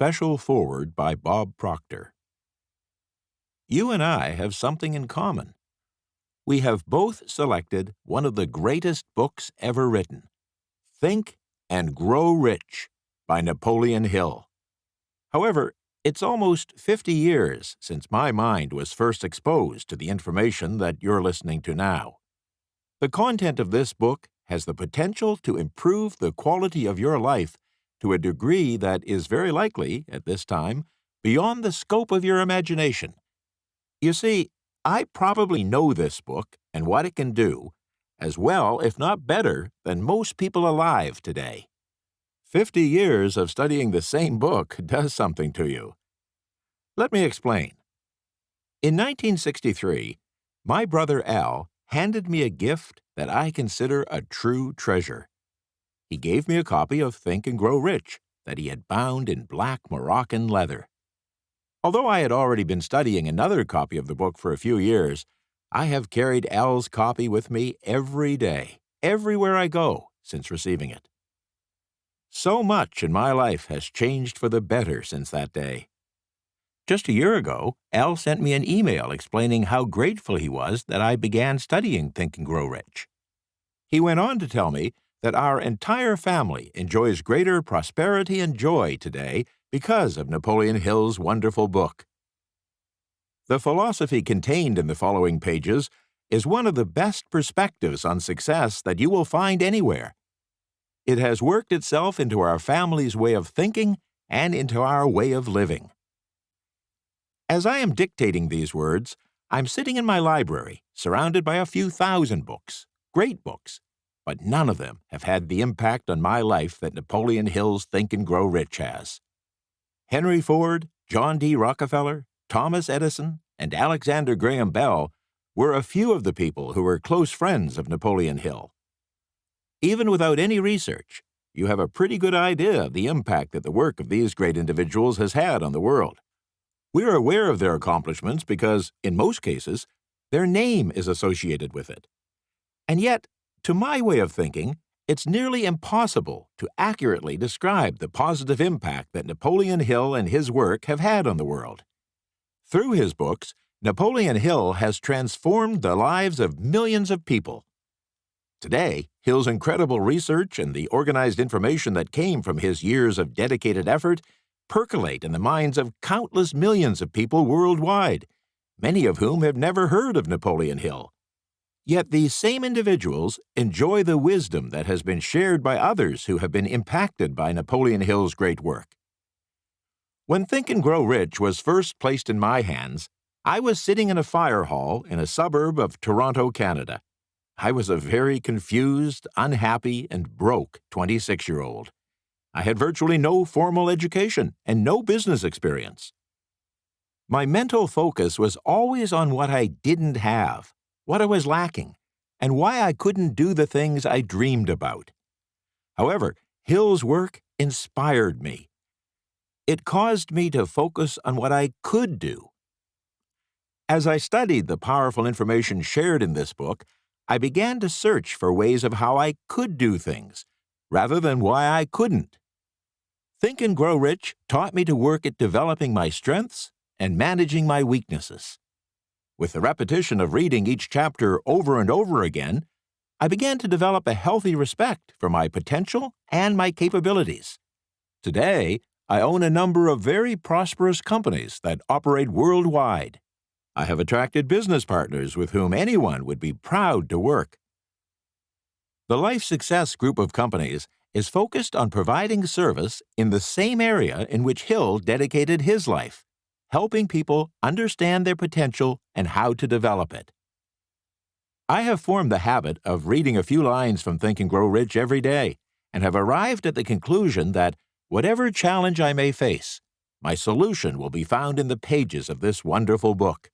Special foreword by Bob Proctor. You and I have something in common. We have both selected one of the greatest books ever written, Think and Grow Rich by Napoleon Hill. However, it's almost 50 years since my mind was first exposed to the information that you're listening to now. The content of this book has the potential to improve the quality of your life to a degree that is very likely, at this time, beyond the scope of your imagination. You see, I probably know this book and what it can do as well, if not better, than most people alive today. 50 years of studying the same book does something to you. Let me explain. In 1963, my brother Al handed me a gift that I consider a true treasure. He gave me a copy of Think and Grow Rich that he had bound in black Moroccan leather. Although I had already been studying another copy of the book for a few years, I have carried Al's copy with me every day, everywhere I go, since receiving it. So much in my life has changed for the better since that day. Just a year ago, Al sent me an email explaining how grateful he was that I began studying Think and Grow Rich. He went on to tell me that our entire family enjoys greater prosperity and joy today because of Napoleon Hill's wonderful book. The philosophy contained in the following pages is one of the best perspectives on success that you will find anywhere. It has worked itself into our family's way of thinking and into our way of living. As I am dictating these words, I'm sitting in my library, surrounded by a few thousand books, great books, but none of them have had the impact on my life that Napoleon Hill's Think and Grow Rich has. Henry Ford, John D. Rockefeller, Thomas Edison, and Alexander Graham Bell were a few of the people who were close friends of Napoleon Hill. Even without any research, you have a pretty good idea of the impact that the work of these great individuals has had on the world. We are aware of their accomplishments because, in most cases, their name is associated with it. And yet, to my way of thinking, it's nearly impossible to accurately describe the positive impact that Napoleon Hill and his work have had on the world. Through his books, Napoleon Hill has transformed the lives of millions of people. Today, Hill's incredible research and the organized information that came from his years of dedicated effort percolate in the minds of countless millions of people worldwide, many of whom have never heard of Napoleon Hill. Yet these same individuals enjoy the wisdom that has been shared by others who have been impacted by Napoleon Hill's great work. When Think and Grow Rich was first placed in my hands, I was sitting in a fire hall in a suburb of Toronto, Canada. I was a very confused, unhappy, and broke 26-year-old. I had virtually no formal education and no business experience. My mental focus was always on what I didn't have, what I was lacking, and why I couldn't do the things I dreamed about. However, Hill's work inspired me. It caused me to focus on what I could do. As I studied the powerful information shared in this book, I began to search for ways of how I could do things, rather than why I couldn't. Think and Grow Rich taught me to work at developing my strengths and managing my weaknesses. With the repetition of reading each chapter over and over again, I began to develop a healthy respect for my potential and my capabilities. Today, I own a number of very prosperous companies that operate worldwide. I have attracted business partners with whom anyone would be proud to work. The Life Success Group of companies is focused on providing service in the same area in which Hill dedicated his life, helping people understand their potential and how to develop it. I have formed the habit of reading a few lines from Think and Grow Rich every day and have arrived at the conclusion that whatever challenge I may face, my solution will be found in the pages of this wonderful book.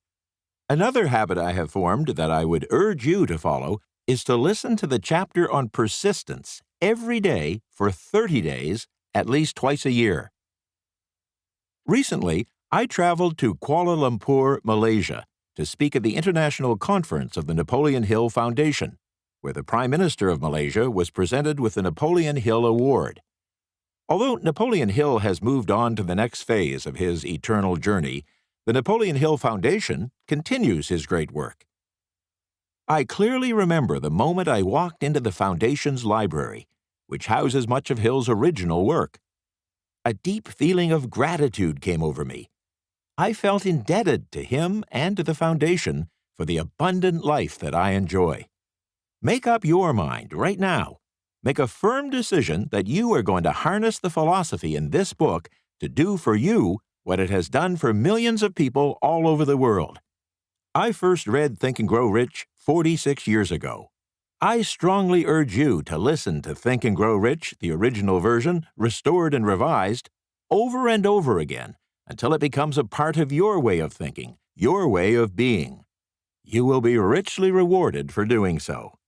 Another habit I have formed that I would urge you to follow is to listen to the chapter on persistence every day for 30 days, at least twice a year. Recently, I traveled to Kuala Lumpur, Malaysia, to speak at the International Conference of the Napoleon Hill Foundation, where the Prime Minister of Malaysia was presented with the Napoleon Hill Award. Although Napoleon Hill has moved on to the next phase of his eternal journey, the Napoleon Hill Foundation continues his great work. I clearly remember the moment I walked into the Foundation's library, which houses much of Hill's original work. A deep feeling of gratitude came over me. I felt indebted to him and to the Foundation for the abundant life that I enjoy. Make up your mind right now. Make a firm decision that you are going to harness the philosophy in this book to do for you what it has done for millions of people all over the world. I first read Think and Grow Rich 46 years ago. I strongly urge you to listen to Think and Grow Rich, the original version, restored and revised, over and over again until it becomes a part of your way of thinking, your way of being. You will be richly rewarded for doing so.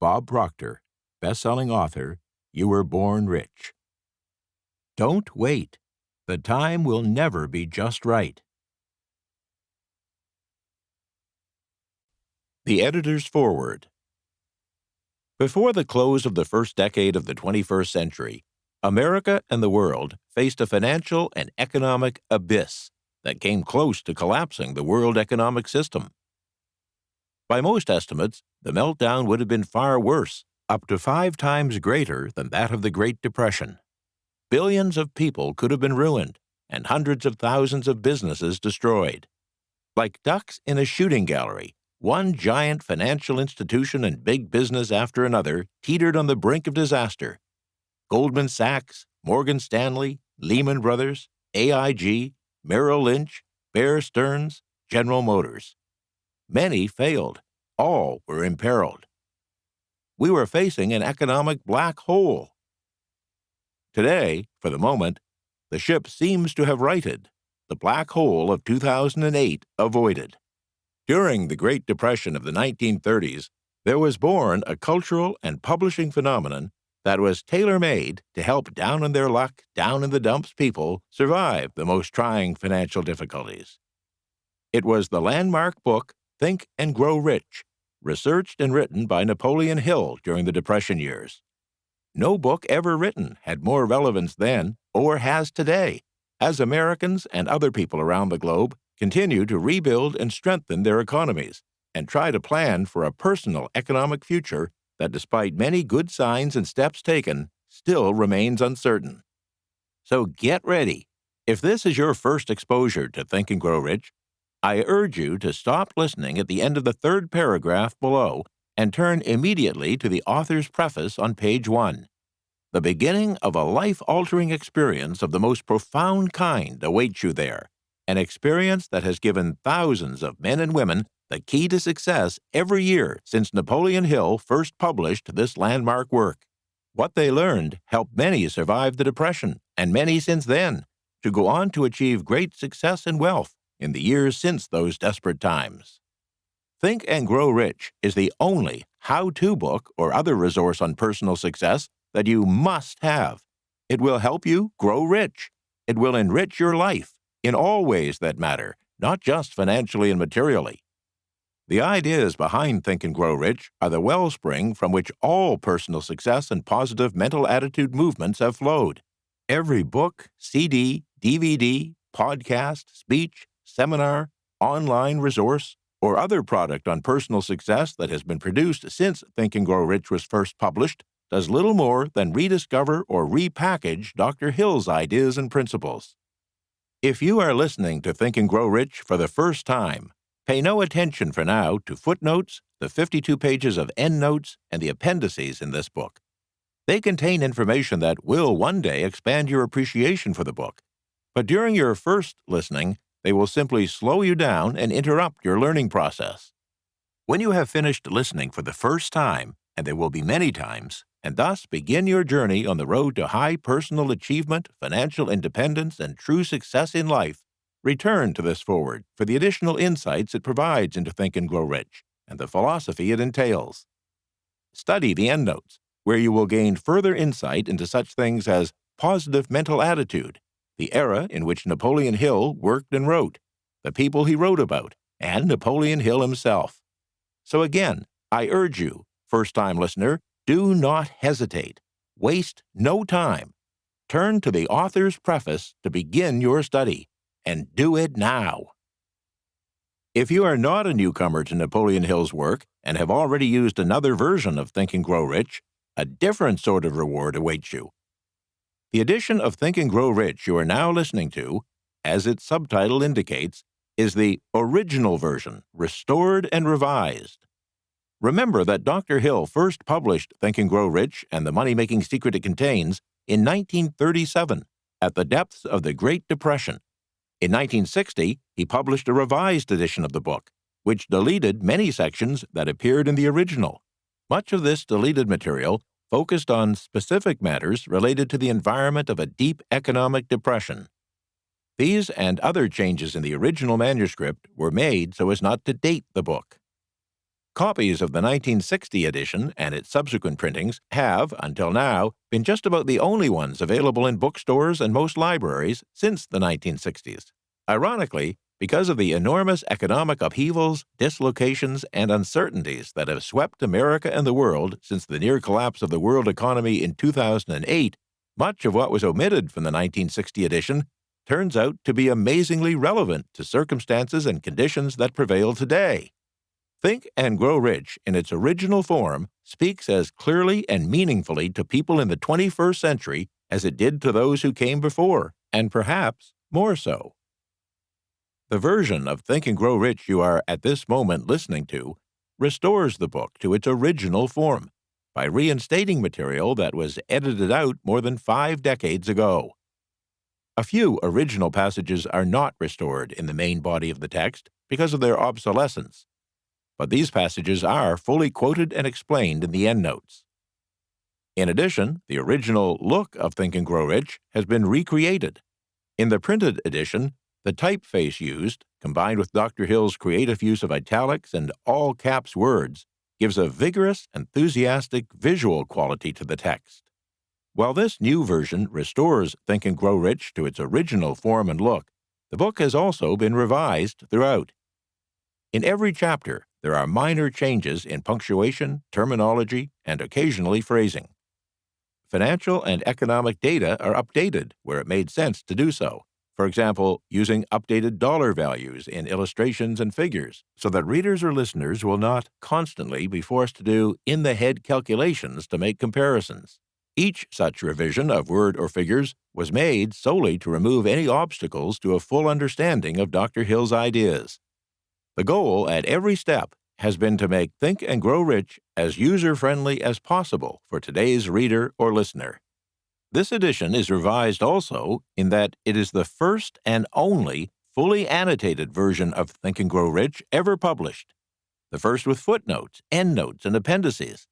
Bob Proctor, best-selling author, You Were Born Rich. Don't wait. The time will never be just right. The Editor's Foreword. Before the close of the first decade of the 21st century, America and the world faced a financial and economic abyss that came close to collapsing the world economic system. By most estimates, the meltdown would have been far worse, up to 5 times greater than that of the Great Depression. Billions of people could have been ruined, and hundreds of thousands of businesses destroyed. Like ducks in a shooting gallery, one giant financial institution and big business after another teetered on the brink of disaster. Goldman Sachs, Morgan Stanley, Lehman Brothers, AIG, Merrill Lynch, Bear Stearns, General Motors. Many failed. All were imperiled. We were facing an economic black hole. Today, for the moment, the ship seems to have righted, the black hole of 2008 avoided. During the Great Depression of the 1930s, there was born a cultural and publishing phenomenon that was tailor-made to help down-on-their-luck, down-in-the-dumps people survive the most trying financial difficulties. It was the landmark book Think and Grow Rich, researched and written by Napoleon Hill during the Depression years. No book ever written had more relevance then or has today, as Americans and other people around the globe continue to rebuild and strengthen their economies and try to plan for a personal economic future that, despite many good signs and steps taken, still remains uncertain. So get ready. If this is your first exposure to Think and Grow Rich, I urge you to stop listening at the end of the 3rd paragraph below and turn immediately to the author's preface on page 1. The beginning of a life-altering experience of the most profound kind awaits you there, an experience that has given thousands of men and women the key to success every year since Napoleon Hill first published this landmark work. What they learned helped many survive the Depression, and many since then, to go on to achieve great success and wealth in the years since those desperate times. Think and Grow Rich is the only how-to book or other resource on personal success that you must have. It will help you grow rich. It will enrich your life in all ways that matter, not just financially and materially. The ideas behind Think and Grow Rich are the wellspring from which all personal success and positive mental attitude movements have flowed. Every book, CD, DVD, podcast, speech, seminar, online resource, or other product on personal success that has been produced since Think and Grow Rich was first published does little more than rediscover or repackage Dr. Hill's ideas and principles. If you are listening to Think and Grow Rich for the first time, pay no attention for now to footnotes, the 52 pages of endnotes, and the appendices in this book. They contain information that will one day expand your appreciation for the book, but during your first listening, they will simply slow you down and interrupt your learning process. When you have finished listening for the first time, and there will be many times, and thus begin your journey on the road to high personal achievement, financial independence, and true success in life, return to this foreword for the additional insights it provides into Think and Grow Rich and the philosophy it entails. Study the endnotes, where you will gain further insight into such things as positive mental attitude, the era in which Napoleon Hill worked and wrote, the people he wrote about, and Napoleon Hill himself. So again, I urge you, first-time listener, do not hesitate. Waste no time. turn to the author's preface to begin your study, and do it now. If you are not a newcomer to Napoleon Hill's work and have already used another version of Think and Grow Rich, a different sort of reward awaits you. The edition of Think and Grow Rich you are now listening to, as its subtitle indicates, is the original version, restored and revised. Remember that Dr. Hill first published Think and Grow Rich and the Money-Making Secret It Contains in 1937, at the depths of the Great Depression. In 1960, he published a revised edition of the book, which deleted many sections that appeared in the original. Much of this deleted material focused on specific matters related to the environment of a deep economic depression. These and other changes in the original manuscript were made so as not to date the book. Copies of the 1960 edition and its subsequent printings have, until now, been just about the only ones available in bookstores and most libraries since the 1960s. Ironically, because of the enormous economic upheavals, dislocations, and uncertainties that have swept America and the world since the near collapse of the world economy in 2008, much of what was omitted from the 1960 edition turns out to be amazingly relevant to circumstances and conditions that prevail today. Think and Grow Rich, in its original form, speaks as clearly and meaningfully to people in the 21st century as it did to those who came before, and perhaps more so. The version of Think and Grow Rich you are at this moment listening to restores the book to its original form by reinstating material that was edited out more than 5 decades ago. A few original passages are not restored in the main body of the text because of their obsolescence, but these passages are fully quoted and explained in the endnotes. In addition, the original look of Think and Grow Rich has been recreated. In the printed edition, the typeface used, combined with Dr. Hill's creative use of italics and all-caps words, gives a vigorous, enthusiastic visual quality to the text. While this new version restores Think and Grow Rich to its original form and look, the book has also been revised throughout. In every chapter, there are minor changes in punctuation, terminology, and occasionally phrasing. Financial and economic data are updated where it made sense to do so. For example, using updated dollar values in illustrations and figures, so that readers or listeners will not constantly be forced to do in-the-head calculations to make comparisons. Each such revision of word or figures was made solely to remove any obstacles to a full understanding of Dr. Hill's ideas. The goal at every step has been to make Think and Grow Rich as user-friendly as possible for today's reader or listener. This edition is revised also in that it is the first and only fully annotated version of Think and Grow Rich ever published, the first with footnotes, endnotes, and appendices,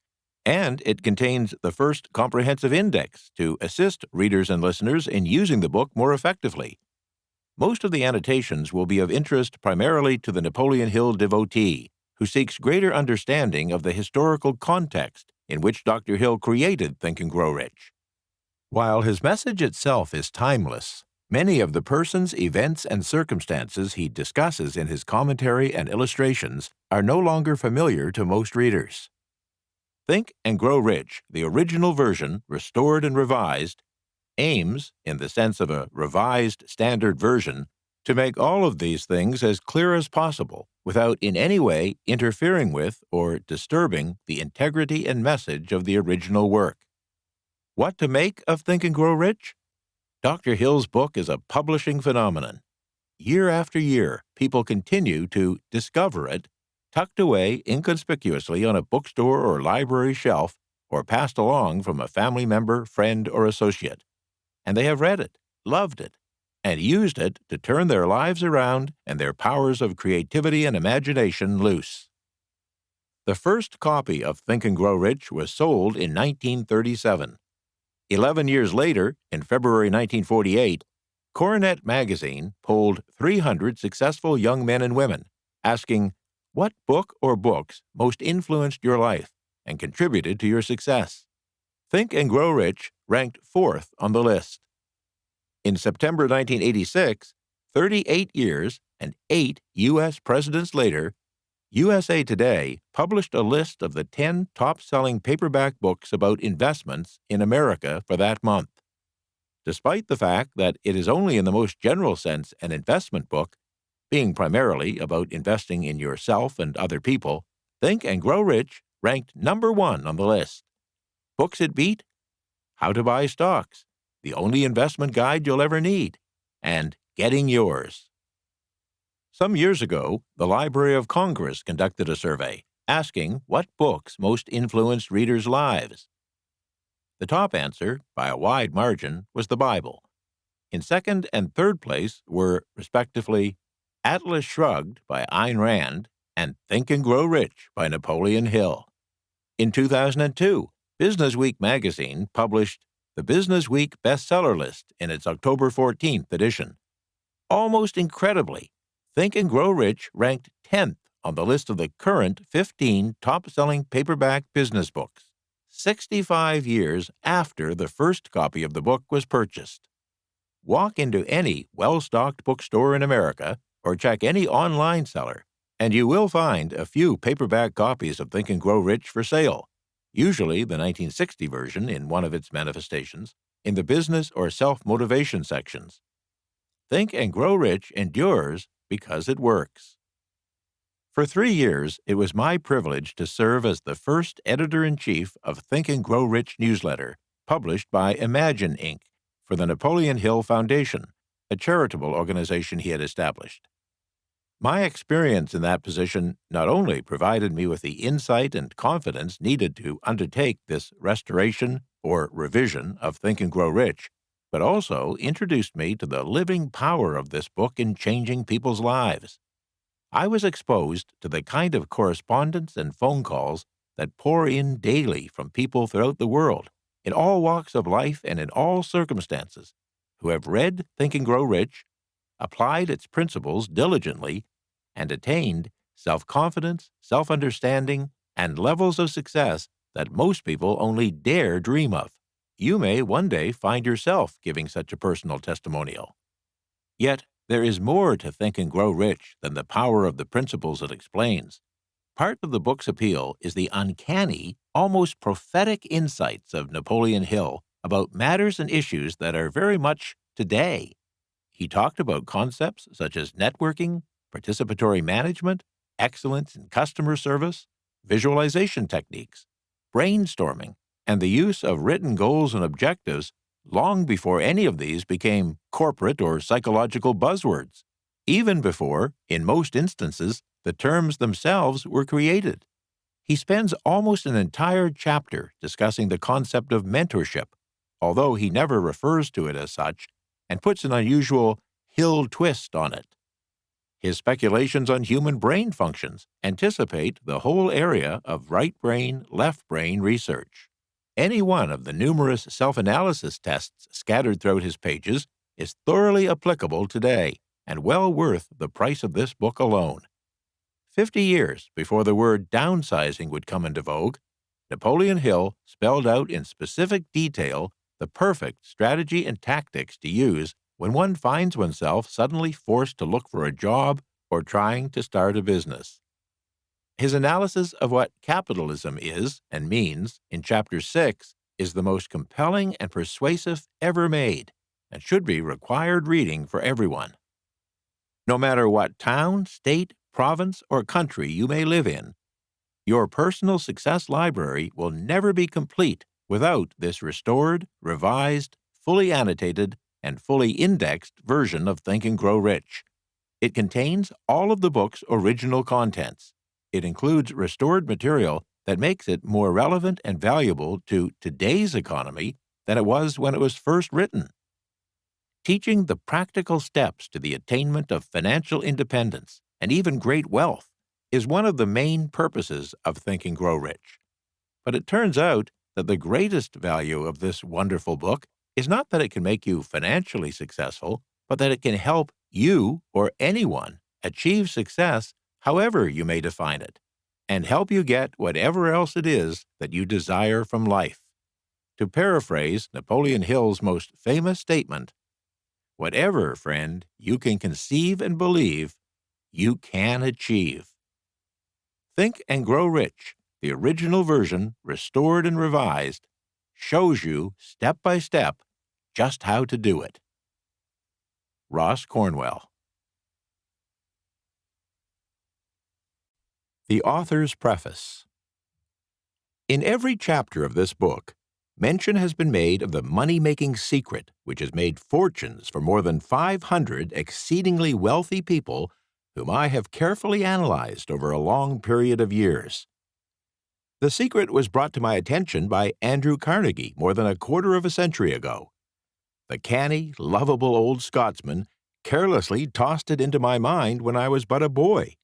and it contains the first comprehensive index to assist readers and listeners in using the book more effectively. Most of the annotations will be of interest primarily to the Napoleon Hill devotee, who seeks greater understanding of the historical context in which Dr. Hill created Think and Grow Rich. While his message itself is timeless, many of the persons, events, and circumstances he discusses in his commentary and illustrations are no longer familiar to most readers. Think and Grow Rich, the original version, restored and revised, aims, in the sense of a revised standard version, to make all of these things as clear as possible without in any way interfering with or disturbing the integrity and message of the original work. What to make of Think and Grow Rich? Dr. Hill's book is a publishing phenomenon. Year after year, people continue to discover it, tucked away inconspicuously on a bookstore or library shelf, or passed along from a family member, friend, or associate. And they have read it, loved it, and used it to turn their lives around and their powers of creativity and imagination loose. The first copy of Think and Grow Rich was sold in 1937. 11 years later, in February 1948, Coronet magazine polled 300 successful young men and women, asking, "What book or books most influenced your life and contributed to your success?" Think and Grow Rich ranked 4th on the list. In September 1986, 38 years and 8 U.S. presidents later, USA Today published a list of the 10 top-selling paperback books about investments in America for that month. Despite the fact that it is only in the most general sense an investment book, being primarily about investing in yourself and other people, Think and Grow Rich ranked #1 on the list. Books it beat: How to Buy Stocks, The Only Investment Guide You'll Ever Need, and Getting Yours. Some years ago, the Library of Congress conducted a survey asking what books most influenced readers' lives. The top answer, by a wide margin, was the Bible. In second and third place were, respectively, Atlas Shrugged by Ayn Rand and Think and Grow Rich by Napoleon Hill. In 2002, Businessweek magazine published the Businessweek bestseller list in its October 14th edition. Almost incredibly, Think and Grow Rich ranked 10th on the list of the current 15 top-selling paperback business books, 65 years after the first copy of the book was purchased. Walk into any well-stocked bookstore in America or check any online seller, and you will find a few paperback copies of Think and Grow Rich for sale, usually the 1960 version in one of its manifestations, in the business or self-motivation sections. Think and Grow Rich endures because it works. For 3 years, it was my privilege to serve as the first editor-in-chief of Think and Grow Rich newsletter, published by Imagine Inc., for the Napoleon Hill Foundation, a charitable organization he had established. My experience in that position not only provided me with the insight and confidence needed to undertake this restoration or revision of Think and Grow Rich, but also introduced me to the living power of this book in changing people's lives. I was exposed to the kind of correspondence and phone calls that pour in daily from people throughout the world, in all walks of life and in all circumstances, who have read Think and Grow Rich, applied its principles diligently, and attained self-confidence, self-understanding, and levels of success that most people only dare dream of. You may one day find yourself giving such a personal testimonial. Yet, there is more to Think and Grow Rich than the power of the principles it explains. Part of the book's appeal is the uncanny, almost prophetic insights of Napoleon Hill about matters and issues that are very much today. He talked about concepts such as networking, participatory management, excellence in customer service, visualization techniques, brainstorming, and the use of written goals and objectives long before any of these became corporate or psychological buzzwords, even before, in most instances, the terms themselves were created. He spends almost an entire chapter discussing the concept of mentorship, although he never refers to it as such, and puts an unusual Hill twist on it. His speculations on human brain functions anticipate the whole area of right brain, left brain research. Any one of the numerous self-analysis tests scattered throughout his pages is thoroughly applicable today and well worth the price of this book alone. 50 years before the word downsizing would come into vogue, Napoleon Hill spelled out in specific detail the perfect strategy and tactics to use when one finds oneself suddenly forced to look for a job or trying to start a business. His analysis of what capitalism is and means in Chapter 6 is the most compelling and persuasive ever made and should be required reading for everyone. No matter what town, state, province, or country you may live in, your personal success library will never be complete without this restored, revised, fully annotated, and fully indexed version of Think and Grow Rich. It contains all of the book's original contents. It includes restored material that makes it more relevant and valuable to today's economy than it was when it was first written. Teaching the practical steps to the attainment of financial independence and even great wealth is one of the main purposes of Think and Grow Rich. But it turns out that the greatest value of this wonderful book is not that it can make you financially successful, but that it can help you or anyone achieve success however you may define it, and help you get whatever else it is that you desire from life. To paraphrase Napoleon Hill's most famous statement, whatever, friend, you can conceive and believe, you can achieve. Think and Grow Rich, the original version, restored and revised, shows you, step by step, just how to do it. Ross Cornwell. The Author's Preface. In every chapter of this book, mention has been made of the money-making secret which has made fortunes for more than 500 exceedingly wealthy people whom I have carefully analyzed over a long period of years. The secret was brought to my attention by Andrew Carnegie more than a quarter of a century ago. The canny, lovable old Scotsman carelessly tossed it into my mind when I was but a boy.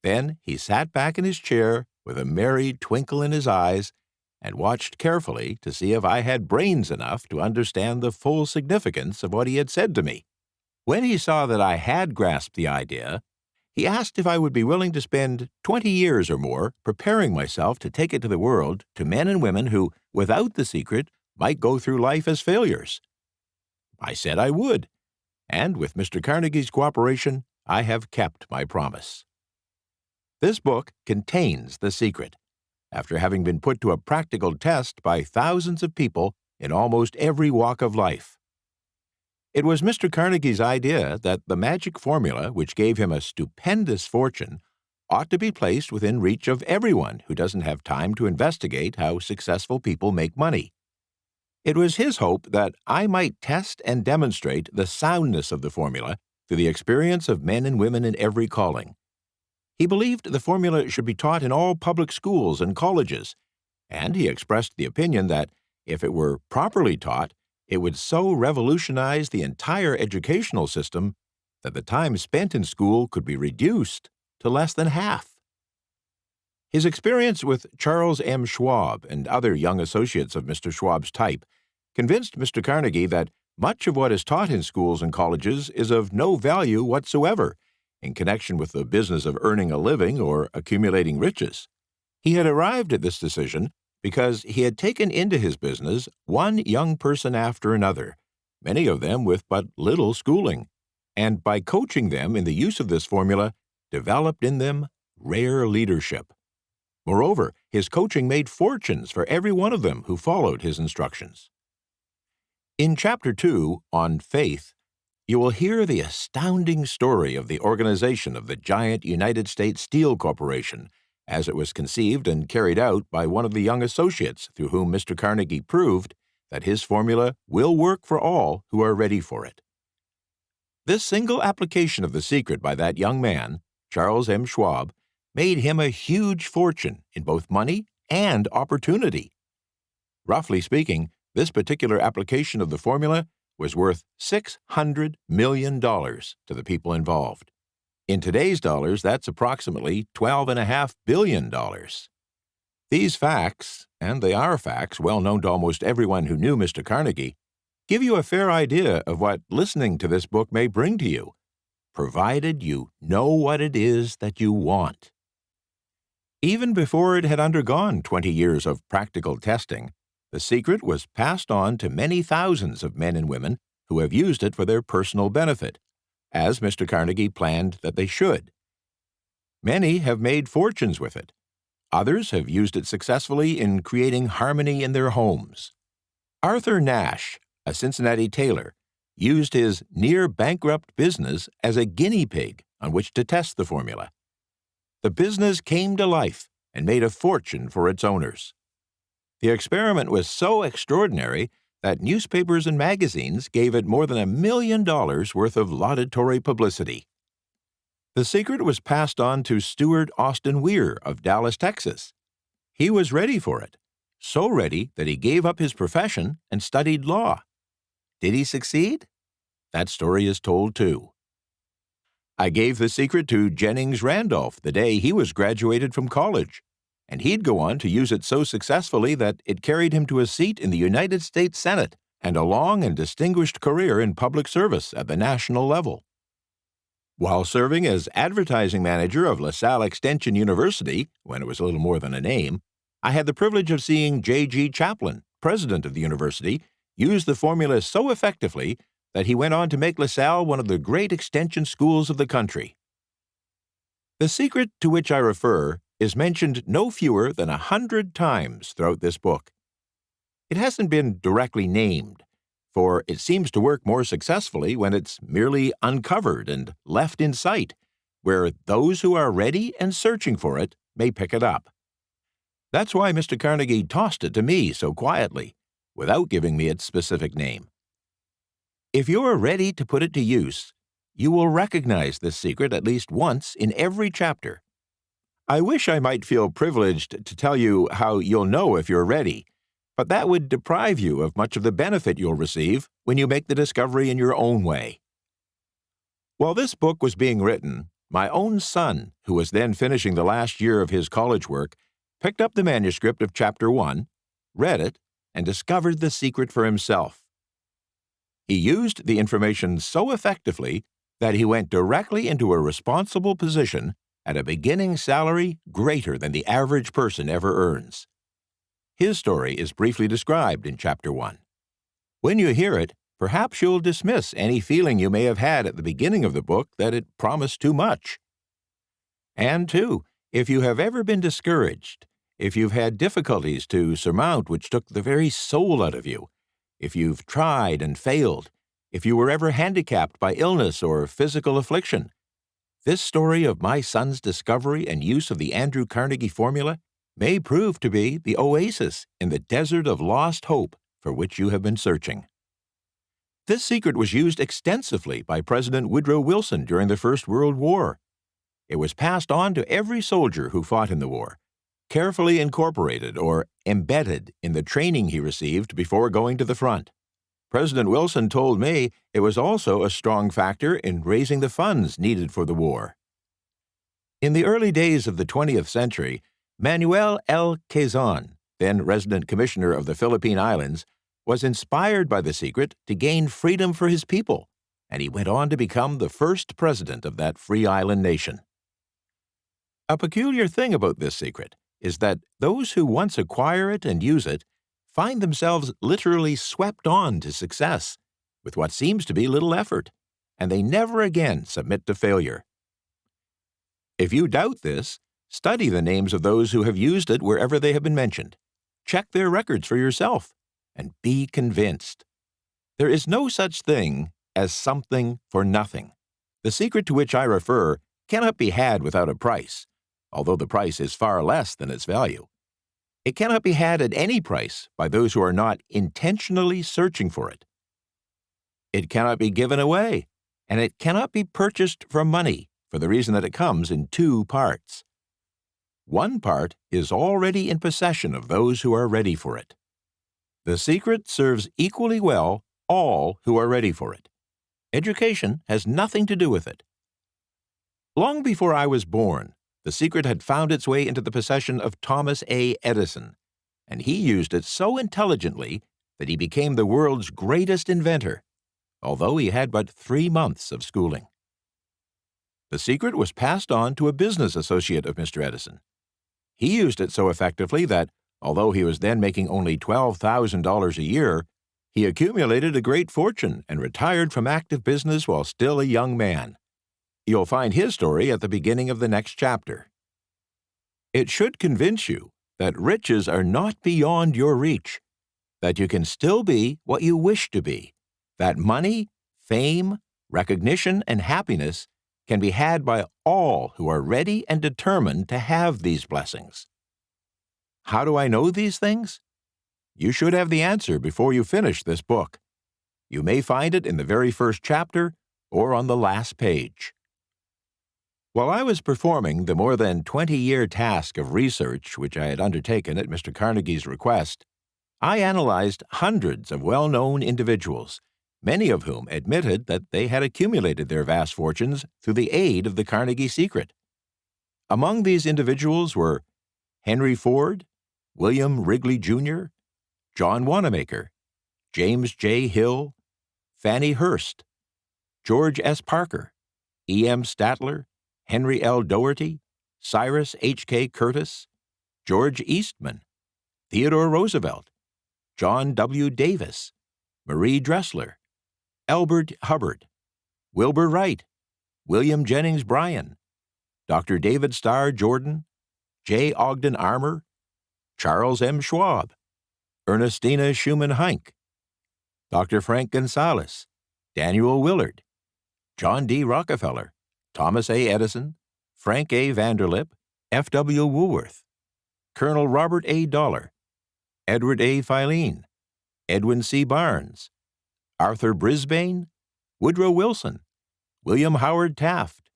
Then he sat back in his chair with a merry twinkle in his eyes and watched carefully to see if I had brains enough to understand the full significance of what he had said to me. When he saw that I had grasped the idea, he asked if I would be willing to spend 20 years or more preparing myself to take it to the world to men and women who, without the secret, might go through life as failures. I said I would, and with Mr. Carnegie's cooperation, I have kept my promise. This book contains the secret, after having been put to a practical test by thousands of people in almost every walk of life. It was Mr. Carnegie's idea that the magic formula which gave him a stupendous fortune ought to be placed within reach of everyone who doesn't have time to investigate how successful people make money. It was his hope that I might test and demonstrate the soundness of the formula through the experience of men and women in every calling. He believed the formula should be taught in all public schools and colleges, and he expressed the opinion that, if it were properly taught, it would so revolutionize the entire educational system that the time spent in school could be reduced to less than half. His experience with Charles M. Schwab and other young associates of Mr. Schwab's type convinced Mr. Carnegie that much of what is taught in schools and colleges is of no value whatsoever in connection with the business of earning a living or accumulating riches. He had arrived at this decision because he had taken into his business one young person after another, many of them with but little schooling, and by coaching them in the use of this formula, developed in them rare leadership. Moreover, his coaching made fortunes for every one of them who followed his instructions. In Chapter 2, on Faith, you will hear the astounding story of the organization of the giant United States Steel Corporation, as it was conceived and carried out by one of the young associates through whom Mr. Carnegie proved that his formula will work for all who are ready for it. This single application of the secret by that young man, Charles M. Schwab, made him a huge fortune in both money and opportunity. Roughly speaking, this particular application of the formula was worth $600 million to the people involved. In today's dollars, that's approximately $12.5 billion. These facts, and they are facts well known to almost everyone who knew Mr. Carnegie, give you a fair idea of what listening to this book may bring to you, provided you know what it is that you want. Even before it had undergone 20 years of practical testing, the secret was passed on to many thousands of men and women who have used it for their personal benefit, as Mr. Carnegie planned that they should. Many have made fortunes with it. Others have used it successfully in creating harmony in their homes. Arthur Nash, a Cincinnati tailor, used his near-bankrupt business as a guinea pig on which to test the formula. The business came to life and made a fortune for its owners. The experiment was so extraordinary that newspapers and magazines gave it more than $1 million worth of laudatory publicity. The secret was passed on to Stewart Austin Weir of Dallas, Texas. He was ready for it, so ready that he gave up his profession and studied law. Did he succeed? That story is told too. I gave the secret to Jennings Randolph the day he was graduated from college, and he'd go on to use it so successfully that it carried him to a seat in the United States Senate and a long and distinguished career in public service at the national level. While serving as advertising manager of LaSalle Extension University, when it was a little more than a name, I had the privilege of seeing J.G. Chaplin, president of the university, use the formula so effectively that he went on to make LaSalle one of the great extension schools of the country. The secret to which I refer is mentioned no fewer than 100 times throughout this book. It hasn't been directly named. for it seems to work more successfully when it's merely uncovered and left in sight, where those who are ready and searching for it may pick it up. That's why Mr. Carnegie tossed it to me so quietly, without giving me its specific name. If you are ready to put it to use, you will recognize this secret at least once in every chapter. I wish I might feel privileged to tell you how you'll know if you're ready, but that would deprive you of much of the benefit you'll receive when you make the discovery in your own way. While this book was being written, my own son, who was then finishing the last year of his college work, picked up the manuscript of Chapter 1, read it, and discovered the secret for himself. He used the information so effectively that he went directly into a responsible position at a beginning salary greater than the average person ever earns. His story is briefly described in Chapter 1. When you hear it, perhaps you'll dismiss any feeling you may have had at the beginning of the book that it promised too much. And, too, if you have ever been discouraged, if you've had difficulties to surmount which took the very soul out of you, if you've tried and failed, if you were ever handicapped by illness or physical affliction, this story of my son's discovery and use of the Andrew Carnegie formula may prove to be the oasis in the desert of lost hope for which you have been searching. This secret was used extensively by President Woodrow Wilson during the First World War. It was passed on to every soldier who fought in the war, carefully incorporated or embedded in the training he received before going to the front. President Wilson told me it was also a strong factor in raising the funds needed for the war. In the early days of the 20th century, Manuel L. Quezon, then resident commissioner of the Philippine Islands, was inspired by the secret to gain freedom for his people, and he went on to become the first president of that free island nation. A peculiar thing about this secret is that those who once acquire it and use it find themselves literally swept on to success with what seems to be little effort, and they never again submit to failure. If you doubt this, study the names of those who have used it wherever they have been mentioned. Check their records for yourself, and be convinced. There is no such thing as something for nothing. The secret to which I refer cannot be had without a price, although the price is far less than its value. It cannot be had at any price by those who are not intentionally searching for it. It cannot be given away, and it cannot be purchased for money for the reason that it comes in two parts. One part is already in possession of those who are ready for it. The secret serves equally well all who are ready for it. Education has nothing to do with it. Long before I was born, the secret had found its way into the possession of Thomas A. Edison, and he used it so intelligently that he became the world's greatest inventor, although he had but 3 months of schooling. The secret was passed on to a business associate of Mr. Edison. He used it so effectively that, although he was then making only $12,000 a year, he accumulated a great fortune and retired from active business while still a young man. You'll find his story at the beginning of the next chapter. It should convince you that riches are not beyond your reach, that you can still be what you wish to be, that money, fame, recognition, and happiness can be had by all who are ready and determined to have these blessings. How do I know these things? You should have the answer before you finish this book. You may find it in the very first chapter or on the last page. While I was performing the more than 20-year task of research which I had undertaken at Mr. Carnegie's request, I analyzed hundreds of well-known individuals, many of whom admitted that they had accumulated their vast fortunes through the aid of the Carnegie secret. Among these individuals were Henry Ford, William Wrigley, Jr., John Wanamaker, James J. Hill, Fannie Hurst, George S. Parker, E. M. Statler, Henry L. Doherty, Cyrus H. K. Curtis, George Eastman, Theodore Roosevelt, John W. Davis, Marie Dressler, Albert Hubbard, Wilbur Wright, William Jennings Bryan, Dr. David Starr Jordan, J. Ogden Armour, Charles M. Schwab, Ernestina Schumann Heink, Dr. Frank Gonzalez, Daniel Willard, John D. Rockefeller, Thomas A. Edison, Frank A. Vanderlip, F. W. Woolworth, Colonel Robert A. Dollar, Edward A. Filene, Edwin C. Barnes, Arthur Brisbane, Woodrow Wilson, William Howard Taft,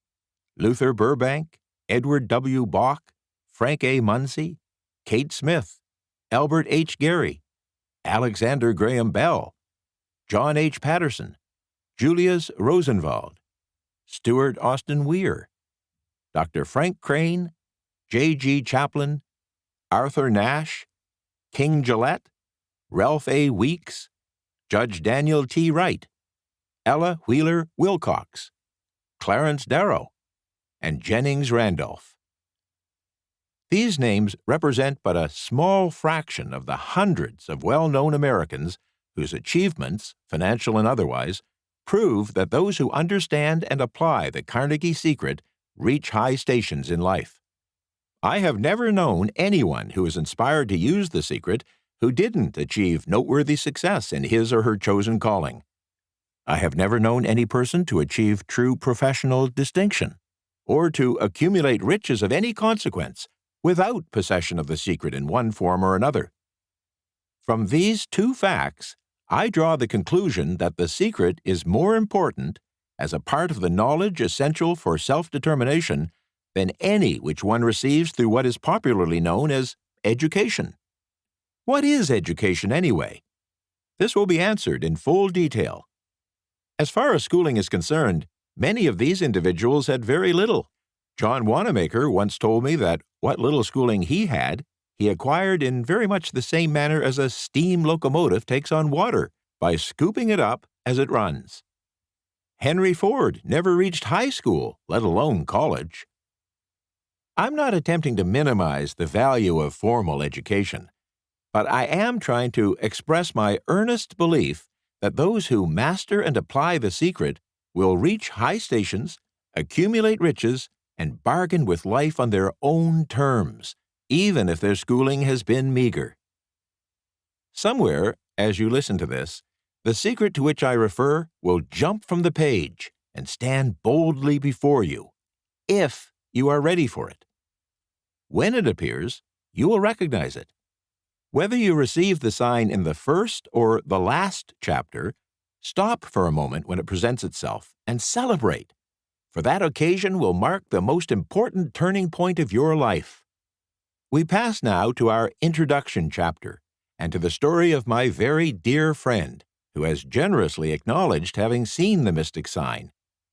Luther Burbank, Edward W. Bok, Frank A. Munsey, Kate Smith, Albert H. Gary, Alexander Graham Bell, John H. Patterson, Julius Rosenwald, Stuart Austin Weir, Dr. Frank Crane, J. G. Chaplin, Arthur Nash, King Gillette, Ralph A. Weeks, Judge Daniel T. Wright, Ella Wheeler Wilcox, Clarence Darrow, and Jennings Randolph. These names represent but a small fraction of the hundreds of well-known Americans whose achievements, financial and otherwise, prove that those who understand and apply the Carnegie Secret reach high stations in life. I have never known anyone who was inspired to use the secret who didn't achieve noteworthy success in his or her chosen calling. I have never known any person to achieve true professional distinction or to accumulate riches of any consequence without possession of the secret in one form or another. From these two facts, I draw the conclusion that the secret is more important as a part of the knowledge essential for self-determination than any which one receives through what is popularly known as education. What is education anyway? This will be answered in full detail. As far as schooling is concerned, many of these individuals had very little. John Wanamaker once told me that what little schooling he had, he acquired in very much the same manner as a steam locomotive takes on water, by scooping it up as it runs. Henry Ford never reached high school, let alone college. I'm not attempting to minimize the value of formal education, but I am trying to express my earnest belief that those who master and apply the secret will reach high stations, accumulate riches, and bargain with life on their own terms, even if their schooling has been meager. Somewhere, as you listen to this, the secret to which I refer will jump from the page and stand boldly before you, if you are ready for it. When it appears, you will recognize it. Whether you receive the sign in the first or the last chapter, stop for a moment when it presents itself and celebrate, for that occasion will mark the most important turning point of your life. We pass now to our introduction chapter and to the story of my very dear friend, who has generously acknowledged having seen the mystic sign,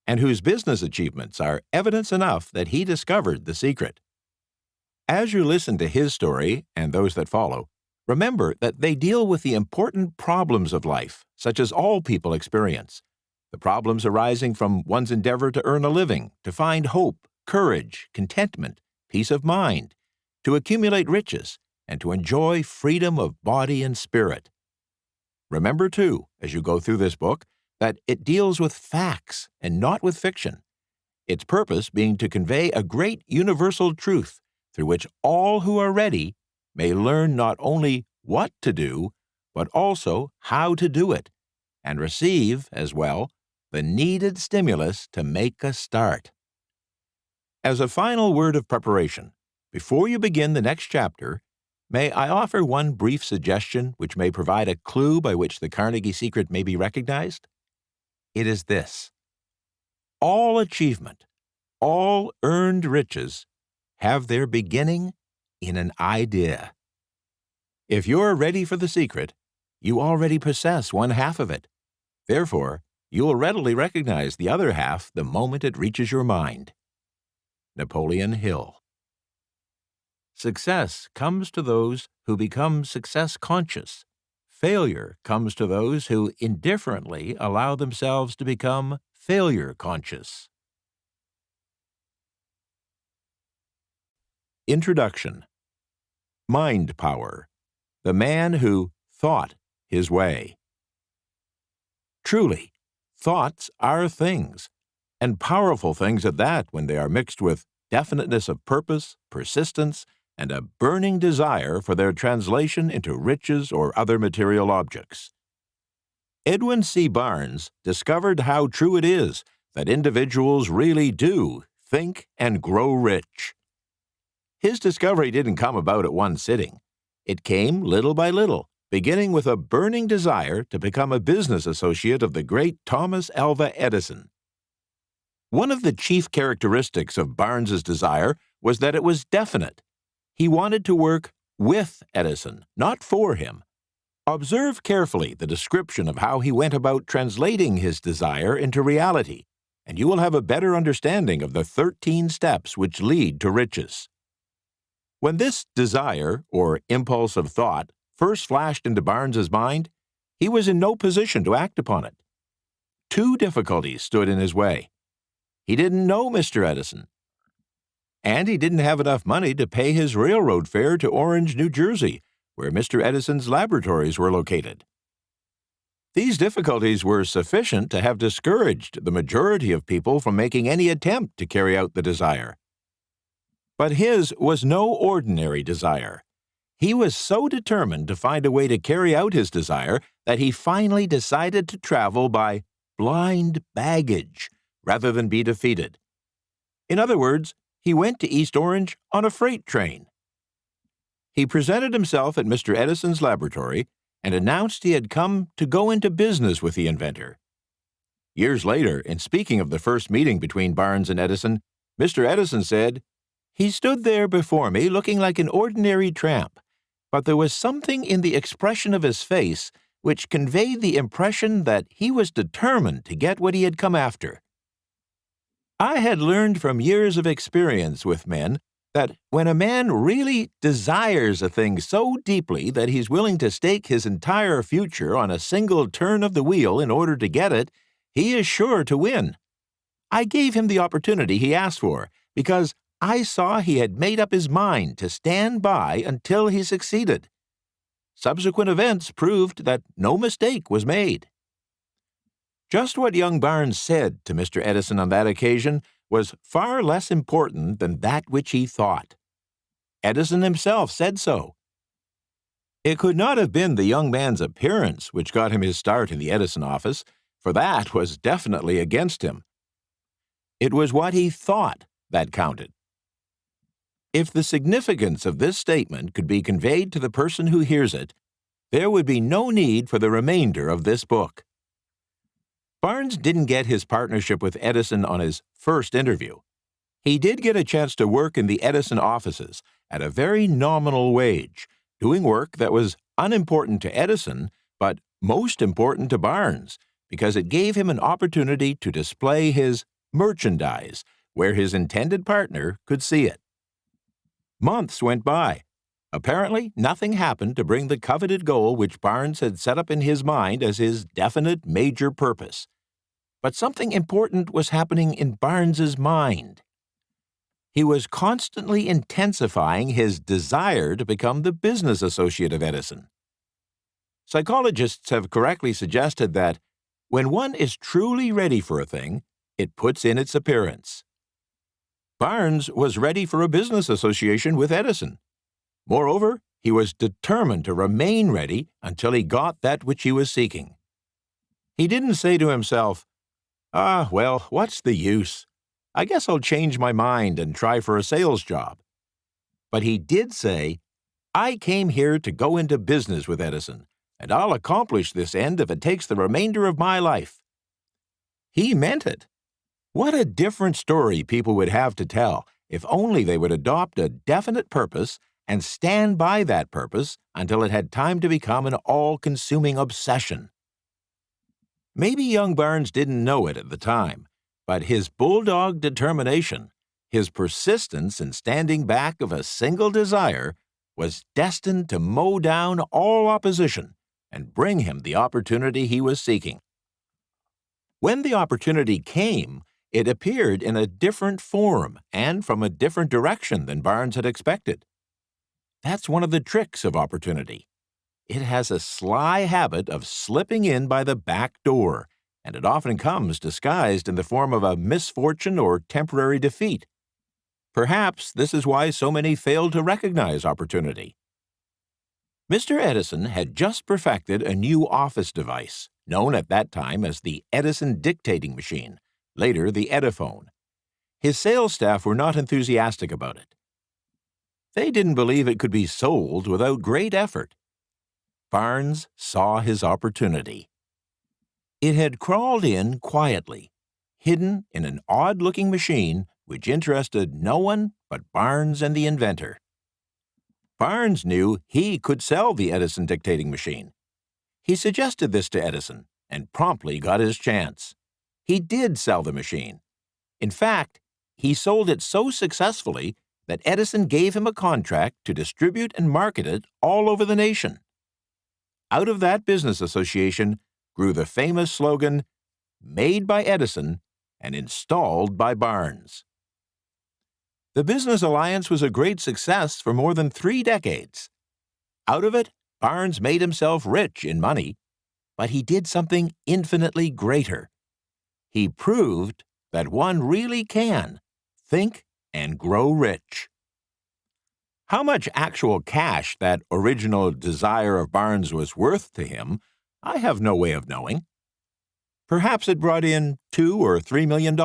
and whose business achievements are evidence enough that he discovered the secret. As you listen to his story and those that follow, remember that they deal with the important problems of life, such as all people experience, the problems arising from one's endeavor to earn a living, to find hope, courage, contentment, peace of mind, to accumulate riches, and to enjoy freedom of body and spirit. Remember, too, as you go through this book, that it deals with facts and not with fiction, its purpose being to convey a great universal truth through which all who are ready may learn not only what to do, but also how to do it, and receive, as well, the needed stimulus to make a start. As a final word of preparation, before you begin the next chapter, may I offer one brief suggestion which may provide a clue by which the Carnegie Secret may be recognized? It is this: all achievement, all earned riches, have their beginning in an idea. If you're ready for the secret, you already possess one half of it. Therefore, you will readily recognize the other half the moment it reaches your mind. Napoleon Hill. Success comes to those who become success conscious. Failure comes to those who indifferently allow themselves to become failure conscious. Introduction. Mind power. The man who thought his way. Truly, thoughts are things, and powerful things at that when they are mixed with definiteness of purpose, persistence, and a burning desire for their translation into riches or other material objects. Edwin C. Barnes discovered how true it is that individuals really do think and grow rich. His discovery didn't come about at one sitting. It came little by little, beginning with a burning desire to become a business associate of the great Thomas Alva Edison. One of the chief characteristics of Barnes's desire was that it was definite. He wanted to work with Edison, not for him. Observe carefully the description of how he went about translating his desire into reality, and you will have a better understanding of the 13 steps which lead to riches. When this desire, or impulse of thought, first flashed into Barnes's mind, he was in no position to act upon it. Two difficulties stood in his way. He didn't know Mr. Edison, and he didn't have enough money to pay his railroad fare to Orange, New Jersey, where Mr. Edison's laboratories were located. These difficulties were sufficient to have discouraged the majority of people from making any attempt to carry out the desire. But his was no ordinary desire. He was so determined to find a way to carry out his desire that he finally decided to travel by blind baggage rather than be defeated. In other words, he went to East Orange on a freight train. He presented himself at Mr. Edison's laboratory and announced he had come to go into business with the inventor. Years later, in speaking of the first meeting between Barnes and Edison, Mr. Edison said, "He stood there before me looking like an ordinary tramp, but there was something in the expression of his face which conveyed the impression that he was determined to get what he had come after." I had learned from years of experience with men that when a man really desires a thing so deeply that he's willing to stake his entire future on a single turn of the wheel in order to get it, he is sure to win. I gave him the opportunity he asked for because I saw he had made up his mind to stand by until he succeeded. Subsequent events proved that no mistake was made. Just what young Barnes said to Mr. Edison on that occasion was far less important than that which he thought. Edison himself said so. It could not have been the young man's appearance which got him his start in the Edison office, for that was definitely against him. It was what he thought that counted. If the significance of this statement could be conveyed to the person who hears it, there would be no need for the remainder of this book. Barnes didn't get his partnership with Edison on his first interview. He did get a chance to work in the Edison offices at a very nominal wage, doing work that was unimportant to Edison, but most important to Barnes, because it gave him an opportunity to display his merchandise where his intended partner could see it. Months went by. Apparently, nothing happened to bring the coveted goal which Barnes had set up in his mind as his definite major purpose. But something important was happening in Barnes's mind. He was constantly intensifying his desire to become the business associate of Edison. Psychologists have correctly suggested that when one is truly ready for a thing, it puts in its appearance. Barnes was ready for a business association with Edison. Moreover, he was determined to remain ready until he got that which he was seeking. He didn't say to himself, well, what's the use? I guess I'll change my mind and try for a sales job. But he did say, I came here to go into business with Edison, and I'll accomplish this end if it takes the remainder of my life. He meant it. What a different story people would have to tell if only they would adopt a definite purpose and stand by that purpose until it had time to become an all-consuming obsession. Maybe young Barnes didn't know it at the time, but his bulldog determination, his persistence in standing back of a single desire, was destined to mow down all opposition and bring him the opportunity he was seeking. When the opportunity came, it appeared in a different form and from a different direction than Barnes had expected. That's one of the tricks of opportunity. It has a sly habit of slipping in by the back door, and it often comes disguised in the form of a misfortune or temporary defeat. Perhaps this is why so many fail to recognize opportunity. Mr. Edison had just perfected a new office device. known at that time as the Edison dictating machine, later the Ediphone. His sales staff were not enthusiastic about it. They didn't believe it could be sold without great effort. Barnes saw his opportunity. It had crawled in quietly, hidden in an odd-looking machine which interested no one but Barnes and the inventor. Barnes knew he could sell the Edison dictating machine. He suggested this to Edison and promptly got his chance. He did sell the machine. In fact, he sold it so successfully that Edison gave him a contract to distribute and market it all over the nation. Out of that business association grew the famous slogan, "Made by Edison and installed by Barnes." The business alliance was a great success for more than 3 decades. Out of it, Barnes made himself rich in money, but he did something infinitely greater. He proved that one really can think and grow rich. How much actual cash that original desire of Barnes was worth to him, I have no way of knowing. Perhaps it brought in $2 or $3 million.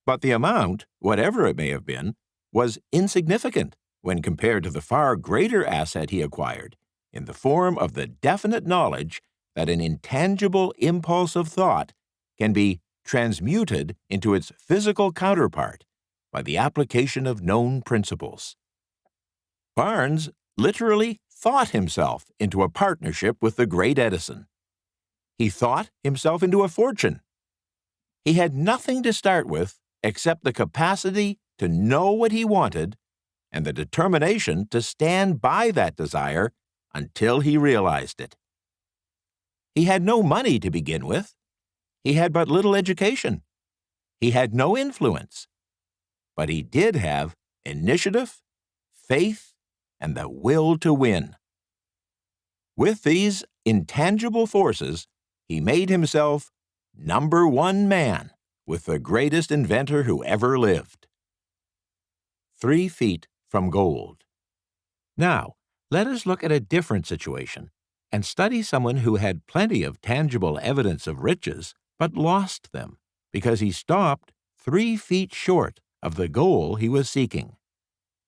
But the amount, whatever it may have been, was insignificant when compared to the far greater asset he acquired in the form of the definite knowledge that an intangible impulse of thought can be transmuted into its physical counterpart by the application of known principles. Barnes literally thought himself into a partnership with the great Edison. He thought himself into a fortune. He had nothing to start with except the capacity to know what he wanted and the determination to stand by that desire until he realized it. He had no money to begin with. He had but little education. He had no influence. But he did have initiative, faith, and the will to win. With these intangible forces, he made himself #1 man with the greatest inventor who ever lived. 3 feet from gold. Now, let us look at a different situation and study someone who had plenty of tangible evidence of riches but lost them because he stopped 3 feet short of the goal he was seeking.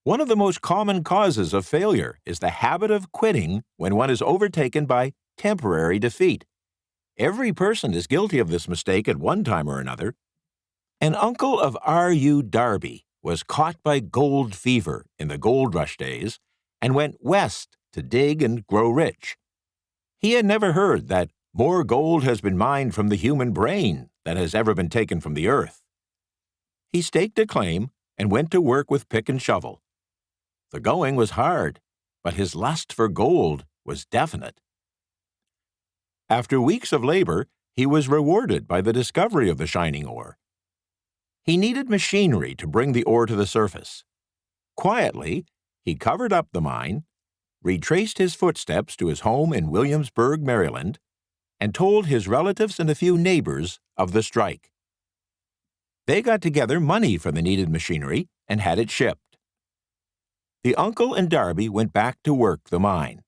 One of the most common causes of failure is the habit of quitting when one is overtaken by temporary defeat. Every person is guilty of this mistake at one time or another. An uncle of R.U. Darby was caught by gold fever in the gold rush days and went west to dig and grow rich. He had never heard that more gold has been mined from the human brain than has ever been taken from the earth. He staked a claim and went to work with pick and shovel. The going was hard, but his lust for gold was definite. After weeks of labor, he was rewarded by the discovery of the shining ore. He needed machinery to bring the ore to the surface. Quietly, he covered up the mine, retraced his footsteps to his home in Williamsburg, Maryland, and told his relatives and a few neighbors of the strike. They got together money for the needed machinery and had it shipped. The uncle and Darby went back to work the mine.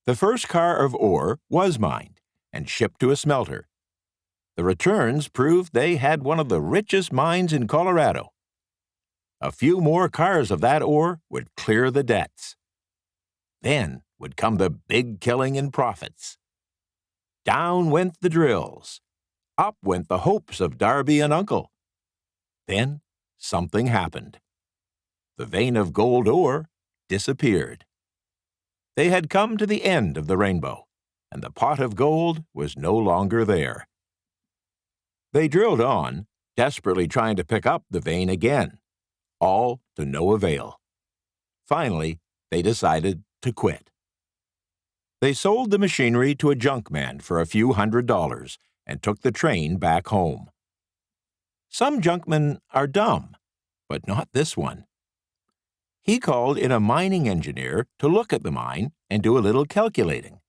The first car of ore was mined and shipped to a smelter. The returns proved they had one of the richest mines in Colorado. A few more cars of that ore would clear the debts. Then would come the big killing in profits. Down went the drills. Up went the hopes of Darby and Uncle. Then something happened. The vein of gold ore disappeared. They had come to the end of the rainbow, and the pot of gold was no longer there. They drilled on, desperately trying to pick up the vein again, all to no avail. Finally, they decided to quit. They sold the machinery to a junkman for a few $100s and took the train back home. Some junkmen are dumb, but not this one. He called in a mining engineer to look at the mine and do a little calculating.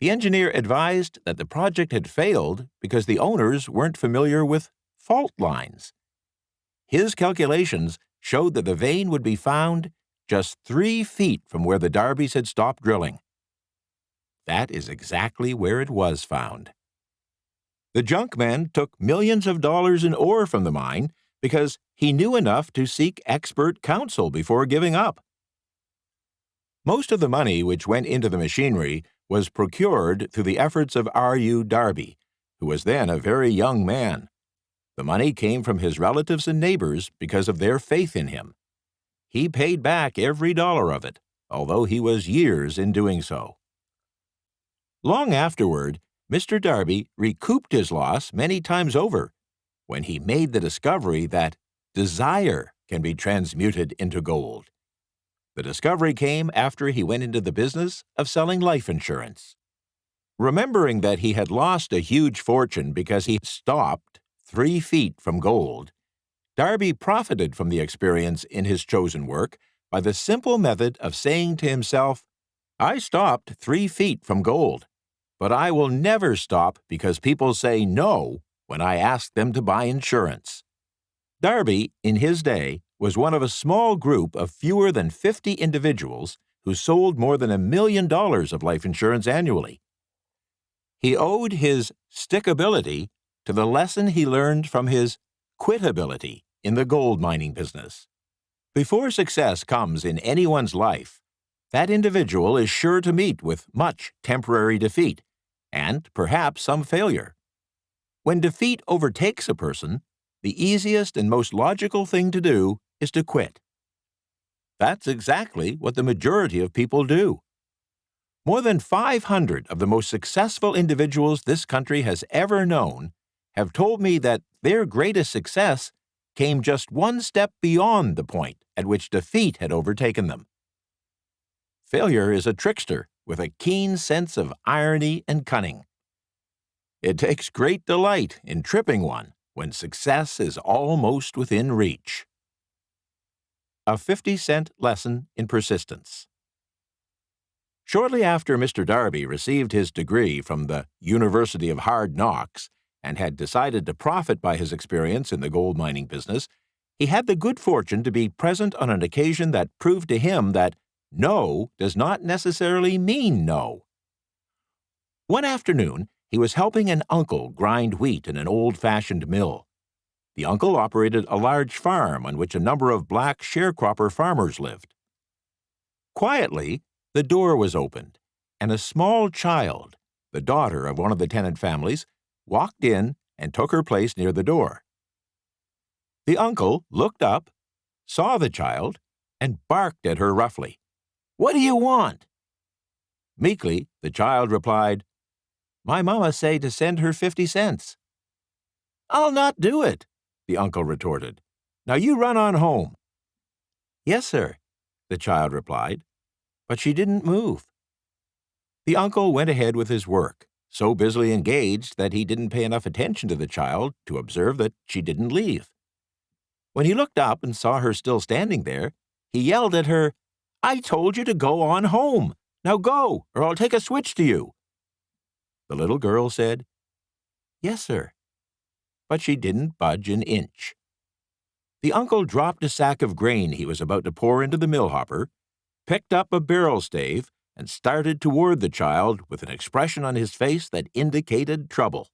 The engineer advised that the project had failed because the owners weren't familiar with fault lines. His calculations showed that the vein would be found just 3 feet from where the Darbys had stopped drilling. That is exactly where it was found. The junkman took millions of dollars in ore from the mine because he knew enough to seek expert counsel before giving up. Most of the money which went into the machinery was procured through the efforts of R.U. Darby, who was then a very young man. The money came from his relatives and neighbors because of their faith in him. He paid back every dollar of it, although he was years in doing so. Long afterward, Mr. Darby recouped his loss many times over when he made the discovery that desire can be transmuted into gold. The discovery came after he went into the business of selling life insurance. Remembering that he had lost a huge fortune because he stopped 3 feet from gold, Darby profited from the experience in his chosen work by the simple method of saying to himself, "I stopped 3 feet from gold, but I will never stop because people say no when I ask them to buy insurance." Darby, in his day, was one of a small group of fewer than 50 individuals who sold more than $1 million of life insurance annually. He owed his stickability to the lesson he learned from his quitability in the gold mining business. Before success comes in anyone's life, that individual is sure to meet with much temporary defeat and perhaps some failure. When defeat overtakes a person, the easiest and most logical thing to do is to quit. That's exactly what the majority of people do. More than 500 of the most successful individuals this country has ever known have told me that their greatest success came just one step beyond the point at which defeat had overtaken them. Failure is a trickster with a keen sense of irony and cunning. It takes great delight in tripping one when success is almost within reach. A 50-cent lesson in persistence. Shortly after Mr. Darby received his degree from the University of Hard Knocks and had decided to profit by his experience in the gold mining business, he had the good fortune to be present on an occasion that proved to him that no does not necessarily mean no. One afternoon, he was helping an uncle grind wheat in an old-fashioned mill. The uncle operated a large farm on which a number of black sharecropper farmers lived. Quietly, the door was opened, and a small child, the daughter of one of the tenant families, walked in and took her place near the door. The uncle looked up, saw the child, and barked at her roughly. "What do you want?" Meekly, the child replied, "My mama say to send her 50 cents. "I'll not do it," the uncle retorted. "Now you run on home." "Yes, sir," the child replied, but she didn't move. The uncle went ahead with his work, so busily engaged that he didn't pay enough attention to the child to observe that she didn't leave. When he looked up and saw her still standing there, he yelled at her, "I told you to go on home. Now go, or I'll take a switch to you." The little girl said, "Yes, sir," but she didn't budge an inch. The uncle dropped a sack of grain he was about to pour into the mill hopper, picked up a barrel stave, and started toward the child with an expression on his face that indicated trouble.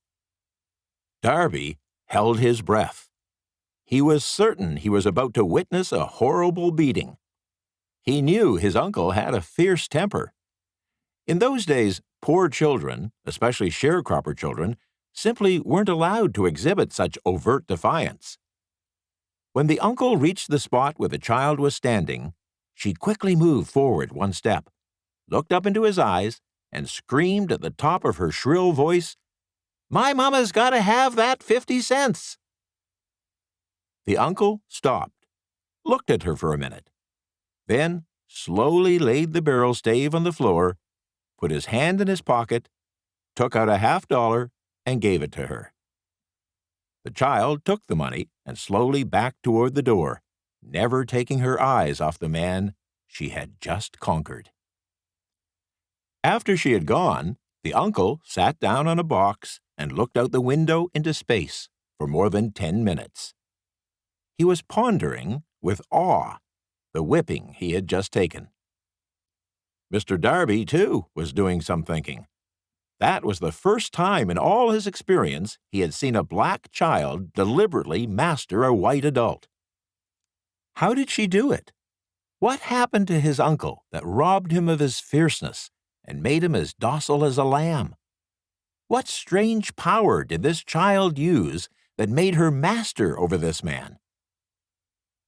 Darby held his breath. He was certain he was about to witness a horrible beating. He knew his uncle had a fierce temper. In those days, poor children, especially sharecropper children, simply weren't allowed to exhibit such overt defiance. When the uncle reached the spot where the child was standing, she quickly moved forward one step, looked up into his eyes, and screamed at the top of her shrill voice, "My mama's got to have that 50 cents." The uncle stopped, looked at her for a minute, then slowly laid the barrel stave on the floor, put his hand in his pocket, took out a $50 and gave it to her. The child took the money and slowly backed toward the door, never taking her eyes off the man she had just conquered. After she had gone, the uncle sat down on a box and looked out the window into space for more than 10 minutes. He was pondering, with awe, the whipping he had just taken. Mr. Darby, too, was doing some thinking. That was the first time in all his experience he had seen a black child deliberately master a white adult. How did she do it? What happened to his uncle that robbed him of his fierceness and made him as docile as a lamb? What strange power did this child use that made her master over this man?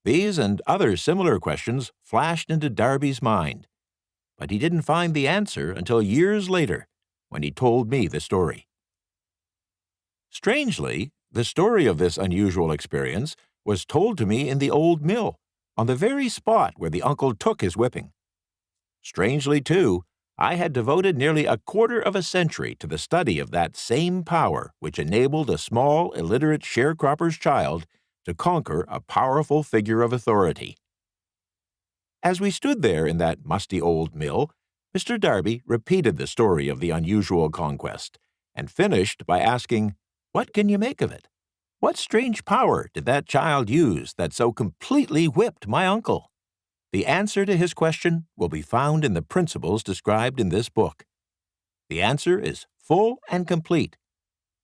These and other similar questions flashed into Darby's mind, but he didn't find the answer until years later, when he told me the story. Strangely, the story of this unusual experience was told to me in the old mill, on the very spot where the uncle took his whipping. Strangely, too, I had devoted nearly a quarter of a century to the study of that same power which enabled a small, illiterate sharecropper's child to conquer a powerful figure of authority. As we stood there in that musty old mill, Mr. Darby repeated the story of the unusual conquest, and finished by asking, "What can you make of it? What strange power did that child use that so completely whipped my uncle?" The answer to his question will be found in the principles described in this book. The answer is full and complete.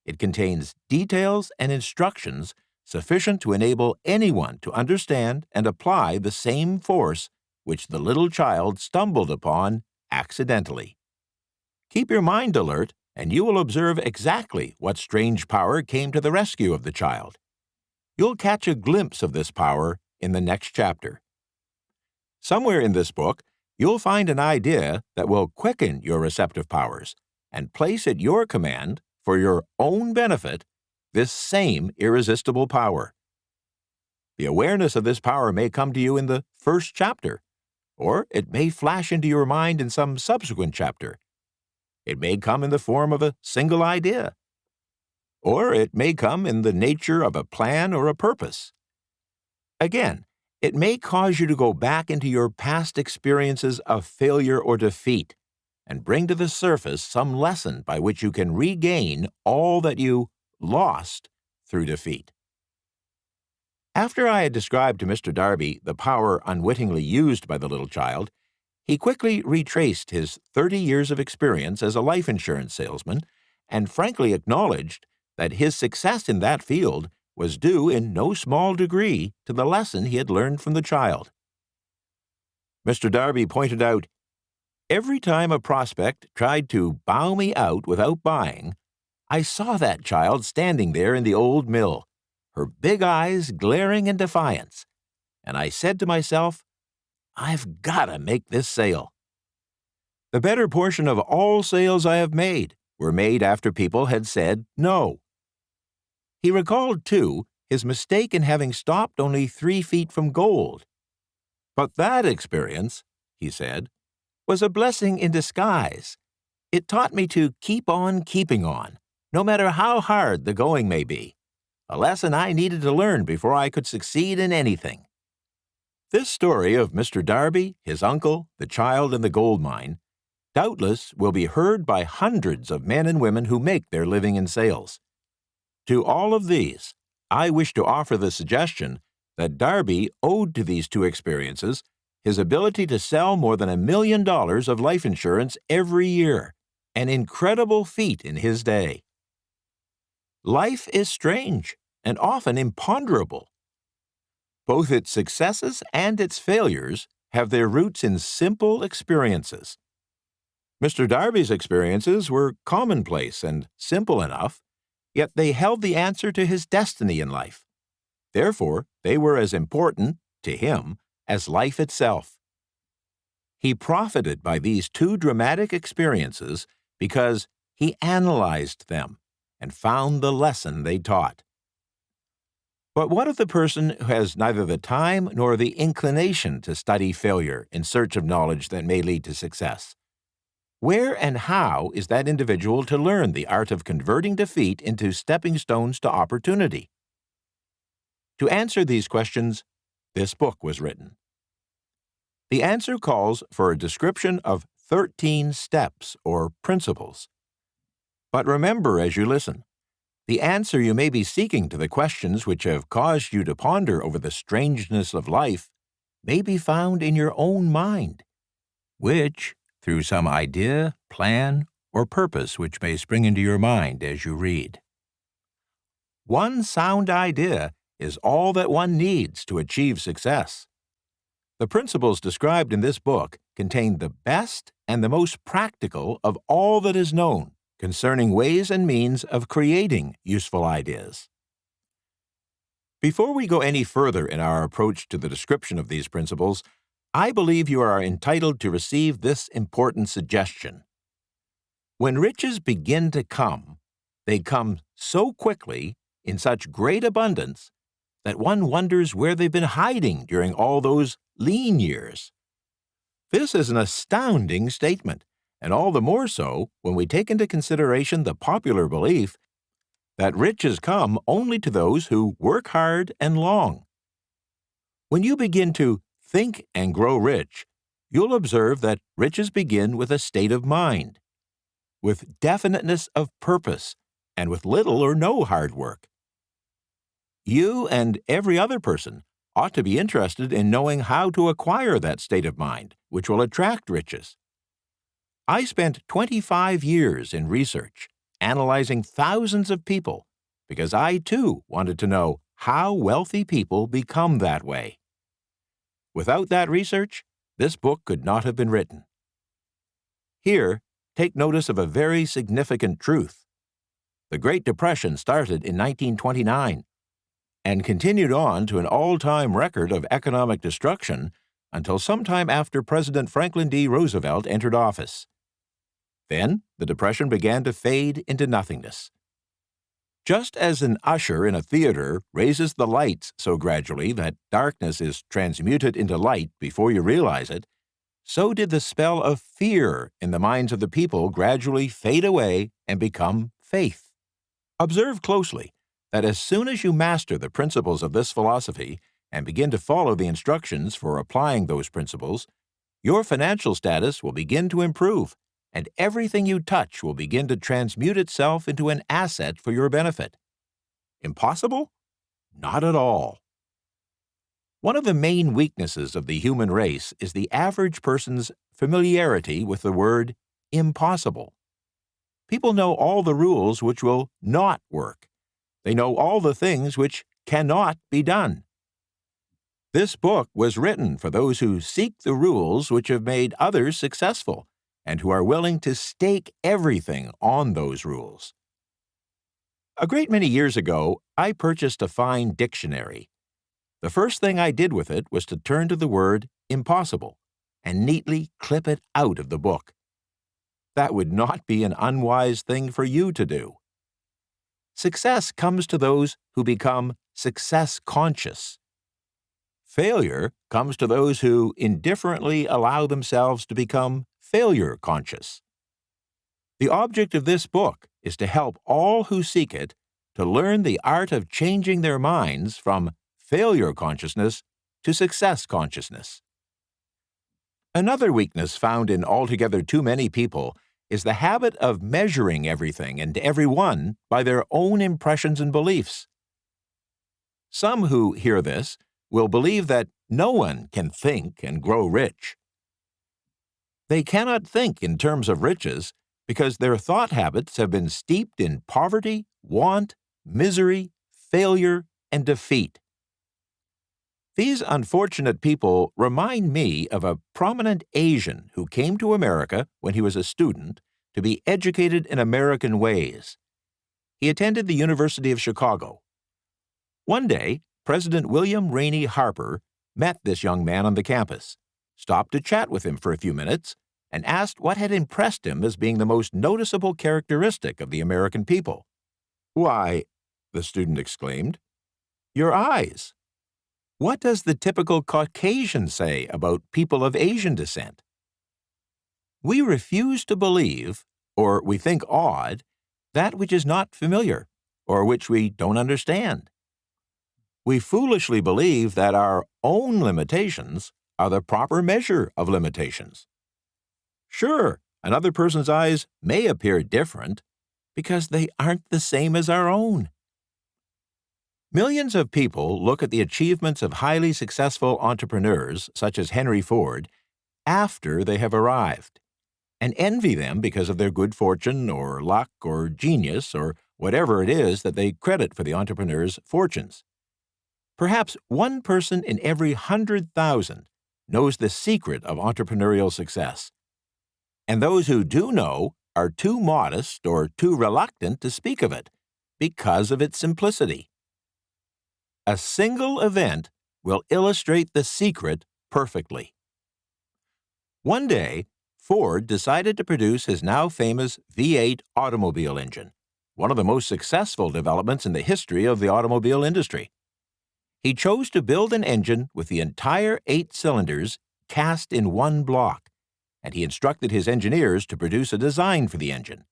It contains details and instructions sufficient to enable anyone to understand and apply the same force which the little child stumbled upon accidentally. Keep your mind alert, and you will observe exactly what strange power came to the rescue of the child. You'll catch a glimpse of this power in the next chapter. Somewhere in this book, you'll find an idea that will quicken your receptive powers and place at your command, for your own benefit, this same irresistible power. The awareness of this power may come to you in the first chapter, or it may flash into your mind in some subsequent chapter. It may come in the form of a single idea, or it may come in the nature of a plan or a purpose. Again, it may cause you to go back into your past experiences of failure or defeat and bring to the surface some lesson by which you can regain all that you lost through defeat. After I had described to Mr. Darby the power unwittingly used by the little child, he quickly retraced his 30 years of experience as a life insurance salesman and frankly acknowledged that his success in that field was due in no small degree to the lesson he had learned from the child. Mr. Darby pointed out, "Every time a prospect tried to bow me out without buying, I saw that child standing there in the old mill, her big eyes glaring in defiance, and I said to myself, 'I've got to make this sale.' The better portion of all sales I have made were made after people had said no." He recalled, too, his mistake in having stopped only 3 feet from gold. "But that experience," he said, "was a blessing in disguise. It taught me to keep on keeping on, no matter how hard the going may be, a lesson I needed to learn before I could succeed in anything." This story of Mr. Darby, his uncle, the child, and the gold mine doubtless will be heard by hundreds of men and women who make their living in sales. To all of these, I wish to offer the suggestion that Darby owed to these two experiences his ability to sell more than $1 million of life insurance every year, an incredible feat in his day. Life is strange and often imponderable. Both its successes and its failures have their roots in simple experiences. Mr. Darby's experiences were commonplace and simple enough, yet they held the answer to his destiny in life. Therefore, they were as important, to him, as life itself. He profited by these two dramatic experiences because he analyzed them and found the lesson they taught. But what of the person who has neither the time nor the inclination to study failure in search of knowledge that may lead to success? Where and how is that individual to learn the art of converting defeat into stepping stones to opportunity? To answer these questions, this book was written. The answer calls for a description of 13 steps or principles. But remember as you listen, the answer you may be seeking to the questions which have caused you to ponder over the strangeness of life may be found in your own mind, which, through through some idea, plan, or purpose which may spring into your mind as you read. One sound idea is all that one needs to achieve success. The principles described in this book contain the best and the most practical of all that is known concerning ways and means of creating useful ideas. Before we go any further in our approach to the description of these principles, I believe you are entitled to receive this important suggestion. When riches begin to come, they come so quickly, in such great abundance, that one wonders where they've been hiding during all those lean years. This is an astounding statement, and all the more so when we take into consideration the popular belief that riches come only to those who work hard and long. When you begin to think and grow rich, you'll observe that riches begin with a state of mind, with definiteness of purpose, and with little or no hard work. You and every other person ought to be interested in knowing how to acquire that state of mind, which will attract riches. I spent 25 years in research, analyzing thousands of people, because I too wanted to know how wealthy people become that way. Without that research, this book could not have been written. Here, take notice of a very significant truth. The Great Depression started in 1929 and continued on to an all-time record of economic destruction until sometime after President Franklin D. Roosevelt entered office. Then, the Depression began to fade into nothingness. Just as an usher in a theater raises the lights so gradually that darkness is transmuted into light before you realize it, so did the spell of fear in the minds of the people gradually fade away and become faith. Observe closely that as soon as you master the principles of this philosophy and begin to follow the instructions for applying those principles, your financial status will begin to improve, and everything you touch will begin to transmute itself into an asset for your benefit. Impossible? Not at all. One of the main weaknesses of the human race is the average person's familiarity with the word impossible. People know all the rules which will not work. They know all the things which cannot be done. This book was written for those who seek the rules which have made others successful and who are willing to stake everything on those rules. A great many years ago, I purchased a fine dictionary. The first thing I did with it was to turn to the word impossible and neatly clip it out of the book. That would not be an unwise thing for you to do. Success comes to those who become success-conscious. Failure comes to those who indifferently allow themselves to become failure-conscious. The object of this book is to help all who seek it to learn the art of changing their minds from failure consciousness to success consciousness. Another weakness found in altogether too many people is the habit of measuring everything and everyone by their own impressions and beliefs. Some who hear this will believe that no one can think and grow rich. They cannot think in terms of riches because their thought habits have been steeped in poverty, want, misery, failure, and defeat. These unfortunate people remind me of a prominent Asian who came to America when he was a student to be educated in American ways. He attended the University of Chicago. One day, President William Rainey Harper met this young man on the campus, stopped to chat with him for a few minutes, and asked what had impressed him as being the most noticeable characteristic of the American people. "Why," the student exclaimed, "your eyes. What does the typical Caucasian say about people of Asian descent?" We refuse to believe, or we think odd, that which is not familiar, or which we don't understand. We foolishly believe that our own limitations are the proper measure of limitations. Sure, another person's eyes may appear different because they aren't the same as our own. Millions of people look at the achievements of highly successful entrepreneurs, such as Henry Ford, after they have arrived. and envy them because of their good fortune or luck or genius or whatever it is that they credit for the entrepreneur's fortunes. Perhaps one person in every 100,000 knows the secret of entrepreneurial success. And those who do know are too modest or too reluctant to speak of it because of its simplicity. A single event will illustrate the secret perfectly. One day, Ford decided to produce his now famous V8 automobile engine, one of the most successful developments in the history of the automobile industry. He chose to build an engine with the entire 8 cylinders cast in one block, and he instructed his engineers to produce a design for the engine.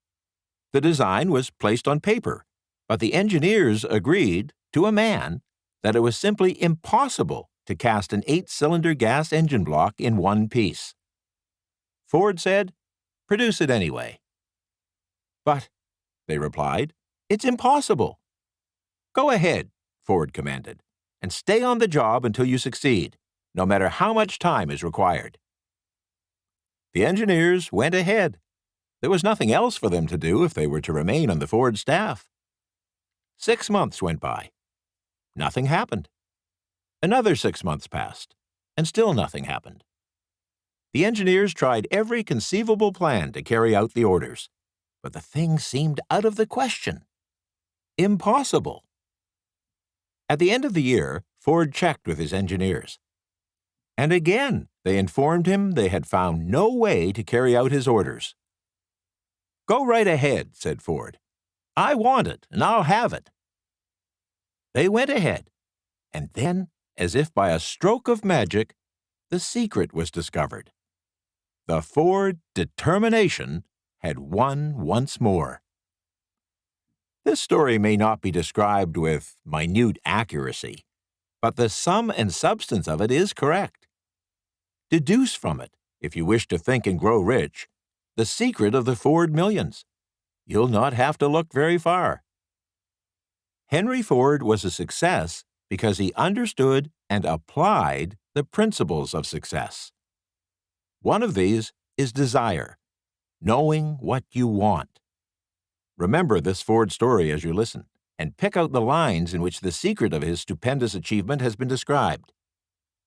The design was placed on paper, but the engineers agreed, to a man, that it was simply impossible to cast an 8-cylinder gas engine block in one piece. Ford said, "Produce it anyway." "But," they replied, "it's impossible." "Go ahead," Ford commanded, "and stay on the job until you succeed, no matter how much time is required." The engineers went ahead. There was nothing else for them to do if they were to remain on the Ford staff. 6 months went by. Nothing happened. Another 6 months passed, and still nothing happened. The engineers tried every conceivable plan to carry out the orders, but the thing seemed out of the question. Impossible. At the end of the year, Ford checked with his engineers. And again, they informed him they had found no way to carry out his orders. "Go right ahead," said Ford. "I want it, and I'll have it." They went ahead, and then, as if by a stroke of magic, the secret was discovered. The Ford determination had won once more. This story may not be described with minute accuracy, but the sum and substance of it is correct. Deduce from it, if you wish to think and grow rich, the secret of the Ford millions. You'll not have to look very far. Henry Ford was a success because he understood and applied the principles of success. One of these is desire, knowing what you want. Remember this Ford story as you listen, and pick out the lines in which the secret of his stupendous achievement has been described.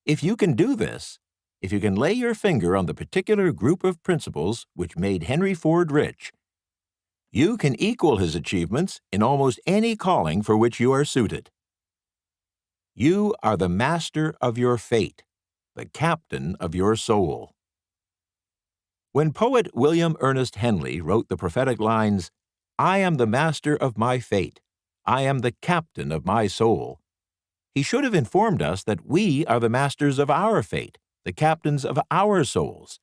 If you can do this, if you can lay your finger on the particular group of principles which made Henry Ford rich, you can equal his achievements in almost any calling for which you are suited. You are the master of your fate, the captain of your soul. When poet William Ernest Henley wrote the prophetic lines, "I am the master of my fate, I am the captain of my soul," he should have informed us that we are the masters of our fate, the captains of our souls,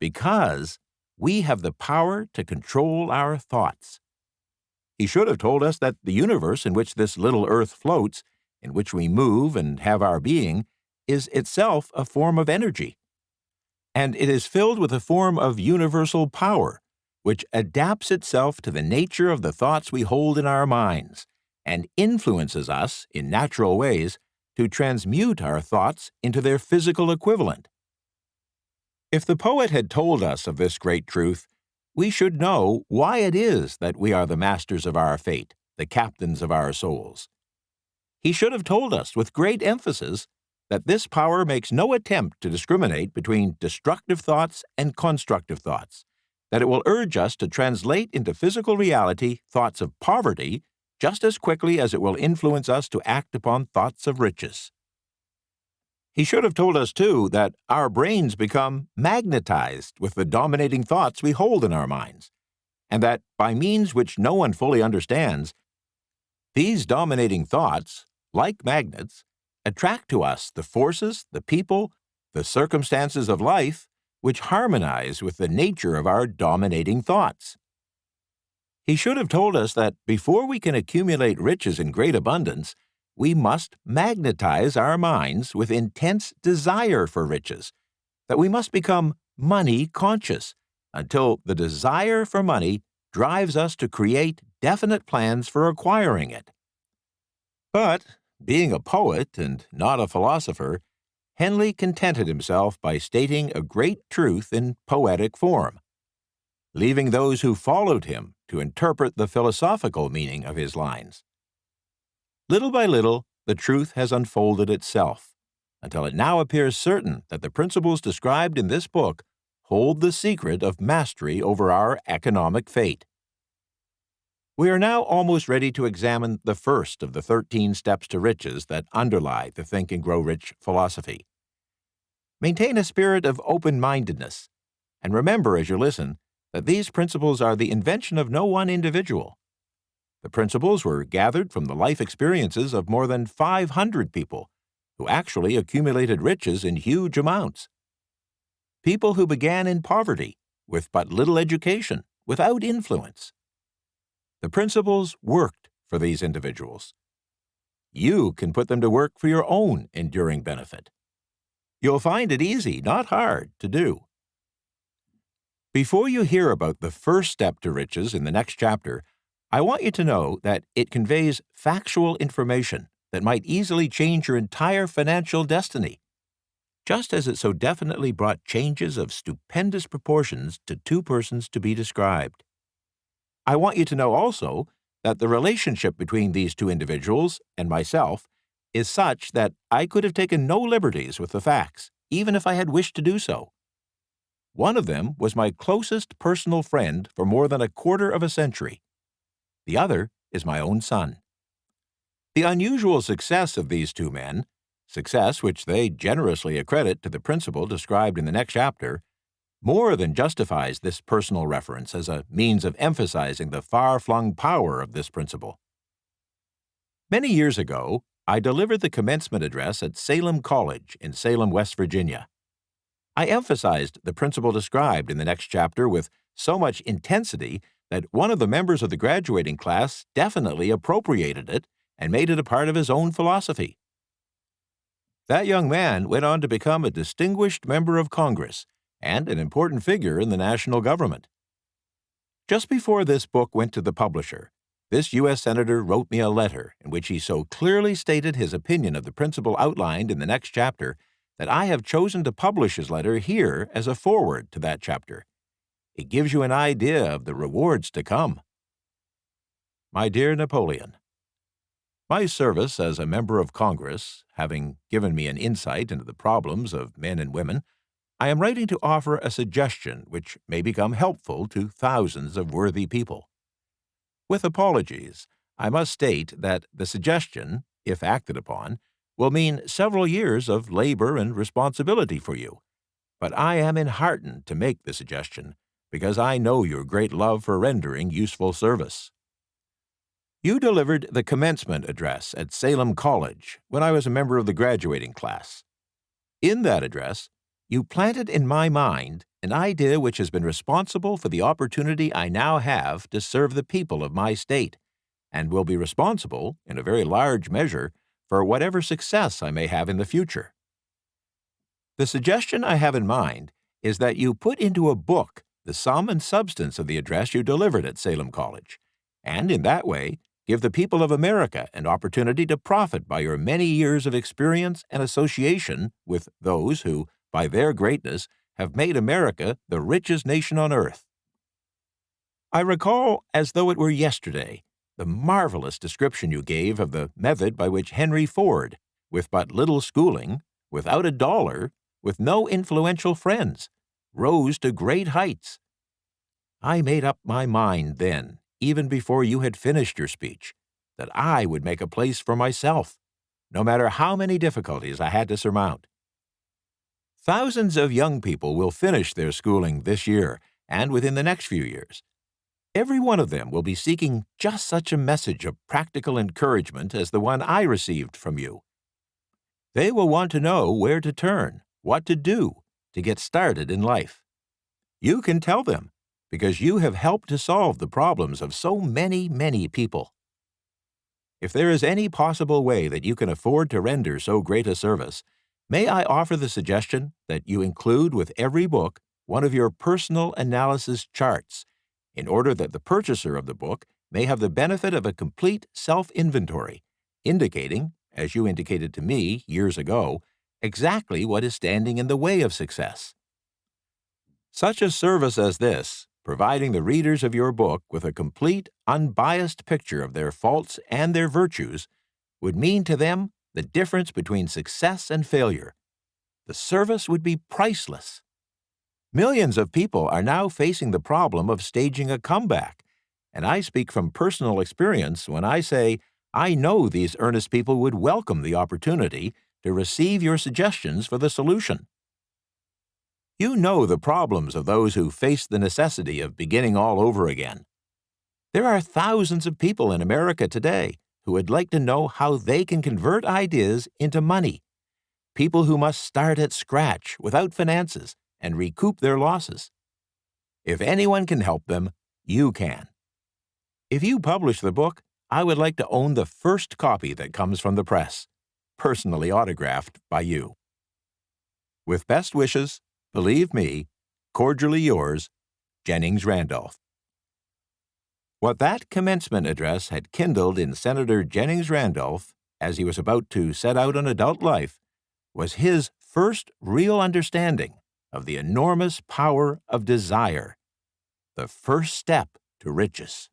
because we have the power to control our thoughts. He should have told us that the universe in which this little earth floats, in which we move and have our being, is itself a form of energy. And it is filled with a form of universal power, which adapts itself to the nature of the thoughts we hold in our minds, and influences us, in natural ways, to transmute our thoughts into their physical equivalent. If the poet had told us of this great truth, we should know why it is that we are the masters of our fate, the captains of our souls. He should have told us with great emphasis that this power makes no attempt to discriminate between destructive thoughts and constructive thoughts, that it will urge us to translate into physical reality thoughts of poverty just as quickly as it will influence us to act upon thoughts of riches. He should have told us, too, that our brains become magnetized with the dominating thoughts we hold in our minds, and that, by means which no one fully understands, these dominating thoughts, like magnets, attract to us the forces, the people, the circumstances of life which harmonize with the nature of our dominating thoughts. He should have told us that before we can accumulate riches in great abundance, we must magnetize our minds with intense desire for riches, that we must become money conscious until the desire for money drives us to create definite plans for acquiring it. But, being a poet and not a philosopher, Henley contented himself by stating a great truth in poetic form. leaving those who followed him to interpret the philosophical meaning of his lines. Little by little, the truth has unfolded itself, until it now appears certain that the principles described in this book hold the secret of mastery over our economic fate. We are now almost ready to examine the first of the 13 steps to riches that underlie the Think and Grow Rich philosophy. Maintain a spirit of open-mindedness, and remember as you listen that these principles are the invention of no one individual. The principles were gathered from the life experiences of more than 500 people who actually accumulated riches in huge amounts. People who began in poverty, with but little education, without influence. The principles worked for these individuals. You can put them to work for your own enduring benefit. You'll find it easy, not hard, to do. Before you hear about the first step to riches in the next chapter, I want you to know that it conveys factual information that might easily change your entire financial destiny, just as it so definitely brought changes of stupendous proportions to two persons to be described. I want you to know also that the relationship between these two individuals and myself is such that I could have taken no liberties with the facts, even if I had wished to do so. One of them was my closest personal friend for more than a quarter of a century. The other is my own son. The unusual success of these two men, success which they generously accredit to the principle described in the next chapter, more than justifies this personal reference as a means of emphasizing the far-flung power of this principle. Many years ago, I delivered the commencement address at Salem College in Salem, West Virginia. I emphasized the principle described in the next chapter with so much intensity that one of the members of the graduating class definitely appropriated it and made it a part of his own philosophy. That young man went on to become a distinguished member of Congress and an important figure in the national government. Just before this book went to the publisher, this U.S. Senator wrote me a letter in which he so clearly stated his opinion of the principle outlined in the next chapter that I have chosen to publish his letter here as a foreword to that chapter. It gives you an idea of the rewards to come. My dear Napoleon, my service as a member of Congress, having given me an insight into the problems of men and women, I am writing to offer a suggestion which may become helpful to thousands of worthy people. With apologies, I must state that the suggestion, if acted upon, will mean several years of labor and responsibility for you, but I am enheartened to make the suggestion because I know your great love for rendering useful service. You delivered the commencement address at Salem College when I was a member of the graduating class. In that address, you planted in my mind an idea which has been responsible for the opportunity I now have to serve the people of my state, and will be responsible, in a very large measure, for whatever success I may have in the future. The suggestion I have in mind is that you put into a book the sum and substance of the address you delivered at Salem College, and in that way give the people of America an opportunity to profit by your many years of experience and association with those who, by their greatness, have made America the richest nation on earth. I recall, as though it were yesterday, the marvelous description you gave of the method by which Henry Ford, with but little schooling, without a dollar, with no influential friends, rose to great heights. I made up my mind then, even before you had finished your speech, that I would make a place for myself, no matter how many difficulties I had to surmount. Thousands of young people will finish their schooling this year and within the next few years. Every one of them will be seeking just such a message of practical encouragement as the one I received from you. They will want to know where to turn, what to do, to get started in life. You can tell them, because you have helped to solve the problems of so many, many people. If there is any possible way that you can afford to render so great a service, may I offer the suggestion that you include with every book one of your personal analysis charts, in order that the purchaser of the book may have the benefit of a complete self-inventory, indicating, as you indicated to me years ago, exactly what is standing in the way of success. Such a service as this, providing the readers of your book with a complete, unbiased picture of their faults and their virtues would mean to them the difference between success and failure. The service would be priceless. Millions of people are now facing the problem of staging a comeback, and I speak from personal experience when I say I know these earnest people would welcome the opportunity to receive your suggestions for the solution. You know the problems of those who face the necessity of beginning all over again. There are thousands of people in America today who would like to know how they can convert ideas into money. People who must start at scratch without finances and recoup their losses. If anyone can help them, you can. If you publish the book, I would like to own the first copy that comes from the press, personally autographed by you. With best wishes, believe me, cordially yours, Jennings Randolph. What that commencement address had kindled in Senator Jennings Randolph as he was about to set out on adult life was his first real understanding of the enormous power of desire, the first step to riches.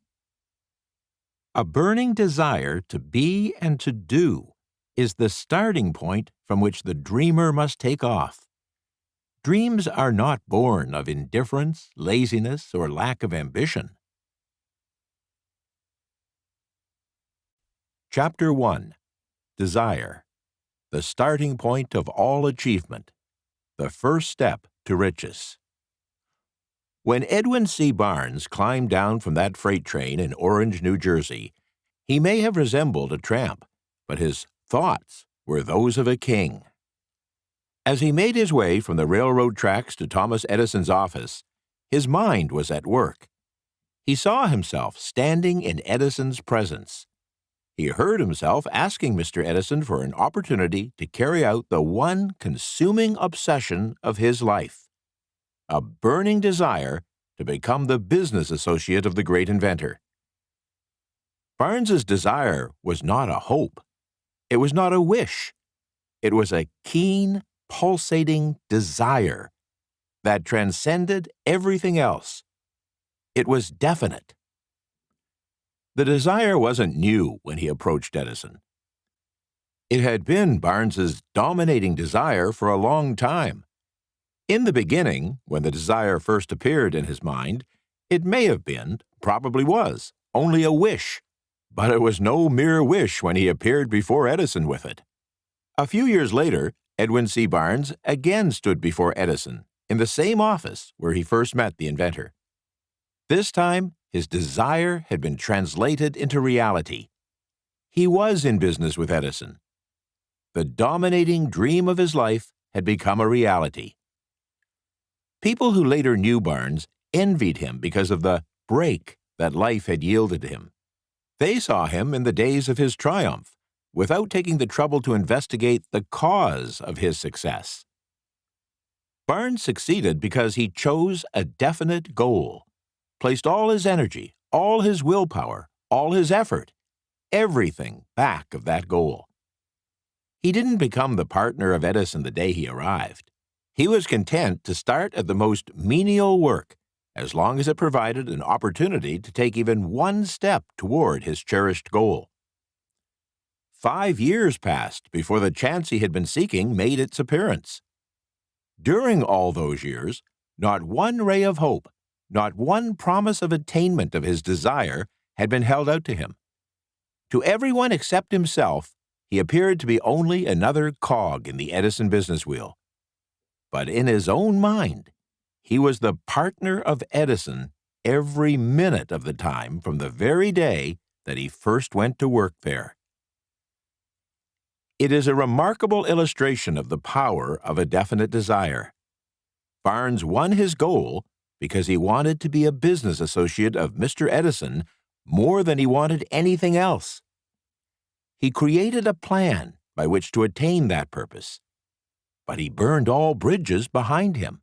A burning desire to be and to do is the starting point from which the dreamer must take off. Dreams are not born of indifference, laziness, or lack of ambition. Chapter 1. Desire, the starting point of all achievement, the first step to riches. When Edwin C. Barnes climbed down from that freight train in Orange, New Jersey, he may have resembled a tramp, but his thoughts were those of a king. As he made his way from the railroad tracks to Thomas Edison's office, his mind was at work. He saw himself standing in Edison's presence. He heard himself asking Mr. Edison for an opportunity to carry out the one consuming obsession of his life, a burning desire to become the business associate of the great inventor. Barnes's desire was not a hope. It was not a wish. It was a keen, pulsating desire that transcended everything else. It was definite. The desire wasn't new when he approached Edison. It had been Barnes's dominating desire for a long time. In the beginning, when the desire first appeared in his mind, it may have been, probably was, only a wish, but it was no mere wish when he appeared before Edison with it. A few years later, Edwin C. Barnes again stood before Edison in the same office where he first met the inventor. This time, his desire had been translated into reality. He was in business with Edison. The dominating dream of his life had become a reality. People who later knew Barnes envied him because of the break that life had yielded him. They saw him in the days of his triumph, without taking the trouble to investigate the cause of his success. Barnes succeeded because he chose a definite goal, placed all his energy, all his willpower, all his effort, everything back of that goal. He didn't become the partner of Edison the day he arrived. He was content to start at the most menial work, as long as it provided an opportunity to take even one step toward his cherished goal. 5 years passed before the chance he had been seeking made its appearance. During all those years, not one ray of hope, not one promise of attainment of his desire had been held out to him. To everyone except himself, he appeared to be only another cog in the Edison business wheel. But in his own mind, he was the partner of Edison every minute of the time from the very day that he first went to work there. It is a remarkable illustration of the power of a definite desire. Barnes won his goal because he wanted to be a business associate of Mr. Edison more than he wanted anything else. He created a plan by which to attain that purpose, but he burned all bridges behind him.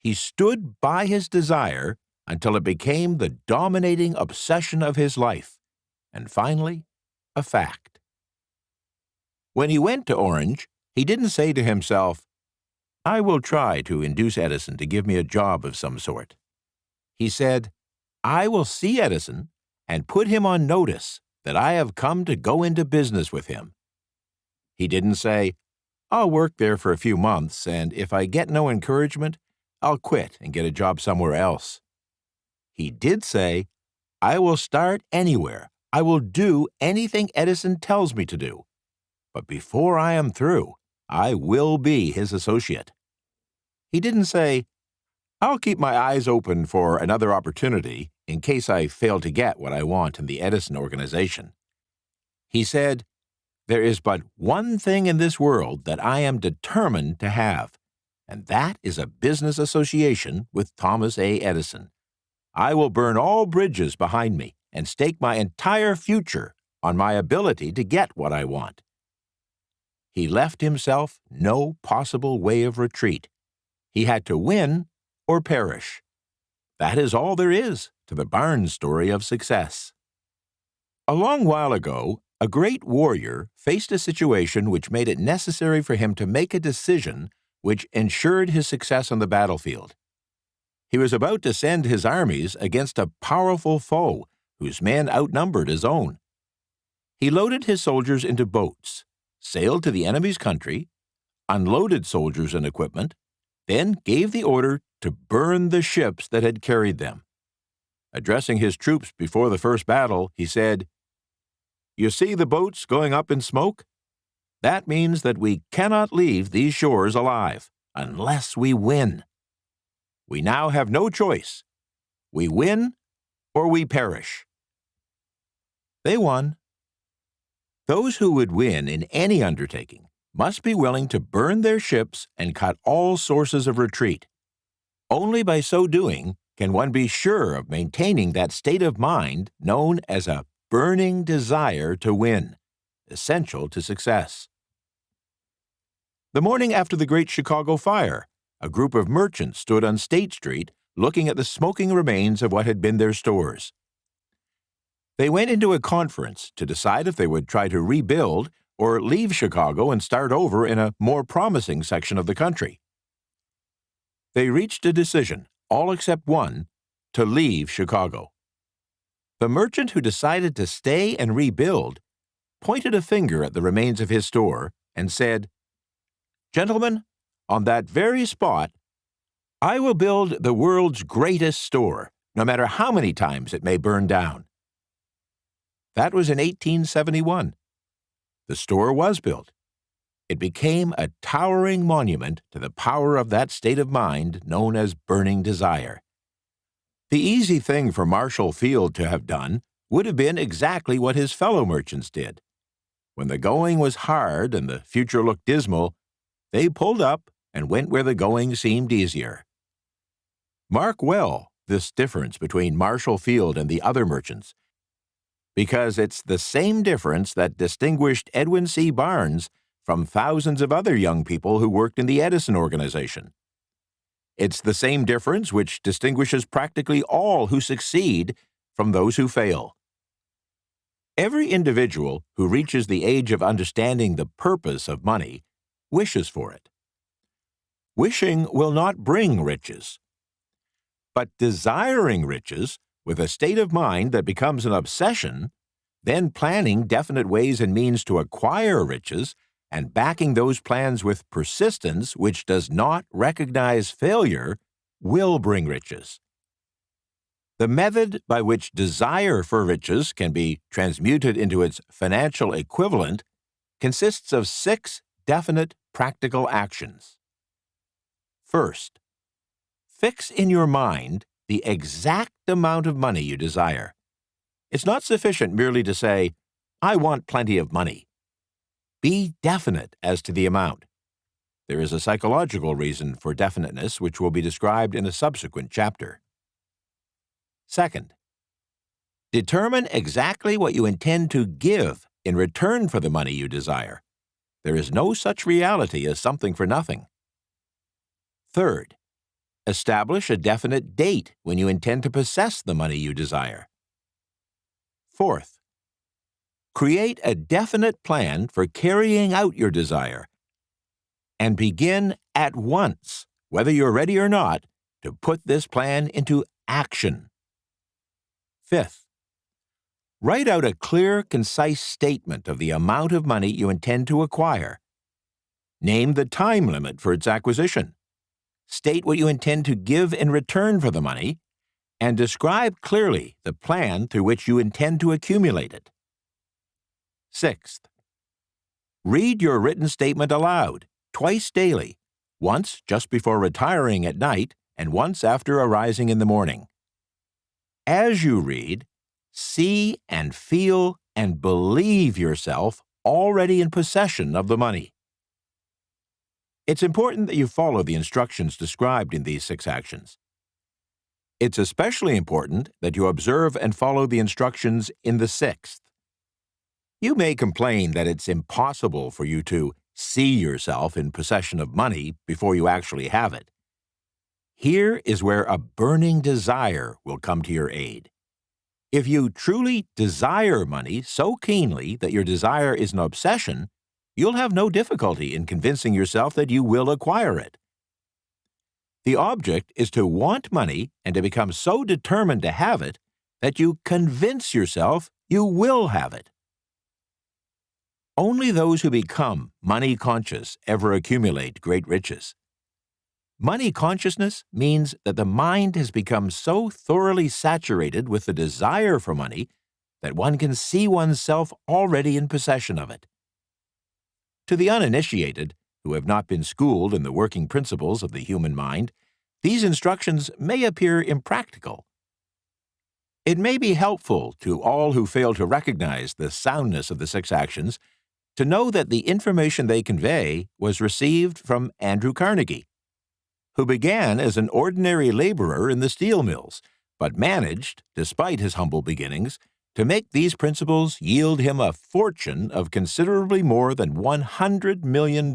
He stood by his desire until it became the dominating obsession of his life, and finally, a fact. When he went to Orange, he didn't say to himself, "I will try to induce Edison to give me a job of some sort." He said, "I will see Edison and put him on notice that I have come to go into business with him." He didn't say, "I'll work there for a few months, and if I get no encouragement, I'll quit and get a job somewhere else." He did say, "I will start anywhere. I will do anything Edison tells me to do. But before I am through, I will be his associate." He didn't say, "I'll keep my eyes open for another opportunity in case I fail to get what I want in the Edison organization." He said, "There is but one thing in this world that I am determined to have, and that is a business association with Thomas A. Edison. I will burn all bridges behind me and stake my entire future on my ability to get what I want." He left himself no possible way of retreat. He had to win or perish. That is all there is to the Barnes story of success. A long while ago, a great warrior faced a situation which made it necessary for him to make a decision which ensured his success on the battlefield. He was about to send his armies against a powerful foe whose men outnumbered his own. He loaded his soldiers into boats, sailed to the enemy's country, unloaded soldiers and equipment, then gave the order to burn the ships that had carried them. Addressing his troops before the first battle, he said, "You see the boats going up in smoke? That means that we cannot leave these shores alive unless we win. We now have no choice. We win or we perish." They won. Those who would win in any undertaking must be willing to burn their ships and cut all sources of retreat. Only by so doing can one be sure of maintaining that state of mind known as a burning desire to win, essential to success. The morning after the Great Chicago Fire, a group of merchants stood on State Street looking at the smoking remains of what had been their stores. They went into a conference to decide if they would try to rebuild or leave Chicago and start over in a more promising section of the country. They reached a decision, all except one, to leave Chicago. The merchant who decided to stay and rebuild pointed a finger at the remains of his store and said, "Gentlemen, on that very spot, I will build the world's greatest store, no matter how many times it may burn down." That was in 1871. The store was built. It became a towering monument to the power of that state of mind known as burning desire. The easy thing for Marshall Field to have done would have been exactly what his fellow merchants did. When the going was hard and the future looked dismal, they pulled up and went where the going seemed easier. Mark well this difference between Marshall Field and the other merchants, because it's the same difference that distinguished Edwin C. Barnes from thousands of other young people who worked in the Edison organization. It's the same difference which distinguishes practically all who succeed from those who fail. Every individual who reaches the age of understanding the purpose of money wishes for it. Wishing will not bring riches. But desiring riches with a state of mind that becomes an obsession, then planning definite ways and means to acquire riches, and backing those plans with persistence which does not recognize failure, will bring riches. The method by which desire for riches can be transmuted into its financial equivalent consists of 6 definite practical actions. First, fix in your mind the exact amount of money you desire. It's not sufficient merely to say, "I want plenty of money." Be definite as to the amount. There is a psychological reason for definiteness which will be described in a subsequent chapter. Second, determine exactly what you intend to give in return for the money you desire. There is no such reality as something for nothing. Third, establish a definite date when you intend to possess the money you desire. Fourth, create a definite plan for carrying out your desire, and begin at once, whether you're ready or not, to put this plan into action. Fifth, write out a clear, concise statement of the amount of money you intend to acquire. Name the time limit for its acquisition. State what you intend to give in return for the money, and describe clearly the plan through which you intend to accumulate it. Sixth, read your written statement aloud, twice daily, once just before retiring at night and once after arising in the morning. As you read, see and feel and believe yourself already in possession of the money. It's important that you follow the instructions described in these 6 actions. It's especially important that you observe and follow the instructions in the 6th. You may complain that it's impossible for you to see yourself in possession of money before you actually have it. Here is where a burning desire will come to your aid. If you truly desire money so keenly that your desire is an obsession, you'll have no difficulty in convincing yourself that you will acquire it. The object is to want money and to become so determined to have it that you convince yourself you will have it. Only those who become money conscious ever accumulate great riches. Money consciousness means that the mind has become so thoroughly saturated with the desire for money that one can see oneself already in possession of it. To the uninitiated, who have not been schooled in the working principles of the human mind, these instructions may appear impractical. It may be helpful to all who fail to recognize the soundness of the 6 actions to know that the information they convey was received from Andrew Carnegie, who began as an ordinary laborer in the steel mills, but managed, despite his humble beginnings, to make these principles yield him a fortune of considerably more than $100 million.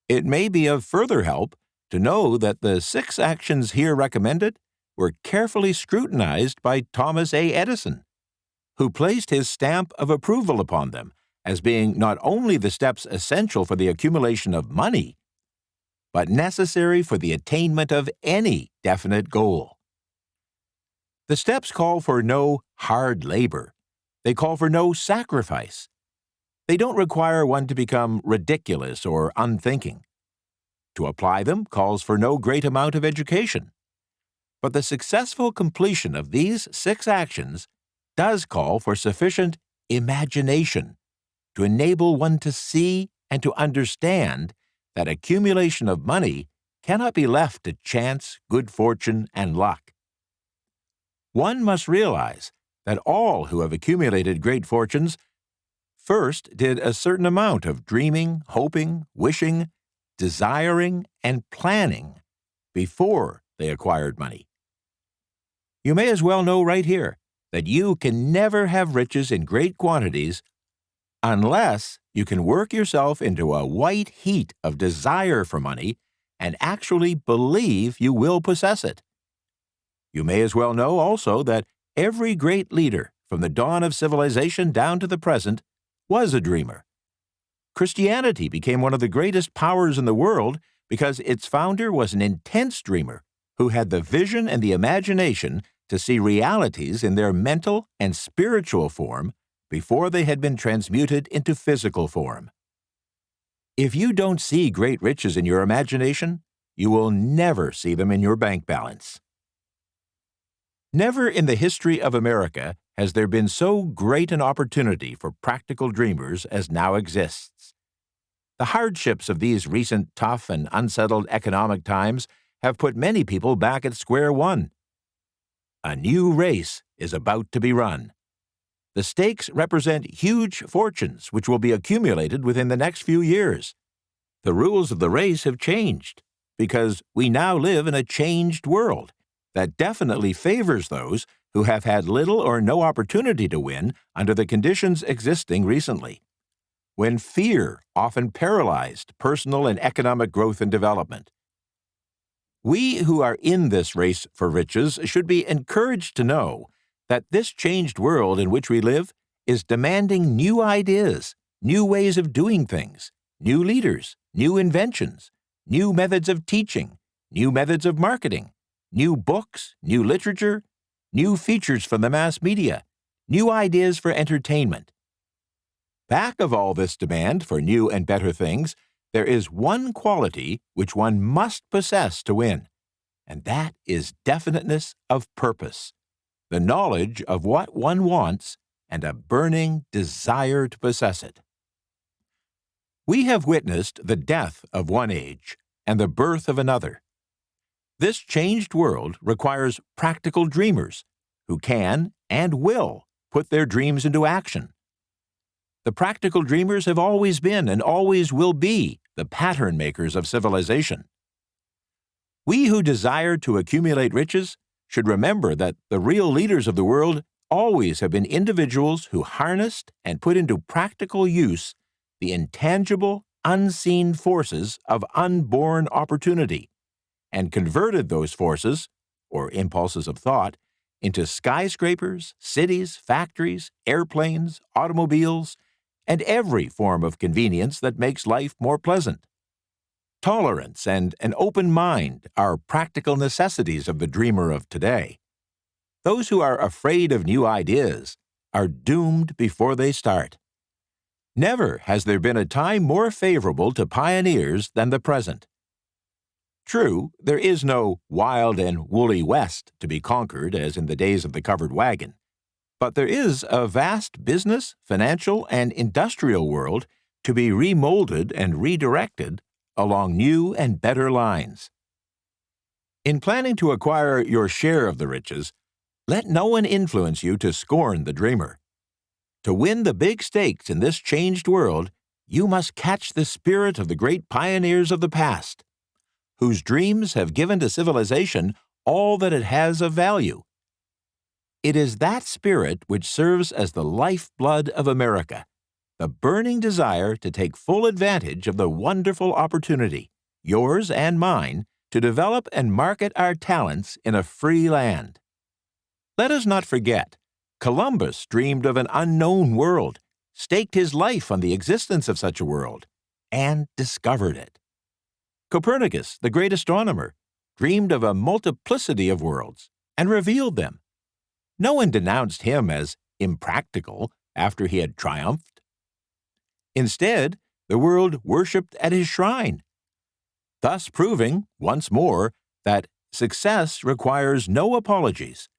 It may be of further help to know that the 6 actions here recommended were carefully scrutinized by Thomas A. Edison, who placed his stamp of approval upon them as being not only the steps essential for the accumulation of money, but necessary for the attainment of any definite goal. The steps call for no hard labor. They call for no sacrifice. They don't require one to become ridiculous or unthinking. To apply them calls for no great amount of education. But the successful completion of these 6 actions does call for sufficient imagination to enable one to see and to understand that accumulation of money cannot be left to chance, good fortune, and luck. One must realize that all who have accumulated great fortunes first did a certain amount of dreaming, hoping, wishing, desiring, and planning before they acquired money. You may as well know right here that you can never have riches in great quantities unless you can work yourself into a white heat of desire for money and actually believe you will possess it. You may as well know also that every great leader, from the dawn of civilization down to the present, was a dreamer. Christianity became one of the greatest powers in the world because its founder was an intense dreamer who had the vision and the imagination to see realities in their mental and spiritual form before they had been transmuted into physical form. If you don't see great riches in your imagination, you will never see them in your bank balance. Never in the history of America has there been so great an opportunity for practical dreamers as now exists. The hardships of these recent tough and unsettled economic times have put many people back at square one. A new race is about to be run. The stakes represent huge fortunes which will be accumulated within the next few years. The rules of the race have changed because we now live in a changed world that definitely favors those who have had little or no opportunity to win under the conditions existing recently, when fear often paralyzed personal and economic growth and development. We who are in this race for riches should be encouraged to know that this changed world in which we live is demanding new ideas, new ways of doing things, new leaders, new inventions, new methods of teaching, new methods of marketing, new books, new literature, new features from the mass media, new ideas for entertainment. Back of all this demand for new and better things, there is one quality which one must possess to win, and that is definiteness of purpose, the knowledge of what one wants, and a burning desire to possess it. We have witnessed the death of one age and the birth of another. This changed world requires practical dreamers who can and will put their dreams into action. The practical dreamers have always been and always will be the pattern makers of civilization. We who desire to accumulate riches should remember that the real leaders of the world always have been individuals who harnessed and put into practical use the intangible, unseen forces of unborn opportunity, and converted those forces, or impulses of thought, into skyscrapers, cities, factories, airplanes, automobiles, and every form of convenience that makes life more pleasant. Tolerance and an open mind are practical necessities of the dreamer of today. Those who are afraid of new ideas are doomed before they start. Never has there been a time more favorable to pioneers than the present. True, there is no wild and woolly West to be conquered as in the days of the covered wagon, but there is a vast business, financial, and industrial world to be remolded and redirected along new and better lines. In planning to acquire your share of the riches, let no one influence you to scorn the dreamer. To win the big stakes in this changed world, you must catch the spirit of the great pioneers of the past, whose dreams have given to civilization all that it has of value. It is that spirit which serves as the lifeblood of America, the burning desire to take full advantage of the wonderful opportunity, yours and mine, to develop and market our talents in a free land. Let us not forget, Columbus dreamed of an unknown world, staked his life on the existence of such a world, and discovered it. Copernicus, the great astronomer, dreamed of a multiplicity of worlds and revealed them. No one denounced him as impractical after he had triumphed. Instead, the world worshipped at his shrine, thus proving, once more, that success requires no apologies.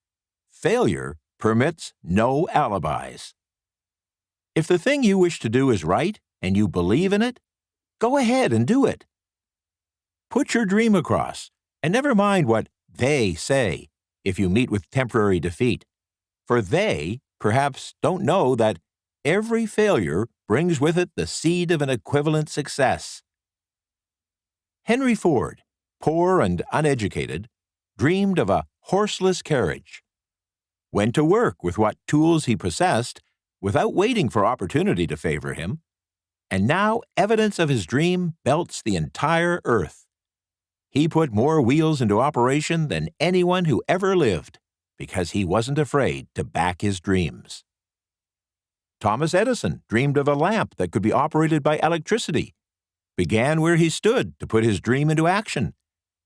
Failure permits no alibis. If the thing you wish to do is right and you believe in it, go ahead and do it. Put your dream across, and never mind what they say if you meet with temporary defeat, for they perhaps don't know that every failure brings with it the seed of an equivalent success. Henry Ford, poor and uneducated, dreamed of a horseless carriage, went to work with what tools he possessed without waiting for opportunity to favor him, and now evidence of his dream belts the entire earth. He put more wheels into operation than anyone who ever lived, because he wasn't afraid to back his dreams. Thomas Edison dreamed of a lamp that could be operated by electricity, began where he stood to put his dream into action,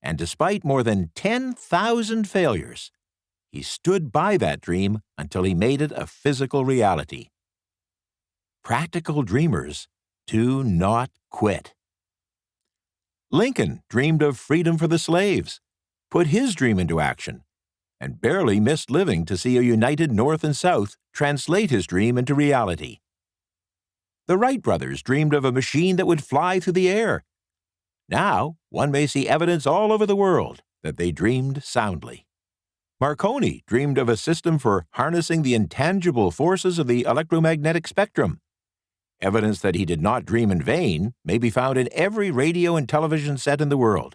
and despite more than 10,000 failures, he stood by that dream until he made it a physical reality. Practical dreamers do not quit. Lincoln dreamed of freedom for the slaves, put his dream into action, and barely missed living to see a united North and South translate his dream into reality. The Wright brothers dreamed of a machine that would fly through the air. Now, one may see evidence all over the world that they dreamed soundly. Marconi dreamed of a system for harnessing the intangible forces of the electromagnetic spectrum. Evidence that he did not dream in vain may be found in every radio and television set in the world.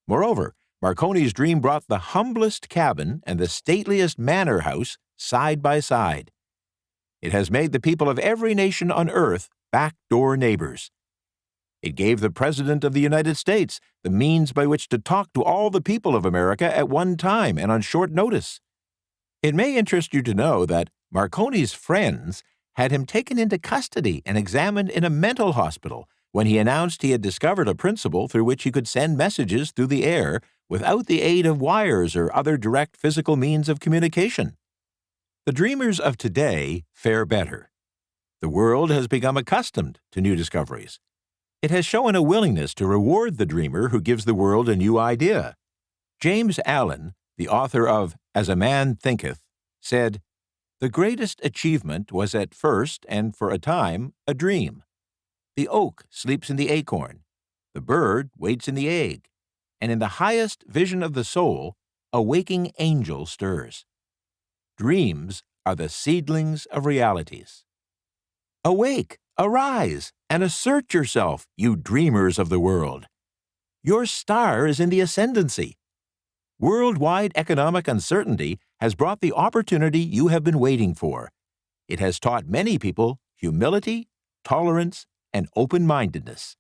Moreover, Marconi's dream brought the humblest cabin and the stateliest manor house side by side. It has made the people of every nation on earth backdoor neighbors. It gave the President of the United States the means by which to talk to all the people of America at one time and on short notice. It may interest you to know that Marconi's friends had him taken into custody and examined in a mental hospital when he announced he had discovered a principle through which he could send messages through the air without the aid of wires or other direct physical means of communication. The dreamers of today fare better. The world has become accustomed to new discoveries. It has shown a willingness to reward the dreamer who gives the world a new idea. James Allen, the author of As a Man Thinketh, said, "The greatest achievement was at first, and for a time, a dream. The oak sleeps in the acorn, the bird waits in the egg, and in the highest vision of the soul, a waking angel stirs. Dreams are the seedlings of realities. Awake, arise, and assert yourself, you dreamers of the world. Your star is in the ascendancy. Worldwide economic uncertainty has brought the opportunity you have been waiting for. It has taught many people humility, tolerance, and open-mindedness.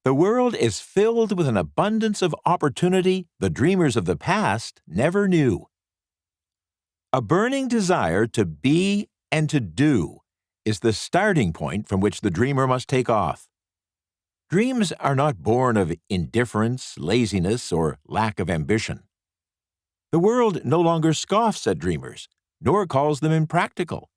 The world is filled with an abundance of opportunity the dreamers of the past never knew. A burning desire to be and to do is the starting point from which the dreamer must take off. Dreams are not born of indifference, laziness, or lack of ambition. The world no longer scoffs at dreamers, nor calls them impractical.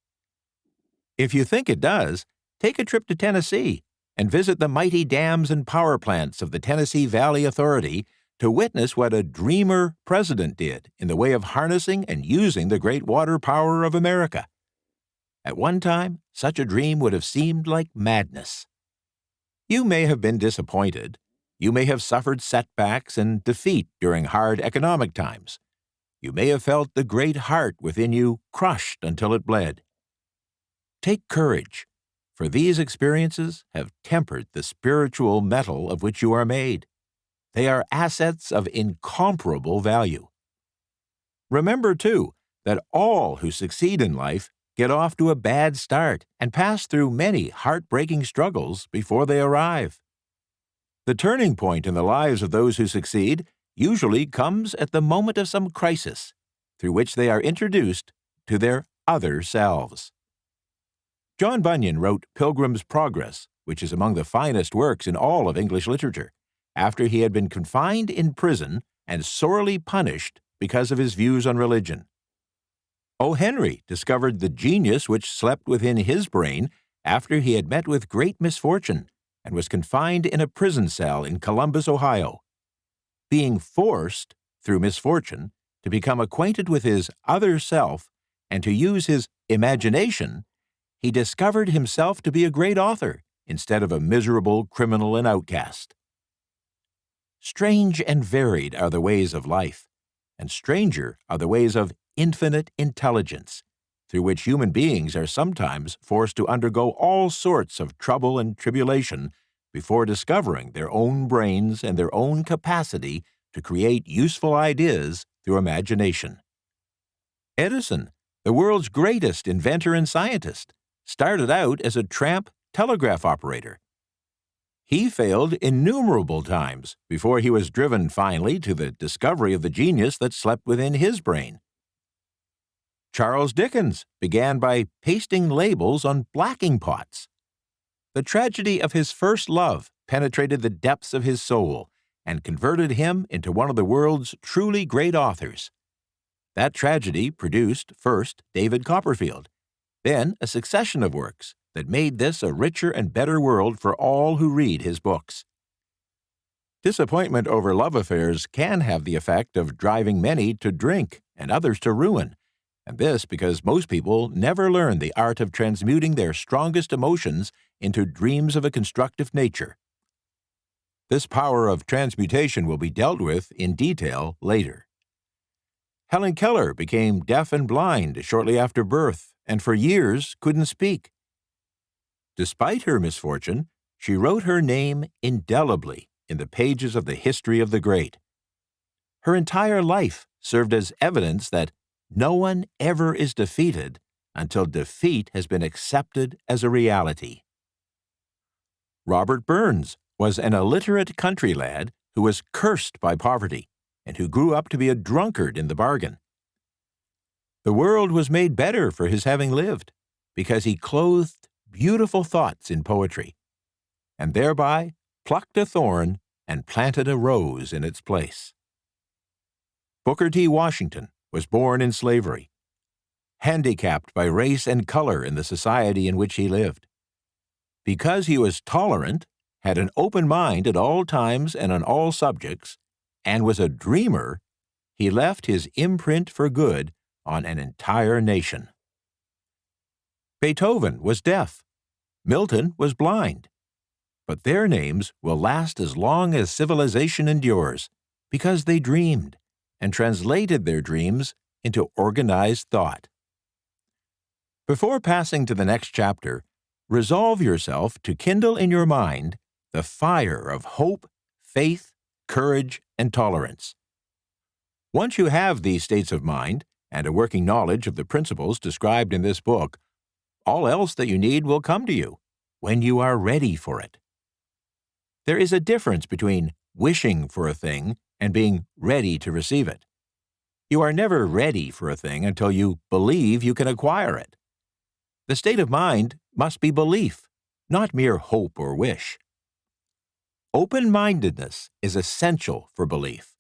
If you think it does, take a trip to Tennessee and visit the mighty dams and power plants of the Tennessee Valley Authority to witness what a dreamer president did in the way of harnessing and using the great water power of America. At one time, such a dream would have seemed like madness. You may have been disappointed. You may have suffered setbacks and defeat during hard economic times. You may have felt the great heart within you crushed until it bled. Take courage, for these experiences have tempered the spiritual metal of which you are made. They are assets of incomparable value. Remember, too, that all who succeed in life get off to a bad start and pass through many heartbreaking struggles before they arrive. The turning point in the lives of those who succeed usually comes at the moment of some crisis, through which they are introduced to their other selves. John Bunyan wrote Pilgrim's Progress, which is among the finest works in all of English literature, after he had been confined in prison and sorely punished because of his views on religion. O. Henry discovered the genius which slept within his brain after he had met with great misfortune and was confined in a prison cell in Columbus, Ohio. Being forced, through misfortune, to become acquainted with his other self and to use his imagination, he discovered himself to be a great author instead of a miserable criminal and outcast. Strange and varied are the ways of life, and stranger are the ways of infinite intelligence, through which human beings are sometimes forced to undergo all sorts of trouble and tribulation before discovering their own brains and their own capacity to create useful ideas through imagination. Edison, the world's greatest inventor and scientist, started out as a tramp telegraph operator. He failed innumerable times before he was driven finally to the discovery of the genius that slept within his brain. Charles Dickens began by pasting labels on blacking pots. The tragedy of his first love penetrated the depths of his soul and converted him into one of the world's truly great authors. That tragedy produced first David Copperfield, then a succession of works that made this a richer and better world for all who read his books. Disappointment over love affairs can have the effect of driving many to drink and others to ruin, and this because most people never learn the art of transmuting their strongest emotions into dreams of a constructive nature. This power of transmutation will be dealt with in detail later. Helen Keller became deaf and blind shortly after birth, and for years couldn't speak. Despite her misfortune, she wrote her name indelibly in the pages of the history of the great. Her entire life served as evidence that no one ever is defeated until defeat has been accepted as a reality. Robert Burns was an illiterate country lad who was cursed by poverty and who grew up to be a drunkard in the bargain. The world was made better for his having lived, because he clothed beautiful thoughts in poetry, and thereby plucked a thorn and planted a rose in its place. Booker T. Washington was born in slavery, handicapped by race and color in the society in which he lived. Because he was tolerant, had an open mind at all times and on all subjects, and was a dreamer, he left his imprint for good on an entire nation. Beethoven was deaf. Milton was blind. But their names will last as long as civilization endures, because they dreamed and translated their dreams into organized thought. Before passing to the next chapter, resolve yourself to kindle in your mind the fire of hope, faith, courage, and tolerance. Once you have these states of mind and a working knowledge of the principles described in this book, all else that you need will come to you when you are ready for it. There is a difference between wishing for a thing and being ready to receive it. You are never ready for a thing until you believe you can acquire it. The state of mind must be belief, not mere hope or wish. Open-mindedness is essential for belief.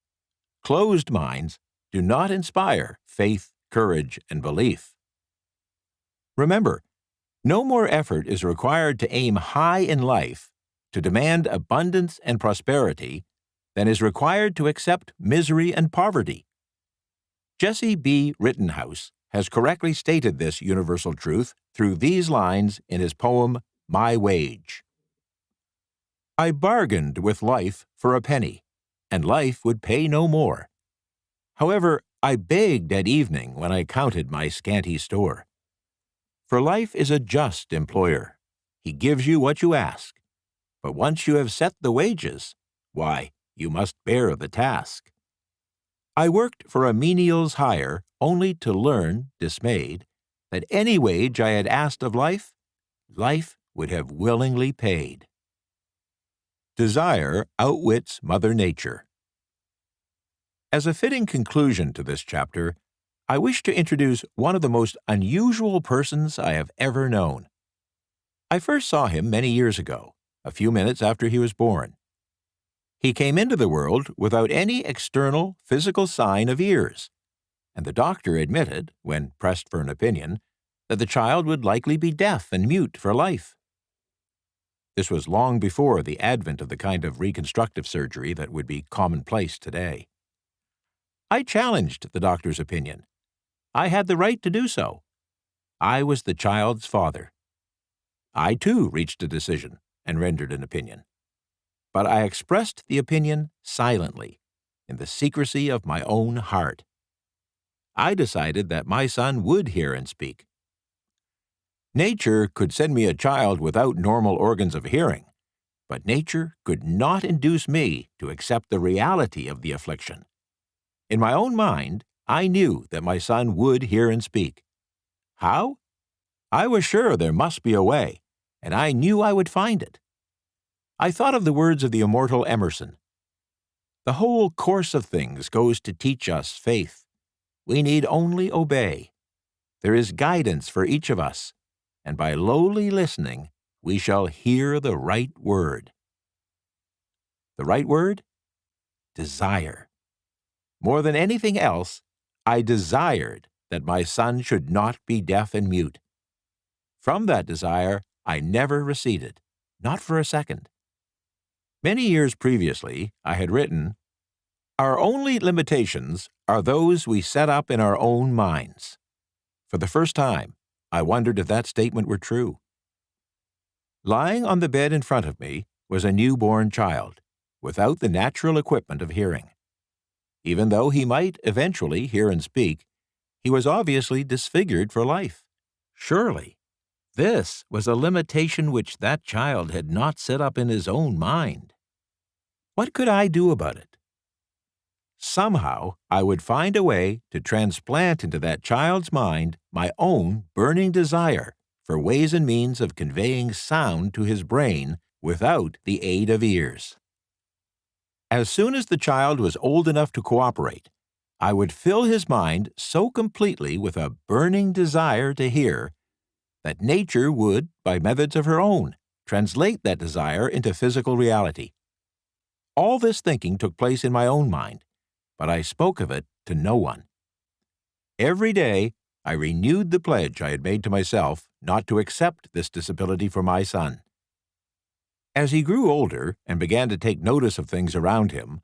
Closed minds do not inspire faith, courage, and belief. Remember, no more effort is required to aim high in life, to demand abundance and prosperity, than is required to accept misery and poverty. Jesse B. Rittenhouse has correctly stated this universal truth through these lines in his poem, My Wage. I bargained with life for a penny, and life would pay no more. However, I begged at evening when I counted my scanty store. For life is a just employer. He gives you what you ask. But once you have set the wages, why, you must bear the task. I worked for a menial's hire only to learn, dismayed, that any wage I had asked of life, life would have willingly paid. Desire outwits Mother Nature. As a fitting conclusion to this chapter, I wish to introduce one of the most unusual persons I have ever known. I first saw him many years ago, a few minutes after he was born. He came into the world without any external physical sign of ears, and the doctor admitted, when pressed for an opinion, that the child would likely be deaf and mute for life. This was long before the advent of the kind of reconstructive surgery that would be commonplace today. I challenged the doctor's opinion. I had the right to do so. I was the child's father. I, too, reached a decision and rendered an opinion. But I expressed the opinion silently, in the secrecy of my own heart. I decided that my son would hear and speak. Nature could send me a child without normal organs of hearing, but nature could not induce me to accept the reality of the affliction. In my own mind, I knew that my son would hear and speak. How? I was sure there must be a way, and I knew I would find it. I thought of the words of the immortal Emerson. The whole course of things goes to teach us faith. We need only obey. There is guidance for each of us, and by lowly listening, we shall hear the right word. The right word? Desire. More than anything else, I desired that my son should not be deaf and mute. From that desire, I never receded, not for a second. Many years previously, I had written, "Our only limitations are those we set up in our own minds." For the first time, I wondered if that statement were true. Lying on the bed in front of me was a newborn child, without the natural equipment of hearing. Even though he might eventually hear and speak, he was obviously disfigured for life. Surely, this was a limitation which that child had not set up in his own mind. What could I do about it? Somehow, I would find a way to transplant into that child's mind my own burning desire for ways and means of conveying sound to his brain without the aid of ears. As soon as the child was old enough to cooperate, I would fill his mind so completely with a burning desire to hear that nature would, by methods of her own, translate that desire into physical reality. All this thinking took place in my own mind, but I spoke of it to no one. Every day, I renewed the pledge I had made to myself not to accept this disability for my son. As he grew older and began to take notice of things around him,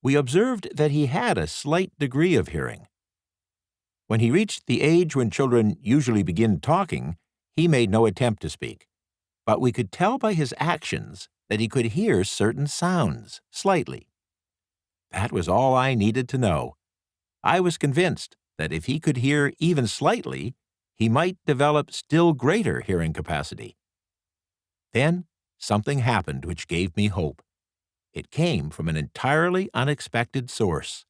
we observed that he had a slight degree of hearing. When he reached the age when children usually begin talking, he made no attempt to speak, but we could tell by his actions that he could hear certain sounds, slightly. That was all I needed to know. I was convinced that if he could hear even slightly, he might develop still greater hearing capacity. Then something happened which gave me hope. It came from an entirely unexpected source.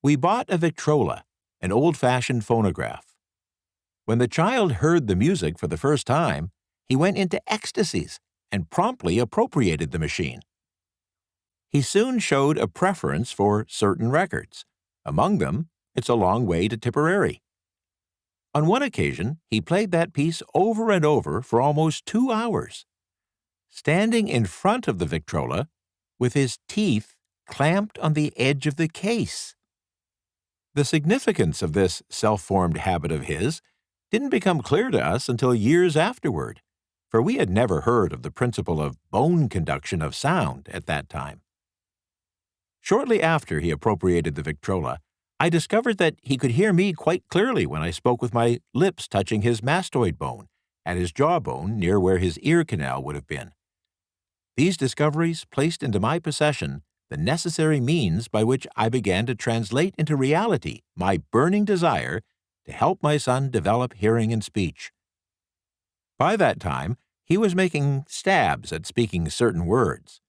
We bought a Victrola, an old-fashioned phonograph. When the child heard the music for the first time, he went into ecstasies and promptly appropriated the machine. He soon showed a preference for certain records. Among them, It's a Long Way to Tipperary. On one occasion, he played that piece over and over for almost 2 hours, standing in front of the Victrola with his teeth clamped on the edge of the case. The significance of this self-formed habit of his didn't become clear to us until years afterward, for we had never heard of the principle of bone conduction of sound at that time. Shortly after he appropriated the Victrola, I discovered that he could hear me quite clearly when I spoke with my lips touching his mastoid bone, at his jawbone near where his ear canal would have been. These discoveries placed into my possession the necessary means by which I began to translate into reality my burning desire to help my son develop hearing and speech. By that time, he was making stabs at speaking certain words.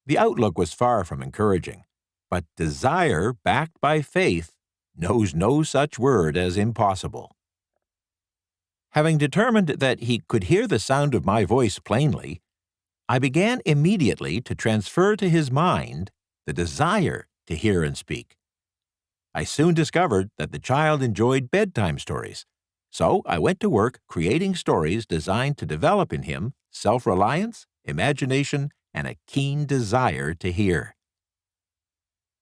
The outlook was far from encouraging, but desire backed by faith knows no such word as impossible. Having determined that he could hear the sound of my voice plainly, I began immediately to transfer to his mind the desire to hear and speak. I soon discovered that the child enjoyed bedtime stories, so I went to work creating stories designed to develop in him self-reliance, imagination, and a keen desire to hear.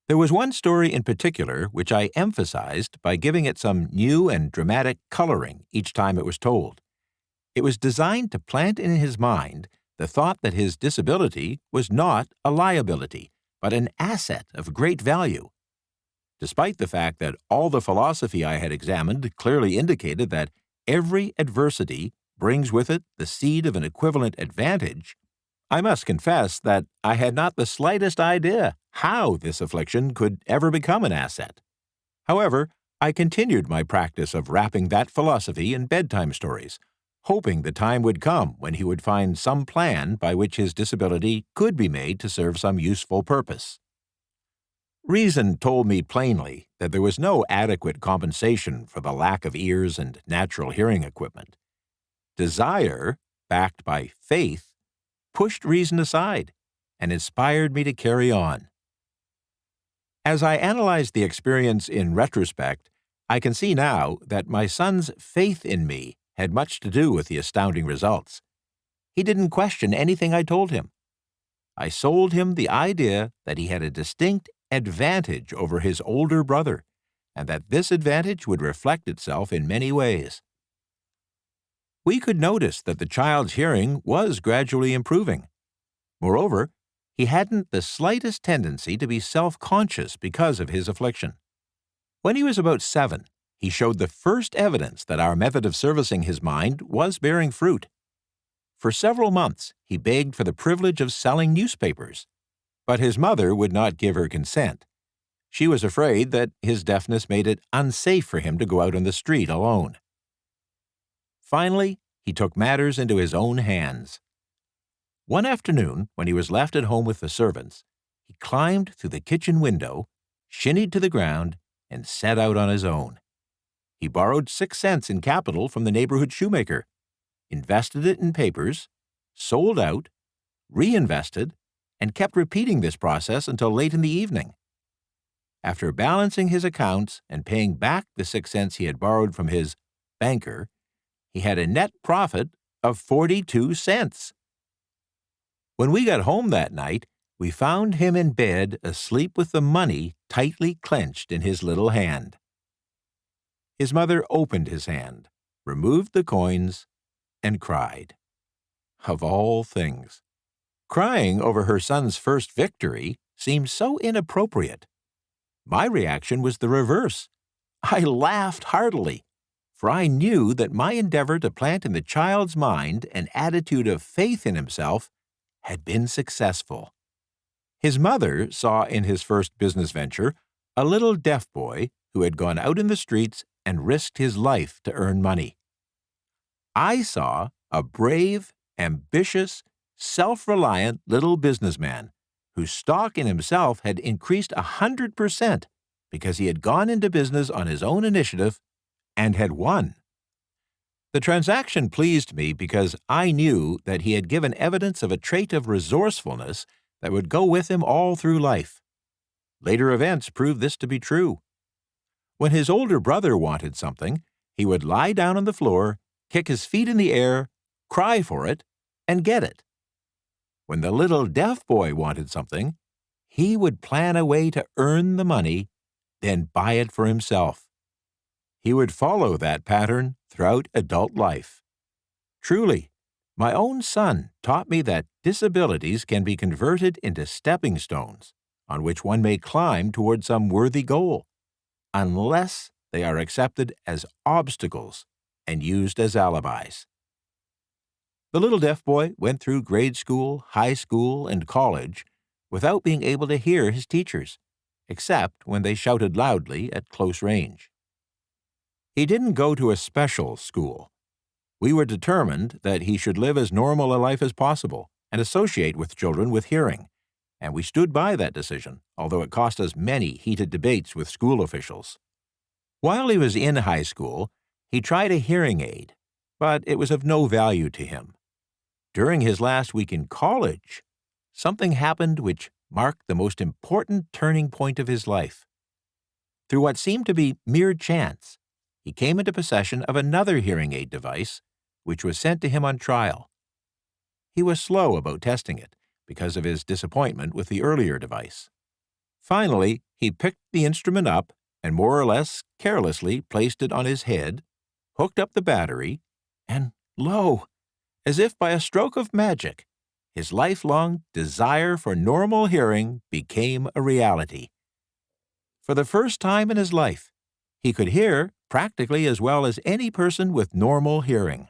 There was one story in particular which I emphasized by giving it some new and dramatic coloring each time it was told. It was designed to plant in his mind the thought that his disability was not a liability, but an asset of great value. Despite the fact that all the philosophy I had examined clearly indicated that every adversity brings with it the seed of an equivalent advantage, I must confess that I had not the slightest idea how this affliction could ever become an asset. However, I continued my practice of wrapping that philosophy in bedtime stories, hoping the time would come when he would find some plan by which his disability could be made to serve some useful purpose. Reason told me plainly that there was no adequate compensation for the lack of ears and natural hearing equipment. Desire, backed by faith, pushed reason aside and inspired me to carry on. As I analyzed the experience in retrospect, I can see now that my son's faith in me had much to do with the astounding results. He didn't question anything I told him. I sold him the idea that he had a distinct advantage over his older brother, and that this advantage would reflect itself in many ways. We could notice that the child's hearing was gradually improving. Moreover, he hadn't the slightest tendency to be self-conscious because of his affliction. When he was about 7, he showed the first evidence that our method of servicing his mind was bearing fruit. For several months, he begged for the privilege of selling newspapers, but his mother would not give her consent. She was afraid that his deafness made it unsafe for him to go out on the street alone. Finally, he took matters into his own hands. One afternoon, when he was left at home with the servants, he climbed through the kitchen window, shinnied to the ground, and set out on his own. He borrowed 6 cents in capital from the neighborhood shoemaker, invested it in papers, sold out, reinvested, and kept repeating this process until late in the evening. After balancing his accounts and paying back the 6 cents he had borrowed from his banker, he had a net profit of 42 cents. When we got home that night, We found him in bed, asleep with the money tightly clenched in his little hand. His mother opened his hand, removed the coins, and cried. Of all things, crying over her son's first victory seemed so inappropriate. My reaction was the reverse. I laughed heartily, for I knew that my endeavor to plant in the child's mind an attitude of faith in himself had been successful. His mother saw in his first business venture a little deaf boy who had gone out in the streets and risked his life to earn money. I saw a brave, ambitious, self-reliant little businessman whose stock in himself had increased 100% because he had gone into business on his own initiative and had won. The transaction pleased me because I knew that he had given evidence of a trait of resourcefulness that would go with him all through life. Later events proved this to be true. When his older brother wanted something, he would lie down on the floor, kick his feet in the air, cry for it, and get it. When the little deaf boy wanted something, he would plan a way to earn the money, then buy it for himself. He would follow that pattern throughout adult life. Truly, my own son taught me that disabilities can be converted into stepping stones on which one may climb toward some worthy goal, unless they are accepted as obstacles and used as alibis. The little deaf boy went through grade school, high school, and college without being able to hear his teachers, except when they shouted loudly at close range. He didn't go to a special school. We were determined that he should live as normal a life as possible and associate with children with hearing, and we stood by that decision, although it cost us many heated debates with school officials. While he was in high school, he tried a hearing aid, but it was of no value to him. During his last week in college, something happened which marked the most important turning point of his life. Through what seemed to be mere chance, he came into possession of another hearing aid device, which was sent to him on trial. He was slow about testing it because of his disappointment with the earlier device. Finally, he picked the instrument up and more or less carelessly placed it on his head, hooked up the battery, and lo, as if by a stroke of magic, his lifelong desire for normal hearing became a reality. For the first time in his life, he could hear practically as well as any person with normal hearing.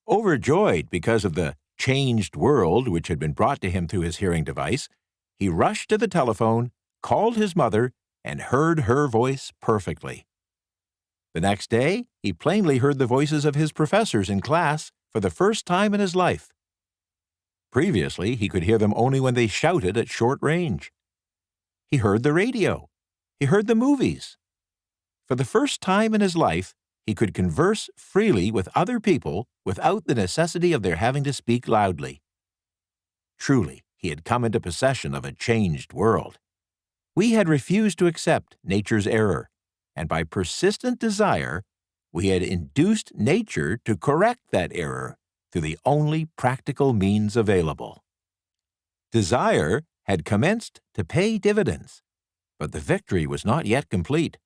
Overjoyed because of the changed world which had been brought to him through his hearing device, he rushed to the telephone, called his mother, and heard her voice perfectly. The next day, he plainly heard the voices of his professors in class for the first time in his life. Previously, he could hear them only when they shouted at short range. He heard the radio. He heard the movies. For the first time in his life, he could converse freely with other people without the necessity of their having to speak loudly. Truly, he had come into possession of a changed world. We had refused to accept nature's error, and by persistent desire, we had induced nature to correct that error through the only practical means available. Desire had commenced to pay dividends, but the victory was not yet complete.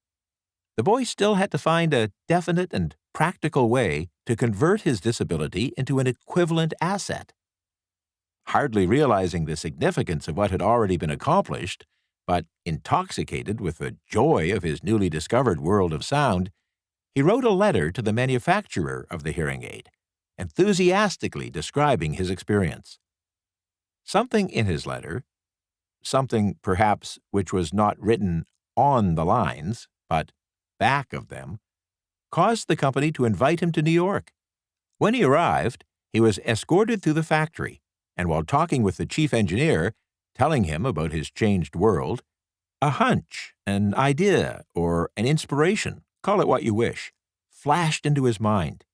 The boy still had to find a definite and practical way to convert his disability into an equivalent asset. Hardly realizing the significance of what had already been accomplished, but intoxicated with the joy of his newly discovered world of sound, he wrote a letter to the manufacturer of the hearing aid, enthusiastically describing his experience. Something in his letter, something perhaps which was not written on the lines, but back of them, caused the company to invite him to New York. When he arrived, he was escorted through the factory, and while talking with the chief engineer, telling him about his changed world, a hunch, an idea, or an inspiration, call it what you wish, flashed into his mind.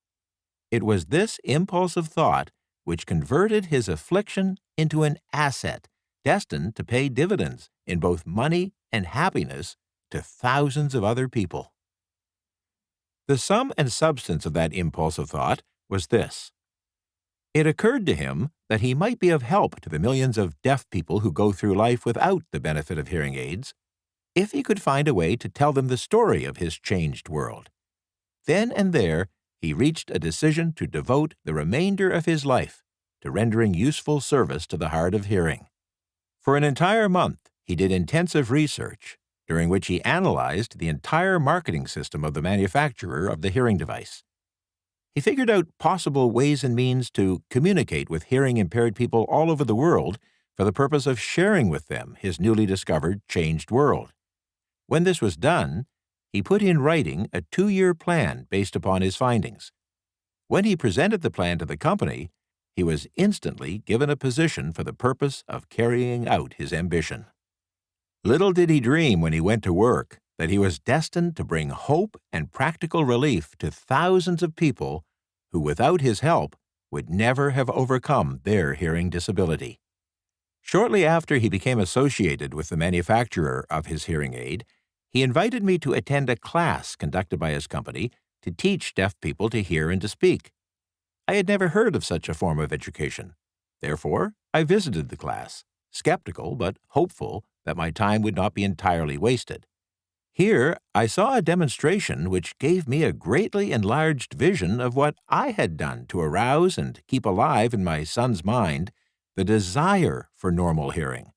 It was this impulse of thought which converted his affliction into an asset destined to pay dividends in both money and happiness to thousands of other people. The sum and substance of that impulse of thought was this: It occurred to him that he might be of help to the millions of deaf people who go through life without the benefit of hearing aids if he could find a way to tell them the story of his changed world. Then and there, he reached a decision to devote the remainder of his life to rendering useful service to the hard of hearing. For an entire month, he did intensive research, during which he analyzed the entire marketing system of the manufacturer of the hearing device. He figured out possible ways and means to communicate with hearing-impaired people all over the world for the purpose of sharing with them his newly discovered changed world. When this was done, he put in writing a 2-year plan based upon his findings. When he presented the plan to the company, he was instantly given a position for the purpose of carrying out his ambition. Little did he dream when he went to work that he was destined to bring hope and practical relief to thousands of people who, without his help, would never have overcome their hearing disability. Shortly after he became associated with the manufacturer of his hearing aid, he invited me to attend a class conducted by his company to teach deaf people to hear and to speak. I had never heard of such a form of education. Therefore, I visited the class, skeptical but hopeful that my time would not be entirely wasted. Here, I saw a demonstration which gave me a greatly enlarged vision of what I had done to arouse and keep alive in my son's mind the desire for normal hearing.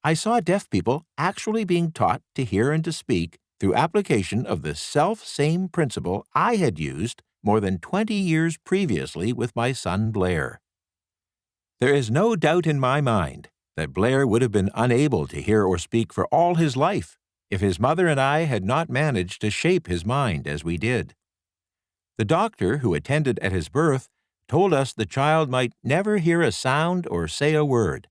I saw deaf people actually being taught to hear and to speak through application of the self-same principle I had used more than 20 years previously with my son Blair. There is no doubt in my mind that Blair would have been unable to hear or speak for all his life if his mother and I had not managed to shape his mind as we did. The doctor who attended at his birth told us the child might never hear a sound or say a word.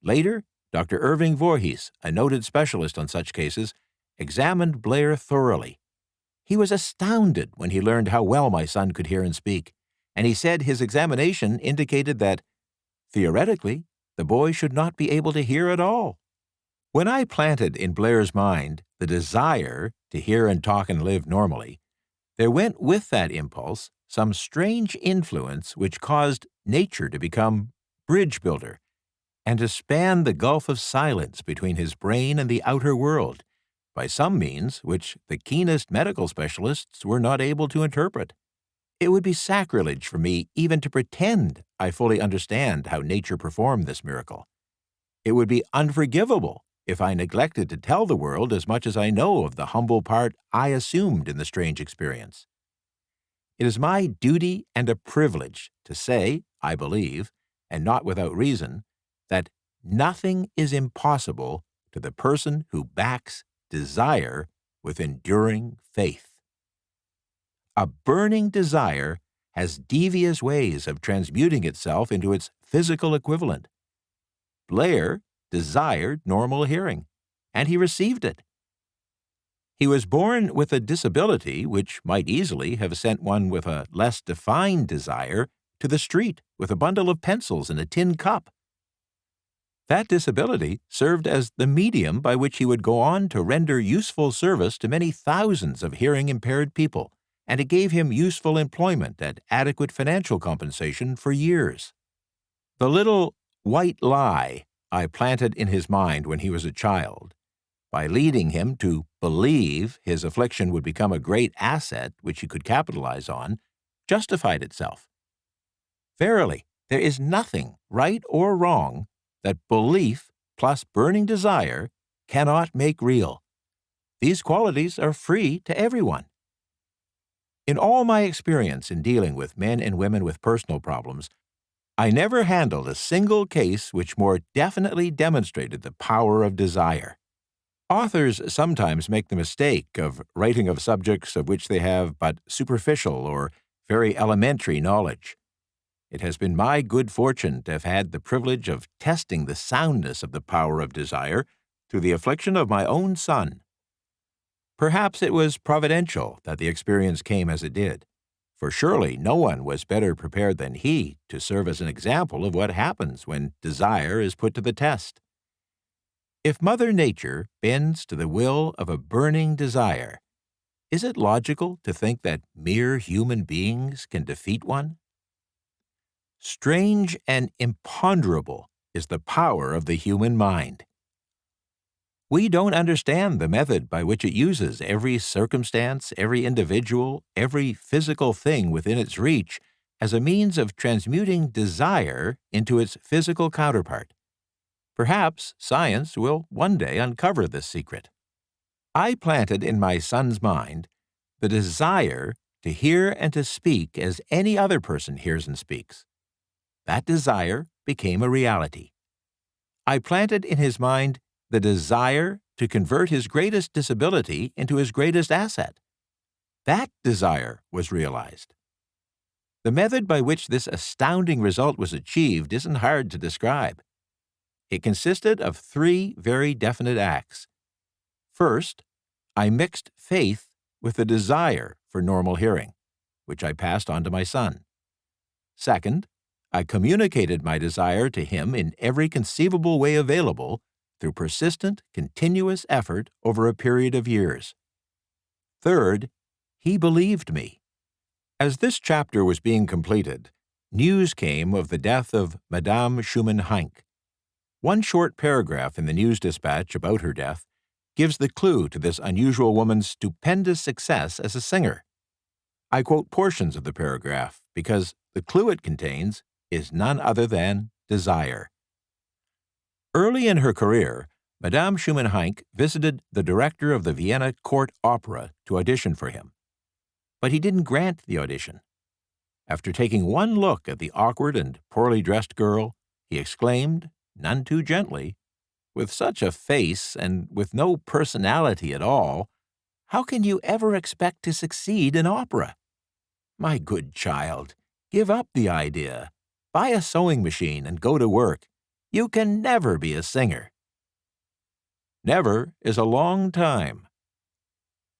Later, Dr. Irving Voorhees, a noted specialist on such cases, examined Blair thoroughly. He was astounded when he learned how well my son could hear and speak, and he said his examination indicated that, theoretically, the boy should not be able to hear at all. When I planted in Blair's mind the desire to hear and talk and live normally, there went with that impulse some strange influence which caused nature to become bridge builder and to span the gulf of silence between his brain and the outer world by some means which the keenest medical specialists were not able to interpret. It would be sacrilege for me even to pretend I fully understand how nature performed this miracle. It would be unforgivable if I neglected to tell the world as much as I know of the humble part I assumed in the strange experience. It is my duty and a privilege to say, I believe, and not without reason, that nothing is impossible to the person who backs desire with enduring faith. A burning desire has devious ways of transmuting itself into its physical equivalent. Blair desired normal hearing, and he received it. He was born with a disability which might easily have sent one with a less defined desire to the street with a bundle of pencils and a tin cup. That disability served as the medium by which he would go on to render useful service to many thousands of hearing-impaired people, and it gave him useful employment at adequate financial compensation for years. The little white lie I planted in his mind when he was a child, by leading him to believe his affliction would become a great asset which he could capitalize on, justified itself. Verily, there is nothing, right or wrong, that belief plus burning desire cannot make real. These qualities are free to everyone. In all my experience in dealing with men and women with personal problems, I never handled a single case which more definitely demonstrated the power of desire. Authors sometimes make the mistake of writing of subjects of which they have but superficial or very elementary knowledge. It has been my good fortune to have had the privilege of testing the soundness of the power of desire through the affliction of my own son. Perhaps it was providential that the experience came as it did, for surely no one was better prepared than he to serve as an example of what happens when desire is put to the test. If Mother Nature bends to the will of a burning desire, is it logical to think that mere human beings can defeat one? Strange and imponderable is the power of the human mind. We don't understand the method by which it uses every circumstance, every individual, every physical thing within its reach as a means of transmuting desire into its physical counterpart. Perhaps science will one day uncover this secret. I planted in my son's mind the desire to hear and to speak as any other person hears and speaks. That desire became a reality. I planted in his mind the desire to convert his greatest disability into his greatest asset. That desire was realized. The method by which this astounding result was achieved isn't hard to describe. It consisted of 3 very definite acts. First, I mixed faith with a desire for normal hearing, which I passed on to my son. Second, I communicated my desire to him in every conceivable way available through persistent, continuous effort over a period of years. Third, he believed me. As this chapter was being completed, news came of the death of Madame Schumann-Heink. One short paragraph in the news dispatch about her death gives the clue to this unusual woman's stupendous success as a singer. I quote portions of the paragraph because the clue it contains is none other than desire. Early in her career, Madame Schumann-Heink visited the director of the Vienna Court Opera to audition for him. But he didn't grant the audition. After taking one look at the awkward and poorly dressed girl, he exclaimed, none too gently, "With such a face and with no personality at all, how can you ever expect to succeed in opera? My good child, give up the idea. Buy a sewing machine and go to work. You can never be a singer." Never is a long time.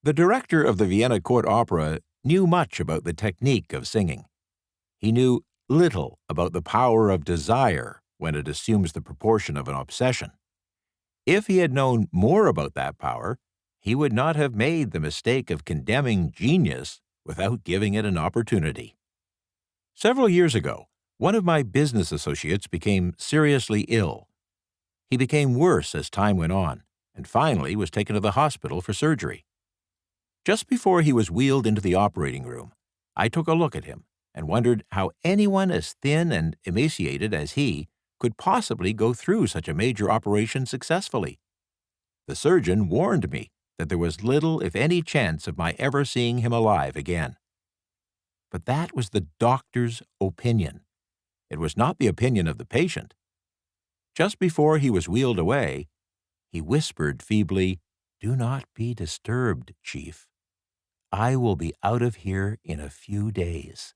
The director of the Vienna Court Opera knew much about the technique of singing. He knew little about the power of desire when it assumes the proportion of an obsession. If he had known more about that power, he would not have made the mistake of condemning genius without giving it an opportunity. Several years ago, one of my business associates became seriously ill. He became worse as time went on, and finally was taken to the hospital for surgery. Just before he was wheeled into the operating room, I took a look at him and wondered how anyone as thin and emaciated as he could possibly go through such a major operation successfully. The surgeon warned me that there was little, if any, chance of my ever seeing him alive again. But that was the doctor's opinion. It was not the opinion of the patient. Just before he was wheeled away, he whispered feebly, "Do not be disturbed, Chief. I will be out of here in a few days."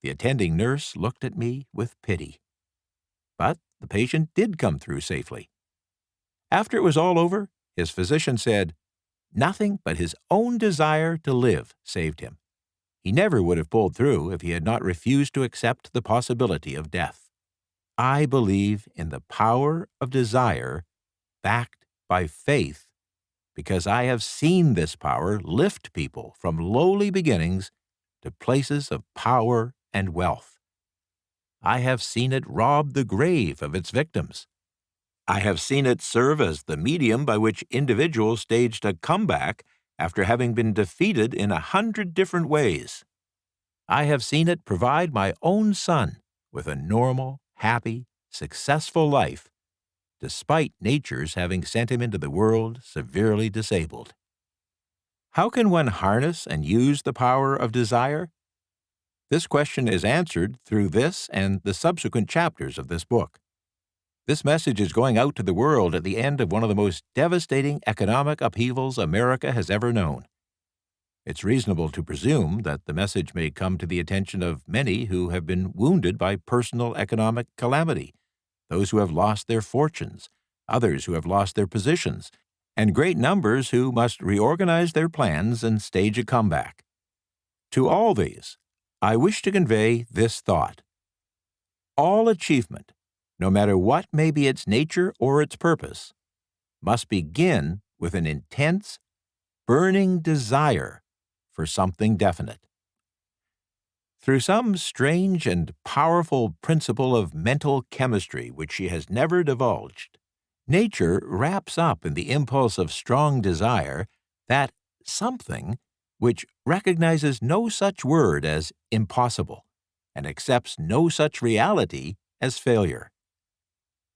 The attending nurse looked at me with pity. But the patient did come through safely. After it was all over, his physician said, nothing but his own desire to live saved him. He never would have pulled through if he had not refused to accept the possibility of death. I believe in the power of desire backed by faith because I have seen this power lift people from lowly beginnings to places of power and wealth. I have seen it rob the grave of its victims. I have seen it serve as the medium by which individuals staged a comeback after having been defeated in 100 different ways. I have seen it provide my own son with a normal, happy, successful life, despite nature's having sent him into the world severely disabled. How can one harness and use the power of desire? This question is answered through this and the subsequent chapters of this book. This message is going out to the world at the end of one of the most devastating economic upheavals America has ever known. It's reasonable to presume that the message may come to the attention of many who have been wounded by personal economic calamity, those who have lost their fortunes, others who have lost their positions, and great numbers who must reorganize their plans and stage a comeback. To all these, I wish to convey this thought. All achievement, no matter what may be its nature or its purpose, must begin with an intense, burning desire for something definite. Through some strange and powerful principle of mental chemistry which she has never divulged, nature wraps up in the impulse of strong desire that something which recognizes no such word as impossible and accepts no such reality as failure.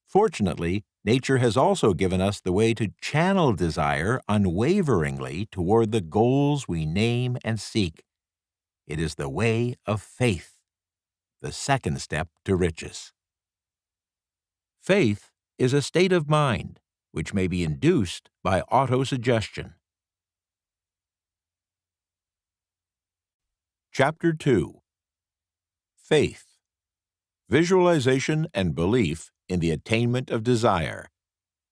Fortunately, nature has also given us the way to channel desire unwaveringly toward the goals we name and seek. It is the way of faith, the second step to riches. Faith is a state of mind which may be induced by autosuggestion. Chapter 2. Faith. Visualization and belief in the attainment of desire,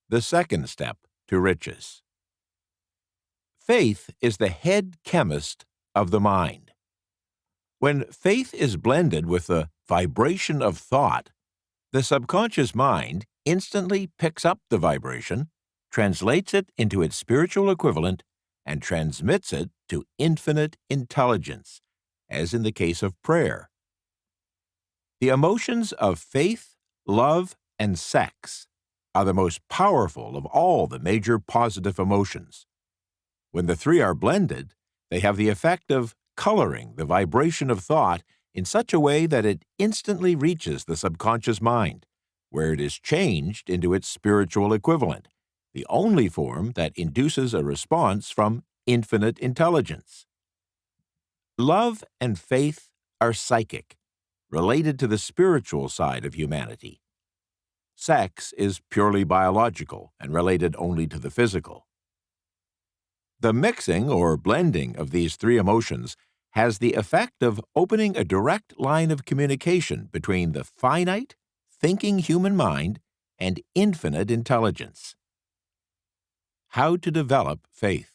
the second step to riches. Faith is the head chemist of the mind. When faith is blended with the vibration of thought, the subconscious mind instantly picks up the vibration, translates it into its spiritual equivalent, and transmits it to infinite intelligence, as in the case of prayer. The emotions of faith, love, and sex are the most powerful of all the major positive emotions. When the three are blended, they have the effect of coloring the vibration of thought in such a way that it instantly reaches the subconscious mind, where it is changed into its spiritual equivalent, the only form that induces a response from infinite intelligence. Love and faith are psychic, related to the spiritual side of humanity. Sex is purely biological and related only to the physical. The mixing or blending of these three emotions has the effect of opening a direct line of communication between the finite, thinking human mind and infinite intelligence. How to develop faith.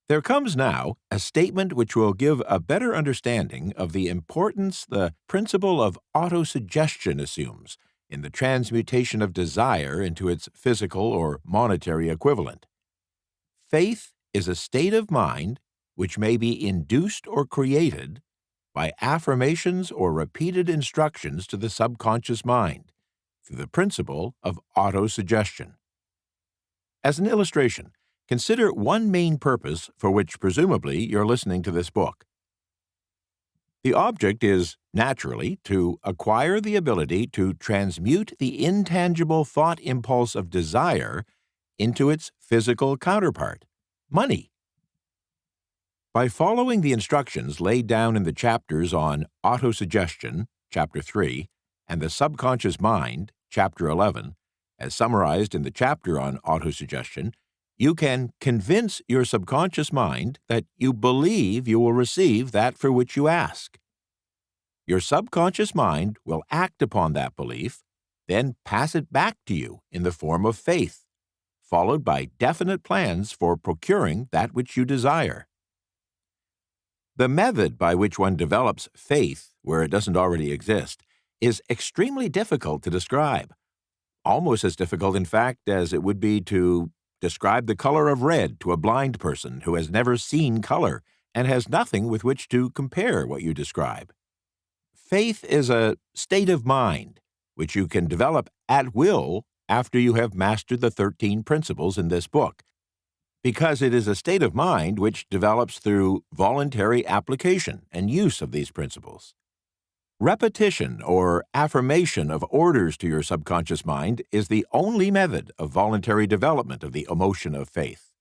There comes now a statement which will give a better understanding of the importance the principle of autosuggestion assumes in the transmutation of desire into its physical or monetary equivalent. Faith is a state of mind which may be induced or created by affirmations or repeated instructions to the subconscious mind through the principle of autosuggestion. As an illustration, consider one main purpose for which presumably you're listening to this book. The object is, naturally, to acquire the ability to transmute the intangible thought impulse of desire into its physical counterpart, money. By following the instructions laid down in the chapters on autosuggestion, Chapter 3, and the subconscious mind, Chapter 11, as summarized in the chapter on autosuggestion, you can convince your subconscious mind that you believe you will receive that for which you ask. Your subconscious mind will act upon that belief, then pass it back to you in the form of faith, followed by definite plans for procuring that which you desire. The method by which one develops faith where it doesn't already exist is extremely difficult to describe, almost as difficult, in fact, as it would be to describe the color of red to a blind person who has never seen color and has nothing with which to compare what you describe. Faith is a state of mind which you can develop at will after you have mastered the 13 principles in this book, because it is a state of mind which develops through voluntary application and use of these principles. Repetition or affirmation of orders to your subconscious mind is the only method of voluntary development of the emotion of faith.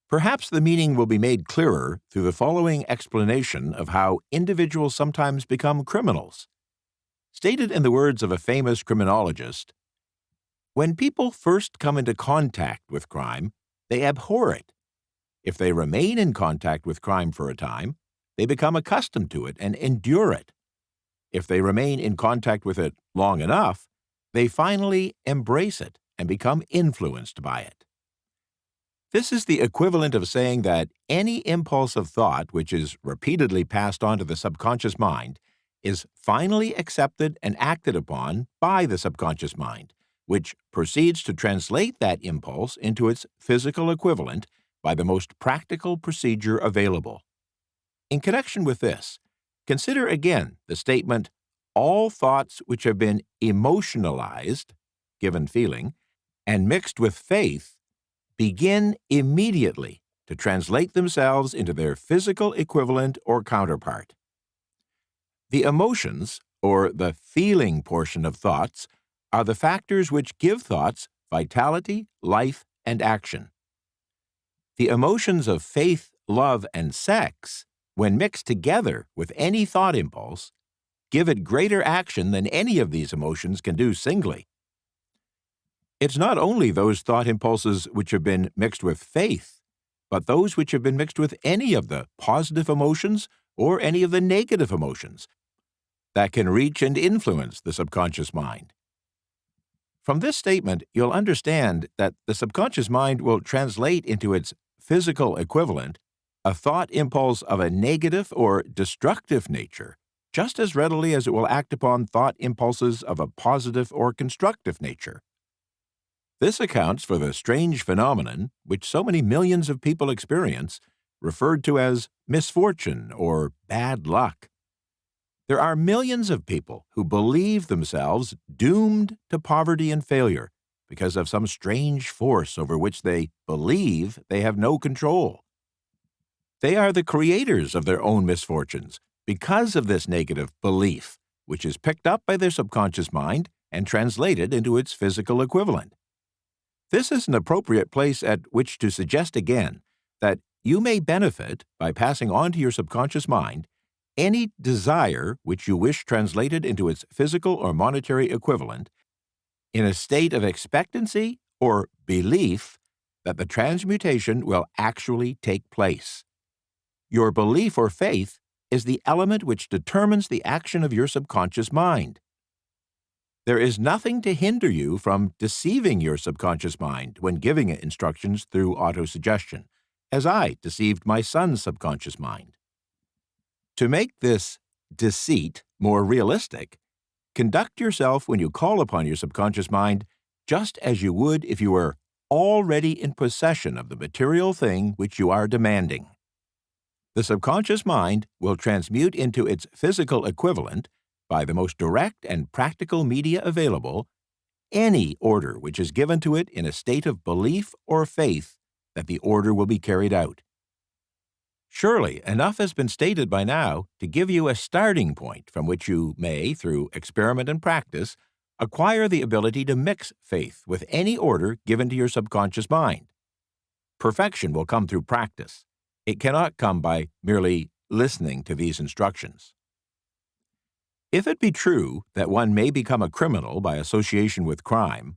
Perhaps the meaning will be made clearer through the following explanation of how individuals sometimes become criminals. Stated in the words of a famous criminologist, when people first come into contact with crime, they abhor it. If they remain in contact with crime for a time, they become accustomed to it and endure it. If they remain in contact with it long enough, they finally embrace it and become influenced by it. This is the equivalent of saying that any impulse of thought which is repeatedly passed on to the subconscious mind is finally accepted and acted upon by the subconscious mind, which proceeds to translate that impulse into its physical equivalent by the most practical procedure available. In connection with this, consider again the statement, all thoughts which have been emotionalized, given feeling, and mixed with faith, begin immediately to translate themselves into their physical equivalent or counterpart. The emotions, or the feeling portion of thoughts, are the factors which give thoughts vitality, life, and action. The emotions of faith, love, and sex, when mixed together with any thought impulse, give it greater action than any of these emotions can do singly. It's not only those thought impulses which have been mixed with faith, but those which have been mixed with any of the positive emotions or any of the negative emotions that can reach and influence the subconscious mind. From this statement, you'll understand that the subconscious mind will translate into its physical equivalent a thought impulse of a negative or destructive nature just as readily as it will act upon thought impulses of a positive or constructive nature. This accounts for the strange phenomenon which so many millions of people experience, referred to as misfortune or bad luck. There are millions of people who believe themselves doomed to poverty and failure because of some strange force over which they believe they have no control. They are the creators of their own misfortunes because of this negative belief, which is picked up by their subconscious mind and translated into its physical equivalent. This is an appropriate place at which to suggest again that you may benefit by passing on to your subconscious mind any desire which you wish translated into its physical or monetary equivalent in a state of expectancy or belief that the transmutation will actually take place. Your belief or faith is the element which determines the action of your subconscious mind. There is nothing to hinder you from deceiving your subconscious mind when giving it instructions through autosuggestion, as I deceived my son's subconscious mind. To make this deceit more realistic, conduct yourself when you call upon your subconscious mind just as you would if you were already in possession of the material thing which you are demanding. The subconscious mind will transmute into its physical equivalent, by the most direct and practical media available, any order which is given to it in a state of belief or faith that the order will be carried out. Surely enough has been stated by now to give you a starting point from which you may, through experiment and practice, acquire the ability to mix faith with any order given to your subconscious mind. Perfection will come through practice. It cannot come by merely listening to these instructions. If it be true that one may become a criminal by association with crime,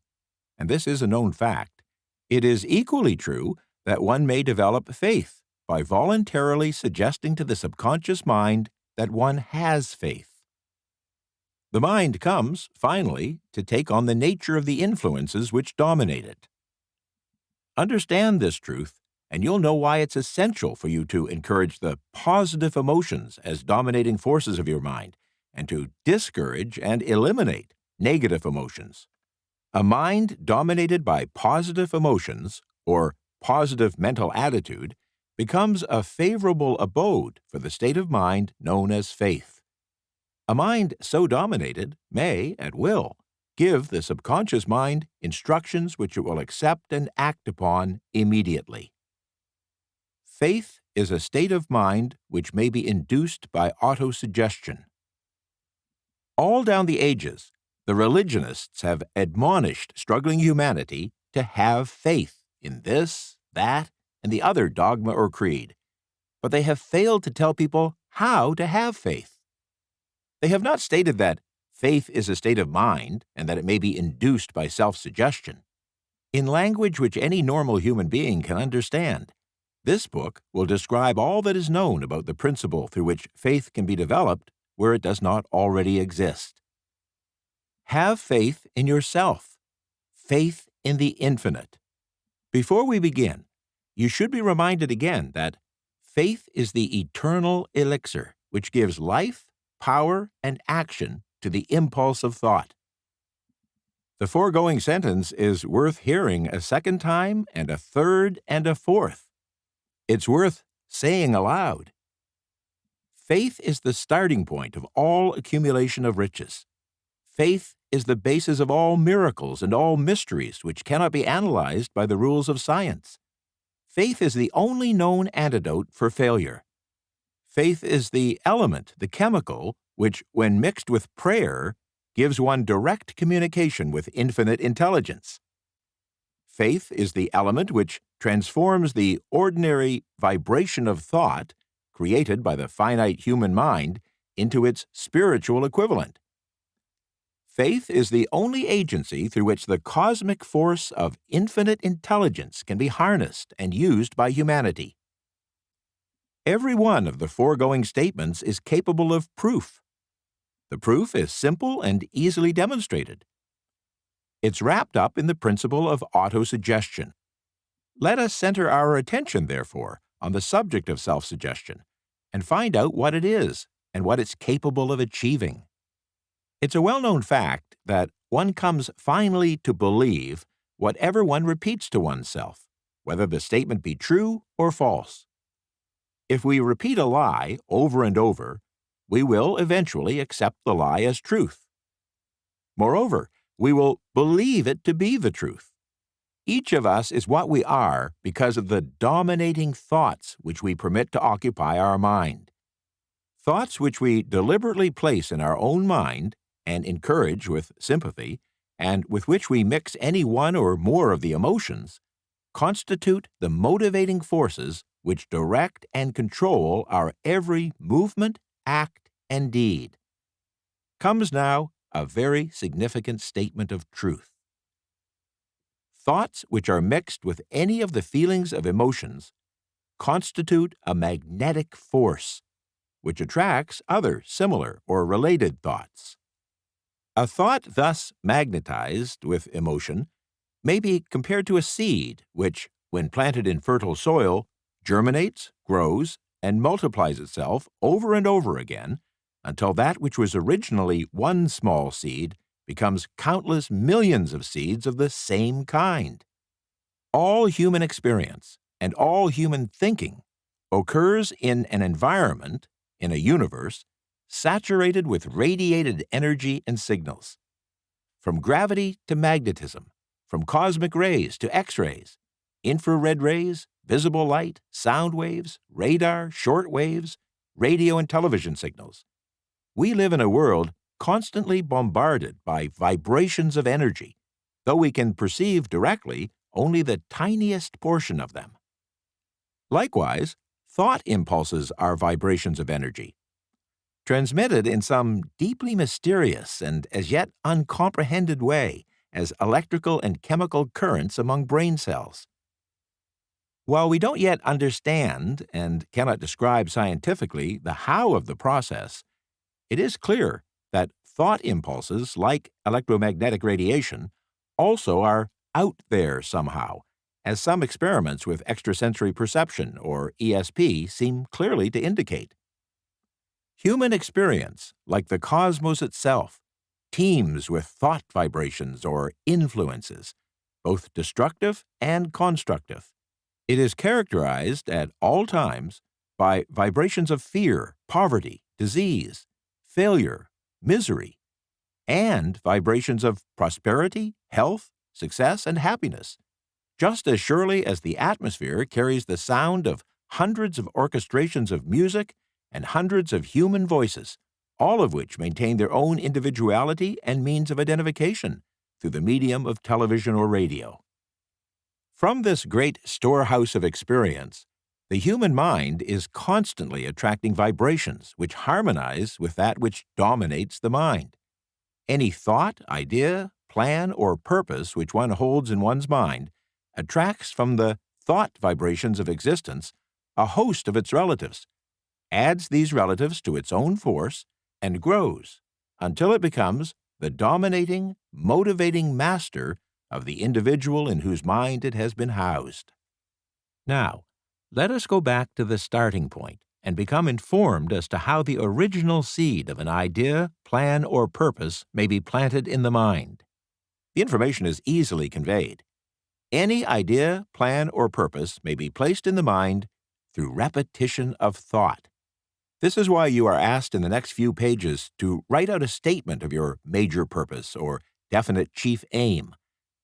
and this is a known fact, it is equally true that one may develop faith by voluntarily suggesting to the subconscious mind that one has faith. The mind comes, finally, to take on the nature of the influences which dominate it. Understand this truth, and you'll know why it's essential for you to encourage the positive emotions as dominating forces of your mind, and to discourage and eliminate negative emotions. A mind dominated by positive emotions, or positive mental attitude, becomes a favorable abode for the state of mind known as faith. A mind so dominated may, at will, give the subconscious mind instructions which it will accept and act upon immediately. Faith is a state of mind which may be induced by autosuggestion. All down the ages, the religionists have admonished struggling humanity to have faith in this, that, and the other dogma or creed, but they have failed to tell people how to have faith. They have not stated that faith is a state of mind and that it may be induced by self-suggestion. In language which any normal human being can understand, this book will describe all that is known about the principle through which faith can be developed where it does not already exist. Have faith in yourself, faith in the infinite. Before we begin, you should be reminded again that faith is the eternal elixir which gives life, power, and action to the impulse of thought. The foregoing sentence is worth hearing a second time and a third and a fourth. It's worth saying aloud. Faith is the starting point of all accumulation of riches. Faith is the basis of all miracles and all mysteries which cannot be analyzed by the rules of science. Faith is the only known antidote for failure. Faith is the element, the chemical, which, when mixed with prayer, gives one direct communication with infinite intelligence. Faith is the element which transforms the ordinary vibration of thought created by the finite human mind into its spiritual equivalent. Faith is the only agency through which the cosmic force of infinite intelligence can be harnessed and used by humanity. Every one of the foregoing statements is capable of proof. The proof is simple and easily demonstrated. It's wrapped up in the principle of autosuggestion. Let us center our attention, therefore, on the subject of self-suggestion and find out what it is and what it's capable of achieving. It's a well-known fact that one comes finally to believe whatever one repeats to oneself, whether the statement be true or false. If we repeat a lie over and over, we will eventually accept the lie as truth. Moreover, we will believe it to be the truth. Each of us is what we are because of the dominating thoughts which we permit to occupy our mind. Thoughts which we deliberately place in our own mind and encourage with sympathy, and with which we mix any one or more of the emotions, constitute the motivating forces which direct and control our every movement, act, and deed. Comes now a very significant statement of truth. Thoughts which are mixed with any of the feelings of emotions constitute a magnetic force, which attracts other similar or related thoughts. A thought thus magnetized with emotion may be compared to a seed which, when planted in fertile soil, germinates, grows, and multiplies itself over and over again until that which was originally one small seed becomes countless millions of seeds of the same kind. All human experience and all human thinking occurs in an environment, in a universe, saturated with radiated energy and signals. From gravity to magnetism, from cosmic rays to X-rays, infrared rays, visible light, sound waves, radar, short waves, radio and television signals. We live in a world constantly bombarded by vibrations of energy, though we can perceive directly only the tiniest portion of them. Likewise, thought impulses are vibrations of energy, transmitted in some deeply mysterious and as yet uncomprehended way as electrical and chemical currents among brain cells. While we don't yet understand and cannot describe scientifically the how of the process, it is clear that thought impulses, like electromagnetic radiation, also are out there somehow, as some experiments with extrasensory perception, or ESP, seem clearly to indicate. Human experience, like the cosmos itself, teems with thought vibrations or influences, both destructive and constructive. It is characterized at all times by vibrations of fear, poverty, disease, failure, misery, and vibrations of prosperity, health, success, and happiness, just as surely as the atmosphere carries the sound of hundreds of orchestrations of music and hundreds of human voices, all of which maintain their own individuality and means of identification through the medium of television or radio. From this great storehouse of experience, the human mind is constantly attracting vibrations which harmonize with that which dominates the mind. Any thought, idea, plan, or purpose which one holds in one's mind attracts from the thought vibrations of existence a host of its relatives, adds these relatives to its own force, and grows until it becomes the dominating, motivating master of the individual in whose mind it has been housed. Now, let us go back to the starting point and become informed as to how the original seed of an idea, plan, or purpose may be planted in the mind. The information is easily conveyed. Any idea, plan, or purpose may be placed in the mind through repetition of thought. This is why you are asked in the next few pages to write out a statement of your major purpose or definite chief aim,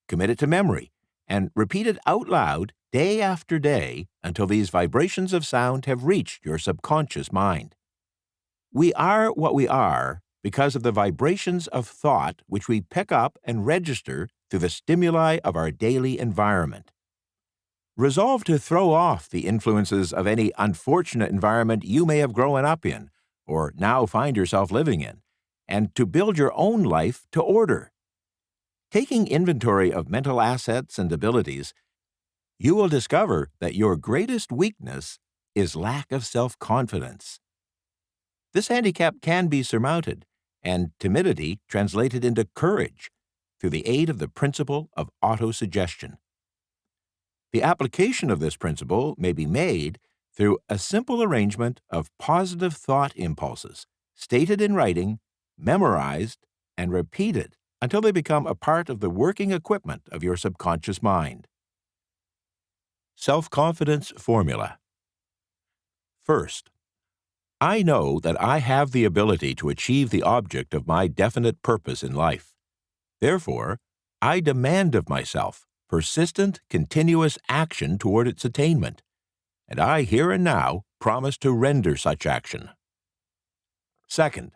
commit it to memory, and repeat it out loud day after day until these vibrations of sound have reached your subconscious mind. We are what we are because of the vibrations of thought which we pick up and register through the stimuli of our daily environment. Resolve to throw off the influences of any unfortunate environment you may have grown up in or now find yourself living in, and to build your own life to order. Taking inventory of mental assets and abilities, you will discover that your greatest weakness is lack of self-confidence. This handicap can be surmounted, and timidity translated into courage through the aid of the principle of autosuggestion. The application of this principle may be made through a simple arrangement of positive thought impulses, stated in writing, memorized, and repeated until they become a part of the working equipment of your subconscious mind. Self-confidence formula. First, I know that I have the ability to achieve the object of my definite purpose in life. Therefore, I demand of myself persistent, continuous action toward its attainment, and I here and now promise to render such action. Second,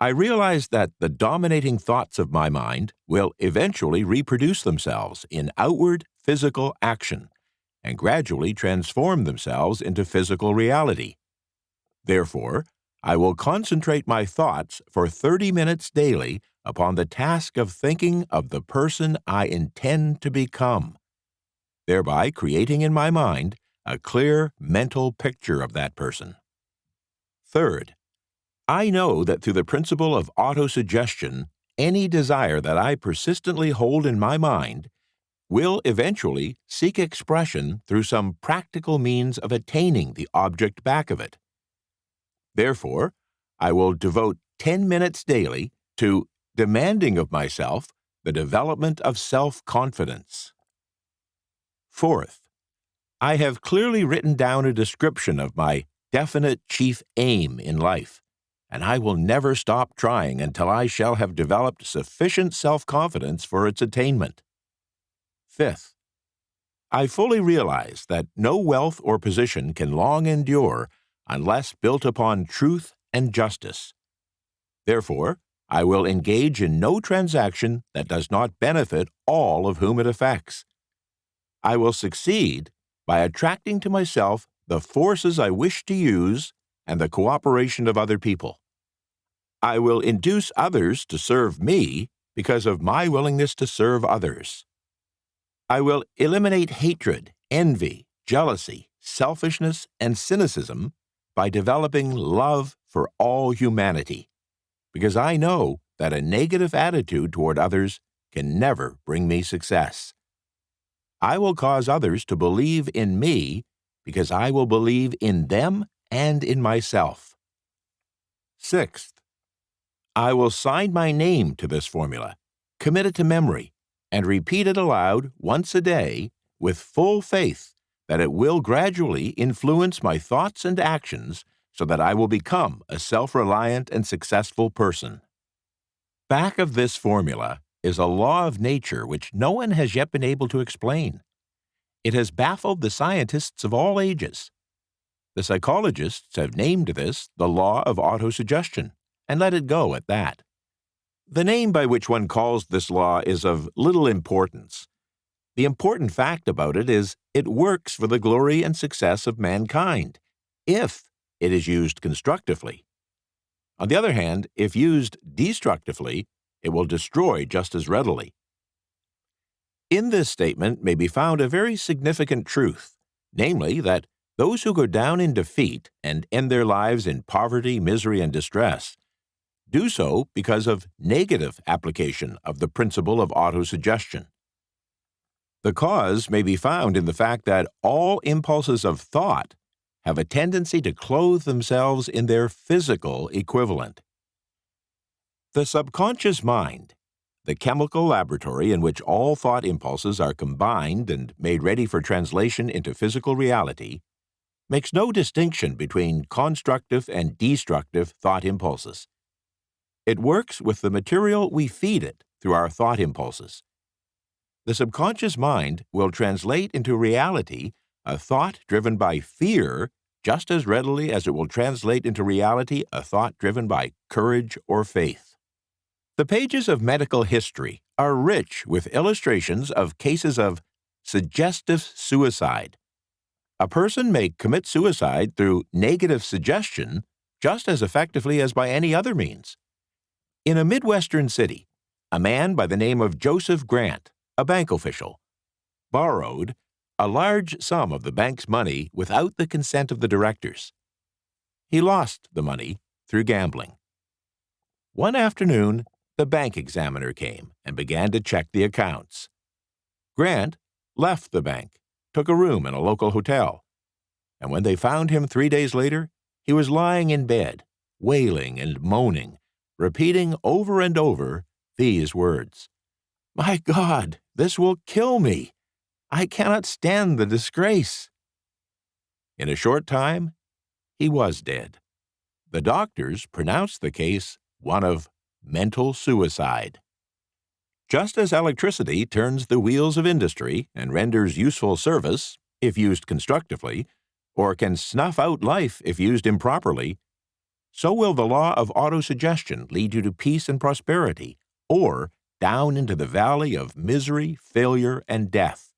I realize that the dominating thoughts of my mind will eventually reproduce themselves in outward physical action and gradually transform themselves into physical reality. Therefore, I will concentrate my thoughts for 30 minutes daily upon the task of thinking of the person I intend to become, thereby creating in my mind a clear mental picture of that person. Third, I know that through the principle of autosuggestion, any desire that I persistently hold in my mind will eventually seek expression through some practical means of attaining the object back of it. Therefore, I will devote 10 minutes daily to demanding of myself the development of self-confidence. Fourth, I have clearly written down a description of my definite chief aim in life, and I will never stop trying until I shall have developed sufficient self-confidence for its attainment. Fifth, I fully realize that no wealth or position can long endure unless built upon truth and justice. Therefore, I will engage in no transaction that does not benefit all of whom it affects. I will succeed by attracting to myself the forces I wish to use and the cooperation of other people. I will induce others to serve me because of my willingness to serve others. I will eliminate hatred, envy, jealousy, selfishness, and cynicism by developing love for all humanity, because I know that a negative attitude toward others can never bring me success. I will cause others to believe in me because I will believe in them and in myself. Sixth, I will sign my name to this formula, commit it to memory, and repeat it aloud once a day with full faith that it will gradually influence my thoughts and actions so that I will become a self-reliant and successful person. Back of this formula is a law of nature which no one has yet been able to explain. It has baffled the scientists of all ages. The psychologists have named this the law of autosuggestion, and let it go at that. The name by which one calls this law is of little importance. The important fact about it is it works for the glory and success of mankind, if it is used constructively. On the other hand, if used destructively, it will destroy just as readily. In this statement may be found a very significant truth, namely that those who go down in defeat and end their lives in poverty, misery, and distress do so because of negative application of the principle of autosuggestion. The cause may be found in the fact that all impulses of thought have a tendency to clothe themselves in their physical equivalent. The subconscious mind, the chemical laboratory in which all thought impulses are combined and made ready for translation into physical reality, makes no distinction between constructive and destructive thought impulses. It works with the material we feed it through our thought impulses. The subconscious mind will translate into reality a thought driven by fear just as readily as it will translate into reality a thought driven by courage or faith. The pages of medical history are rich with illustrations of cases of suggestive suicide. A person may commit suicide through negative suggestion just as effectively as by any other means. In a Midwestern city, a man by the name of Joseph Grant, a bank official, borrowed a large sum of the bank's money without the consent of the directors. He lost the money through gambling. One afternoon, the bank examiner came and began to check the accounts. Grant left the bank, took a room in a local hotel, and when they found him 3 days later, he was lying in bed, wailing and moaning, repeating over and over these words: "My God, this will kill me. I cannot stand the disgrace." In a short time, he was dead. The doctors pronounced the case one of mental suicide. Just as electricity turns the wheels of industry and renders useful service, if used constructively, or can snuff out life if used improperly, so will the law of autosuggestion lead you to peace and prosperity, or down into the valley of misery, failure, and death,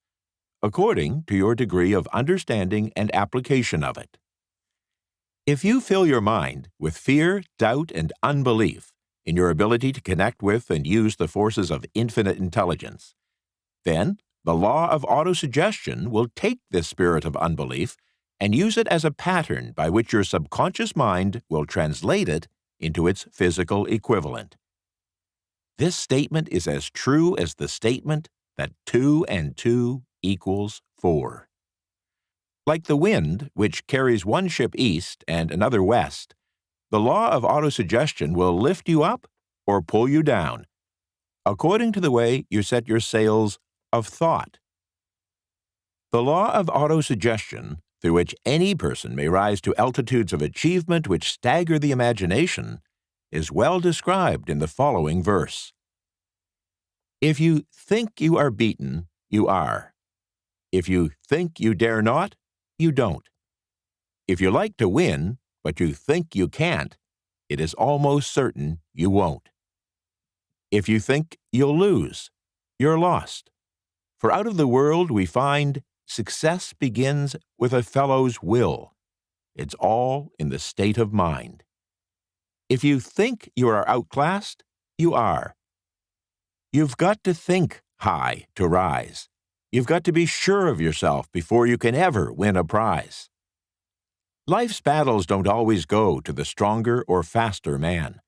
according to your degree of understanding and application of it. If you fill your mind with fear, doubt, and unbelief in your ability to connect with and use the forces of infinite intelligence, then the law of autosuggestion will take this spirit of unbelief and use it as a pattern by which your subconscious mind will translate it into its physical equivalent. This statement is as true as the statement that 2 and 2 equals 4. Like the wind, which carries one ship east and another west, the law of autosuggestion will lift you up or pull you down, according to the way you set your sails of thought. The law of autosuggestion, through which any person may rise to altitudes of achievement which stagger the imagination, is well described in the following verse. If you think you are beaten, you are. If you think you dare not, you don't. If you like to win, but you think you can't, it is almost certain you won't. If you think you'll lose, you're lost. For out of the world we find success begins with a fellow's will. It's all in the state of mind. If you think you are outclassed, you are. You've got to think high to rise. You've got to be sure of yourself before you can ever win a prize. Life's battles don't always go to the stronger or faster man,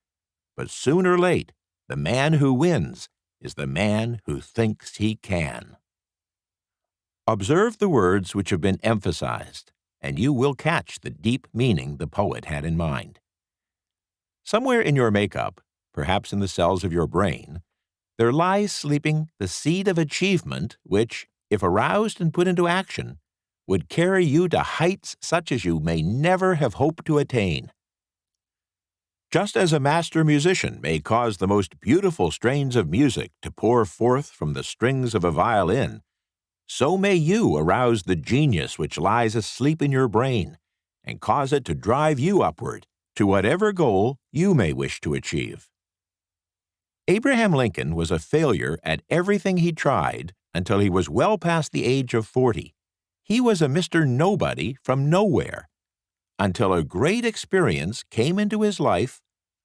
but soon or late, the man who wins is the man who thinks he can. Observe the words which have been emphasized, and you will catch the deep meaning the poet had in mind. Somewhere in your makeup, perhaps in the cells of your brain, there lies sleeping the seed of achievement which, if aroused and put into action, would carry you to heights such as you may never have hoped to attain. Just as a master musician may cause the most beautiful strains of music to pour forth from the strings of a violin, so may you arouse the genius which lies asleep in your brain and cause it to drive you upward to whatever goal you may wish to achieve. Abraham Lincoln was a failure at everything he tried until he was well past the age of 40. He was a Mr. Nobody from nowhere, until a great experience came into his life,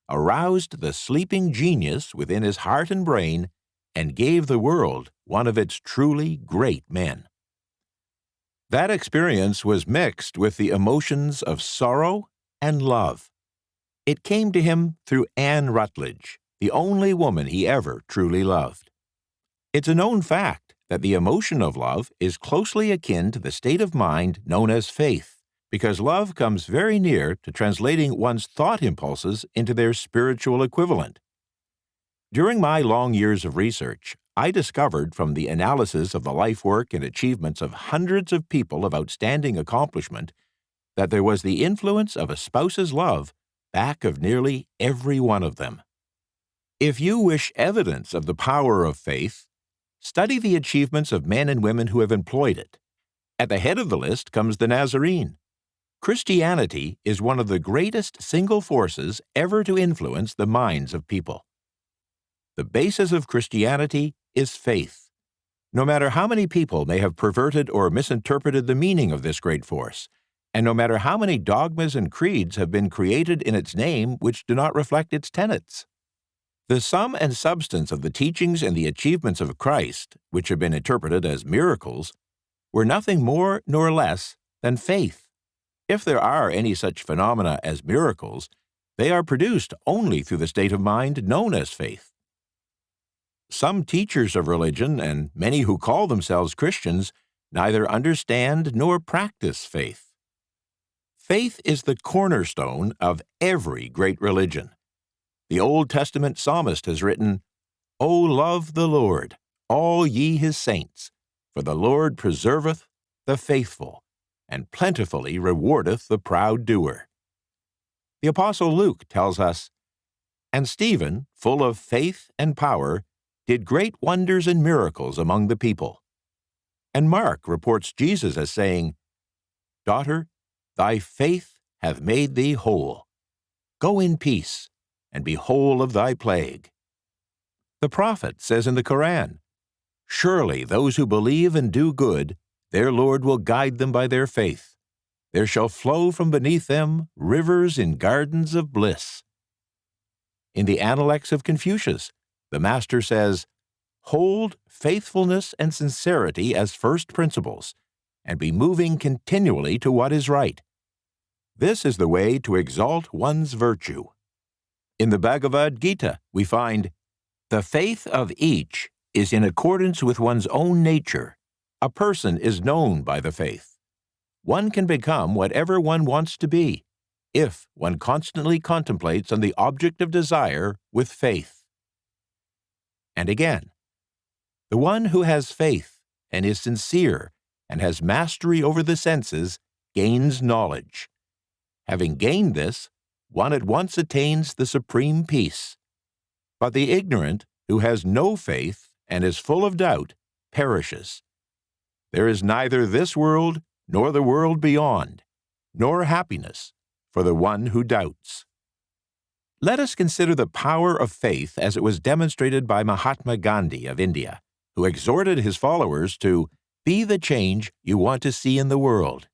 aroused the sleeping genius within his heart and brain, and gave the world one of its truly great men. That experience was mixed with the emotions of sorrow and love. It came to him through Anne Rutledge, the only woman he ever truly loved. It's a known fact that the emotion of love is closely akin to the state of mind known as faith, because love comes very near to translating one's thought impulses into their spiritual equivalent. During my long years of research, I discovered from the analysis of the life work and achievements of hundreds of people of outstanding accomplishment that there was the influence of a spouse's love back of nearly every one of them. If you wish evidence of the power of faith, study the achievements of men and women who have employed it. At the head of the list comes the Nazarene. Christianity is one of the greatest single forces ever to influence the minds of people. The basis of Christianity is faith. No matter how many people may have perverted or misinterpreted the meaning of this great force, and no matter how many dogmas and creeds have been created in its name which do not reflect its tenets. The sum and substance of the teachings and the achievements of Christ, which have been interpreted as miracles, were nothing more nor less than faith. If there are any such phenomena as miracles, they are produced only through the state of mind known as faith. Some teachers of religion and many who call themselves Christians neither understand nor practice faith. Faith is the cornerstone of every great religion. The Old Testament psalmist has written, "O love the Lord, all ye his saints, for the Lord preserveth the faithful, and plentifully rewardeth the proud doer." The Apostle Luke tells us, "And Stephen, full of faith and power, did great wonders and miracles among the people." And Mark reports Jesus as saying, "Daughter, thy faith hath made thee whole. Go in peace, and be whole of thy plague." The prophet says in the Quran, "Surely those who believe and do good, their Lord will guide them by their faith. There shall flow from beneath them rivers in gardens of bliss." In the Analects of Confucius, the master says, "Hold faithfulness and sincerity as first principles, and be moving continually to what is right. This is the way to exalt one's virtue." In the Bhagavad Gita, we find, "The faith of each is in accordance with one's own nature. A person is known by the faith. One can become whatever one wants to be, if one constantly contemplates on the object of desire with faith." And again, "The one who has faith and is sincere and has mastery over the senses gains knowledge. Having gained this, one at once attains the supreme peace. But the ignorant, who has no faith and is full of doubt, perishes. There is neither this world nor the world beyond, nor happiness for the one who doubts." Let us consider the power of faith as it was demonstrated by Mahatma Gandhi of India, who exhorted his followers to be the change you want to see in the world.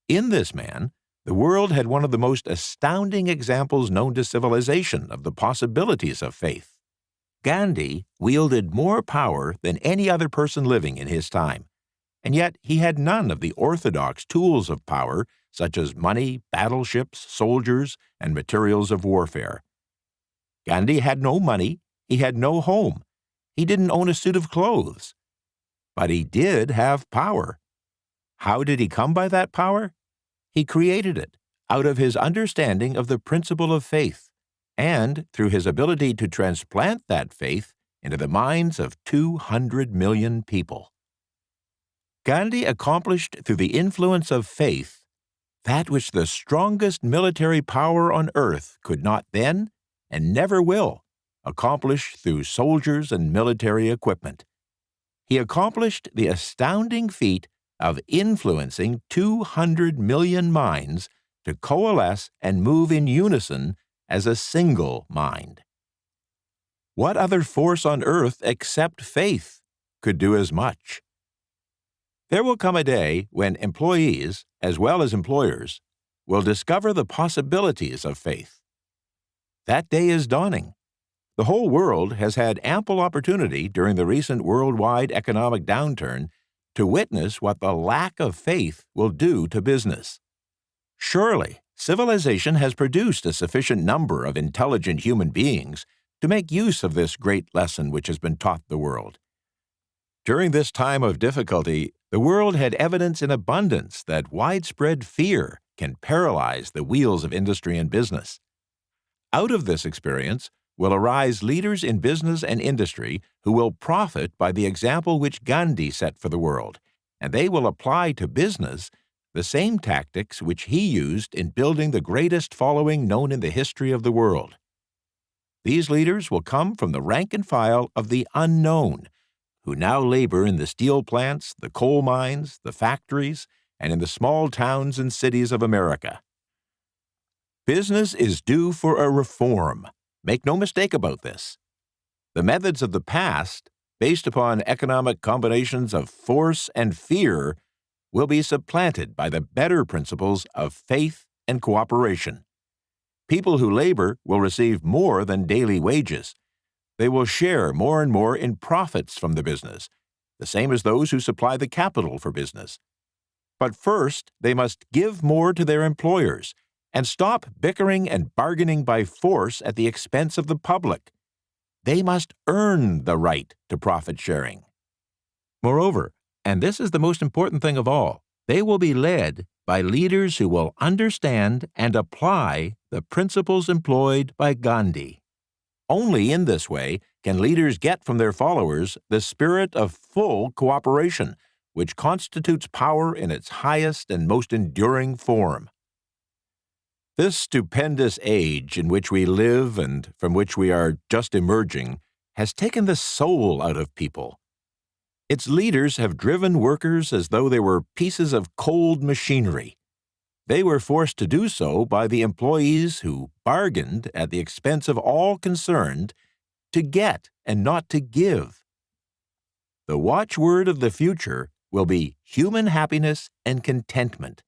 In this man, the world had one of the most astounding examples known to civilization of the possibilities of faith. Gandhi wielded more power than any other person living in his time, and yet he had none of the orthodox tools of power such as money, battleships, soldiers, and materials of warfare. Gandhi had no money, he had no home, he didn't own a suit of clothes. But he did have power. How did he come by that power? He created it out of his understanding of the principle of faith, and through his ability to transplant that faith into the minds of 200 million people. Gandhi accomplished through the influence of faith that which the strongest military power on earth could not then, and never will, accomplish through soldiers and military equipment. He accomplished the astounding feat of influencing 200 million minds to coalesce and move in unison as a single mind. What other force on earth except faith could do as much? There will come a day when employees, as well as employers, will discover the possibilities of faith. That day is dawning. The whole world has had ample opportunity during the recent worldwide economic downturn to witness what the lack of faith will do to business. Surely, civilization has produced a sufficient number of intelligent human beings to make use of this great lesson which has been taught the world. During this time of difficulty, the world had evidence in abundance that widespread fear can paralyze the wheels of industry and business. Out of this experience will arise leaders in business and industry who will profit by the example which Gandhi set for the world, and they will apply to business the same tactics which he used in building the greatest following known in the history of the world. These leaders will come from the rank and file of the unknown, who now labor in the steel plants, the coal mines, the factories, and in the small towns and cities of America. Business is due for a reform. Make no mistake about this. The methods of the past, based upon economic combinations of force and fear, will be supplanted by the better principles of faith and cooperation. People who labor will receive more than daily wages. They will share more and more in profits from the business, the same as those who supply the capital for business. But first, they must give more to their employers and stop bickering and bargaining by force at the expense of the public. They must earn the right to profit sharing. Moreover, and this is the most important thing of all, they will be led by leaders who will understand and apply the principles employed by Gandhi. Only in this way can leaders get from their followers the spirit of full cooperation, which constitutes power in its highest and most enduring form. This stupendous age in which we live and from which we are just emerging has taken the soul out of people. Its leaders have driven workers as though they were pieces of cold machinery. They were forced to do so by the employees who bargained at the expense of all concerned to get and not to give. The watchword of the future will be human happiness and contentment.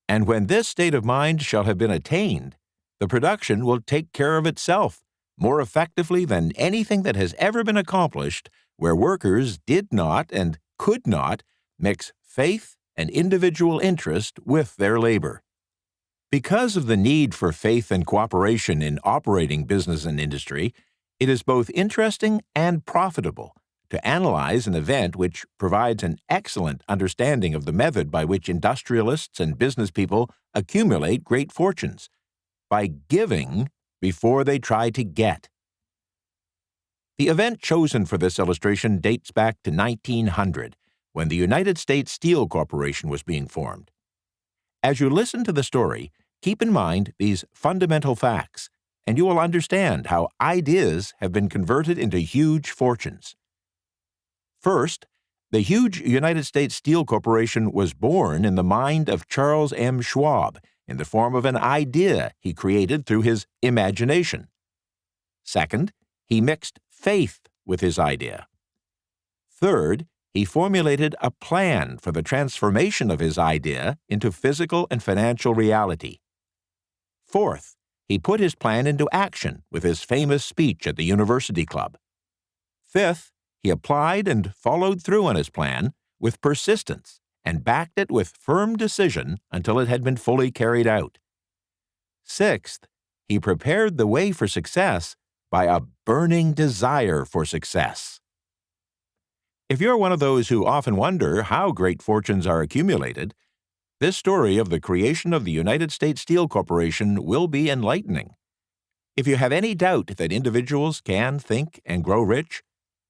And when this state of mind shall have been attained, the production will take care of itself more effectively than anything that has ever been accomplished where workers did not and could not mix faith and individual interest with their labor. Because of the need for faith and cooperation in operating business and industry, it is both interesting and profitable to analyze an event which provides an excellent understanding of the method by which industrialists and business people accumulate great fortunes, by giving before they try to get. The event chosen for this illustration dates back to 1900, when the United States Steel Corporation was being formed. As you listen to the story, keep in mind these fundamental facts, and you will understand how ideas have been converted into huge fortunes. First, the huge United States Steel Corporation was born in the mind of Charles M. Schwab in the form of an idea he created through his imagination. Second, he mixed faith with his idea. Third, he formulated a plan for the transformation of his idea into physical and financial reality. Fourth, he put his plan into action with his famous speech at the University Club. Fifth, he applied and followed through on his plan with persistence and backed it with firm decision until it had been fully carried out. Sixth, he prepared the way for success by a burning desire for success. If you're one of those who often wonder how great fortunes are accumulated, this story of the creation of the United States Steel Corporation will be enlightening. If you have any doubt that individuals can think and grow rich,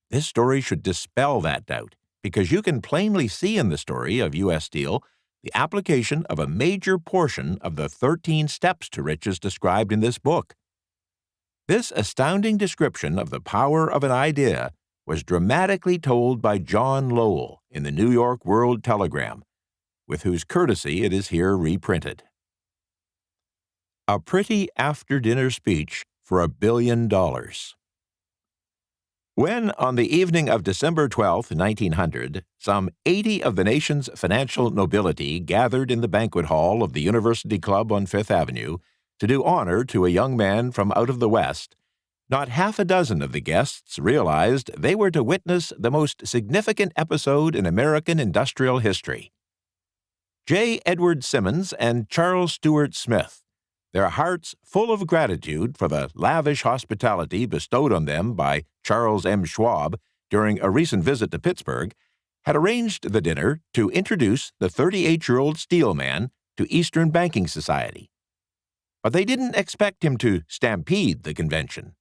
this story should dispel that doubt, because you can plainly see in the story of U.S. Steel the application of a major portion of the 13 steps to riches described in this book. This astounding description of the power of an idea was dramatically told by John Lowell in the New York World Telegram, with whose courtesy it is here reprinted. A pretty after-dinner speech for $1 billion. When, on the evening of December 12, 1900, some 80 of the nation's financial nobility gathered in the banquet hall of the University Club on Fifth Avenue to do honor to a young man from out of the West, not half a dozen of the guests realized they were to witness the most significant episode in American industrial history. J. Edward Simmons and Charles Stewart Smith, their hearts full of gratitude for the lavish hospitality bestowed on them by Charles M. Schwab during a recent visit to Pittsburgh, had arranged the dinner to introduce the 38-year-old steel man to Eastern Banking Society. But they didn't expect him to stampede the convention.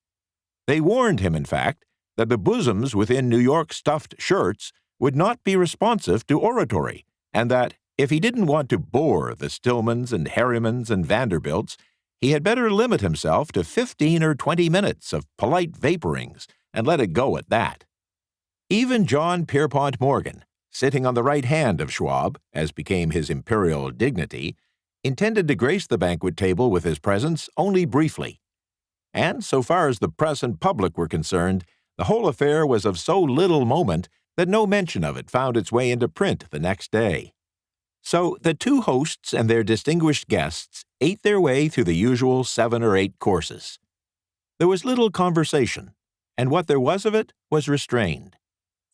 They warned him, in fact, that the bosoms within New York stuffed shirts would not be responsive to oratory, and that, If he didn't want to bore the Stillmans and Harrimans and Vanderbilts, he had better limit himself to 15 or 20 minutes of polite vaporings and let it go at that. Even John Pierpont Morgan, sitting on the right hand of Schwab, as became his imperial dignity, intended to grace the banquet table with his presence only briefly. And so far as the press and public were concerned, the whole affair was of so little moment that no mention of it found its way into print the next day. So the two hosts and their distinguished guests ate their way through the usual 7 or 8 courses. There was little conversation, and what there was of it was restrained.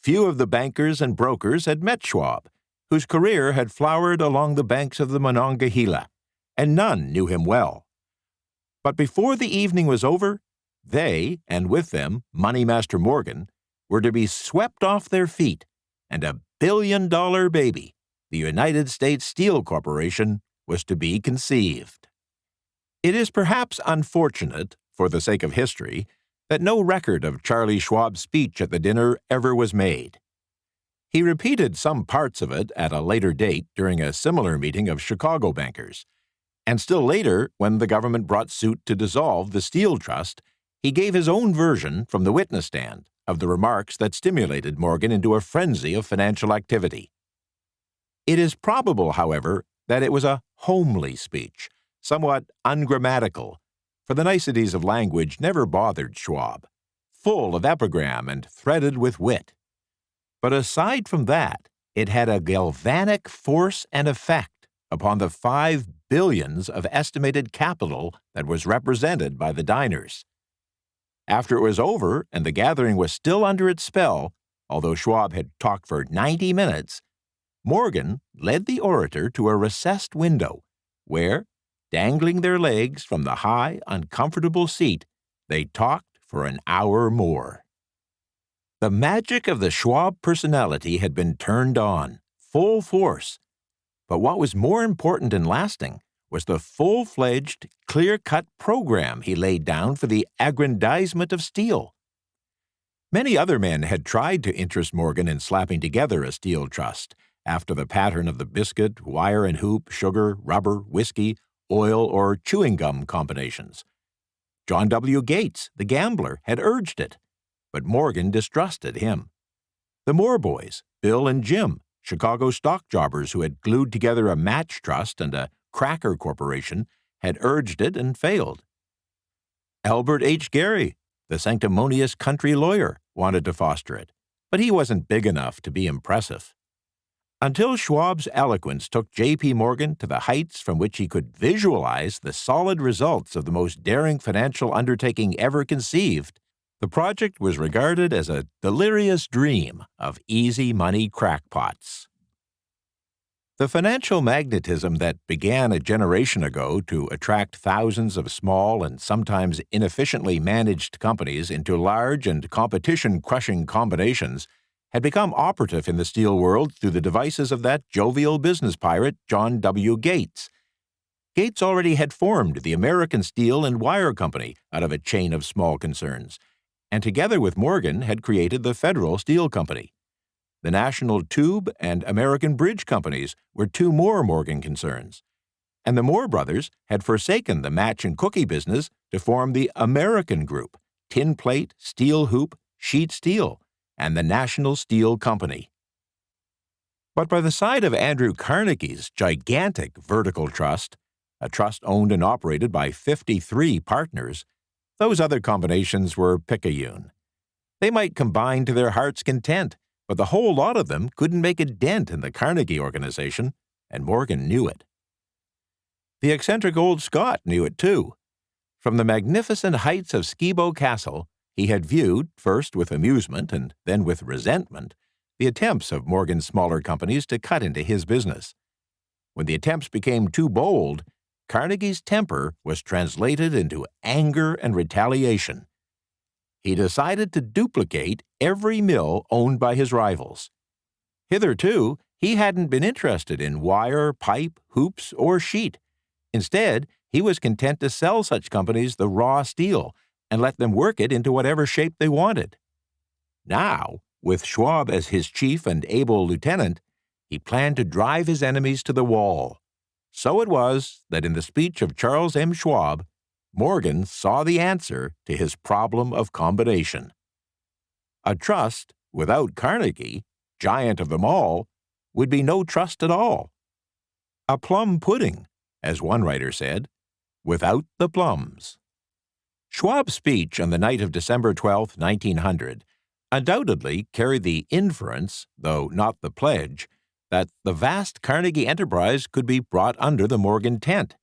Few of the bankers and brokers had met Schwab, whose career had flowered along the banks of the Monongahela, and none knew him well. But before the evening was over, they, and with them Money Master Morgan, were to be swept off their feet, and $1 billion baby, the United States Steel Corporation, was to be conceived. It is perhaps unfortunate, for the sake of history, that no record of Charlie Schwab's speech at the dinner ever was made. He repeated some parts of it at a later date during a similar meeting of Chicago bankers, and still later, when the government brought suit to dissolve the Steel Trust, he gave his own version from the witness stand of the remarks that stimulated Morgan into a frenzy of financial activity. It is probable, however, that it was a homely speech, somewhat ungrammatical, for the niceties of language never bothered Schwab, full of epigram and threaded with wit. But aside from that, it had a galvanic force and effect upon the 5 billions of estimated capital that was represented by the diners. After it was over and the gathering was still under its spell, although Schwab had talked for 90 minutes, Morgan led the orator to a recessed window, where, dangling their legs from the high, uncomfortable seat, they talked for an hour more. The magic of the Schwab personality had been turned on, full force, but what was more important and lasting was the full-fledged, clear-cut program he laid down for the aggrandizement of steel. Many other men had tried to interest Morgan in slapping together a steel trust, after the pattern of the biscuit, wire and hoop, sugar, rubber, whiskey, oil, or chewing gum combinations. John W. Gates, the gambler, had urged it, but Morgan distrusted him. The Moore boys, Bill and Jim, Chicago stock jobbers who had glued together a match trust and a cracker corporation, had urged it and failed. Albert H. Gary, the sanctimonious country lawyer, wanted to foster it, but he wasn't big enough to be impressive. Until Schwab's eloquence took J.P. Morgan to the heights from which he could visualize the solid results of the most daring financial undertaking ever conceived, the project was regarded as a delirious dream of easy money crackpots. The financial magnetism that began a generation ago to attract thousands of small and sometimes inefficiently managed companies into large and competition-crushing combinations had become operative in the steel world through the devices of that jovial business pirate, John W. Gates. Gates already had formed the American Steel and Wire Company out of a chain of small concerns, and together with Morgan had created the Federal Steel Company. The National Tube and American Bridge Companies were 2 more Morgan concerns, and the Moore brothers had forsaken the match and cookie business to form the American Group, Tin Plate, Steel Hoop, Sheet Steel, and the National Steel Company. But by the side of Andrew Carnegie's gigantic vertical trust, a trust owned and operated by 53 partners, those other combinations were picayune. They might combine to their heart's content, but the whole lot of them couldn't make a dent in the Carnegie organization, and Morgan knew it. The eccentric old Scot knew it too. From the magnificent heights of Skibo Castle, he had viewed, first with amusement and then with resentment, the attempts of Morgan's smaller companies to cut into his business. When the attempts became too bold, Carnegie's temper was translated into anger and retaliation. He decided to duplicate every mill owned by his rivals. Hitherto, he hadn't been interested in wire, pipe, hoops, or sheet. Instead, he was content to sell such companies the raw steel and let them work it into whatever shape they wanted. Now, with Schwab as his chief and able lieutenant, He planned to drive his enemies to the wall. So it was that in the speech of Charles M. Schwab, Morgan saw the answer to his problem of combination. A trust without Carnegie, giant of them all, would be no trust at all. A plum pudding, as one writer said, without the plums. Schwab's speech on the night of December 12, 1900, undoubtedly carried the inference, though not the pledge, that the vast Carnegie enterprise could be brought under the Morgan tent.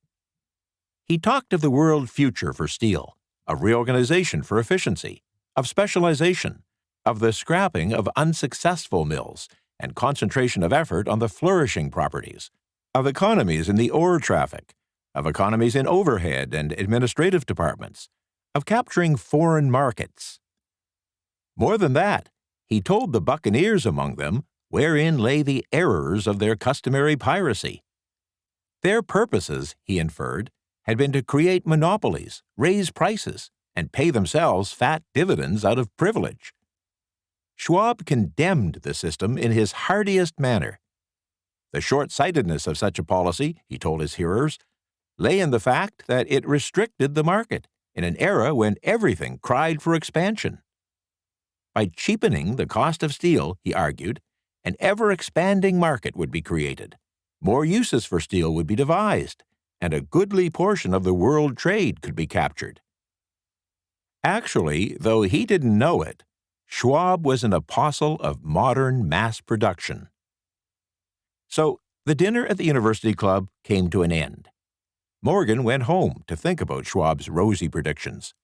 He talked of the world future for steel, of reorganization for efficiency, of specialization, of the scrapping of unsuccessful mills and concentration of effort on the flourishing properties, of economies in the ore traffic, of economies in overhead and administrative departments, of capturing foreign markets. More than that, he told the buccaneers among them wherein lay the errors of their customary piracy. Their purposes, he inferred, had been to create monopolies, raise prices, and pay themselves fat dividends out of privilege. Schwab condemned the system in his heartiest manner. The short-sightedness of such a policy, he told his hearers, lay in the fact that it restricted the market in an era when everything cried for expansion. By cheapening the cost of steel, he argued, an ever-expanding market would be created, more uses for steel would be devised, and a goodly portion of the world trade could be captured. Actually, though he didn't know it, Schwab was an apostle of modern mass production. So, the dinner at the University Club came to an end. Morgan went home to think about Schwab's rosy predictions.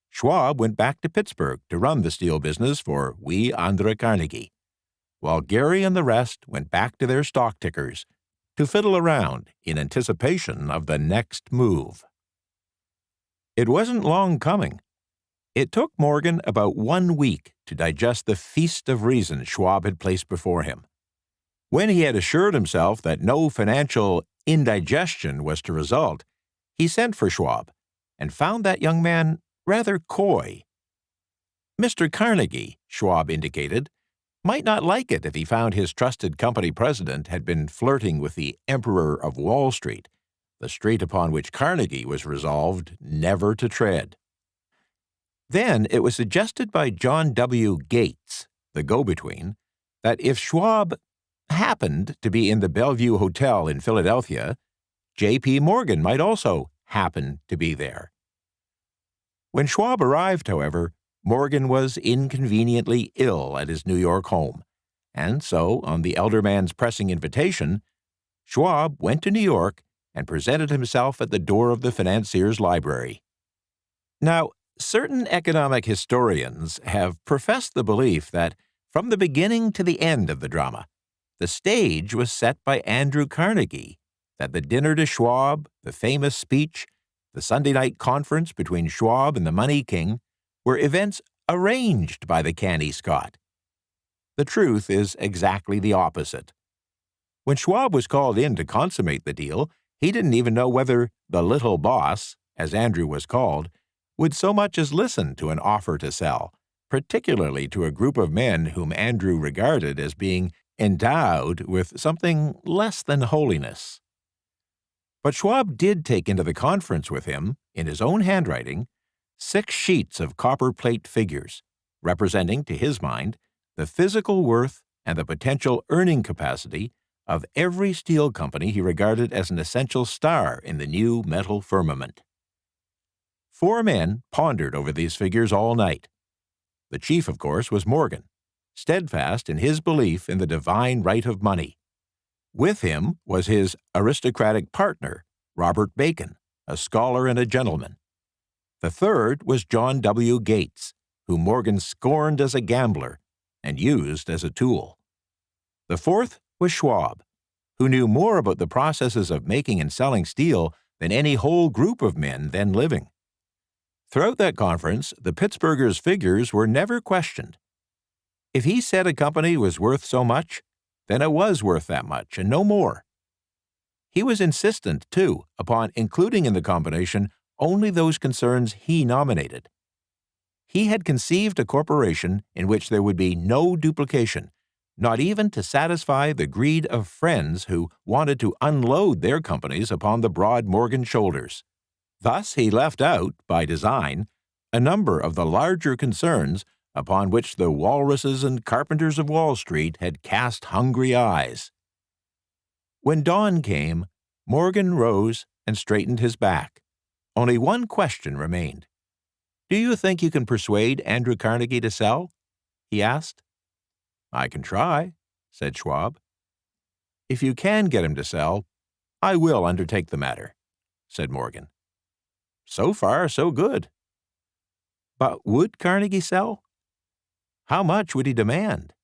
Schwab went back to Pittsburgh to run the steel business for wee Andre Carnegie, while Gary and the rest went back to their stock tickers to fiddle around in anticipation of the next move. It wasn't long coming. It took Morgan about 1 week to digest the feast of reason Schwab had placed before him. When he had assured himself that no financial indigestion was to result, he sent for Schwab and found that young man rather coy. Mr. Carnegie, Schwab indicated, might not like it if he found his trusted company president had been flirting with the Emperor of Wall Street, the street upon which Carnegie was resolved never to tread. Then it was suggested by John W. Gates, the go-between, that if Schwab happened to be in the Bellevue Hotel in Philadelphia, J.P. Morgan might also happen to be there. When Schwab arrived, however, Morgan was inconveniently ill at his New York home, and so, on the elder man's pressing invitation, Schwab went to New York and presented himself at the door of the financier's library. Now, certain economic historians have professed the belief that, from the beginning to the end of the drama, the stage was set by Andrew Carnegie, that the dinner to Schwab, the famous speech, the Sunday night conference between Schwab and the Money King were events arranged by the canny Scot. The truth is exactly the opposite. When Schwab was called in to consummate the deal, he didn't even know whether the little boss, as Andrew was called, would so much as listen to an offer to sell, particularly to a group of men whom Andrew regarded as being endowed with something less than holiness. But Schwab did take into the conference with him, in his own handwriting, 6 sheets of copper-plate figures, representing, to his mind, the physical worth and the potential earning capacity of every steel company he regarded as an essential star in the new metal firmament. 4 men pondered over these figures all night. The chief, of course, was Morgan, steadfast in his belief in the divine right of money. With him was his aristocratic partner, Robert Bacon, a scholar and a gentleman. The third was John W. Gates, whom Morgan scorned as a gambler and used as a tool. The fourth was Schwab, who knew more about the processes of making and selling steel than any whole group of men then living. Throughout that conference, the Pittsburghers' figures were never questioned. If he said a company was worth so much, then it was worth that much, and no more. He was insistent, too, upon including in the combination only those concerns he nominated. He had conceived a corporation in which there would be no duplication, not even to satisfy the greed of friends who wanted to unload their companies upon the broad Morgan shoulders. Thus he left out, by design, a number of the larger concerns upon which the walruses and carpenters of Wall Street had cast hungry eyes. When dawn came, Morgan rose and straightened his back. Only one question remained. "Do you think you can persuade Andrew Carnegie to sell?" he asked. "I can try," said Schwab. "If you can get him to sell, I will undertake the matter," said Morgan. So far, so good. But would Carnegie sell? How much would he demand?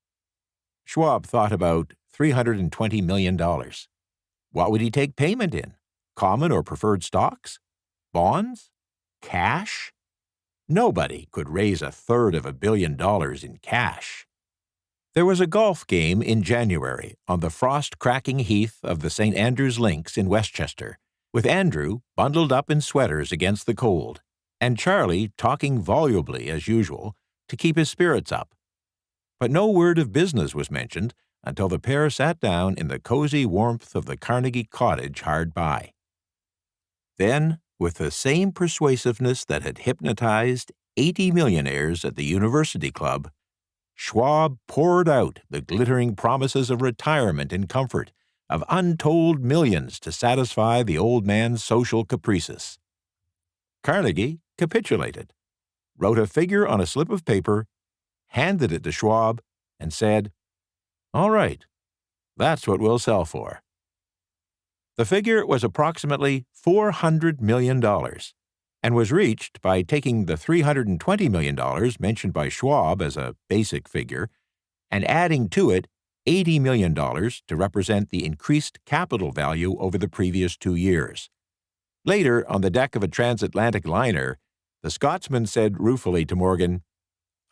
Schwab thought about $320 million. What would he take payment in? Common or preferred stocks? Bonds? Cash? Nobody could raise $1/3 billion in cash. There was a golf game in January on the frost-cracking heath of the St. Andrew's Links in Westchester, with Andrew bundled up in sweaters against the cold, and Charlie talking volubly as usual to keep his spirits up. But no word of business was mentioned until the pair sat down in the cozy warmth of the Carnegie cottage hard by. Then, with the same persuasiveness that had hypnotized 80 millionaires at the University Club, Schwab poured out the glittering promises of retirement and comfort, of untold millions to satisfy the old man's social caprices. Carnegie capitulated, wrote a figure on a slip of paper, handed it to Schwab, and said, "All right, that's what we'll sell for." The figure was approximately $400 million, and was reached by taking the $320 million mentioned by Schwab as a basic figure and adding to it $80 million to represent the increased capital value over the previous 2 years. Later, on the deck of a transatlantic liner, the Scotsman said ruefully to Morgan,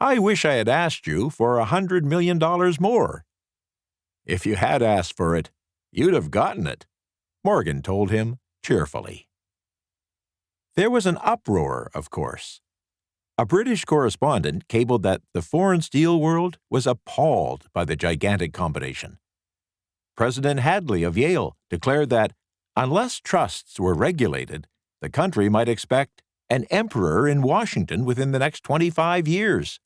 "I wish I had asked you for $100 million more." "If you had asked for it, you'd have gotten it," Morgan told him cheerfully. There was an uproar, of course. A British correspondent cabled that the foreign steel world was appalled by the gigantic combination. President Hadley of Yale declared that, unless trusts were regulated, the country might expect an emperor in Washington within the next 25 years.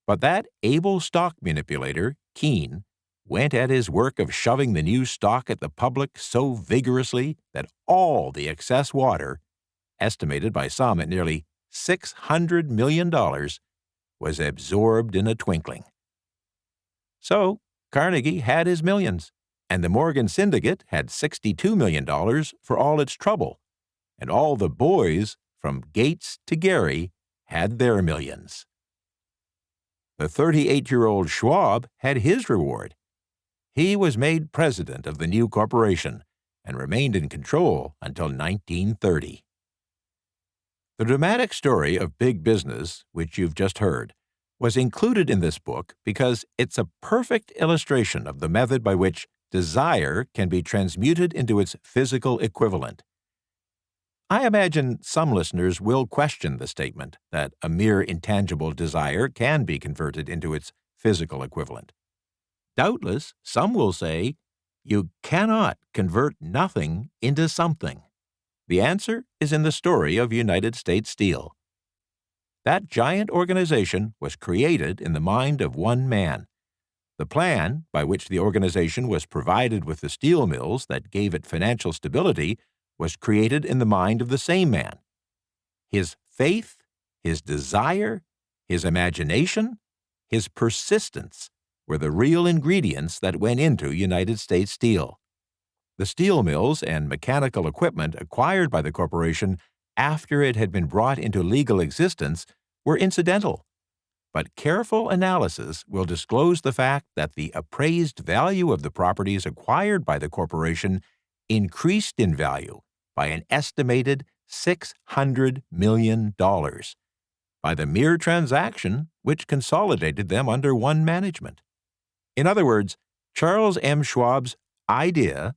But that able stock manipulator, Keene, went at his work of shoving the new stock at the public so vigorously that all the excess water, estimated by some at nearly $600 million, was absorbed in a twinkling. So Carnegie had his millions, and the Morgan Syndicate had $62 million for all its trouble, and all the boys, from Gates to Gary, had their millions. The 38-year-old Schwab had his reward. He was made president of the new corporation and remained in control until 1930. The dramatic story of big business, which you've just heard, was included in this book because it's a perfect illustration of the method by which desire can be transmuted into its physical equivalent. I imagine some listeners will question the statement that a mere intangible desire can be converted into its physical equivalent. Doubtless, some will say, you cannot convert nothing into something. The answer is in the story of United States Steel. That giant organization was created in the mind of one man. The plan by which the organization was provided with the steel mills that gave it financial stability was created in the mind of the same man. His faith, his desire, his imagination, his persistence were the real ingredients that went into United States Steel. The steel mills and mechanical equipment acquired by the corporation after it had been brought into legal existence were incidental, but careful analysis will disclose the fact that the appraised value of the properties acquired by the corporation increased in value by an estimated $600 million by the mere transaction which consolidated them under one management. In other words, Charles M. Schwab's idea,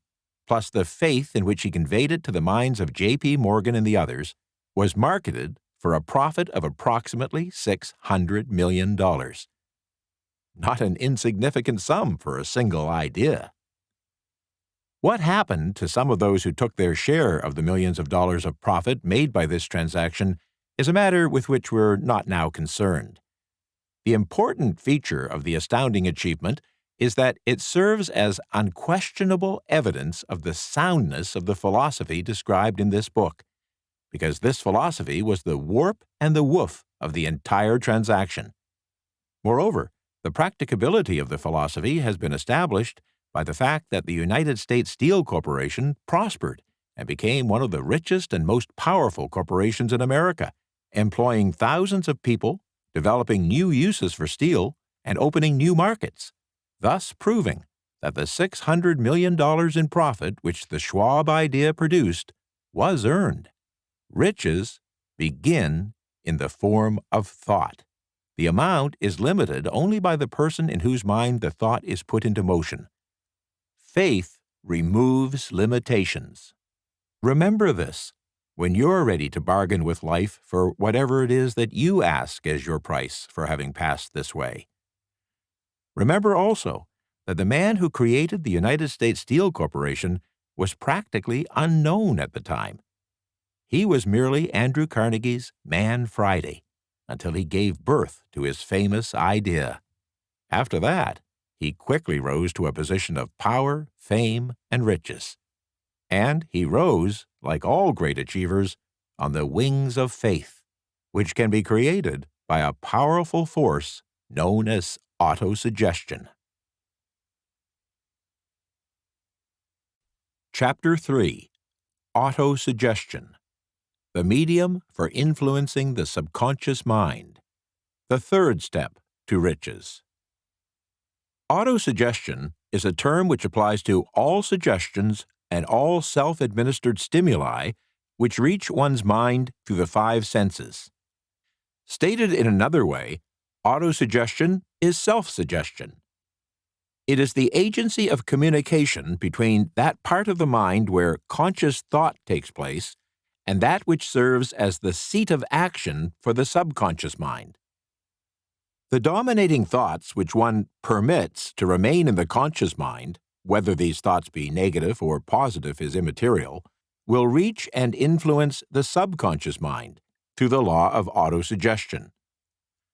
plus the faith in which he conveyed it to the minds of J.P. Morgan and the others, was marketed for a profit of approximately $600 million. not an insignificant sum for a single idea. What happened to some of those who took their share of the millions of dollars of profit made by this transaction is a matter with which we're not now concerned. The important feature of the astounding achievement is that it serves as unquestionable evidence of the soundness of the philosophy described in this book, because this philosophy was the warp and the woof of the entire transaction. Moreover, the practicability of the philosophy has been established by the fact that the United States Steel Corporation prospered and became one of the richest and most powerful corporations in America, employing thousands of people, developing new uses for steel, and opening new markets, thus proving that the $600 million in profit which the Schwab idea produced was earned. Riches begin in the form of thought. The amount is limited only by the person in whose mind the thought is put into motion. Faith removes limitations. Remember this when you're ready to bargain with life for whatever it is that you ask as your price for having passed this way. Remember also that the man who created the United States Steel Corporation was practically unknown at the time. He was merely Andrew Carnegie's Man Friday until he gave birth to his famous idea. After that, he quickly rose to a position of power, fame, and riches. And he rose, like all great achievers, on the wings of faith, which can be created by a powerful force known as autosuggestion. Chapter 3. Autosuggestion. The medium for influencing the subconscious mind. The third step to riches. Autosuggestion is a term which applies to all suggestions and all self-administered stimuli which reach one's mind through the five senses. Stated in another way, autosuggestion is self-suggestion. It is the agency of communication between that part of the mind where conscious thought takes place and that which serves as the seat of action for the subconscious mind. The dominating thoughts which one permits to remain in the conscious mind, whether these thoughts be negative or positive is immaterial, will reach and influence the subconscious mind through the law of autosuggestion.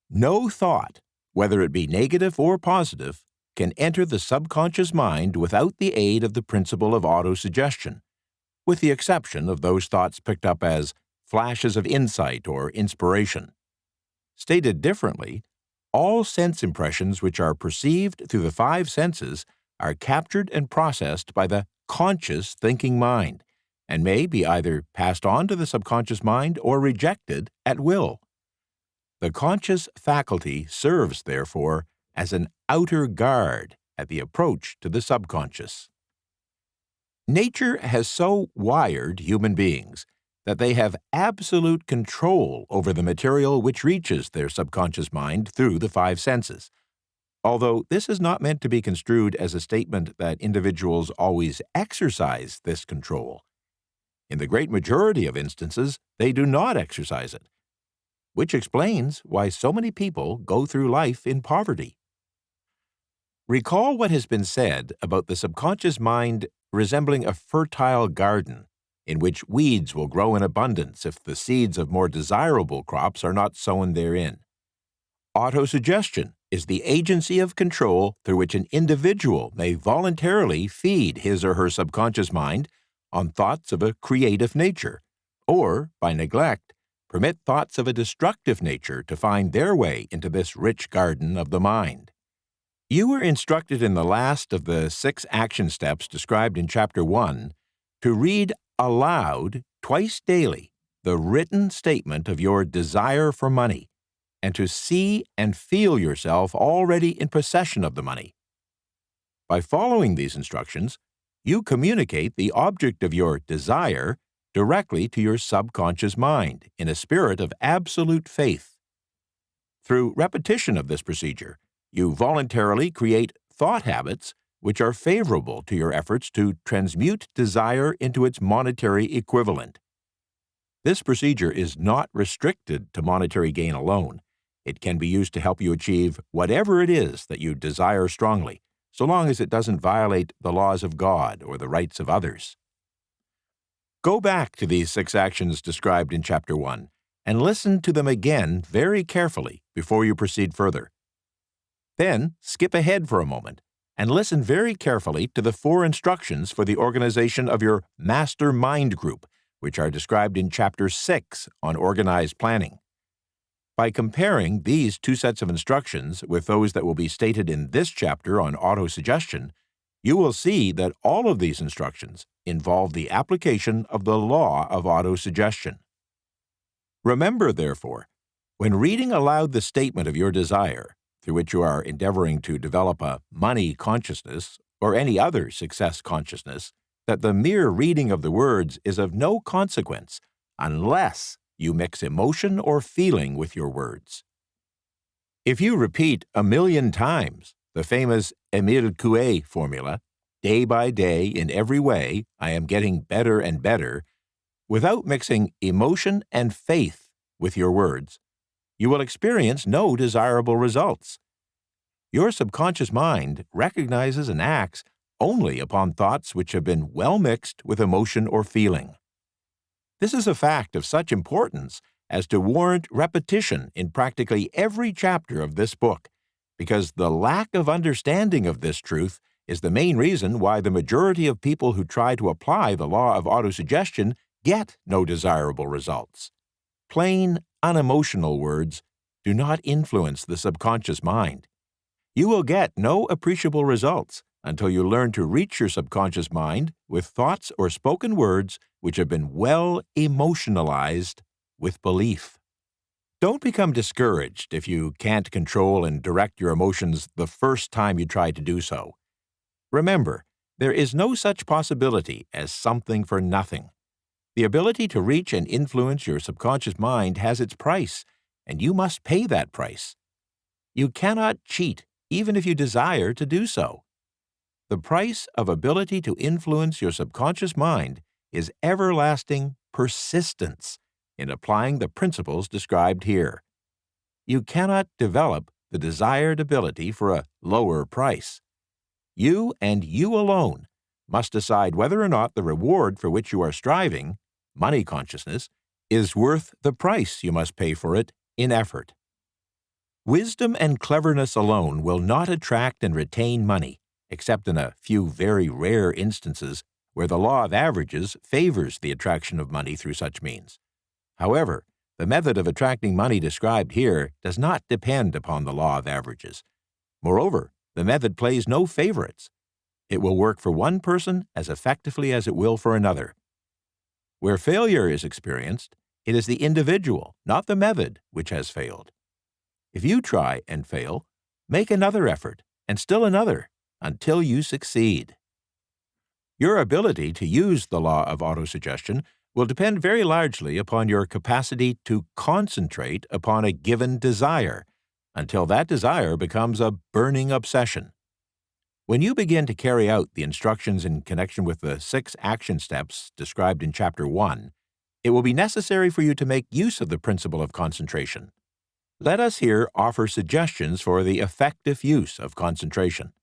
No thought, whether it be negative or positive, can enter the subconscious mind without the aid of the principle of autosuggestion, with the exception of those thoughts picked up as flashes of insight or inspiration. Stated differently, all sense impressions which are perceived through the five senses are captured and processed by the conscious thinking mind, and may be either passed on to the subconscious mind or rejected at will. The conscious faculty serves, therefore, as an outer guard at the approach to the subconscious. Nature has so wired human beings that they have absolute control over the material which reaches their subconscious mind through the five senses, although this is not meant to be construed as a statement that individuals always exercise this control. In the great majority of instances, they do not exercise it, which explains why so many people go through life in poverty. Recall what has been said about the subconscious mind resembling a fertile garden in which weeds will grow in abundance if the seeds of more desirable crops are not sown therein. Autosuggestion is the agency of control through which an individual may voluntarily feed his or her subconscious mind on thoughts of a creative nature, or, by neglect, permit thoughts of a destructive nature to find their way into this rich garden of the mind. You were instructed in the last of the 6 action steps described in Chapter 1 to read aloud twice daily the written statement of your desire for money, and to see and feel yourself already in possession of the money. By following these instructions, you communicate the object of your desire directly to your subconscious mind in a spirit of absolute faith. Through repetition of this procedure, you voluntarily create thought habits which are favorable to your efforts to transmute desire into its monetary equivalent. This procedure is not restricted to monetary gain alone. It can be used to help you achieve whatever it is that you desire strongly, so long as it doesn't violate the laws of God or the rights of others. Go back to these 6 actions described in Chapter 1 and listen to them again very carefully before you proceed further. Then skip ahead for a moment and listen very carefully to the 4 instructions for the organization of your mastermind group, which are described in Chapter 6 on organized planning. By comparing these 2 sets of instructions with those that will be stated in this chapter on autosuggestion, you will see that all of these instructions involve the application of the law of autosuggestion. Remember, therefore, when reading aloud the statement of your desire, through which you are endeavoring to develop a money consciousness or any other success consciousness, that the mere reading of the words is of no consequence unless you mix emotion or feeling with your words. If you repeat 1,000,000 times the famous Émile Coué formula, day by day, in every way, I am getting better and better, without mixing emotion and faith with your words, you will experience no desirable results. Your subconscious mind recognizes and acts only upon thoughts which have been well mixed with emotion or feeling. This is a fact of such importance as to warrant repetition in practically every chapter of this book, because the lack of understanding of this truth is the main reason why the majority of people who try to apply the law of autosuggestion get no desirable results. Plain, unemotional words do not influence the subconscious mind. You will get no appreciable results until you learn to reach your subconscious mind with thoughts or spoken words which have been well emotionalized with belief. Don't become discouraged if you can't control and direct your emotions the first time you try to do so. Remember, there is no such possibility as something for nothing. The ability to reach and influence your subconscious mind has its price, and you must pay that price. You cannot cheat, even if you desire to do so. The price of ability to influence your subconscious mind is everlasting persistence in applying the principles described here. You cannot develop the desired ability for a lower price. You and you alone must decide whether or not the reward for which you are striving, money consciousness, is worth the price you must pay for it in effort. Wisdom and cleverness alone will not attract and retain money, except in a few very rare instances where the law of averages favors the attraction of money through such means. However, the method of attracting money described here does not depend upon the law of averages. Moreover, the method plays no favorites. It will work for one person as effectively as it will for another. Where failure is experienced, it is the individual, not the method, which has failed. If you try and fail, make another effort, and still another, until you succeed. Your ability to use the law of autosuggestion will depend very largely upon your capacity to concentrate upon a given desire until that desire becomes a burning obsession. When you begin to carry out the instructions in connection with the 6 action steps described in Chapter 1, it will be necessary for you to make use of the principle of concentration. Let us here offer suggestions for the effective use of concentration.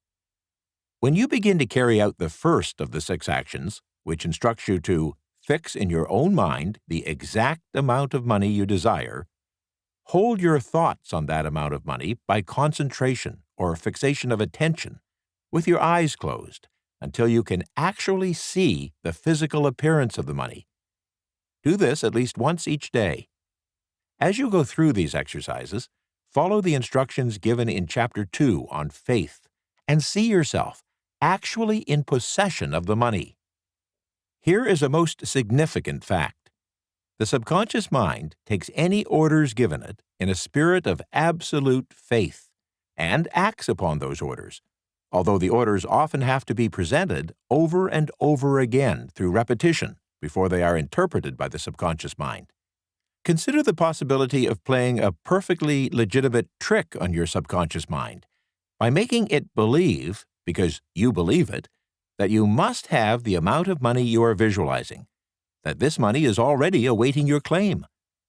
When you begin to carry out the first of the 6 actions, which instructs you to fix in your own mind the exact amount of money you desire, hold your thoughts on that amount of money by concentration or fixation of attention, with your eyes closed, until you can actually see the physical appearance of the money. Do this at least once each day. As you go through these exercises, follow the instructions given in Chapter 2 on faith and see yourself actually in possession of the money. Here is a most significant fact. The subconscious mind takes any orders given it in a spirit of absolute faith and acts upon those orders, although the orders often have to be presented over and over again through repetition before they are interpreted by the subconscious mind. Consider the possibility of playing a perfectly legitimate trick on your subconscious mind by making it believe, because you believe it, that you must have the amount of money you are visualizing, that this money is already awaiting your claim,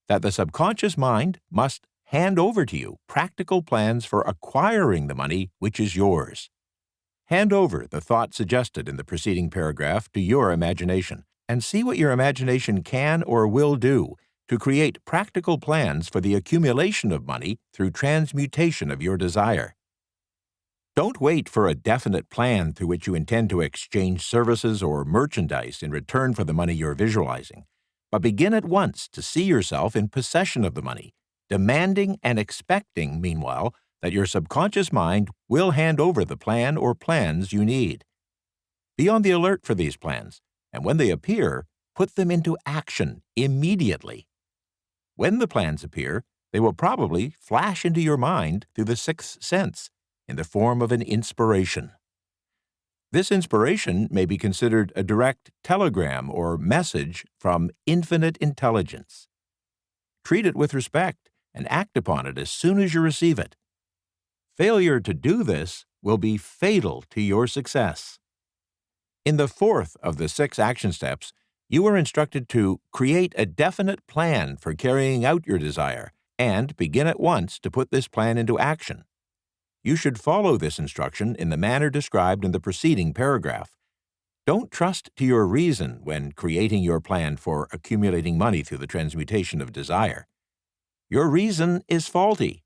that the subconscious mind must hand over to you practical plans for acquiring the money which is yours. Hand over the thought suggested in the preceding paragraph to your imagination and see what your imagination can or will do to create practical plans for the accumulation of money through transmutation of your desire. Don't wait for a definite plan through which you intend to exchange services or merchandise in return for the money you're visualizing, but begin at once to see yourself in possession of the money, demanding and expecting, meanwhile, that your subconscious mind will hand over the plan or plans you need. Be on the alert for these plans, and when they appear, put them into action immediately. When the plans appear, they will probably flash into your mind through the sixth sense in the form of an inspiration. This inspiration may be considered a direct telegram or message from infinite intelligence. Treat it with respect and act upon it as soon as you receive it. Failure to do this will be fatal to your success. In the fourth of the 6 action steps, you are instructed to create a definite plan for carrying out your desire and begin at once to put this plan into action. You should follow this instruction in the manner described in the preceding paragraph. Don't trust to your reason when creating your plan for accumulating money through the transmutation of desire. Your reason is faulty.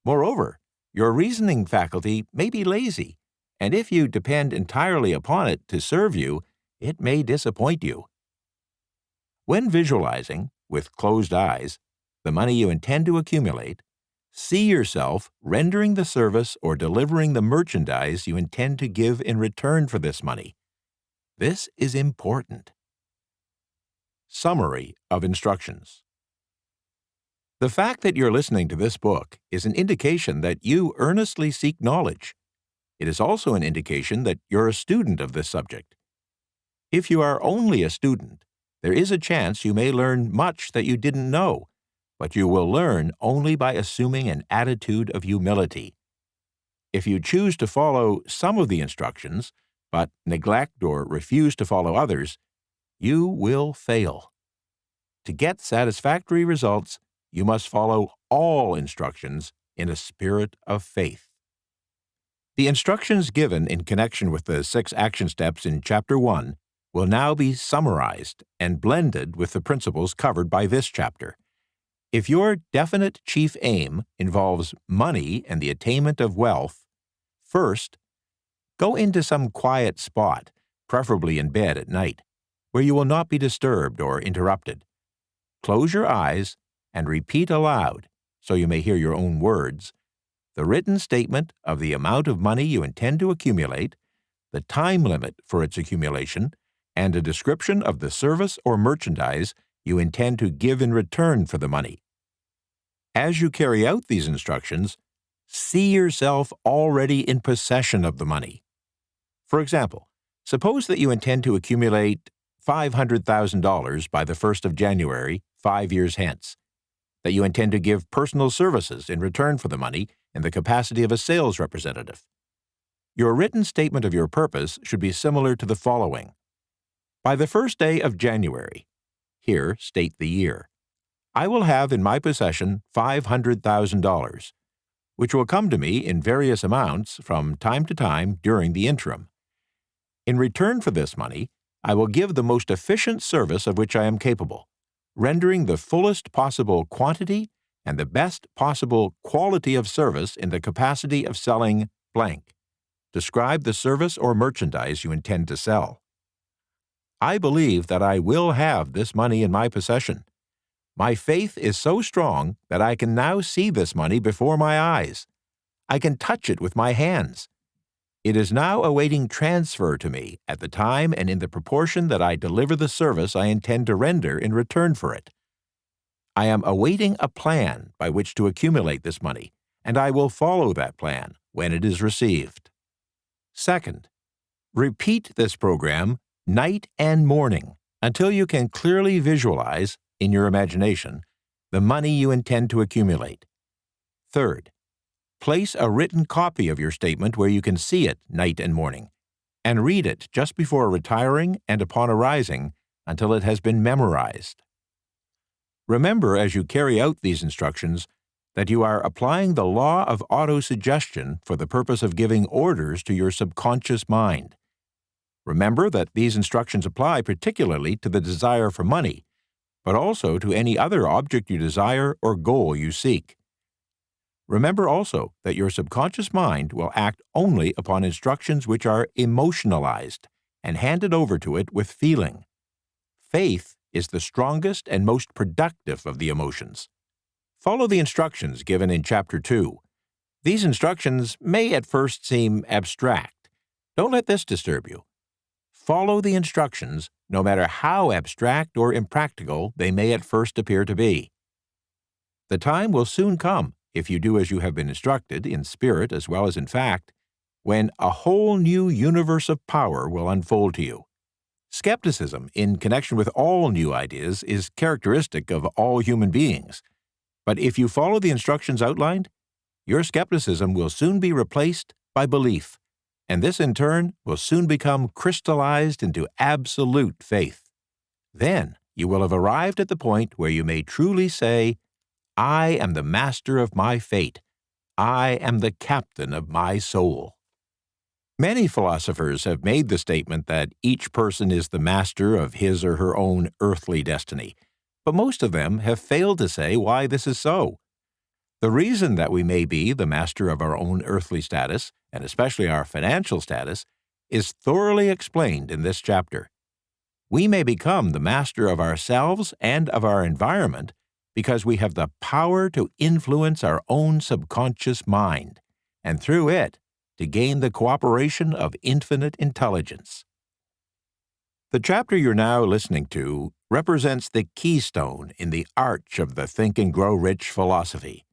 Moreover, your reasoning faculty may be lazy, and if you depend entirely upon it to serve you, it may disappoint you. When visualizing, with closed eyes, the money you intend to accumulate, see yourself rendering the service or delivering the merchandise you intend to give in return for this money. This is important. Summary of instructions. The fact that you're listening to this book is an indication that you earnestly seek knowledge. It is also an indication that you're a student of this subject. If you are only a student, there is a chance you may learn much that you didn't know, but you will learn only by assuming an attitude of humility. If you choose to follow some of the instructions, but neglect or refuse to follow others, you will fail. To get satisfactory results, you must follow all instructions in a spirit of faith. The instructions given in connection with the 6 action steps in Chapter 1 will now be summarized and blended with the principles covered by this chapter. If your definite chief aim involves money and the attainment of wealth, first, go into some quiet spot, preferably in bed at night, where you will not be disturbed or interrupted. Close your eyes and repeat aloud, so you may hear your own words, the written statement of the amount of money you intend to accumulate, the time limit for its accumulation, and a description of the service or merchandise you intend to give in return for the money. As you carry out these instructions, see yourself already in possession of the money. For example, suppose that you intend to accumulate $500,000 by the 1st of January, 5 years hence, that you intend to give personal services in return for the money in the capacity of a sales representative. Your written statement of your purpose should be similar to the following. By the 1st day of January, here state the year, I will have in my possession $500,000, which will come to me in various amounts from time to time during the interim. In return for this money, I will give the most efficient service of which I am capable, rendering the fullest possible quantity and the best possible quality of service in the capacity of selling blank. Describe the service or merchandise you intend to sell. I believe that I will have this money in my possession. My faith is so strong that I can now see this money before my eyes. I can touch it with my hands. It is now awaiting transfer to me at the time and in the proportion that I deliver the service I intend to render in return for it. I am awaiting a plan by which to accumulate this money, and I will follow that plan when it is received. Second, repeat this program night and morning until you can clearly visualize, in your imagination, the money you intend to accumulate. Third, place a written copy of your statement where you can see it night and morning, and read it just before retiring and upon arising until it has been memorized. Remember, as you carry out these instructions, that you are applying the law of autosuggestion for the purpose of giving orders to your subconscious mind. Remember that these instructions apply particularly to the desire for money, but also to any other object you desire or goal you seek. Remember also that your subconscious mind will act only upon instructions which are emotionalized and handed over to it with feeling. Faith is the strongest and most productive of the emotions. Follow the instructions given in Chapter 2. These instructions may at first seem abstract. Don't let this disturb you. Follow the instructions, no matter how abstract or impractical they may at first appear to be. The time will soon come, if you do as you have been instructed, in spirit as well as in fact, when a whole new universe of power will unfold to you. Skepticism in connection with all new ideas is characteristic of all human beings. But if you follow the instructions outlined, your skepticism will soon be replaced by belief, and this in turn will soon become crystallized into absolute faith. Then you will have arrived at the point where you may truly say, "I am the master of my fate. I am the captain of my soul." Many philosophers have made the statement that each person is the master of his or her own earthly destiny, but most of them have failed to say why this is so. The reason that we may be the master of our own earthly status, and especially our financial status, is thoroughly explained in this chapter. We may become the master of ourselves and of our environment because we have the power to influence our own subconscious mind, and through it, to gain the cooperation of infinite intelligence. The chapter you're now listening to represents the keystone in the arch of the Think and Grow Rich philosophy.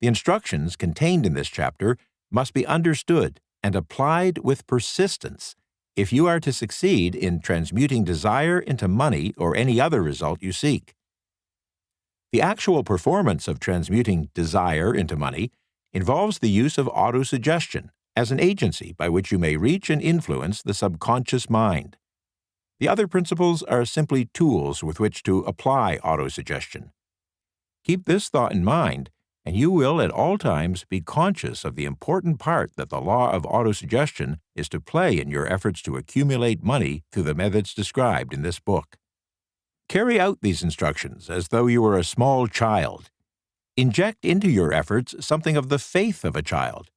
The instructions contained in this chapter must be understood and applied with persistence if you are to succeed in transmuting desire into money or any other result you seek. The actual performance of transmuting desire into money involves the use of autosuggestion as an agency by which you may reach and influence the subconscious mind. The other principles are simply tools with which to apply autosuggestion. Keep this thought in mind, and you will at all times be conscious of the important part that the law of autosuggestion is to play in your efforts to accumulate money through the methods described in this book. Carry out these instructions as though you were a small child. Inject into your efforts something of the faith of a child.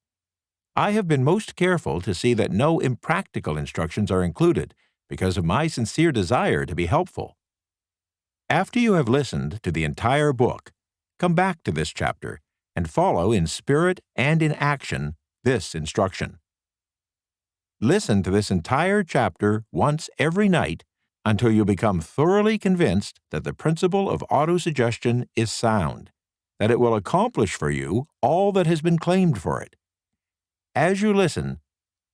I have been most careful to see that no impractical instructions are included because of my sincere desire to be helpful. After you have listened to the entire book, come back to this chapter and follow in spirit and in action this instruction. Listen to this entire chapter once every night until you become thoroughly convinced that the principle of autosuggestion is sound, that it will accomplish for you all that has been claimed for it. As you listen,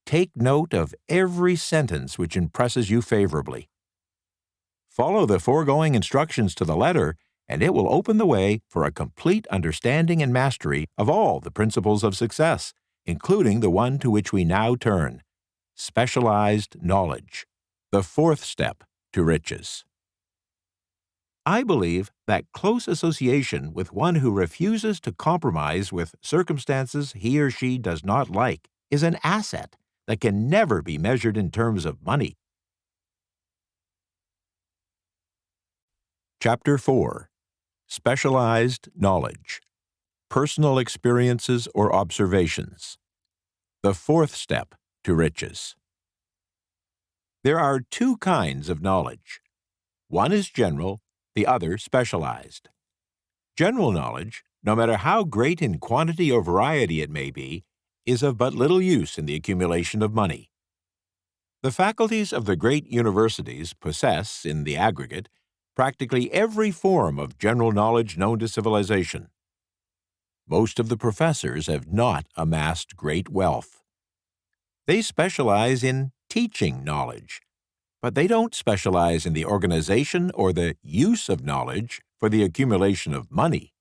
take note of every sentence which impresses you favorably. Follow the foregoing instructions to the letter, and it will open the way for a complete understanding and mastery of all the principles of success, including the one to which we now turn, specialized knowledge, the fourth step to riches. I believe that close association with one who refuses to compromise with circumstances he or she does not like is an asset that can never be measured in terms of money. Chapter 4. Specialized Knowledge. Personal Experiences or Observations. The fourth step to riches. There are two kinds of knowledge. One is general, the other specialized. General knowledge, no matter how great in quantity or variety it may be, is of but little use in the accumulation of money. The faculties of the great universities possess, in the aggregate, practically every form of general knowledge known to civilization. Most of the professors have not amassed great wealth. They specialize in teaching knowledge, but they don't specialize in the organization or the use of knowledge for the accumulation of money.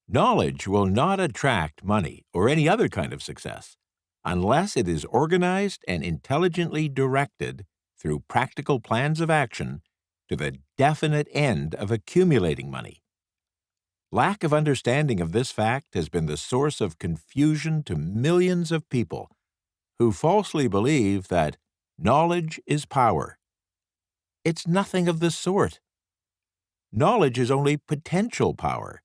Knowledge will not attract money or any other kind of success unless it is organized and intelligently directed through practical plans of action to the definite end of accumulating money. Lack of understanding of this fact has been the source of confusion to millions of people who falsely believe that knowledge is power. It's nothing of the sort. Knowledge is only potential power.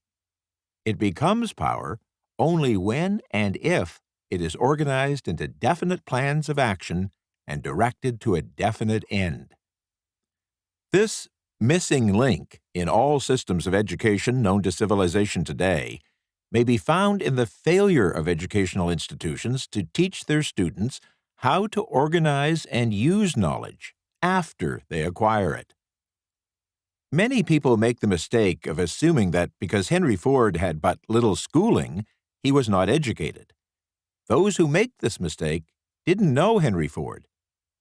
It becomes power only when and if it is organized into definite plans of action and directed to a definite end. This missing link in all systems of education known to civilization today may be found in the failure of educational institutions to teach their students how to organize and use knowledge after they acquire it. Many people make the mistake of assuming that because Henry Ford had but little schooling, he was not educated. Those who make this mistake didn't know Henry Ford,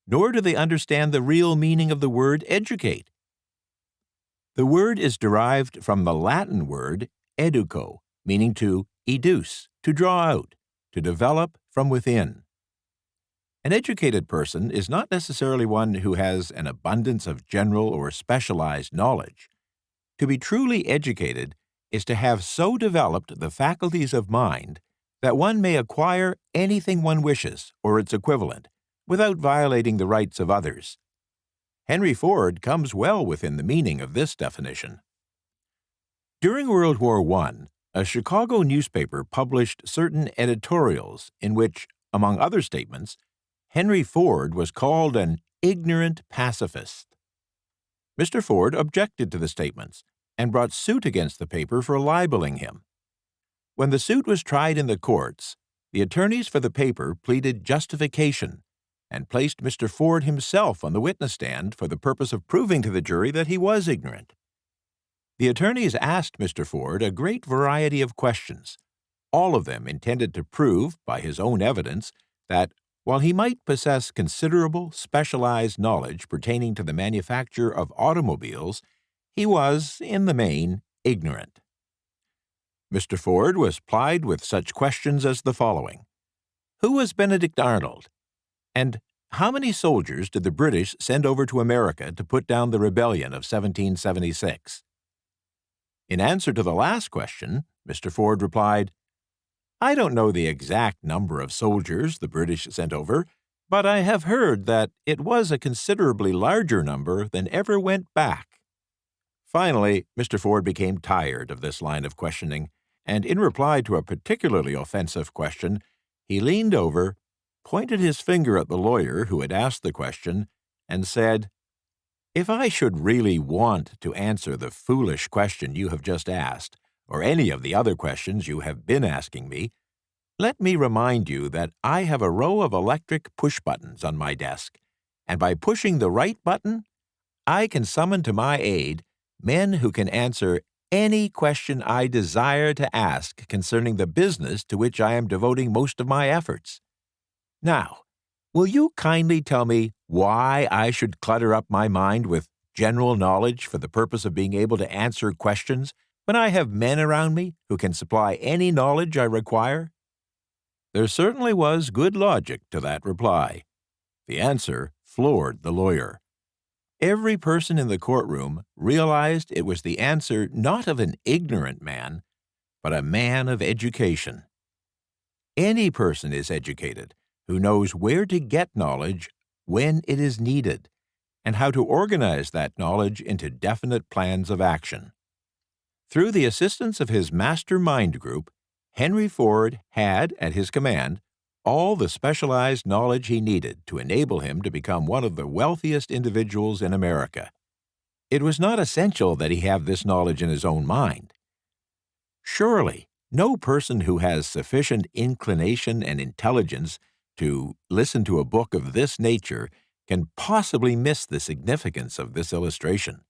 nor do they understand the real meaning of the word educate. The word is derived from the Latin word educo, meaning to educe, to draw out, to develop from within. An educated person is not necessarily one who has an abundance of general or specialized knowledge. To be truly educated is to have so developed the faculties of mind that one may acquire anything one wishes, or its equivalent, without violating the rights of others. Henry Ford comes well within the meaning of this definition. During World War I, a Chicago newspaper published certain editorials in which, among other statements, Henry Ford was called an ignorant pacifist. Mr. Ford objected to the statements and brought suit against the paper for libeling him. When the suit was tried in the courts, the attorneys for the paper pleaded justification and placed Mr. Ford himself on the witness stand for the purpose of proving to the jury that he was ignorant. The attorneys asked Mr. Ford a great variety of questions, all of them intended to prove, by his own evidence, that while he might possess considerable specialized knowledge pertaining to the manufacture of automobiles, he was, in the main, ignorant. Mr. Ford was plied with such questions as the following: Who was Benedict Arnold? And how many soldiers did the British send over to America to put down the rebellion of 1776? In answer to the last question, Mr. Ford replied, I don't know the exact number of soldiers the British sent over, but I have heard that it was a considerably larger number than ever went back. Finally, Mr. Ford became tired of this line of questioning, and in reply to a particularly offensive question, he leaned over, pointed his finger at the lawyer who had asked the question, and said, If I should really want to answer the foolish question you have just asked, or any of the other questions you have been asking me, let me remind you that I have a row of electric push buttons on my desk, and by pushing the right button, I can summon to my aid men who can answer any question I desire to ask concerning the business to which I am devoting most of my efforts. Now, will you kindly tell me why I should clutter up my mind with general knowledge for the purpose of being able to answer questions when I have men around me who can supply any knowledge I require? There certainly was good logic to that reply. The answer floored the lawyer. Every person in the courtroom realized it was the answer not of an ignorant man, but a man of education. Any person is educated who knows where to get knowledge when it is needed, and how to organize that knowledge into definite plans of action. Through the assistance of his master mind group, Henry Ford had, at his command, all the specialized knowledge he needed to enable him to become one of the wealthiest individuals in America. It was not essential that he have this knowledge in his own mind. Surely, no person who has sufficient inclination and intelligence to listen to a book of this nature can possibly miss the significance of this illustration.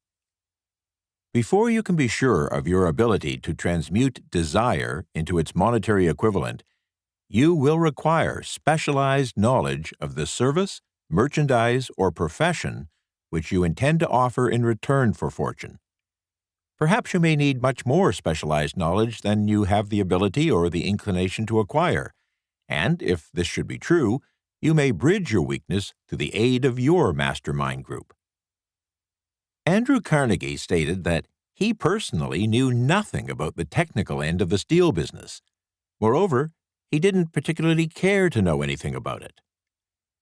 Before you can be sure of your ability to transmute desire into its monetary equivalent, you will require specialized knowledge of the service, merchandise, or profession which you intend to offer in return for fortune. Perhaps you may need much more specialized knowledge than you have the ability or the inclination to acquire, and if this should be true, you may bridge your weakness to the aid of your mastermind group. Andrew Carnegie stated that He personally knew nothing about the technical end of the steel business. Moreover, he didn't particularly care to know anything about it.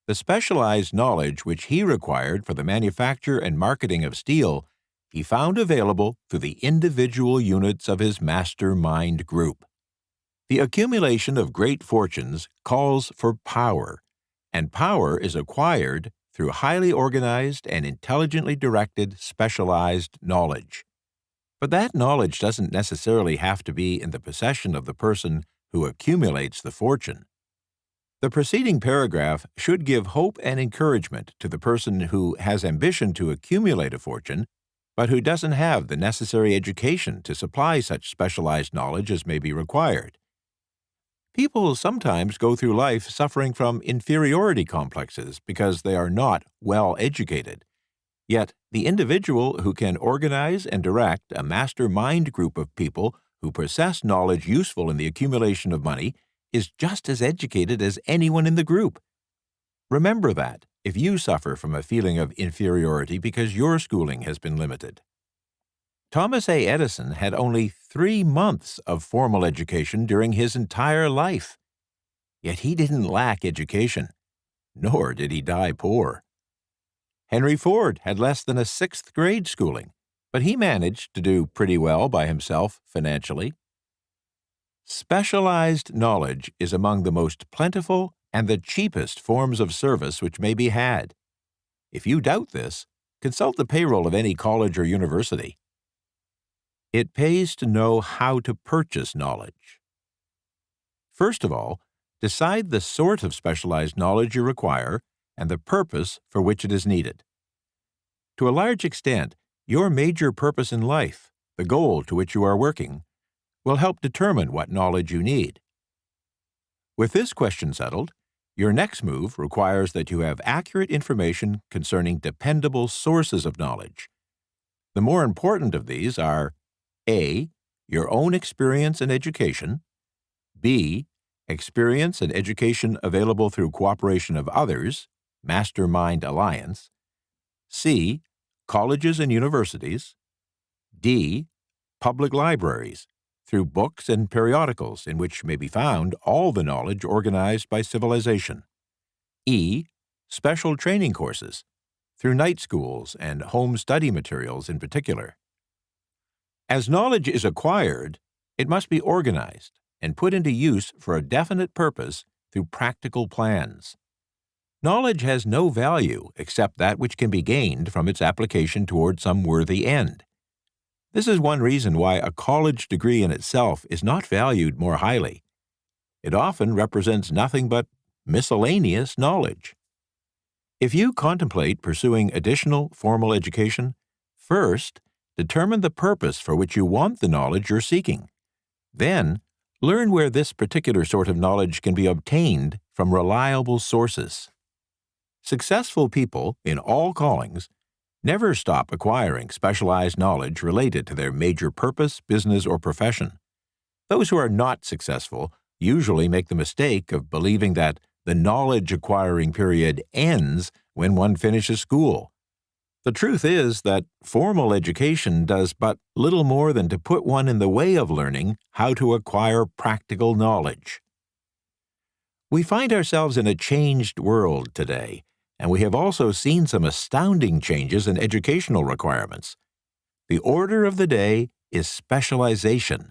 The specialized knowledge which he required for the manufacture and marketing of steel, he found available through the individual units of his mastermind group. The accumulation of great fortunes calls for power, and power is acquired through highly organized and intelligently directed specialized knowledge. But that knowledge doesn't necessarily have to be in the possession of the person who accumulates the fortune. The preceding paragraph should give hope and encouragement to the person who has ambition to accumulate a fortune, but who doesn't have the necessary education to supply such specialized knowledge as may be required. People sometimes go through life suffering from inferiority complexes because they are not well educated. Yet, the individual who can organize and direct a mastermind group of people who possess knowledge useful in the accumulation of money is just as educated as anyone in the group. Remember that if you suffer from a feeling of inferiority because your schooling has been limited. Thomas A. Edison had only 3 months of formal education during his entire life. Yet he didn't lack education, nor did he die poor. Henry Ford had less than a 6th grade schooling, but he managed to do pretty well by himself financially. Specialized knowledge is among the most plentiful and the cheapest forms of service which may be had. If you doubt this, consult the payroll of any college or university. It pays to know how to purchase knowledge. First of all, decide the sort of specialized knowledge you require and the purpose for which it is needed. To a large extent, your major purpose in life, the goal to which you are working, will help determine what knowledge you need. With this question settled, your next move requires that you have accurate information concerning dependable sources of knowledge. The more important of these are A. Your own experience and education, B. Experience and education available through cooperation of others, Mastermind Alliance, C. Colleges and universities, D. Public libraries, through books and periodicals in which may be found all the knowledge organized by civilization. E. Special training courses, through night schools and home study materials in particular. As knowledge is acquired, it must be organized and put into use for a definite purpose through practical plans. Knowledge has no value except that which can be gained from its application toward some worthy end. This is one reason why a college degree in itself is not valued more highly. It often represents nothing but miscellaneous knowledge. If you contemplate pursuing additional formal education, first, determine the purpose for which you want the knowledge you're seeking. Then, learn where this particular sort of knowledge can be obtained from reliable sources. Successful people in all callings never stop acquiring specialized knowledge related to their major purpose, business, or profession. Those who are not successful usually make the mistake of believing that the knowledge-acquiring period ends when one finishes school. The truth is that formal education does but little more than to put one in the way of learning how to acquire practical knowledge. We find ourselves in a changed world today, and we have also seen some astounding changes in educational requirements. The order of the day is specialization.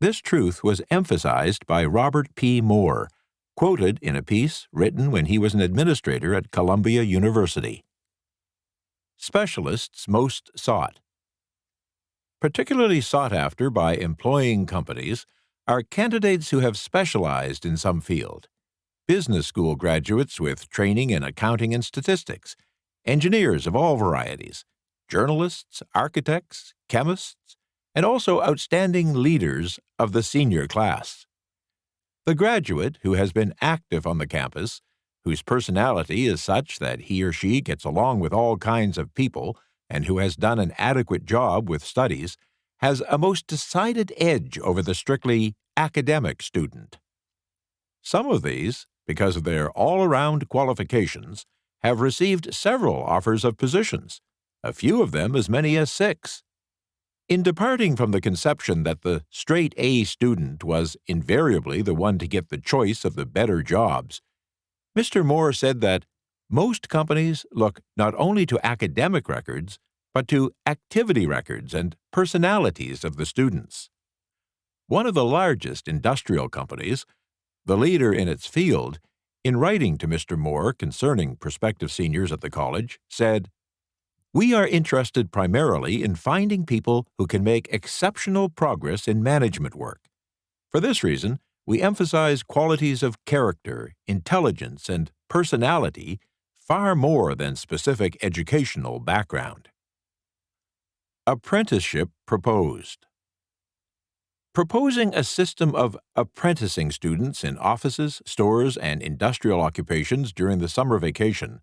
This truth was emphasized by Robert P. Moore, quoted in a piece written when he was an administrator at Columbia University. Specialists most sought. Particularly sought after by employing companies are candidates who have specialized in some field. Business school graduates with training in accounting and statistics, engineers of all varieties, journalists, architects, chemists, and also outstanding leaders of the senior class. The graduate who has been active on the campus, whose personality is such that he or she gets along with all kinds of people, and who has done an adequate job with studies, has a most decided edge over the strictly academic student. Some of these, because of their all-around qualifications, have received several offers of positions, a few of them as many as 6. In departing from the conception that the straight A student was invariably the one to get the choice of the better jobs, Mr. Moore said that most companies look not only to academic records, but to activity records and personalities of the students. One of the largest industrial companies, the leader in its field, in writing to Mr. Moore concerning prospective seniors at the college, said, "We are interested primarily in finding people who can make exceptional progress in management work. For this reason, we emphasize qualities of character, intelligence, and personality far more than specific educational background." Apprenticeship proposed. Proposing a system of apprenticing students in offices, stores, and industrial occupations during the summer vacation,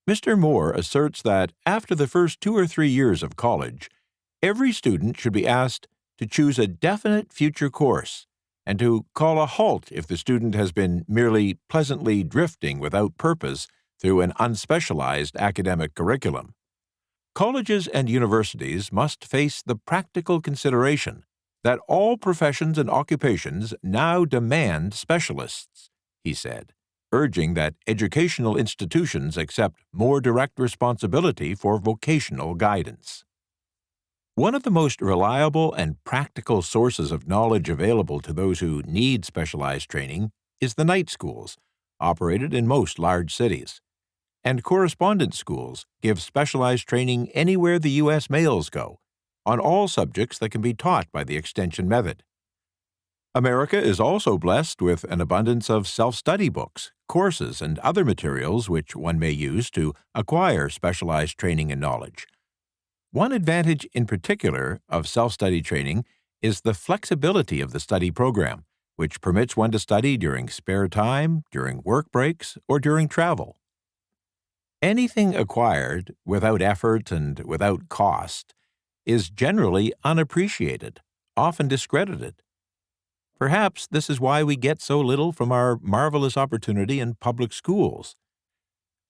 Mr. Moore asserts that after the first 2 or 3 years of college, every student should be asked to choose a definite future course and to call a halt if the student has been merely pleasantly drifting without purpose through an unspecialized academic curriculum. Colleges and universities must face the practical consideration that all professions and occupations now demand specialists, he said, urging that educational institutions accept more direct responsibility for vocational guidance. One of the most reliable and practical sources of knowledge available to those who need specialized training is the night schools, operated in most large cities. And correspondence schools give specialized training anywhere the U.S. mails go, on all subjects that can be taught by the extension method. America is also blessed with an abundance of self-study books, courses, and other materials which one may use to acquire specialized training and knowledge. One advantage in particular of self-study training is the flexibility of the study program, which permits one to study during spare time, during work breaks, or during travel. Anything acquired without effort and without cost is generally unappreciated, often discredited. Perhaps this is why we get so little from our marvelous opportunity in public schools.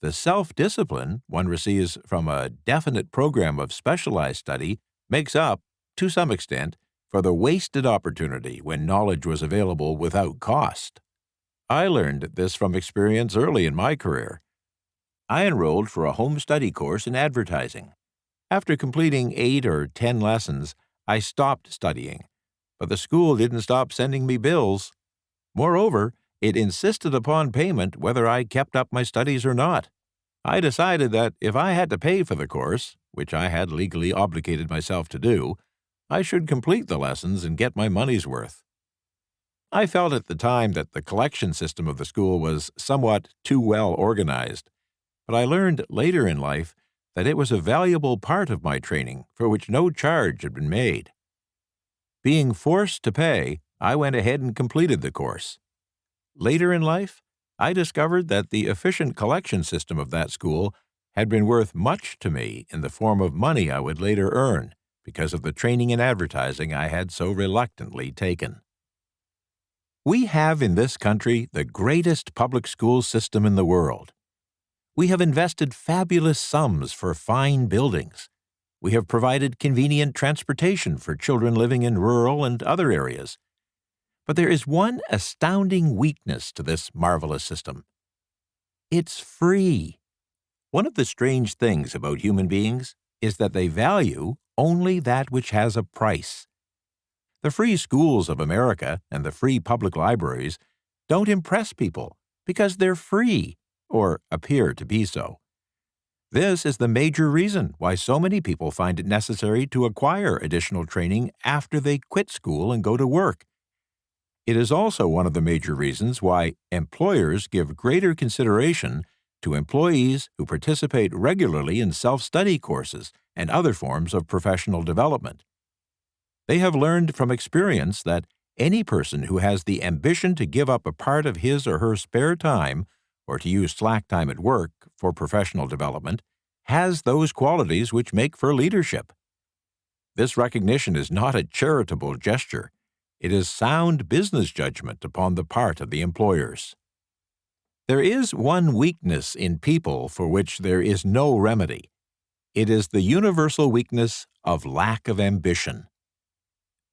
The self-discipline one receives from a definite program of specialized study makes up, to some extent, for the wasted opportunity when knowledge was available without cost. I learned this from experience early in my career. I enrolled for a home study course in advertising. After completing 8 or 10 lessons, I stopped studying, but the school didn't stop sending me bills. Moreover, it insisted upon payment whether I kept up my studies or not. I decided that if I had to pay for the course, which I had legally obligated myself to do, I should complete the lessons and get my money's worth. I felt at the time that the collection system of the school was somewhat too well organized, but I learned later in life that it was a valuable part of my training for which no charge had been made. Being forced to pay, I went ahead and completed the course. Later in life, I discovered that the efficient collection system of that school had been worth much to me in the form of money I would later earn because of the training in advertising I had so reluctantly taken. We have in this country the greatest public school system in the world. We have invested fabulous sums for fine buildings. We have provided convenient transportation for children living in rural and other areas. But there is one astounding weakness to this marvelous system. It's free. One of the strange things about human beings is that they value only that which has a price. The free schools of America and the free public libraries don't impress people because they're free, or appear to be so. This is the major reason why so many people find it necessary to acquire additional training after they quit school and go to work. It is also one of the major reasons why employers give greater consideration to employees who participate regularly in self-study courses and other forms of professional development. They have learned from experience that any person who has the ambition to give up a part of his or her spare time or to use slack time at work for professional development, has those qualities which make for leadership. This recognition is not a charitable gesture. It is sound business judgment upon the part of the employers. There is one weakness in people for which there is no remedy. It is the universal weakness of lack of ambition.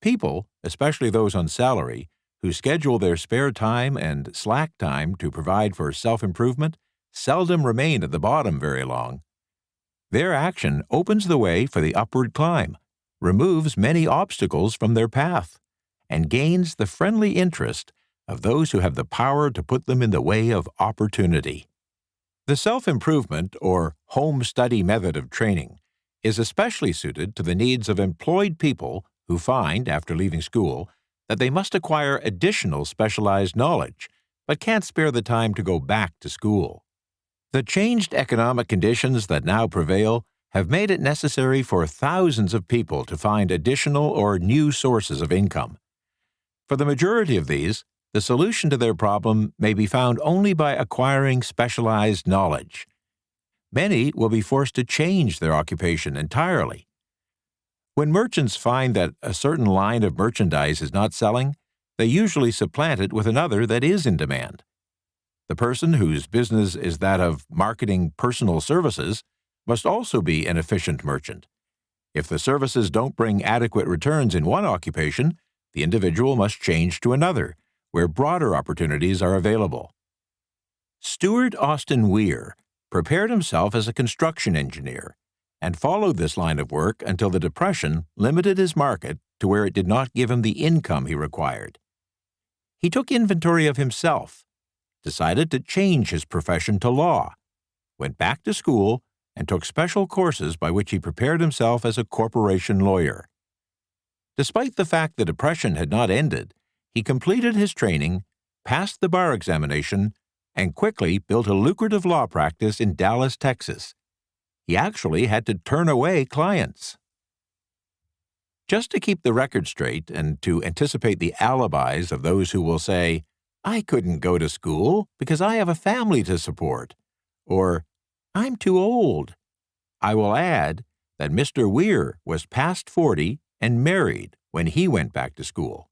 People, especially those on salary, who schedule their spare time and slack time to provide for self-improvement, seldom remain at the bottom very long. Their action opens the way for the upward climb, removes many obstacles from their path, and gains the friendly interest of those who have the power to put them in the way of opportunity. The self-improvement or home study method of training is especially suited to the needs of employed people who find, after leaving school, that they must acquire additional specialized knowledge, but can't spare the time to go back to school. The changed economic conditions that now prevail have made it necessary for thousands of people to find additional or new sources of income. For the majority of these, the solution to their problem may be found only by acquiring specialized knowledge. Many will be forced to change their occupation entirely. When merchants find that a certain line of merchandise is not selling, they usually supplant it with another that is in demand. The person whose business is that of marketing personal services must also be an efficient merchant. If the services don't bring adequate returns in one occupation, the individual must change to another, where broader opportunities are available. Stuart Austin Weir prepared himself as a construction engineer and followed this line of work until the Depression limited his market to where it did not give him the income he required. He took inventory of himself, decided to change his profession to law, went back to school, and took special courses by which he prepared himself as a corporation lawyer. Despite the fact the Depression had not ended, he completed his training, passed the bar examination, and quickly built a lucrative law practice in Dallas, Texas. He actually had to turn away clients. Just to keep the record straight and to anticipate the alibis of those who will say, "I couldn't go to school because I have a family to support," or "I'm too old," I will add that Mr. Weir was past 40 and married when he went back to school.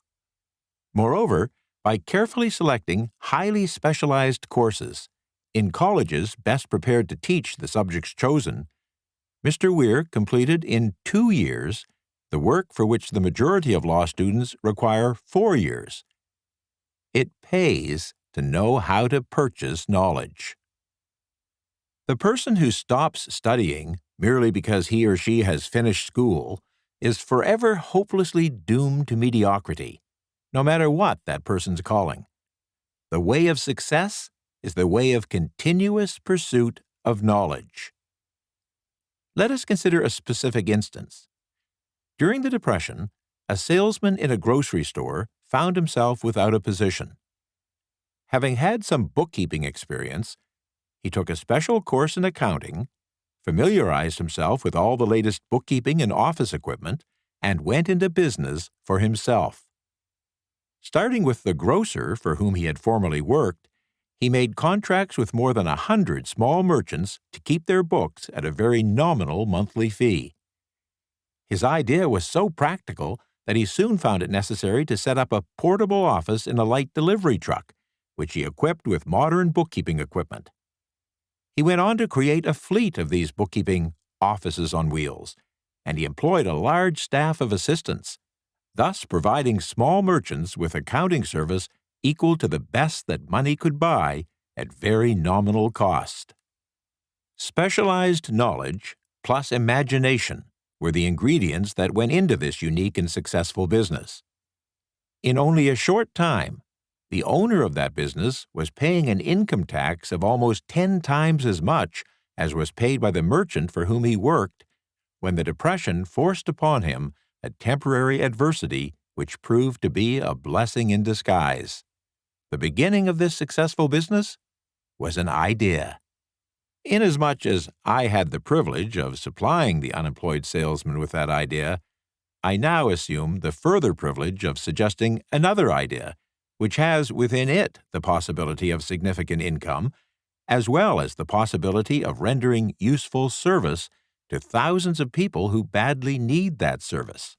Moreover, by carefully selecting highly specialized courses in colleges best prepared to teach the subjects chosen, Mr. Weir completed in 2 years the work for which the majority of law students require 4 years. It pays to know how to purchase knowledge. The person who stops studying merely because he or she has finished school is forever hopelessly doomed to mediocrity, no matter what that person's calling. The way of success is the way of continuous pursuit of knowledge. Let us consider a specific instance. During the Depression, a salesman in a grocery store found himself without a position. Having had some bookkeeping experience, he took a special course in accounting, familiarized himself with all the latest bookkeeping and office equipment, and went into business for himself. Starting with the grocer for whom he had formerly worked, he made contracts with more than 100 small merchants to keep their books at a very nominal monthly fee. His idea was so practical that he soon found it necessary to set up a portable office in a light delivery truck, which he equipped with modern bookkeeping equipment. He went on to create a fleet of these bookkeeping offices on wheels, and he employed a large staff of assistants, thus providing small merchants with accounting service equal to the best that money could buy at very nominal cost. Specialized knowledge plus imagination were the ingredients that went into this unique and successful business. In only a short time, the owner of that business was paying an income tax of almost 10 times as much as was paid by the merchant for whom he worked when the Depression forced upon him a temporary adversity which proved to be a blessing in disguise. The beginning of this successful business was an idea. Inasmuch as I had the privilege of supplying the unemployed salesman with that idea, I now assume the further privilege of suggesting another idea, which has within it the possibility of significant income, as well as the possibility of rendering useful service to thousands of people who badly need that service.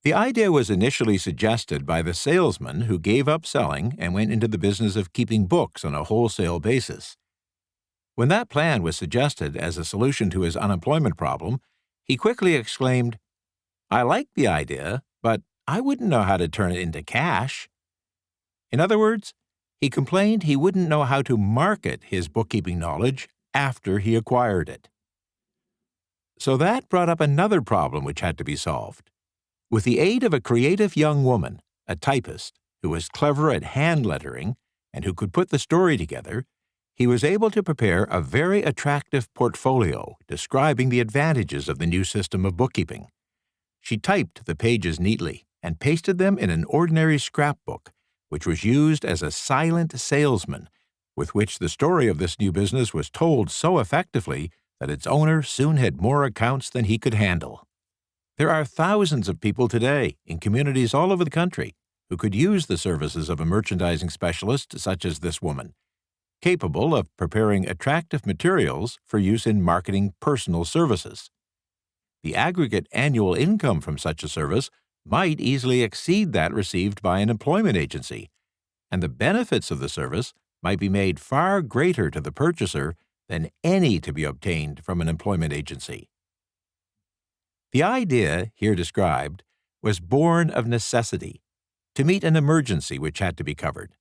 The idea was initially suggested by the salesman who gave up selling and went into the business of keeping books on a wholesale basis. When that plan was suggested as a solution to his unemployment problem, he quickly exclaimed, "I like the idea, but I wouldn't know how to turn it into cash." In other words, he complained he wouldn't know how to market his bookkeeping knowledge after he acquired it. So that brought up another problem which had to be solved. With the aid of a creative young woman, a typist, who was clever at hand lettering and who could put the story together, he was able to prepare a very attractive portfolio describing the advantages of the new system of bookkeeping. She typed the pages neatly and pasted them in an ordinary scrapbook, which was used as a silent salesman, with which the story of this new business was told so effectively that its owner soon had more accounts than he could handle. There are thousands of people today in communities all over the country who could use the services of a merchandising specialist such as this woman, capable of preparing attractive materials for use in marketing personal services. The aggregate annual income from such a service might easily exceed that received by an employment agency, and the benefits of the service might be made far greater to the purchaser than any to be obtained from an employment agency. The idea here described was born of necessity to meet an emergency which had to be covered,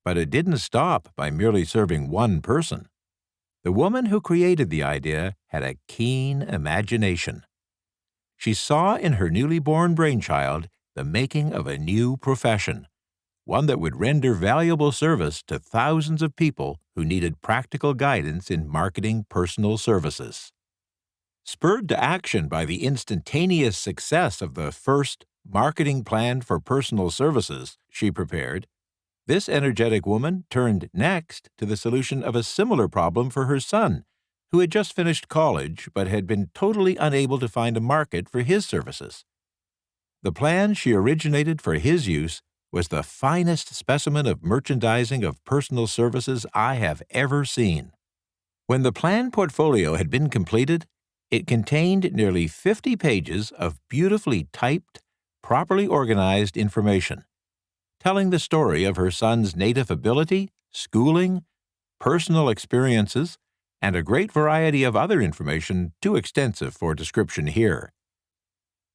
but it didn't stop by merely serving one person. The woman who created the idea had a keen imagination. She saw in her newly born brainchild the making of a new profession, one that would render valuable service to thousands of people who needed practical guidance in marketing personal services. Spurred to action by the instantaneous success of the first marketing plan for personal services she prepared, this energetic woman turned next to the solution of a similar problem for her son, who had just finished college but had been totally unable to find a market for his services. The plan she originated for his use was the finest specimen of merchandising of personal services I have ever seen. When the plan portfolio had been completed, it contained nearly 50 pages of beautifully typed, properly organized information, telling the story of her son's native ability, schooling, personal experiences, and a great variety of other information too extensive for description here.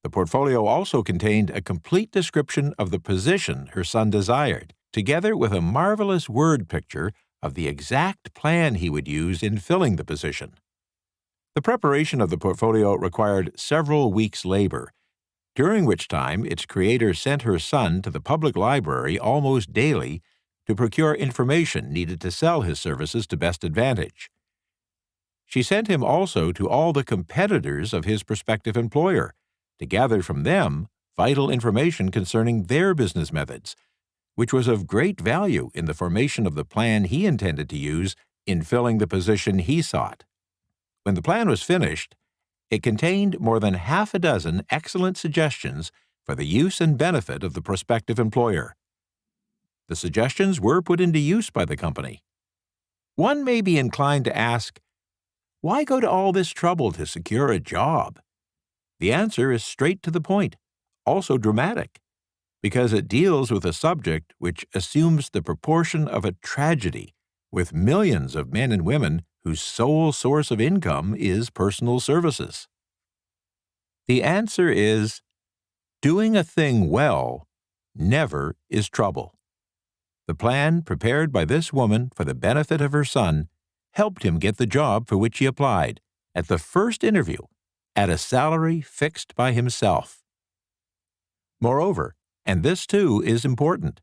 The portfolio also contained a complete description of the position her son desired, together with a marvelous word picture of the exact plan he would use in filling the position. The preparation of the portfolio required several weeks' labor, during which time its creator sent her son to the public library almost daily to procure information needed to sell his services to best advantage. She sent him also to all the competitors of his prospective employer to gather from them vital information concerning their business methods, which was of great value in the formation of the plan he intended to use in filling the position he sought. When the plan was finished, it contained more than half a dozen excellent suggestions for the use and benefit of the prospective employer. The suggestions were put into use by the company. One may be inclined to ask, why go to all this trouble to secure a job? The answer is straight to the point, also dramatic, because it deals with a subject which assumes the proportion of a tragedy, with millions of men and women whose sole source of income is personal services. The answer is, doing a thing well never is trouble. The plan prepared by this woman for the benefit of her son helped him get the job for which he applied, at the first interview, at a salary fixed by himself. Moreover, and this too is important,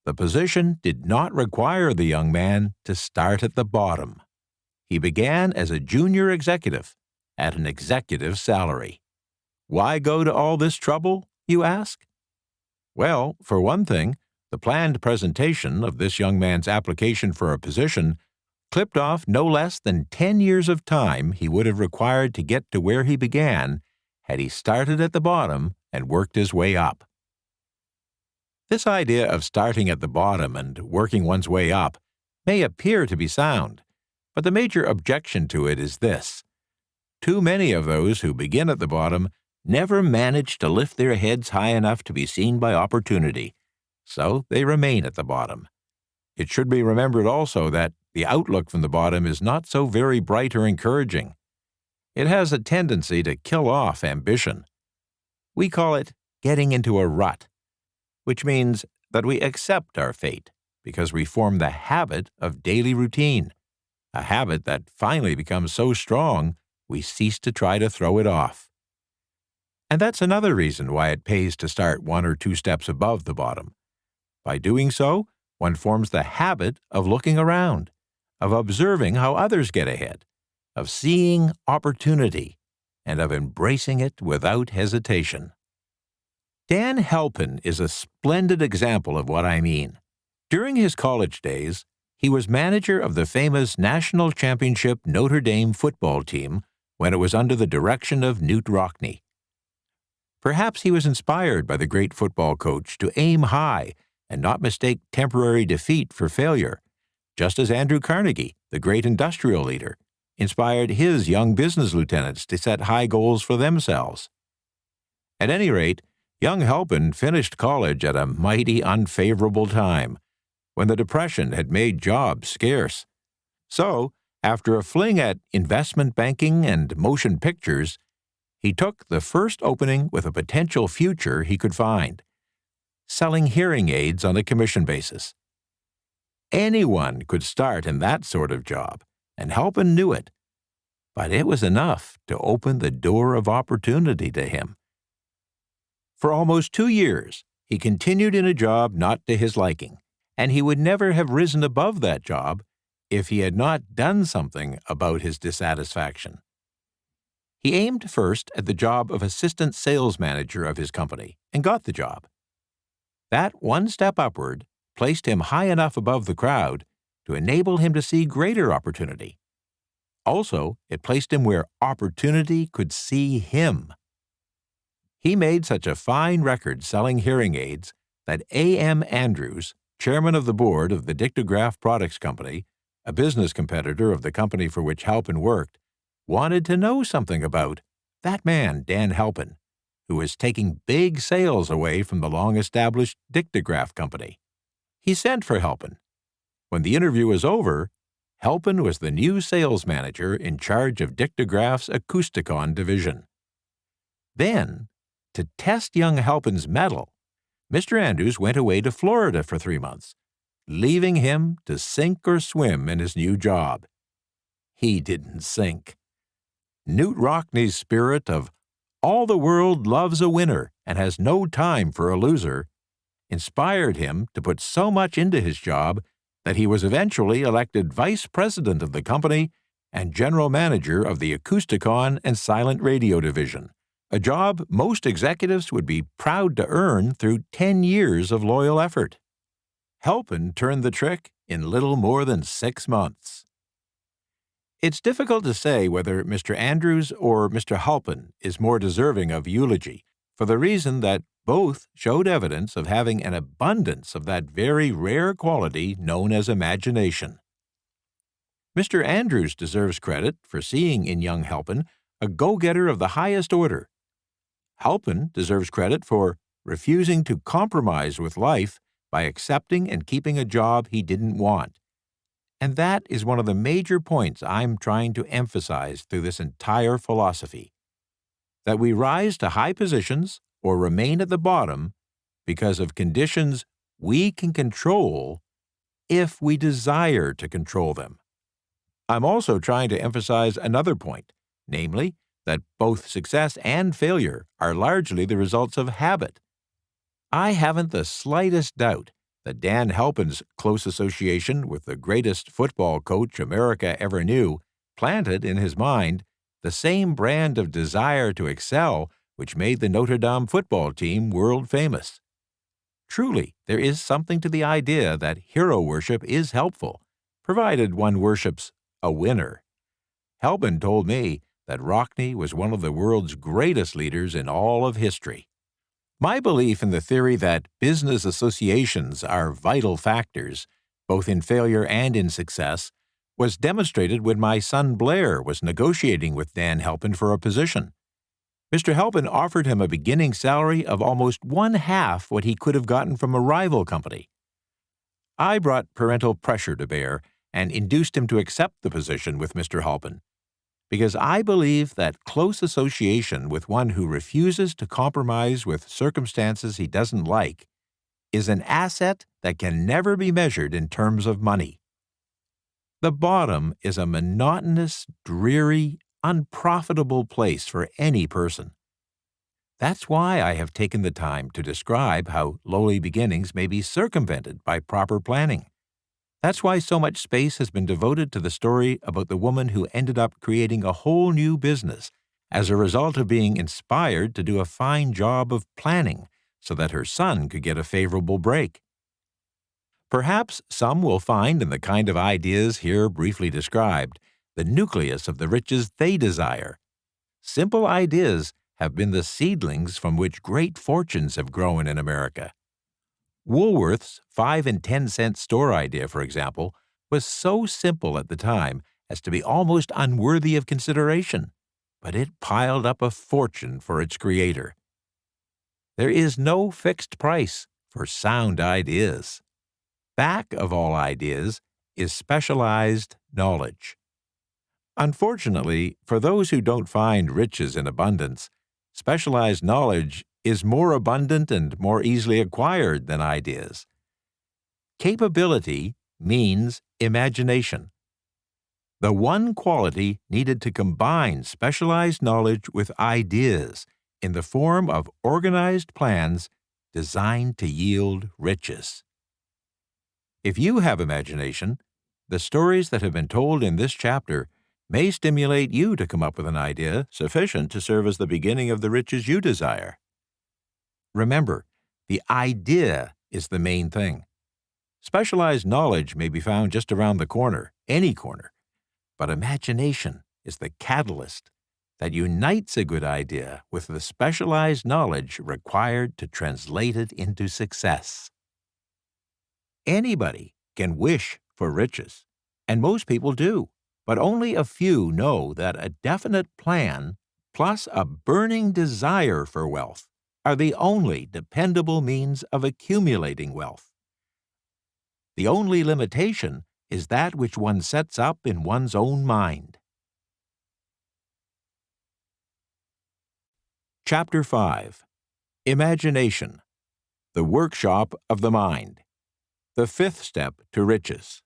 the position did not require the young man to start at the bottom. He began as a junior executive at an executive salary. Why go to all this trouble, you ask? Well, for one thing, the planned presentation of this young man's application for a position clipped off no less than 10 years of time he would have required to get to where he began had he started at the bottom and worked his way up. This idea of starting at the bottom and working one's way up may appear to be sound, but the major objection to it is this: too many of those who begin at the bottom never manage to lift their heads high enough to be seen by opportunity, so they remain at the bottom. It should be remembered also that the outlook from the bottom is not so very bright or encouraging. It has a tendency to kill off ambition. We call it getting into a rut, which means that we accept our fate because we form the habit of daily routine, a habit that finally becomes so strong we cease to try to throw it off. And that's another reason why it pays to start 1 or 2 steps above the bottom. By doing so, one forms the habit of looking around, of observing how others get ahead, of seeing opportunity, and of embracing it without hesitation. Dan Halpin is a splendid example of what I mean. During his college days, he was manager of the famous national championship Notre Dame football team when it was under the direction of Knute Rockne. Perhaps he was inspired by the great football coach to aim high and not mistake temporary defeat for failure, just as Andrew Carnegie, the great industrial leader, inspired his young business lieutenants to set high goals for themselves. At any rate, young Halpin finished college at a mighty unfavorable time, when the Depression had made jobs scarce. So, after a fling at investment banking and motion pictures, he took the first opening with a potential future he could find, selling hearing aids on a commission basis. Anyone could start in that sort of job, and Halpin knew it. But it was enough to open the door of opportunity to him. For almost 2 years, he continued in a job not to his liking, and he would never have risen above that job if he had not done something about his dissatisfaction. He aimed first at the job of assistant sales manager of his company and got the job. That one step upward placed him high enough above the crowd to enable him to see greater opportunity. Also, it placed him where opportunity could see him. He made such a fine record selling hearing aids that A.M. Andrews, chairman of the board of the Dictograph Products Company, a business competitor of the company for which Halpin worked, wanted to know something about that man, Dan Halpin, who was taking big sales away from the long-established Dictograph Company. He sent for Halpin. When the interview was over, Halpin was the new sales manager in charge of Dictograph's Acousticon division. Then, to test young Halpin's mettle, Mr. Andrews went away to Florida for 3 months, leaving him to sink or swim in his new job. He didn't sink. Knute Rockne's spirit of "all the world loves a winner and has no time for a loser" inspired him to put so much into his job that he was eventually elected vice president of the company and general manager of the Acousticon and Silent Radio division, a job most executives would be proud to earn through 10 years of loyal effort. Halpin turned the trick in little more than 6 months. It's difficult to say whether Mr. Andrews or Mr. Halpin is more deserving of eulogy, for the reason that both showed evidence of having an abundance of that very rare quality known as imagination. Mr. Andrews deserves credit for seeing in young Halpin a go-getter of the highest order. Halpin deserves credit for refusing to compromise with life by accepting and keeping a job he didn't want. And that is one of the major points I'm trying to emphasize through this entire philosophy, that we rise to high positions or remain at the bottom because of conditions we can control if we desire to control them. I'm also trying to emphasize another point, namely that both success and failure are largely the results of habit. I haven't the slightest doubt that Dan Halpin's close association with the greatest football coach America ever knew planted in his mind the same brand of desire to excel which made the Notre Dame football team world famous. Truly, there is something to the idea that hero worship is helpful, provided one worships a winner. Halpin told me that Rockne was one of the world's greatest leaders in all of history. My belief in the theory that business associations are vital factors, both in failure and in success, was demonstrated when my son Blair was negotiating with Dan Halpin for a position. Mr. Halpin offered him a beginning salary of almost 1/2 what he could have gotten from a rival company. I brought parental pressure to bear and induced him to accept the position with Mr. Halpin, because I believe that close association with one who refuses to compromise with circumstances he doesn't like is an asset that can never be measured in terms of money. The bottom is a monotonous, dreary, unprofitable place for any person. That's why I have taken the time to describe how lowly beginnings may be circumvented by proper planning. That's why so much space has been devoted to the story about the woman who ended up creating a whole new business as a result of being inspired to do a fine job of planning so that her son could get a favorable break. Perhaps some will find in the kind of ideas here briefly described the nucleus of the riches they desire. Simple ideas have been the seedlings from which great fortunes have grown in America. Woolworth's 5 and 10 cent store idea, for example, was so simple at the time as to be almost unworthy of consideration, but it piled up a fortune for its creator. There is no fixed price for sound ideas. Back of all ideas is specialized knowledge. Unfortunately, for those who don't find riches in abundance, specialized knowledge is more abundant and more easily acquired than ideas. Capability means imagination, the one quality needed to combine specialized knowledge with ideas in the form of organized plans designed to yield riches. If you have imagination, the stories that have been told in this chapter may stimulate you to come up with an idea sufficient to serve as the beginning of the riches you desire. Remember, the idea is the main thing. Specialized knowledge may be found just around the corner, any corner, but imagination is the catalyst that unites a good idea with the specialized knowledge required to translate it into success. Anybody can wish for riches, and most people do, but only a few know that a definite plan plus a burning desire for wealth are the only dependable means of accumulating wealth. The only limitation is that which one sets up in one's own mind. Chapter 5. Imagination, the workshop of the mind. The fifth step to riches.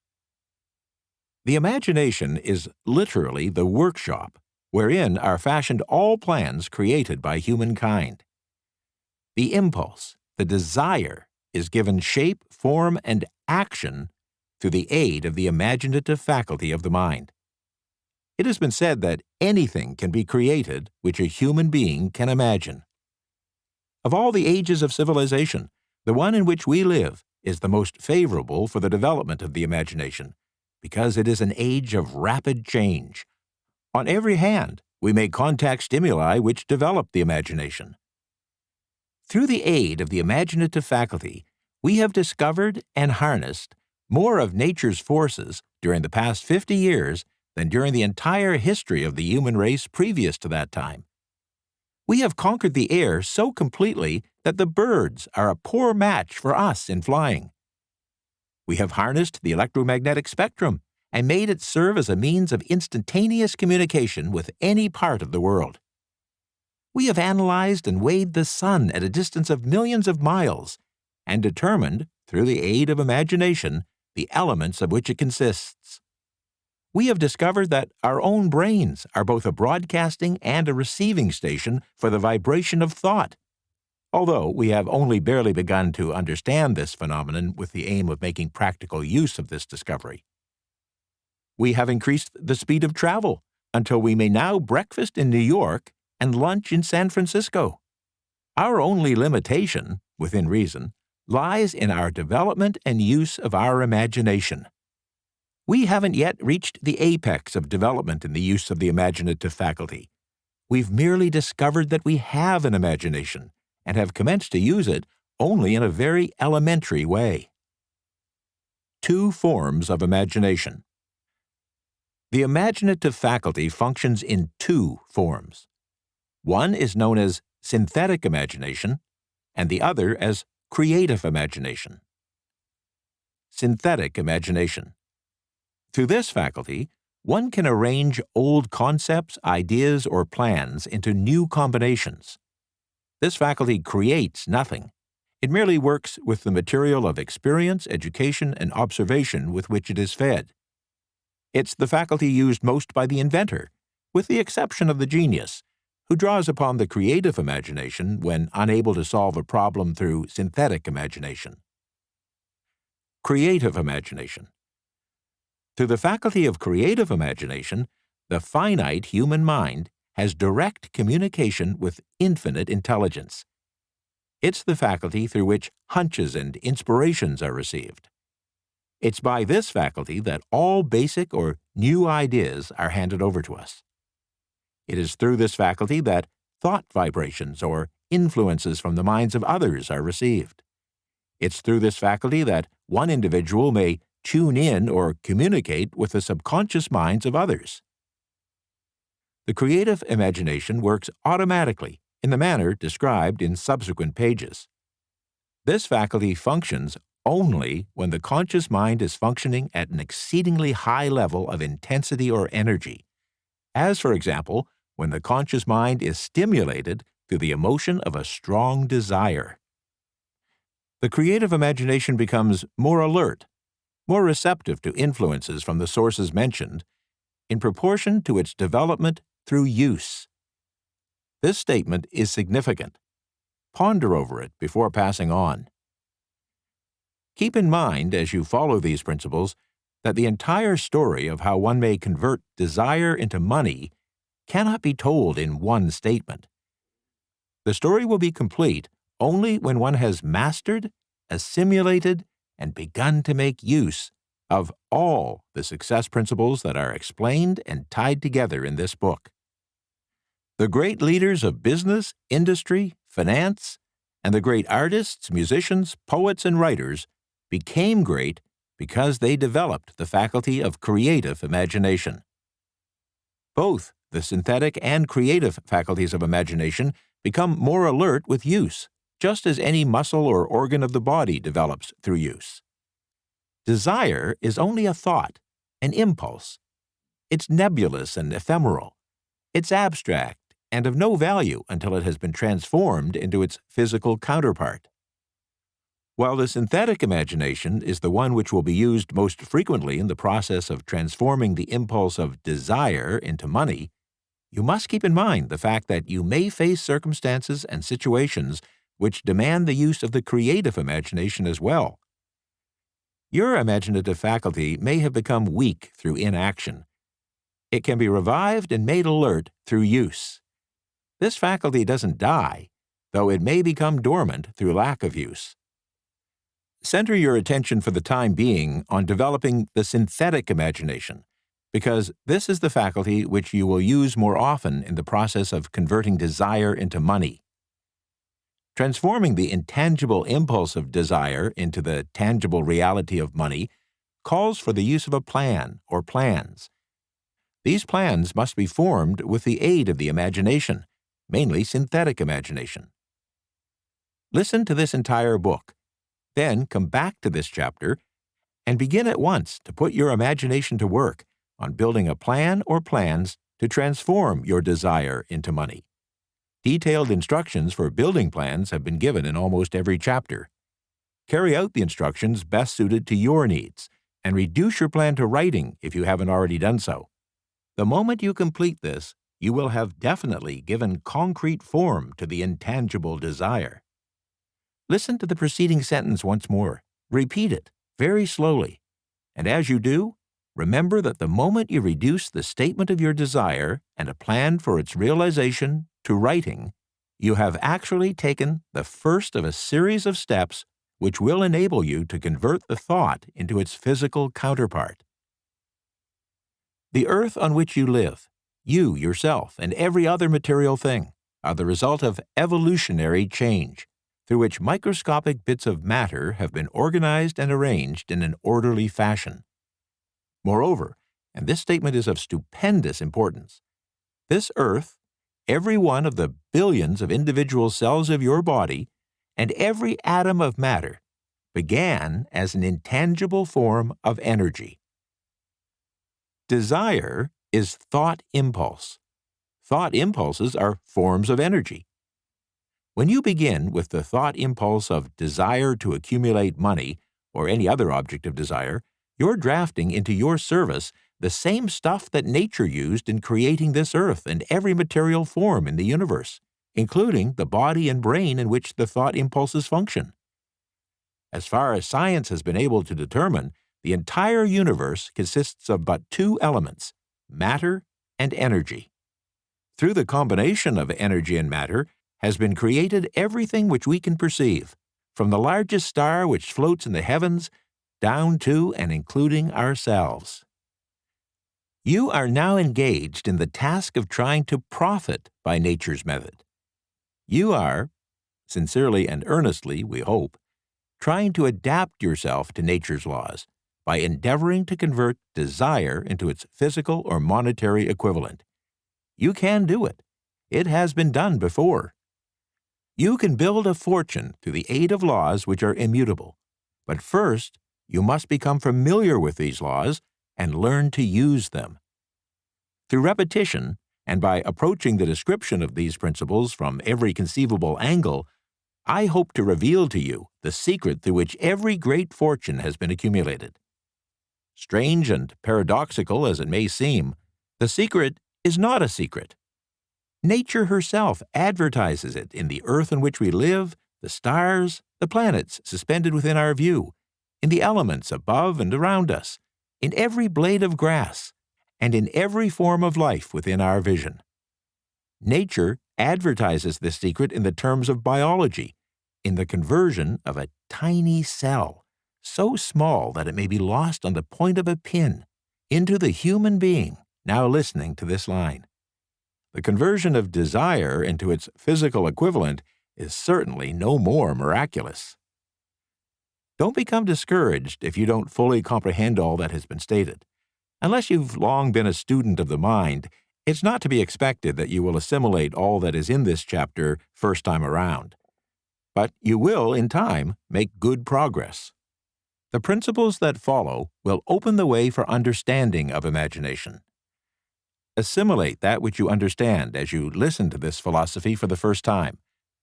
The imagination is literally the workshop wherein are fashioned all plans created by humankind. The impulse, the desire, is given shape, form, and action through the aid of the imaginative faculty of the mind. It has been said that anything can be created which a human being can imagine. Of all the ages of civilization, the one in which we live is the most favorable for the development of the imagination, because it is an age of rapid change. On every hand, we may contact stimuli which develop the imagination. Through the aid of the imaginative faculty, we have discovered and harnessed more of nature's forces during the past 50 years than during the entire history of the human race previous to that time. We have conquered the air so completely that the birds are a poor match for us in flying. We have harnessed the electromagnetic spectrum and made it serve as a means of instantaneous communication with any part of the world. We have analyzed and weighed the sun at a distance of millions of miles and determined, through the aid of imagination, the elements of which it consists. We have discovered that our own brains are both a broadcasting and a receiving station for the vibration of thought, although we have only barely begun to understand this phenomenon with the aim of making practical use of this discovery. We have increased the speed of travel until we may now breakfast in New York and lunch in San Francisco. Our only limitation, within reason, lies in our development and use of our imagination. We haven't yet reached the apex of development in the use of the imaginative faculty. We've merely discovered that we have an imagination and have commenced to use it only in a very elementary way. 2 forms of imagination. The imaginative faculty functions in 2 forms. One is known as synthetic imagination, and the other as creative imagination. Synthetic imagination. Through this faculty, one can arrange old concepts, ideas, or plans into new combinations. This faculty creates nothing. It merely works with the material of experience, education, and observation with which it is fed. It's the faculty used most by the inventor, with the exception of the genius, who draws upon the creative imagination when unable to solve a problem through synthetic imagination. Creative imagination. Through the faculty of creative imagination, the finite human mind has direct communication with infinite intelligence. It's the faculty through which hunches and inspirations are received. It's by this faculty that all basic or new ideas are handed over to us. It is through this faculty that thought vibrations or influences from the minds of others are received. It's through this faculty that one individual may tune in or communicate with the subconscious minds of others. The creative imagination works automatically in the manner described in subsequent pages. This faculty functions only when the conscious mind is functioning at an exceedingly high level of intensity or energy, as, for example, when the conscious mind is stimulated through the emotion of a strong desire. The creative imagination becomes more alert, more receptive to influences from the sources mentioned, in proportion to its development through use. This statement is significant. Ponder over it before passing on. Keep in mind, as you follow these principles, that the entire story of how one may convert desire into money cannot be told in one statement. The story will be complete only when one has mastered, assimilated, and begun to make use of all the success principles that are explained and tied together in this book. The great leaders of business, industry, finance, and the great artists, musicians, poets, and writers became great because they developed the faculty of creative imagination. Both the synthetic and creative faculties of imagination become more alert with use, just as any muscle or organ of the body develops through use. Desire is only a thought, an impulse. It's nebulous and ephemeral. It's abstract and of no value until it has been transformed into its physical counterpart. While the synthetic imagination is the one which will be used most frequently in the process of transforming the impulse of desire into money, you must keep in mind the fact that you may face circumstances and situations which demand the use of the creative imagination as well. Your imaginative faculty may have become weak through inaction. It can be revived and made alert through use. This faculty doesn't die, though it may become dormant through lack of use. Center your attention for the time being on developing the synthetic imagination, because this is the faculty which you will use more often in the process of converting desire into money. Transforming the intangible impulse of desire into the tangible reality of money calls for the use of a plan or plans. These plans must be formed with the aid of the imagination, mainly synthetic imagination. Listen to this entire book. Then come back to this chapter and begin at once to put your imagination to work on building a plan or plans to transform your desire into money. Detailed instructions for building plans have been given in almost every chapter. Carry out the instructions best suited to your needs and reduce your plan to writing if you haven't already done so. The moment you complete this, you will have definitely given concrete form to the intangible desire. Listen to the preceding sentence once more. Repeat it very slowly. And as you do, remember that the moment you reduce the statement of your desire and a plan for its realization to writing, you have actually taken the first of a series of steps which will enable you to convert the thought into its physical counterpart. The earth on which you live, you yourself, and every other material thing are the result of evolutionary change, through which microscopic bits of matter have been organized and arranged in an orderly fashion. Moreover, and this statement is of stupendous importance, this earth, every one of the billions of individual cells of your body, and every atom of matter began as an intangible form of energy. Desire is thought impulse. Thought impulses are forms of energy. When you begin with the thought impulse of desire to accumulate money or any other object of desire, you're drafting into your service the same stuff that nature used in creating this earth and every material form in the universe, including the body and brain in which the thought impulses function. As far as science has been able to determine, the entire universe consists of but two elements, matter and energy. Through the combination of energy and matter has been created everything which we can perceive, from the largest star which floats in the heavens down to and including ourselves. You are now engaged in the task of trying to profit by nature's method. You are, sincerely and earnestly, we hope, trying to adapt yourself to nature's laws by endeavoring to convert desire into its physical or monetary equivalent. You can do it. It has been done before. You can build a fortune through the aid of laws which are immutable. But first, you must become familiar with these laws and learn to use them. Through repetition, and by approaching the description of these principles from every conceivable angle, I hope to reveal to you the secret through which every great fortune has been accumulated. Strange and paradoxical as it may seem, the secret is not a secret. Nature herself advertises it in the earth on which we live, the stars, the planets suspended within our view, in the elements above and around us, in every blade of grass, and in every form of life within our vision. Nature advertises this secret in the terms of biology, in the conversion of a tiny cell, so small that it may be lost on the point of a pin, into the human being now listening to this line. The conversion of desire into its physical equivalent is certainly no more miraculous. Don't become discouraged if you don't fully comprehend all that has been stated. Unless you've long been a student of the mind, it's not to be expected that you will assimilate all that is in this chapter first time around. But you will, in time, make good progress. The principles that follow will open the way for understanding of imagination. Assimilate that which you understand as you listen to this philosophy for the first time.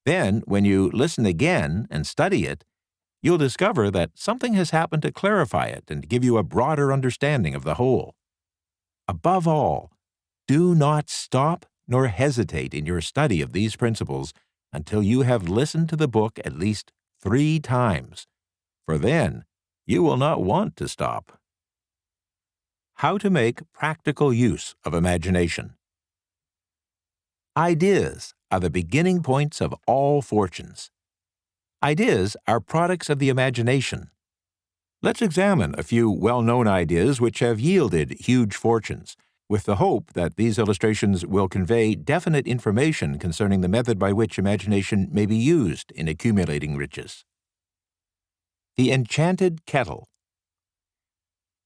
Then, when you listen again and study it, you'll discover that something has happened to clarify it and give you a broader understanding of the whole. Above all, do not stop nor hesitate in your study of these principles until you have listened to the book at least 3 times, for then you will not want to stop. How to make practical use of imagination. Ideas are the beginning points of all fortunes. Ideas are products of the imagination. Let's examine a few well-known ideas which have yielded huge fortunes, with the hope that these illustrations will convey definite information concerning the method by which imagination may be used in accumulating riches. The Enchanted Kettle.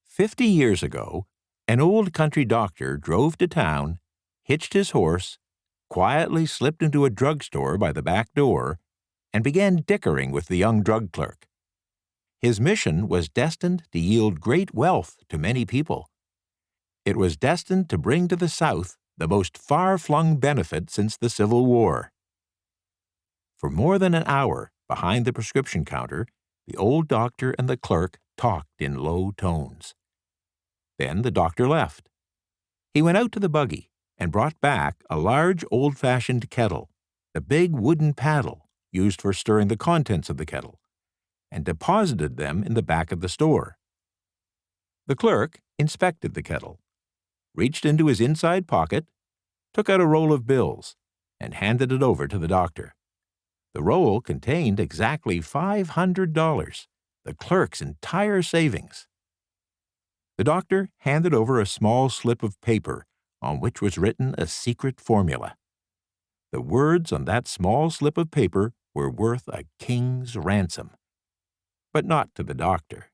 50 years ago, an old country doctor drove to town, hitched his horse, quietly slipped into a drugstore by the back door, and began dickering with the young drug clerk. His mission was destined to yield great wealth to many people. It was destined to bring to the South the most far-flung benefit since the Civil War. For more than an hour, behind the prescription counter, the old doctor and the clerk talked in low tones. Then the doctor left. He went out to the buggy and brought back a large old-fashioned kettle, the big wooden paddle used for stirring the contents of the kettle, and deposited them in the back of the store. The clerk inspected the kettle, reached into his inside pocket, took out a roll of bills, and handed it over to the doctor. The roll contained exactly $500, the clerk's entire savings. The doctor handed over a small slip of paper on which was written a secret formula. The words on that small slip of paper were worth a king's ransom. But not to the doctor.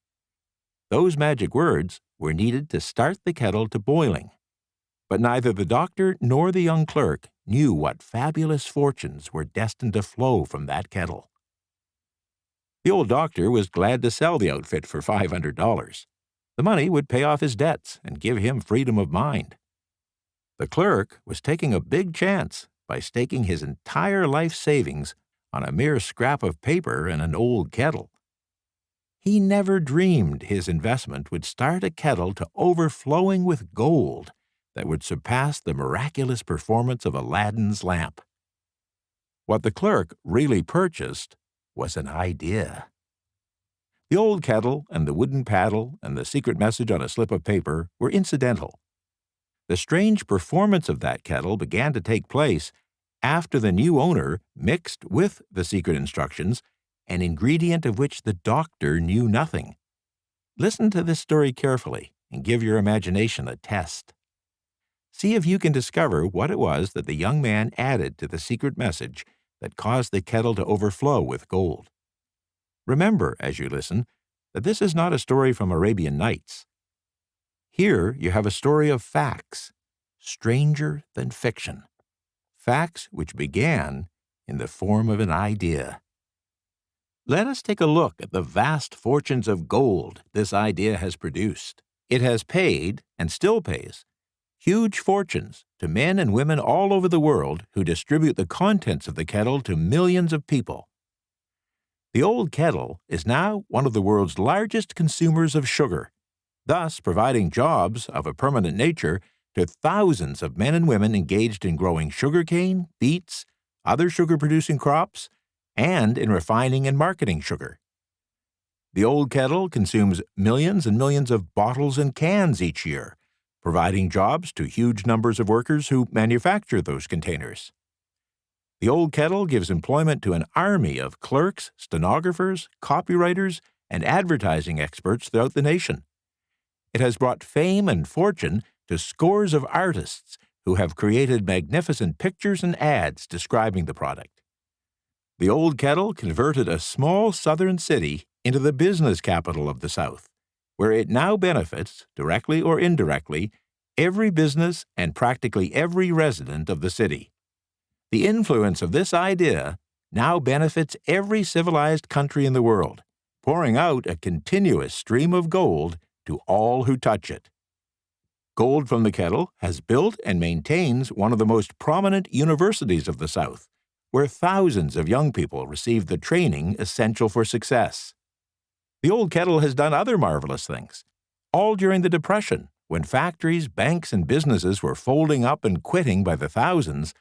Those magic words were needed to start the kettle to boiling. But neither the doctor nor the young clerk knew what fabulous fortunes were destined to flow from that kettle. The old doctor was glad to sell the outfit for $500. The money would pay off his debts and give him freedom of mind. The clerk was taking a big chance by staking his entire life savings on a mere scrap of paper and an old kettle. He never dreamed his investment would start a kettle to overflowing with gold that would surpass the miraculous performance of Aladdin's lamp. What the clerk really purchased was an idea. The old kettle and the wooden paddle and the secret message on a slip of paper were incidental. The strange performance of that kettle began to take place after the new owner mixed with the secret instructions an ingredient of which the doctor knew nothing. Listen to this story carefully and give your imagination a test. See if you can discover what it was that the young man added to the secret message that caused the kettle to overflow with gold. Remember, as you listen, that this is not a story from Arabian Nights. Here you have a story of facts, stranger than fiction, facts which began in the form of an idea. Let us take a look at the vast fortunes of gold this idea has produced. It has paid, and still pays, huge fortunes to men and women all over the world who distribute the contents of the kettle to millions of people. The old kettle is now one of the world's largest consumers of sugar, thus providing jobs of a permanent nature to thousands of men and women engaged in growing sugarcane, beets, other sugar-producing crops, and in refining and marketing sugar. The old kettle consumes millions and millions of bottles and cans each year, providing jobs to huge numbers of workers who manufacture those containers. The old kettle gives employment to an army of clerks, stenographers, copywriters, and advertising experts throughout the nation. It has brought fame and fortune to scores of artists who have created magnificent pictures and ads describing the product. The old kettle converted a small southern city into the business capital of the South, where it now benefits, directly or indirectly, every business and practically every resident of the city. The influence of this idea now benefits every civilized country in the world, pouring out a continuous stream of gold to all who touch it. Gold from the kettle has built and maintains one of the most prominent universities of the South, where thousands of young people receive the training essential for success. The old kettle has done other marvelous things, all during the Depression, when factories, banks, and businesses were folding up and quitting by the thousands.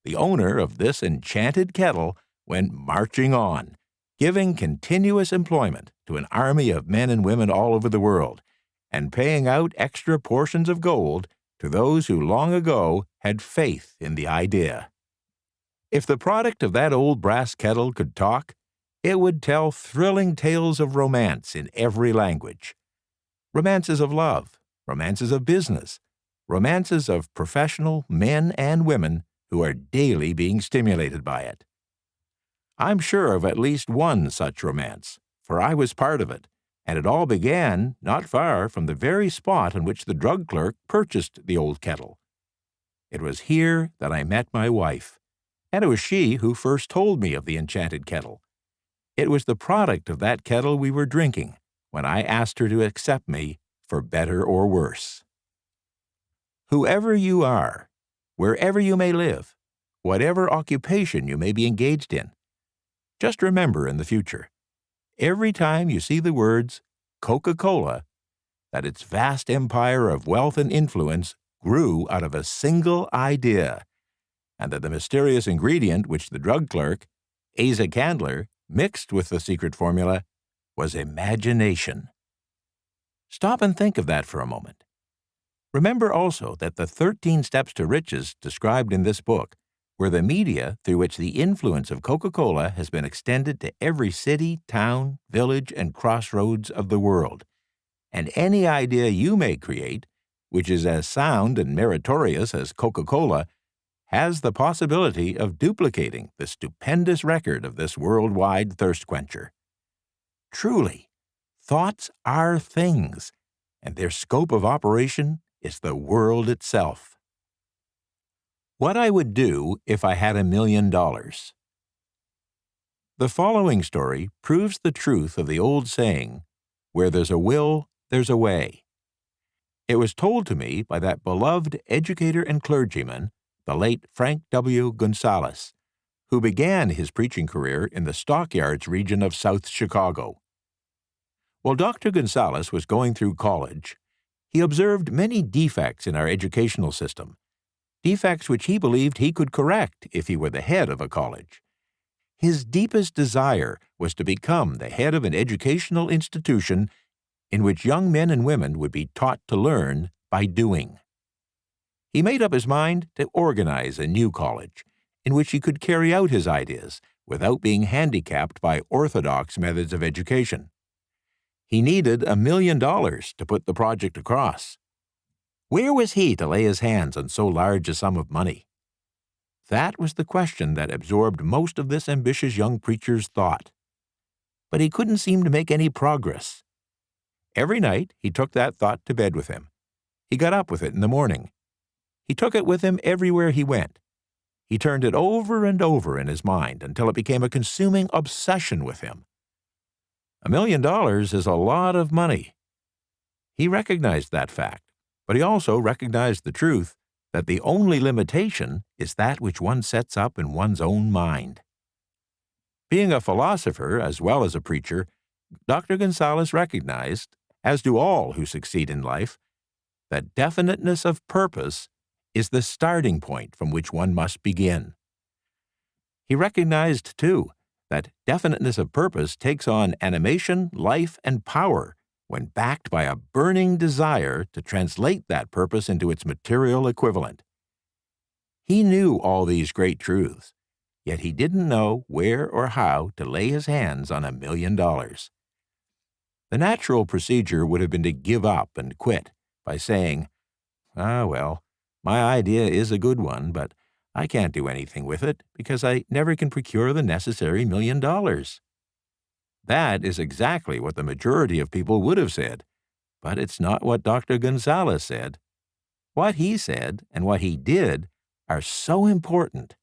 The owner of this enchanted kettle went marching on, giving continuous employment to an army of men and women all over the world, and paying out extra portions of gold to those who long ago had faith in the idea. If the product of that old brass kettle could talk, it would tell thrilling tales of romance in every language. Romances of love, romances of business, romances of professional men and women who are daily being stimulated by it. I'm sure of at least one such romance, for I was part of it, and it all began not far from the very spot on which the drug clerk purchased the old kettle. It was here that I met my wife, and it was she who first told me of the enchanted kettle. It was the product of that kettle we were drinking when I asked her to accept me for better or worse. Whoever you are, wherever you may live, whatever occupation you may be engaged in, just remember in the future, every time you see the words Coca-Cola, that its vast empire of wealth and influence grew out of a single idea, and that the mysterious ingredient which the drug clerk, Asa Candler, mixed with the secret formula was imagination. Stop and think of that for a moment. Remember also that the 13 steps to riches described in this book were the media through which the influence of Coca-Cola has been extended to every city, town, village, and crossroads of the world. And any idea you may create, which is as sound and meritorious as Coca-Cola, has the possibility of duplicating the stupendous record of this worldwide thirst quencher. Truly, thoughts are things, and their scope of operation is the world itself. What I would do if I had $1 million. The following story proves the truth of the old saying, "Where there's a will, there's a way." It was told to me by that beloved educator and clergyman, the late Frank W. Gonzalez, who began his preaching career in the stockyards region of South Chicago. While Dr. Gonzalez was going through college, he observed many defects in our educational system, defects which he believed he could correct if he were the head of a college. His deepest desire was to become the head of an educational institution in which young men and women would be taught to learn by doing. He made up his mind to organize a new college in which he could carry out his ideas without being handicapped by orthodox methods of education. He needed $1 million to put the project across. Where was he to lay his hands on so large a sum of money? That was the question that absorbed most of this ambitious young preacher's thought. But he couldn't seem to make any progress. Every night he took that thought to bed with him. He got up with it in the morning. He took it with him everywhere he went. He turned it over and over in his mind until it became a consuming obsession with him. $1 million is a lot of money. He recognized that fact, but he also recognized the truth that the only limitation is that which one sets up in one's own mind. Being a philosopher as well as a preacher, Dr. Gonzalez recognized, as do all who succeed in life, that definiteness of purpose is the starting point from which one must begin. He recognized, too, that definiteness of purpose takes on animation, life, and power when backed by a burning desire to translate that purpose into its material equivalent. He knew all these great truths, yet he didn't know where or how to lay his hands on $1 million. The natural procedure would have been to give up and quit by saying, well, my idea is a good one, but I can't do anything with it because I never can procure the necessary $1 million. That is exactly what the majority of people would have said, but it's not what Dr. Gonzalez said. What he said and what he did are so important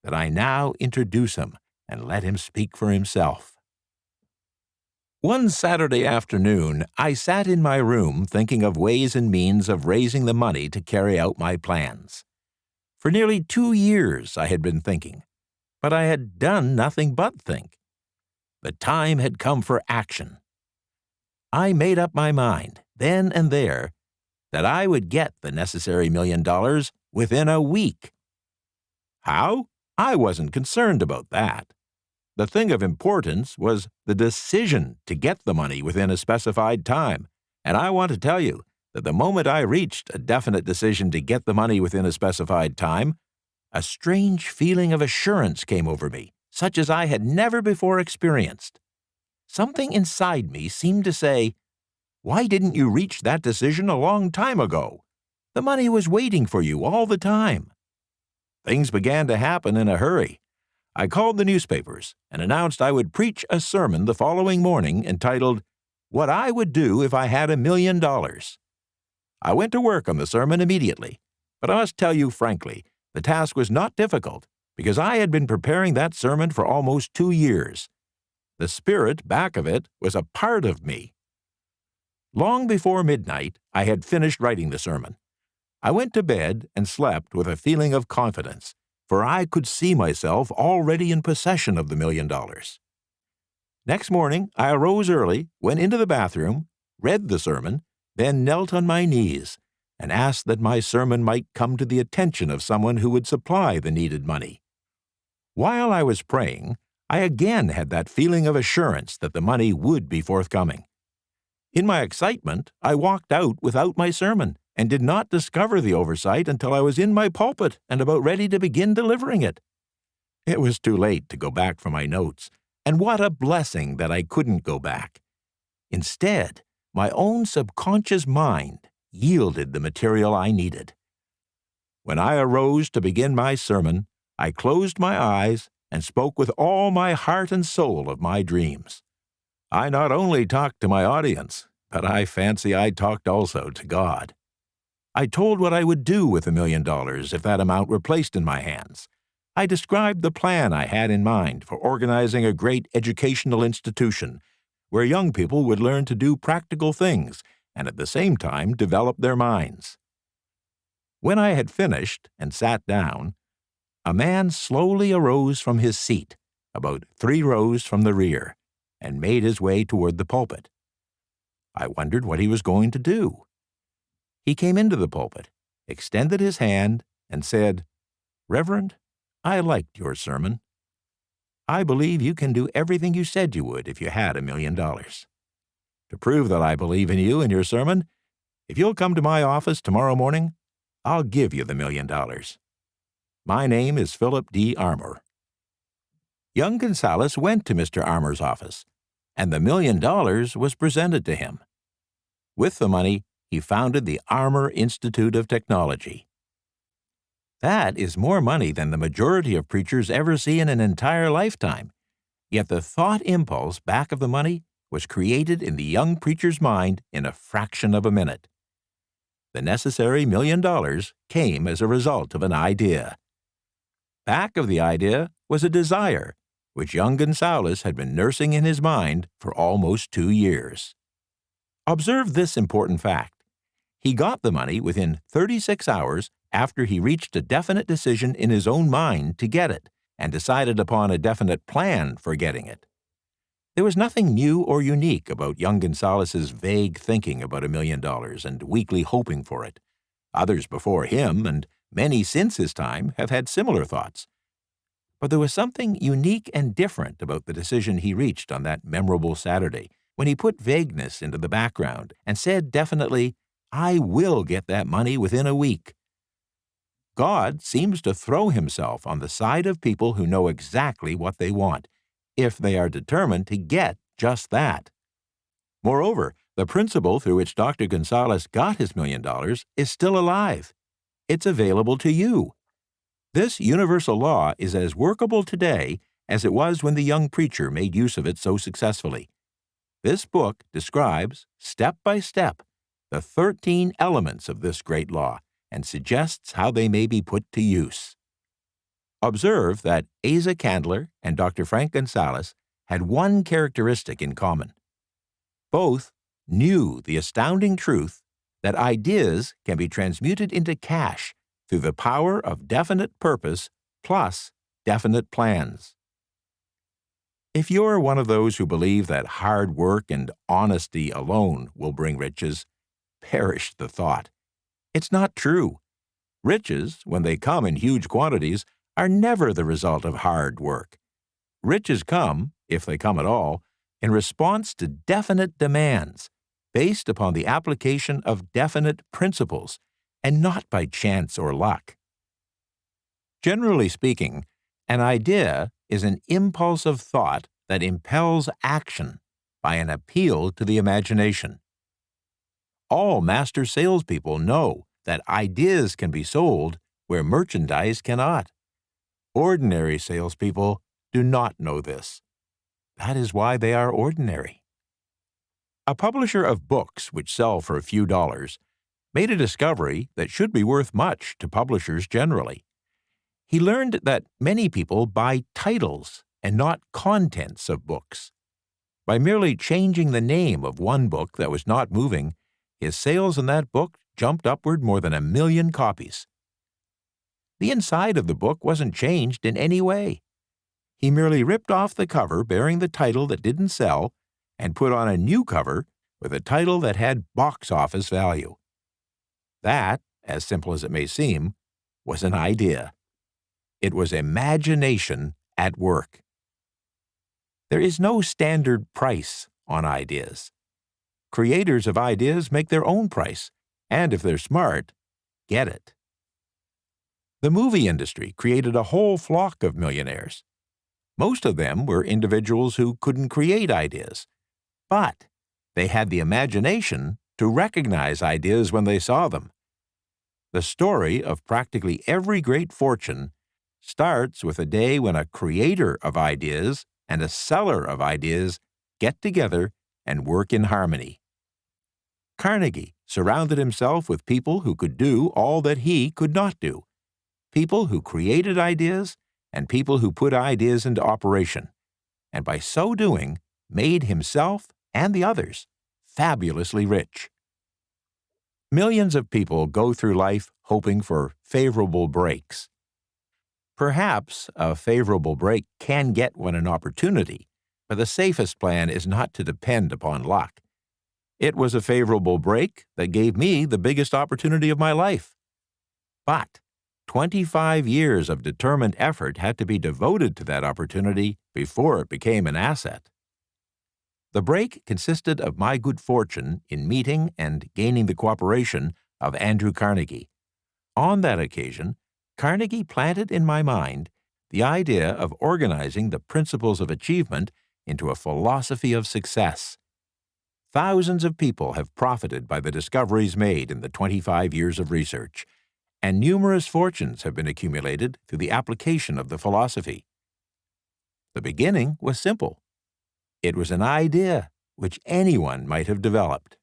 that I now introduce him and let him speak for himself. One Saturday afternoon, I sat in my room thinking of ways and means of raising the money to carry out my plans. For nearly 2 years I had been thinking, but I had done nothing but think. The time had come for action. I made up my mind, then and there, that I would get the necessary $1 million within a week. How? I wasn't concerned about that. The thing of importance was the decision to get the money within a specified time, and I want to tell you that the moment I reached a definite decision to get the money within a specified time, a strange feeling of assurance came over me, such as I had never before experienced. Something inside me seemed to say, "Why didn't you reach that decision a long time ago? The money was waiting for you all the time." Things began to happen in a hurry. I called the newspapers and announced I would preach a sermon the following morning entitled, "What I Would Do If I Had $1 Million." I went to work on the sermon immediately, but I must tell you frankly, the task was not difficult because I had been preparing that sermon for almost 2 years. The spirit back of it was a part of me. Long before midnight, I had finished writing the sermon. I went to bed and slept with a feeling of confidence, for I could see myself already in possession of the $1 million. Next morning, I arose early, went into the bathroom, read the sermon, then knelt on my knees and asked that my sermon might come to the attention of someone who would supply the needed money. While I was praying, I again had that feeling of assurance that the money would be forthcoming. In my excitement, I walked out without my sermon and did not discover the oversight until I was in my pulpit and about ready to begin delivering it. It was too late to go back for my notes, and what a blessing that I couldn't go back. Instead, my own subconscious mind yielded the material I needed. When I arose to begin my sermon, I closed my eyes and spoke with all my heart and soul of my dreams. I not only talked to my audience, but I fancy I talked also to God. I told what I would do with $1 million if that amount were placed in my hands. I described the plan I had in mind for organizing a great educational institution where young people would learn to do practical things and at the same time develop their minds. When I had finished and sat down, a man slowly arose from his seat, about 3 rows from the rear, and made his way toward the pulpit. I wondered what he was going to do. He came into the pulpit, extended his hand, and said, "Reverend, I liked your sermon. I believe you can do everything you said you would if you had $1 million. To prove that I believe in you and your sermon, if you'll come to my office tomorrow morning, I'll give you the $1 million. My name is Philip D. Armour." Young Gonzalez went to Mr. Armour's office, and the $1 million was presented to him. With the money, he founded the Armour Institute of Technology. That is more money than the majority of preachers ever see in an entire lifetime, yet the thought impulse back of the money was created in the young preacher's mind in a fraction of a minute. The necessary $1 million came as a result of an idea. Back of the idea was a desire, which young Gonzalez had been nursing in his mind for almost 2 years. Observe this important fact. He got the money within 36 hours after he reached a definite decision in his own mind to get it and decided upon a definite plan for getting it. There was nothing new or unique about young Gonzalez's vague thinking about $1 million and weakly hoping for it. Others before him, and many since his time, have had similar thoughts. But there was something unique and different about the decision he reached on that memorable Saturday, when he put vagueness into the background and said definitely, "I will get that money within a week." God seems to throw himself on the side of people who know exactly what they want, if they are determined to get just that. Moreover, the principle through which Dr. Gonzalez got his $1 million is still alive. It's available to you. This universal law is as workable today as it was when the young preacher made use of it so successfully. This book describes, step by step, the 13 elements of this great law and suggests how they may be put to use. Observe that Asa Candler and Dr. Frank Gonzalez had one characteristic in common. Both knew the astounding truth that ideas can be transmuted into cash through the power of definite purpose plus definite plans. If you're one of those who believe that hard work and honesty alone will bring riches, perish the thought. It's not true. Riches, when they come in huge quantities, are never the result of hard work. Riches come, if they come at all, in response to definite demands, based upon the application of definite principles, and not by chance or luck. Generally speaking, an idea is an impulse of thought that impels action by an appeal to the imagination. All master salespeople know that ideas can be sold where merchandise cannot. Ordinary salespeople do not know this. That is why they are ordinary. A publisher of books which sell for a few dollars made a discovery that should be worth much to publishers generally. He learned that many people buy titles and not contents of books. By merely changing the name of one book that was not moving, his sales in that book jumped upward more than 1 million copies. The inside of the book wasn't changed in any way. He merely ripped off the cover bearing the title that didn't sell and put on a new cover with a title that had box office value. That, as simple as it may seem, was an idea. It was imagination at work. There is no standard price on ideas. Creators of ideas make their own price, and if they're smart, get it. The movie industry created a whole flock of millionaires. Most of them were individuals who couldn't create ideas, but they had the imagination to recognize ideas when they saw them. The story of practically every great fortune starts with a day when a creator of ideas and a seller of ideas get together and work in harmony. Carnegie surrounded himself with people who could do all that he could not do, people who created ideas and people who put ideas into operation, and by so doing made himself and the others fabulously rich. Millions of people go through life hoping for favorable breaks. Perhaps a favorable break can get one an opportunity, but the safest plan is not to depend upon luck. It was a favorable break that gave me the biggest opportunity of my life. But 25 years of determined effort had to be devoted to that opportunity before it became an asset. The break consisted of my good fortune in meeting and gaining the cooperation of Andrew Carnegie. On that occasion, Carnegie planted in my mind the idea of organizing the principles of achievement into a philosophy of success. Thousands of people have profited by the discoveries made in the 25 years of research, and numerous fortunes have been accumulated through the application of the philosophy. The beginning was simple. It was an idea which anyone might have developed.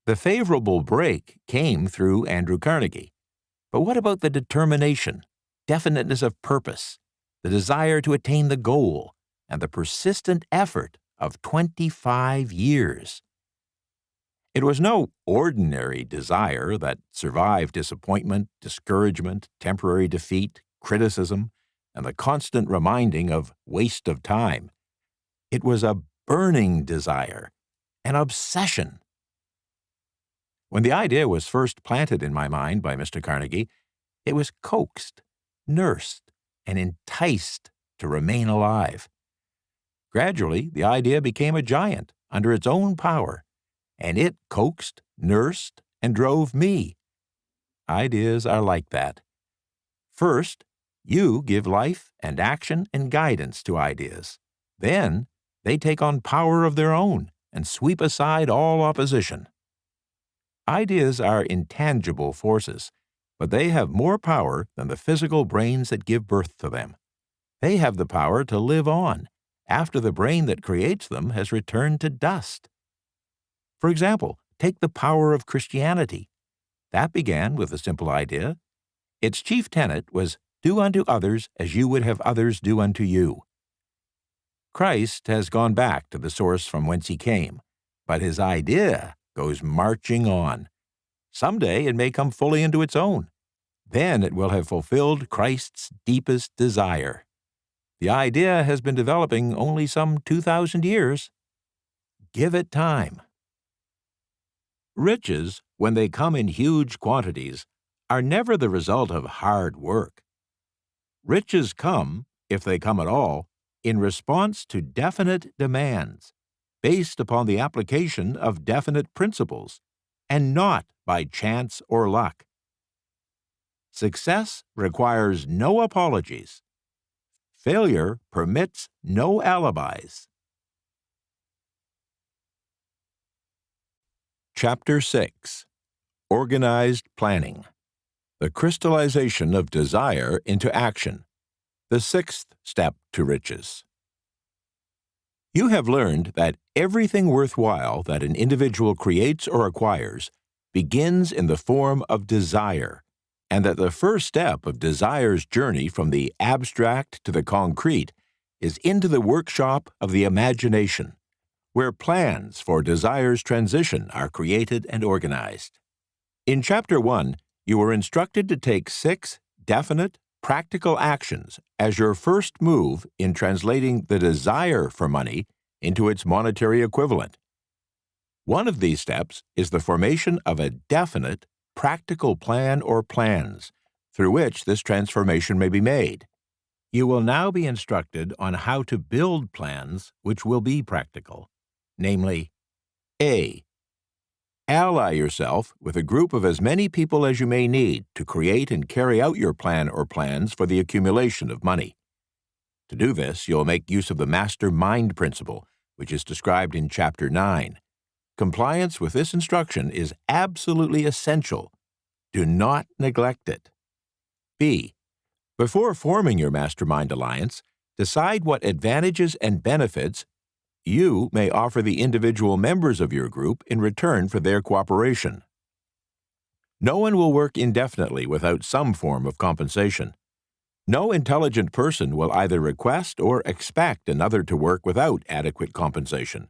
The favorable break came through Andrew Carnegie. But what about the determination, definiteness of purpose, the desire to attain the goal, and the persistent effort of 25 years? It was no ordinary desire that survived disappointment, discouragement, temporary defeat, criticism, and the constant reminding of waste of time. It was a burning desire, an obsession. When the idea was first planted in my mind by Mr. Carnegie, it was coaxed, nursed, and enticed to remain alive. Gradually, the idea became a giant under its own power, and it coaxed, nursed, and drove me. Ideas are like that. First, you give life and action and guidance to ideas. Then, they take on power of their own and sweep aside all opposition. Ideas are intangible forces, but they have more power than the physical brains that give birth to them. They have the power to live on after the brain that creates them has returned to dust. For example, take the power of Christianity. That began with a simple idea. Its chief tenet was, "Do unto others as you would have others do unto you." Christ has gone back to the source from whence he came, but his idea goes marching on. Someday it may come fully into its own. Then it will have fulfilled Christ's deepest desire. The idea has been developing only some 2,000 years. Give it time. Riches, when they come in huge quantities, are never the result of hard work. Riches come, if they come at all, in response to definite demands, based upon the application of definite principles, and not by chance or luck. Success requires no apologies. Failure permits no alibis. Chapter 6. Organized Planning. The crystallization of desire into action. The sixth step to riches. You have learned that everything worthwhile that an individual creates or acquires begins in the form of desire, and that the first step of desire's journey from the abstract to the concrete is into the workshop of the imagination, where plans for desire's transition are created and organized. In Chapter 1, you were instructed to take 6 definite, practical actions as your first move in translating the desire for money into its monetary equivalent. One of these steps is the formation of a definite, practical plan or plans through which this transformation may be made. You will now be instructed on how to build plans which will be practical, namely, A. Ally yourself with a group of as many people as you may need to create and carry out your plan or plans for the accumulation of money. To do this, you'll make use of the mastermind principle, which is described in Chapter 9. Compliance with this instruction is absolutely essential. Do not neglect it. B. Before forming your mastermind alliance, decide what advantages and benefits you may offer the individual members of your group in return for their cooperation. No one will work indefinitely without some form of compensation. No intelligent person will either request or expect another to work without adequate compensation,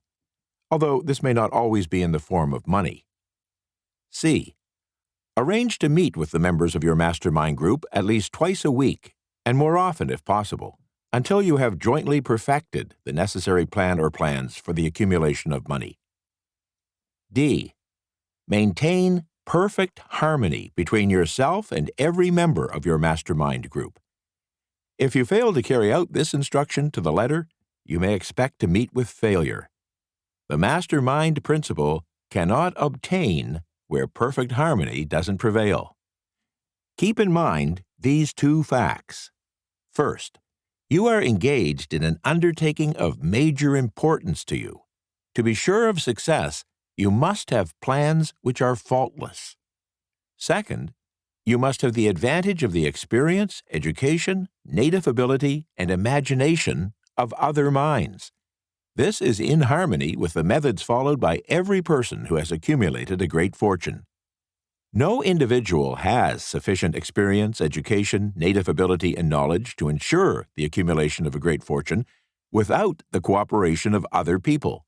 although this may not always be in the form of money. C. Arrange to meet with the members of your mastermind group at least twice a week, and more often if possible, until you have jointly perfected the necessary plan or plans for the accumulation of money. D. Maintain perfect harmony between yourself and every member of your mastermind group. If you fail to carry out this instruction to the letter, you may expect to meet with failure. The mastermind principle cannot obtain where perfect harmony doesn't prevail. Keep in mind these two facts. First, you are engaged in an undertaking of major importance to you. To be sure of success, you must have plans which are faultless. Second, you must have the advantage of the experience, education, native ability, and imagination of other minds. This is in harmony with the methods followed by every person who has accumulated a great fortune. No individual has sufficient experience, education, native ability, and knowledge to ensure the accumulation of a great fortune without the cooperation of other people.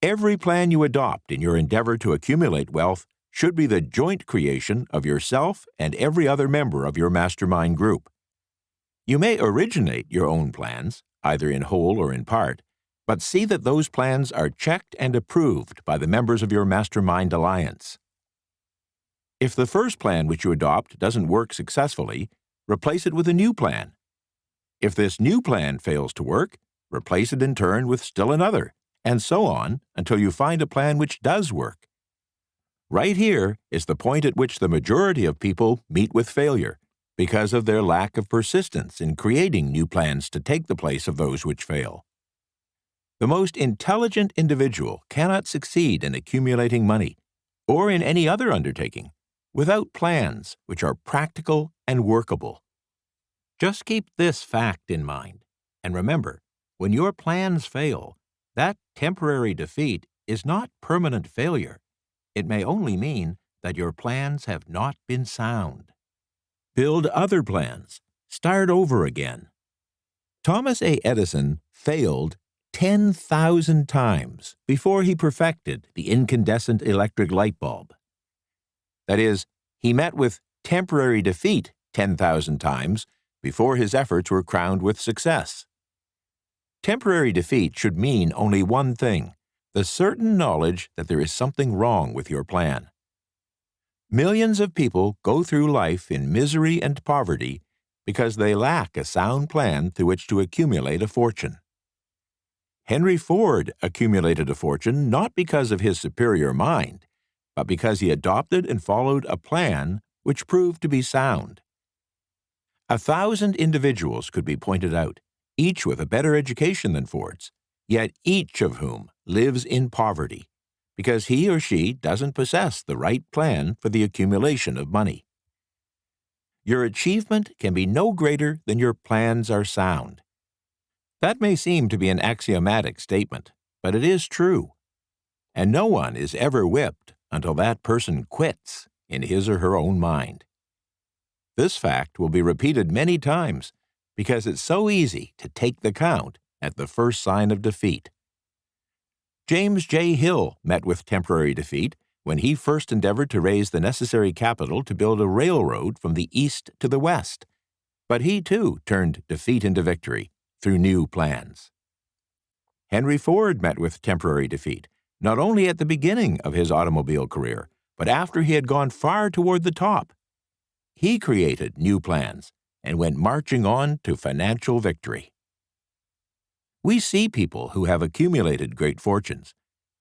Every plan you adopt in your endeavor to accumulate wealth should be the joint creation of yourself and every other member of your mastermind group. You may originate your own plans, either in whole or in part, but see that those plans are checked and approved by the members of your mastermind alliance. If the first plan which you adopt doesn't work successfully, replace it with a new plan. If this new plan fails to work, replace it in turn with still another, and so on until you find a plan which does work. Right here is the point at which the majority of people meet with failure, because of their lack of persistence in creating new plans to take the place of those which fail. The most intelligent individual cannot succeed in accumulating money, or in any other undertaking, without plans which are practical and workable. Just keep this fact in mind, and remember, when your plans fail, that temporary defeat is not permanent failure. It may only mean that your plans have not been sound. Build other plans. Start over again. Thomas A. Edison failed 10,000 times before he perfected the incandescent electric light bulb. That is, he met with temporary defeat 10,000 times before his efforts were crowned with success. Temporary defeat should mean only one thing: the certain knowledge that there is something wrong with your plan. Millions of people go through life in misery and poverty because they lack a sound plan through which to accumulate a fortune. Henry Ford accumulated a fortune not because of his superior mind, but because he adopted and followed a plan which proved to be sound. 1,000 individuals could be pointed out, each with a better education than Ford's, yet each of whom lives in poverty, because he or she doesn't possess the right plan for the accumulation of money. Your achievement can be no greater than your plans are sound. That may seem to be an axiomatic statement, but it is true. And no one is ever whipped until that person quits in his or her own mind. This fact will be repeated many times because it's so easy to take the count at the first sign of defeat. James J. Hill met with temporary defeat when he first endeavored to raise the necessary capital to build a railroad from the east to the west, but he too turned defeat into victory through new plans. Henry Ford met with temporary defeat, not only at the beginning of his automobile career, but after he had gone far toward the top. He created new plans and went marching on to financial victory. We see people who have accumulated great fortunes,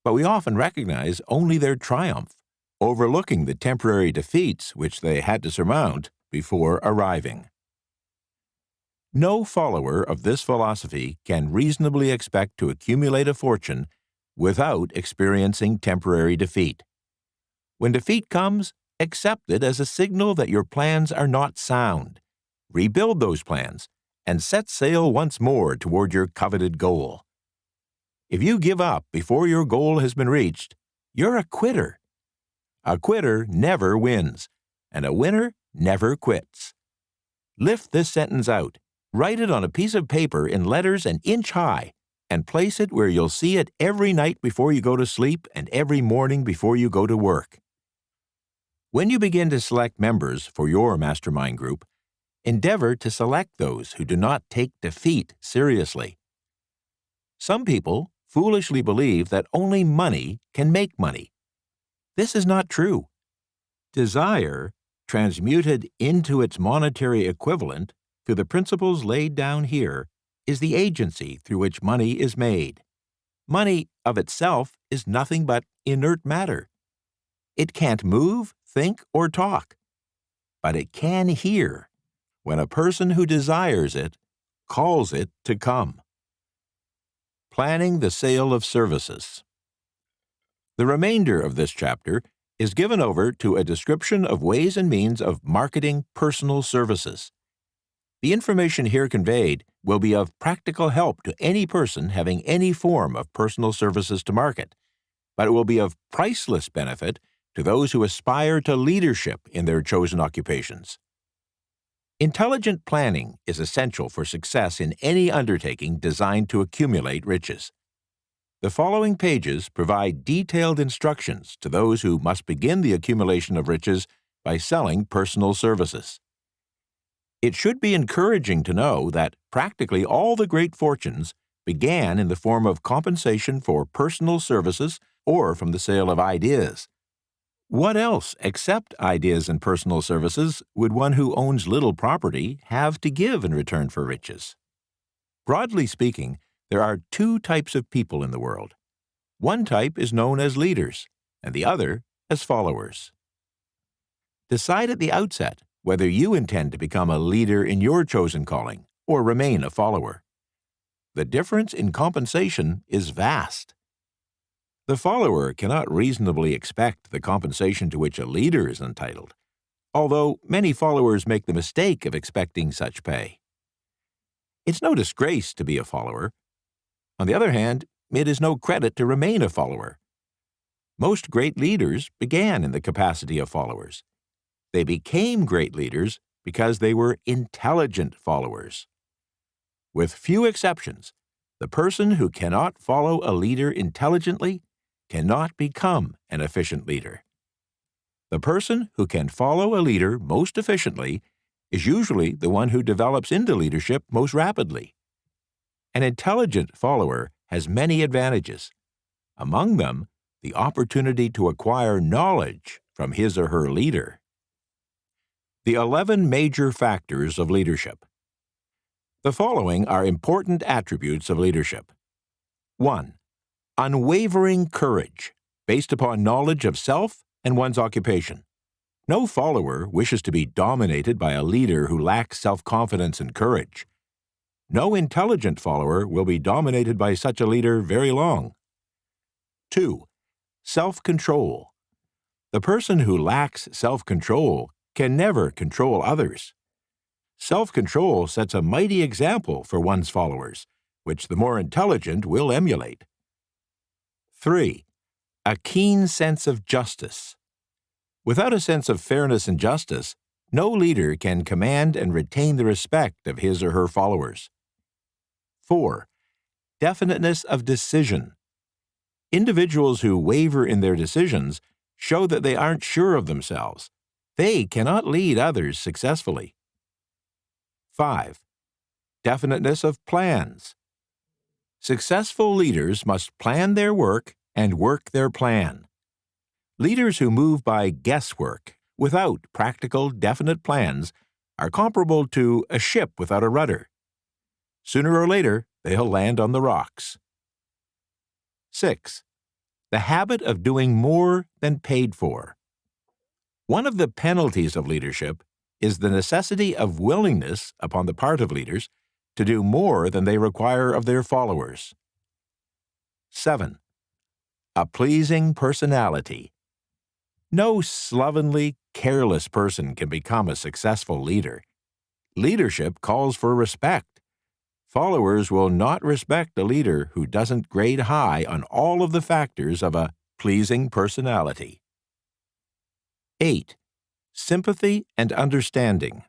but we often recognize only their triumph, overlooking the temporary defeats which they had to surmount before arriving. No follower of this philosophy can reasonably expect to accumulate a fortune without experiencing temporary defeat. When defeat comes, accept it as a signal that your plans are not sound. Rebuild those plans and set sail once more toward your coveted goal. If you give up before your goal has been reached, you're a quitter. A quitter never wins, and a winner never quits. Lift this sentence out, write it on a piece of paper in letters an inch high, and place it where you'll see it every night before you go to sleep and every morning before you go to work. When you begin to select members for your mastermind group, endeavor to select those who do not take defeat seriously. Some people foolishly believe that only money can make money. This is not true. Desire, transmuted into its monetary equivalent through the principles laid down here, is the agency through which money is made. Money of itself is nothing but inert matter. It can't move, think, or talk, but it can hear when a person who desires it calls it to come. Planning the sale of services. The remainder of this chapter is given over to a description of ways and means of marketing personal services. The information here conveyed will be of practical help to any person having any form of personal services to market, but it will be of priceless benefit to those who aspire to leadership in their chosen occupations. Intelligent planning is essential for success in any undertaking designed to accumulate riches. The following pages provide detailed instructions to those who must begin the accumulation of riches by selling personal services. It should be encouraging to know that practically all the great fortunes began in the form of compensation for personal services or from the sale of ideas. What else except ideas and personal services would one who owns little property have to give in return for riches? Broadly speaking, there are two types of people in the world. One type is known as leaders, and the other as followers. Decide at the outset whether you intend to become a leader in your chosen calling or remain a follower. The difference in compensation is vast. The follower cannot reasonably expect the compensation to which a leader is entitled, although many followers make the mistake of expecting such pay. It's no disgrace to be a follower. On the other hand, it is no credit to remain a follower. Most great leaders began in the capacity of followers. They became great leaders because they were intelligent followers. With few exceptions, the person who cannot follow a leader intelligently cannot become an efficient leader. The person who can follow a leader most efficiently is usually the one who develops into leadership most rapidly. An intelligent follower has many advantages. Among them, the opportunity to acquire knowledge from his or her leader. The 11 major factors of leadership. The following are important attributes of leadership. 1. Unwavering courage, based upon knowledge of self and one's occupation. No follower wishes to be dominated by a leader who lacks self-confidence and courage. No intelligent follower will be dominated by such a leader very long. 2. Self-control. The person who lacks self-control can never control others. Self-control sets a mighty example for one's followers, which the more intelligent will emulate. 3. A keen sense of justice. Without a sense of fairness and justice, no leader can command and retain the respect of his or her followers. 4. Definiteness of decision. Individuals who waver in their decisions show that they aren't sure of themselves. They cannot lead others successfully. 5. Definiteness of plans. Successful leaders must plan their work and work their plan. Leaders who move by guesswork, without practical, definite plans, are comparable to a ship without a rudder. Sooner or later, they'll land on the rocks. 6. The habit of doing more than paid for. One of the penalties of leadership is the necessity of willingness upon the part of leaders to do more than they require of their followers. 7. A pleasing personality. No slovenly, careless person can become a successful leader. Leadership calls for respect. Followers will not respect a leader who doesn't grade high on all of the factors of a pleasing personality. 8. Sympathy and understanding.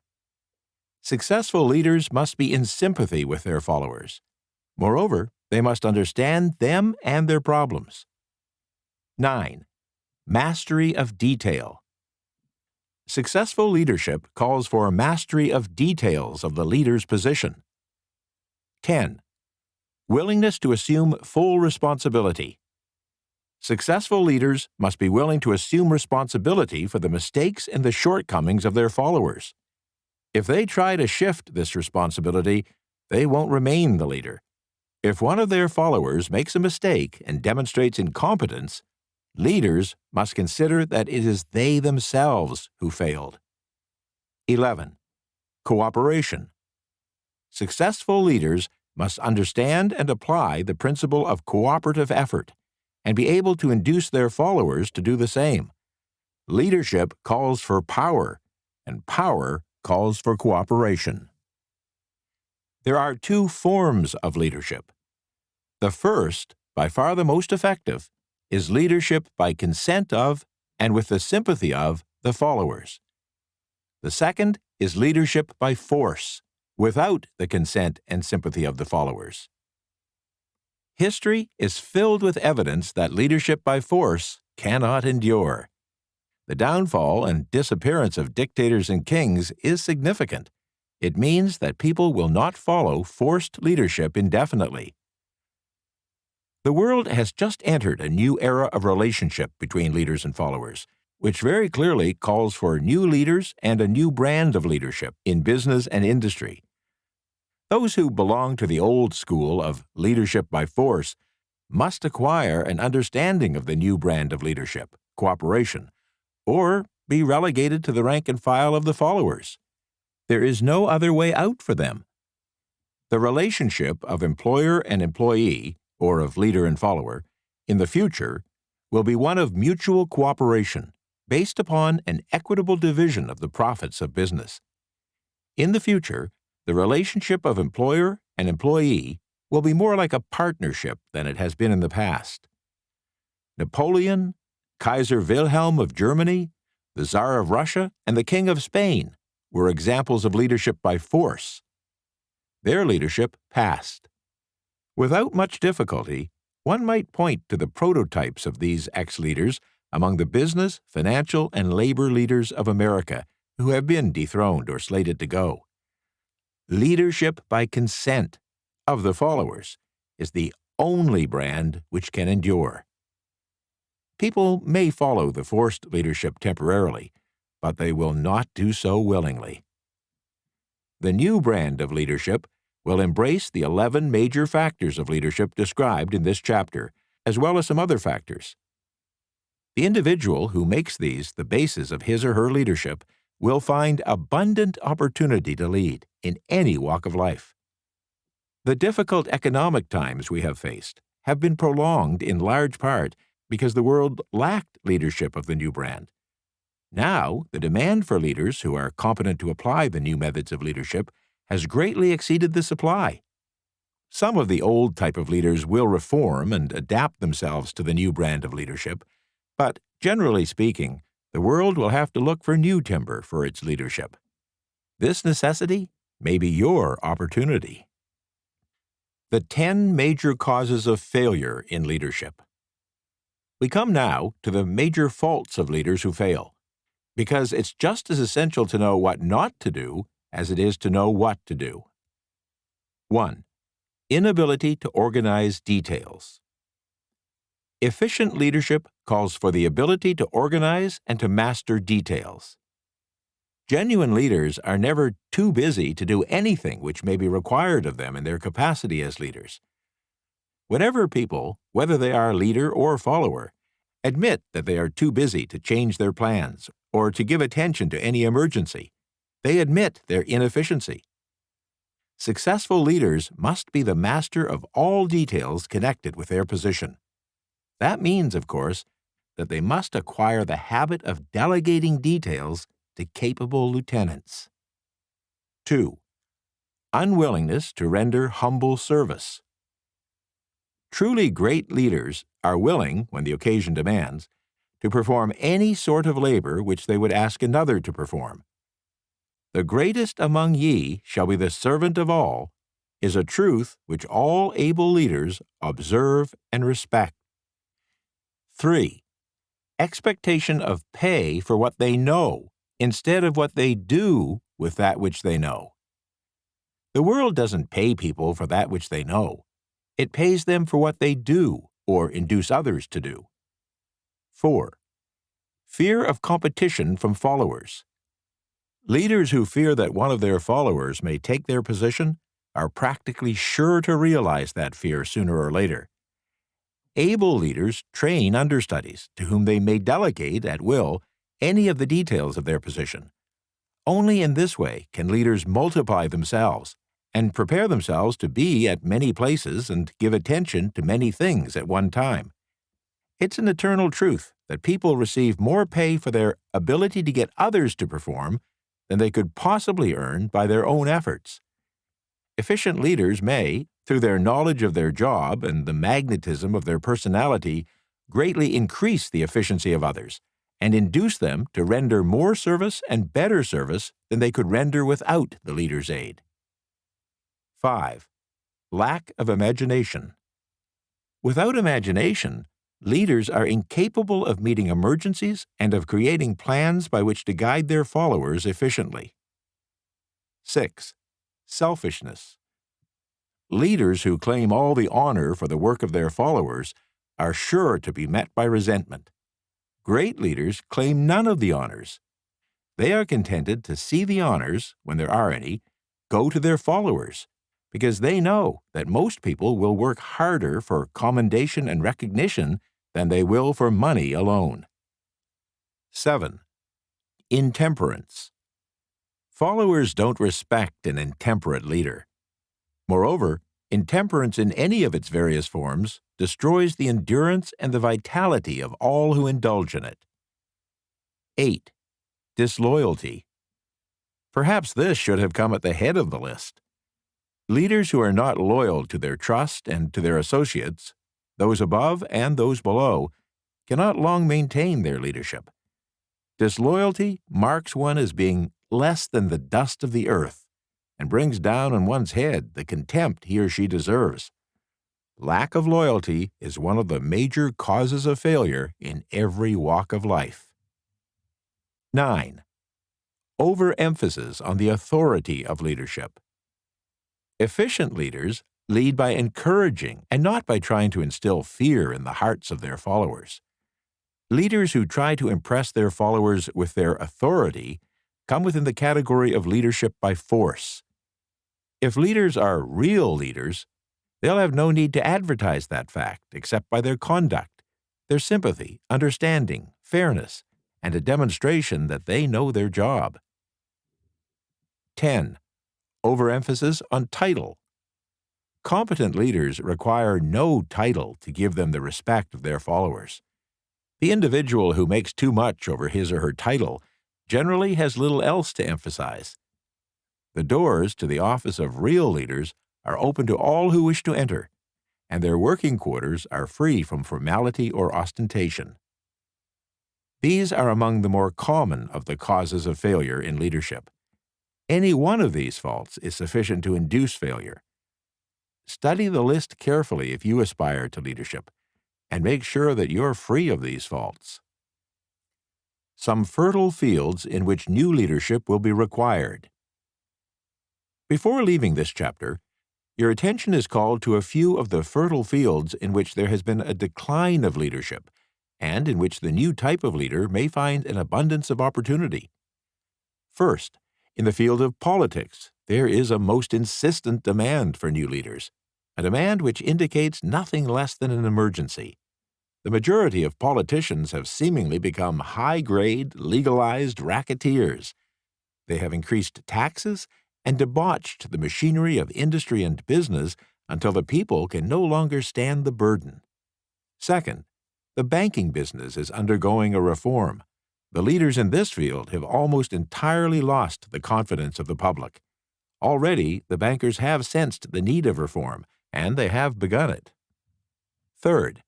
Successful leaders must be in sympathy with their followers. Moreover, they must understand them and their problems. 9. Mastery of detail. Successful leadership calls for mastery of details of the leader's position. 10. Willingness to assume full responsibility. Successful leaders must be willing to assume responsibility for the mistakes and the shortcomings of their followers. If they try to shift this responsibility, they won't remain the leader. If one of their followers makes a mistake and demonstrates incompetence, leaders must consider that it is they themselves who failed. 11. Cooperation. Successful leaders must understand and apply the principle of cooperative effort and be able to induce their followers to do the same. Leadership calls for power, and power calls for cooperation. There are two forms of leadership. The first, by far the most effective, is leadership by consent of and with the sympathy of the followers. The second is leadership by force, without the consent and sympathy of the followers. History is filled with evidence that leadership by force cannot endure. The downfall and disappearance of dictators and kings is significant. It means that people will not follow forced leadership indefinitely. The world has just entered a new era of relationship between leaders and followers, which very clearly calls for new leaders and a new brand of leadership in business and industry. Those who belong to the old school of leadership by force must acquire an understanding of the new brand of leadership, cooperation, or be relegated to the rank and file of the followers. There is no other way out for them. The relationship of employer and employee, or of leader and follower, in the future will be one of mutual cooperation, based upon an equitable division of the profits of business. In the future, the relationship of employer and employee will be more like a partnership than it has been in the past. Napoleon, Kaiser Wilhelm of Germany, the Tsar of Russia, and the King of Spain were examples of leadership by force. Their leadership passed. Without much difficulty, one might point to the prototypes of these ex-leaders among the business, financial, and labor leaders of America who have been dethroned or slated to go. Leadership by consent of the followers is the only brand which can endure. People may follow the forced leadership temporarily, but they will not do so willingly. The new brand of leadership will embrace the 11 major factors of leadership described in this chapter, as well as some other factors. The individual who makes these the basis of his or her leadership will find abundant opportunity to lead in any walk of life. The difficult economic times we have faced have been prolonged in large part because the world lacked leadership of the new brand. Now, the demand for leaders who are competent to apply the new methods of leadership has greatly exceeded the supply. Some of the old type of leaders will reform and adapt themselves to the new brand of leadership, but generally speaking, the world will have to look for new timber for its leadership. This necessity may be your opportunity. The 10 major causes of failure in leadership. We come now to the major faults of leaders who fail, because it's just as essential to know what not to do as it is to know what to do. 1. Inability to organize details. Efficient leadership calls for the ability to organize and to master details. Genuine leaders are never too busy to do anything which may be required of them in their capacity as leaders. Whenever people, whether they are leader or follower, admit that they are too busy to change their plans or to give attention to any emergency, they admit their inefficiency. Successful leaders must be the master of all details connected with their position. That means, of course, that they must acquire the habit of delegating details to capable lieutenants. 2. Unwillingness to render humble service. Truly great leaders are willing, when the occasion demands, to perform any sort of labor which they would ask another to perform. The greatest among ye shall be the servant of all, is a truth which all able leaders observe and respect. 3. Expectation of pay for what they know instead of what they do with that which they know. The world doesn't pay people for that which they know. It pays them for what they do or induce others to do. 4. Fear of competition from followers. Leaders who fear that one of their followers may take their position are practically sure to realize that fear sooner or later. Able leaders train understudies to whom they may delegate at will any of the details of their position. Only in this way can leaders multiply themselves and prepare themselves to be at many places and give attention to many things at one time. It's an eternal truth that people receive more pay for their ability to get others to perform than they could possibly earn by their own efforts. Efficient leaders may, through their knowledge of their job and the magnetism of their personality, greatly increase the efficiency of others and induce them to render more service and better service than they could render without the leader's aid. 5. Lack of imagination. Without imagination, leaders are incapable of meeting emergencies and of creating plans by which to guide their followers efficiently. 6. Selfishness. Leaders who claim all the honor for the work of their followers are sure to be met by resentment. Great leaders claim none of the honors. They are contented to see the honors, when there are any, go to their followers, because they know that most people will work harder for commendation and recognition than they will for money alone. 7. Intemperance. Followers don't respect an intemperate leader. Moreover, intemperance in any of its various forms destroys the endurance and the vitality of all who indulge in it. 8. Disloyalty. Perhaps this should have come at the head of the list. Leaders who are not loyal to their trust and to their associates, those above and those below, cannot long maintain their leadership. Disloyalty marks one as being less than the dust of the earth and brings down on one's head the contempt he or she deserves. Lack of loyalty is one of the major causes of failure in every walk of life. 9. Overemphasis on the authority of leadership. Efficient leaders lead by encouraging and not by trying to instill fear in the hearts of their followers. Leaders who try to impress their followers with their authority come within the category of leadership by force. If leaders are real leaders, they'll have no need to advertise that fact except by their conduct, their sympathy, understanding, fairness, and a demonstration that they know their job. 10. Overemphasis on title. Competent leaders require no title to give them the respect of their followers. The individual who makes too much over his or her title generally has little else to emphasize. The doors to the office of real leaders are open to all who wish to enter, and their working quarters are free from formality or ostentation. These are among the more common of the causes of failure in leadership. Any one of these faults is sufficient to induce failure. Study the list carefully if you aspire to leadership, and make sure that you're free of these faults. Some fertile fields in which new leadership will be required. Before leaving this chapter, your attention is called to a few of the fertile fields in which there has been a decline of leadership, and in which the new type of leader may find an abundance of opportunity. First, in the field of politics, there is a most insistent demand for new leaders, a demand which indicates nothing less than an emergency. The majority of politicians have seemingly become high-grade, legalized racketeers. They have increased taxes and debauched the machinery of industry and business until the people can no longer stand the burden. Second, the banking business is undergoing a reform. The leaders in this field have almost entirely lost the confidence of the public. Already, the bankers have sensed the need of reform, and they have begun it. Third,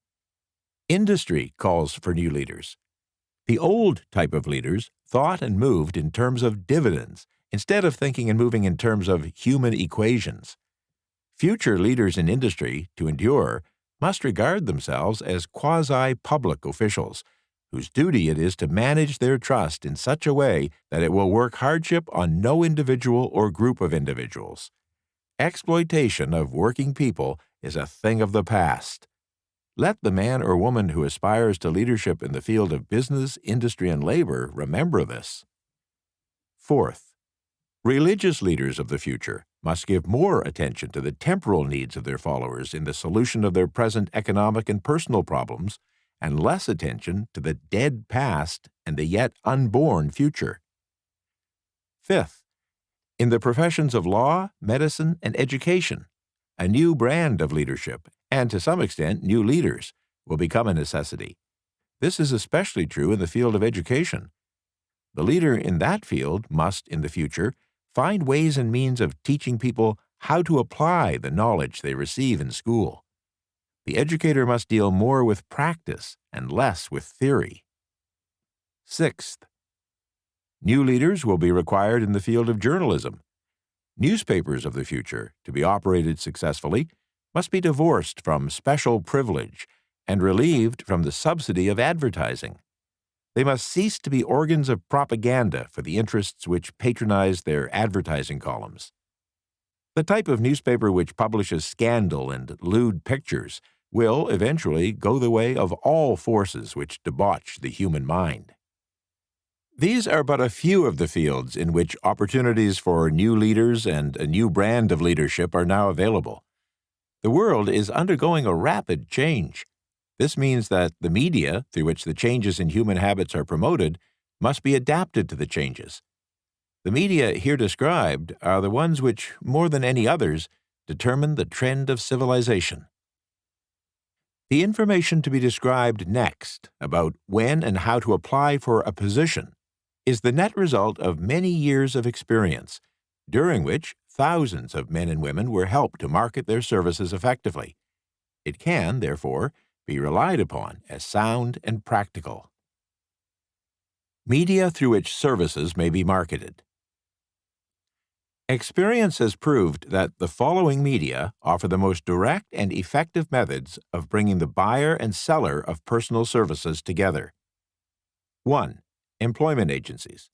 industry calls for new leaders. The old type of leaders thought and moved in terms of dividends instead of thinking and moving in terms of human equations. Future leaders in industry, to endure, must regard themselves as quasi-public officials whose duty it is to manage their trust in such a way that it will work hardship on no individual or group of individuals. Exploitation of working people is a thing of the past. Let the man or woman who aspires to leadership in the field of business, industry, and labor remember this. Fourth, religious leaders of the future must give more attention to the temporal needs of their followers in the solution of their present economic and personal problems, and less attention to the dead past and the yet unborn future. Fifth, in the professions of law, medicine, and education, a new brand of leadership, and to some extent new leaders, will become a necessity. This is especially true in the field of education. The leader in that field must, in the future, find ways and means of teaching people how to apply the knowledge they receive in school. The educator must deal more with practice and less with theory. Sixth, new leaders will be required in the field of journalism. Newspapers of the future, to be operated successfully, must be divorced from special privilege and relieved from the subsidy of advertising. They must cease to be organs of propaganda for the interests which patronize their advertising columns. The type of newspaper which publishes scandal and lewd pictures will eventually go the way of all forces which debauch the human mind. These are but a few of the fields in which opportunities for new leaders and a new brand of leadership are now available. The world is undergoing a rapid change. This means that the media, through which the changes in human habits are promoted, must be adapted to the changes. The media here described are the ones which, more than any others, determine the trend of civilization. The information to be described next about when and how to apply for a position is the net result of many years of experience, during which thousands of men and women were helped to market their services effectively. It can, therefore, be relied upon as sound and practical. Media through which services may be marketed. Experience has proved that the following media offer the most direct and effective methods of bringing the buyer and seller of personal services together. 1. Employment agencies.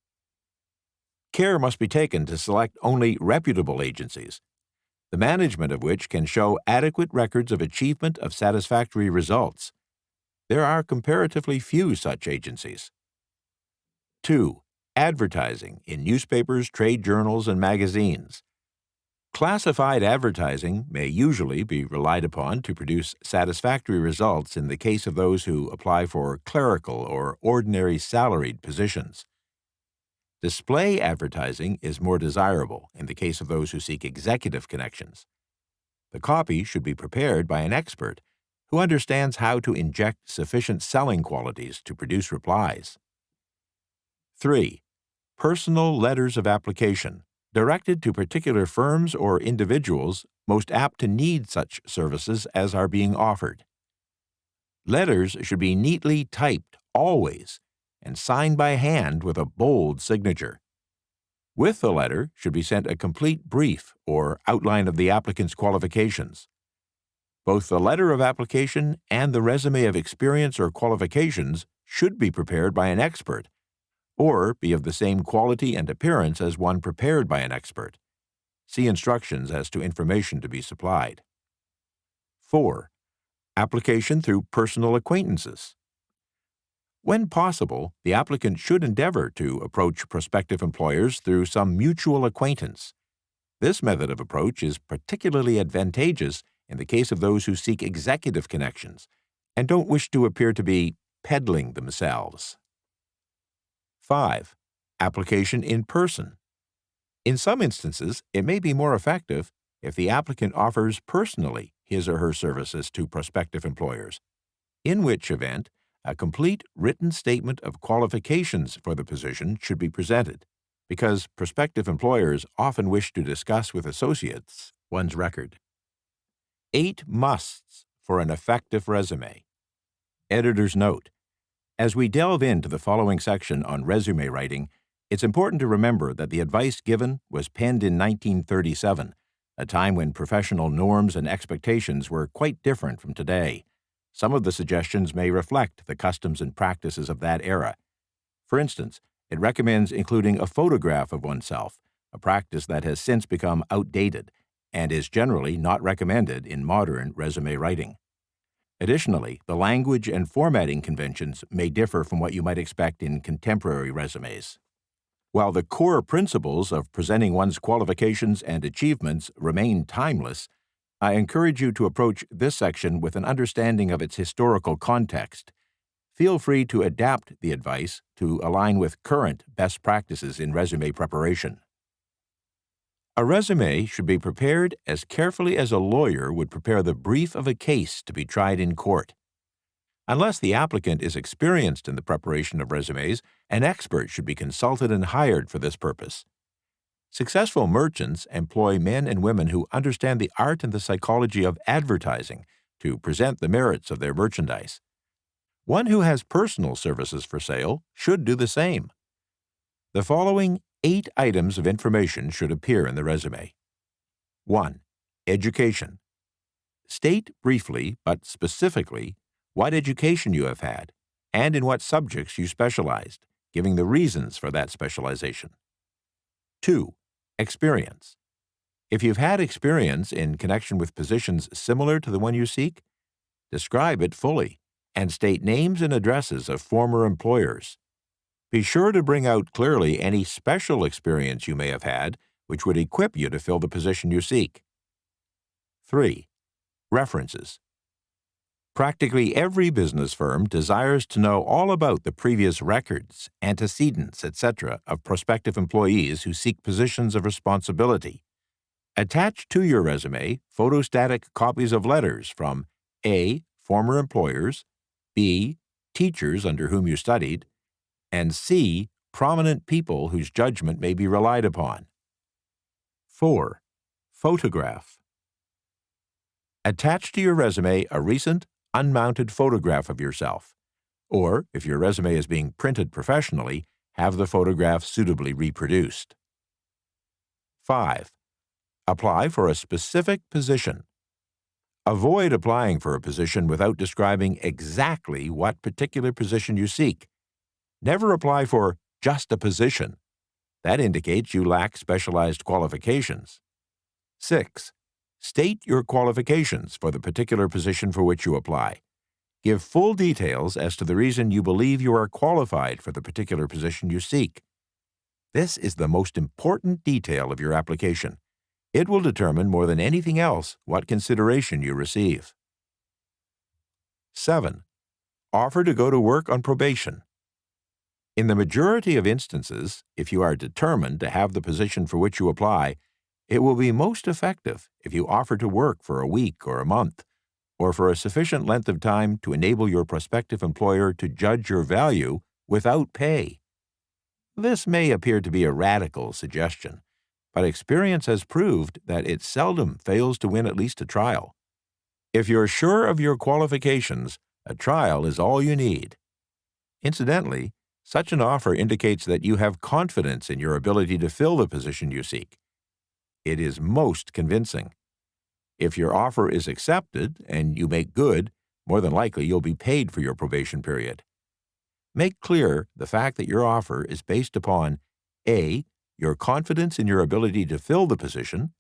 Care must be taken to select only reputable agencies, the management of which can show adequate records of achievement of satisfactory results. There are comparatively few such agencies. 2. Advertising in newspapers, trade journals, and magazines. Classified advertising may usually be relied upon to produce satisfactory results in the case of those who apply for clerical or ordinary salaried positions. Display advertising is more desirable in the case of those who seek executive connections. The copy should be prepared by an expert who understands how to inject sufficient selling qualities to produce replies. 3. Personal letters of application, directed to particular firms or individuals most apt to need such services as are being offered. Letters should be neatly typed always and signed by hand with a bold signature. With the letter should be sent a complete brief or outline of the applicant's qualifications. Both the letter of application and the resume of experience or qualifications should be prepared by an expert, or be of the same quality and appearance as one prepared by an expert. See instructions as to information to be supplied. 4. Application through personal acquaintances. When possible, the applicant should endeavor to approach prospective employers through some mutual acquaintance. This method of approach is particularly advantageous in the case of those who seek executive connections and don't wish to appear to be peddling themselves. 5. Application in person. In some instances, it may be more effective if the applicant offers personally his or her services to prospective employers, in which event a complete written statement of qualifications for the position should be presented, because prospective employers often wish to discuss with associates one's record. 8 musts for an effective resume. Editor's note: as we delve into the following section on resume writing, it's important to remember that the advice given was penned in 1937, a time when professional norms and expectations were quite different from today. Some of the suggestions may reflect the customs and practices of that era. For instance, it recommends including a photograph of oneself, a practice that has since become outdated and is generally not recommended in modern resume writing. Additionally, the language and formatting conventions may differ from what you might expect in contemporary resumes. While the core principles of presenting one's qualifications and achievements remain timeless, I encourage you to approach this section with an understanding of its historical context. Feel free to adapt the advice to align with current best practices in resume preparation. A resume should be prepared as carefully as a lawyer would prepare the brief of a case to be tried in court. Unless the applicant is experienced in the preparation of resumes, an expert should be consulted and hired for this purpose. Successful merchants employ men and women who understand the art and the psychology of advertising to present the merits of their merchandise. One who has personal services for sale should do the same. The following 8 items of information should appear in the resume. 1. Education. State briefly but specifically what education you have had and in what subjects you specialized, giving the reasons for that specialization. 2. Experience. If you've had experience in connection with positions similar to the one you seek, describe it fully and state names and addresses of former employers. Be sure to bring out clearly any special experience you may have had which would equip you to fill the position you seek. 3. References. Practically every business firm desires to know all about the previous records, antecedents, etc. of prospective employees who seek positions of responsibility. Attach to your resume photostatic copies of letters from A. Former employers, B. Teachers under whom you studied, and C. Prominent people whose judgment may be relied upon. 4. Photograph. Attach to your resume a recent, unmounted photograph of yourself, or, if your resume is being printed professionally, have the photograph suitably reproduced. 5. Apply for a specific position. Avoid applying for a position without describing exactly what particular position you seek. Never apply for just a position. That indicates you lack specialized qualifications. 6. State your qualifications for the particular position for which you apply. Give full details as to the reason you believe you are qualified for the particular position you seek. This is the most important detail of your application. It will determine more than anything else what consideration you receive. 7. Offer to go to work on probation. In the majority of instances, if you are determined to have the position for which you apply, it will be most effective if you offer to work for a week or a month, or for a sufficient length of time to enable your prospective employer to judge your value without pay. This may appear to be a radical suggestion, but experience has proved that it seldom fails to win at least a trial. If you're sure of your qualifications, a trial is all you need. Incidentally, such an offer indicates that you have confidence in your ability to fill the position you seek. It is most convincing. If your offer is accepted and you make good, more than likely you'll be paid for your probation period. Make clear the fact that your offer is based upon A. Your confidence in your ability to fill the position,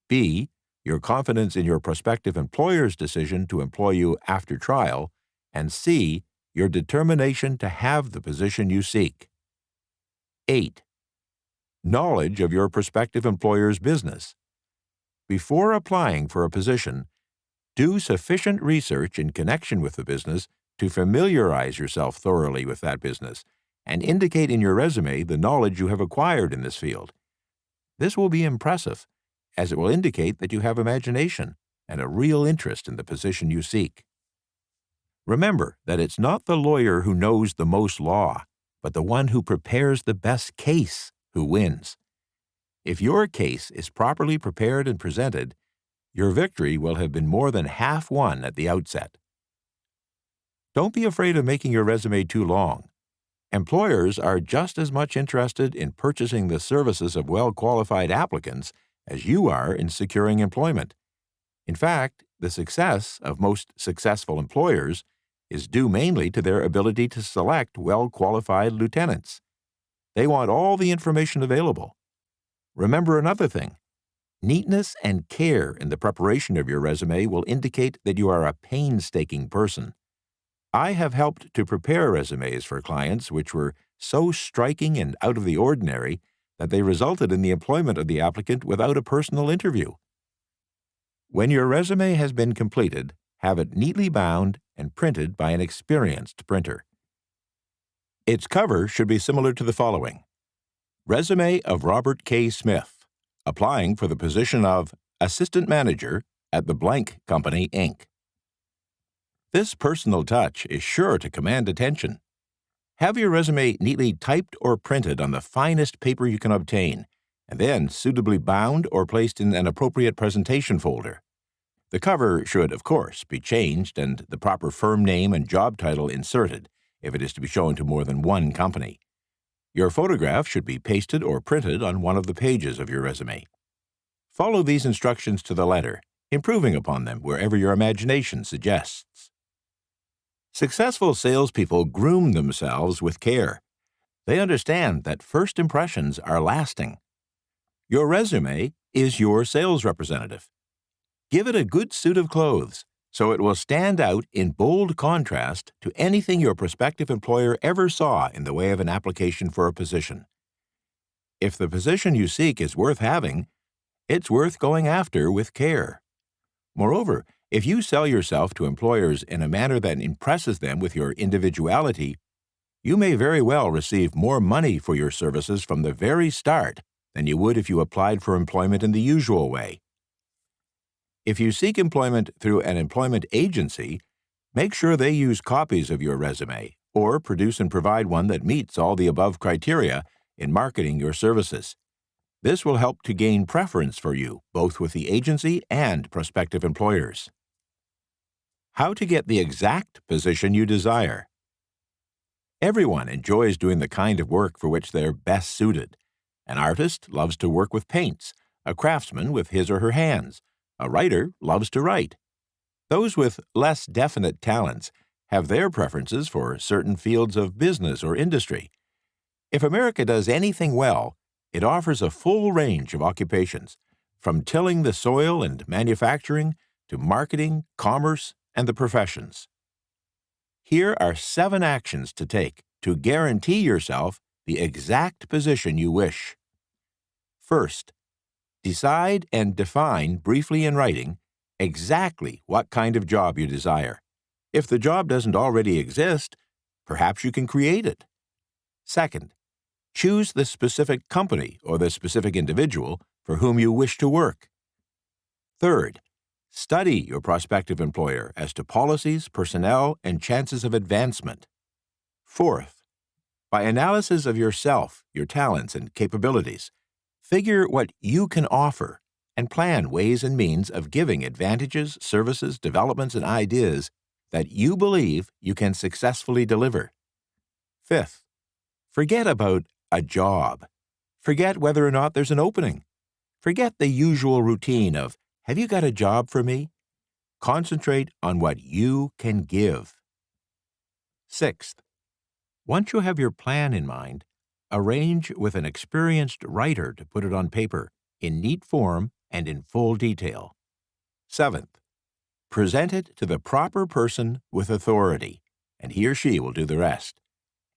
B. Your confidence in your prospective employer's decision to employ you after trial, and C. Your determination to have the position you seek. 8. Knowledge of your prospective employer's business. Before applying for a position, do sufficient research in connection with the business to familiarize yourself thoroughly with that business and indicate in your resume the knowledge you have acquired in this field. This will be impressive, as it will indicate that you have imagination and a real interest in the position you seek. Remember that it's not the lawyer who knows the most law, but the one who prepares the best case who wins. If your case is properly prepared and presented, your victory will have been more than half won at the outset. Don't be afraid of making your resume too long. Employers are just as much interested in purchasing the services of well-qualified applicants as you are in securing employment. In fact, The success of most successful employers is due mainly to their ability to select well-qualified lieutenants. They want all the information available. Remember another thing. Neatness and care in the preparation of your resume will indicate that you are a painstaking person. I have helped to prepare resumes for clients which were so striking and out of the ordinary that they resulted in the employment of the applicant without a personal interview. When your resume has been completed, have it neatly bound and printed by an experienced printer. Its cover should be similar to the following: Resume of Robert K. Smith, applying for the position of Assistant Manager at the Blank Company, Inc. This personal touch is sure to command attention. Have your resume neatly typed or printed on the finest paper you can obtain, and then suitably bound or placed in an appropriate presentation folder. The cover should, of course, be changed and the proper firm name and job title inserted if it is to be shown to more than one company. Your photograph should be pasted or printed on one of the pages of your resume. Follow these instructions to the letter, improving upon them wherever your imagination suggests. Successful salespeople groom themselves with care. They understand that first impressions are lasting. Your resume is your sales representative. Give it a good suit of clothes so it will stand out in bold contrast to anything your prospective employer ever saw in the way of an application for a position. If the position you seek is worth having, it's worth going after with care. Moreover, if you sell yourself to employers in a manner that impresses them with your individuality, you may very well receive more money for your services from the very start than you would if you applied for employment in the usual way. If you seek employment through an employment agency, make sure they use copies of your resume or produce and provide one that meets all the above criteria in marketing your services. This will help to gain preference for you, both with the agency and prospective employers. How to get the exact position you desire. Everyone enjoys doing the kind of work for which they're best suited. An artist loves to work with paints, a craftsman with his or her hands, a writer loves to write. Those with less definite talents have their preferences for certain fields of business or industry. If America does anything well, it offers a full range of occupations, from tilling the soil and manufacturing to marketing, commerce, and the professions. Here are 7 actions to take to guarantee yourself the exact position you wish. First, decide and define briefly in writing exactly what kind of job you desire. If the job doesn't already exist, perhaps you can create it. Second, choose the specific company or the specific individual for whom you wish to work. Third, study your prospective employer as to policies, personnel, and chances of advancement. Fourth, by analysis of yourself, your talents, and capabilities, figure what you can offer and plan ways and means of giving advantages, services, developments, and ideas that you believe you can successfully deliver. Fifth, forget about a job. Forget whether or not there's an opening. Forget the usual routine of, "Have you got a job for me?" Concentrate on what you can give. Sixth, once you have your plan in mind, arrange with an experienced writer to put it on paper in neat form and in full detail. Seventh, present it to the proper person with authority, and he or she will do the rest.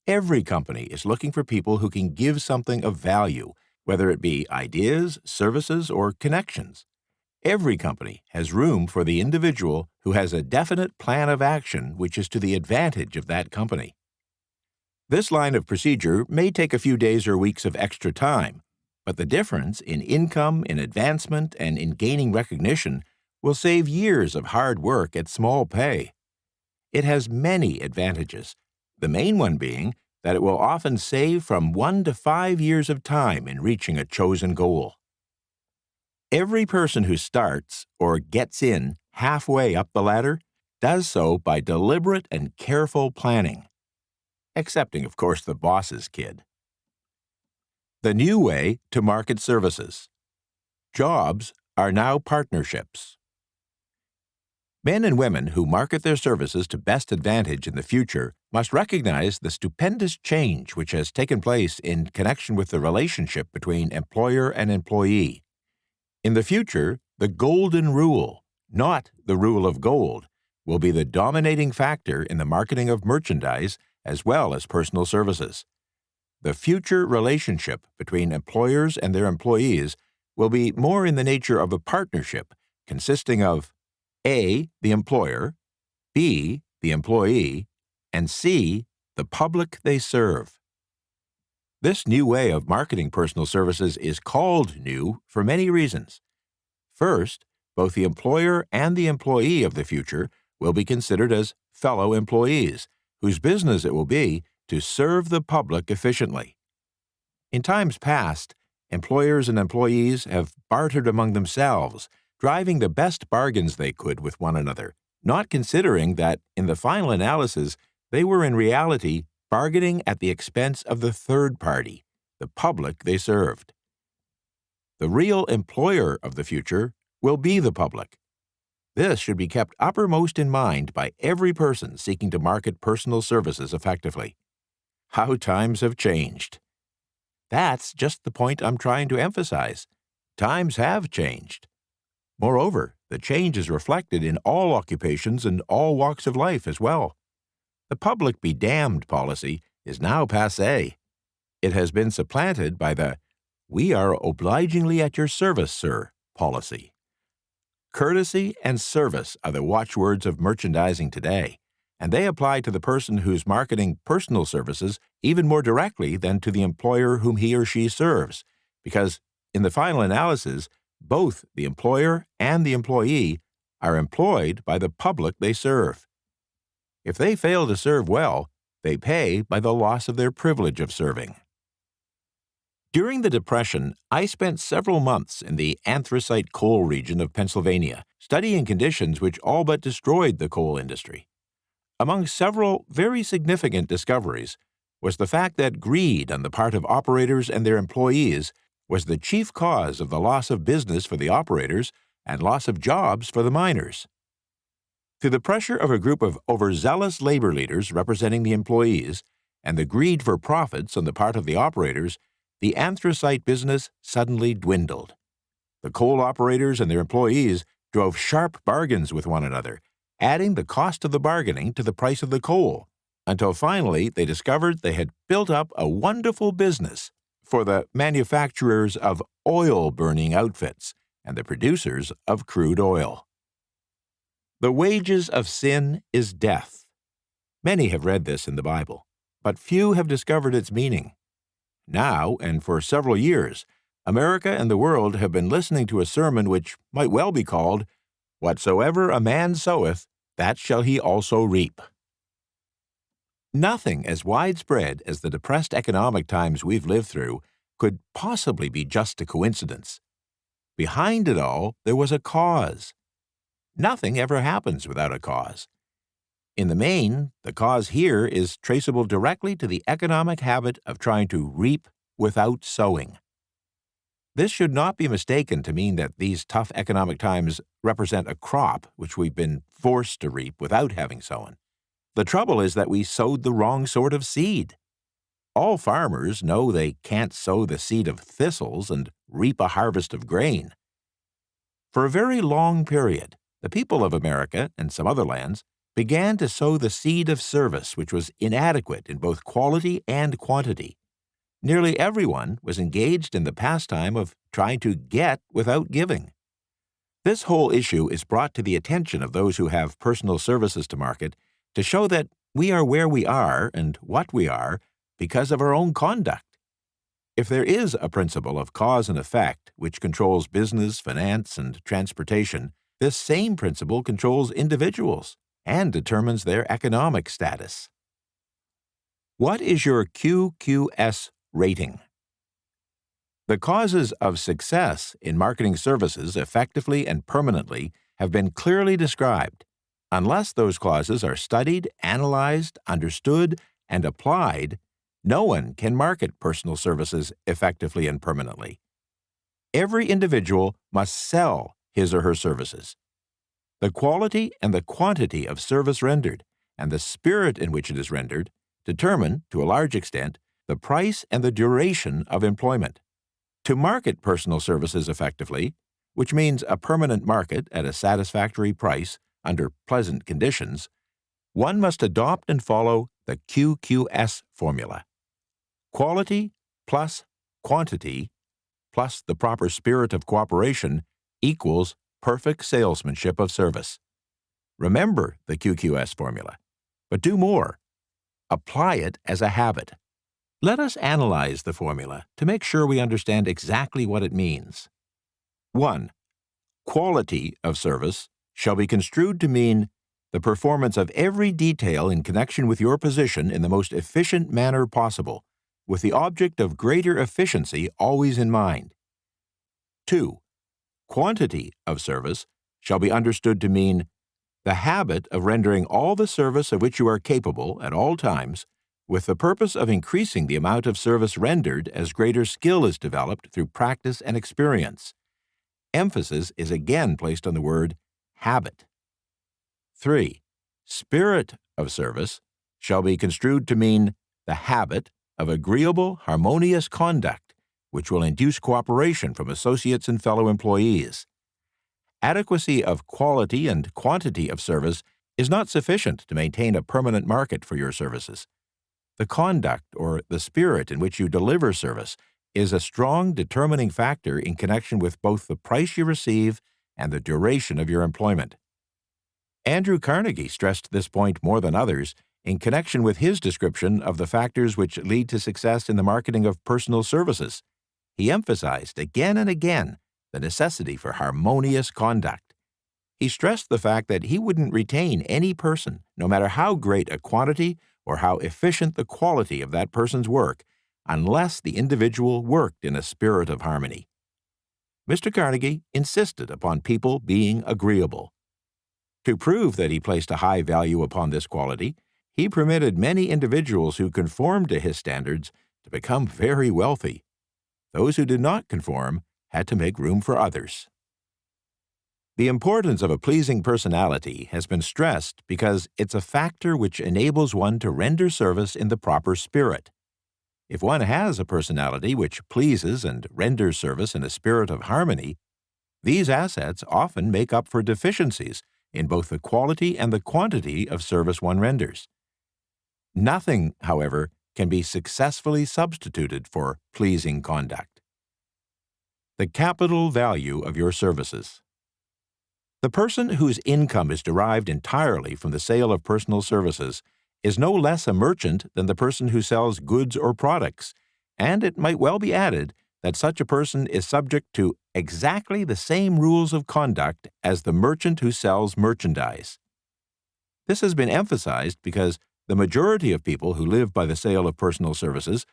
Every company is looking for people who can give something of value, whether it be ideas, services, or connections. Every company has room for the individual who has a definite plan of action which is to the advantage of that company. This line of procedure may take a few days or weeks of extra time, but the difference in income, in advancement, and in gaining recognition will save years of hard work at small pay. It has many advantages, the main one being that it will often save from 1 to 5 years of time in reaching a chosen goal. Every person who starts or gets in halfway up the ladder does so by deliberate and careful planning, excepting, of course, the boss's kid. The new way to market services. Jobs are now partnerships. Men and women who market their services to best advantage in the future must recognize the stupendous change which has taken place in connection with the relationship between employer and employee. In the future, the golden rule, not the rule of gold, will be the dominating factor in the marketing of merchandise as well as personal services. The future relationship between employers and their employees will be more in the nature of a partnership consisting of A, the employer, B, the employee, and C, the public they serve. This new way of marketing personal services is called new for many reasons. First, both the employer and the employee of the future will be considered as fellow employees, whose business it will be to serve the public efficiently. In times past, employers and employees have bartered among themselves, driving the best bargains they could with one another, not considering that, in the final analysis, they were in reality bargaining at the expense of the third party, the public they served. The real employer of the future will be the public. This should be kept uppermost in mind by every person seeking to market personal services effectively. How times have changed. That's just the point I'm trying to emphasize. Times have changed. Moreover, the change is reflected in all occupations and all walks of life as well. The public be damned policy is now passé. It has been supplanted by the "we are obligingly at your service, sir" policy. Courtesy and service are the watchwords of merchandising today, and they apply to the person who's marketing personal services even more directly than to the employer whom he or she serves, because, in the final analysis, both the employer and the employee are employed by the public they serve. If they fail to serve well, they pay by the loss of their privilege of serving. During the Depression, I spent several months in the anthracite coal region of Pennsylvania, studying conditions which all but destroyed the coal industry. Among several very significant discoveries was the fact that greed on the part of operators and their employees was the chief cause of the loss of business for the operators and loss of jobs for the miners. Through the pressure of a group of overzealous labor leaders representing the employees and the greed for profits on the part of the operators, the anthracite business suddenly dwindled. The coal operators and their employees drove sharp bargains with one another, adding the cost of the bargaining to the price of the coal, until finally they discovered they had built up a wonderful business for the manufacturers of oil-burning outfits and the producers of crude oil. The wages of sin is death. Many have read this in the Bible, but few have discovered its meaning. Now, and for several years, America and the world have been listening to a sermon which might well be called, "Whatsoever a man soweth, that shall he also reap." Nothing as widespread as the depressed economic times we've lived through could possibly be just a coincidence. Behind it all, there was a cause. Nothing ever happens without a cause. In the main, the cause here is traceable directly to the economic habit of trying to reap without sowing. This should not be mistaken to mean that these tough economic times represent a crop which we've been forced to reap without having sown. The trouble is that we sowed the wrong sort of seed. All farmers know they can't sow the seed of thistles and reap a harvest of grain. For a very long period, the people of America and some other lands began to sow the seed of service, which was inadequate in both quality and quantity. Nearly everyone was engaged in the pastime of trying to get without giving. This whole issue is brought to the attention of those who have personal services to market to show that we are where we are and what we are because of our own conduct. If there is a principle of cause and effect which controls business, finance, and transportation, this same principle controls individuals and determines their economic status. What is your QQS rating? The causes of success in marketing services effectively and permanently have been clearly described. Unless those causes are studied, analyzed, understood, and applied, no one can market personal services effectively and permanently. Every individual must sell his or her services. The quality and the quantity of service rendered and the spirit in which it is rendered determine, to a large extent, the price and the duration of employment. To market personal services effectively, which means a permanent market at a satisfactory price under pleasant conditions, one must adopt and follow the QQS formula. Quality plus quantity plus the proper spirit of cooperation equals perfect salesmanship of service. Remember the QQS formula, but do more. Apply it as a habit. Let us analyze the formula to make sure we understand exactly what it means. 1. Quality of service shall be construed to mean the performance of every detail in connection with your position in the most efficient manner possible, with the object of greater efficiency always in mind. 2. Quantity of service shall be understood to mean the habit of rendering all the service of which you are capable at all times, with the purpose of increasing the amount of service rendered as greater skill is developed through practice and experience. Emphasis is again placed on the word habit. 3. Spirit of service shall be construed to mean the habit of agreeable, harmonious conduct, which will induce cooperation from associates and fellow employees. Adequacy of quality and quantity of service is not sufficient to maintain a permanent market for your services. The conduct or the spirit in which you deliver service is a strong determining factor in connection with both the price you receive and the duration of your employment. Andrew Carnegie stressed this point more than others in connection with his description of the factors which lead to success in the marketing of personal services. He emphasized again and again the necessity for harmonious conduct. He stressed the fact that he wouldn't retain any person, no matter how great a quantity or how efficient the quality of that person's work, unless the individual worked in a spirit of harmony. Mr. Carnegie insisted upon people being agreeable. To prove that he placed a high value upon this quality, he permitted many individuals who conformed to his standards to become very wealthy. Those who did not conform had to make room for others. The importance of a pleasing personality has been stressed because it's a factor which enables one to render service in the proper spirit. If one has a personality which pleases and renders service in a spirit of harmony, these assets often make up for deficiencies in both the quality and the quantity of service one renders. Nothing, however, can be successfully substituted for pleasing conduct. The capital value of your services. The person whose income is derived entirely from the sale of personal services is no less a merchant than the person who sells goods or products, and it might well be added that such a person is subject to exactly the same rules of conduct as the merchant who sells merchandise. This has been emphasized because the majority of people who live by the sale of personal services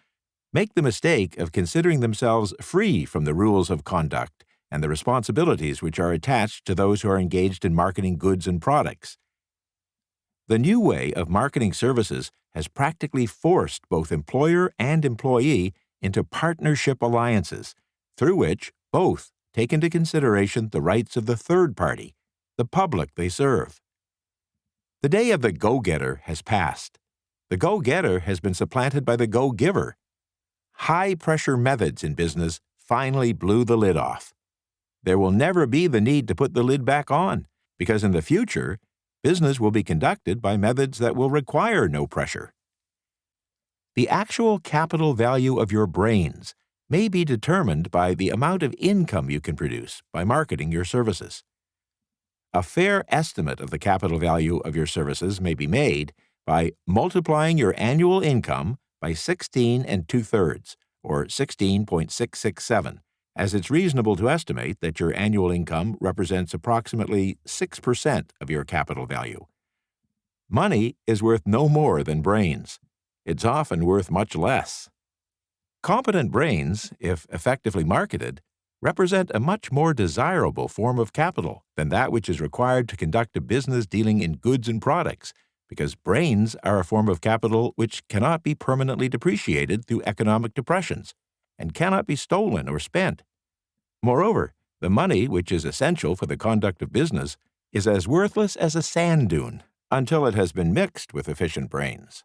make the mistake of considering themselves free from the rules of conduct and the responsibilities which are attached to those who are engaged in marketing goods and products. The new way of marketing services has practically forced both employer and employee into partnership alliances, through which both take into consideration the rights of the third party, the public they serve. The day of the go-getter has passed. The go-getter has been supplanted by the go-giver. High-pressure methods in business finally blew the lid off. There will never be the need to put the lid back on, because in the future, business will be conducted by methods that will require no pressure. The actual capital value of your brains may be determined by the amount of income you can produce by marketing your services. A fair estimate of the capital value of your services may be made by multiplying your annual income by 16 2/3, or 16.667, as it's reasonable to estimate that your annual income represents approximately 6% of your capital value. Money is worth no more than brains. It's often worth much less. Competent brains, if effectively marketed, represent a much more desirable form of capital than that which is required to conduct a business dealing in goods and products, because brains are a form of capital which cannot be permanently depreciated through economic depressions and cannot be stolen or spent. Moreover, the money which is essential for the conduct of business is as worthless as a sand dune until it has been mixed with efficient brains.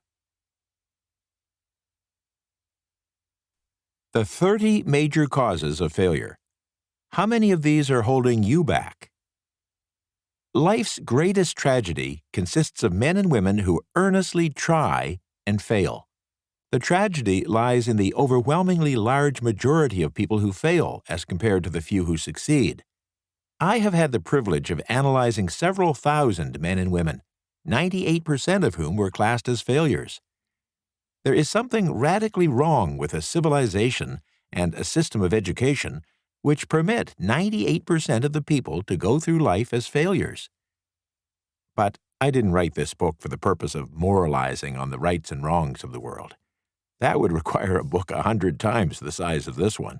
The 30 major causes of failure. How many of these are holding you back? Life's greatest tragedy consists of men and women who earnestly try and fail. The tragedy lies in the overwhelmingly large majority of people who fail as compared to the few who succeed. I have had the privilege of analyzing several thousand men and women, 98% of whom were classed as failures. There is something radically wrong with a civilization and a system of education which permit 98% of the people to go through life as failures. But I didn't write this book for the purpose of moralizing on the rights and wrongs of the world. That would require a book 100 times the size of this one.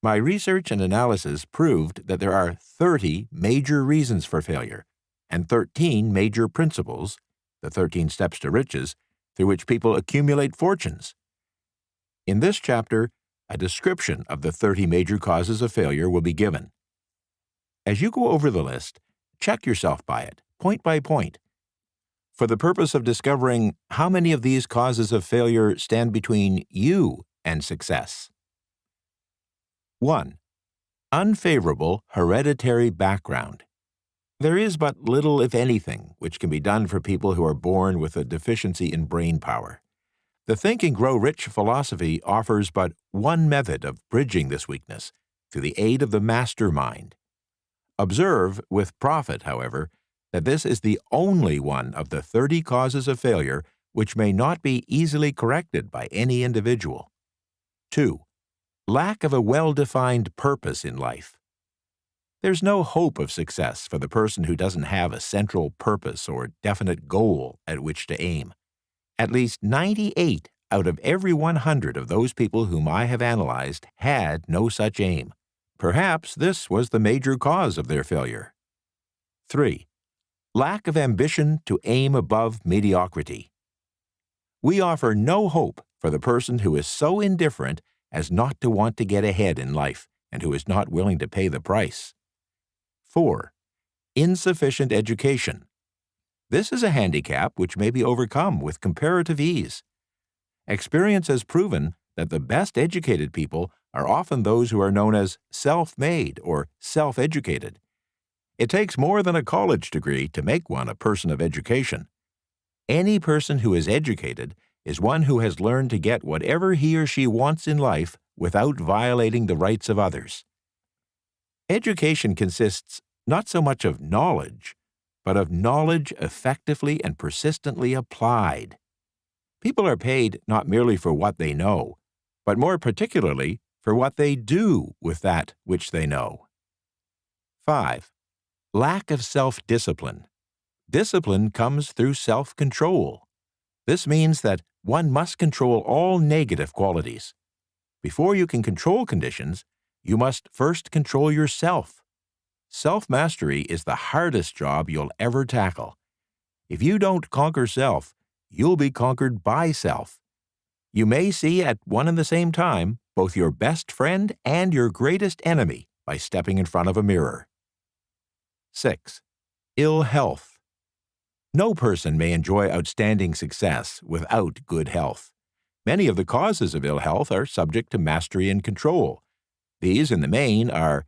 My research and analysis proved that there are 30 major reasons for failure and 13 major principles, the 13 steps to riches, through which people accumulate fortunes. In this chapter, a description of the 30 major causes of failure will be given. As you go over the list, check yourself by it, point by point, for the purpose of discovering how many of these causes of failure stand between you and success. 1. Unfavorable hereditary background. There is but little, if anything, which can be done for people who are born with a deficiency in brain power. The Think and Grow Rich philosophy offers but one method of bridging this weakness, through the aid of the mastermind. Observe, with profit, however, that this is the only one of the 30 causes of failure which may not be easily corrected by any individual. 2. Lack of a well-defined purpose in life. There's no hope of success for the person who doesn't have a central purpose or definite goal at which to aim. At least 98 out of every 100 of those people whom I have analyzed had no such aim. Perhaps this was the major cause of their failure. 3. Lack of ambition to aim above mediocrity. We offer no hope for the person who is so indifferent as not to want to get ahead in life and who is not willing to pay the price. 4. Insufficient education. This is a handicap which may be overcome with comparative ease. Experience has proven that the best educated people are often those who are known as self-made or self-educated. It takes more than a college degree to make one a person of education. Any person who is educated is one who has learned to get whatever he or she wants in life without violating the rights of others. Education consists not so much of knowledge, but of knowledge effectively and persistently applied. People are paid not merely for what they know, but more particularly for what they do with that which they know. 5. Lack of self-discipline. Discipline comes through self-control. This means that one must control all negative qualities. Before you can control conditions, you must first control yourself. Self-mastery is the hardest job you'll ever tackle. If you don't conquer self, you'll be conquered by self. You may see at one and the same time both your best friend and your greatest enemy by stepping in front of a mirror. 6. Ill health. No person may enjoy outstanding success without good health. Many of the causes of ill health are subject to mastery and control. These, in the main, are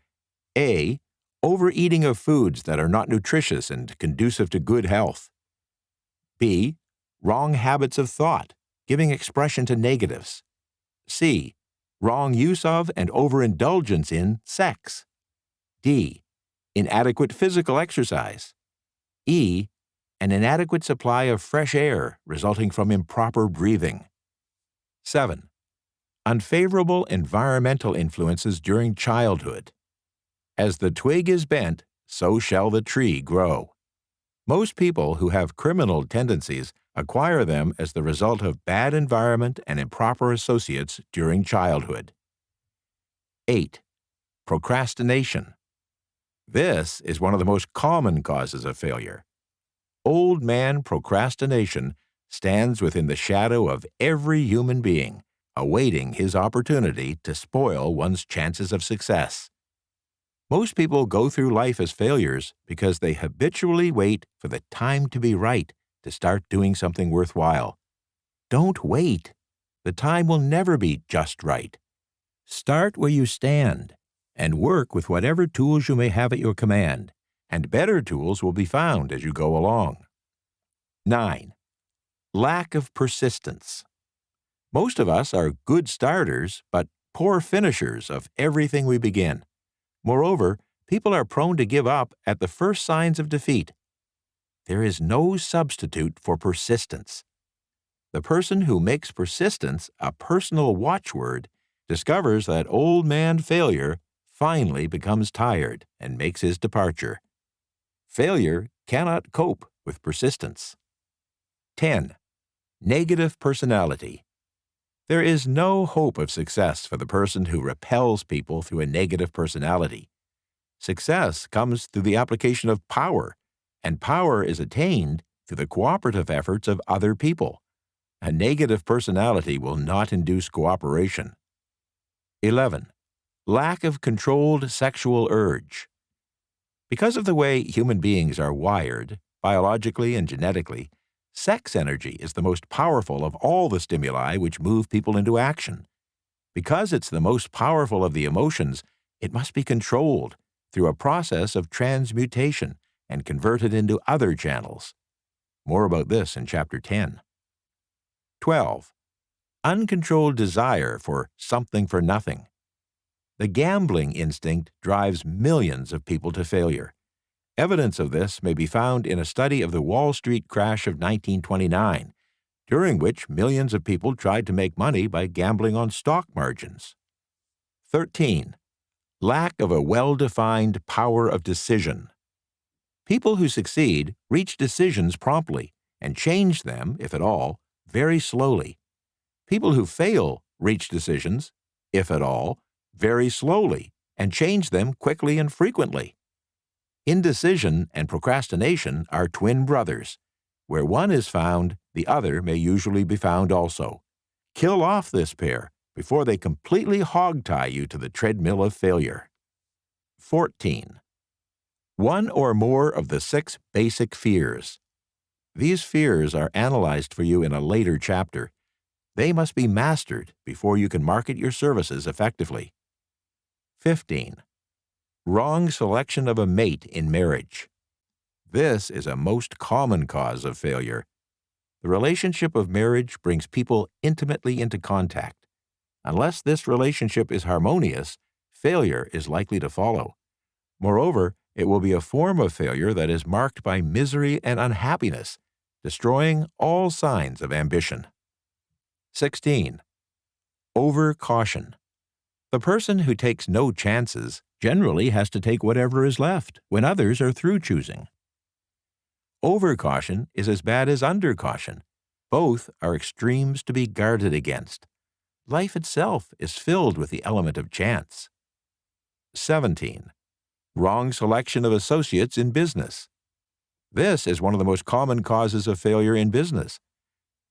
A. Overeating of foods that are not nutritious and conducive to good health. B. Wrong habits of thought, giving expression to negatives. C. Wrong use of and overindulgence in sex. D. Inadequate physical exercise. E. An inadequate supply of fresh air resulting from improper breathing. 7. Unfavorable environmental influences during childhood. As the twig is bent, so shall the tree grow. Most people who have criminal tendencies acquire them as the result of bad environment and improper associates during childhood. 8. Procrastination. This is one of the most common causes of failure. Old man procrastination stands within the shadow of every human being, awaiting his opportunity to spoil one's chances of success. Most people go through life as failures because they habitually wait for the time to be right to start doing something worthwhile. Don't wait. The time will never be just right. Start where you stand and work with whatever tools you may have at your command, and better tools will be found as you go along. 9. Lack of persistence. Most of us are good starters, but poor finishers of everything we begin. Moreover, people are prone to give up at the first signs of defeat. There is no substitute for persistence. The person who makes persistence a personal watchword discovers that old man failure finally becomes tired and makes his departure. Failure cannot cope with persistence. 10. Negative personality. There is no hope of success for the person who repels people through a negative personality. Success comes through the application of power, and power is attained through the cooperative efforts of other people. A negative personality will not induce cooperation. 11. Lack of controlled sexual urge. Because of the way human beings are wired, biologically and genetically, sex energy is the most powerful of all the stimuli which move people into action. Because it's the most powerful of the emotions, it must be controlled through a process of transmutation and converted into other channels. More about this in Chapter 10. 12. Uncontrolled desire for something for nothing. The gambling instinct drives millions of people to failure. Evidence of this may be found in a study of the Wall Street crash of 1929, during which millions of people tried to make money by gambling on stock margins. 13. Lack of a well-defined power of decision. People who succeed reach decisions promptly and change them, if at all, very slowly. People who fail reach decisions, if at all, very slowly and change them quickly and frequently. Indecision and procrastination are twin brothers. Where one is found, the other may usually be found also. Kill off this pair before they completely hog-tie you to the treadmill of failure. 14. One or more of the 6 basic fears. These fears are analyzed for you in a later chapter. They must be mastered before you can market your services effectively. 15. Wrong selection of a mate in marriage. This is a most common cause of failure. The relationship of marriage brings people intimately into contact. Unless this relationship is harmonious, failure is likely to follow. Moreover, it will be a form of failure that is marked by misery and unhappiness, destroying all signs of ambition. 16. Over-caution. The person who takes no chances generally has to take whatever is left when others are through choosing. Over-caution is as bad as under-caution. Both are extremes to be guarded against. Life itself is filled with the element of chance. 17. Wrong selection of associates in business. This is one of the most common causes of failure in business.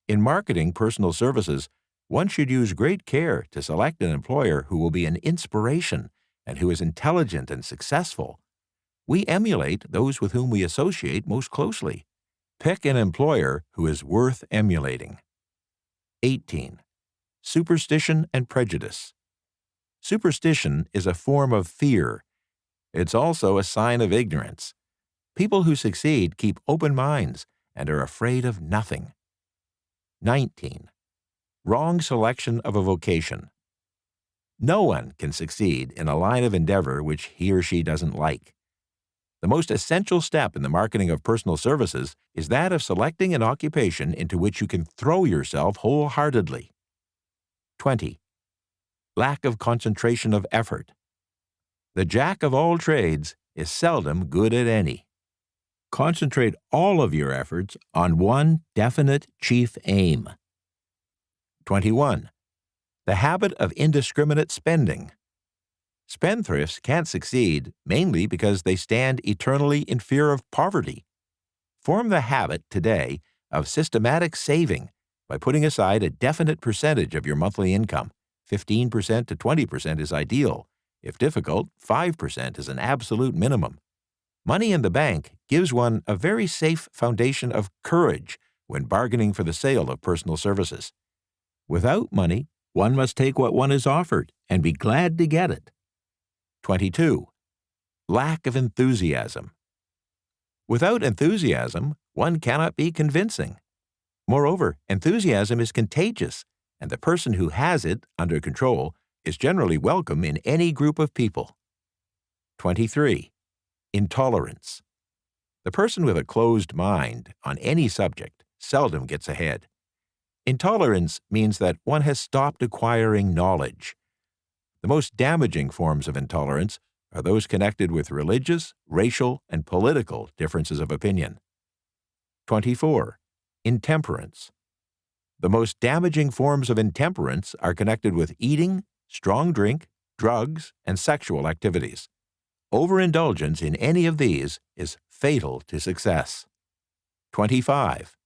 In marketing personal services, one should use great care to select an employer who will be an inspiration and who is intelligent and successful. We emulate those with whom we associate most closely. Pick an employer who is worth emulating. 18. Superstition and prejudice. Superstition is a form of fear. It's also a sign of ignorance. People who succeed keep open minds and are afraid of nothing. 19. Wrong selection of a vocation. No one can succeed in a line of endeavor which he or she doesn't like. The most essential step in the marketing of personal services is that of selecting an occupation into which you can throw yourself wholeheartedly. 20. Lack of concentration of effort. The jack of all trades is seldom good at any. Concentrate all of your efforts on one definite chief aim. 21. The habit of indiscriminate spending. Spendthrifts can't succeed mainly because they stand eternally in fear of poverty. Form the habit today of systematic saving by putting aside a definite percentage of your monthly income. 15% to 20% is ideal, If difficult, 5% is an absolute minimum. Money in the bank gives one a very safe foundation of courage when bargaining for the sale of personal services. Without money, one must take what one is offered and be glad to get it. 22. Lack of enthusiasm. Without enthusiasm, one cannot be convincing. Moreover, enthusiasm is contagious, and the person who has it under control is generally welcome in any group of people. 23. Intolerance. The person with a closed mind on any subject seldom gets ahead. Intolerance means that one has stopped acquiring knowledge. The most damaging forms of intolerance are those connected with religious, racial, and political differences of opinion. 24. Intemperance. The most damaging forms of intemperance are connected with eating, strong drink, drugs, and sexual activities. Overindulgence in any of these is fatal to success. 25.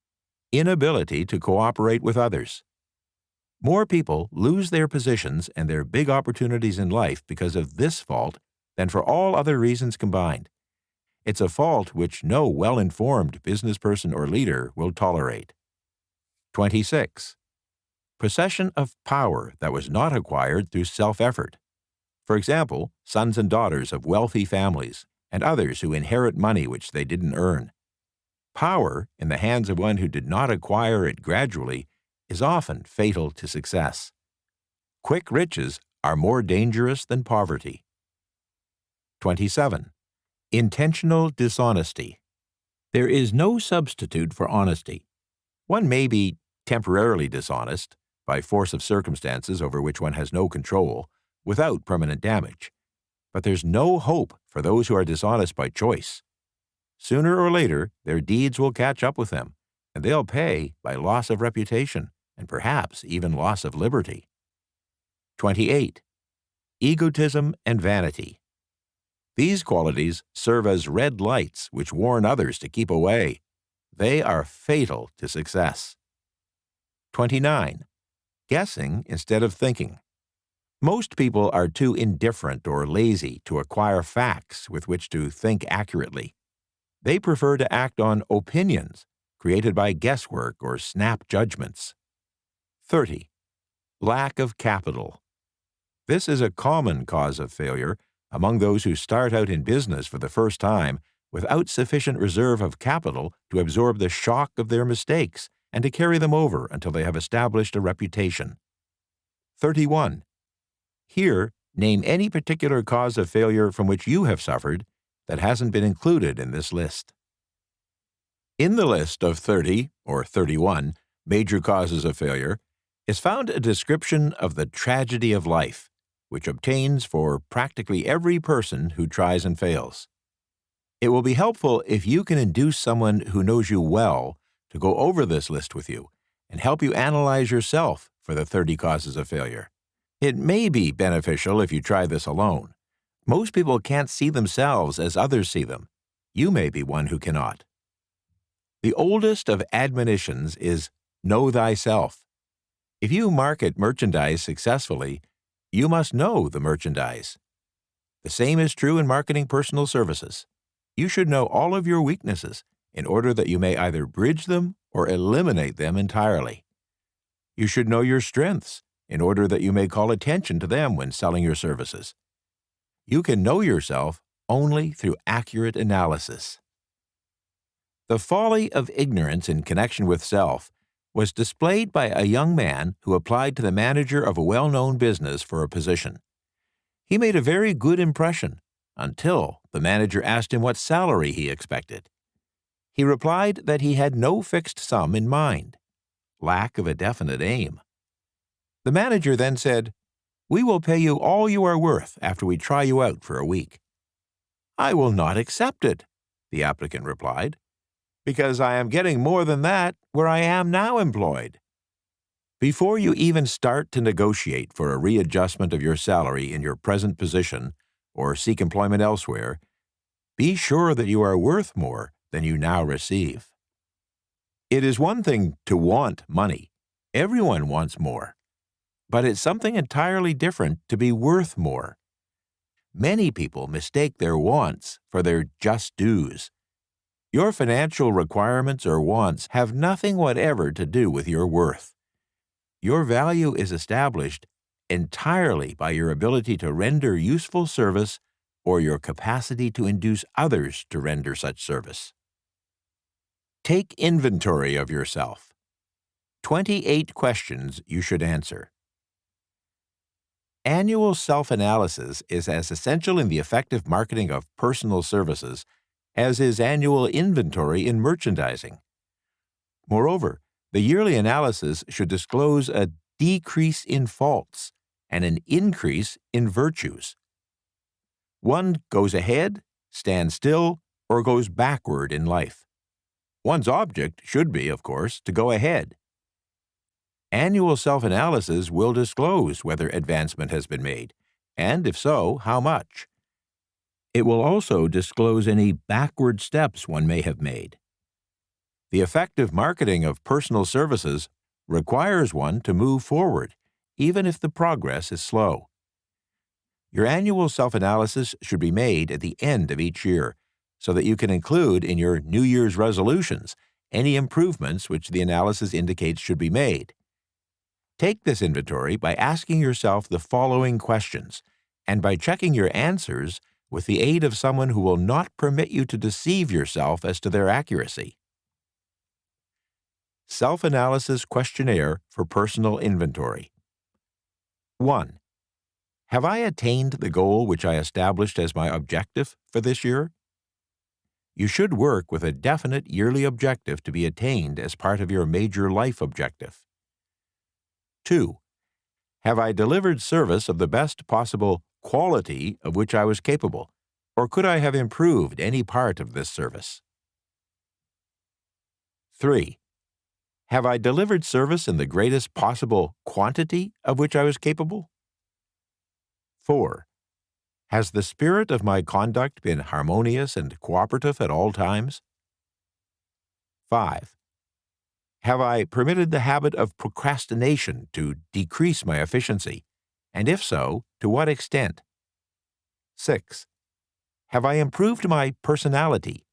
Inability to cooperate with others. More people lose their positions and their big opportunities in life because of this fault than for all other reasons combined. It's a fault which no well-informed business person or leader will tolerate. 26. Possession of power that was not acquired through self-effort. For example, sons and daughters of wealthy families and others who inherit money which they didn't earn. Power in the hands of one who did not acquire it gradually is often fatal to success. Quick riches are more dangerous than poverty. 27. Intentional dishonesty. There is no substitute for honesty. One may be temporarily dishonest, by force of circumstances over which one has no control, without permanent damage. But there's no hope for those who are dishonest by choice. Sooner or later, their deeds will catch up with them, and they'll pay by loss of reputation and perhaps even loss of liberty. 28. Egotism and vanity. These qualities serve as red lights which warn others to keep away. They are fatal to success. 29. Guessing instead of thinking. Most people are too indifferent or lazy to acquire facts with which to think accurately. They prefer to act on opinions created by guesswork or snap judgments. 30. Lack of capital. This is a common cause of failure among those who start out in business for the first time without sufficient reserve of capital to absorb the shock of their mistakes and to carry them over until they have established a reputation. 31. Here, name any particular cause of failure from which you have suffered that hasn't been included in this list. In the list of 30 or 31 major causes of failure is found a description of the tragedy of life, which obtains for practically every person who tries and fails. It will be helpful if you can induce someone who knows you well to go over this list with you and help you analyze yourself for the 30 causes of failure. It may be beneficial if you try this alone. Most people can't see themselves as others see them. You may be one who cannot. The oldest of admonitions is know thyself. If you market merchandise successfully, you must know the merchandise. The same is true in marketing personal services. You should know all of your weaknesses in order that you may either bridge them or eliminate them entirely. You should know your strengths in order that you may call attention to them when selling your services. You can know yourself only through accurate analysis. The folly of ignorance in connection with self was displayed by a young man who applied to the manager of a well-known business for a position. He made a very good impression until the manager asked him what salary he expected. He replied that he had no fixed sum in mind. Lack of a definite aim. The manager then said, "We will pay you all you are worth after we try you out for a week." "I will not accept it," the applicant replied, "because I am getting more than that where I am now employed." Before you even start to negotiate for a readjustment of your salary in your present position or seek employment elsewhere, be sure that you are worth more than you now receive. It is one thing to want money. Everyone wants more. But it's something entirely different to be worth more. Many people mistake their wants for their just dues. Your financial requirements or wants have nothing whatever to do with your worth. Your value is established entirely by your ability to render useful service or your capacity to induce others to render such service. Take inventory of yourself. 28 questions you should answer. Annual self-analysis is as essential in the effective marketing of personal services as is annual inventory in merchandising. Moreover, the yearly analysis should disclose a decrease in faults and an increase in virtues. One goes ahead, stands still, or goes backward in life. One's object should be, of course, to go ahead. Annual self-analysis will disclose whether advancement has been made, and if so, how much. It will also disclose any backward steps one may have made. The effective marketing of personal services requires one to move forward, even if the progress is slow. Your annual self-analysis should be made at the end of each year, so that you can include in your New Year's resolutions any improvements which the analysis indicates should be made. Take this inventory by asking yourself the following questions, and by checking your answers with the aid of someone who will not permit you to deceive yourself as to their accuracy. Self-analysis questionnaire for personal inventory. 1. Have I attained the goal which I established as my objective for this year? You should work with a definite yearly objective to be attained as part of your major life objective. 2. Have I delivered service of the best possible quality of which I was capable, or could I have improved any part of this service? 3. Have I delivered service in the greatest possible quantity of which I was capable? 4. Has the spirit of my conduct been harmonious and cooperative at all times? 5. Have I permitted the habit of procrastination to decrease my efficiency, and if so, to what extent? 6. Have I improved my personality,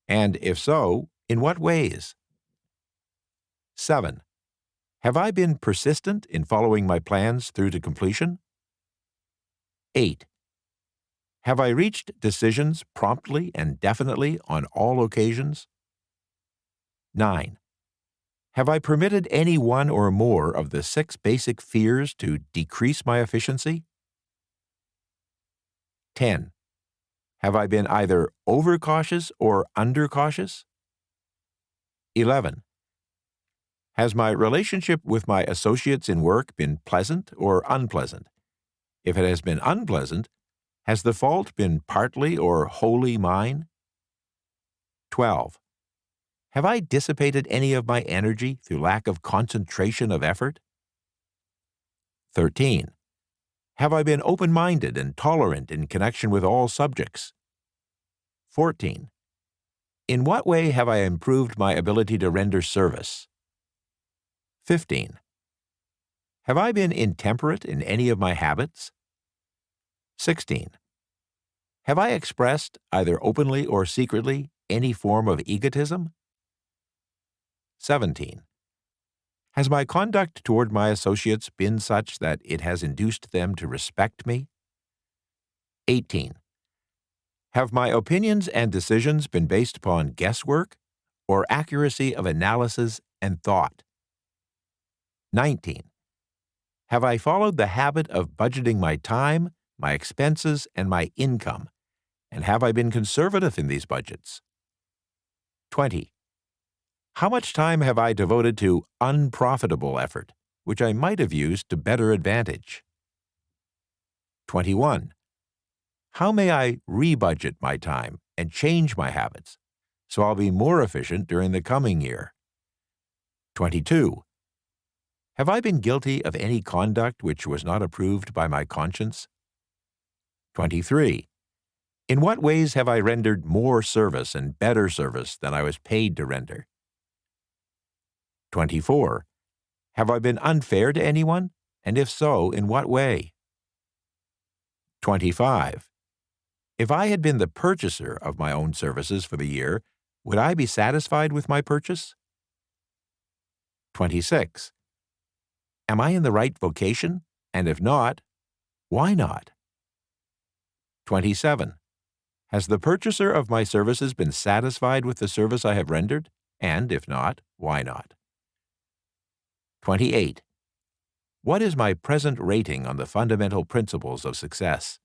and if so, in what ways? 7. Have I been persistent in following my plans through to completion? 8. Have I reached decisions promptly and definitely on all occasions? 9. Have I permitted any one or more of the 6 basic fears to decrease my efficiency? 10. Have I been either overcautious or undercautious? 11. Has my relationship with my associates in work been pleasant or unpleasant? If it has been unpleasant, has the fault been partly or wholly mine? 12. Have I dissipated any of my energy through lack of concentration of effort? 13. Have I been open-minded and tolerant in connection with all subjects? 14. In what way have I improved my ability to render service? 15. Have I been intemperate in any of my habits? 16. Have I expressed, either openly or secretly, any form of egotism? 17. Has my conduct toward my associates been such that it has induced them to respect me? 18. Have my opinions and decisions been based upon guesswork or accuracy of analysis and thought? 19. Have I followed the habit of budgeting my time, my expenses, and my income, and have I been conservative in these budgets? 20. How much time have I devoted to unprofitable effort, which I might have used to better advantage? 21. How may I rebudget my time and change my habits so I'll be more efficient during the coming year? 22. Have I been guilty of any conduct which was not approved by my conscience? 23. In what ways have I rendered more service and better service than I was paid to render? 24. Have I been unfair to anyone, and if so, in what way? 25. If I had been the purchaser of my own services for the year, would I be satisfied with my purchase? 26. Am I in the right vocation? And if not, why not? 27. Has the purchaser of my services been satisfied with the service I have rendered? And if not, why not? 28. What is my present rating on the fundamental principles of success?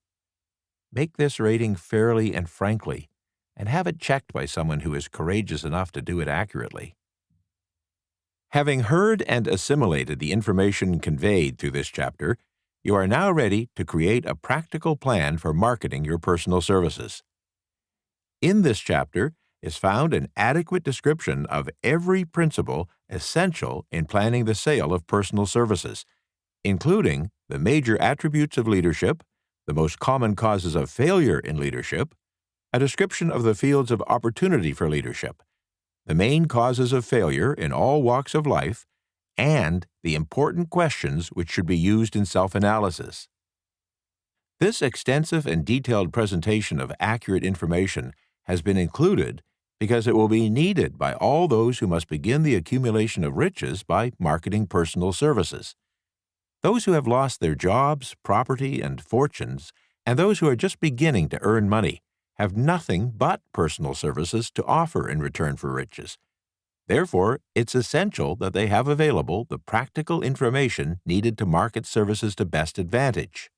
Make this rating fairly and frankly, and have it checked by someone who is courageous enough to do it accurately. Having heard and assimilated the information conveyed through this chapter, you are now ready to create a practical plan for marketing your personal services. In this chapter is found an adequate description of every principle essential in planning the sale of personal services, including the major attributes of leadership, the most common causes of failure in leadership, a description of the fields of opportunity for leadership, the main causes of failure in all walks of life, and the important questions which should be used in self-analysis. This extensive and detailed presentation of accurate information has been included because it will be needed by all those who must begin the accumulation of riches by marketing personal services. Those who have lost their jobs, property, and fortunes, and those who are just beginning to earn money, have nothing but personal services to offer in return for riches. Therefore, it's essential that they have available the practical information needed to market services to best advantage.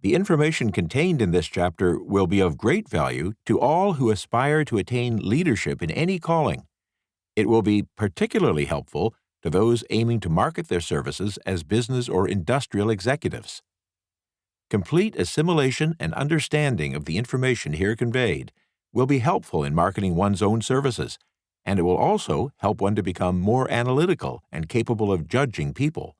The information contained in this chapter will be of great value to all who aspire to attain leadership in any calling. It will be particularly helpful to those aiming to market their services as business or industrial executives. Complete assimilation and understanding of the information here conveyed will be helpful in marketing one's own services, and it will also help one to become more analytical and capable of judging people.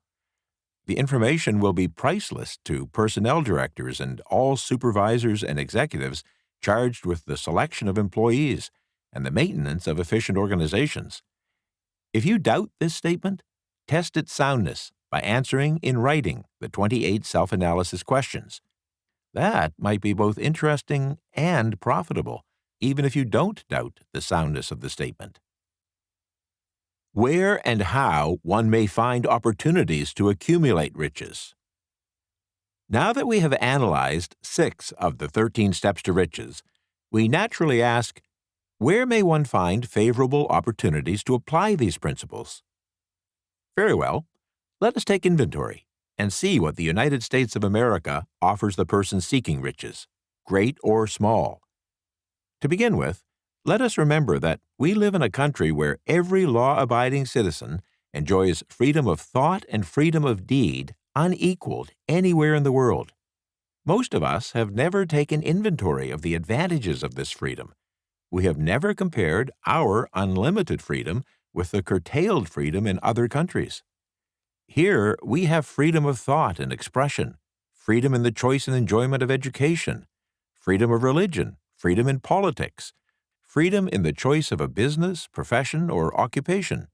The information will be priceless to personnel directors and all supervisors and executives charged with the selection of employees and the maintenance of efficient organizations. If you doubt this statement, test its soundness by answering in writing the 28 self-analysis questions. That might be both interesting and profitable, even if you don't doubt the soundness of the statement. Where and how one may find opportunities to accumulate riches. Now that we have analyzed 6 of the 13 steps to riches, we naturally ask, where may one find favorable opportunities to apply these principles? Very well, let us take inventory and see what the United States of America offers the person seeking riches, great or small. To begin with, let us remember that we live in a country where every law-abiding citizen enjoys freedom of thought and freedom of deed unequaled anywhere in the world. Most of us have never taken inventory of the advantages of this freedom. We have never compared our unlimited freedom with the curtailed freedom in other countries. Here, we have freedom of thought and expression, freedom in the choice and enjoyment of education, freedom of religion, freedom in politics, freedom in the choice of a business, profession, or occupation,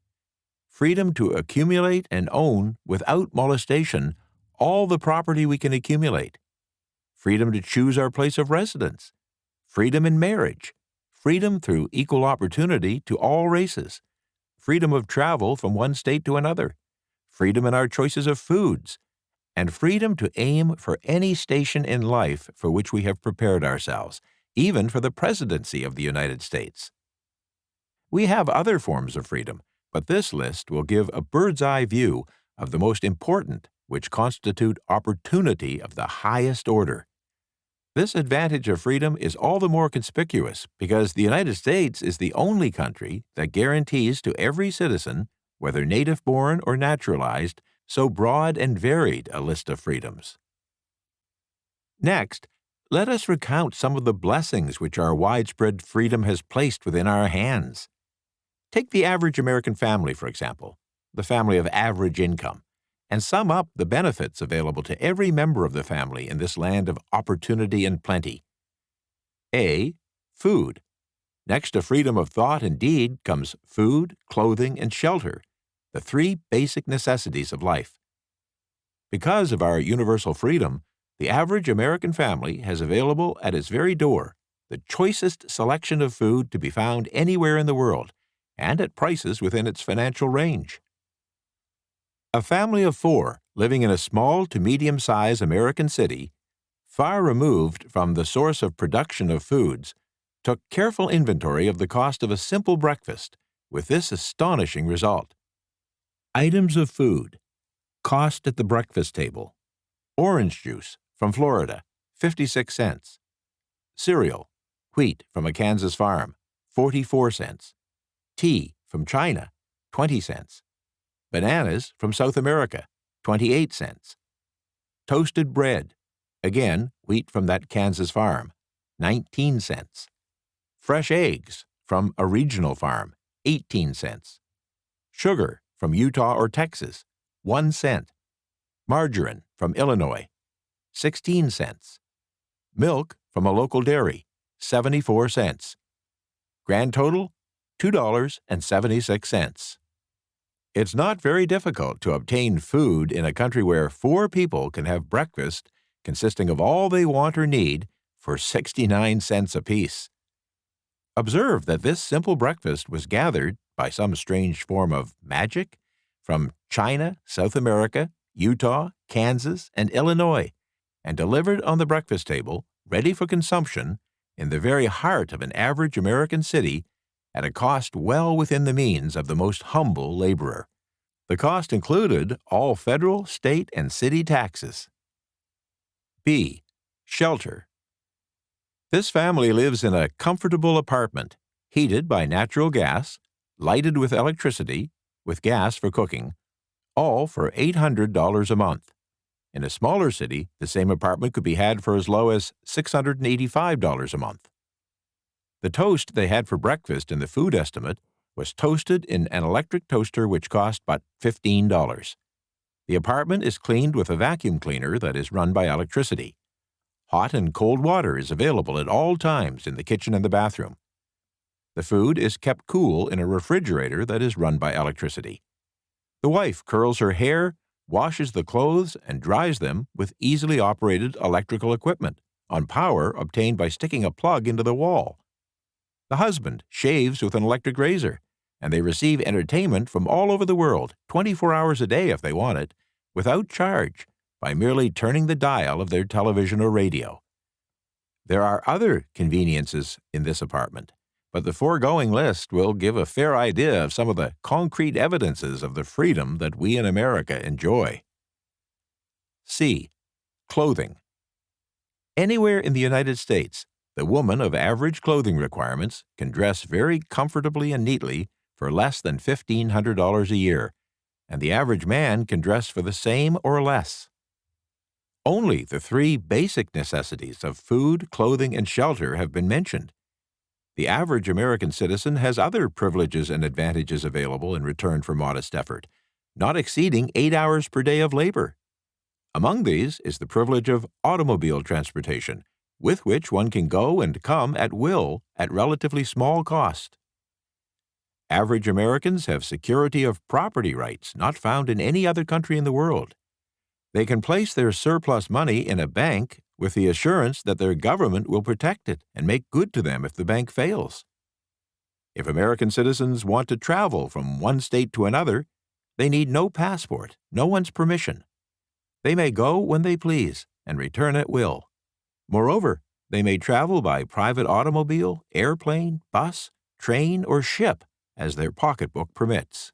freedom to accumulate and own without molestation all the property we can accumulate, freedom to choose our place of residence, freedom in marriage, freedom through equal opportunity to all races, freedom of travel from one state to another, freedom in our choices of foods, and freedom to aim for any station in life for which we have prepared ourselves, even for the presidency of the United States. We have other forms of freedom, but this list will give a bird's-eye view of the most important, which constitute opportunity of the highest order. This advantage of freedom is all the more conspicuous because the United States is the only country that guarantees to every citizen, whether native-born or naturalized, so broad and varied a list of freedoms. Next, let us recount some of the blessings which our widespread freedom has placed within our hands. Take the average American family, for example, the family of average income, and sum up the benefits available to every member of the family in this land of opportunity and plenty. A. Food. Next to freedom of thought and deed comes food, clothing, and shelter, the 3 basic necessities of life. Because of our universal freedom, the average American family has available at its very door the choicest selection of food to be found anywhere in the world, and at prices within its financial range. A family of 4 living in a small to medium-sized American city, far removed from the source of production of foods, took careful inventory of the cost of a simple breakfast, with this astonishing result. Items of food. Cost at the breakfast table. Orange juice from Florida, 56 cents. Cereal, wheat from a Kansas farm, 44 cents. Tea from China, 20 cents. Bananas from South America, 28 cents. Toasted bread, again wheat from that Kansas farm, 19 cents. Fresh eggs from a regional farm, 18 cents. Sugar from Utah or Texas, 1 cent. Margarine from Illinois, 16 cents. Milk from a local dairy, 74 cents. Grand total, $2.76. It's not very difficult to obtain food in a country where 4 people can have breakfast consisting of all they want or need for 69 cents apiece. Observe that this simple breakfast was gathered, by some strange form of magic, from China, South America, Utah, Kansas, and Illinois, and delivered on the breakfast table, ready for consumption, in the very heart of an average American city, at a cost well within the means of the most humble laborer. The cost included all federal, state, and city taxes. B. Shelter. This family lives in a comfortable apartment, heated by natural gas, lighted with electricity, with gas for cooking, all for $800 a month. In a smaller city, the same apartment could be had for as low as $685 a month. The toast they had for breakfast in the food estimate was toasted in an electric toaster which cost but $15. The apartment is cleaned with a vacuum cleaner that is run by electricity. Hot and cold water is available at all times in the kitchen and the bathroom. The food is kept cool in a refrigerator that is run by electricity. The wife curls her hair, washes the clothes, and dries them with easily operated electrical equipment on power obtained by sticking a plug into the wall. The husband shaves with an electric razor, and they receive entertainment from all over the world, 24 hours a day if they want it, without charge, by merely turning the dial of their television or radio. There are other conveniences in this apartment, but the foregoing list will give a fair idea of some of the concrete evidences of the freedom that we in America enjoy. C. Clothing. Anywhere in the United States, the woman of average clothing requirements can dress very comfortably and neatly for less than $1,500 a year, and the average man can dress for the same or less. Only the 3 basic necessities of food, clothing, and shelter have been mentioned. The average American citizen has other privileges and advantages available in return for modest effort, not exceeding 8 hours per day of labor. Among these is the privilege of automobile transportation, with which one can go and come at will at relatively small cost. Average Americans have security of property rights not found in any other country in the world. They can place their surplus money in a bank with the assurance that their government will protect it and make good to them if the bank fails. If American citizens want to travel from one state to another, they need no passport, no one's permission. They may go when they please and return at will. Moreover, they may travel by private automobile, airplane, bus, train, or ship as their pocketbook permits.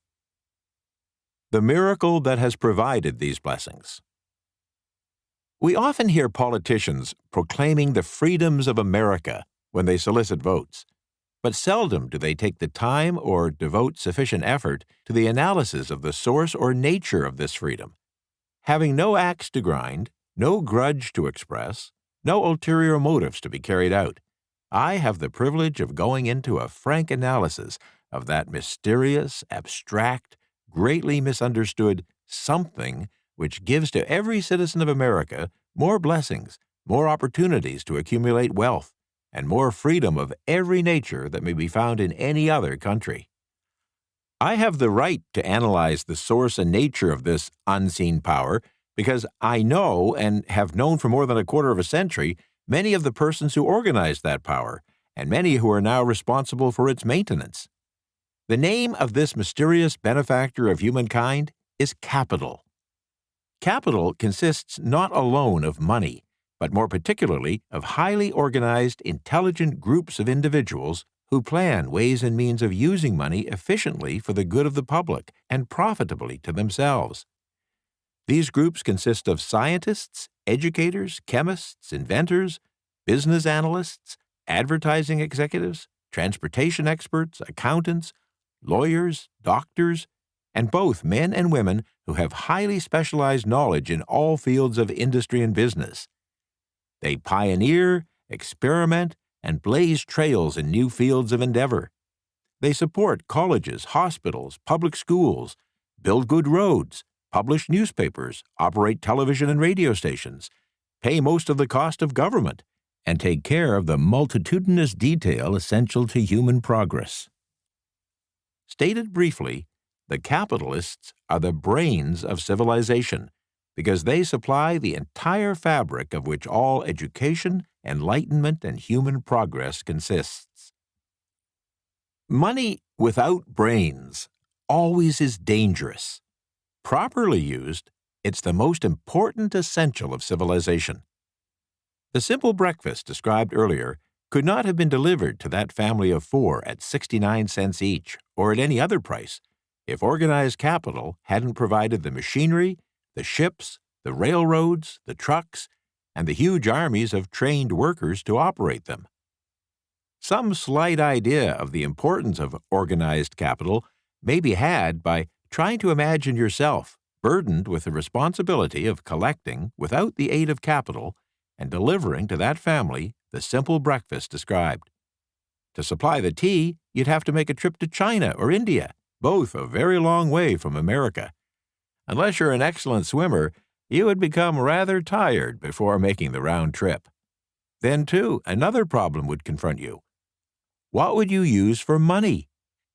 The miracle that has provided these blessings. We often hear politicians proclaiming the freedoms of America when they solicit votes, but seldom do they take the time or devote sufficient effort to the analysis of the source or nature of this freedom. Having no axe to grind, no grudge to express, no ulterior motives to be carried out, I have the privilege of going into a frank analysis of that mysterious, abstract, greatly misunderstood something which gives to every citizen of America more blessings, more opportunities to accumulate wealth, and more freedom of every nature that may be found in any other country. I have the right to analyze the source and nature of this unseen power because I know and have known for more than a quarter of a century many of the persons who organized that power, and many who are now responsible for its maintenance. The name of this mysterious benefactor of humankind is capital. Capital consists not alone of money, but more particularly of highly organized, intelligent groups of individuals who plan ways and means of using money efficiently for the good of the public and profitably to themselves. These groups consist of scientists, educators, chemists, inventors, business analysts, advertising executives, transportation experts, accountants, lawyers, doctors, and both men and women who have highly specialized knowledge in all fields of industry and business. They pioneer, experiment, and blaze trails in new fields of endeavor. They support colleges, hospitals, public schools, build good roads, publish newspapers, operate television and radio stations, pay most of the cost of government, and take care of the multitudinous detail essential to human progress. Stated briefly, the capitalists are the brains of civilization because they supply the entire fabric of which all education, enlightenment, and human progress consists. Money without brains always is dangerous. Properly used, it's the most important essential of civilization. The simple breakfast described earlier could not have been delivered to that family of 4 at 69 cents each, or at any other price, if organized capital hadn't provided the machinery, the ships, the railroads, the trucks, and the huge armies of trained workers to operate them. Some slight idea of the importance of organized capital may be had by trying to imagine yourself burdened with the responsibility of collecting, without the aid of capital, and delivering to that family the simple breakfast described. To supply the tea, you'd have to make a trip to China or India, both a very long way from America. Unless you're an excellent swimmer, you would become rather tired before making the round trip. Then, too, another problem would confront you. What would you use for money,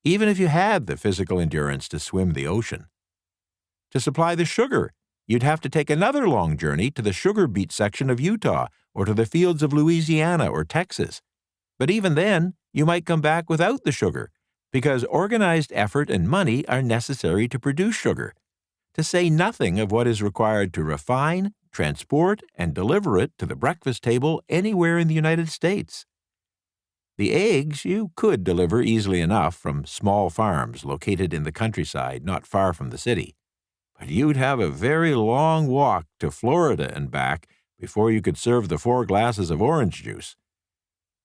even if you had the physical endurance to swim the ocean? To supply the sugar, you'd have to take another long journey to the sugar beet section of Utah or to the fields of Louisiana or Texas. But even then, you might come back without the sugar, because organized effort and money are necessary to produce sugar, to say nothing of what is required to refine, transport, and deliver it to the breakfast table anywhere in the United States. The eggs you could deliver easily enough from small farms located in the countryside not far from the city, but you'd have a very long walk to Florida and back before you could serve the 4 glasses of orange juice.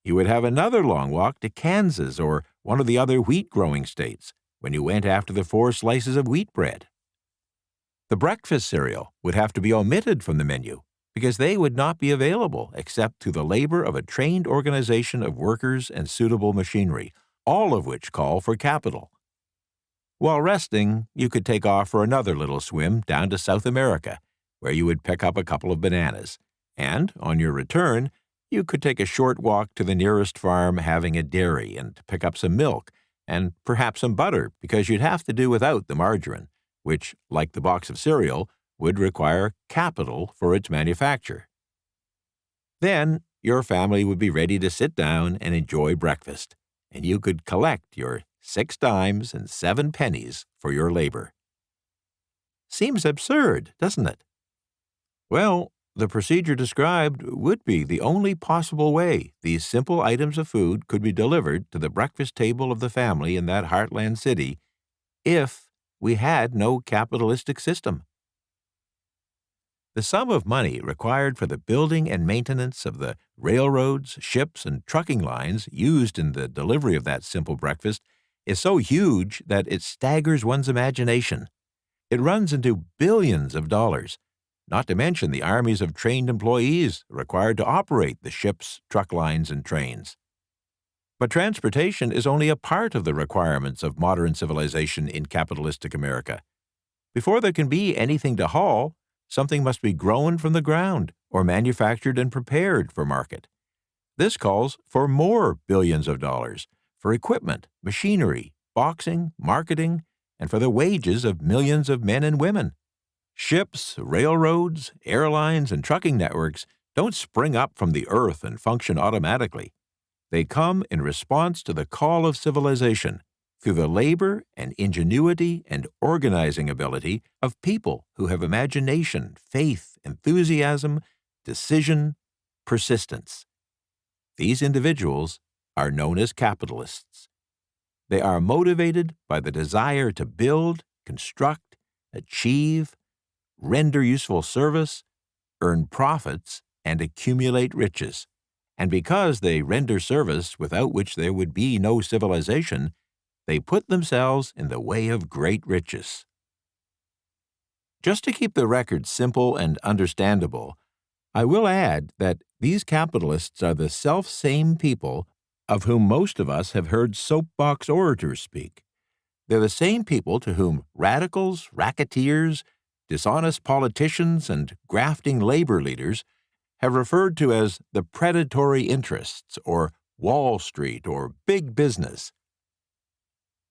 You would have another long walk to Kansas or one of the other wheat-growing states when you went after the 4 slices of wheat bread. The breakfast cereal would have to be omitted from the menu because they would not be available except through the labor of a trained organization of workers and suitable machinery, all of which call for capital. While resting, you could take off for another little swim down to South America, where you would pick up a couple of bananas, and, on your return, you could take a short walk to the nearest farm having a dairy and pick up some milk, and perhaps some butter, because you'd have to do without the margarine, which, like the box of cereal, would require capital for its manufacture. Then your family would be ready to sit down and enjoy breakfast, and you could collect your 6 dimes and 7 pennies for your labor. Seems absurd, doesn't it? Well, the procedure described would be the only possible way these simple items of food could be delivered to the breakfast table of the family in that heartland city if we had no capitalistic system. The sum of money required for the building and maintenance of the railroads, ships, and trucking lines used in the delivery of that simple breakfast is so huge that it staggers one's imagination. It runs into billions of dollars, not to mention the armies of trained employees required to operate the ships, truck lines, and trains. But transportation is only a part of the requirements of modern civilization in capitalistic America. Before there can be anything to haul, something must be grown from the ground or manufactured and prepared for market. This calls for more billions of dollars for equipment, machinery, boxing, marketing, and for the wages of millions of men and women. Ships, railroads, airlines, and trucking networks don't spring up from the earth and function automatically. They come in response to the call of civilization through the labor and ingenuity and organizing ability of people who have imagination, faith, enthusiasm, decision, persistence. These individuals are known as capitalists. They are motivated by the desire to build, construct, achieve, render useful service, earn profits, and accumulate riches. And because they render service without which there would be no civilization, they put themselves in the way of great riches. Just to keep the record simple and understandable, I will add that these capitalists are the self-same people of whom most of us have heard soapbox orators speak. They're the same people to whom radicals, racketeers, dishonest politicians, and grafting labor leaders have referred to as the predatory interests, or Wall Street, or big business.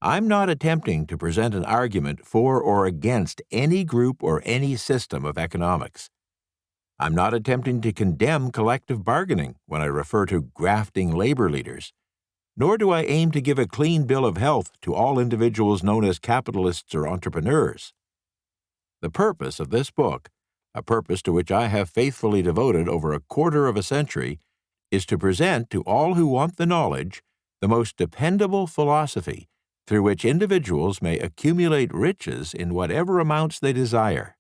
I'm not attempting to present an argument for or against any group or any system of economics. I'm not attempting to condemn collective bargaining when I refer to grafting labor leaders, nor do I aim to give a clean bill of health to all individuals known as capitalists or entrepreneurs. The purpose of this book, a purpose to which I have faithfully devoted over a quarter of a century, is to present to all who want the knowledge the most dependable philosophy through which individuals may accumulate riches in whatever amounts they desire.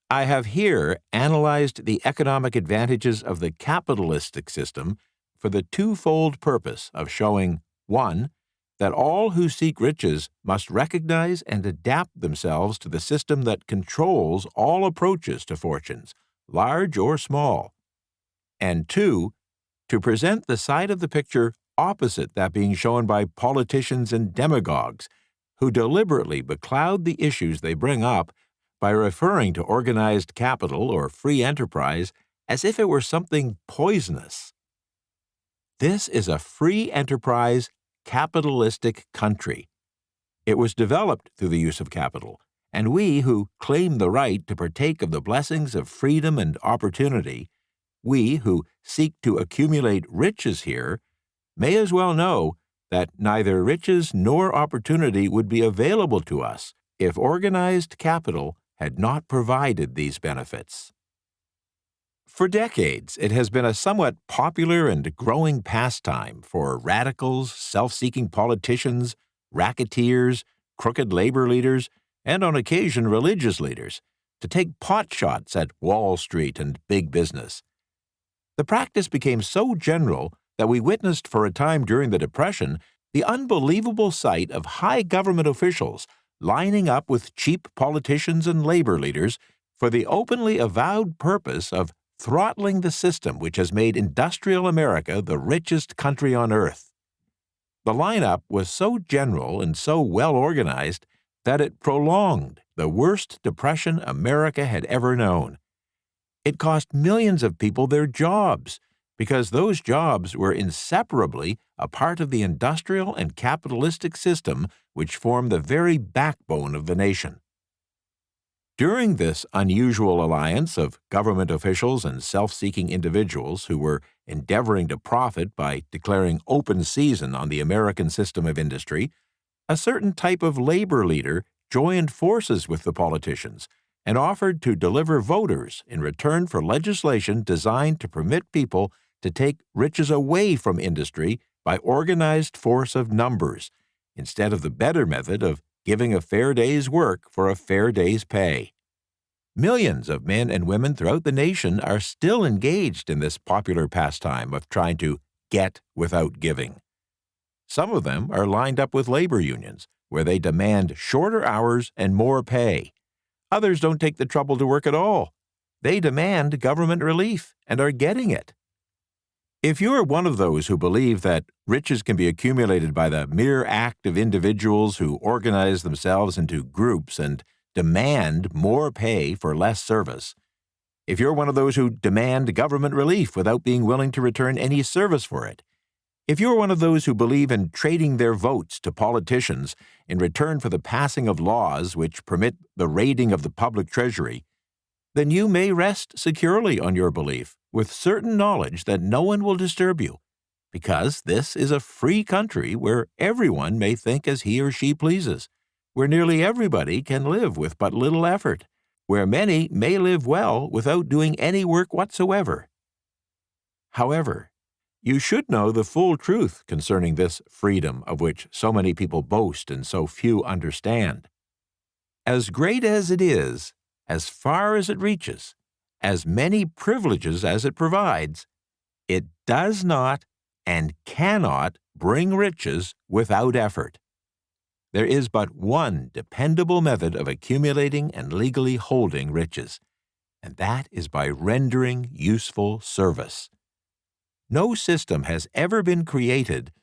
I have here analyzed the economic advantages of the capitalistic system for the twofold purpose of showing, 1, that all who seek riches must recognize and adapt themselves to the system that controls all approaches to fortunes, large or small, and 2, to present the side of the picture opposite that being shown by politicians and demagogues who deliberately becloud the issues they bring up by referring to organized capital or free enterprise as if it were something poisonous. This is a free enterprise, capitalistic country. It was developed through the use of capital, and we who claim the right to partake of the blessings of freedom and opportunity, we who seek to accumulate riches here, may as well know that neither riches nor opportunity would be available to us if organized capital had not provided these benefits. For decades, it has been a somewhat popular and growing pastime for radicals, self-seeking politicians, racketeers, crooked labor leaders, and on occasion religious leaders to take potshots at Wall Street and big business. The practice became so general that we witnessed for a time during the Depression the unbelievable sight of high government officials lining up with cheap politicians and labor leaders for the openly avowed purpose of throttling the system which has made industrial America the richest country on earth. The lineup was so general and so well organized that it prolonged the worst depression America had ever known. It cost millions of people their jobs because those jobs were inseparably a part of the industrial and capitalistic system which formed the very backbone of the nation. During this unusual alliance of government officials and self-seeking individuals who were endeavoring to profit by declaring open season on the American system of industry, a certain type of labor leader joined forces with the politicians and offered to deliver voters in return for legislation designed to permit people to take riches away from industry by organized force of numbers, instead of the better method of giving a fair day's work for a fair day's pay. Millions of men and women throughout the nation are still engaged in this popular pastime of trying to get without giving. Some of them are lined up with labor unions, where they demand shorter hours and more pay. Others don't take the trouble to work at all. They demand government relief and are getting it. If you're one of those who believe that riches can be accumulated by the mere act of individuals who organize themselves into groups and demand more pay for less service, if you're one of those who demand government relief without being willing to return any service for it, If you're one of those who believe in trading their votes to politicians in return for the passing of laws which permit the raiding of the public treasury, then you may rest securely on your belief with certain knowledge that no one will disturb you, because this is a free country where everyone may think as he or she pleases, where nearly everybody can live with but little effort, where many may live well without doing any work whatsoever. However, you should know the full truth concerning this freedom of which so many people boast and so few understand. As great as it is, as far as it reaches, as many privileges as it provides, it does not and cannot bring riches without effort. There is but one dependable method of accumulating and legally holding riches, and that is by rendering useful service. No system has ever been created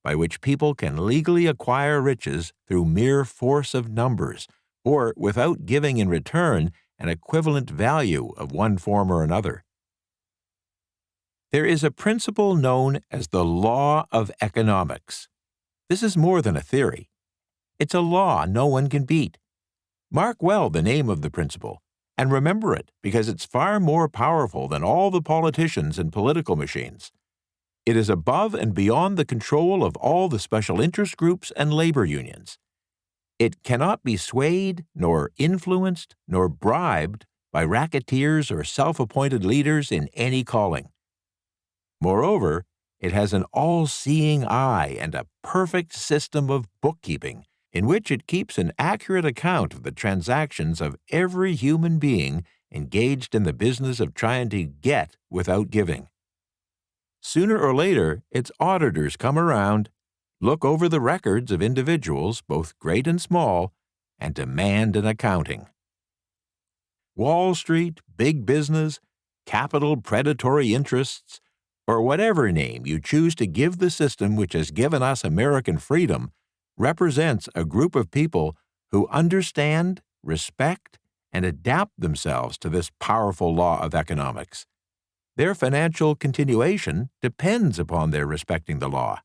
by which people can legally acquire riches through mere force of numbers, or without giving in return an equivalent value of one form or another. There is a principle known as the law of economics. This is more than a theory. It's a law no one can beat. Mark well the name of the principle, and remember it because it's far more powerful than all the politicians and political machines. It is above and beyond the control of all the special interest groups and labor unions. It cannot be swayed, nor influenced, nor bribed by racketeers or self-appointed leaders in any calling. Moreover, it has an all-seeing eye and a perfect system of bookkeeping in which it keeps an accurate account of the transactions of every human being engaged in the business of trying to get without giving. Sooner or later, its auditors come around, look over the records of individuals, both great and small, and demand an accounting. Wall Street, big business, capital predatory interests, or whatever name you choose to give the system which has given us American freedom, represents a group of people who understand, respect, and adapt themselves to this powerful law of economics. Their financial continuation depends upon their respecting the law.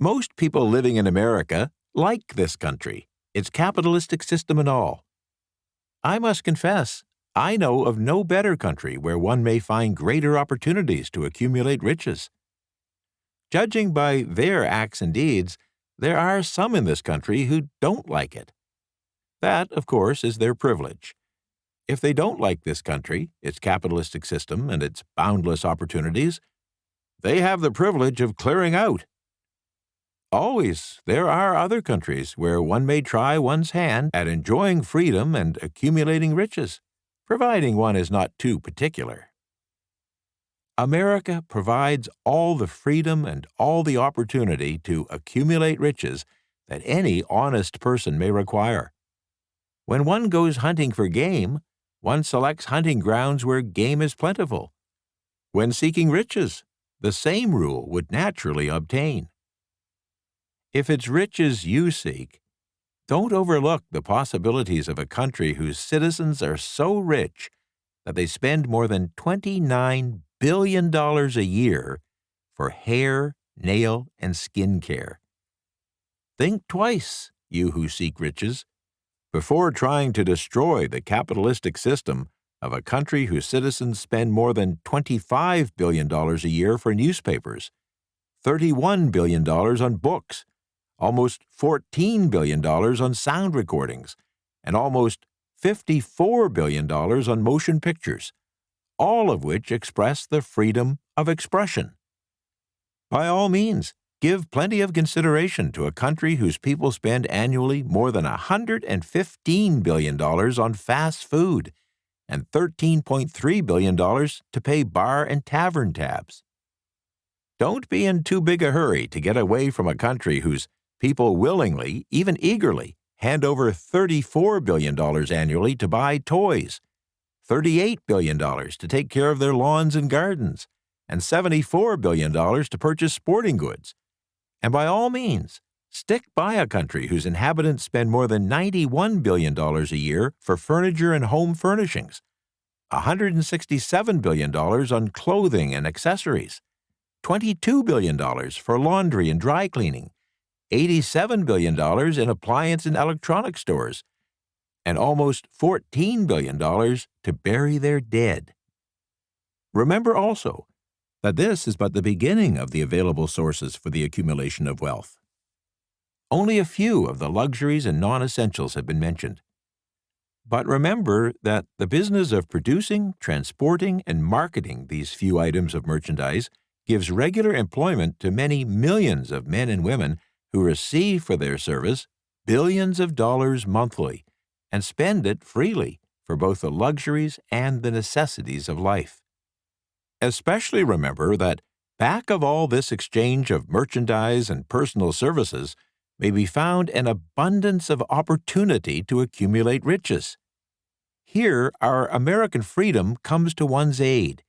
Most people living in America like this country, its capitalistic system and all. I must confess, I know of no better country where one may find greater opportunities to accumulate riches. Judging by their acts and deeds, there are some in this country who don't like it. That, of course, is their privilege. If they don't like this country, its capitalistic system, and its boundless opportunities, they have the privilege of clearing out. Always, there are other countries where one may try one's hand at enjoying freedom and accumulating riches, providing one is not too particular. America provides all the freedom and all the opportunity to accumulate riches that any honest person may require. When one goes hunting for game, one selects hunting grounds where game is plentiful. When seeking riches, the same rule would naturally obtain. If it's riches you seek, don't overlook the possibilities of a country whose citizens are so rich that they spend more than $29 billion a year for hair, nail, and skin care. Think twice, you who seek riches, before trying to destroy the capitalistic system of a country whose citizens spend more than $25 billion a year for newspapers, $31 billion on books, almost $14 billion on sound recordings, and almost $54 billion on motion pictures, all of which express the freedom of expression. By all means, give plenty of consideration to a country whose people spend annually more than $115 billion on fast food and $13.3 billion to pay bar and tavern tabs. Don't be in too big a hurry to get away from a country whose people willingly, even eagerly, hand over $34 billion annually to buy toys, $38 billion to take care of their lawns and gardens, and $74 billion to purchase sporting goods. And by all means, stick by a country whose inhabitants spend more than $91 billion a year for furniture and home furnishings, $167 billion on clothing and accessories, $22 billion for laundry and dry cleaning, $87 billion in appliance and electronic stores, and almost $14 billion to bury their dead. Remember also that this is but the beginning of the available sources for the accumulation of wealth. Only a few of the luxuries and non-essentials have been mentioned. But remember that the business of producing, transporting, and marketing these few items of merchandise gives regular employment to many millions of men and women who receive for their service billions of dollars monthly and spend it freely for both the luxuries and the necessities of life. Especially remember that back of all this exchange of merchandise and personal services may be found an abundance of opportunity to accumulate riches. Here, our American freedom comes to one's aid.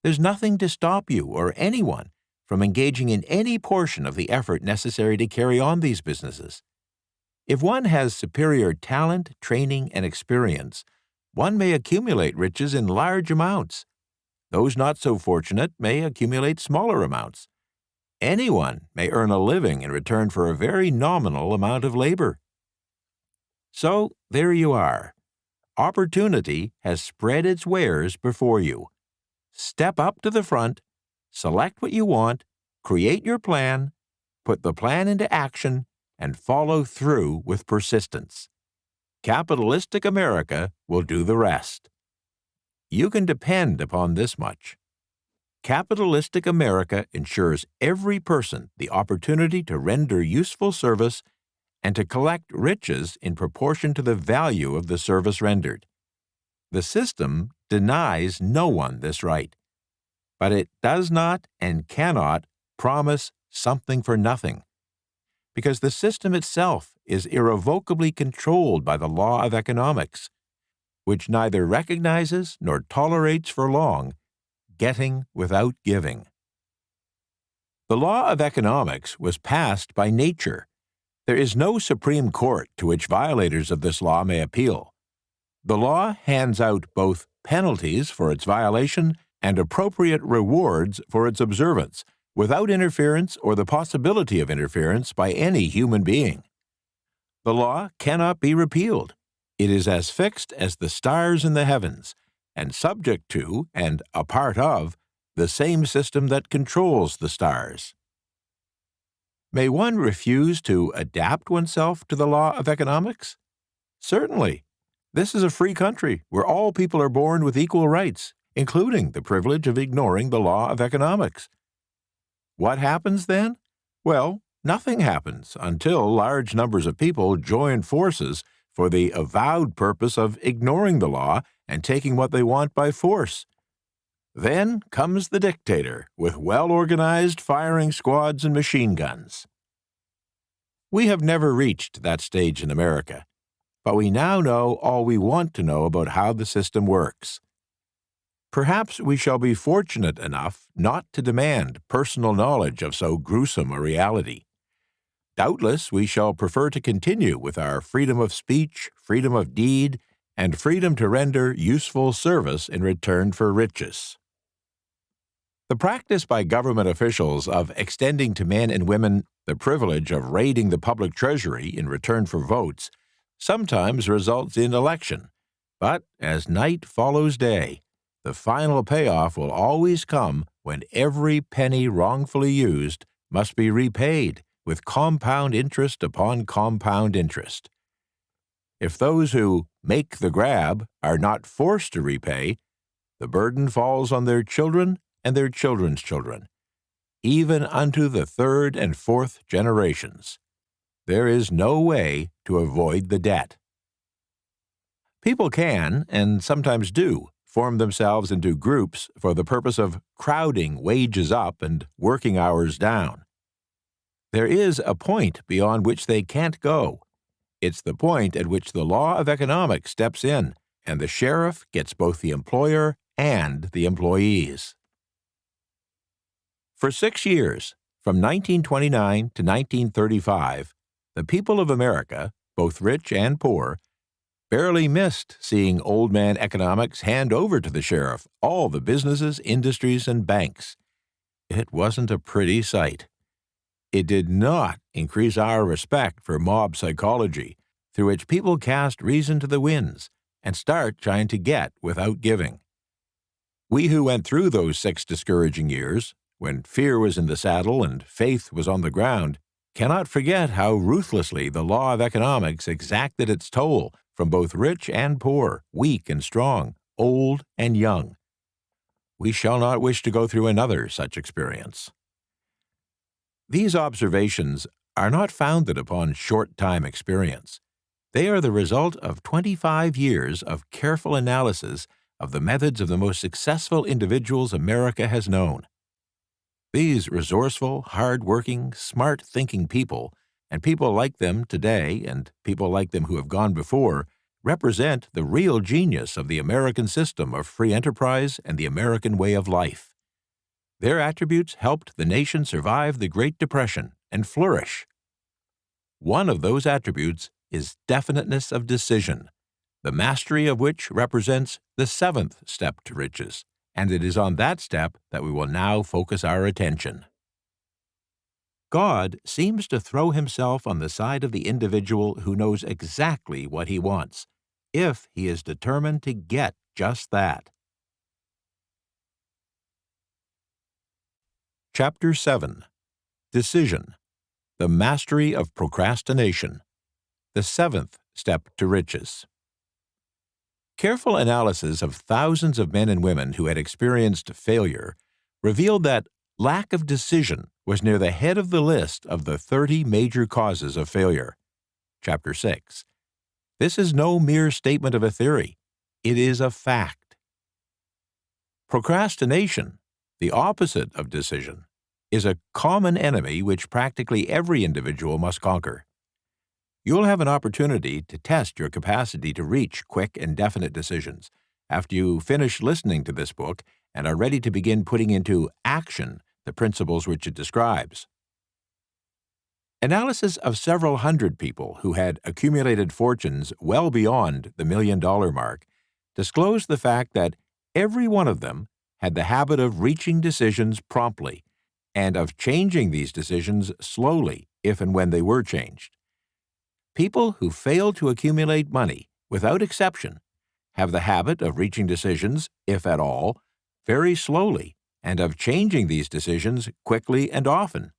There's nothing to stop you or anyone from engaging in any portion of the effort necessary to carry on these businesses. If one has superior talent, training, and experience, one may accumulate riches in large amounts. Those not so fortunate may accumulate smaller amounts. Anyone may earn a living in return for a very nominal amount of labor. So, there you are. Opportunity has spread its wares before you. Step up to the front, select what you want, create your plan, put the plan into action, and follow through with persistence. Capitalistic America will do the rest. You can depend upon this much. Capitalistic America ensures every person the opportunity to render useful service and to collect riches in proportion to the value of the service rendered. The system denies no one this right, but it does not and cannot promise something for nothing, because the system itself is irrevocably controlled by the law of economics, which neither recognizes nor tolerates for long getting without giving. The law of economics was passed by nature. There is no Supreme Court to which violators of this law may appeal. The law hands out both penalties for its violation and appropriate rewards for its observance, without interference or the possibility of interference by any human being. The law cannot be repealed. It is as fixed as the stars in the heavens, and subject to, and a part of, the same system that controls the stars. May one refuse to adapt oneself to the law of economics? Certainly. This is a free country where all people are born with equal rights, including the privilege of ignoring the law of economics. What happens then? Well, nothing happens until large numbers of people join forces for the avowed purpose of ignoring the law and taking what they want by force. Then comes the dictator with well-organized firing squads and machine guns. We have never reached that stage in America, but we now know all we want to know about how the system works. Perhaps we shall be fortunate enough not to demand personal knowledge of so gruesome a reality. Doubtless we shall prefer to continue with our freedom of speech, freedom of deed, and freedom to render useful service in return for riches. The practice by government officials of extending to men and women the privilege of raiding the public treasury in return for votes sometimes results in election, but as night follows day, the final payoff will always come when every penny wrongfully used must be repaid with compound interest upon compound interest. If those who make the grab are not forced to repay, the burden falls on their children and their children's children, even unto the third and fourth generations. There is no way to avoid the debt. People can, and sometimes do, form themselves into groups for the purpose of crowding wages up and working hours down. There is a point beyond which they can't go. It's the point at which the law of economics steps in, and the sheriff gets both the employer and the employees. For 6 years, from 1929 to 1935, the people of America, both rich and poor, barely missed seeing old man economics hand over to the sheriff all the businesses, industries, and banks. It wasn't a pretty sight. It did not increase our respect for mob psychology, through which people cast reason to the winds and start trying to get without giving. We who went through those 6 discouraging years, when fear was in the saddle and faith was on the ground, cannot forget how ruthlessly the law of economics exacted its toll from both rich and poor, weak and strong, old and young. We shall not wish to go through another such experience. These observations are not founded upon short-time experience. They are the result of 25 years of careful analysis of the methods of the most successful individuals America has known. These resourceful, hard-working, smart-thinking people, and people like them today and people like them who have gone before, represent the real genius of the American system of free enterprise and the American way of life. Their attributes helped the nation survive the Great Depression and flourish. One of those attributes is definiteness of decision, the mastery of which represents the 7th step to riches, and it is on that step that we will now focus our attention. God seems to throw himself on the side of the individual who knows exactly what he wants, if he is determined to get just that. Chapter 7. Decision. The mastery of procrastination. The 7th step to riches. Careful analysis of thousands of men and women who had experienced failure revealed that lack of decision was near the head of the list of the 30 major causes of failure. Chapter 6. This is no mere statement of a theory. It is a fact. Procrastination, the opposite of decision, is a common enemy which practically every individual must conquer. You'll have an opportunity to test your capacity to reach quick and definite decisions after you finish listening to this book and are ready to begin putting into action the principles which it describes. Analysis of several hundred people who had accumulated fortunes well beyond the $1 million mark disclosed the fact that every one of them had the habit of reaching decisions promptly and of changing these decisions slowly if and when they were changed. People who fail to accumulate money, without exception, have the habit of reaching decisions, if at all, very slowly, and of changing these decisions quickly and often.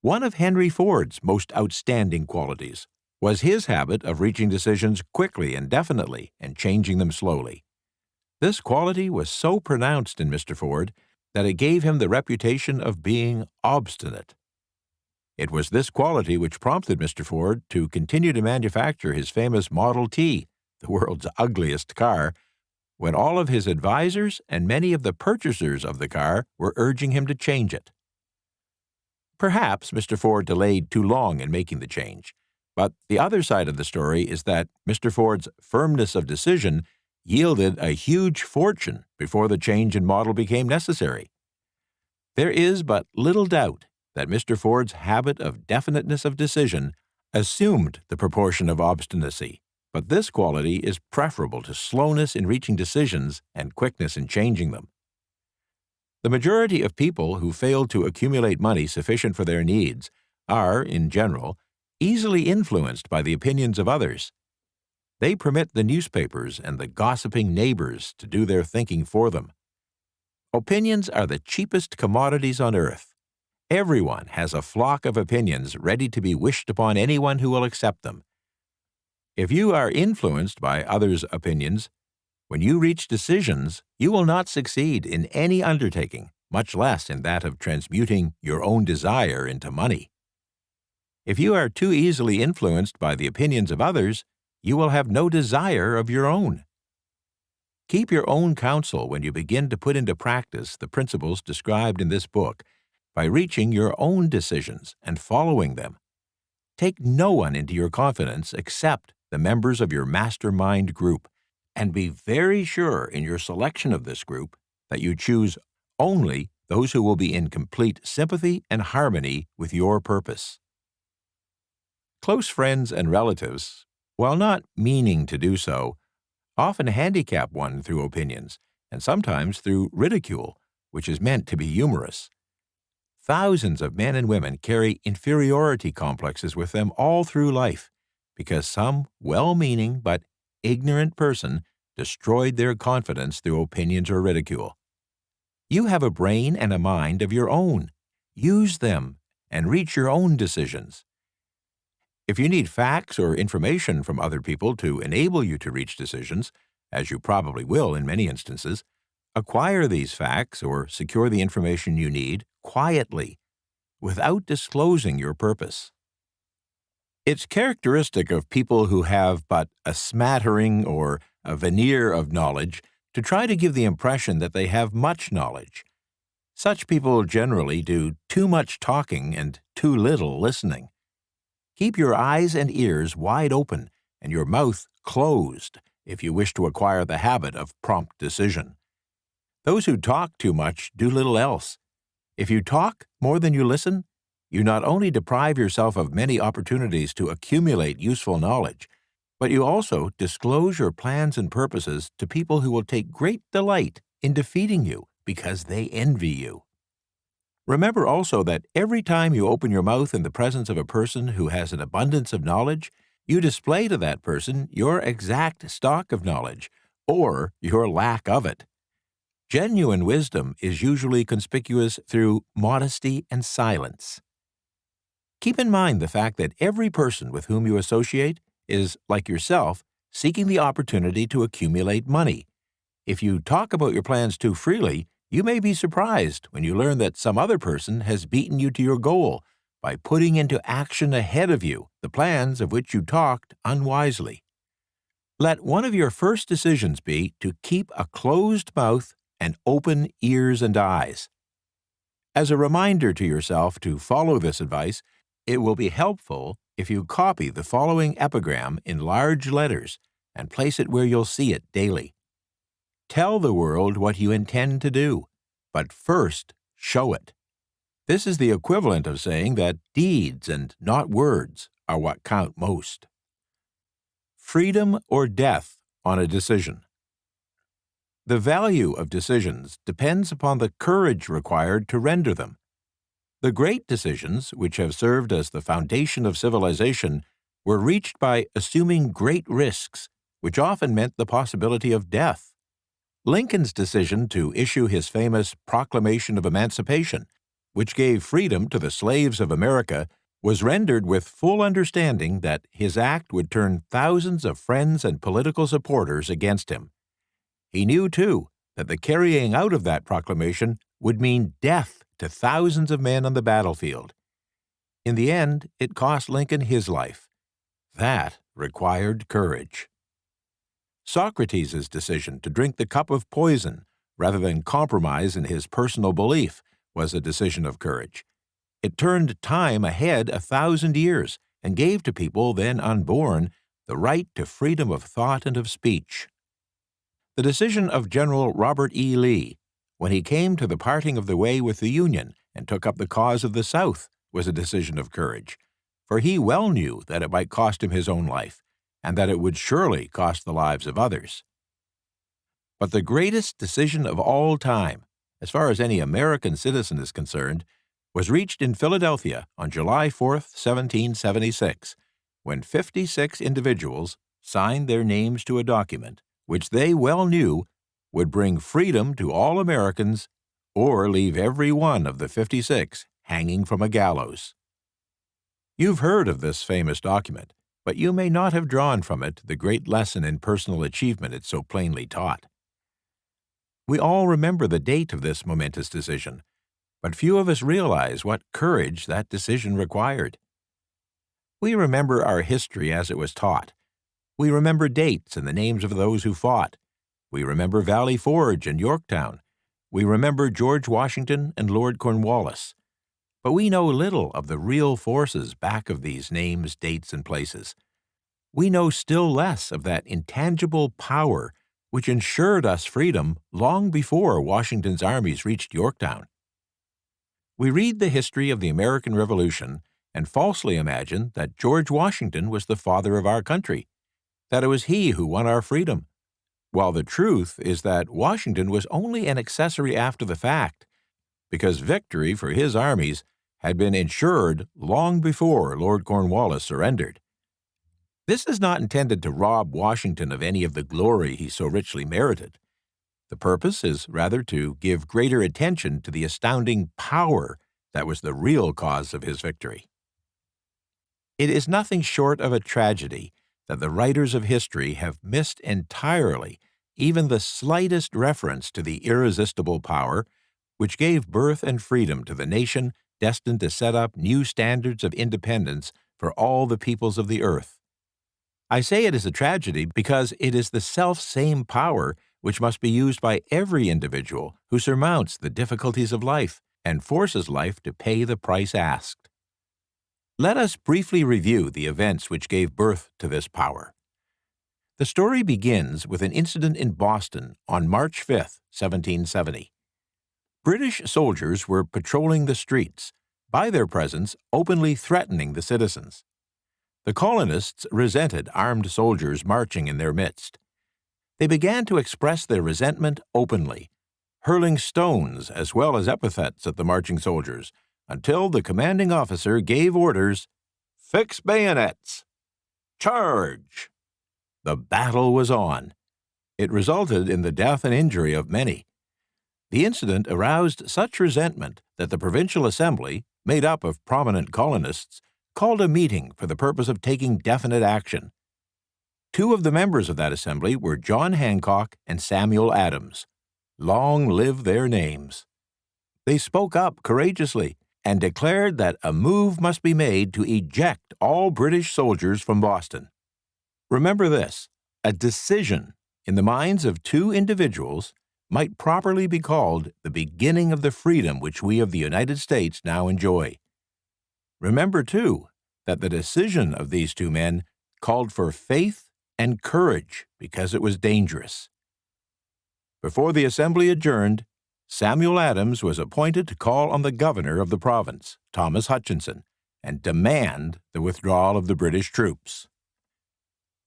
One of Henry Ford's most outstanding qualities was his habit of reaching decisions quickly and definitely and changing them slowly. This quality was so pronounced in Mr. Ford that it gave him the reputation of being obstinate. It was this quality which prompted Mr. Ford to continue to manufacture his famous Model T, the world's ugliest car, when all of his advisors and many of the purchasers of the car were urging him to change it. Perhaps Mr. Ford delayed too long in making the change, but the other side of the story is that Mr. Ford's firmness of decision yielded a huge fortune before the change in model became necessary. There is but little doubt that Mr. Ford's habit of definiteness of decision assumed the proportion of obstinacy, but this quality is preferable to slowness in reaching decisions and quickness in changing them. The majority of people who fail to accumulate money sufficient for their needs are, in general, easily influenced by the opinions of others. They permit the newspapers and the gossiping neighbors to do their thinking for them. Opinions are the cheapest commodities on earth. Everyone has a flock of opinions ready to be wished upon anyone who will accept them. If you are influenced by others' opinions, when you reach decisions, you will not succeed in any undertaking, much less in that of transmuting your own desire into money. If you are too easily influenced by the opinions of others, you will have no desire of your own. Keep your own counsel when you begin to put into practice the principles described in this book by reaching your own decisions and following them. Take no one into your confidence except the members of your mastermind group, and be very sure in your selection of this group that you choose only those who will be in complete sympathy and harmony with your purpose. Close friends and relatives, while not meaning to do so, often handicap one through opinions, and sometimes through ridicule, which is meant to be humorous. Thousands of men and women carry inferiority complexes with them all through life because some well-meaning but ignorant person destroyed their confidence through opinions or ridicule. You have a brain and a mind of your own. Use them and reach your own decisions. If you need facts or information from other people to enable you to reach decisions, as you probably will in many instances, acquire these facts or secure the information you need quietly, without disclosing your purpose. It's characteristic of people who have but a smattering or a veneer of knowledge to try to give the impression that they have much knowledge. Such people generally do too much talking and too little listening. Keep your eyes and ears wide open and your mouth closed if you wish to acquire the habit of prompt decision. Those who talk too much do little else. If you talk more than you listen, you not only deprive yourself of many opportunities to accumulate useful knowledge, but you also disclose your plans and purposes to people who will take great delight in defeating you because they envy you. Remember also that every time you open your mouth in the presence of a person who has an abundance of knowledge, you display to that person your exact stock of knowledge, or your lack of it. Genuine wisdom is usually conspicuous through modesty and silence. Keep in mind the fact that every person with whom you associate is, like yourself, seeking the opportunity to accumulate money. If you talk about your plans too freely, you may be surprised when you learn that some other person has beaten you to your goal by putting into action ahead of you the plans of which you talked unwisely. Let one of your first decisions be to keep a closed mouth and open ears and eyes. As a reminder to yourself to follow this advice, it will be helpful if you copy the following epigram in large letters and place it where you'll see it daily. Tell the world what you intend to do, but first show it. This is the equivalent of saying that deeds and not words are what count most. Freedom or death on a decision. The value of decisions depends upon the courage required to render them. The great decisions, which have served as the foundation of civilization, were reached by assuming great risks, which often meant the possibility of death. Lincoln's decision to issue his famous Proclamation of Emancipation, which gave freedom to the slaves of America, was rendered with full understanding that his act would turn thousands of friends and political supporters against him. He knew, too, that the carrying out of that proclamation would mean death to thousands of men on the battlefield. In the end, it cost Lincoln his life. That required courage. Socrates' decision to drink the cup of poison rather than compromise in his personal belief was a decision of courage. It turned time ahead 1,000 years and gave to people then unborn the right to freedom of thought and of speech. The decision of General Robert E. Lee, when he came to the parting of the way with the Union and took up the cause of the South, was a decision of courage, for he well knew that it might cost him his own life, and that it would surely cost the lives of others. But the greatest decision of all time, as far as any American citizen is concerned, was reached in Philadelphia on July 4, 1776, when 56 individuals signed their names to a document which they well knew would bring freedom to all Americans or leave every one of the 56 hanging from a gallows. You've heard of this famous document, but you may not have drawn from it the great lesson in personal achievement it so plainly taught. We all remember the date of this momentous decision, but few of us realize what courage that decision required. We remember our history as it was taught. We remember dates and the names of those who fought. We remember Valley Forge and Yorktown. We remember George Washington and Lord Cornwallis. But we know little of the real forces back of these names, dates, and places. We know still less of that intangible power which ensured us freedom long before Washington's armies reached Yorktown. We read the history of the American Revolution and falsely imagine that George Washington was the father of our country, that it was he who won our freedom, while the truth is that Washington was only an accessory after the fact, because victory for his armies had been ensured long before Lord Cornwallis surrendered. This is not intended to rob Washington of any of the glory he so richly merited. The purpose is rather to give greater attention to the astounding power that was the real cause of his victory. It is nothing short of a tragedy that the writers of history have missed entirely even the slightest reference to the irresistible power which gave birth and freedom to the nation destined to set up new standards of independence for all the peoples of the earth. I say it is a tragedy because it is the self-same power which must be used by every individual who surmounts the difficulties of life and forces life to pay the price asked. Let us briefly review the events which gave birth to this power. The story begins with an incident in Boston on March 5, 1770. British soldiers were patrolling the streets, by their presence openly threatening the citizens. The colonists resented armed soldiers marching in their midst. They began to express their resentment openly, hurling stones as well as epithets at the marching soldiers, until the commanding officer gave orders, "Fix bayonets! Charge!" The battle was on. It resulted in the death and injury of many. The incident aroused such resentment that the Provincial Assembly, made up of prominent colonists, called a meeting for the purpose of taking definite action. Two of the members of that assembly were John Hancock and Samuel Adams. Long live their names! They spoke up courageously and declared that a move must be made to eject all British soldiers from Boston. Remember this: a decision in the minds of two individuals might properly be called the beginning of the freedom which we of the United States now enjoy. Remember, too, that the decision of these two men called for faith and courage because it was dangerous. Before the assembly adjourned, Samuel Adams was appointed to call on the governor of the province, Thomas Hutchinson, and demand the withdrawal of the British troops.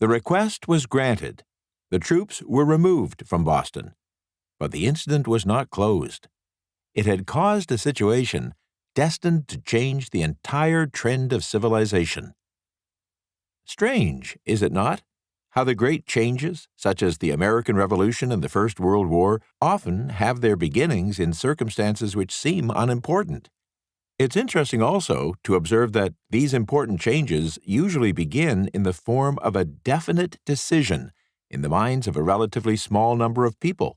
The request was granted. The troops were removed from Boston. But the incident was not closed. It had caused a situation destined to change the entire trend of civilization. Strange, is it not, how the great changes, such as the American Revolution and the First World War, often have their beginnings in circumstances which seem unimportant. It's interesting also to observe that these important changes usually begin in the form of a definite decision in the minds of a relatively small number of people.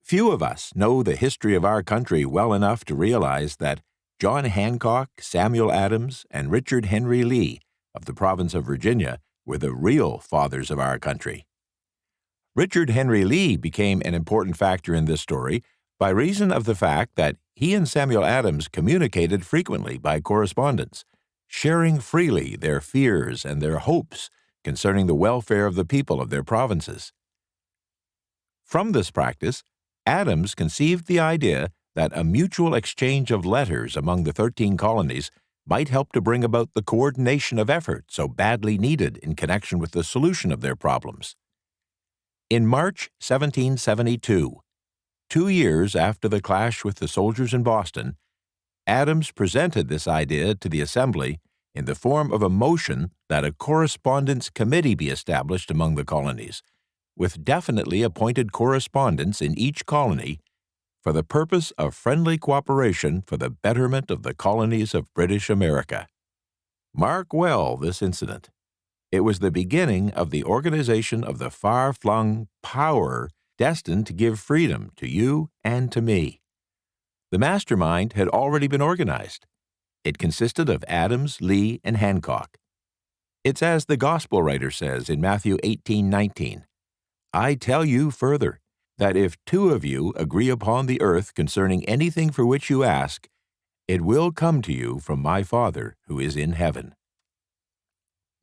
Few of us know the history of our country well enough to realize that John Hancock, Samuel Adams, and Richard Henry Lee of the province of Virginia were the real fathers of our country. Richard Henry Lee became an important factor in this story by reason of the fact that he and Samuel Adams communicated frequently by correspondence, sharing freely their fears and their hopes concerning the welfare of the people of their provinces. From this practice, Adams conceived the idea that a mutual exchange of letters among the 13 colonies might help to bring about the coordination of effort so badly needed in connection with the solution of their problems. In March 1772, 2 years after the clash with the soldiers in Boston, Adams presented this idea to the Assembly in the form of a motion that a correspondence committee be established among the colonies, with definitely appointed correspondents in each colony for the purpose of friendly cooperation for the betterment of the colonies of British America. Mark well this incident. It was the beginning of the organization of the far-flung power destined to give freedom to you and to me. The mastermind had already been organized. It consisted of Adams, Lee, and Hancock. It's as the gospel writer says in Matthew 18:19, "I tell you further, that if 2 of you agree upon the earth concerning anything for which you ask, it will come to you from my Father who is in heaven."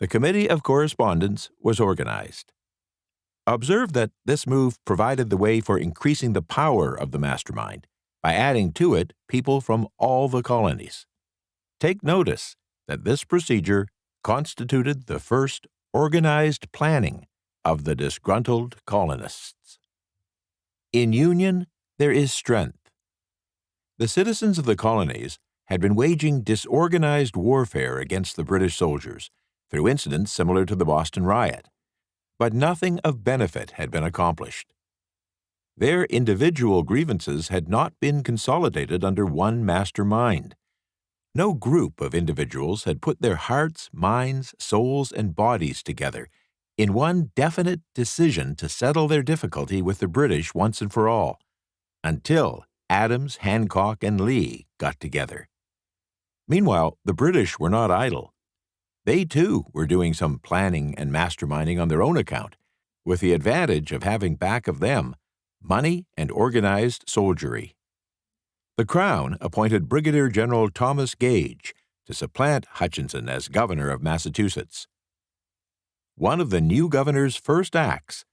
The Committee of Correspondence was organized. Observe that this move provided the way for increasing the power of the mastermind by adding to it people from all the colonies. Take notice that this procedure constituted the first organized planning of the disgruntled colonists. In union, there is strength. The citizens of the colonies had been waging disorganized warfare against the British soldiers through incidents similar to the Boston riot, but nothing of benefit had been accomplished. Their individual grievances had not been consolidated under one master mind. No group of individuals had put their hearts, minds, souls, and bodies together in one definite decision to settle their difficulty with the British once and for all, until Adams, Hancock, and Lee got together. Meanwhile, the British were not idle. They, too, were doing some planning and masterminding on their own account, with the advantage of having back of them money and organized soldiery. The Crown appointed Brigadier General Thomas Gage to supplant Hutchinson as governor of Massachusetts. One of the new governor's first acts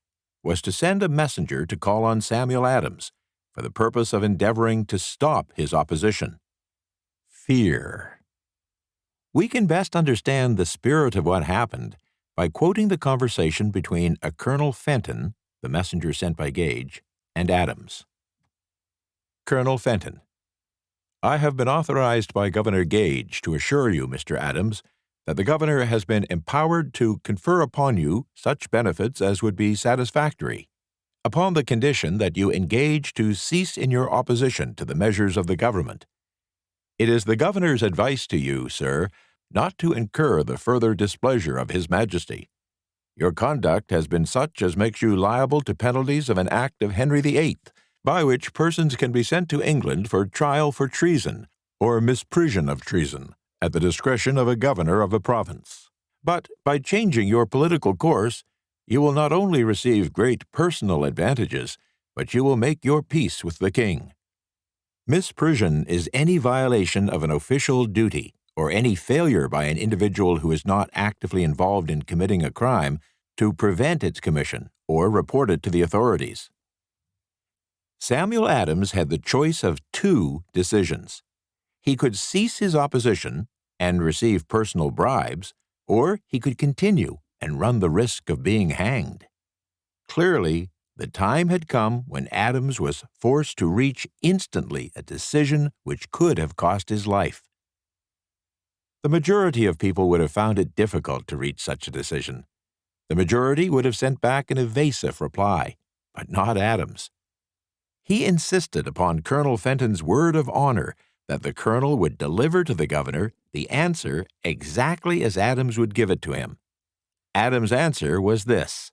was to send a messenger to call on Samuel Adams for the purpose of endeavoring to stop his opposition. Fear. We can best understand the spirit of what happened by quoting the conversation between a Colonel Fenton, the messenger sent by Gage, and Adams. Colonel Fenton: I have been authorized by Governor Gage to assure you, Mr. Adams, that the governor has been empowered to confer upon you such benefits as would be satisfactory, upon the condition that you engage to cease in your opposition to the measures of the government. It is the governor's advice to you, sir, not to incur the further displeasure of His Majesty. Your conduct has been such as makes you liable to penalties of an act of Henry VIII, by which persons can be sent to England for trial for treason or misprision of treason, at the discretion of a governor of a province. But by changing your political course, you will not only receive great personal advantages, but you will make your peace with the king. Misprision is any violation of an official duty, or any failure by an individual who is not actively involved in committing a crime to prevent its commission or report it to the authorities. Samuel Adams had the choice of two decisions. He could cease his opposition and receive personal bribes, or he could continue and run the risk of being hanged. Clearly, the time had come when Adams was forced to reach instantly a decision which could have cost his life. The majority of people would have found it difficult to reach such a decision. The majority would have sent back an evasive reply, but not Adams. He insisted upon Colonel Fenton's word of honor that the colonel would deliver to the governor the answer exactly as Adams would give it to him. Adams' answer was this: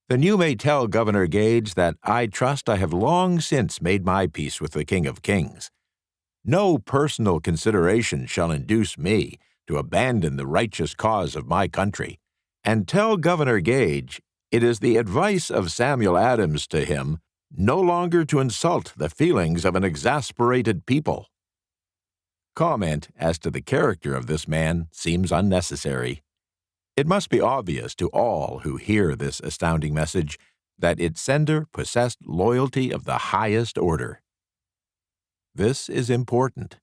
Then you may tell Governor Gage that I trust I have long since made my peace with the King of Kings. No personal consideration shall induce me to abandon the righteous cause of my country, and tell Governor Gage it is the advice of Samuel Adams to him no longer to insult the feelings of an exasperated people. Comment as to the character of this man seems unnecessary. It must be obvious to all who hear this astounding message that its sender possessed loyalty of the highest order. This is important.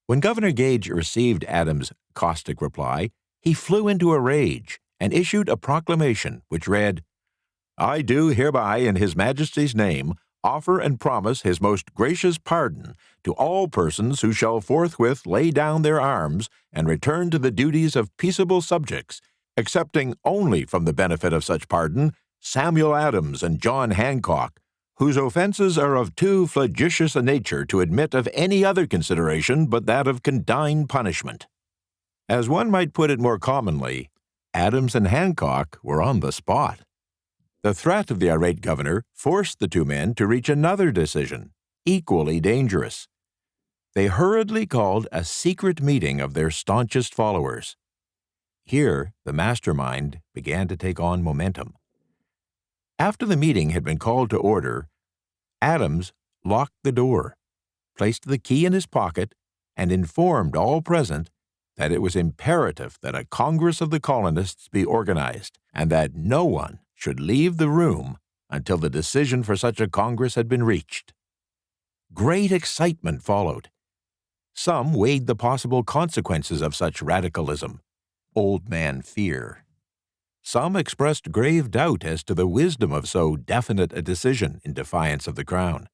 When Governor Gage received Adams' caustic reply, he flew into a rage and issued a proclamation which read, I do hereby in His Majesty's name offer and promise His most gracious pardon to all persons who shall forthwith lay down their arms and return to the duties of peaceable subjects, excepting only from the benefit of such pardon Samuel Adams and John Hancock, whose offenses are of too flagitious a nature to admit of any other consideration but that of condign punishment. As one might put it more commonly, Adams and Hancock were on the spot. The threat of the irate governor forced the two men to reach another decision, equally dangerous. They hurriedly called a secret meeting of their staunchest followers. Here, the mastermind began to take on momentum. After the meeting had been called to order, Adams locked the door, placed the key in his pocket, and informed all present that it was imperative that a Congress of the colonists be organized, and that no one should leave the room until the decision for such a Congress had been reached. Great excitement followed. Some weighed the possible consequences of such radicalism, old man fear. Some expressed grave doubt as to the wisdom of so definite a decision in defiance of the Crown.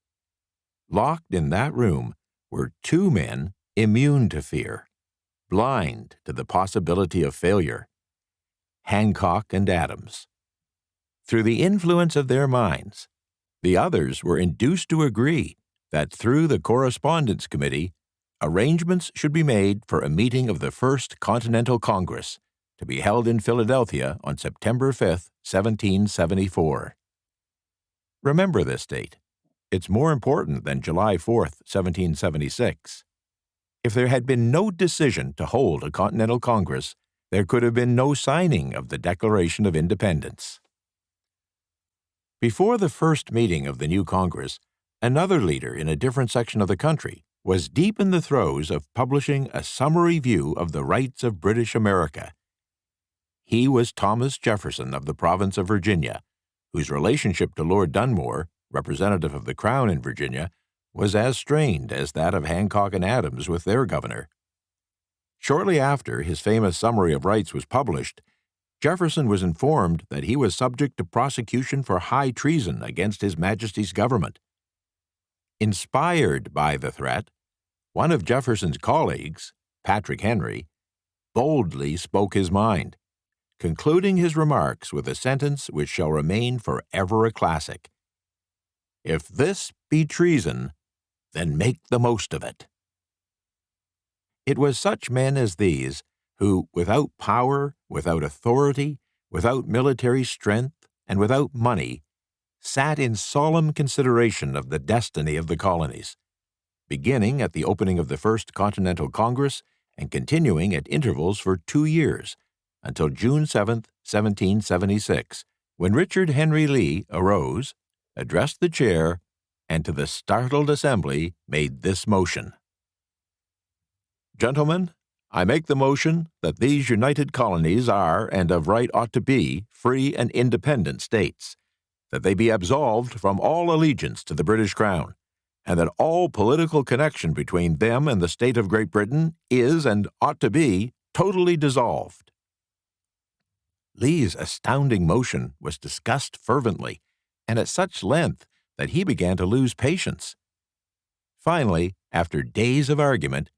Locked in that room were two men immune to fear, blind to the possibility of failure: Hancock and Adams. Through the influence of their minds, the others were induced to agree that through the Correspondence Committee, arrangements should be made for a meeting of the First Continental Congress to be held in Philadelphia on September 5, 1774. Remember this date. It's more important than July 4, 1776. If there had been no decision to hold a Continental Congress, there could have been no signing of the Declaration of Independence. Before the first meeting of the new Congress, another leader in a different section of the country was deep in the throes of publishing a summary view of the rights of British America. He was Thomas Jefferson of the province of Virginia, whose relationship to Lord Dunmore, representative of the Crown in Virginia, was as strained as that of Hancock and Adams with their governor. Shortly after his famous Summary of Rights was published, Jefferson was informed that he was subject to prosecution for high treason against His Majesty's government. Inspired by the threat, one of Jefferson's colleagues, Patrick Henry, boldly spoke his mind, concluding his remarks with a sentence which shall remain forever a classic: "If this be treason, then make the most of it." It was such men as these who, without power, without authority, without military strength, and without money, sat in solemn consideration of the destiny of the colonies, beginning at the opening of the First Continental Congress and continuing at intervals for 2 years, until June 7, 1776, when Richard Henry Lee arose, addressed the chair, and to the startled assembly made this motion: "Gentlemen, I make the motion that these united colonies are, and of right ought to be, free and independent states, that they be absolved from all allegiance to the British Crown, and that all political connection between them and the state of Great Britain is, and ought to be, totally dissolved." Lee's astounding motion was discussed fervently, and at such length that he began to lose patience. Finally, after days of argument,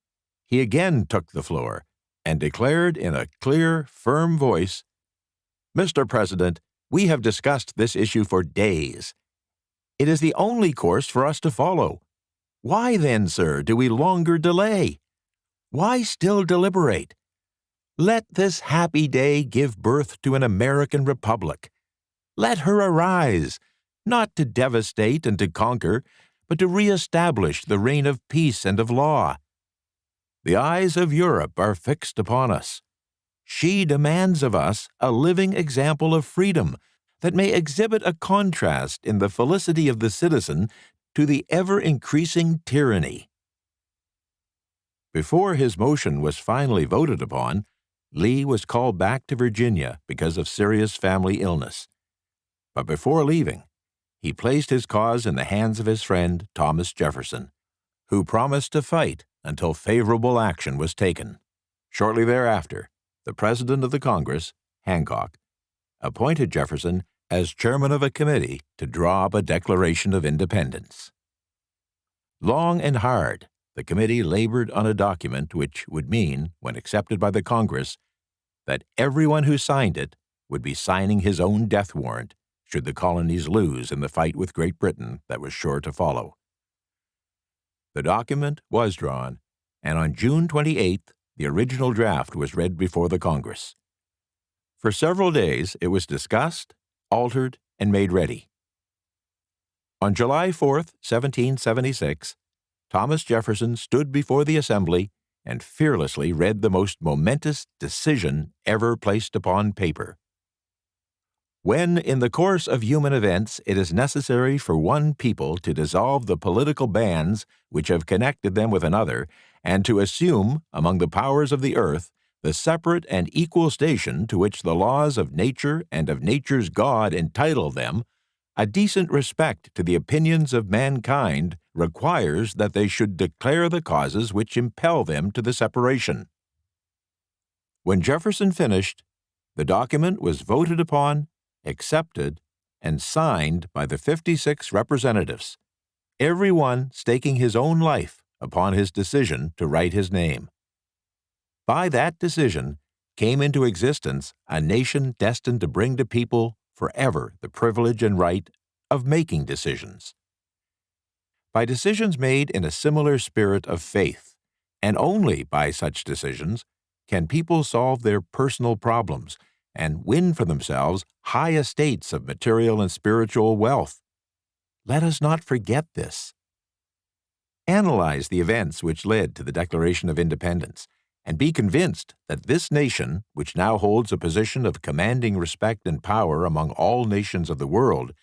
he again took the floor and declared in a clear, firm voice, "Mr. President, we have discussed this issue for days. It is the only course for us to follow. Why then, sir, do we longer delay? Why still deliberate? Let this happy day give birth to an American republic. Let her arise, not to devastate and to conquer, but to reestablish the reign of peace and of law. The eyes of Europe are fixed upon us. She demands of us a living example of freedom that may exhibit a contrast in the felicity of the citizen to the ever-increasing tyranny." Before his motion was finally voted upon, Lee was called back to Virginia because of serious family illness. But before leaving, he placed his cause in the hands of his friend Thomas Jefferson, who promised to fight until favorable action was taken. Shortly thereafter, the President of the Congress, Hancock, appointed Jefferson as chairman of a committee to draw up a Declaration of Independence. Long and hard, the committee labored on a document which would mean, when accepted by the Congress, that everyone who signed it would be signing his own death warrant should the colonies lose in the fight with Great Britain that was sure to follow. The document was drawn, and on June 28th, the original draft was read before the Congress. For several days, it was discussed, altered, and made ready. On July 4th, 1776, Thomas Jefferson stood before the Assembly and fearlessly read the most momentous decision ever placed upon paper. When, in the course of human events, it is necessary for one people to dissolve the political bands which have connected them with another, and to assume, among the powers of the earth, the separate and equal station to which the laws of nature and of nature's God entitle them, a decent respect to the opinions of mankind requires that they should declare the causes which impel them to the separation. When Jefferson finished, the document was voted upon, accepted, and signed by the 56 representatives, everyone staking his own life upon his decision to write his name. By that decision came into existence a nation destined to bring to people forever the privilege and right of making decisions. By decisions made in a similar spirit of faith, and only by such decisions, can people solve their personal problems and win for themselves high estates of material and spiritual wealth. Let us not forget this. Analyze the events which led to the Declaration of Independence, and be convinced that this nation, which now holds a position of commanding respect and power among all nations of the world,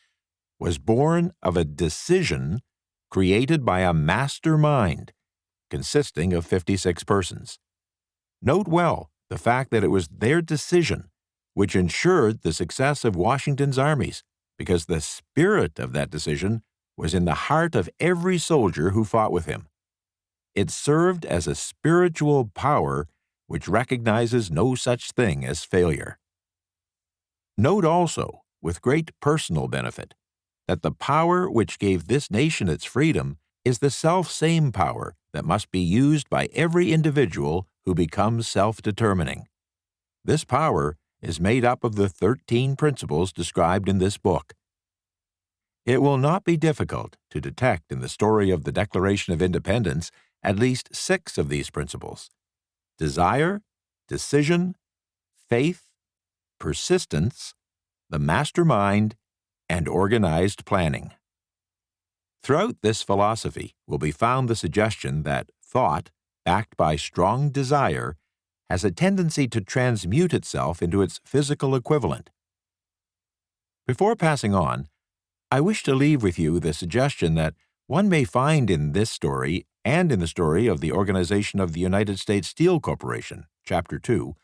was born of a decision created by a mastermind consisting of 56 persons. Note well the fact that it was their decision which ensured the success of Washington's armies, because the spirit of that decision was in the heart of every soldier who fought with him. It served as a spiritual power which recognizes no such thing as failure. Note also, with great personal benefit, that the power which gave this nation its freedom is the self-same power that must be used by every individual who becomes self-determining. This power is made up of the 13 principles described in this book. It will not be difficult to detect in the story of the Declaration of Independence at least 6 of these principles: desire, decision, faith, persistence, the mastermind, and organized planning. Throughout this philosophy will be found the suggestion that thought, backed by strong desire, has a tendency to transmute itself into its physical equivalent. Before passing on, I wish to leave with you the suggestion that one may find in this story and in the story of the Organization of the United States Steel Corporation, Chapter 2,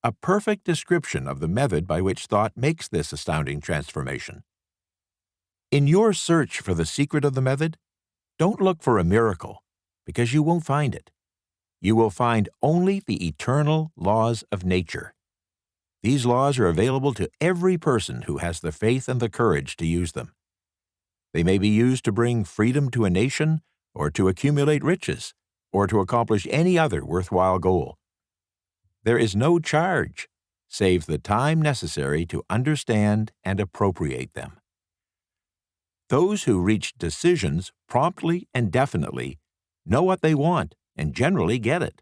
a perfect description of the method by which thought makes this astounding transformation. In your search for the secret of the method, don't look for a miracle, because you won't find it. You will find only the eternal laws of nature. These laws are available to every person who has the faith and the courage to use them. They may be used to bring freedom to a nation, or to accumulate riches, or to accomplish any other worthwhile goal. There is no charge, save the time necessary to understand and appropriate them. Those who reach decisions promptly and definitely know what they want and generally get it.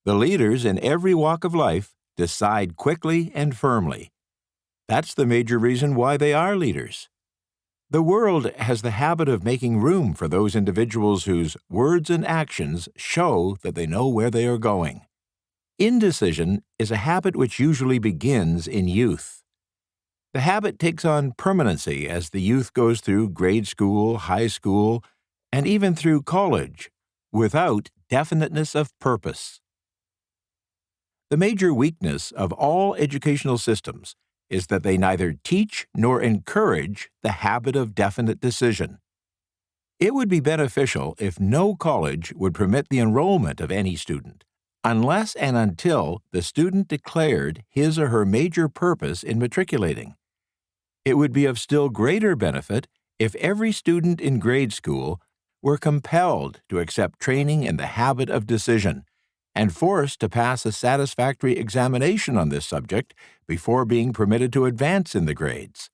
The leaders in every walk of life decide quickly and firmly. That's the major reason why they are leaders. The world has the habit of making room for those individuals whose words and actions show that they know where they are going. Indecision is a habit which usually begins in youth. The habit takes on permanency as the youth goes through grade school, high school, and even through college, without definiteness of purpose. The major weakness of all educational systems is that they neither teach nor encourage the habit of definite decision. It would be beneficial if no college would permit the enrollment of any student, unless and until the student declared his or her major purpose in matriculating. It would be of still greater benefit if every student in grade school were compelled to accept training in the habit of decision and forced to pass a satisfactory examination on this subject before being permitted to advance in the grades.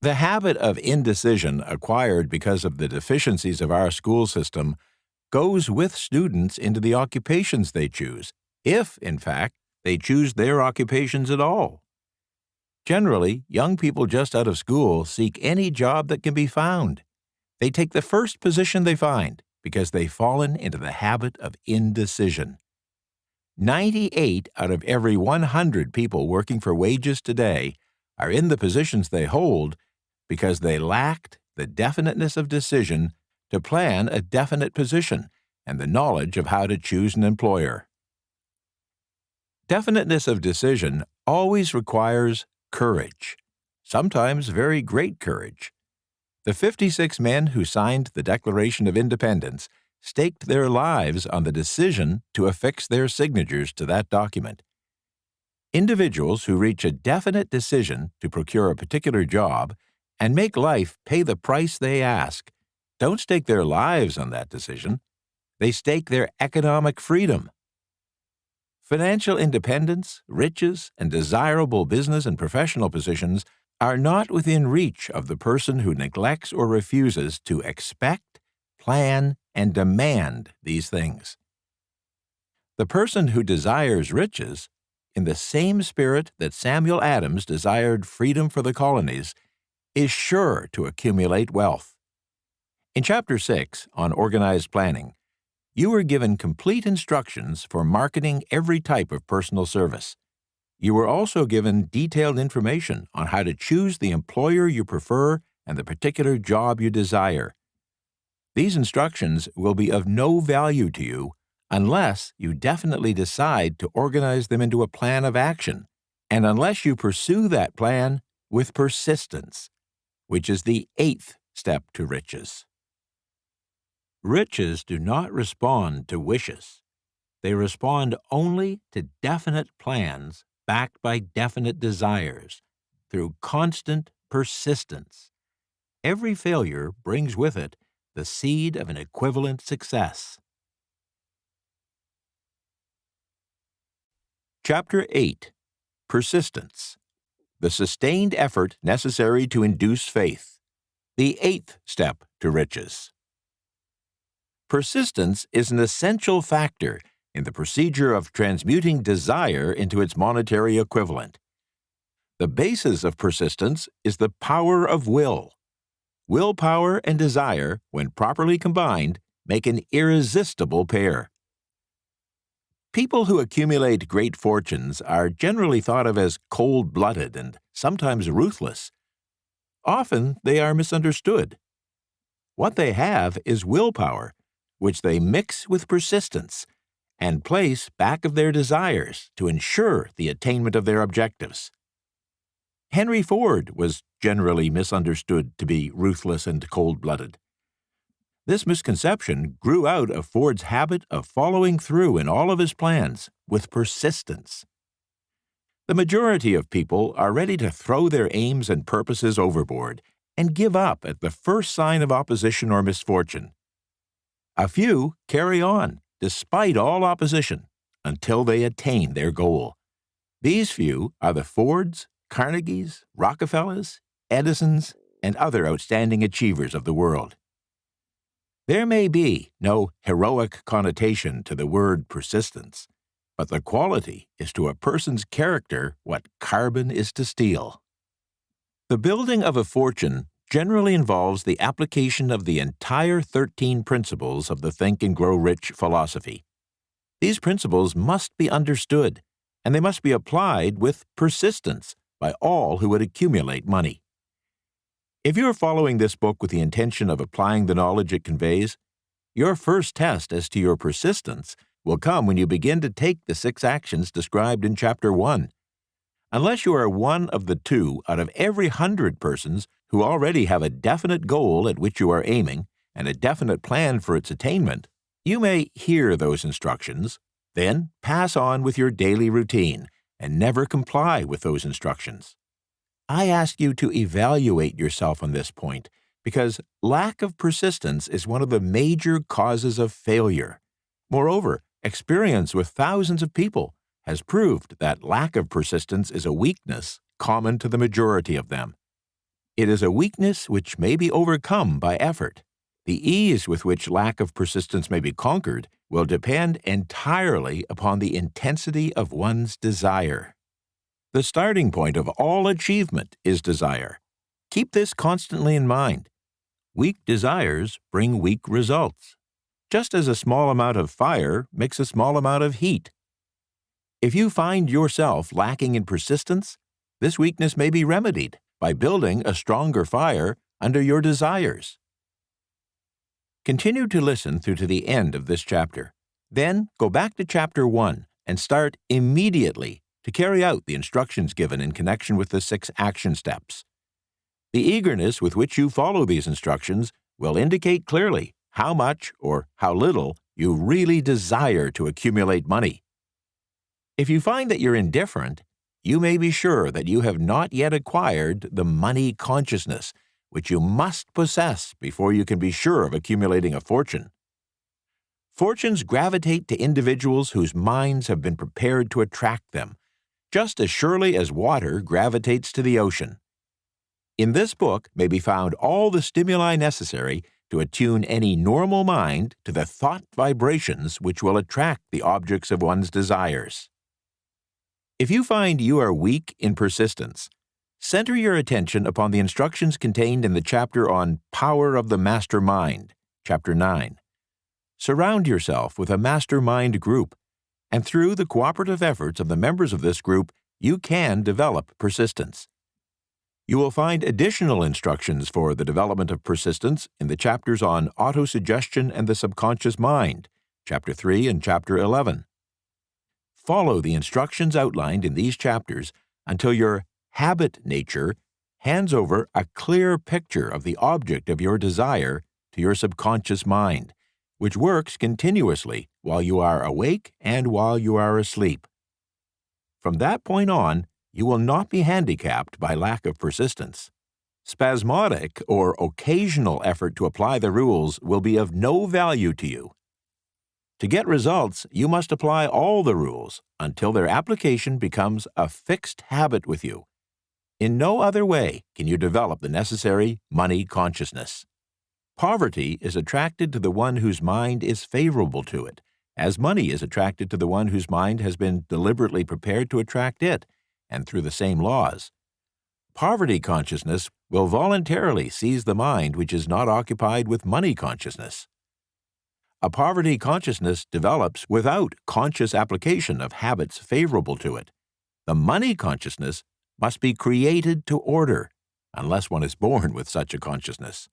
The habit of indecision acquired because of the deficiencies of our school system goes with students into the occupations they choose, if, in fact, they choose their occupations at all. Generally, young people just out of school seek any job that can be found. They take the first position they find because they've fallen into the habit of indecision. 98 out of every 100 people working for wages today are in the positions they hold because they lacked the definiteness of decision to plan a definite position and the knowledge of how to choose an employer. Definiteness of decision always requires courage, sometimes very great courage. The 56 men who signed the Declaration of Independence staked their lives on the decision to affix their signatures to that document. Individuals who reach a definite decision to procure a particular job and make life pay the price they ask don't stake their lives on that decision. They stake their economic freedom. Financial independence, riches, and desirable business and professional positions are not within reach of the person who neglects or refuses to expect, plan, and demand these things. The person who desires riches, in the same spirit that Samuel Adams desired freedom for the colonies, is sure to accumulate wealth. In Chapter 6, on Organized Planning, you were given complete instructions for marketing every type of personal service. You were also given detailed information on how to choose the employer you prefer and the particular job you desire. These instructions will be of no value to you unless you definitely decide to organize them into a plan of action, and unless you pursue that plan with persistence, which is the 8th step to riches. Riches do not respond to wishes. They respond only to definite plans backed by definite desires through constant persistence. Every failure brings with it the seed of an equivalent success. Chapter 8. Persistence. The sustained effort necessary to induce faith. The 8th step to riches. Persistence is an essential factor in the procedure of transmuting desire into its monetary equivalent. The basis of persistence is the power of will. Willpower and desire, when properly combined, make an irresistible pair. People who accumulate great fortunes are generally thought of as cold-blooded and sometimes ruthless. Often they are misunderstood. What they have is willpower, which they mix with persistence and place back of their desires to ensure the attainment of their objectives. Henry Ford was generally misunderstood to be ruthless and cold-blooded. This misconception grew out of Ford's habit of following through in all of his plans with persistence. The majority of people are ready to throw their aims and purposes overboard and give up at the first sign of opposition or misfortune. A few carry on, despite all opposition, until they attain their goal. These few are the Fords, Carnegies, Rockefellers, Edisons, and other outstanding achievers of the world. There may be no heroic connotation to the word persistence, but the quality is to a person's character what carbon is to steel. The building of a fortune generally involves the application of the entire 13 principles of the Think and Grow Rich philosophy. These principles must be understood, and they must be applied with persistence by all who would accumulate money. If you are following this book with the intention of applying the knowledge it conveys, your first test as to your persistence will come when you begin to take the 6 actions described in Chapter 1. Unless you are one of the 2 out of every 100 persons who already have a definite goal at which you are aiming and a definite plan for its attainment, you may hear those instructions, then pass on with your daily routine and never comply with those instructions. I ask you to evaluate yourself on this point because lack of persistence is one of the major causes of failure. Moreover, experience with thousands of people has proved that lack of persistence is a weakness common to the majority of them. It is a weakness which may be overcome by effort. The ease with which lack of persistence may be conquered will depend entirely upon the intensity of one's desire. The starting point of all achievement is desire. Keep this constantly in mind. Weak desires bring weak results, just as a small amount of fire makes a small amount of heat. If you find yourself lacking in persistence, this weakness may be remedied by building a stronger fire under your desires. Continue to listen through to the end of this chapter. Then go back to Chapter 1 and start immediately to carry out the instructions given in connection with the 6 action steps. The eagerness with which you follow these instructions will indicate clearly how much or how little you really desire to accumulate money. If you find that you're indifferent, you may be sure that you have not yet acquired the money consciousness, which you must possess before you can be sure of accumulating a fortune. Fortunes gravitate to individuals whose minds have been prepared to attract them, just as surely as water gravitates to the ocean. In this book may be found all the stimuli necessary to attune any normal mind to the thought vibrations which will attract the objects of one's desires. If you find you are weak in persistence, center your attention upon the instructions contained in the chapter on Power of the Master Mind, Chapter 9. Surround yourself with a mastermind group, and through the cooperative efforts of the members of this group, you can develop persistence. You will find additional instructions for the development of persistence in the chapters on autosuggestion and the subconscious mind, Chapter 3 and Chapter 11. Follow the instructions outlined in these chapters until your habit nature hands over a clear picture of the object of your desire to your subconscious mind, which works continuously while you are awake and while you are asleep. From that point on, you will not be handicapped by lack of persistence. Spasmodic or occasional effort to apply the rules will be of no value to you. To get results, you must apply all the rules until their application becomes a fixed habit with you. In no other way can you develop the necessary money consciousness. Poverty is attracted to the one whose mind is favorable to it, as money is attracted to the one whose mind has been deliberately prepared to attract it, and through the same laws. Poverty consciousness will voluntarily seize the mind which is not occupied with money consciousness. A poverty consciousness develops without conscious application of habits favorable to it. The money consciousness must be created to order, unless one is born with such a consciousness.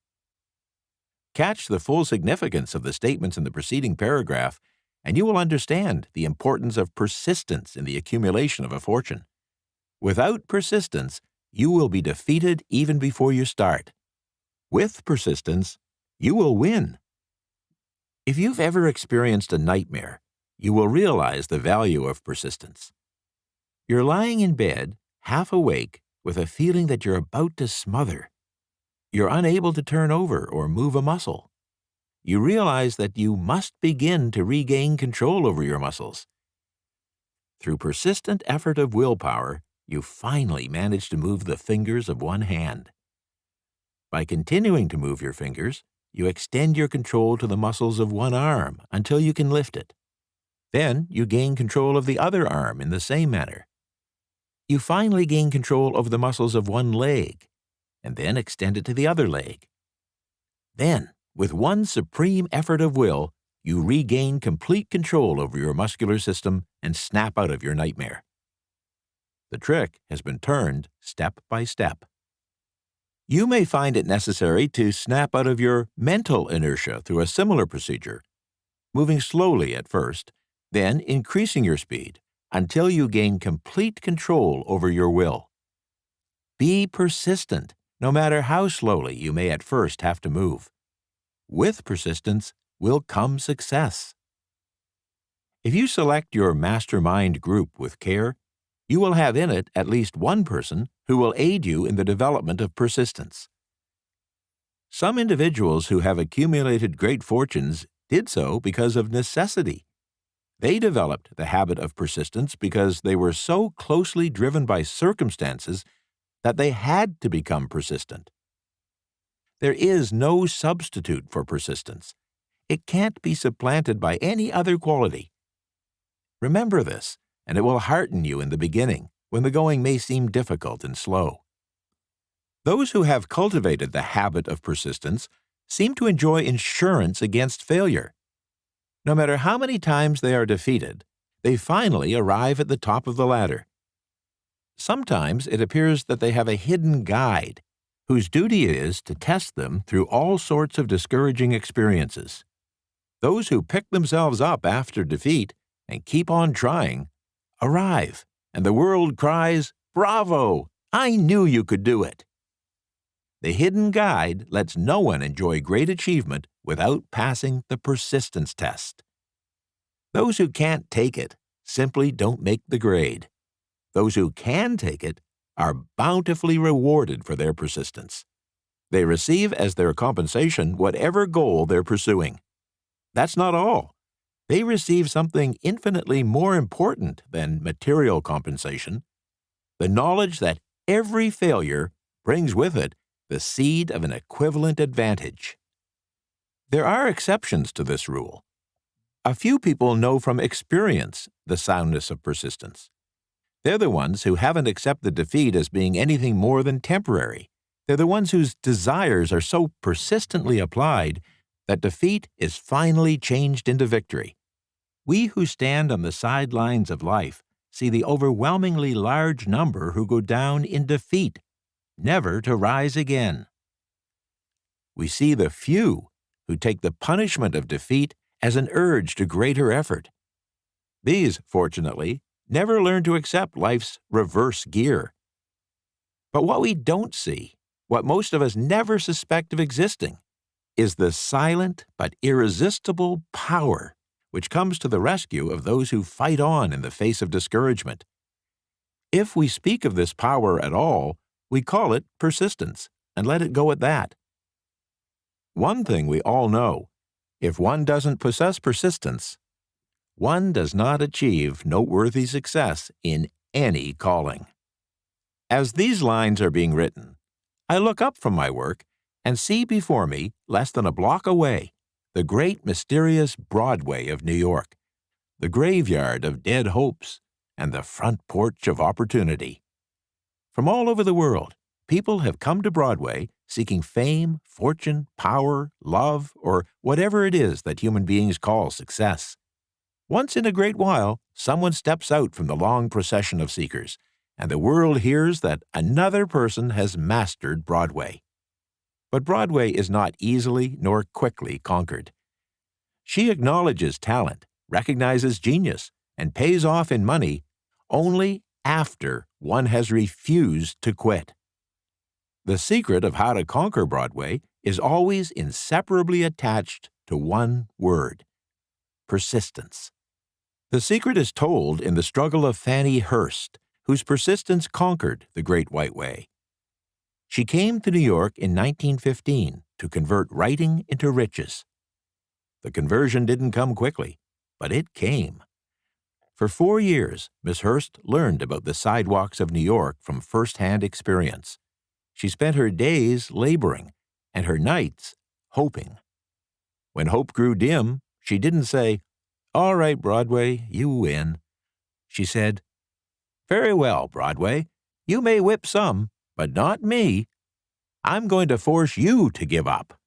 Catch the full significance of the statements in the preceding paragraph, and you will understand the importance of persistence in the accumulation of a fortune. Without persistence, you will be defeated even before you start. With persistence, you will win. If you've ever experienced a nightmare, you will realize the value of persistence. You're lying in bed, half awake, with a feeling that you're about to smother. You're unable to turn over or move a muscle. You realize that you must begin to regain control over your muscles. Through persistent effort of willpower, you finally manage to move the fingers of one hand. By continuing to move your fingers, you extend your control to the muscles of one arm until you can lift it. Then you gain control of the other arm in the same manner. You finally gain control over the muscles of one leg, and then extend it to the other leg. Then, with one supreme effort of will, you regain complete control over your muscular system and snap out of your nightmare. The trick has been turned step by step. You may find it necessary to snap out of your mental inertia through a similar procedure, moving slowly at first, then increasing your speed until you gain complete control over your will. Be persistent, no matter how slowly you may at first have to move. With persistence will come success. If you select your mastermind group with care, you will have in it at least one person who will aid you in the development of persistence. Some individuals who have accumulated great fortunes did so because of necessity. They developed the habit of persistence because they were so closely driven by circumstances that they had to become persistent. There is no substitute for persistence. It can't be supplanted by any other quality. Remember this, and it will hearten you in the beginning, when the going may seem difficult and slow. Those who have cultivated the habit of persistence seem to enjoy insurance against failure. No matter how many times they are defeated, they finally arrive at the top of the ladder. Sometimes it appears that they have a hidden guide, whose duty it is to test them through all sorts of discouraging experiences. Those who pick themselves up after defeat and keep on trying arrive, and the world cries, "Bravo! I knew you could do it." The hidden guide lets no one enjoy great achievement without passing the persistence test. Those who can't take it simply don't make the grade. Those who can take it are bountifully rewarded for their persistence. They receive as their compensation whatever goal they're pursuing. That's not all. They receive something infinitely more important than material compensation: the knowledge that every failure brings with it the seed of an equivalent advantage. There are exceptions to this rule. A few people know from experience the soundness of persistence. They're the ones who haven't accepted defeat as being anything more than temporary. They're the ones whose desires are so persistently applied that defeat is finally changed into victory. We who stand on the sidelines of life see the overwhelmingly large number who go down in defeat, never to rise again. We see the few who take the punishment of defeat as an urge to greater effort. These, fortunately, never learn to accept life's reverse gear. But what we don't see, what most of us never suspect of existing, is the silent but irresistible power which comes to the rescue of those who fight on in the face of discouragement. If we speak of this power at all, we call it persistence, and let it go at that. One thing we all know: if one doesn't possess persistence, one does not achieve noteworthy success in any calling. As these lines are being written, I look up from my work and see before me, less than a block away, the great mysterious Broadway of New York, the graveyard of dead hopes, and the front porch of opportunity. From all over the world, people have come to Broadway seeking fame, fortune, power, love, or whatever it is that human beings call success. Once in a great while, someone steps out from the long procession of seekers, and the world hears that another person has mastered Broadway. But Broadway is not easily nor quickly conquered. She acknowledges talent, recognizes genius, and pays off in money only after one has refused to quit. The secret of how to conquer Broadway is always inseparably attached to one word: persistence. The secret is told in the struggle of Fannie Hurst, whose persistence conquered the Great White Way. She came to New York in 1915 to convert writing into riches. The conversion didn't come quickly, but it came. For 4 years, Miss Hurst learned about the sidewalks of New York from first-hand experience. She spent her days laboring and her nights hoping. When hope grew dim, she didn't say, "All right, Broadway, you win." She said, "Very well, Broadway, you may whip some, but not me. I'm going to force you to give up."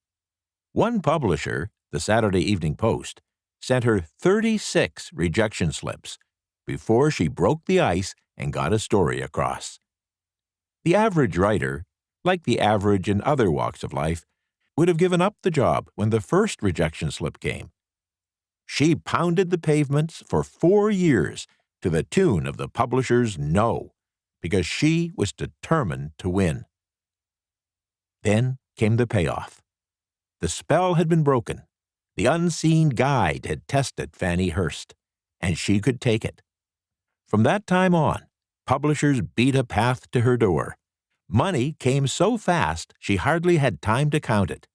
One publisher, the Saturday Evening Post, sent her 36 rejection slips before she broke the ice and got a story across. The average writer, like the average in other walks of life, would have given up the job when the first rejection slip came. She pounded the pavements for 4 years to the tune of the publisher's no, because she was determined to win. Then came the payoff. The spell had been broken. The unseen guide had tested Fannie Hurst, and she could take it. From that time on, publishers beat a path to her door. Money came so fast she hardly had time to count it.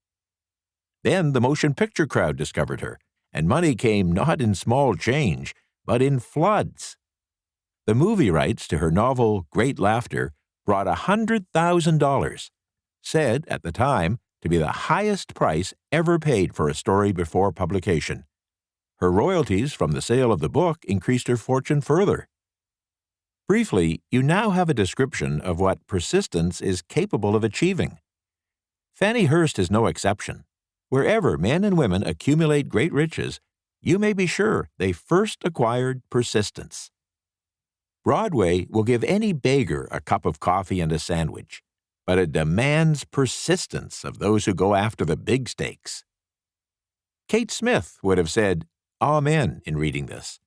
Then the motion picture crowd discovered her, and money came not in small change, but in floods. The movie rights to her novel Great Laughter brought $100,000, said at the time to be the highest price ever paid for a story before publication. Her royalties from the sale of the book increased her fortune further. Briefly, you now have a description of what persistence is capable of achieving. Fannie Hurst is no exception. Wherever men and women accumulate great riches, you may be sure they first acquired persistence. Broadway will give any beggar a cup of coffee and a sandwich, but it demands persistence of those who go after the big stakes. Kate Smith would have said amen in reading this.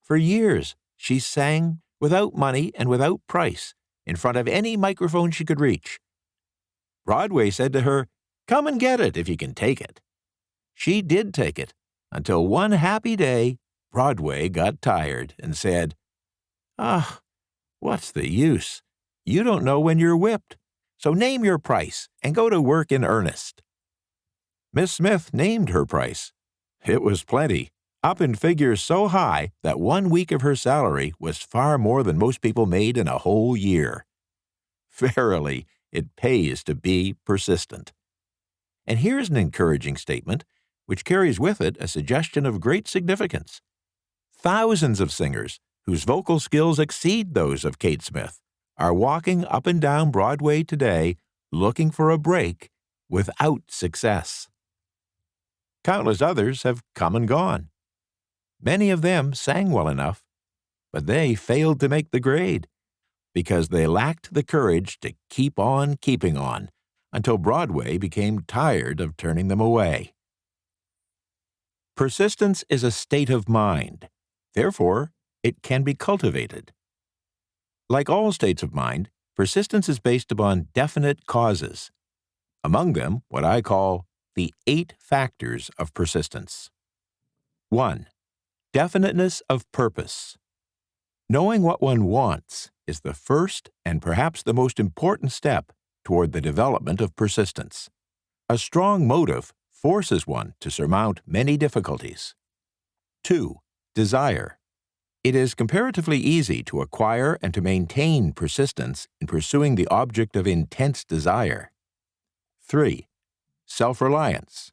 For years, she sang without money and without price, in front of any microphone she could reach. Broadway said to her, "Come and get it if you can take it." She did take it, until one happy day, Broadway got tired and said, "Ah, what's the use? You don't know when you're whipped. So name your price and go to work in earnest." Miss Smith named her price. It was plenty, up in figures so high that 1 week of her salary was far more than most people made in a whole year. Verily, it pays to be persistent. And here's an encouraging statement, which carries with it a suggestion of great significance. Thousands of singers, whose vocal skills exceed those of Kate Smith, are walking up and down Broadway today looking for a break without success. Countless others have come and gone. Many of them sang well enough, but they failed to make the grade because they lacked the courage to keep on keeping on until Broadway became tired of turning them away. Persistence is a state of mind. Therefore, it can be cultivated. Like all states of mind, persistence is based upon definite causes. Among them, what I call the 8 factors of persistence. 1. Definiteness of purpose. Knowing what one wants is the first and perhaps the most important step toward the development of persistence. A strong motive forces one to surmount many difficulties. 2. Desire. It is comparatively easy to acquire and to maintain persistence in pursuing the object of intense desire. 3. Self-reliance.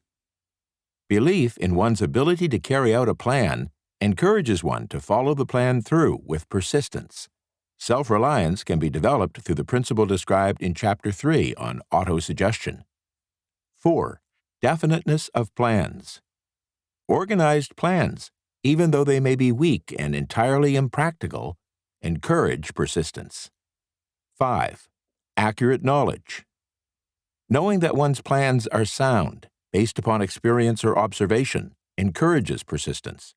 Belief in one's ability to carry out a plan encourages one to follow the plan through with persistence. Self-reliance can be developed through the principle described in Chapter 3 on autosuggestion. 4. Definiteness of plans. Organized plans, even though they may be weak and entirely impractical, encourage persistence. 5. Accurate knowledge. Knowing that one's plans are sound, based upon experience or observation, encourages persistence.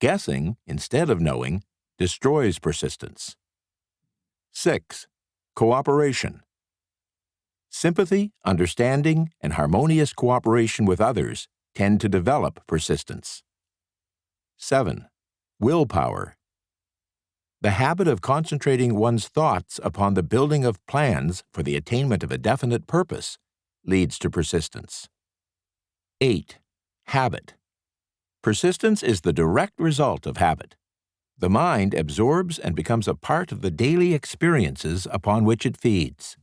Guessing, instead of knowing, destroys persistence. 6. Cooperation. Sympathy, understanding, and harmonious cooperation with others tend to develop persistence. 7. Willpower. The habit of concentrating one's thoughts upon the building of plans for the attainment of a definite purpose leads to persistence. 8. Habit. Persistence is the direct result of habit. The mind absorbs and becomes a part of the daily experiences upon which it feeds.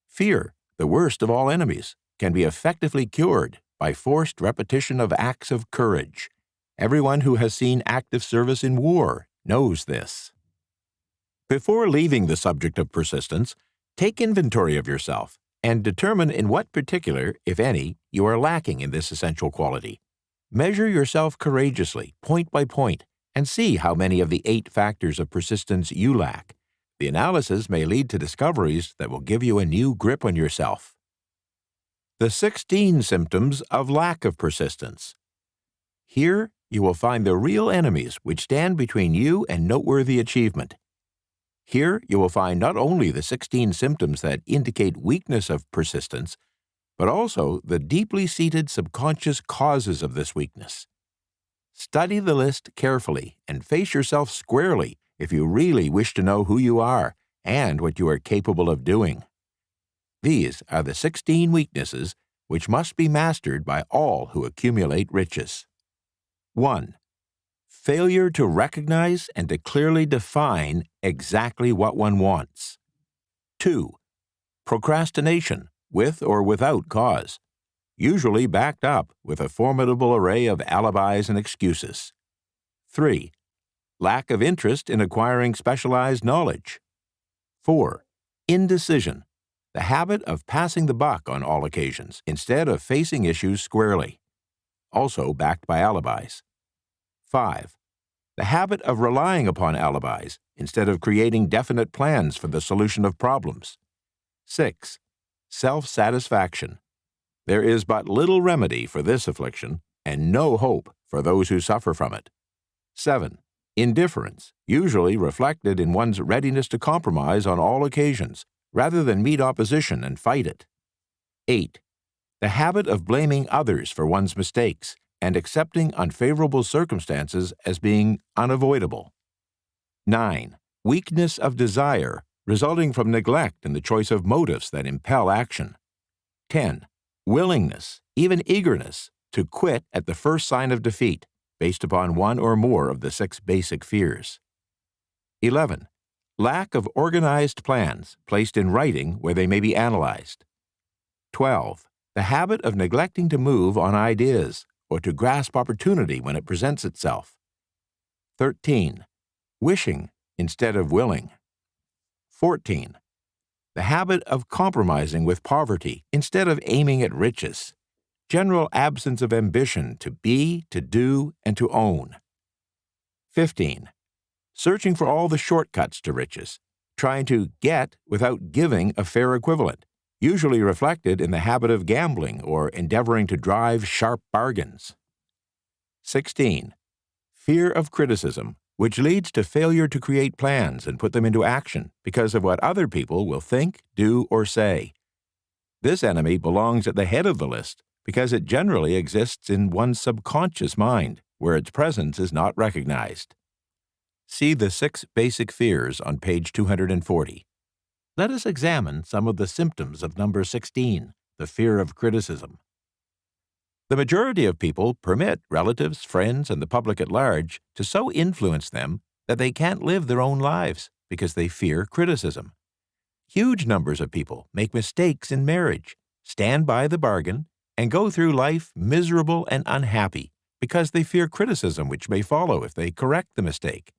Fear, the worst of all enemies, can be effectively cured by forced repetition of acts of courage. Everyone who has seen active service in war knows this. Before leaving the subject of persistence, take inventory of yourself and determine in what particular, if any, you are lacking in this essential quality. Measure yourself courageously, point by point, and see how many of the 8 factors of persistence you lack. The analysis may lead to discoveries that will give you a new grip on yourself. The 16 symptoms of lack of persistence. Here, you will find the real enemies which stand between you and noteworthy achievement. Here, you will find not only the 16 symptoms that indicate weakness of persistence, but also the deeply seated subconscious causes of this weakness. Study the list carefully and face yourself squarely if you really wish to know who you are and what you are capable of doing. These are the 16 weaknesses which must be mastered by all who accumulate riches. 1. Failure to recognize and to clearly define exactly what one wants. 2. Procrastination, with or without cause, usually backed up with a formidable array of alibis and excuses. 3. Lack of interest in acquiring specialized knowledge. 4. Indecision, the habit of passing the buck on all occasions instead of facing issues squarely, also backed by alibis. 5. The habit of relying upon alibis instead of creating definite plans for the solution of problems. 6. Self-satisfaction. There is but little remedy for this affliction and no hope for those who suffer from it. 7. Indifference, usually reflected in one's readiness to compromise on all occasions, rather than meet opposition and fight it. 8. The habit of blaming others for one's mistakes and accepting unfavorable circumstances as being unavoidable. 9. Weakness of desire resulting from neglect in the choice of motives that impel action. 10. Willingness, even eagerness, to quit at the first sign of defeat, based upon one or more of the 6 basic fears. 11. Lack of organized plans placed in writing where they may be analyzed. 12. The habit of neglecting to move on ideas or to grasp opportunity when it presents itself. 13. Wishing instead of willing. 14. The habit of compromising with poverty instead of aiming at riches. General absence of ambition to be, to do, and to own. 15. Searching for all the shortcuts to riches, trying to get without giving a fair equivalent, usually reflected in the habit of gambling or endeavoring to drive sharp bargains. 16. Fear of criticism, which leads to failure to create plans and put them into action because of what other people will think, do, or say. This enemy belongs at the head of the list because it generally exists in one's subconscious mind, where its presence is not recognized. See the 6 basic fears on page 240. Let us examine some of the symptoms of number 16, the fear of criticism. The majority of people permit relatives, friends, and the public at large to so influence them that they can't live their own lives because they fear criticism. Huge numbers of people make mistakes in marriage, stand by the bargain, and go through life miserable and unhappy because they fear criticism which may follow if they correct the mistake.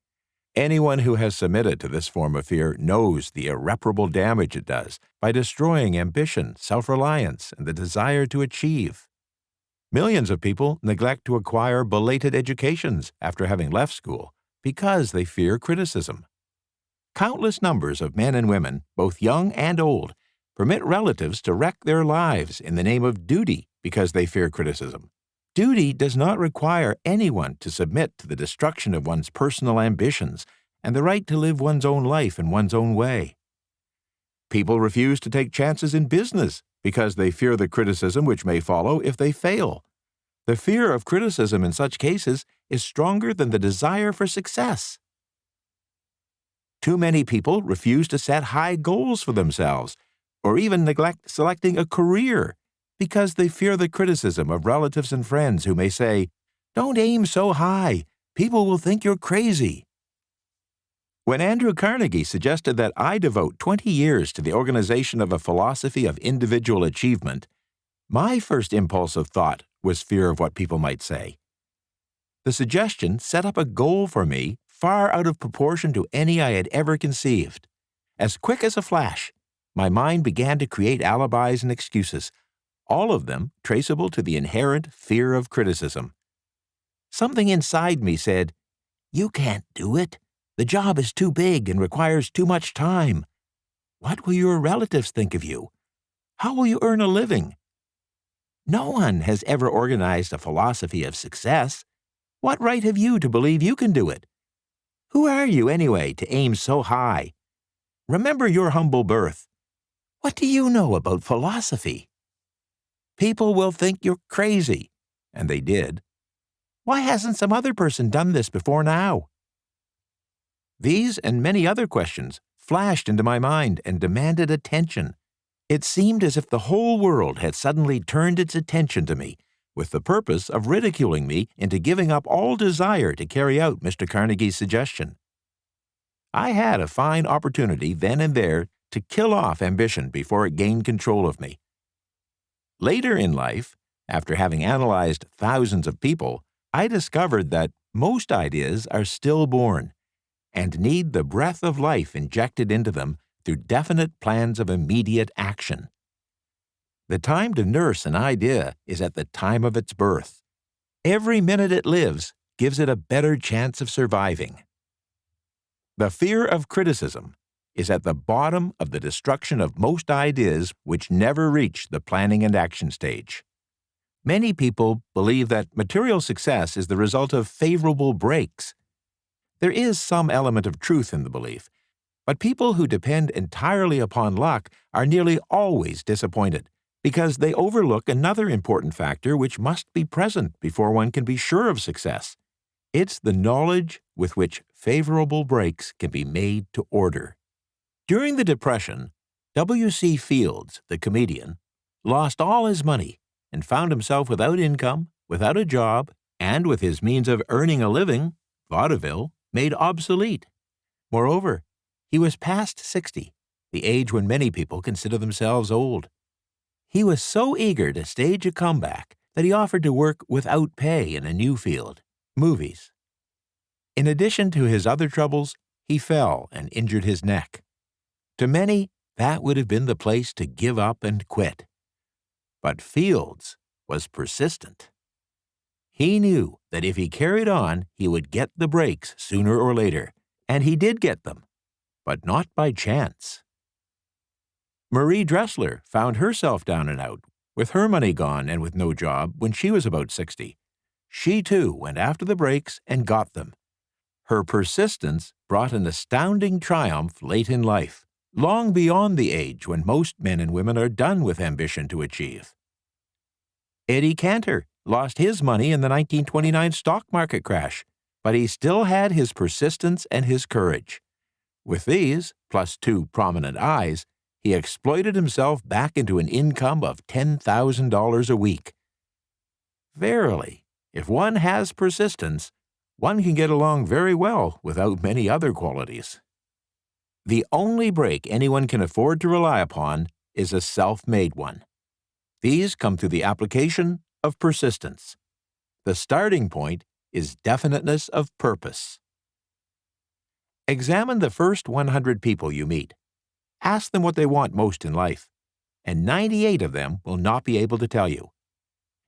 Anyone who has submitted to this form of fear knows the irreparable damage it does by destroying ambition, self-reliance, and the desire to achieve. Millions of people neglect to acquire belated educations after having left school because they fear criticism. Countless numbers of men and women, both young and old, permit relatives to wreck their lives in the name of duty because they fear criticism. Duty does not require anyone to submit to the destruction of one's personal ambitions and the right to live one's own life in one's own way. People refuse to take chances in business because they fear the criticism which may follow if they fail. The fear of criticism in such cases is stronger than the desire for success. Too many people refuse to set high goals for themselves, or even neglect selecting a career because they fear the criticism of relatives and friends who may say, "Don't aim so high. People will think you're crazy." When Andrew Carnegie suggested that I devote 20 years to the organization of a philosophy of individual achievement, my first impulse of thought was fear of what people might say. The suggestion set up a goal for me far out of proportion to any I had ever conceived. As quick as a flash, my mind began to create alibis and excuses, all of them traceable to the inherent fear of criticism. Something inside me said, "You can't do it. The job is too big and requires too much time. What will your relatives think of you? How will you earn a living? No one has ever organized a philosophy of success. What right have you to believe you can do it? Who are you, anyway, to aim so high? Remember your humble birth. What do you know about philosophy? People will think you're crazy." And they did. "Why hasn't some other person done this before now?" These and many other questions flashed into my mind and demanded attention. It seemed as if the whole world had suddenly turned its attention to me, with the purpose of ridiculing me into giving up all desire to carry out Mr. Carnegie's suggestion. I had a fine opportunity then and there to kill off ambition before it gained control of me. Later in life, after having analyzed thousands of people, I discovered that most ideas are stillborn and need the breath of life injected into them through definite plans of immediate action. The time to nurse an idea is at the time of its birth. Every minute it lives gives it a better chance of surviving. The fear of criticism is at the bottom of the destruction of most ideas which never reach the planning and action stage. Many people believe that material success is the result of favorable breaks. There is some element of truth in the belief, but people who depend entirely upon luck are nearly always disappointed because they overlook another important factor which must be present before one can be sure of success. It's the knowledge with which favorable breaks can be made to order. During the Depression, W.C. Fields, the comedian, lost all his money and found himself without income, without a job, and with his means of earning a living, vaudeville, made obsolete. Moreover, he was past 60, the age when many people consider themselves old. He was so eager to stage a comeback that he offered to work without pay in a new field, movies. In addition to his other troubles, he fell and injured his neck. To many, that would have been the place to give up and quit. But Fields was persistent. He knew that if he carried on, he would get the breaks sooner or later, and he did get them, but not by chance. Marie Dressler found herself down and out, with her money gone and with no job when she was about 60. She too went after the breaks and got them. Her persistence brought an astounding triumph late in life, long beyond the age when most men and women are done with ambition to achieve. Eddie Cantor lost his money in the 1929 stock market crash, but he still had his persistence and his courage. With these, plus 2 prominent eyes, he exploited himself back into an income of $10,000 a week. Verily, if one has persistence, one can get along very well without many other qualities. The only break anyone can afford to rely upon is a self-made one. These come through the application of persistence. The starting point is definiteness of purpose. Examine the first 100 people you meet. Ask them what they want most in life, and 98 of them will not be able to tell you.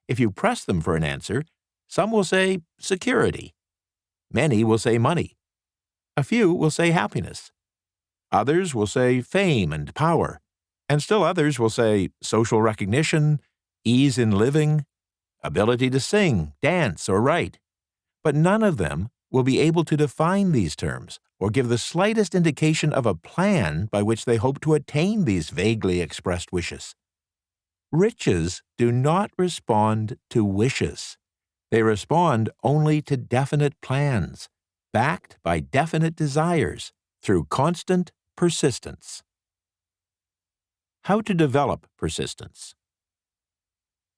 If you press them for an answer, some will say security. Many will say money. A few will say happiness. Others will say fame and power, and still others will say social recognition, ease in living, ability to sing, dance, or write. But none of them will be able to define these terms or give the slightest indication of a plan by which they hope to attain these vaguely expressed wishes. Riches do not respond to wishes. They respond only to definite plans, backed by definite desires, through constant persistence. How to develop persistence.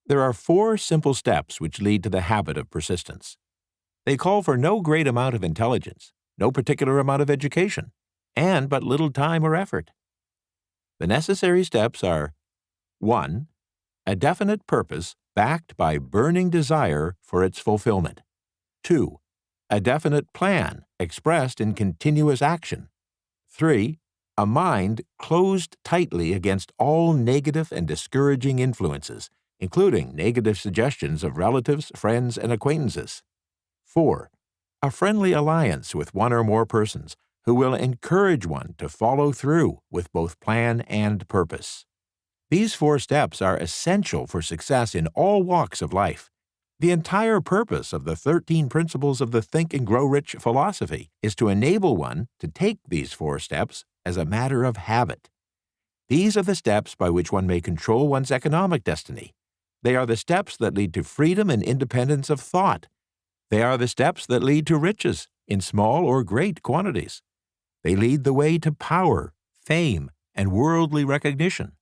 There are 4 simple steps which lead to the habit of persistence. They call for no great amount of intelligence, no particular amount of education, and but little time or effort. The necessary steps are: 1. A definite purpose backed by burning desire for its fulfillment. 2. A definite plan expressed in continuous action. 3. A mind closed tightly against all negative and discouraging influences, including negative suggestions of relatives, friends, and acquaintances. 4. A friendly alliance with one or more persons who will encourage one to follow through with both plan and purpose. These 4 steps are essential for success in all walks of life. The entire purpose of the 13 principles of the Think and Grow Rich philosophy is to enable one to take these 4 steps as a matter of habit. These are the steps by which one may control one's economic destiny. They are the steps that lead to freedom and independence of thought. They are the steps that lead to riches, in small or great quantities. They lead the way to power, fame, and worldly recognition.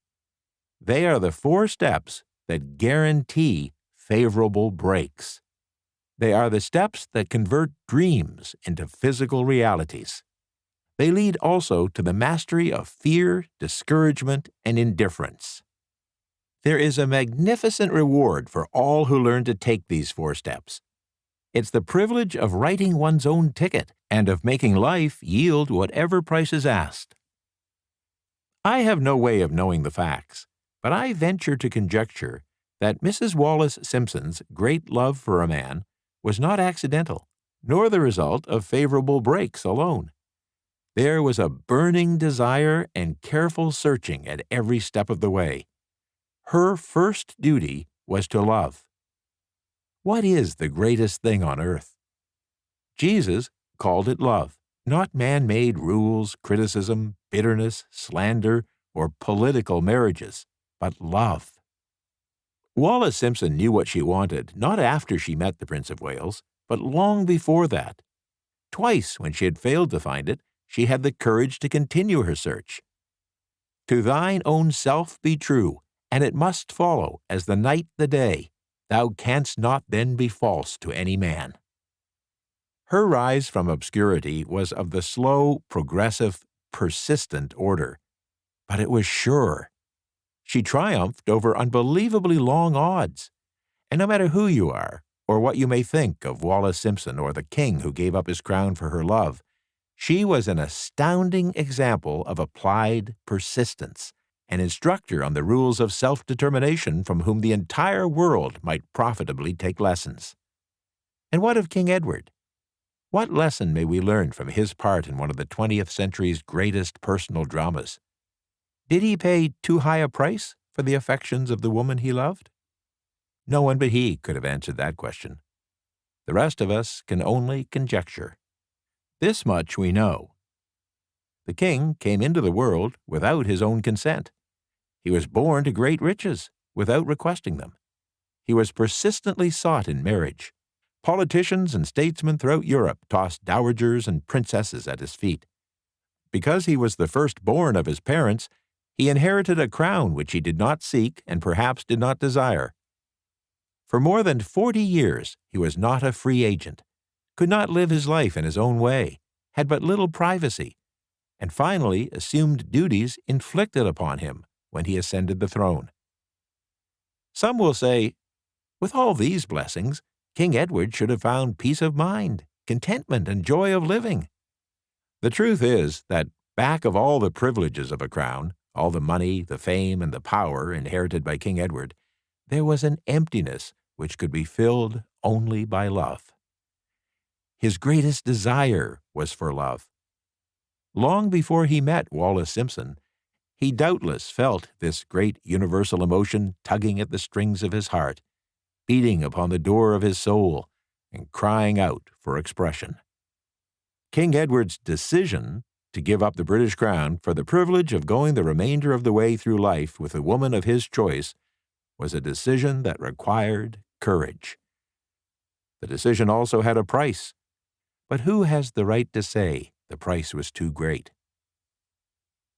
They are the 4 steps that guarantee favorable breaks. They are the steps that convert dreams into physical realities. They lead also to the mastery of fear, discouragement, and indifference. There is a magnificent reward for all who learn to take these 4 steps. It's the privilege of writing one's own ticket and of making life yield whatever price is asked. I have no way of knowing the facts, but I venture to conjecture that Mrs. Wallace Simpson's great love for a man was not accidental, nor the result of favorable breaks alone. There was a burning desire and careful searching at every step of the way. Her first duty was to love. What is the greatest thing on earth? Jesus called it love, not man-made rules, criticism, bitterness, slander, or political marriages, but love. Wallace Simpson knew what she wanted not after she met the Prince of Wales, but long before that. Twice, when she had failed to find it, she had the courage to continue her search. To thine own self be true, and it must follow, as the night the day. Thou canst not then be false to any man. Her rise from obscurity was of the slow, progressive, persistent order, but it was sure. She triumphed over unbelievably long odds. And no matter who you are, or what you may think of Wallis Simpson or the king who gave up his crown for her love, she was an astounding example of applied persistence, an instructor on the rules of self-determination from whom the entire world might profitably take lessons. And what of King Edward? What lesson may we learn from his part in one of the 20th century's greatest personal dramas? Did he pay too high a price for the affections of the woman he loved? No one but he could have answered that question. The rest of us can only conjecture. This much we know. The king came into the world without his own consent. He was born to great riches without requesting them. He was persistently sought in marriage. Politicians and statesmen throughout Europe tossed dowagers and princesses at his feet. Because he was the firstborn of his parents, he inherited a crown which he did not seek and perhaps did not desire. For more than 40 years he was not a free agent, could not live his life in his own way, had but little privacy, and finally assumed duties inflicted upon him when he ascended the throne. Some will say, with all these blessings, King Edward should have found peace of mind, contentment, and joy of living. The truth is that back of all the privileges of a crown, all the money, the fame, and the power inherited by King Edward, there was an emptiness which could be filled only by love. His greatest desire was for love. Long before he met Wallis Simpson, he doubtless felt this great universal emotion tugging at the strings of his heart, beating upon the door of his soul, and crying out for expression. King Edward's decision to give up the British crown for the privilege of going the remainder of the way through life with a woman of his choice was a decision that required courage. The decision also had a price, but who has the right to say the price was too great?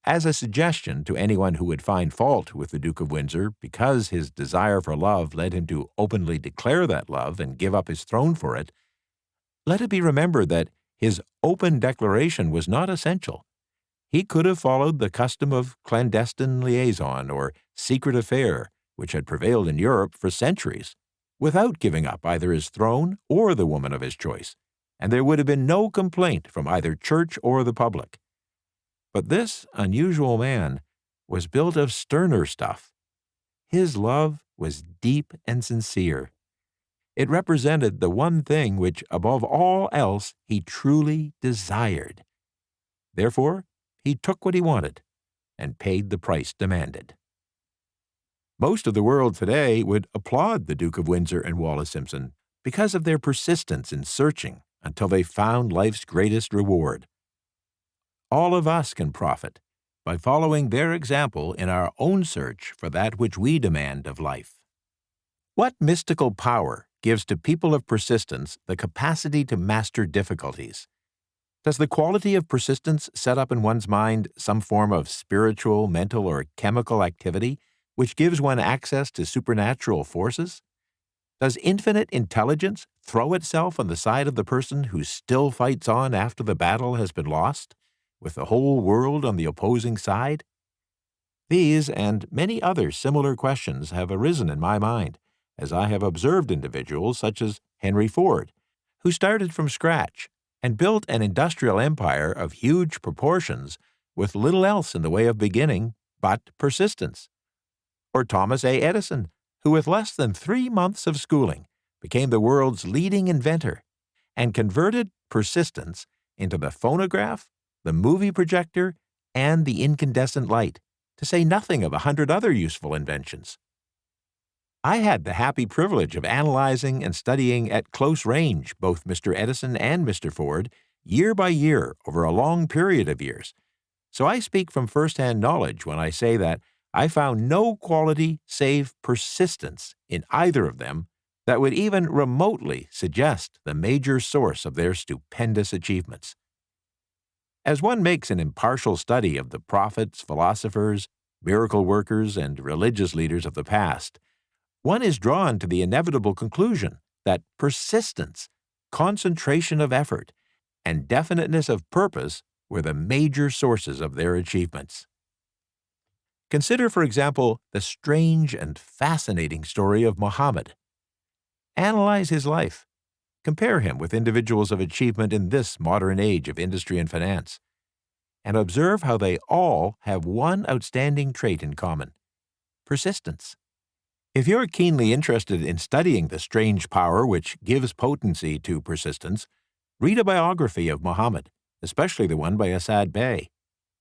As a suggestion to anyone who would find fault with the Duke of Windsor because his desire for love led him to openly declare that love and give up his throne for it, let it be remembered that his open declaration was not essential. He could have followed the custom of clandestine liaison or secret affair, which had prevailed in Europe for centuries, without giving up either his throne or the woman of his choice, and there would have been no complaint from either church or the public. But this unusual man was built of sterner stuff. His love was deep and sincere. It represented the one thing which, above all else, he truly desired. Therefore, he took what he wanted and paid the price demanded. Most of the world today would applaud the Duke of Windsor and Wallis Simpson because of their persistence in searching until they found life's greatest reward. All of us can profit by following their example in our own search for that which we demand of life. What mystical power gives to people of persistence the capacity to master difficulties? Does the quality of persistence set up in one's mind some form of spiritual, mental, or chemical activity which gives one access to supernatural forces? Does infinite intelligence throw itself on the side of the person who still fights on after the battle has been lost, with the whole world on the opposing side? These and many other similar questions have arisen in my mind as I have observed individuals such as Henry Ford, who started from scratch and built an industrial empire of huge proportions with little else in the way of beginning but persistence. Or Thomas A. Edison, who with less than 3 months of schooling became the world's leading inventor and converted persistence into the phonograph, the movie projector, and the incandescent light, to say nothing of 100 other useful inventions. I had the happy privilege of analyzing and studying at close range both Mr. Edison and Mr. Ford year by year over a long period of years, so I speak from first-hand knowledge when I say that I found no quality save persistence in either of them that would even remotely suggest the major source of their stupendous achievements. As one makes an impartial study of the prophets, philosophers, miracle workers, and religious leaders of the past, one is drawn to the inevitable conclusion that persistence, concentration of effort, and definiteness of purpose were the major sources of their achievements. Consider, for example, the strange and fascinating story of Muhammad. Analyze his life. Compare him with individuals of achievement in this modern age of industry and finance, and observe how they all have one outstanding trait in common: persistence. If you're keenly interested in studying the strange power which gives potency to persistence, read a biography of Muhammad, especially the one by Asad Bey.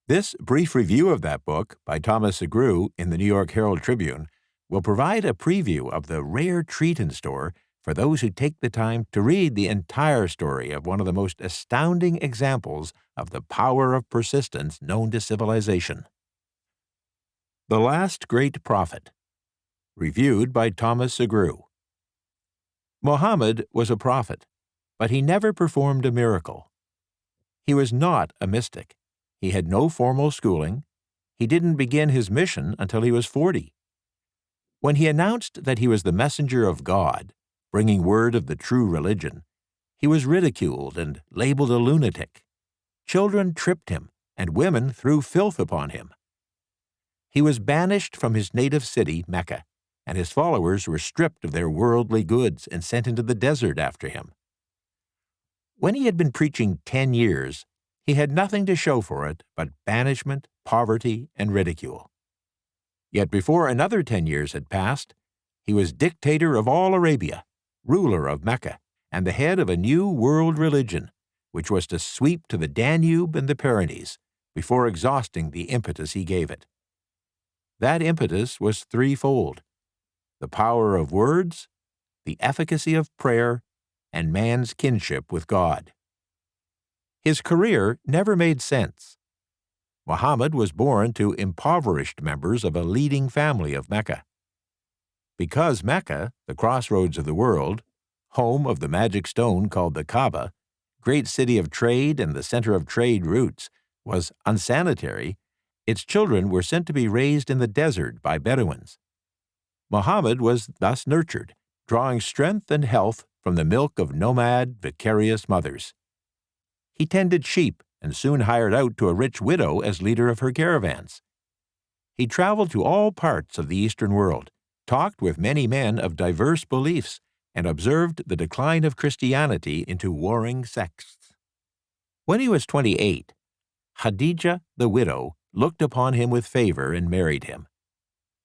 This brief review of that book by Thomas Segru in the New York Herald Tribune will provide a preview of the rare treat in store for those who take the time to read the entire story of one of the most astounding examples of the power of persistence known to civilization. The Last Great Prophet, reviewed by Thomas Segru. Muhammad was a prophet, but he never performed a miracle. He was not a mystic. He had no formal schooling. He didn't begin his mission until he was 40. When he announced that he was the messenger of God, bringing word of the true religion, he was ridiculed and labeled a lunatic. Children tripped him, and women threw filth upon him. He was banished from his native city, Mecca, and his followers were stripped of their worldly goods and sent into the desert after him. When he had been preaching 10 years, he had nothing to show for it but banishment, poverty, and ridicule. Yet before another 10 years had passed, he was dictator of all Arabia, ruler of Mecca, and the head of a new world religion, which was to sweep to the Danube and the Pyrenees before exhausting the impetus he gave it. That impetus was threefold: the power of words, the efficacy of prayer, and man's kinship with God. His career never made sense. Muhammad was born to impoverished members of a leading family of Mecca. Because Mecca, the crossroads of the world, home of the magic stone called the Kaaba, great city of trade and the center of trade routes, was unsanitary, its children were sent to be raised in the desert by Bedouins. Muhammad was thus nurtured, drawing strength and health from the milk of nomad, vicarious mothers. He tended sheep and soon hired out to a rich widow as leader of her caravans. He traveled to all parts of the Eastern world, talked with many men of diverse beliefs, and observed the decline of Christianity into warring sects. When he was 28, Khadijah, the widow, looked upon him with favor and married him.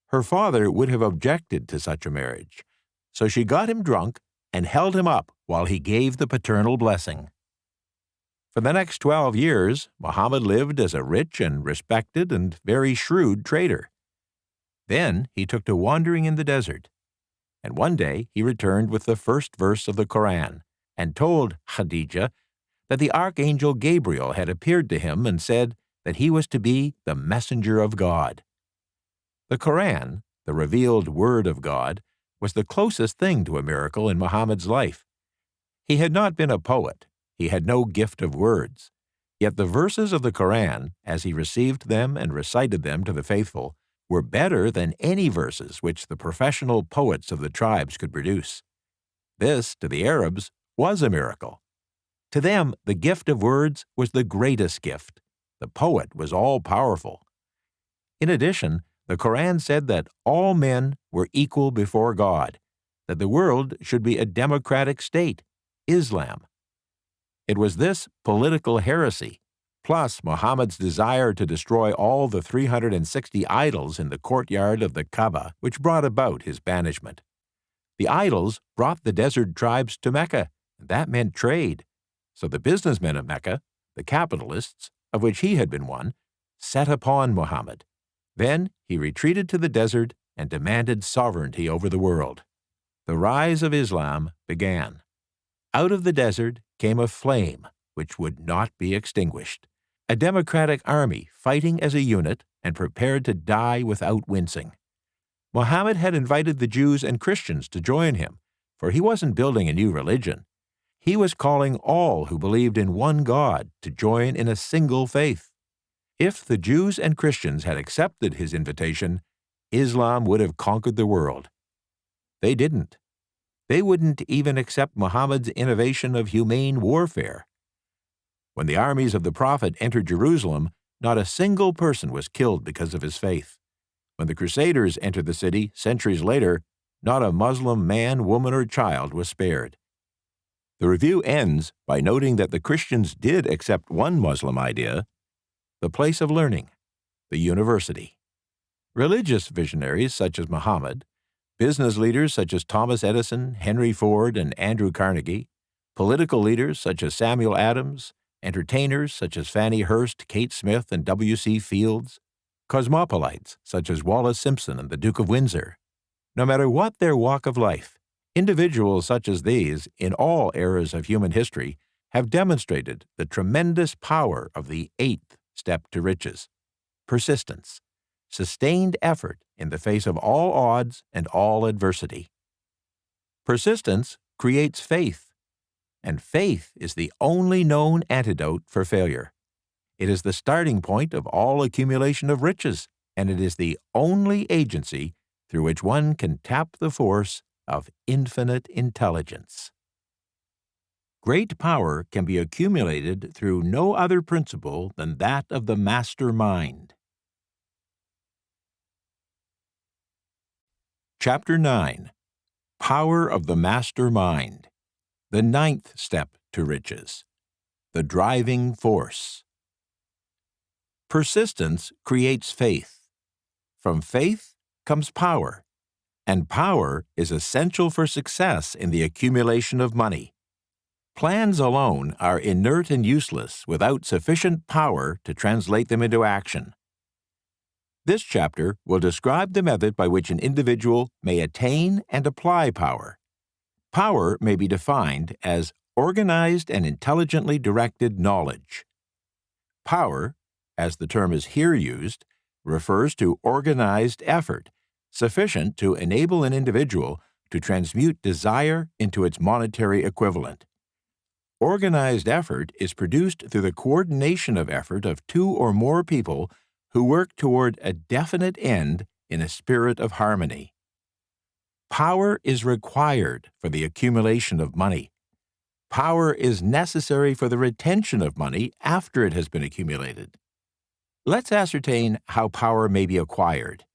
Her father would have objected to such a marriage, so she got him drunk and held him up while he gave the paternal blessing. For the next 12 years, Muhammad lived as a rich and respected and very shrewd trader. Then he took to wandering in the desert, and one day he returned with the first verse of the Koran and told Khadijah that the archangel Gabriel had appeared to him and said that he was to be the messenger of God. The Koran, the revealed word of God, was the closest thing to a miracle in Muhammad's life. He had not been a poet. He had no gift of words. Yet the verses of the Koran, as he received them and recited them to the faithful, were better than any verses which the professional poets of the tribes could produce. This, to the Arabs, was a miracle. To them, the gift of words was the greatest gift. The poet was all-powerful. In addition, the Koran said that all men were equal before God, that the world should be a democratic state, Islam. It was this political heresy, plus Muhammad's desire to destroy all the 360 idols in the courtyard of the Kaaba, which brought about his banishment. The idols brought the desert tribes to Mecca, and that meant trade. So the businessmen of Mecca, the capitalists, of which he had been one, set upon Muhammad. Then he retreated to the desert and demanded sovereignty over the world. The rise of Islam began. Out of the desert came a flame which would not be extinguished, a democratic army fighting as a unit and prepared to die without wincing. Muhammad had invited the Jews and Christians to join him, for he wasn't building a new religion. He was calling all who believed in one God to join in a single faith. If the Jews and Christians had accepted his invitation, Islam would have conquered the world. They didn't. They wouldn't even accept Muhammad's innovation of humane warfare. When the armies of the Prophet entered Jerusalem, not a single person was killed because of his faith. When the Crusaders entered the city centuries later, not a Muslim man, woman, or child was spared. The review ends by noting that the Christians did accept one Muslim idea: the place of learning, the university. Religious visionaries such as Muhammad, business leaders such as Thomas Edison, Henry Ford, and Andrew Carnegie, political leaders such as Samuel Adams, entertainers such as Fannie Hurst, Kate Smith, and W.C. Fields, cosmopolites such as Wallace Simpson and the Duke of Windsor. No matter what their walk of life, individuals such as these, in all eras of human history, have demonstrated the tremendous power of the eighth step to riches: persistence, sustained effort in the face of all odds and all adversity. Persistence creates faith, and faith is the only known antidote for failure. It is the starting point of all accumulation of riches, and it is the only agency through which one can tap the force of infinite intelligence. Great power can be accumulated through no other principle than that of the master mind. Chapter 9. Power of the Master Mind. The ninth step to riches. The driving force. Persistence creates faith. From faith comes power, and power is essential for success in the accumulation of money. Plans alone are inert and useless without sufficient power to translate them into action. This chapter will describe the method by which an individual may attain and apply power. Power may be defined as organized and intelligently directed knowledge. Power, as the term is here used, refers to organized effort, sufficient to enable an individual to transmute desire into its monetary equivalent. Organized effort is produced through the coordination of effort of two or more people who work toward a definite end in a spirit of harmony. Power is required for the accumulation of money. Power is necessary for the retention of money after it has been accumulated. Let's ascertain how power may be acquired.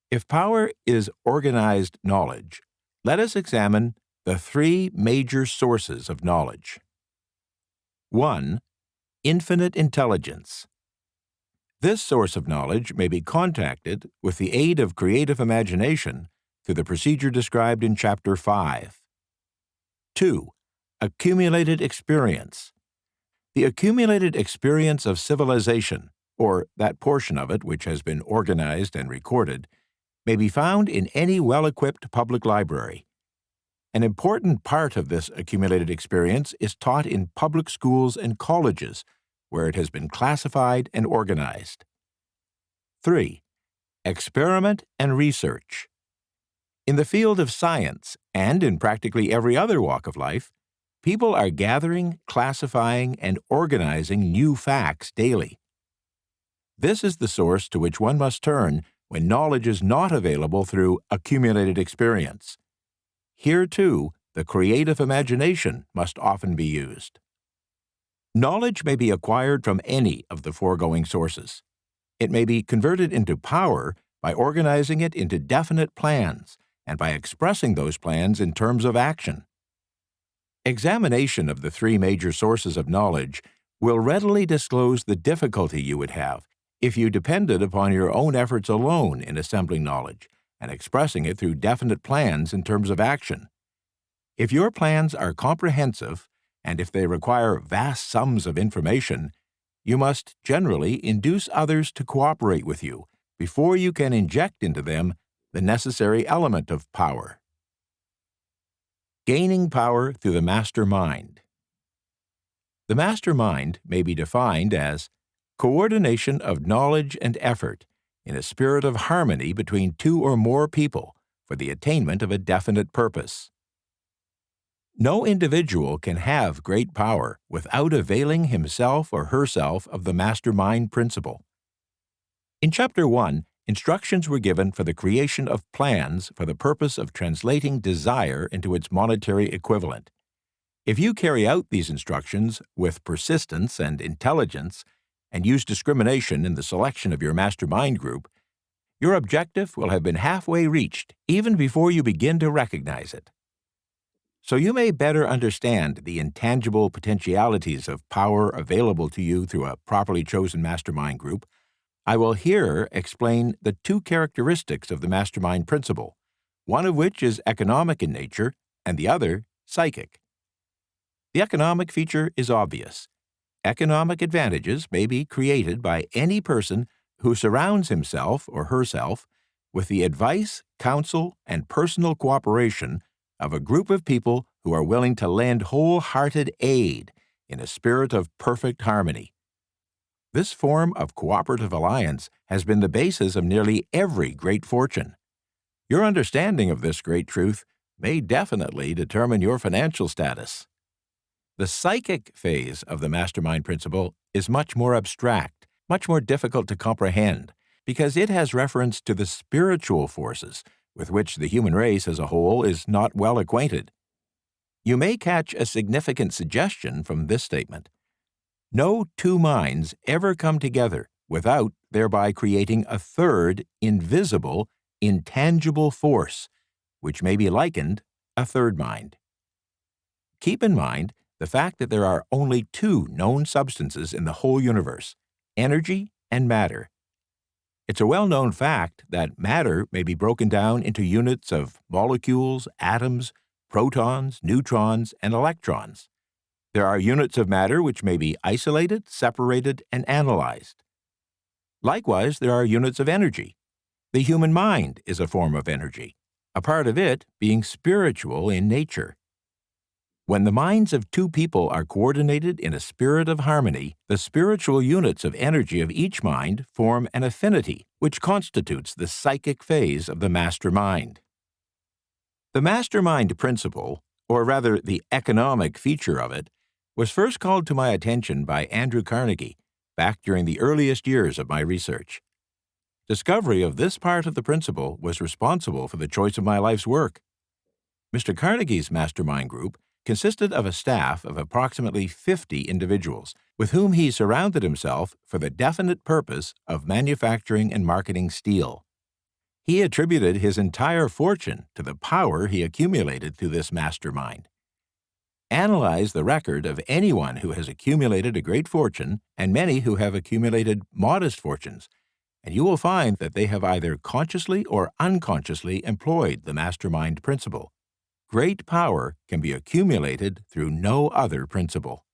If power is organized knowledge, let us examine the three major sources of knowledge. 1. Infinite intelligence. This source of knowledge may be contacted with the aid of creative imagination through the procedure described in Chapter 5. 2. Accumulated experience. The accumulated experience of civilization, or that portion of it which has been organized and recorded, may be found in any well-equipped public library. An important part of this accumulated experience is taught in public schools and colleges, where it has been classified and organized. 3. Experiment and research. In the field of science, and in practically every other walk of life, people are gathering, classifying, and organizing new facts daily. This is the source to which one must turn when knowledge is not available through accumulated experience. Here, too, the creative imagination must often be used. Knowledge may be acquired from any of the foregoing sources. It may be converted into power by organizing it into definite plans and by expressing those plans in terms of action. Examination of the three major sources of knowledge will readily disclose the difficulty you would have if you depended upon your own efforts alone in assembling knowledge and expressing it through definite plans in terms of action. If your plans are comprehensive, and if they require vast sums of information, you must generally induce others to cooperate with you before you can inject into them the necessary element of power. Gaining power through the master mind. The master mind may be defined as coordination of knowledge and effort in a spirit of harmony between two or more people for the attainment of a definite purpose. No individual can have great power without availing himself or herself of the mastermind principle. In Chapter 1, instructions were given for the creation of plans for the purpose of translating desire into its monetary equivalent. If you carry out these instructions with persistence and intelligence and use discrimination in the selection of your mastermind group, your objective will have been halfway reached even before you begin to recognize it. So you may better understand the intangible potentialities of power available to you through a properly chosen mastermind group, I will here explain the two characteristics of the mastermind principle, one of which is economic in nature and the other psychic. The economic feature is obvious. Economic advantages may be created by any person who surrounds himself or herself with the advice, counsel, and personal cooperation of a group of people who are willing to lend wholehearted aid in a spirit of perfect harmony. This form of cooperative alliance has been the basis of nearly every great fortune. Your understanding of this great truth may definitely determine your financial status. The psychic phase of the mastermind principle is much more abstract, much more difficult to comprehend, because it has reference to the spiritual forces with which the human race as a whole is not well acquainted. You may catch a significant suggestion from this statement. No two minds ever come together without thereby creating a third, invisible, intangible force, which may be likened a third mind. Keep in mind the fact that there are only two known substances in the whole universe, energy and matter. It's a well-known fact that matter may be broken down into units of molecules, atoms, protons, neutrons, and electrons. There are units of matter which may be isolated, separated, and analyzed. Likewise, there are units of energy. The human mind is a form of energy, a part of it being spiritual in nature. When the minds of two people are coordinated in a spirit of harmony, the spiritual units of energy of each mind form an affinity, which constitutes the psychic phase of the master mind. The mastermind principle, or rather the economic feature of it, was first called to my attention by Andrew Carnegie back during the earliest years of my research. Discovery of this part of the principle was responsible for the choice of my life's work. Mr. Carnegie's mastermind group consisted of a staff of approximately 50 individuals, with whom he surrounded himself for the definite purpose of manufacturing and marketing steel. He attributed his entire fortune to the power he accumulated through this mastermind. Analyze the record of anyone who has accumulated a great fortune and many who have accumulated modest fortunes, and you will find that they have either consciously or unconsciously employed the mastermind principle. Great power can be accumulated through no other principle.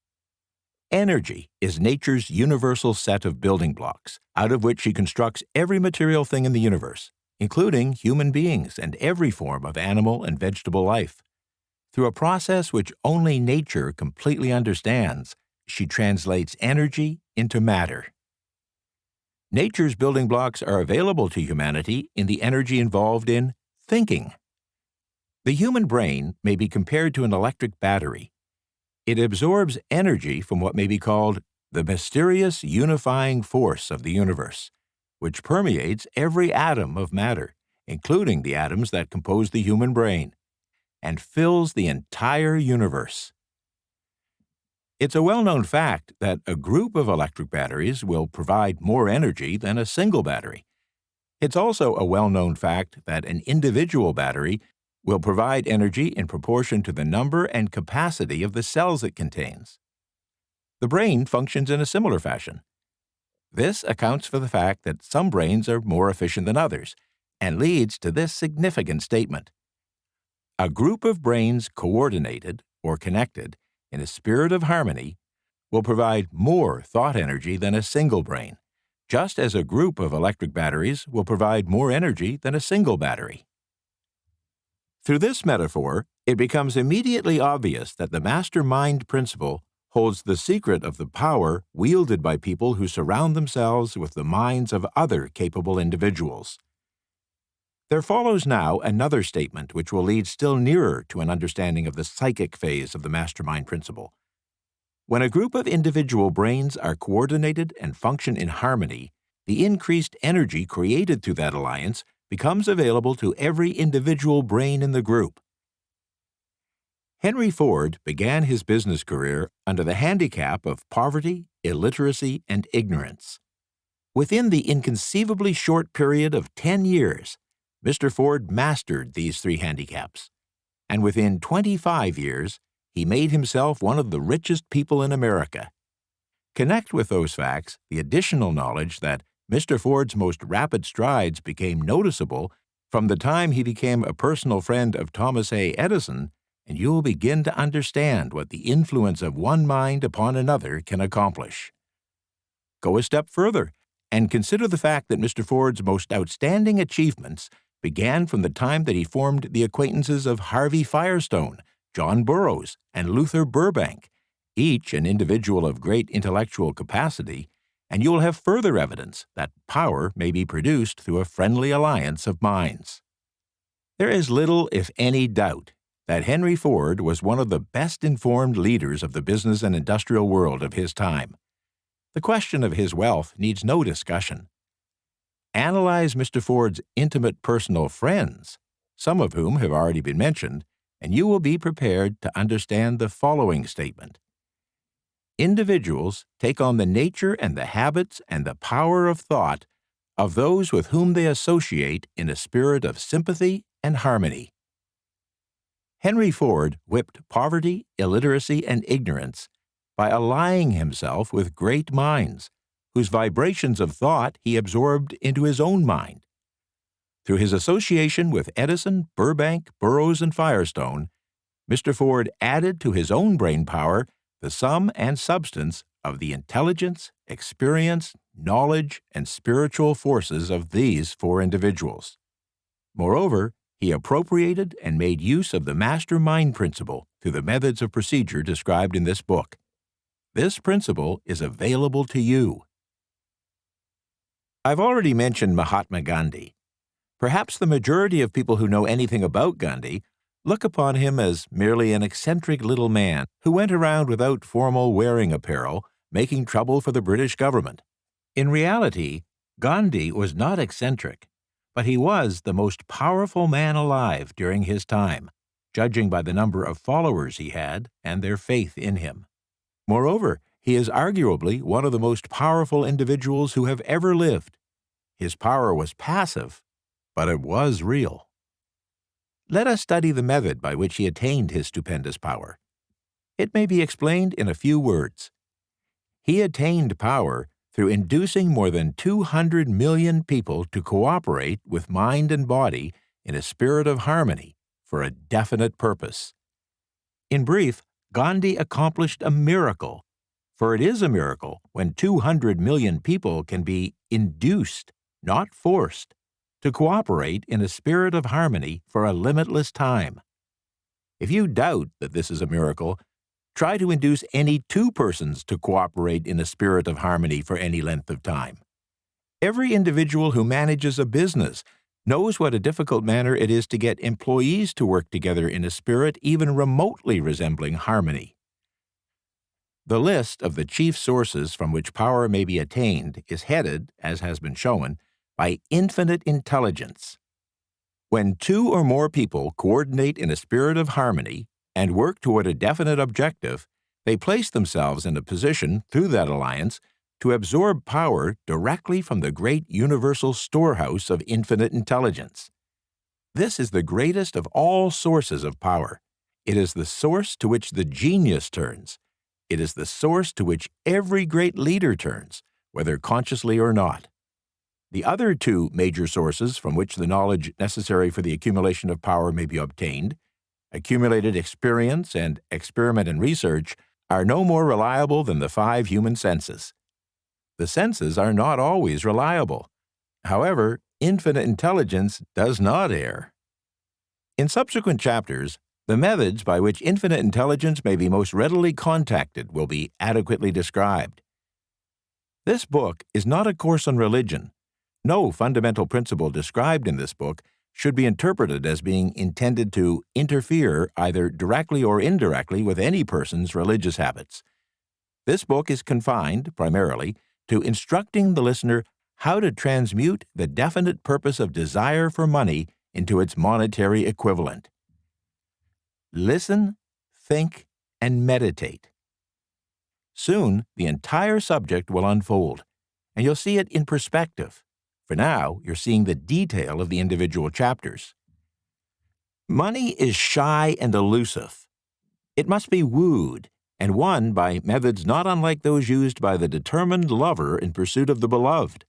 Energy is nature's universal set of building blocks, out of which she constructs every material thing in the universe, including human beings and every form of animal and vegetable life. Through a process which only nature completely understands, she translates energy into matter. Nature's building blocks are available to humanity in the energy involved in thinking. The human brain may be compared to an electric battery. It absorbs energy from what may be called the mysterious unifying force of the universe, which permeates every atom of matter, including the atoms that compose the human brain, and fills the entire universe. It's a well-known fact that a group of electric batteries will provide more energy than a single battery. It's also a well-known fact that an individual battery will provide energy in proportion to the number and capacity of the cells it contains. The brain functions in a similar fashion. This accounts for the fact that some brains are more efficient than others, and leads to this significant statement. A group of brains coordinated or connected in a spirit of harmony will provide more thought energy than a single brain, just as a group of electric batteries will provide more energy than a single battery. Through this metaphor, it becomes immediately obvious that the mastermind principle holds the secret of the power wielded by people who surround themselves with the minds of other capable individuals. There follows now another statement which will lead still nearer to an understanding of the psychic phase of the mastermind principle. When a group of individual brains are coordinated and function in harmony, the increased energy created through that alliance becomes available to every individual brain in the group. Henry Ford began his business career under the handicap of poverty, illiteracy, and ignorance. Within the inconceivably short period of 10 years, Mr. Ford mastered these three handicaps, and within 25 years, he made himself one of the richest people in America. Connect with those facts the additional knowledge that Mr. Ford's most rapid strides became noticeable from the time he became a personal friend of Thomas A. Edison, and you will begin to understand what the influence of one mind upon another can accomplish. Go a step further and consider the fact that Mr. Ford's most outstanding achievements began from the time that he formed the acquaintances of Harvey Firestone, John Burroughs, and Luther Burbank, each an individual of great intellectual capacity, and you will have further evidence that power may be produced through a friendly alliance of minds. There is little, if any, doubt that Henry Ford was one of the best-informed leaders of the business and industrial world of his time. The question of his wealth needs no discussion. Analyze Mr. Ford's intimate personal friends, some of whom have already been mentioned, and you will be prepared to understand the following statement. Individuals take on the nature and the habits and the power of thought of those with whom they associate in a spirit of sympathy and harmony. Henry Ford whipped poverty, illiteracy, and ignorance by allying himself with great minds, whose vibrations of thought he absorbed into his own mind. Through his association with Edison, Burbank, Burroughs, and Firestone, Mr. Ford added to his own brain power the sum and substance of the intelligence, experience, knowledge, and spiritual forces of these four individuals. Moreover, he appropriated and made use of the master-mind principle through the methods of procedure described in this book. This principle is available to you. I've already mentioned Mahatma Gandhi. Perhaps the majority of people who know anything about Gandhi look upon him as merely an eccentric little man who went around without formal wearing apparel, making trouble for the British government. In reality, Gandhi was not eccentric, but he was the most powerful man alive during his time, judging by the number of followers he had and their faith in him. Moreover, he is arguably one of the most powerful individuals who have ever lived. His power was passive, but it was real. Let us study the method by which he attained his stupendous power. It may be explained in a few words. He attained power through inducing more than 200 million people to cooperate with mind and body in a spirit of harmony for a definite purpose. In brief, Gandhi accomplished a miracle, for it is a miracle when 200 million people can be induced, not forced, to cooperate in a spirit of harmony for a limitless time. If you doubt that this is a miracle, try to induce any two persons to cooperate in a spirit of harmony for any length of time. Every individual who manages a business knows what a difficult matter it is to get employees to work together in a spirit even remotely resembling harmony. The list of the chief sources from which power may be attained is headed, as has been shown, by infinite intelligence. When two or more people coordinate in a spirit of harmony and work toward a definite objective, they place themselves in a position, through that alliance, to absorb power directly from the great universal storehouse of infinite intelligence. This is the greatest of all sources of power. It is the source to which the genius turns. It is the source to which every great leader turns, whether consciously or not. The other two major sources from which the knowledge necessary for the accumulation of power may be obtained, accumulated experience and experiment and research, are no more reliable than the 5 human senses. The senses are not always reliable. However, infinite intelligence does not err. In subsequent chapters, the methods by which infinite intelligence may be most readily contacted will be adequately described. This book is not a course on religion. No fundamental principle described in this book should be interpreted as being intended to interfere either directly or indirectly with any person's religious habits. This book is confined, primarily, to instructing the listener how to transmute the definite purpose of desire for money into its monetary equivalent. Listen, think, and meditate. Soon, the entire subject will unfold, and you'll see it in perspective. For now, you're seeing the detail of the individual chapters. Money is shy and elusive. It must be wooed and won by methods not unlike those used by the determined lover in pursuit of the beloved.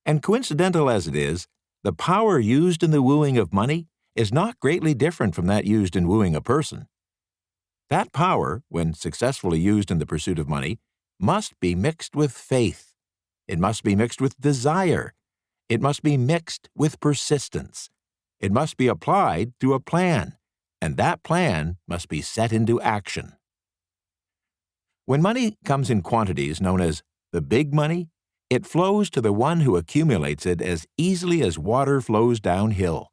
And coincidental as it is, the power used in the wooing of money is not greatly different from that used in wooing a person. That power, when successfully used in the pursuit of money, must be mixed with faith. It must be mixed with desire. It must be mixed with persistence. It must be applied through a plan, and that plan must be set into action. When money comes in quantities known as the big money, it flows to the one who accumulates it as easily as water flows downhill.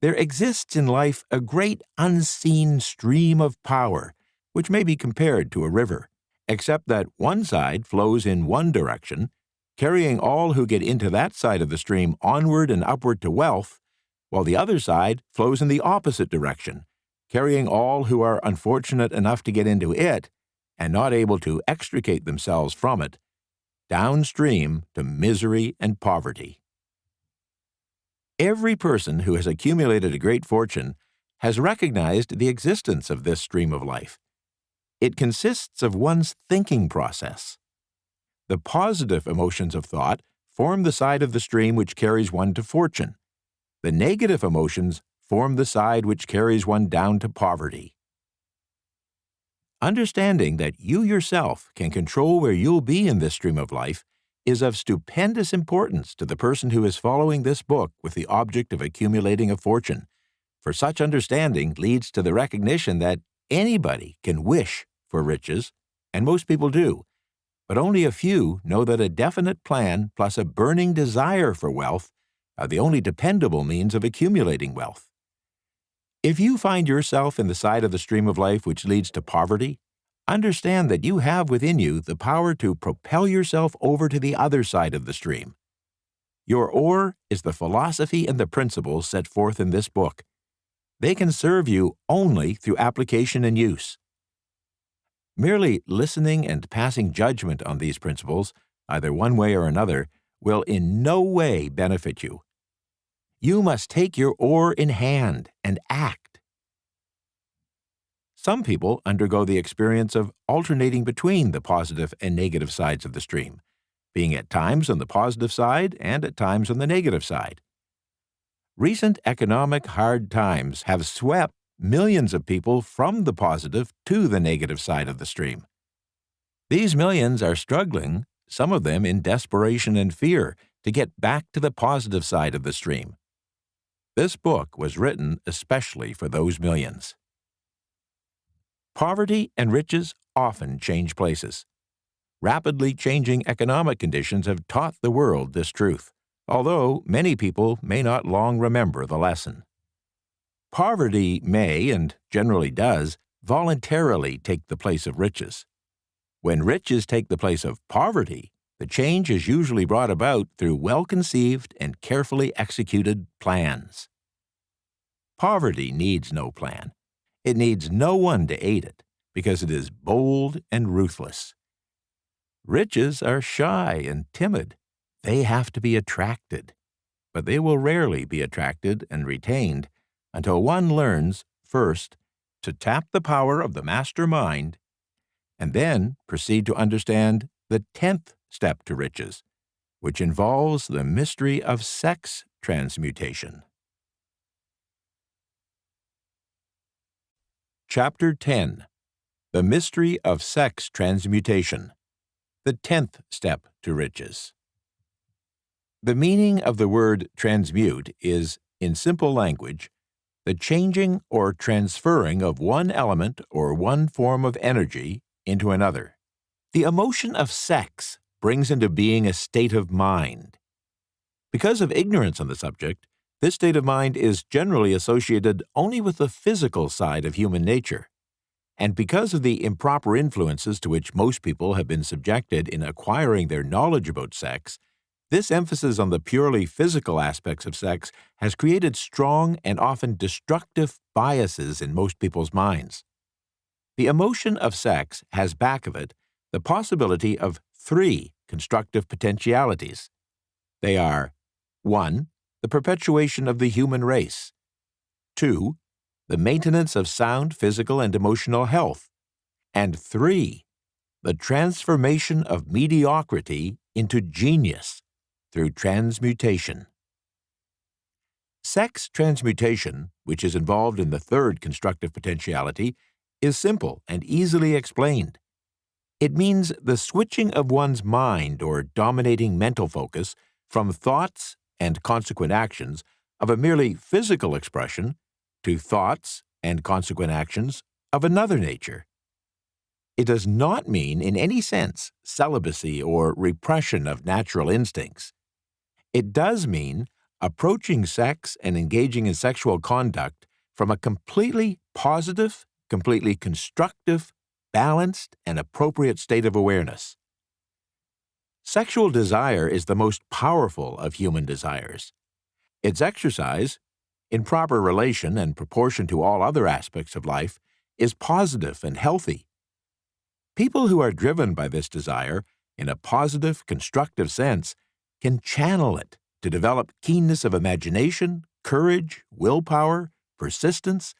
There exists in life a great unseen stream of power, which may be compared to a river, except that one side flows in one direction, carrying all who get into that side of the stream onward and upward to wealth, while the other side flows in the opposite direction, carrying all who are unfortunate enough to get into it and not able to extricate themselves from it, downstream to misery and poverty. Every person who has accumulated a great fortune has recognized the existence of this stream of life. It consists of one's thinking process. The positive emotions of thought form the side of the stream which carries one to fortune. The negative emotions form the side which carries one down to poverty. Understanding that you yourself can control where you'll be in this stream of life is of stupendous importance to the person who is following this book with the object of accumulating a fortune, for such understanding leads to the recognition that anybody can wish for riches, and most people do, but only a few know that a definite plan plus a burning desire for wealth are the only dependable means of accumulating wealth. If you find yourself in the side of the stream of life which leads to poverty, understand that you have within you the power to propel yourself over to the other side of the stream. Your oar is the philosophy and the principles set forth in this book. They can serve you only through application and use. Merely listening and passing judgment on these principles, either one way or another, will in no way benefit you. You must take your oar in hand and act. Some people undergo the experience of alternating between the positive and negative sides of the stream, being at times on the positive side and at times on the negative side. Recent economic hard times have swept millions of people from the positive to the negative side of the stream. These millions are struggling, some of them in desperation and fear, to get back to the positive side of the stream. This book was written especially for those millions. Poverty and riches often change places. Rapidly changing economic conditions have taught the world this truth, although many people may not long remember the lesson. Poverty may, and generally does, voluntarily take the place of riches. When riches take the place of poverty, the change is usually brought about through well-conceived and carefully executed plans. Poverty needs no plan. It needs no one to aid it, because it is bold and ruthless. Riches are shy and timid. They have to be attracted, but they will rarely be attracted and retained until one learns, first, to tap the power of the master mind, and then proceed to understand the 10th step to riches, which involves the mystery of sex transmutation. Chapter 10. The Mystery of Sex Transmutation, the 10th step to riches. The meaning of the word transmute is, in simple language, the changing or transferring of one element or one form of energy into another. The emotion of sex brings into being a state of mind. Because of ignorance on the subject, This state of mind is generally associated only with the physical side of human nature. And because of the improper influences to which most people have been subjected in acquiring their knowledge about sex, this emphasis on the purely physical aspects of sex has created strong and often destructive biases in most people's minds. The emotion of sex has back of it the possibility of three constructive potentialities. They are 1. The perpetuation of the human race. 2. The maintenance of sound physical and emotional health. And 3. The transformation of mediocrity into genius through transmutation. Sex transmutation, which is involved in the third constructive potentiality, is simple and easily explained. It means the switching of one's mind or dominating mental focus from thoughts and consequent actions of a merely physical expression to thoughts and consequent actions of another nature. It does not mean in any sense celibacy or repression of natural instincts. It does mean approaching sex and engaging in sexual conduct from a completely positive, completely constructive, balanced, and appropriate state of awareness. Sexual desire is the most powerful of human desires. Its exercise, in proper relation and proportion to all other aspects of life, is positive and healthy. People who are driven by this desire, in a positive, constructive sense, can channel it to develop keenness of imagination, courage, willpower, persistence,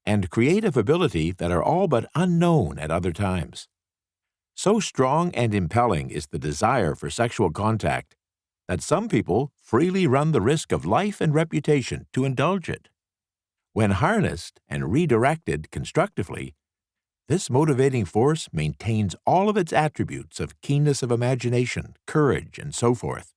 and creative ability that are all but unknown at other times. So strong and impelling is the desire for sexual contact that some people freely run the risk of life and reputation to indulge it. When harnessed and redirected constructively, this motivating force maintains all of its attributes of keenness of imagination, courage, and so forth,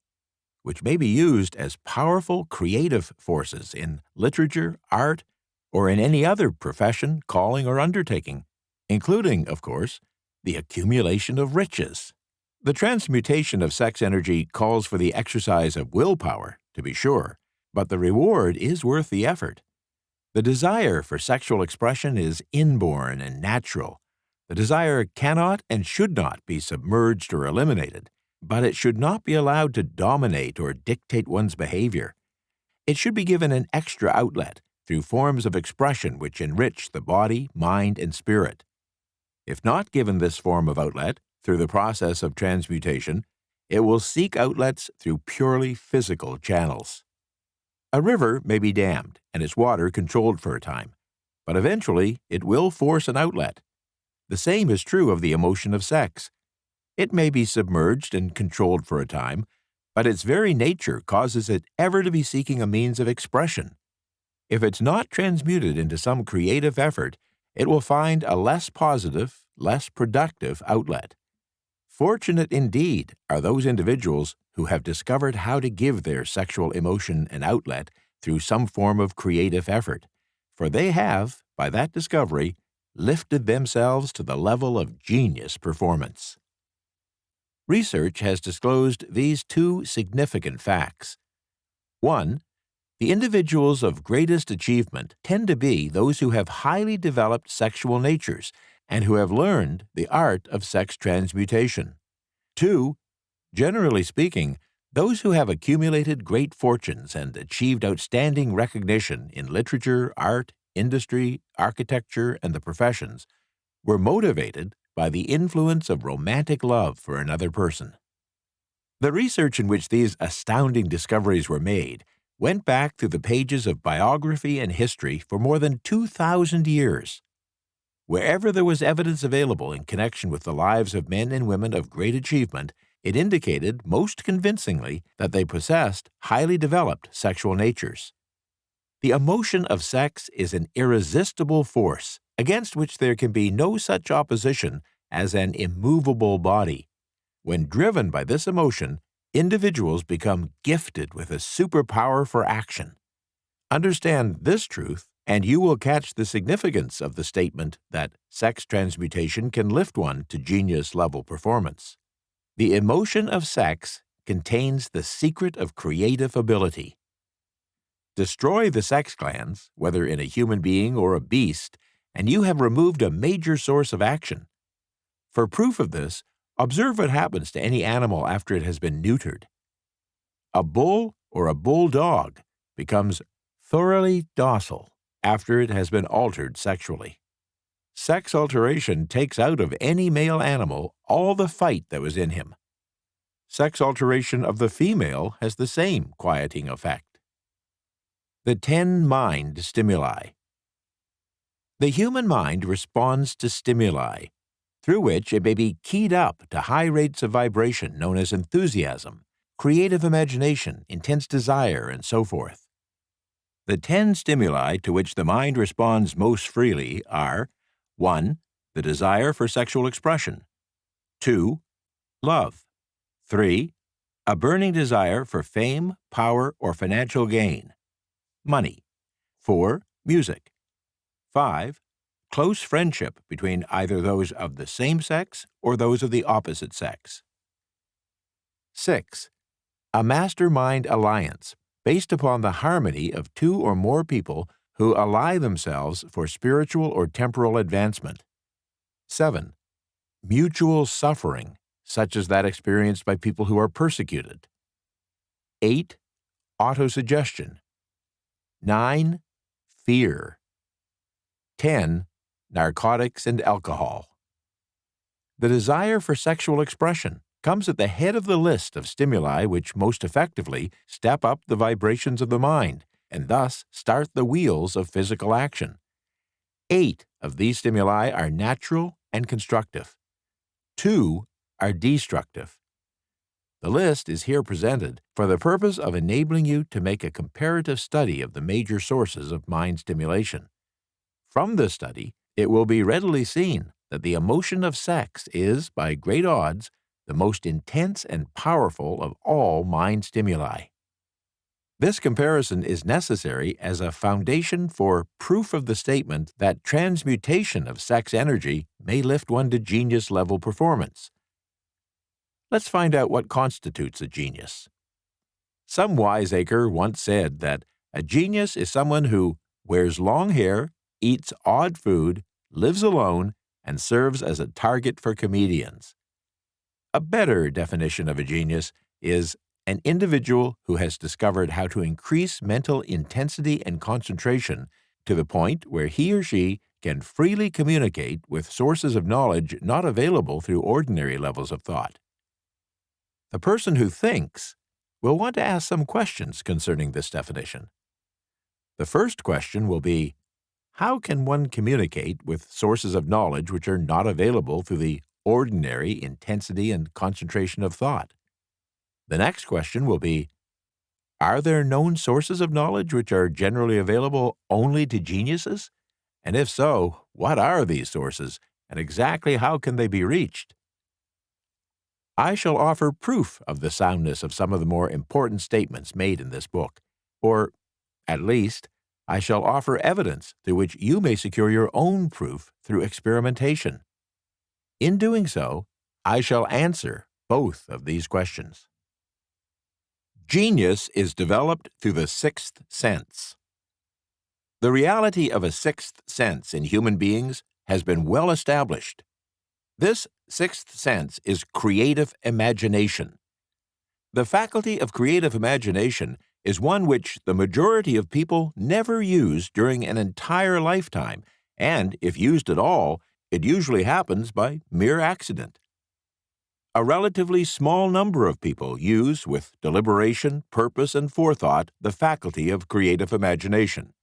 which may be used as powerful creative forces in literature, art, or in any other profession, calling, or undertaking, including, of course, the accumulation of riches. The transmutation of sex energy calls for the exercise of willpower, to be sure, but the reward is worth the effort. The desire for sexual expression is inborn and natural. The desire cannot and should not be submerged or eliminated, but it should not be allowed to dominate or dictate one's behavior. It should be given an extra outlet through forms of expression which enrich the body, mind, and spirit. If not given this form of outlet through the process of transmutation, it will seek outlets through purely physical channels. A river may be dammed and its water controlled for a time, but eventually it will force an outlet. The same is true of the emotion of sex. It may be submerged and controlled for a time, but its very nature causes it ever to be seeking a means of expression. If it's not transmuted into some creative effort, it will find a less positive, less productive outlet. Fortunate indeed are those individuals who have discovered how to give their sexual emotion an outlet through some form of creative effort, for they have, by that discovery, lifted themselves to the level of genius performance. Research has disclosed these two significant facts. 1. The individuals of greatest achievement tend to be those who have highly developed sexual natures and who have learned the art of sex transmutation. 2. Generally speaking, those who have accumulated great fortunes and achieved outstanding recognition in literature, art, industry, architecture, and the professions were motivated by the influence of romantic love for another person. The research in which these astounding discoveries were made went back through the pages of biography and history for more than 2,000 years. Wherever there was evidence available in connection with the lives of men and women of great achievement, it indicated most convincingly that they possessed highly developed sexual natures. The emotion of sex is an irresistible force against which there can be no such opposition as an immovable body. When driven by this emotion, individuals become gifted with a superpower for action. Understand this truth, and you will catch the significance of the statement that sex transmutation can lift one to genius-level performance. The emotion of sex contains the secret of creative ability. Destroy the sex glands, whether in a human being or a beast, and you have removed a major source of action. For proof of this, observe what happens to any animal after it has been neutered. A bull or a bulldog becomes thoroughly docile after it has been altered sexually. Sex alteration takes out of any male animal all the fight that was in him. Sex alteration of the female has the same quieting effect. The 10 mind stimuli. The human mind responds to stimuli, through which it may be keyed up to high rates of vibration known as enthusiasm, creative imagination, intense desire, and so forth. The 10 stimuli to which the mind responds most freely are 1. The desire for sexual expression. 2. Love. 3. A burning desire for fame, power, or financial gain. Money. 4. Music. 5. Close friendship between either those of the same sex or those of the opposite sex. 6. A mastermind alliance based upon the harmony of 2 or more people who ally themselves for spiritual or temporal advancement. 7. Mutual suffering, such as that experienced by people who are persecuted. 8. Autosuggestion. 9. Fear. 10. Narcotics and alcohol. The desire for sexual expression comes at the head of the list of stimuli which most effectively step up the vibrations of the mind and thus start the wheels of physical action. 8 of these stimuli are natural and constructive. 2 are destructive. The list is here presented for the purpose of enabling you to make a comparative study of the major sources of mind stimulation. From this study, it will be readily seen that the emotion of sex is, by great odds, the most intense and powerful of all mind stimuli. This comparison is necessary as a foundation for proof of the statement that transmutation of sex energy may lift one to genius-level performance. Let's find out what constitutes a genius. Some wiseacre once said that a genius is someone who wears long hair, eats odd food, lives alone, and serves as a target for comedians. A better definition of a genius is an individual who has discovered how to increase mental intensity and concentration to the point where he or she can freely communicate with sources of knowledge not available through ordinary levels of thought. The person who thinks will want to ask some questions concerning this definition. The first question will be, how can one communicate with sources of knowledge which are not available through the ordinary intensity and concentration of thought? The next question will be, are there known sources of knowledge which are generally available only to geniuses? And if so, what are these sources, and exactly how can they be reached? I shall offer proof of the soundness of some of the more important statements made in this book, or, at least, I shall offer evidence through which you may secure your own proof through experimentation. In doing so, I shall answer both of these questions. Genius is developed through the sixth sense. The reality of a sixth sense in human beings has been well established. This sixth sense is creative imagination. The faculty of creative imagination is one which the majority of people never use during an entire lifetime, and if used at all, it usually happens by mere accident. A relatively small number of people use, with deliberation, purpose, and forethought, the faculty of creative imagination.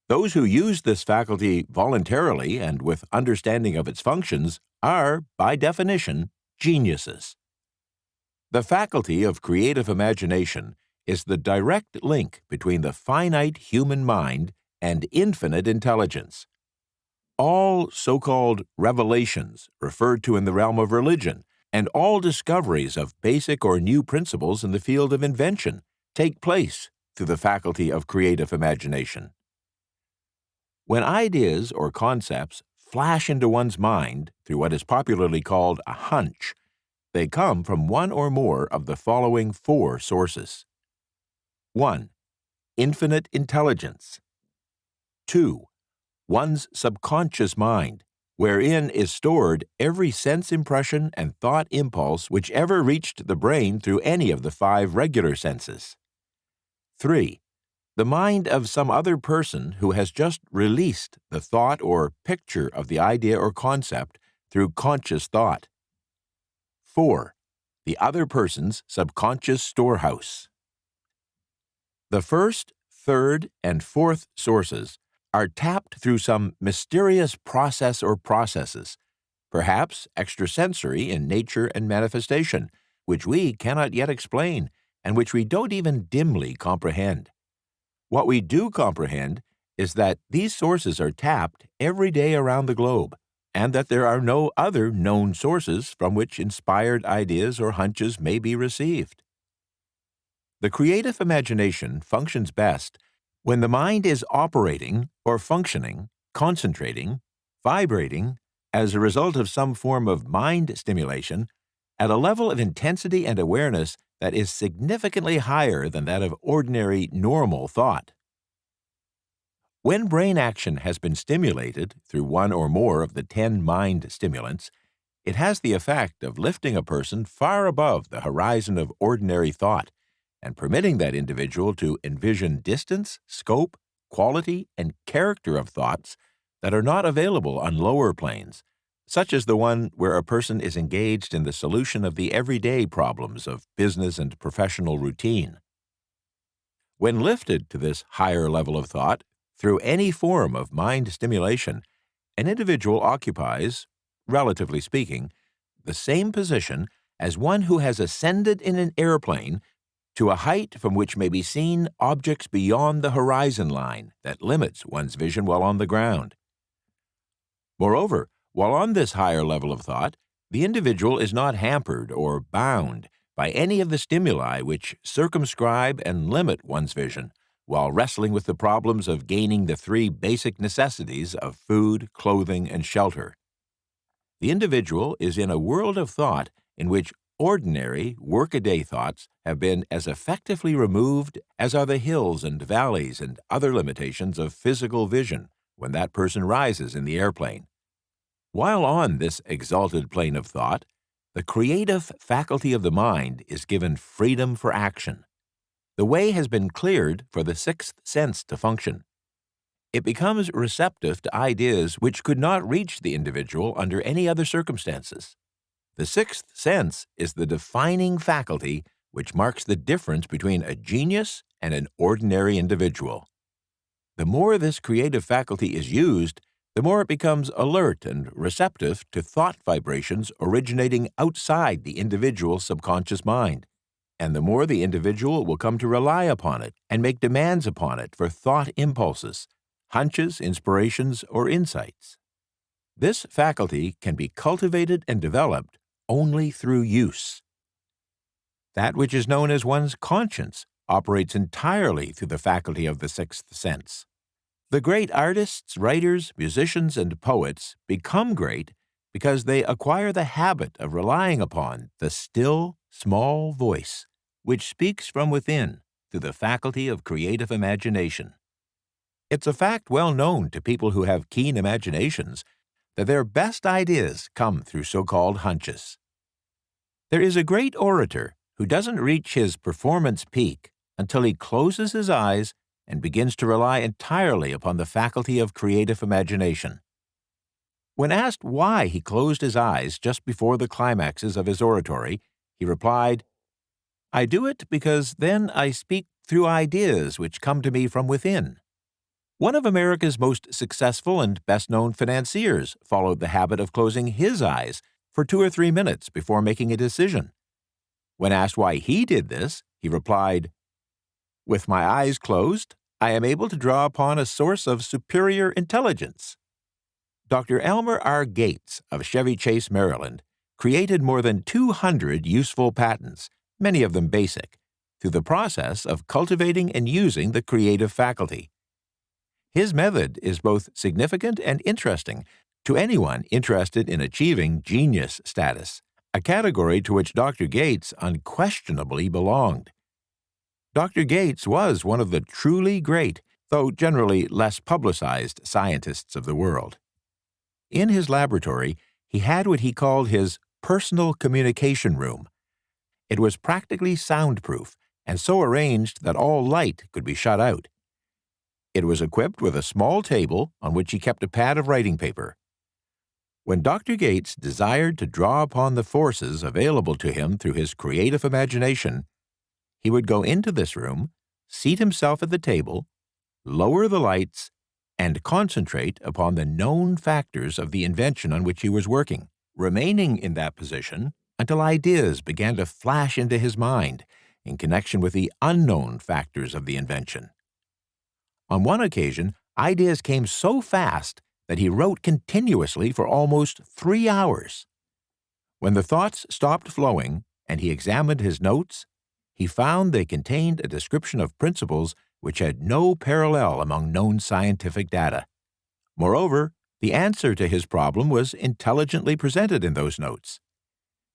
Those who use this faculty voluntarily and with understanding of its functions are, by definition, geniuses. The faculty of creative imagination is the direct link between the finite human mind and infinite intelligence. All so-called revelations referred to in the realm of religion and all discoveries of basic or new principles in the field of invention take place through the faculty of creative imagination. When ideas or concepts flash into one's mind through what is popularly called a hunch, they come from one or more of the following 4 sources. 1. infinite intelligence. 2. One's subconscious mind, wherein is stored every sense impression and thought impulse which ever reached the brain through any of the 5 regular senses. 3. The mind of some other person who has just released the thought or picture of the idea or concept through conscious thought. 4. The other person's subconscious storehouse. The first, third, and fourth sources are tapped through some mysterious process or processes, perhaps extrasensory in nature and manifestation, which we cannot yet explain and which we don't even dimly comprehend. What we do comprehend is that these sources are tapped every day around the globe, and that there are no other known sources from which inspired ideas or hunches may be received. The creative imagination functions best when the mind is operating or functioning, concentrating, vibrating as a result of some form of mind stimulation at a level of intensity and awareness that is significantly higher than that of ordinary, normal thought. When brain action has been stimulated through one or more of the 10 mind stimulants, it has the effect of lifting a person far above the horizon of ordinary thought and permitting that individual to envision distance, scope, quality, and character of thoughts that are not available on lower planes, such as the one where a person is engaged in the solution of the everyday problems of business and professional routine. When lifted to this higher level of thought through any form of mind stimulation, an individual occupies, relatively speaking, the same position as one who has ascended in an airplane to a height from which may be seen objects beyond the horizon line that limits one's vision while on the ground. Moreover, while on this higher level of thought, the individual is not hampered or bound by any of the stimuli which circumscribe and limit one's vision, while wrestling with the problems of gaining the 3 basic necessities of food, clothing, and shelter. The individual is in a world of thought in which ordinary, workaday thoughts have been as effectively removed as are the hills and valleys and other limitations of physical vision when that person rises in the airplane. While on this exalted plane of thought, the creative faculty of the mind is given freedom for action. The way has been cleared for the 6th sense to function. It becomes receptive to ideas which could not reach the individual under any other circumstances. The 6th sense is the defining faculty which marks the difference between a genius and an ordinary individual. The more this creative faculty is used, the more it becomes alert and receptive to thought vibrations originating outside the individual's subconscious mind, and the more the individual will come to rely upon it and make demands upon it for thought impulses, hunches, inspirations, or insights. This faculty can be cultivated and developed only through use. That which is known as one's conscience operates entirely through the faculty of the 6th sense. The great artists, writers, musicians, and poets become great because they acquire the habit of relying upon the still, small voice which speaks from within through the faculty of creative imagination. It's a fact well known to people who have keen imaginations that their best ideas come through so-called hunches. There is a great orator who doesn't reach his performance peak until he closes his eyes and begins to rely entirely upon the faculty of creative imagination. When asked why he closed his eyes just before the climaxes of his oratory, he replied, "I do it because then I speak through ideas which come to me from within." One of America's most successful and best-known financiers followed the habit of closing his eyes for 2 or 3 minutes before making a decision. When asked why he did this, he replied, "With my eyes closed, I am able to draw upon a source of superior intelligence." Dr. Elmer R. Gates of Chevy Chase, Maryland, created more than 200 useful patents, many of them basic, through the process of cultivating and using the creative faculty. His method is both significant and interesting to anyone interested in achieving genius status, a category to which Dr. Gates unquestionably belonged. Dr. Gates was one of the truly great, though generally less publicized, scientists of the world. In his laboratory, he had what he called his personal communication room. It was practically soundproof and so arranged that all light could be shut out. It was equipped with a small table on which he kept a pad of writing paper. When Dr. Gates desired to draw upon the forces available to him through his creative imagination, he would go into this room, seat himself at the table, lower the lights, and concentrate upon the known factors of the invention on which he was working, remaining in that position until ideas began to flash into his mind in connection with the unknown factors of the invention. On one occasion, ideas came so fast that he wrote continuously for almost 3 hours. When the thoughts stopped flowing and he examined his notes, he found they contained a description of principles which had no parallel among known scientific data. Moreover, the answer to his problem was intelligently presented in those notes.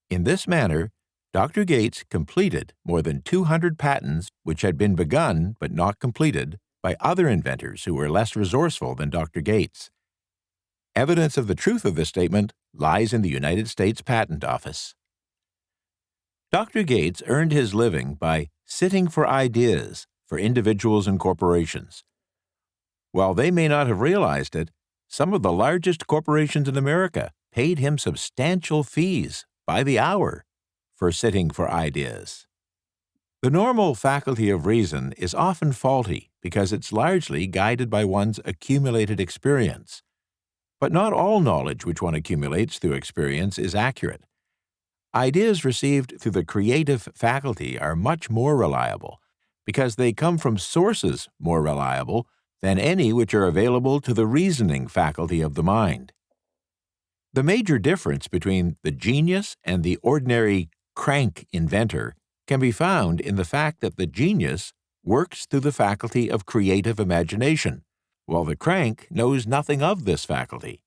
In this manner, Dr. Gates completed more than 200 patents which had been begun but not completed by other inventors who were less resourceful than Dr. Gates. Evidence of the truth of this statement lies in the United States Patent Office. Dr. Gates earned his living by sitting for ideas for individuals and corporations. While they may not have realized it, some of the largest corporations in America paid him substantial fees by the hour for sitting for ideas. The normal faculty of reason is often faulty because it's largely guided by one's accumulated experience. But not all knowledge which one accumulates through experience is accurate. Ideas received through the creative faculty are much more reliable because they come from sources more reliable than any which are available to the reasoning faculty of the mind. The major difference between the genius and the ordinary crank inventor can be found in the fact that the genius works through the faculty of creative imagination, while the crank knows nothing of this faculty.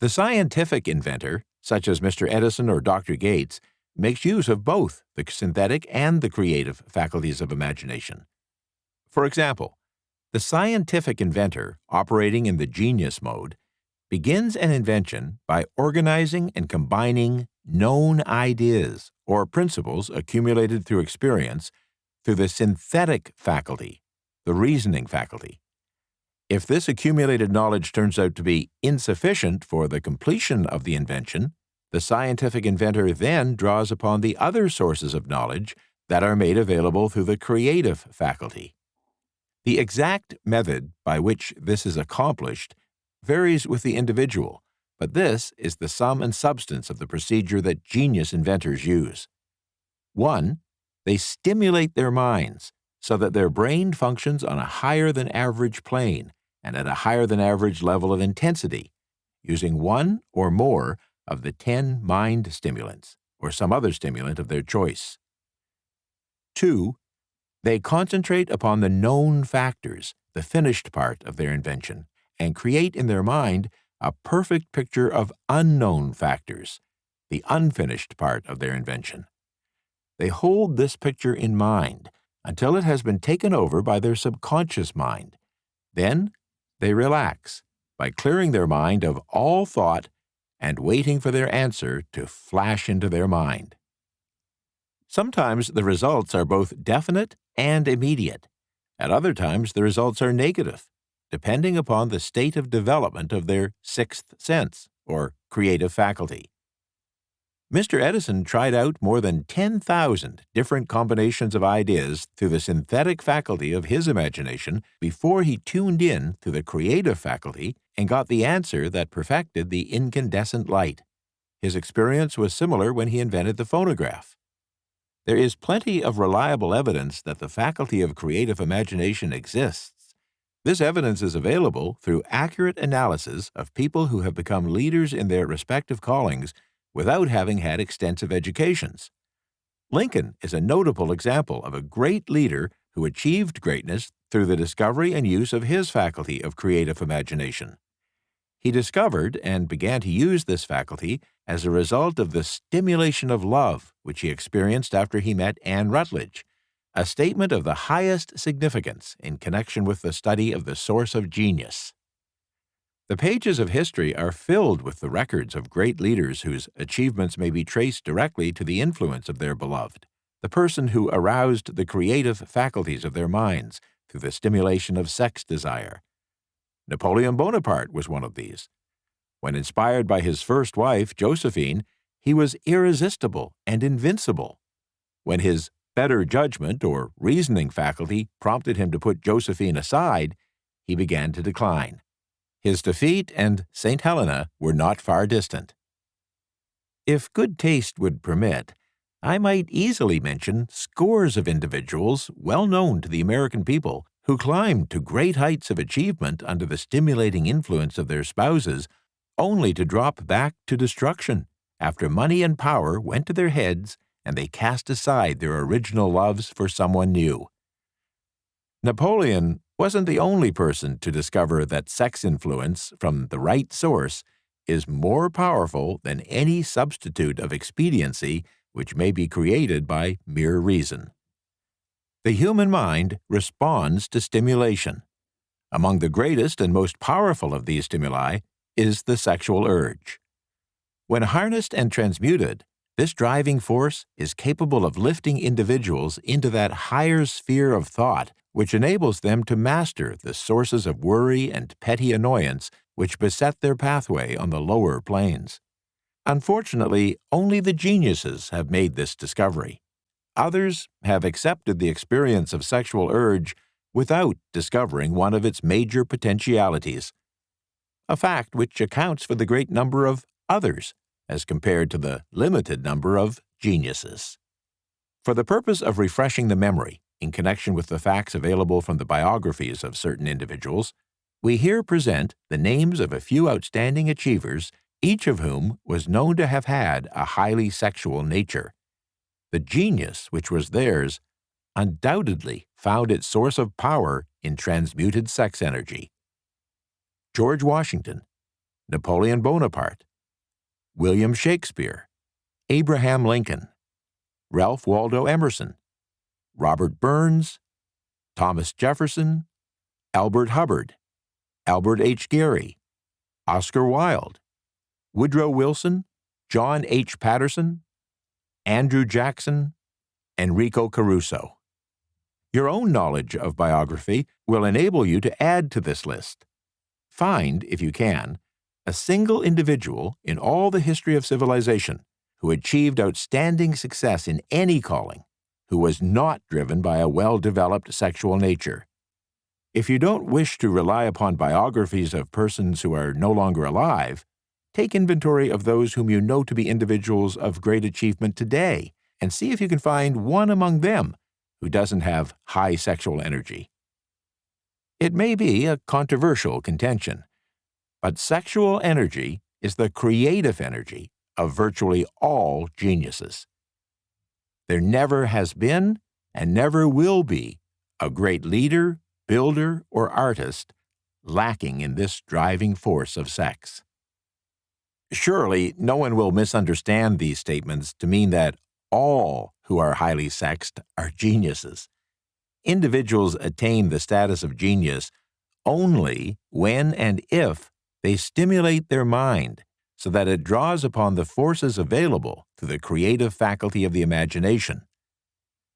The scientific inventor, such as Mr. Edison or Dr. Gates, makes use of both the synthetic and the creative faculties of imagination. For example, the scientific inventor, operating in the genius mode, begins an invention by organizing and combining known ideas or principles accumulated through experience through the synthetic faculty, the reasoning faculty. If this accumulated knowledge turns out to be insufficient for the completion of the invention, the scientific inventor then draws upon the other sources of knowledge that are made available through the creative faculty. The exact method by which this is accomplished varies with the individual, but this is the sum and substance of the procedure that genius inventors use. 1. They stimulate their minds so that their brain functions on a higher than average plane and at a higher than average level of intensity, using one or more of the 10 mind stimulants, or some other stimulant of their choice. 2. They concentrate upon the known factors, the finished part of their invention, and create in their mind a perfect picture of unknown factors, the unfinished part of their invention. They hold this picture in mind until it has been taken over by their subconscious mind. Then they relax by clearing their mind of all thought and waiting for their answer to flash into their mind. Sometimes the results are both definite and immediate. At other times the results are negative, depending upon the state of development of their sixth sense, or creative faculty. Mr. Edison tried out more than 10,000 different combinations of ideas through the synthetic faculty of his imagination before he tuned in to the creative faculty and got the answer that perfected the incandescent light. His experience was similar when he invented the phonograph. There is plenty of reliable evidence that the faculty of creative imagination exists. This evidence is available through accurate analysis of people who have become leaders in their respective callings without having had extensive educations. Lincoln is a notable example of a great leader who achieved greatness through the discovery and use of his faculty of creative imagination. He discovered and began to use this faculty as a result of the stimulation of love which he experienced after he met Anne Rutledge, a statement of the highest significance in connection with the study of the source of genius. The pages of history are filled with the records of great leaders whose achievements may be traced directly to the influence of their beloved, the person who aroused the creative faculties of their minds through the stimulation of sex desire. Napoleon Bonaparte was one of these. When inspired by his first wife, Josephine, he was irresistible and invincible. When his better judgment or reasoning faculty prompted him to put Josephine aside, he began to decline. His defeat and St. Helena were not far distant. If good taste would permit, I might easily mention scores of individuals well known to the American people who climbed to great heights of achievement under the stimulating influence of their spouses, only to drop back to destruction after money and power went to their heads and they cast aside their original loves for someone new. Napoleon wasn't the only person to discover that sex influence from the right source is more powerful than any substitute of expediency which may be created by mere reason. The human mind responds to stimulation. Among the greatest and most powerful of these stimuli is the sexual urge. When harnessed and transmuted, this driving force is capable of lifting individuals into that higher sphere of thought which enables them to master the sources of worry and petty annoyance which beset their pathway on the lower planes. Unfortunately, only the geniuses have made this discovery. Others have accepted the experience of sexual urge without discovering one of its major potentialities, a fact which accounts for the great number of others as compared to the limited number of geniuses. For the purpose of refreshing the memory in connection with the facts available from the biographies of certain individuals, we here present the names of a few outstanding achievers, each of whom was known to have had a highly sexual nature. The genius which was theirs undoubtedly found its source of power in transmuted sex energy. George Washington, Napoleon Bonaparte, William Shakespeare, Abraham Lincoln, Ralph Waldo Emerson, Robert Burns, Thomas Jefferson, Albert Hubbard, Albert H. Gary, Oscar Wilde, Woodrow Wilson, John H. Patterson, Andrew Jackson, Enrico Caruso. Your own knowledge of biography will enable you to add to this list. Find, if you can, a single individual in all the history of civilization who achieved outstanding success in any calling, who was not driven by a well-developed sexual nature. If you don't wish to rely upon biographies of persons who are no longer alive, take inventory of those whom you know to be individuals of great achievement today and see if you can find one among them who doesn't have high sexual energy. It may be a controversial contention, but sexual energy is the creative energy of virtually all geniuses. There never has been and never will be a great leader, builder, or artist lacking in this driving force of sex. Surely, no one will misunderstand these statements to mean that all who are highly sexed are geniuses. Individuals attain the status of genius only when and if they stimulate their mind so that it draws upon the forces available to the creative faculty of the imagination.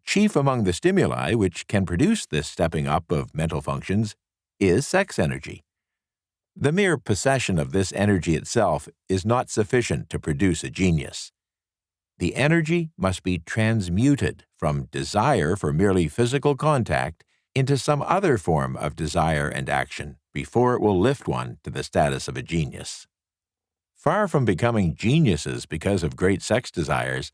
Chief among the stimuli which can produce this stepping up of mental functions is sex energy. The mere possession of this energy itself is not sufficient to produce a genius. The energy must be transmuted from desire for merely physical contact into some other form of desire and action before it will lift one to the status of a genius. Far from becoming geniuses because of great sex desires,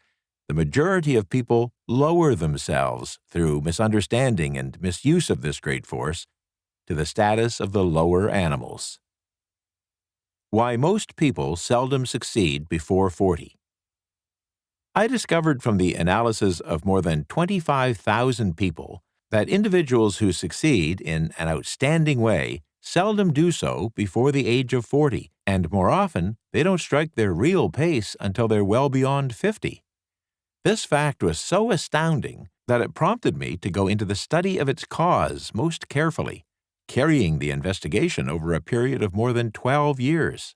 the majority of people lower themselves through misunderstanding and misuse of this great force to the status of the lower animals. Why most people seldom succeed before 40. I discovered from the analysis of more than 25,000 people that individuals who succeed in an outstanding way seldom do so before the age of 40, and more often, they don't strike their real pace until they're well beyond 50. This fact was so astounding that it prompted me to go into the study of its cause most carefully, carrying the investigation over a period of more than 12 years.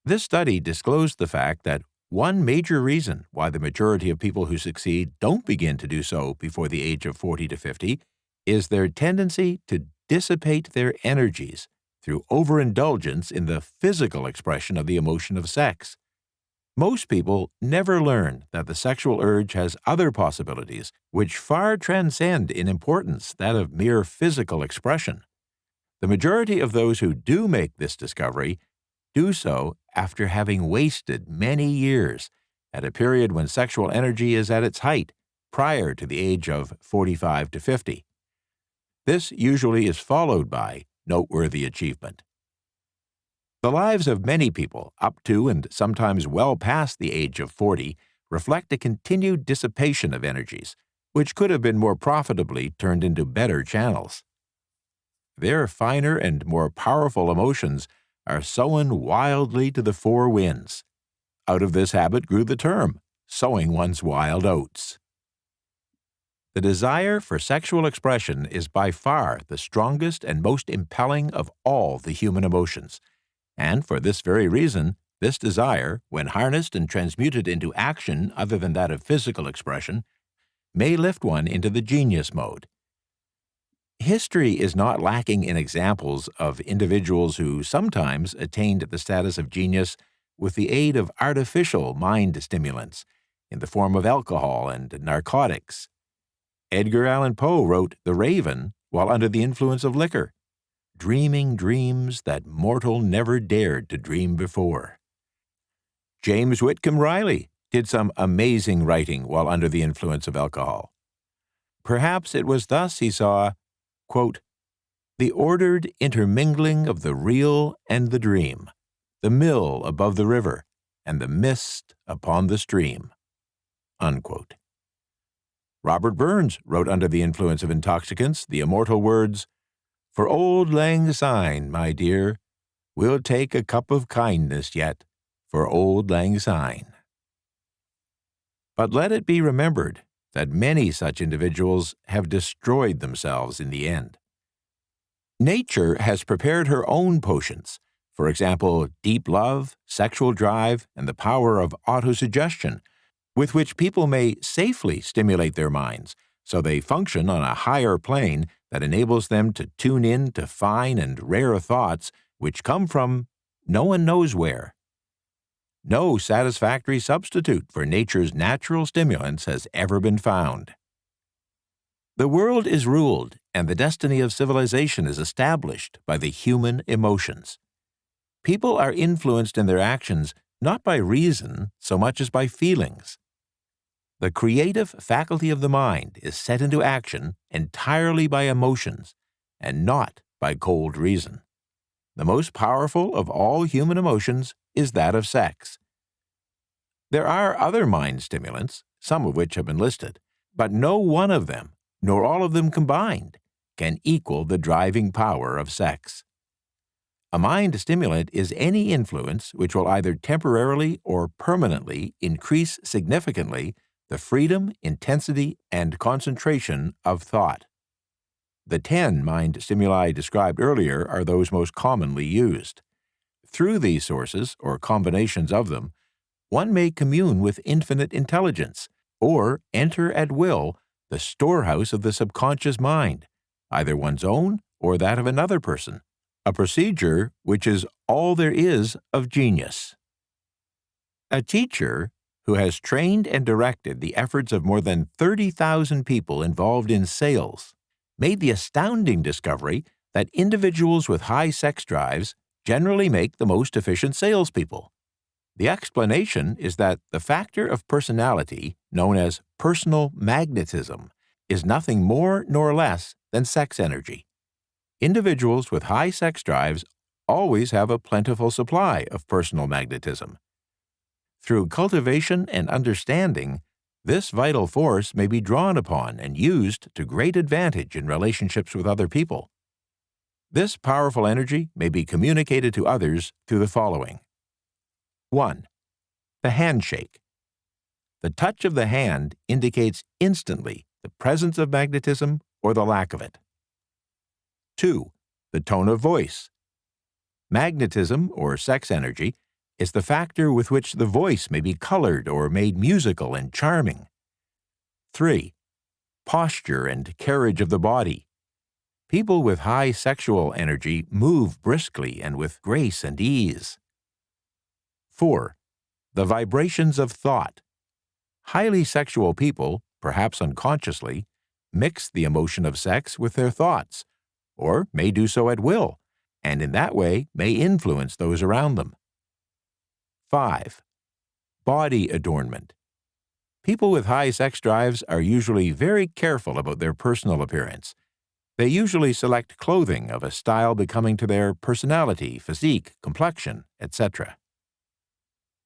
This study disclosed the fact that one major reason why the majority of people who succeed don't begin to do so before the age of 40 to 50 is their tendency to dissipate their energies through overindulgence in the physical expression of the emotion of sex. Most people never learn that the sexual urge has other possibilities which far transcend in importance that of mere physical expression. The majority of those who do make this discovery do so after having wasted many years at a period when sexual energy is at its height, prior to the age of 45 to 50. This usually is followed by noteworthy achievement. The lives of many people up to and sometimes well past the age of 40 reflect a continued dissipation of energies, which could have been more profitably turned into better channels. Their finer and more powerful emotions are sown wildly to the four winds. Out of this habit grew the term, sowing one's wild oats. The desire for sexual expression is by far the strongest and most impelling of all the human emotions, and for this very reason, this desire, when harnessed and transmuted into action other than that of physical expression, may lift one into the genius mode. History is not lacking in examples of individuals who sometimes attained the status of genius with the aid of artificial mind stimulants in the form of alcohol and narcotics. Edgar Allan Poe wrote The Raven while under the influence of liquor, dreaming dreams that mortal never dared to dream before. James Whitcomb Riley did some amazing writing while under the influence of alcohol. Perhaps it was thus he saw, quote, the ordered intermingling of the real and the dream, the mill above the river, and the mist upon the stream. Unquote. Robert Burns wrote under the influence of intoxicants the immortal words, for old lang syne, my dear, we'll take a cup of kindness yet, for old lang syne. But let it be remembered that many such individuals have destroyed themselves in the end. Nature has prepared her own potions, for example, deep love, sexual drive, and the power of autosuggestion, with which people may safely stimulate their minds so they function on a higher plane that enables them to tune in to fine and rare thoughts which come from no one knows where. No satisfactory substitute for nature's natural stimulants has ever been found. The world is ruled, and the destiny of civilization is established by the human emotions. People are influenced in their actions not by reason so much as by feelings. The creative faculty of the mind is set into action entirely by emotions, and not by cold reason. The most powerful of all human emotions is that of sex. There are other mind stimulants, some of which have been listed, but no one of them, nor all of them combined, can equal the driving power of sex. A mind stimulant is any influence which will either temporarily or permanently increase significantly the freedom, intensity, and concentration of thought. The 10 mind stimuli described earlier are those most commonly used. Through these sources, or combinations of them, one may commune with infinite intelligence, or enter at will the storehouse of the subconscious mind, either one's own or that of another person, a procedure which is all there is of genius. A teacher who has trained and directed the efforts of more than 30,000 people involved in sales, made the astounding discovery that individuals with high sex drives generally make the most efficient salespeople. The explanation is that the factor of personality, known as personal magnetism, is nothing more nor less than sex energy. Individuals with high sex drives always have a plentiful supply of personal magnetism. Through cultivation and understanding, this vital force may be drawn upon and used to great advantage in relationships with other people. This powerful energy may be communicated to others through the following. 1. The handshake. The touch of the hand indicates instantly the presence of magnetism or the lack of it. 2. The tone of voice. Magnetism, or sex energy, is the factor with which the voice may be colored or made musical and charming. 3. Posture and carriage of the body. People with high sexual energy move briskly and with grace and ease. 4. The vibrations of thought. Highly sexual people, perhaps unconsciously, mix the emotion of sex with their thoughts, or may do so at will, and in that way may influence those around them. 5. Body adornment. People with high sex drives are usually very careful about their personal appearance. They usually select clothing of a style becoming to their personality, physique, complexion, etc.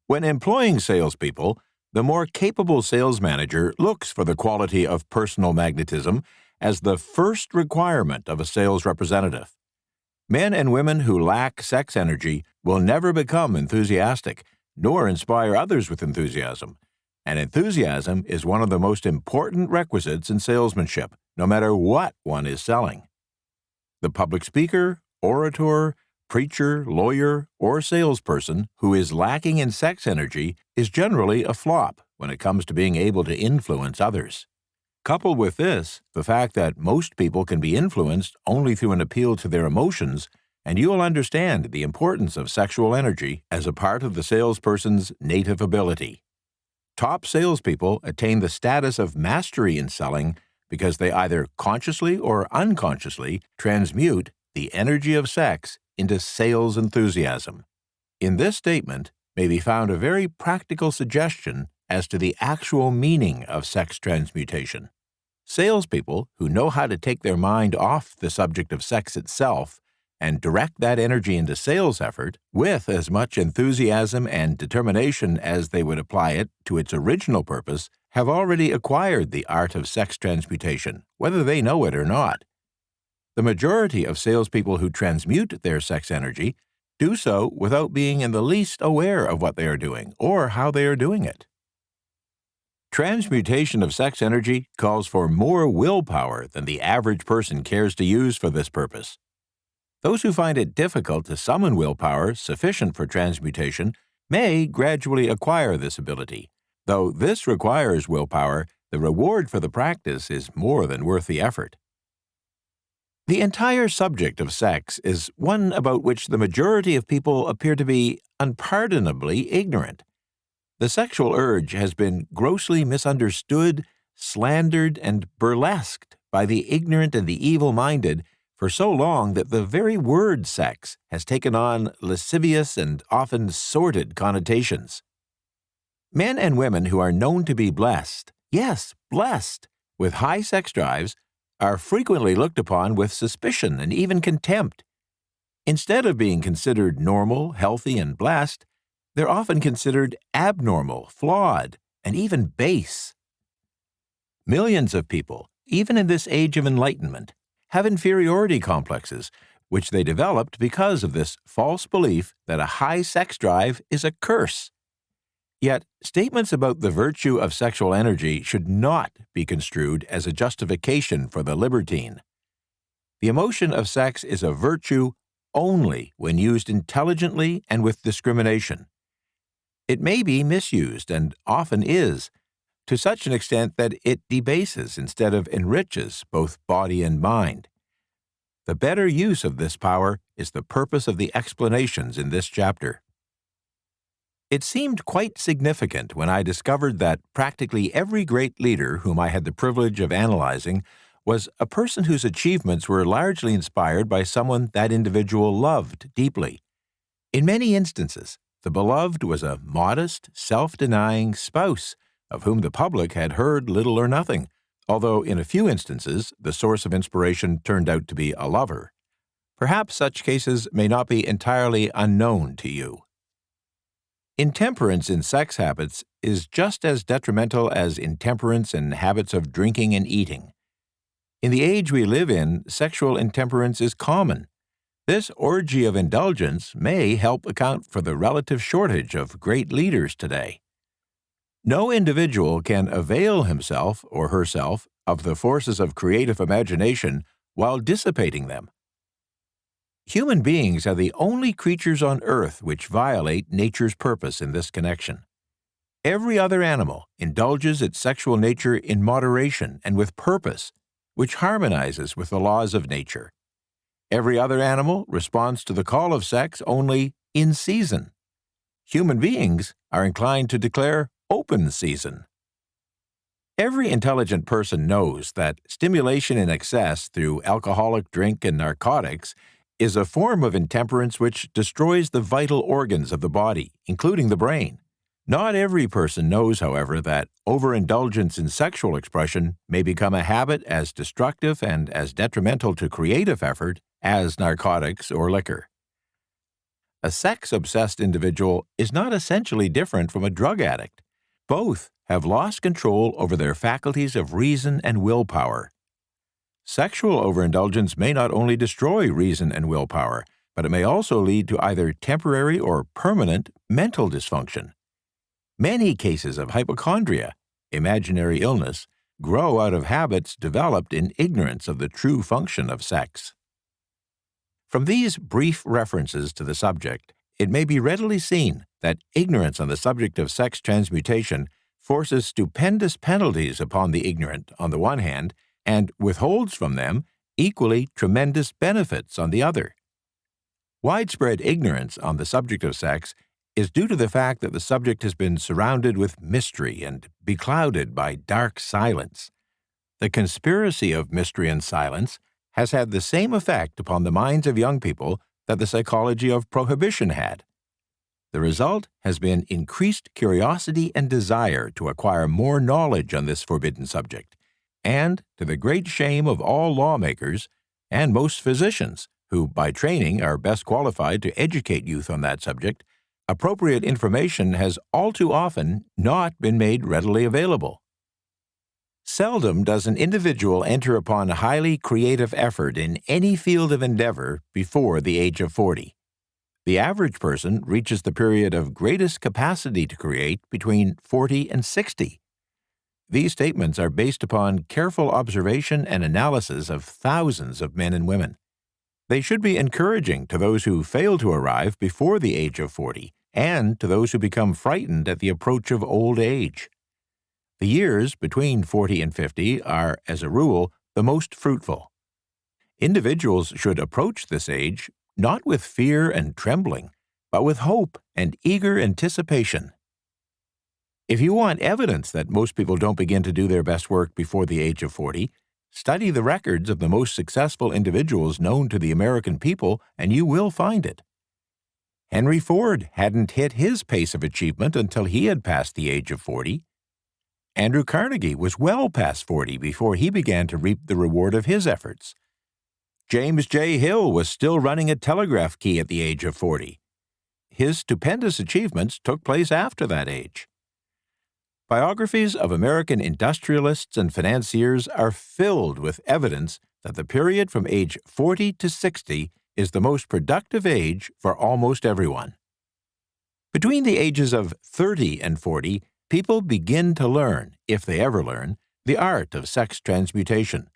When employing salespeople, the more capable sales manager looks for the quality of personal magnetism as the first requirement of a sales representative. Men and women who lack sex energy will never become enthusiastic, nor inspire others with enthusiasm. And enthusiasm is one of the most important requisites in salesmanship, no matter what one is selling. The public speaker, orator, preacher, lawyer, or salesperson who is lacking in sex energy is generally a flop when it comes to being able to influence others. Coupled with this, the fact that most people can be influenced only through an appeal to their emotions, and you will understand the importance of sexual energy as a part of the salesperson's native ability. Top salespeople attain the status of mastery in selling because they either consciously or unconsciously transmute the energy of sex into sales enthusiasm. In this statement may be found a very practical suggestion as to the actual meaning of sex transmutation. Salespeople who know how to take their mind off the subject of sex itself and direct that energy into sales effort with as much enthusiasm and determination as they would apply it to its original purpose have already acquired the art of sex transmutation, whether they know it or not. The majority of salespeople who transmute their sex energy do so without being in the least aware of what they are doing or how they are doing it. Transmutation of sex energy calls for more willpower than the average person cares to use for this purpose. Those who find it difficult to summon willpower sufficient for transmutation may gradually acquire this ability. Though this requires willpower, the reward for the practice is more than worth the effort. The entire subject of sex is one about which the majority of people appear to be unpardonably ignorant. The sexual urge has been grossly misunderstood, slandered, and burlesqued by the ignorant and the evil-minded for so long that the very word sex has taken on lascivious and often sordid connotations. Men and women who are known to be blessed, yes, blessed, with high sex drives are frequently looked upon with suspicion and even contempt. Instead of being considered normal, healthy, and blessed, they're often considered abnormal, flawed, and even base. Millions of people, even in this age of enlightenment, have inferiority complexes, which they developed because of this false belief that a high sex drive is a curse. Yet, statements about the virtue of sexual energy should not be construed as a justification for the libertine. The emotion of sex is a virtue only when used intelligently and with discrimination. It may be misused, and often is, to such an extent that it debases instead of enriches both body and mind. The better use of this power is the purpose of the explanations in this chapter. It seemed quite significant when I discovered that practically every great leader whom I had the privilege of analyzing was a person whose achievements were largely inspired by someone that individual loved deeply. In many instances, the beloved was a modest, self-denying spouse of whom the public had heard little or nothing, although in a few instances the source of inspiration turned out to be a lover. Perhaps such cases may not be entirely unknown to you. Intemperance in sex habits is just as detrimental as intemperance in habits of drinking and eating. In the age we live in, sexual intemperance is common. This orgy of indulgence may help account for the relative shortage of great leaders today. No individual can avail himself or herself of the forces of creative imagination while dissipating them. Human beings are the only creatures on Earth which violate nature's purpose in this connection. Every other animal indulges its sexual nature in moderation and with purpose, which harmonizes with the laws of nature. Every other animal responds to the call of sex only in season. Human beings are inclined to declare open season. Every intelligent person knows that stimulation in excess through alcoholic drink and narcotics is a form of intemperance which destroys the vital organs of the body, including the brain. Not every person knows, however, that overindulgence in sexual expression may become a habit as destructive and as detrimental to creative effort as narcotics or liquor. A sex-obsessed individual is not essentially different from a drug addict. Both have lost control over their faculties of reason and willpower. Sexual overindulgence may not only destroy reason and willpower, but it may also lead to either temporary or permanent mental dysfunction. Many cases of hypochondria, imaginary illness, grow out of habits developed in ignorance of the true function of sex. From these brief references to the subject, it may be readily seen that ignorance on the subject of sex transmutation forces stupendous penalties upon the ignorant on the one hand, and withholds from them equally tremendous benefits on the other. Widespread ignorance on the subject of sex is due to the fact that the subject has been surrounded with mystery and beclouded by dark silence. The conspiracy of mystery and silence has had the same effect upon the minds of young people that the psychology of prohibition had. The result has been increased curiosity and desire to acquire more knowledge on this forbidden subject, and, to the great shame of all lawmakers and most physicians, who by training are best qualified to educate youth on that subject, appropriate information has all too often not been made readily available. Seldom does an individual enter upon highly creative effort in any field of endeavor before the age of 40. The average person reaches the period of greatest capacity to create between 40 and 60. These statements are based upon careful observation and analysis of thousands of men and women. They should be encouraging to those who fail to arrive before the age of 40 and to those who become frightened at the approach of old age. The years between 40 and 50 are, as a rule, the most fruitful. Individuals should approach this age not with fear and trembling, but with hope and eager anticipation. If you want evidence that most people don't begin to do their best work before the age of 40, study the records of the most successful individuals known to the American people, and you will find it. Henry Ford hadn't hit his pace of achievement until he had passed the age of 40. Andrew Carnegie was well past 40 before he began to reap the reward of his efforts. James J. Hill was still running a telegraph key at the age of 40. His stupendous achievements took place after that age. Biographies of American industrialists and financiers are filled with evidence that the period from age 40 to 60 is the most productive age for almost everyone. Between the ages of 30 and 40, people begin to learn, if they ever learn, the art of sex transmutation.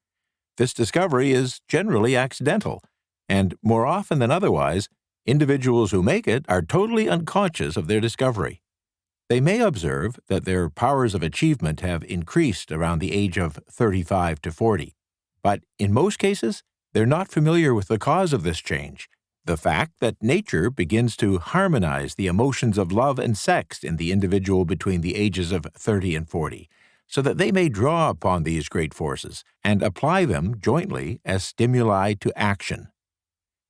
This discovery is generally accidental, and more often than otherwise, individuals who make it are totally unconscious of their discovery. They may observe that their powers of achievement have increased around the age of 35 to 40, but in most cases, they're not familiar with the cause of this change, the fact that nature begins to harmonize the emotions of love and sex in the individual between the ages of 30 and 40, so that they may draw upon these great forces and apply them jointly as stimuli to action.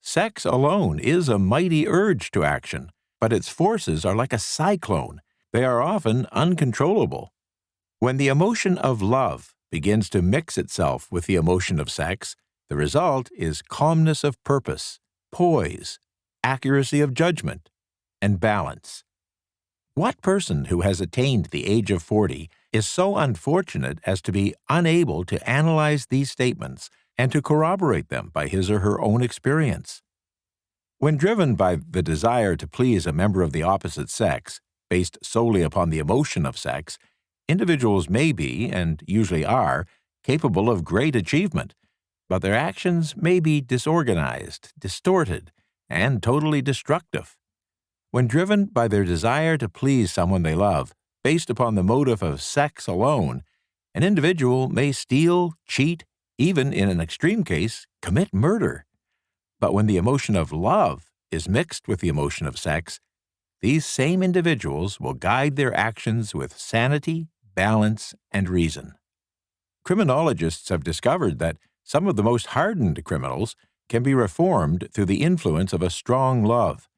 Sex alone is a mighty urge to action, but its forces are like a cyclone. They are often uncontrollable. When the emotion of love begins to mix itself with the emotion of sex, the result is calmness of purpose, poise, accuracy of judgment, and balance. What person who has attained the age of 40 is so unfortunate as to be unable to analyze these statements and to corroborate them by his or her own experience? When driven by the desire to please a member of the opposite sex, based solely upon the emotion of sex, Individuals may be, and usually are, capable of great achievement, but their actions may be disorganized, distorted, and totally destructive. When driven by their desire to please someone they love, based upon the motive of sex alone, an individual may steal, cheat, even in an extreme case, commit murder. But when the emotion of love is mixed with the emotion of sex, these same individuals will guide their actions with sanity, balance, and reason. Criminologists have discovered that some of the most hardened criminals can be reformed through the influence of a strong love.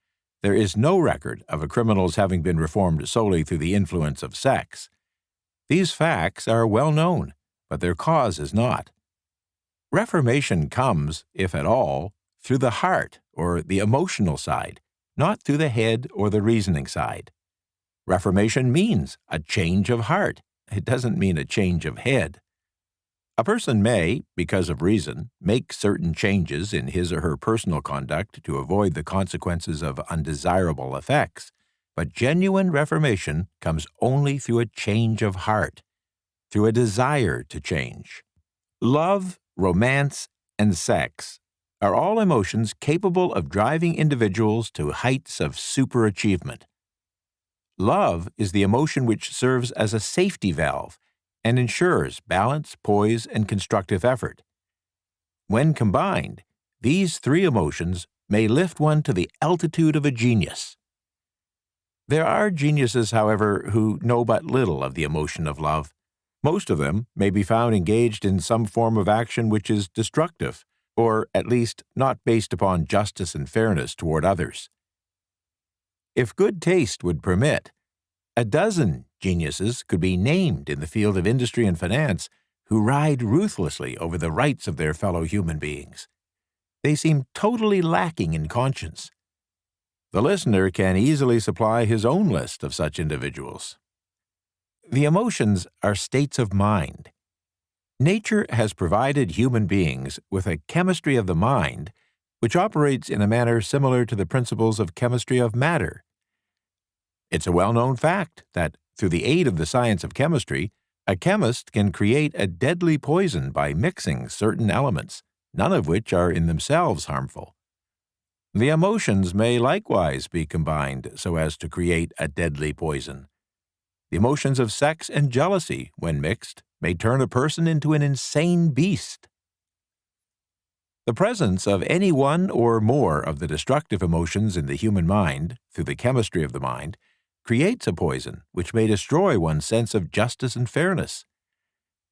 There is no record of a criminal's having been reformed solely through the influence of sex. These facts are well known, but their cause is not. Reformation comes, if at all, through the heart or the emotional side, not through the head or the reasoning side. Reformation means a change of heart. It doesn't mean a change of head. A person may, because of reason, make certain changes in his or her personal conduct to avoid the consequences of undesirable effects, but genuine reformation comes only through a change of heart, through a desire to change. Love, romance, and sex are all emotions capable of driving individuals to heights of superachievement. Love is the emotion which serves as a safety valve and ensures balance, poise, and constructive effort. When combined, these three emotions may lift one to the altitude of a genius. There are geniuses, however, who know but little of the emotion of love. Most of them may be found engaged in some form of action which is destructive, or at least not based upon justice and fairness toward others. If good taste would permit, a dozen geniuses could be named in the field of industry and finance who ride ruthlessly over the rights of their fellow human beings. They seem totally lacking in conscience. The listener can easily supply his own list of such individuals. The emotions are states of mind. Nature has provided human beings with a chemistry of the mind which operates in a manner similar to the principles of chemistry of matter. It's a well-known fact that, through the aid of the science of chemistry, a chemist can create a deadly poison by mixing certain elements, none of which are in themselves harmful. The emotions may likewise be combined so as to create a deadly poison. The emotions of sex and jealousy, when mixed, may turn a person into an insane beast. The presence of any one or more of the destructive emotions in the human mind, through the chemistry of the mind, creates a poison which may destroy one's sense of justice and fairness.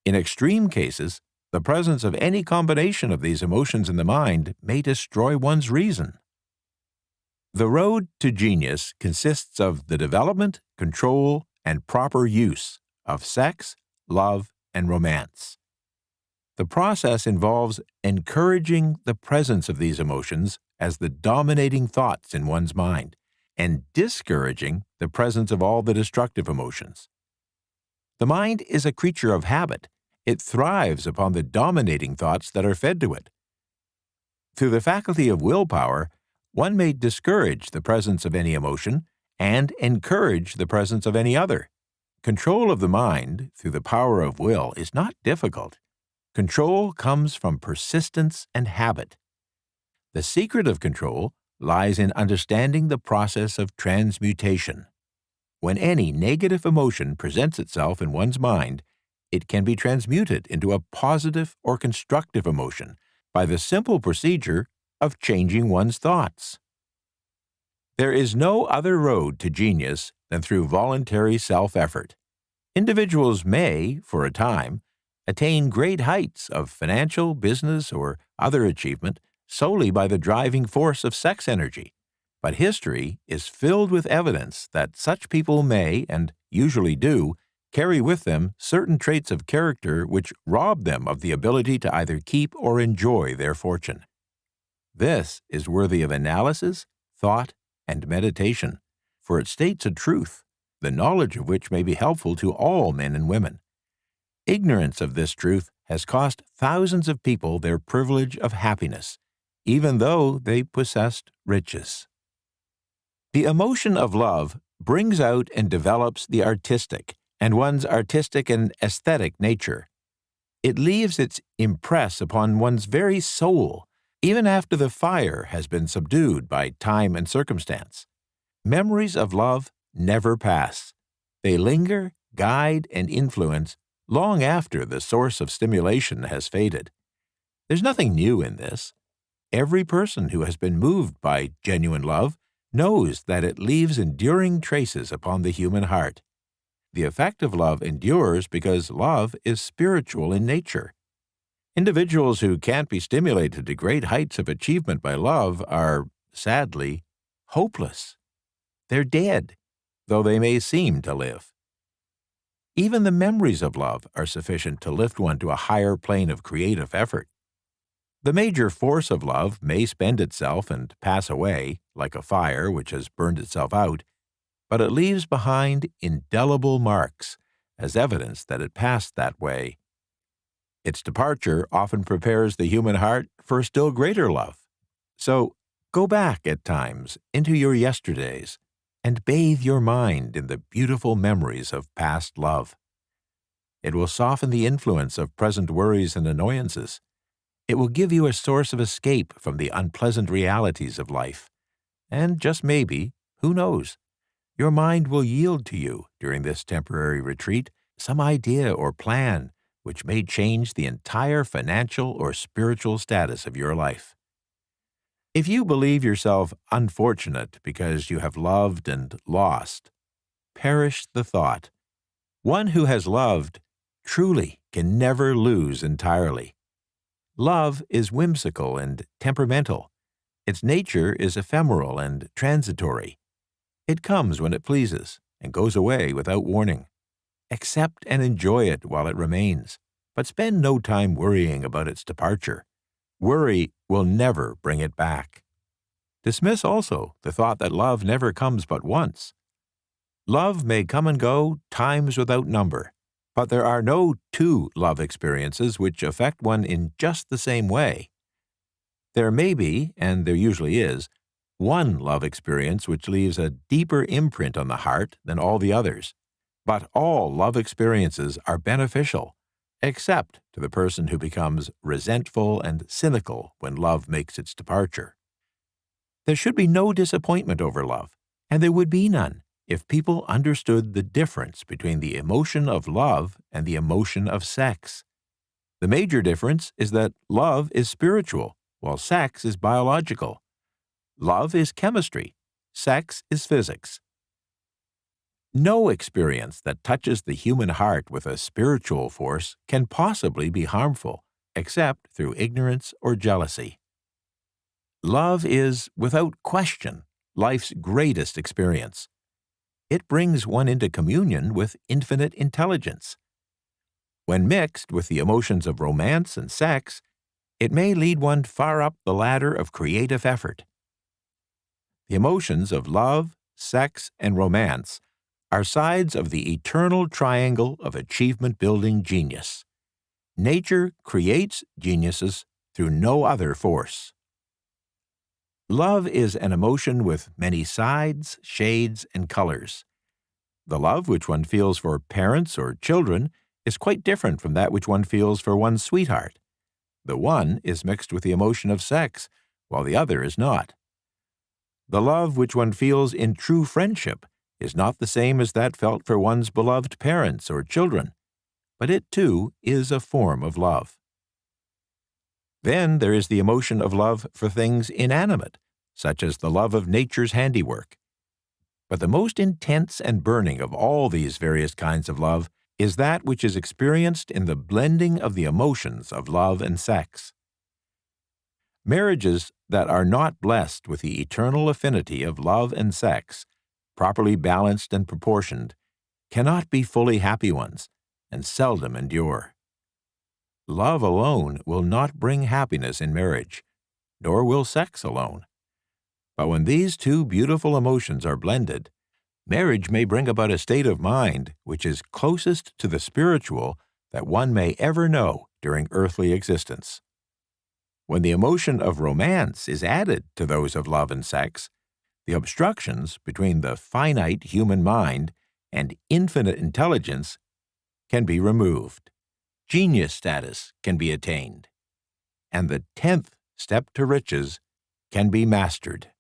In extreme cases, the presence of any combination of these emotions in the mind may destroy one's reason. The road to genius consists of the development, control, and proper use of sex, love, and romance. The process involves encouraging the presence of these emotions as the dominating thoughts in one's mind, and discouraging the presence of all the destructive emotions. The mind is a creature of habit. It thrives upon the dominating thoughts that are fed to it. Through the faculty of willpower, one may discourage the presence of any emotion and encourage the presence of any other. Control of the mind through the power of will is not difficult. Control comes from persistence and habit. The secret of control lies in understanding the process of transmutation. When any negative emotion presents itself in one's mind, it can be transmuted into a positive or constructive emotion by the simple procedure of changing one's thoughts. There is no other road to genius than through voluntary self-effort. Individuals may, for a time, attain great heights of financial, business, or other achievement solely by the driving force of sex energy, but history is filled with evidence that such people may, and usually do, carry with them certain traits of character which rob them of the ability to either keep or enjoy their fortune. This is worthy of analysis, thought, and meditation, for it states a truth, the knowledge of which may be helpful to all men and women. Ignorance of this truth has cost thousands of people their privilege of happiness, even though they possessed riches. The emotion of love brings out and develops the artistic and one's artistic and aesthetic nature. It leaves its impress upon one's very soul, even after the fire has been subdued by time and circumstance. Memories of love never pass. They linger, guide, and influence long after the source of stimulation has faded. There's nothing new in this. Every person who has been moved by genuine love knows that it leaves enduring traces upon the human heart. The effect of love endures because love is spiritual in nature. Individuals who can't be stimulated to great heights of achievement by love are, sadly, hopeless. They're dead, though they may seem to live. Even the memories of love are sufficient to lift one to a higher plane of creative effort. The major force of love may spend itself and pass away, like a fire which has burned itself out, but it leaves behind indelible marks as evidence that it passed that way. Its departure often prepares the human heart for still greater love. So go back at times into your yesterdays and bathe your mind in the beautiful memories of past love. It will soften the influence of present worries and annoyances. It will give you a source of escape from the unpleasant realities of life. And just maybe, who knows, your mind will yield to you during this temporary retreat some idea or plan which may change the entire financial or spiritual status of your life. If you believe yourself unfortunate because you have loved and lost, perish the thought. One who has loved truly can never lose entirely. Love is whimsical and temperamental. Its nature is ephemeral and transitory. It comes when it pleases and goes away without warning. Accept and enjoy it while it remains, but spend no time worrying about its departure. Worry will never bring it back. Dismiss also the thought that love never comes but once. Love may come and go times without number, but there are no two love experiences which affect one in just the same way. There may be, and there usually is, one love experience which leaves a deeper imprint on the heart than all the others. But all love experiences are beneficial, except to the person who becomes resentful and cynical when love makes its departure. There should be no disappointment over love, and there would be none if people understood the difference between the emotion of love and the emotion of sex. The major difference is that love is spiritual, while sex is biological. Love is chemistry. Sex is physics. No experience that touches the human heart with a spiritual force can possibly be harmful, except through ignorance or jealousy. Love is, without question, life's greatest experience. It brings one into communion with infinite intelligence. When mixed with the emotions of romance and sex, it may lead one far up the ladder of creative effort. The emotions of love, sex, and romance are sides of the eternal triangle of achievement-building genius. Nature creates geniuses through no other force. Love is an emotion with many sides, shades, and colors. The love which one feels for parents or children is quite different from that which one feels for one's sweetheart. The one is mixed with the emotion of sex, while the other is not. The love which one feels in true friendship is not the same as that felt for one's beloved parents or children, but it too is a form of love. Then there is the emotion of love for things inanimate, such as the love of nature's handiwork. But the most intense and burning of all these various kinds of love is that which is experienced in the blending of the emotions of love and sex. Marriages that are not blessed with the eternal affinity of love and sex, properly balanced and proportioned, cannot be fully happy ones, and seldom endure. Love alone will not bring happiness in marriage, nor will sex alone. But when these two beautiful emotions are blended, marriage may bring about a state of mind which is closest to the spiritual that one may ever know during earthly existence. When the emotion of romance is added to those of love and sex, the obstructions between the finite human mind and infinite intelligence can be removed. Genius status can be attained. And the 10th step to riches can be mastered.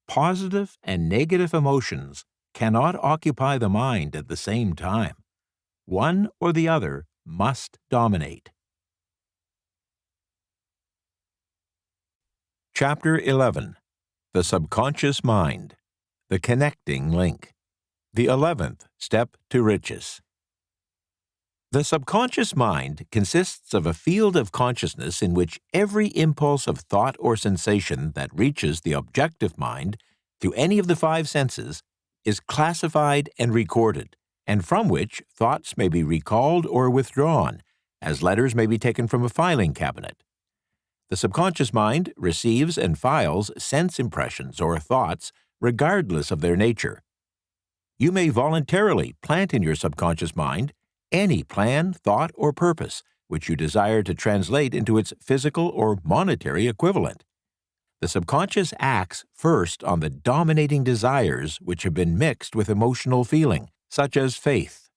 Positive and negative emotions cannot occupy the mind at the same time. One or the other must dominate. Chapter 11. The Subconscious Mind. The Connecting Link. The 11th Step to Riches. The subconscious mind consists of a field of consciousness in which every impulse of thought or sensation that reaches the objective mind through any of the five senses is classified and recorded, and from which thoughts may be recalled or withdrawn, as letters may be taken from a filing cabinet. The subconscious mind receives and files sense impressions or thoughts regardless of their nature. You may voluntarily plant in your subconscious mind any plan, thought, or purpose which you desire to translate into its physical or monetary equivalent. The subconscious acts first on the dominating desires which have been mixed with emotional feeling, such as faith.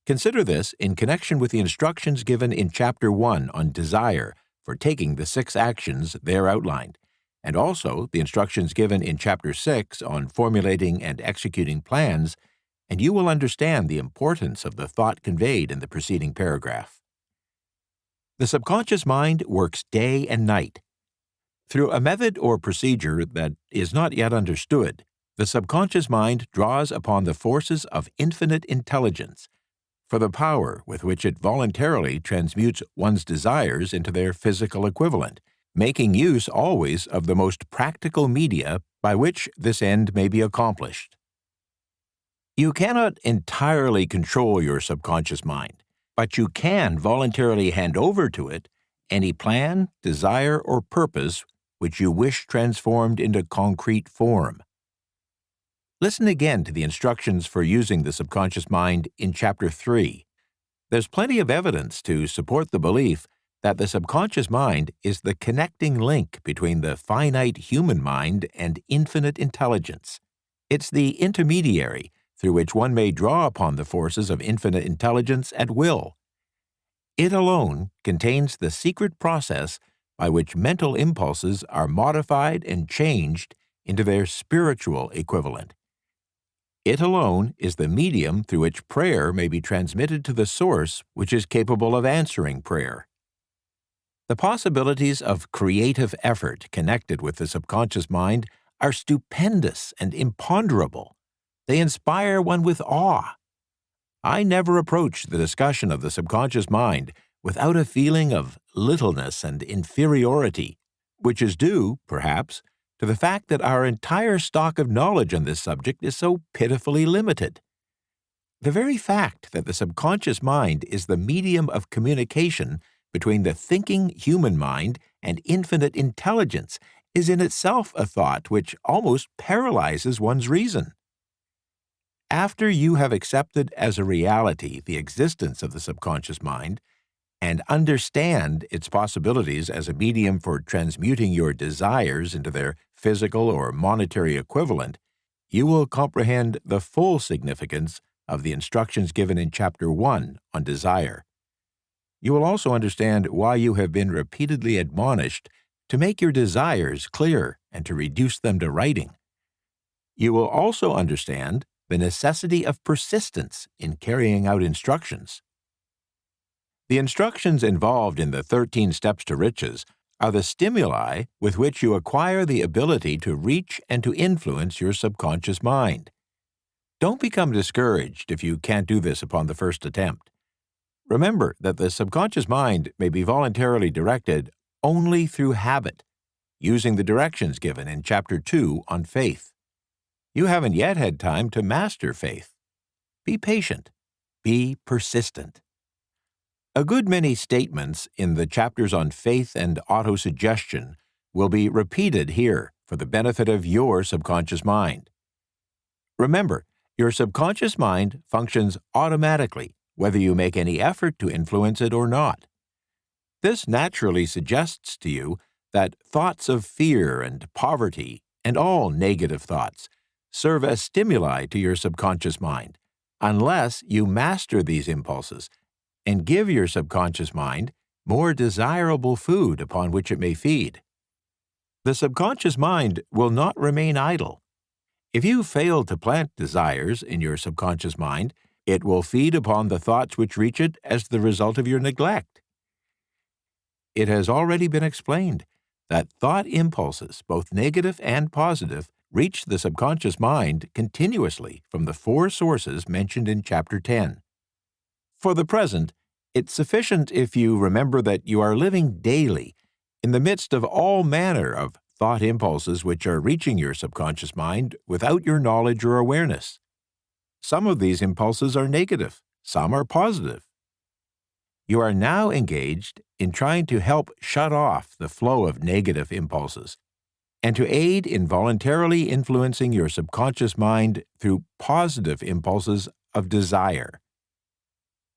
Consider this in connection with the instructions given in Chapter 1 on desire for taking the 6 actions there outlined, and also the instructions given in Chapter 6 on formulating and executing plans, and you will understand the importance of the thought conveyed in the preceding paragraph. The subconscious mind works day and night. Through a method or procedure that is not yet understood, the subconscious mind draws upon the forces of infinite intelligence for the power with which it voluntarily transmutes one's desires into their physical equivalent, making use always of the most practical media by which this end may be accomplished. You cannot entirely control your subconscious mind, but you can voluntarily hand over to it any plan, desire, or purpose which you wish transformed into concrete form. Listen again to the instructions for using the subconscious mind in Chapter 3. There's plenty of evidence to support the belief that the subconscious mind is the connecting link between the finite human mind and infinite intelligence. It's the intermediary through which one may draw upon the forces of infinite intelligence at will. It alone contains the secret process by which mental impulses are modified and changed into their spiritual equivalent. It alone is the medium through which prayer may be transmitted to the source which is capable of answering prayer. The possibilities of creative effort connected with the subconscious mind are stupendous and imponderable. They inspire one with awe. I never approach the discussion of the subconscious mind without a feeling of littleness and inferiority, which is due, perhaps, to the fact that our entire stock of knowledge on this subject is so pitifully limited. The very fact that the subconscious mind is the medium of communication between the thinking human mind and infinite intelligence is in itself a thought which almost paralyzes one's reason. After you have accepted as a reality the existence of the subconscious mind and understand its possibilities as a medium for transmuting your desires into their physical or monetary equivalent, you will comprehend the full significance of the instructions given in Chapter 1 on desire. You will also understand why you have been repeatedly admonished to make your desires clear and to reduce them to writing. You will also understand the necessity of persistence in carrying out instructions. The instructions involved in the 13 Steps to Riches are the stimuli with which you acquire the ability to reach and to influence your subconscious mind. Don't become discouraged if you can't do this upon the first attempt. Remember that the subconscious mind may be voluntarily directed only through habit, using the directions given in Chapter 2 on faith. You haven't yet had time to master faith. Be patient. Be persistent. A good many statements in the chapters on faith and autosuggestion will be repeated here for the benefit of your subconscious mind. Remember, your subconscious mind functions automatically, whether you make any effort to influence it or not. This naturally suggests to you that thoughts of fear and poverty, and all negative thoughts, serve as stimuli to your subconscious mind, unless you master these impulses and give your subconscious mind more desirable food upon which it may feed. The subconscious mind will not remain idle. If you fail to plant desires in your subconscious mind, it will feed upon the thoughts which reach it as the result of your neglect. It has already been explained that thought impulses, both negative and positive, reach the subconscious mind continuously from the 4 sources mentioned in Chapter 10. For the present, it's sufficient if you remember that you are living daily in the midst of all manner of thought impulses which are reaching your subconscious mind without your knowledge or awareness. Some of these impulses are negative, some are positive. You are now engaged in trying to help shut off the flow of negative impulses and to aid in voluntarily influencing your subconscious mind through positive impulses of desire.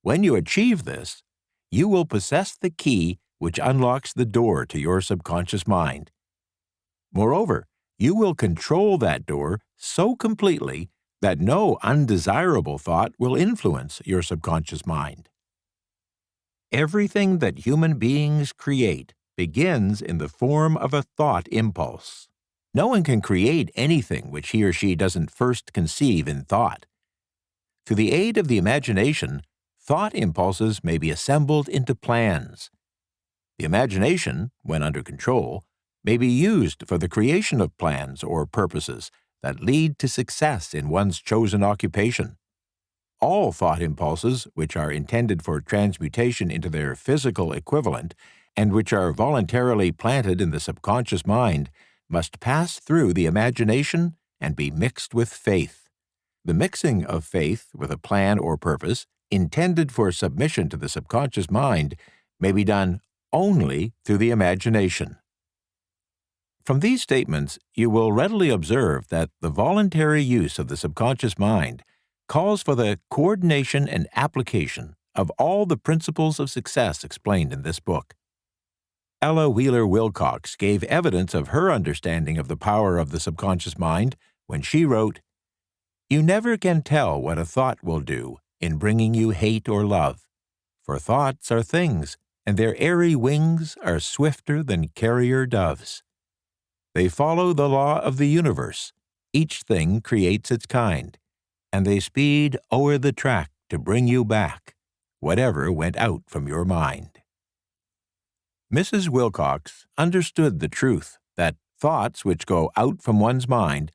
When you achieve this, you will possess the key which unlocks the door to your subconscious mind. Moreover, you will control that door so completely that no undesirable thought will influence your subconscious mind. Everything that human beings create begins in the form of a thought impulse. No one can create anything which he or she doesn't first conceive in thought. Through the aid of the imagination, thought impulses may be assembled into plans. The imagination, when under control, may be used for the creation of plans or purposes that lead to success in one's chosen occupation. All thought impulses, which are intended for transmutation into their physical equivalent and which are voluntarily planted in the subconscious mind, must pass through the imagination and be mixed with faith. The mixing of faith with a plan or purpose intended for submission to the subconscious mind may be done only through the imagination. From these statements, you will readily observe that the voluntary use of the subconscious mind calls for the coordination and application of all the principles of success explained in this book. Ella Wheeler Wilcox gave evidence of her understanding of the power of the subconscious mind when she wrote, "You never can tell what a thought will do in bringing you hate or love, for thoughts are things, and their airy wings are swifter than carrier doves. They follow the law of the universe. Each thing creates its kind, and they speed o'er the track to bring you back whatever went out from your mind." Mrs. Wilcox understood the truth that thoughts which go out from one's mind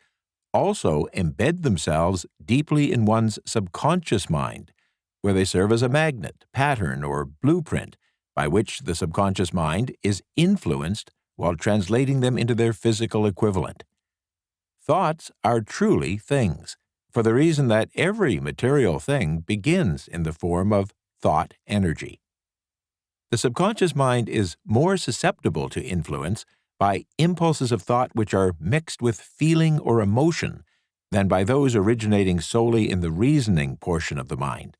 also embed themselves deeply in one's subconscious mind, where they serve as a magnet, pattern, or blueprint by which the subconscious mind is influenced while translating them into their physical equivalent. Thoughts are truly things, for the reason that every material thing begins in the form of thought energy. The subconscious mind is more susceptible to influence by impulses of thought which are mixed with feeling or emotion than by those originating solely in the reasoning portion of the mind.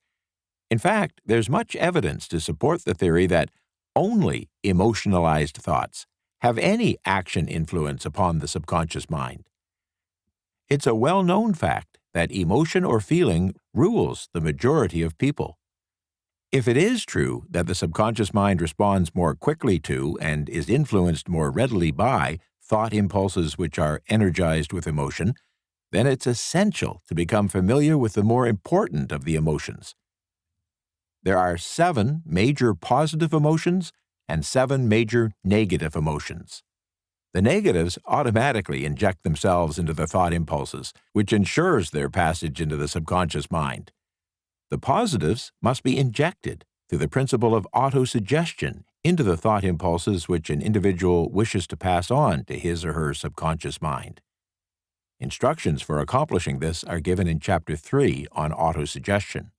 In fact, there's much evidence to support the theory that only emotionalized thoughts have any action influence upon the subconscious mind. It's a well-known fact that emotion or feeling rules the majority of people. If it is true that the subconscious mind responds more quickly to and is influenced more readily by thought impulses which are energized with emotion, then it's essential to become familiar with the more important of the emotions. There are 7 major positive emotions and 7 major negative emotions. The negatives automatically inject themselves into the thought impulses, which ensures their passage into the subconscious mind. The positives must be injected through the principle of autosuggestion into the thought impulses which an individual wishes to pass on to his or her subconscious mind. Instructions for accomplishing this are given in Chapter 3 on autosuggestion.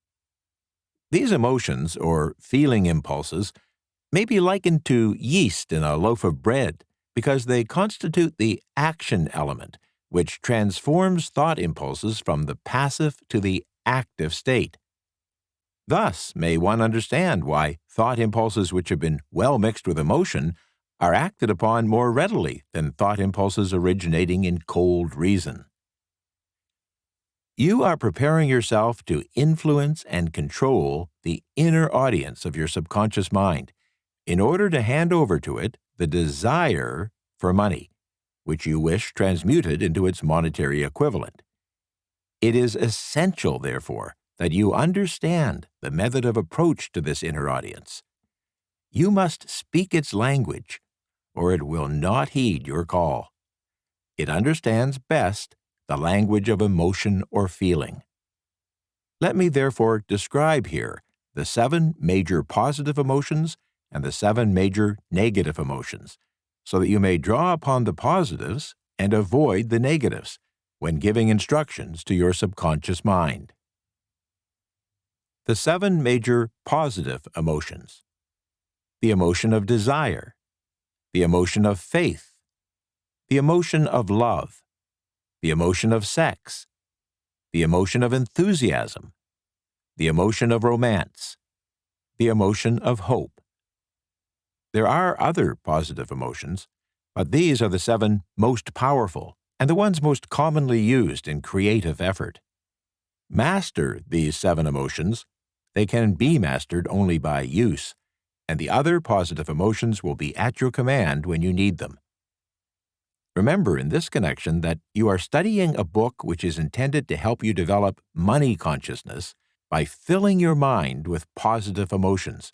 These emotions, or feeling impulses, may be likened to yeast in a loaf of bread because they constitute the action element, which transforms thought impulses from the passive to the active state. Thus may one understand why thought impulses which have been well mixed with emotion are acted upon more readily than thought impulses originating in cold reason. You are preparing yourself to influence and control the inner audience of your subconscious mind in order to hand over to it the desire for money, which you wish transmuted into its monetary equivalent. It is essential, therefore, that you understand the method of approach to this inner audience. You must speak its language, or it will not heed your call. It understands best the language of emotion or feeling. Let me therefore describe here the 7 major positive emotions and the 7 major negative emotions, so that you may draw upon the positives and avoid the negatives when giving instructions to your subconscious mind. The 7 major positive emotions: the emotion of desire, the emotion of faith, the emotion of love, the emotion of sex, the emotion of enthusiasm, the emotion of romance, the emotion of hope. There are other positive emotions, but these are the 7 most powerful and the ones most commonly used in creative effort. Master these 7 emotions. They can be mastered only by use, and the other positive emotions will be at your command when you need them. Remember in this connection that you are studying a book which is intended to help you develop money consciousness by filling your mind with positive emotions.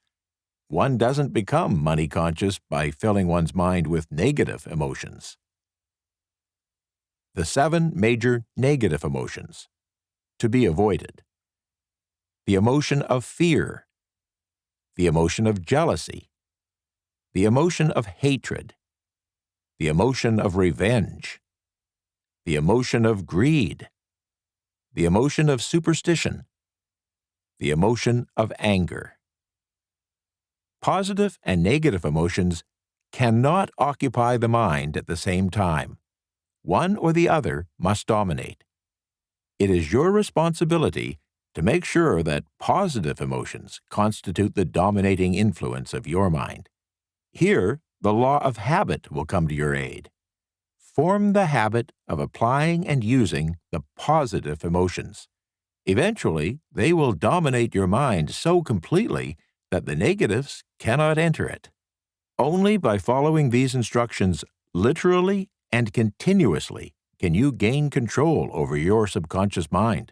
One doesn't become money conscious by filling one's mind with negative emotions. The 7 major negative emotions to be avoided: the emotion of fear, the emotion of jealousy, the emotion of hatred, the emotion of revenge, the emotion of greed, the emotion of superstition, the emotion of anger. Positive and negative emotions cannot occupy the mind at the same time. One or the other must dominate. It is your responsibility to make sure that positive emotions constitute the dominating influence of your mind. Here, the law of habit will come to your aid. Form the habit of applying and using the positive emotions. Eventually, they will dominate your mind so completely that the negatives cannot enter it. Only by following these instructions literally and continuously can you gain control over your subconscious mind.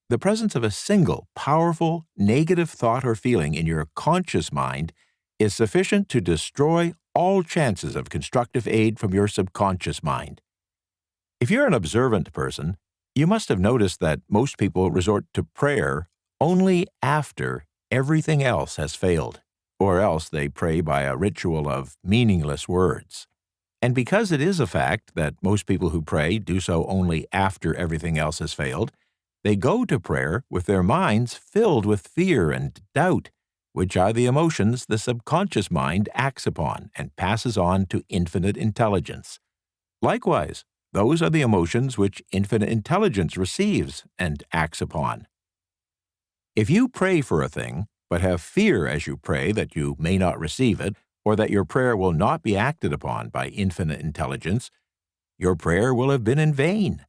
The presence of a single, powerful, negative thought or feeling in your conscious mind is sufficient to destroy all chances of constructive aid from your subconscious mind. If you're an observant person, you must have noticed that most people resort to prayer only after everything else has failed, or else they pray by a ritual of meaningless words. And because it is a fact that most people who pray do so only after everything else has failed, they go to prayer with their minds filled with fear and doubt, which are the emotions the subconscious mind acts upon and passes on to infinite intelligence. Likewise, those are the emotions which infinite intelligence receives and acts upon. If you pray for a thing, but have fear as you pray that you may not receive it, or that your prayer will not be acted upon by infinite intelligence, your prayer will have been in vain.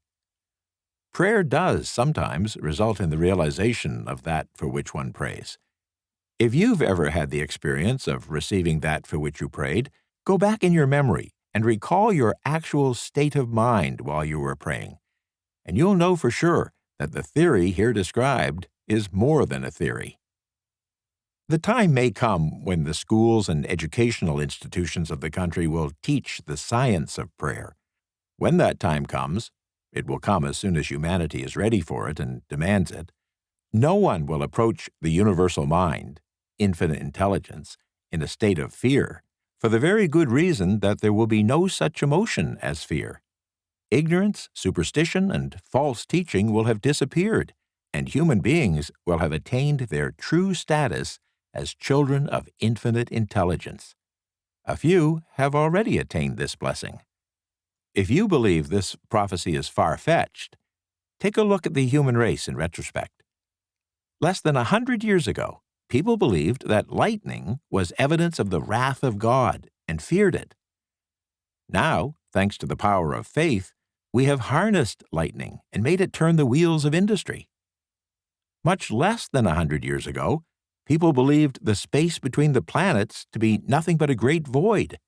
Prayer does sometimes result in the realization of that for which one prays. If you've ever had the experience of receiving that for which you prayed, go back in your memory and recall your actual state of mind while you were praying, and you'll know for sure that the theory here described is more than a theory. The time may come when the schools and educational institutions of the country will teach the science of prayer. When that time comes, it will come as soon as humanity is ready for it and demands it, no one will approach the universal mind, infinite intelligence, in a state of fear, for the very good reason that there will be no such emotion as fear. Ignorance, superstition, and false teaching will have disappeared, and human beings will have attained their true status as children of infinite intelligence. A few have already attained this blessing. If you believe this prophecy is far-fetched, take a look at the human race in retrospect. Less than 100 years ago, people believed that lightning was evidence of the wrath of God and feared it. Now, thanks to the power of faith, We have harnessed lightning and made it turn the wheels of industry. Much less than 100 years ago, people believed the space between the planets to be nothing but a great void,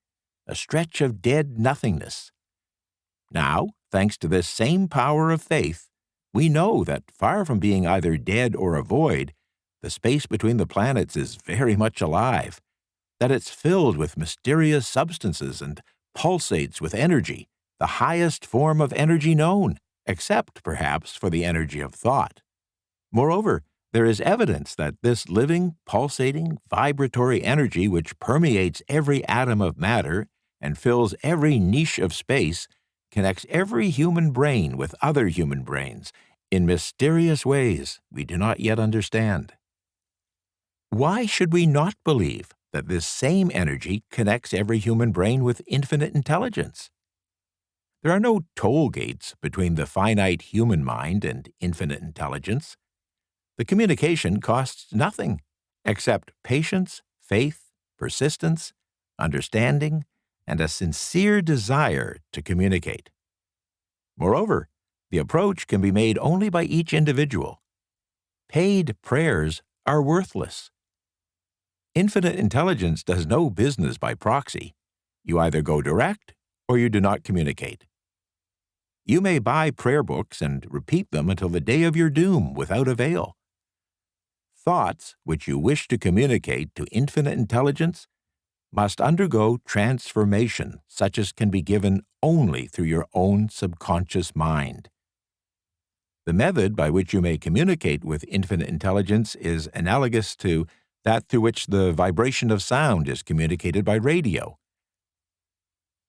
a stretch of dead nothingness. Now, thanks to this same power of faith, we know that far from being either dead or a void, the space between the planets is very much alive, that it's filled with mysterious substances and pulsates with energy, the highest form of energy known, except, perhaps, for the energy of thought. Moreover, there is evidence that this living, pulsating, vibratory energy which permeates every atom of matter and fills every niche of space connects every human brain with other human brains in mysterious ways we do not yet understand. Why should we not believe that this same energy connects every human brain with infinite intelligence? There are no toll gates between the finite human mind and infinite intelligence. The communication costs nothing except patience, faith, persistence, understanding, and a sincere desire to communicate. Moreover, the approach can be made only by each individual. Paid prayers are worthless. Infinite intelligence does no business by proxy. You either go direct or you do not communicate. You may buy prayer books and repeat them until the day of your doom without avail. Thoughts which you wish to communicate to infinite intelligence must undergo transformation such as can be given only through your own subconscious mind. The method by which you may communicate with infinite intelligence is analogous to that through which the vibration of sound is communicated by radio.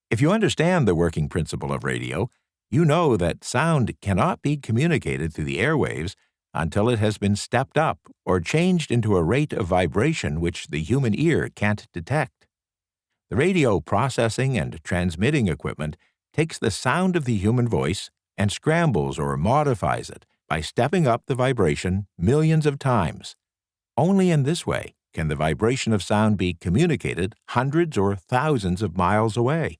If you understand the working principle of radio, you know that sound cannot be communicated through the airwaves until it has been stepped up or changed into a rate of vibration which the human ear can't detect. The radio processing and transmitting equipment takes the sound of the human voice and scrambles or modifies it by stepping up the vibration millions of times. Only in this way can the vibration of sound be communicated hundreds or thousands of miles away.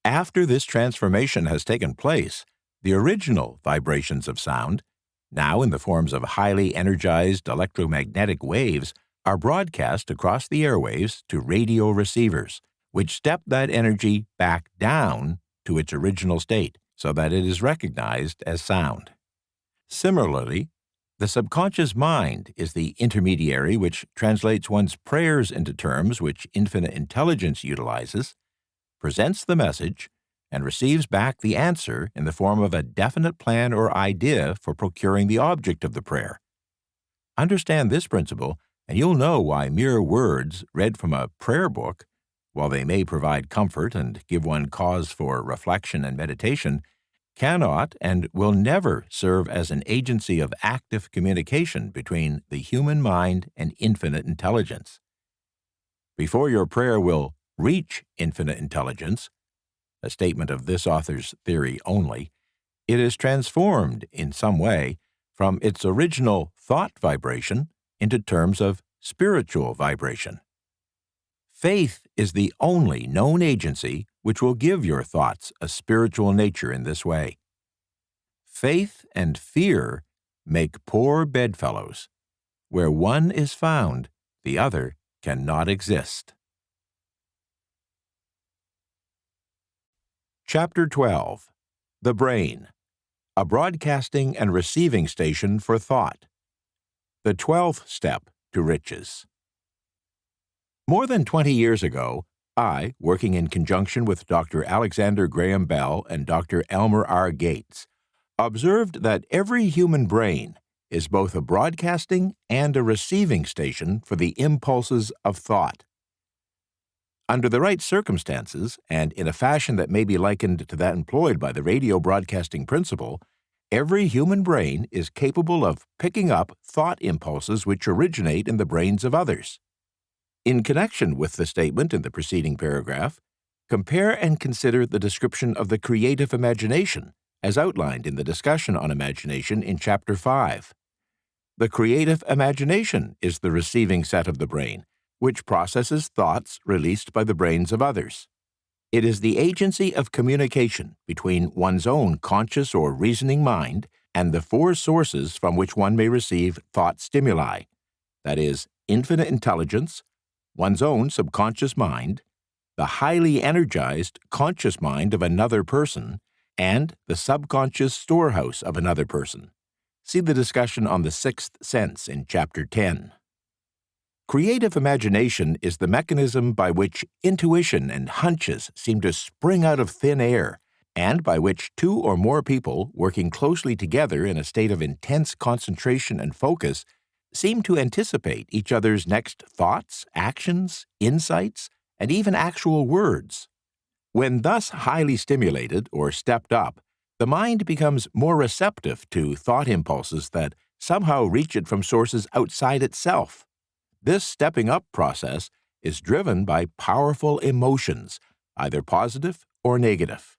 After this transformation has taken place, the original vibrations of sound, now in the forms of highly energized electromagnetic waves, are broadcast across the airwaves to radio receivers, which step that energy back down to its original state so that it is recognized as sound. Similarly, the subconscious mind is the intermediary which translates one's prayers into terms which infinite intelligence utilizes, presents the message, and receives back the answer in the form of a definite plan or idea for procuring the object of the prayer. Understand this principle, and you'll know why mere words read from a prayer book, while they may provide comfort and give one cause for reflection and meditation, cannot and will never serve as an agency of active communication between the human mind and infinite intelligence. Before your prayer will reach infinite intelligence, a statement of this author's theory only, it is transformed in some way from its original thought vibration into terms of spiritual vibration. Faith is the only known agency which will give your thoughts a spiritual nature in this way. Faith and fear make poor bedfellows. Where one is found, the other cannot exist. Chapter 12. The Brain, a broadcasting and receiving station for thought. The 12th step to riches. More than 20 years ago, I, working in conjunction with Dr. Alexander Graham Bell and Dr. Elmer R. Gates, observed that every human brain is both a broadcasting and a receiving station for the impulses of thought. Under the right circumstances, and in a fashion that may be likened to that employed by the radio broadcasting principle, every human brain is capable of picking up thought impulses which originate in the brains of others. In connection with the statement in the preceding paragraph, compare and consider the description of the creative imagination as outlined in the discussion on imagination in Chapter 5. The creative imagination is the receiving set of the brain, which processes thoughts released by the brains of others. It is the agency of communication between one's own conscious or reasoning mind and the four sources from which one may receive thought stimuli, that is, infinite intelligence, one's own subconscious mind, the highly energized conscious mind of another person, and the subconscious storehouse of another person. See the discussion on the sixth sense in Chapter 10. Creative imagination is the mechanism by which intuition and hunches seem to spring out of thin air, and by which two or more people working closely together in a state of intense concentration and focus seem to anticipate each other's next thoughts, actions, insights, and even actual words. When thus highly stimulated or stepped up, the mind becomes more receptive to thought impulses that somehow reach it from sources outside itself. This stepping up process is driven by powerful emotions, either positive or negative.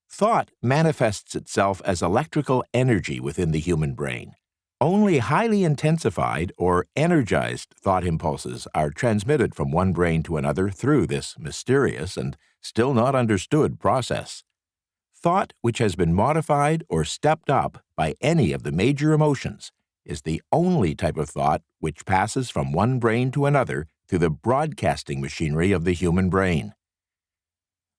Thought manifests itself as electrical energy within the human brain. Only highly intensified or energized thought impulses are transmitted from one brain to another through this mysterious and still not understood process. Thought which has been modified or stepped up by any of the major emotions is the only type of thought which passes from one brain to another through the broadcasting machinery of the human brain.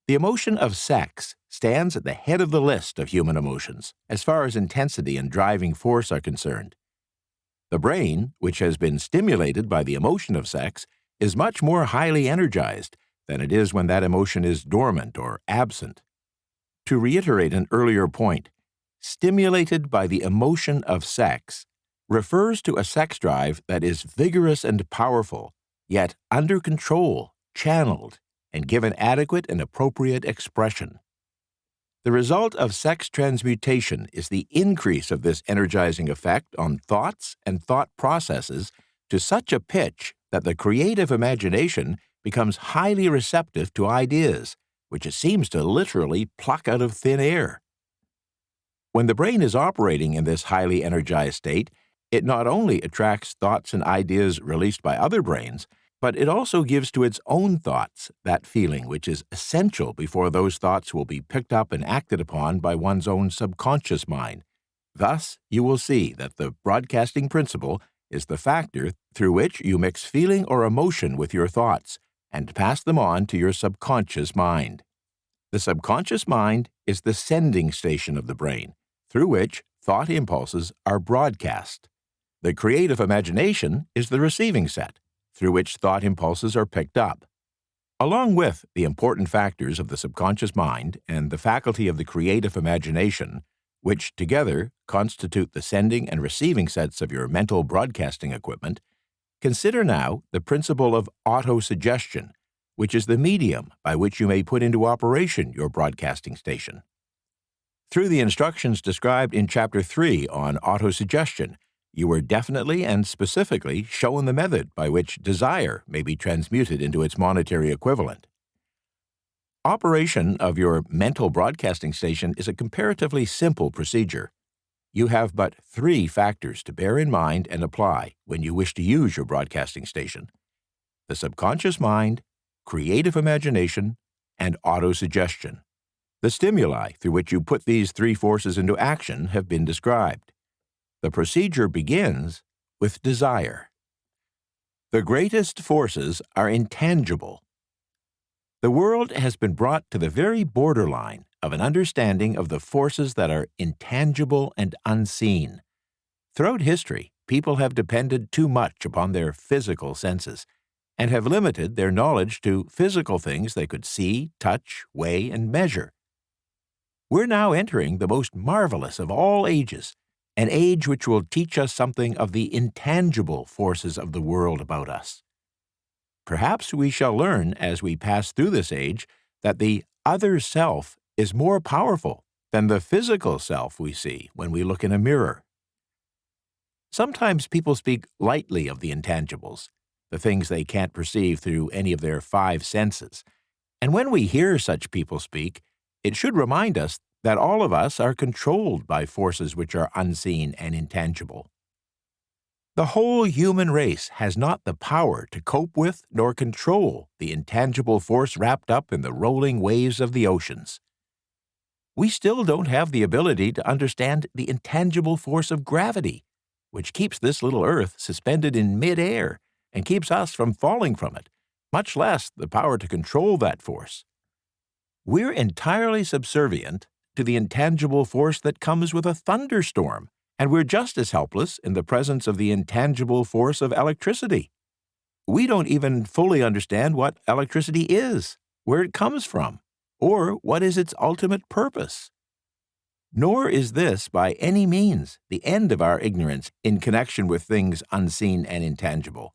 The emotion of sex stands at the head of the list of human emotions as far as intensity and driving force are concerned. The brain, which has been stimulated by the emotion of sex, is much more highly energized than it is when that emotion is dormant or absent. To reiterate an earlier point, stimulated by the emotion of sex refers to a sex drive that is vigorous and powerful, yet under control, channeled, and given adequate and appropriate expression. The result of sex transmutation is the increase of this energizing effect on thoughts and thought processes to such a pitch that the creative imagination becomes highly receptive to ideas, which it seems to literally pluck out of thin air. When the brain is operating in this highly energized state, it not only attracts thoughts and ideas released by other brains, but it also gives to its own thoughts that feeling which is essential before those thoughts will be picked up and acted upon by one's own subconscious mind. Thus, you will see that the broadcasting principle is the factor through which you mix feeling or emotion with your thoughts and pass them on to your subconscious mind. The subconscious mind is the sending station of the brain, through which thought impulses are broadcast. The creative imagination is the receiving set, through which thought impulses are picked up. Along with the important factors of the subconscious mind and the faculty of the creative imagination, which together constitute the sending and receiving sets of your mental broadcasting equipment, consider now the principle of autosuggestion, which is the medium by which you may put into operation your broadcasting station. Through the instructions described in Chapter 3 on autosuggestion, you were definitely and specifically shown the method by which desire may be transmuted into its monetary equivalent. Operation of your mental broadcasting station is a comparatively simple procedure. You have but 3 factors to bear in mind and apply when you wish to use your broadcasting station: the subconscious mind, creative imagination, and autosuggestion. The stimuli through which you put these 3 forces into action have been described. The procedure begins with desire. The greatest forces are intangible. The world has been brought to the very borderline of an understanding of the forces that are intangible and unseen. Throughout history, people have depended too much upon their physical senses and have limited their knowledge to physical things they could see, touch, weigh, and measure. We're now entering the most marvelous of all ages, an age which will teach us something of the intangible forces of the world about us. Perhaps we shall learn as we pass through this age that the other self is more powerful than the physical self we see when we look in a mirror. Sometimes people speak lightly of the intangibles, the things they can't perceive through any of their 5 senses, and when we hear such people speak, it should remind us that all of us are controlled by forces which are unseen and intangible. The whole human race has not the power to cope with nor control the intangible force wrapped up in the rolling waves of the oceans. We still don't have the ability to understand the intangible force of gravity, which keeps this little Earth suspended in midair and keeps us from falling from it, much less the power to control that force. We're entirely subservient to the intangible force that comes with a thunderstorm, and we're just as helpless in the presence of the intangible force of electricity. We don't even fully understand what electricity is, where it comes from, or what is its ultimate purpose. Nor is this by any means the end of our ignorance in connection with things unseen and intangible.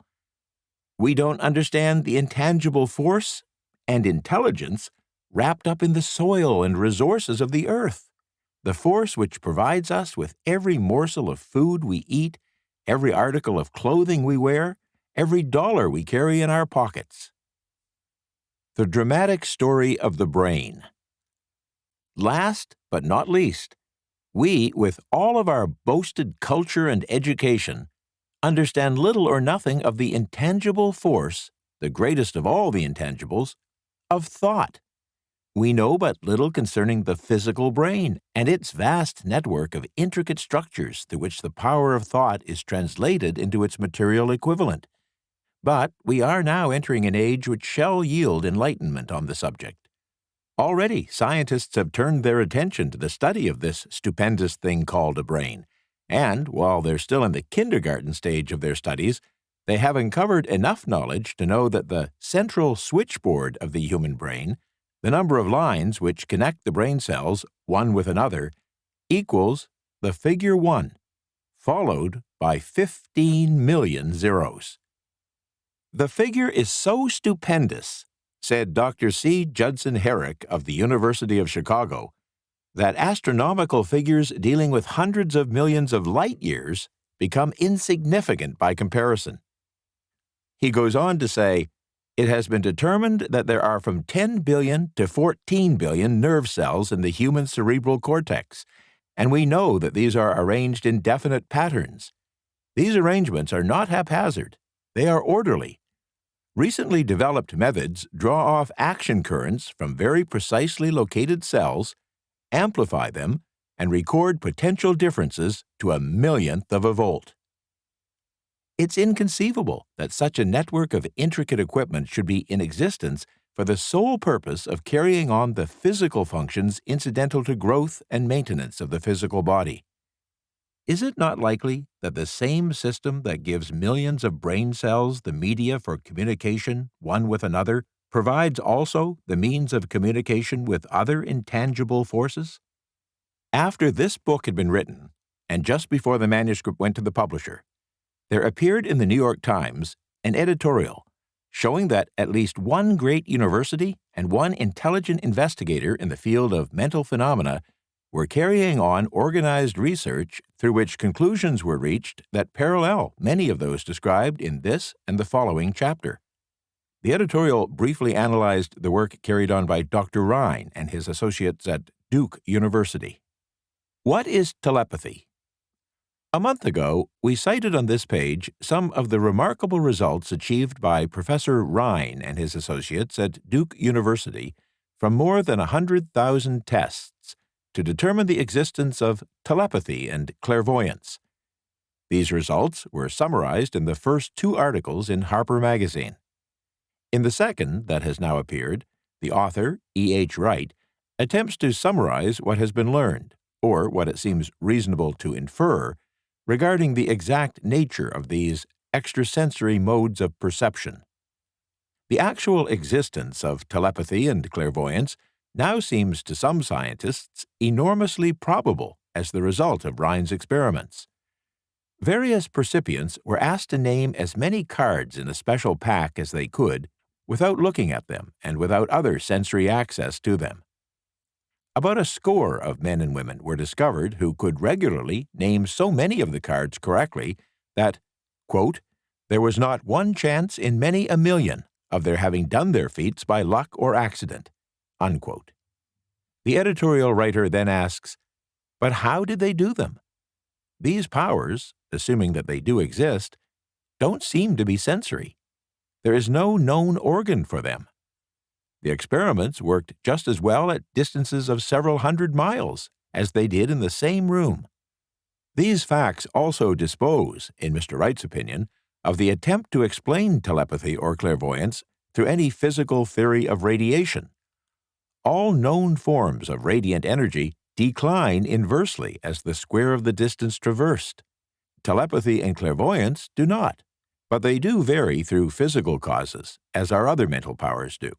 We don't understand the intangible force and intelligence wrapped up in the soil and resources of the earth, the force which provides us with every morsel of food we eat, every article of clothing we wear, every dollar we carry in our pockets. The dramatic story of the brain. Last but not least, we, with all of our boasted culture and education, understand little or nothing of the intangible force, the greatest of all the intangibles, of thought. We know but little concerning the physical brain and its vast network of intricate structures through which the power of thought is translated into its material equivalent. But we are now entering an age which shall yield enlightenment on the subject. Already, scientists have turned their attention to the study of this stupendous thing called a brain, and while they're still in the kindergarten stage of their studies, they have uncovered enough knowledge to know that the central switchboard of the human brain, the number of lines which connect the brain cells one with another, equals the figure 1, followed by 15 million zeros. The figure is so stupendous, said Dr. C. Judson Herrick of the University of Chicago, that astronomical figures dealing with hundreds of millions of light years become insignificant by comparison. He goes on to say, it has been determined that there are from 10 billion to 14 billion nerve cells in the human cerebral cortex, and we know that these are arranged in definite patterns. These arrangements are not haphazard. They are orderly. Recently developed methods draw off action currents from very precisely located cells, amplify them, and record potential differences to a millionth of a volt. It's inconceivable that such a network of intricate equipment should be in existence for the sole purpose of carrying on the physical functions incidental to growth and maintenance of the physical body. Is it not likely that the same system that gives millions of brain cells the media for communication one with another provides also the means of communication with other intangible forces? After this book had been written, and just before the manuscript went to the publisher, there appeared in the New York Times an editorial showing that at least one great university and one intelligent investigator in the field of mental phenomena were carrying on organized research through which conclusions were reached that parallel many of those described in this and the following chapter. The editorial briefly analyzed the work carried on by Dr. Rhine and his associates at Duke University. What is telepathy? A month ago, we cited on this page some of the remarkable results achieved by Professor Rhine and his associates at Duke University from more than 100,000 tests to determine the existence of telepathy and clairvoyance. These results were summarized in the first 2 articles in Harper Magazine. In the second, that has now appeared, the author, E. H. Wright, attempts to summarize what has been learned, or what it seems reasonable to infer, regarding the exact nature of these extrasensory modes of perception. The actual existence of telepathy and clairvoyance now seems to some scientists enormously probable as the result of Rhine's experiments. Various percipients were asked to name as many cards in a special pack as they could without looking at them and without other sensory access to them. About a score of men and women were discovered who could regularly name so many of the cards correctly that, quote, there was not one chance in many a million of their having done their feats by luck or accident, unquote. The editorial writer then asks, but how did they do them? These powers, assuming that they do exist, don't seem to be sensory. There is no known organ for them. The experiments worked just as well at distances of several hundred miles as they did in the same room. These facts also dispose, in Mr. Wright's opinion, of the attempt to explain telepathy or clairvoyance through any physical theory of radiation. All known forms of radiant energy decline inversely as the square of the distance traversed. Telepathy and clairvoyance do not, but they do vary through physical causes, as our other mental powers do.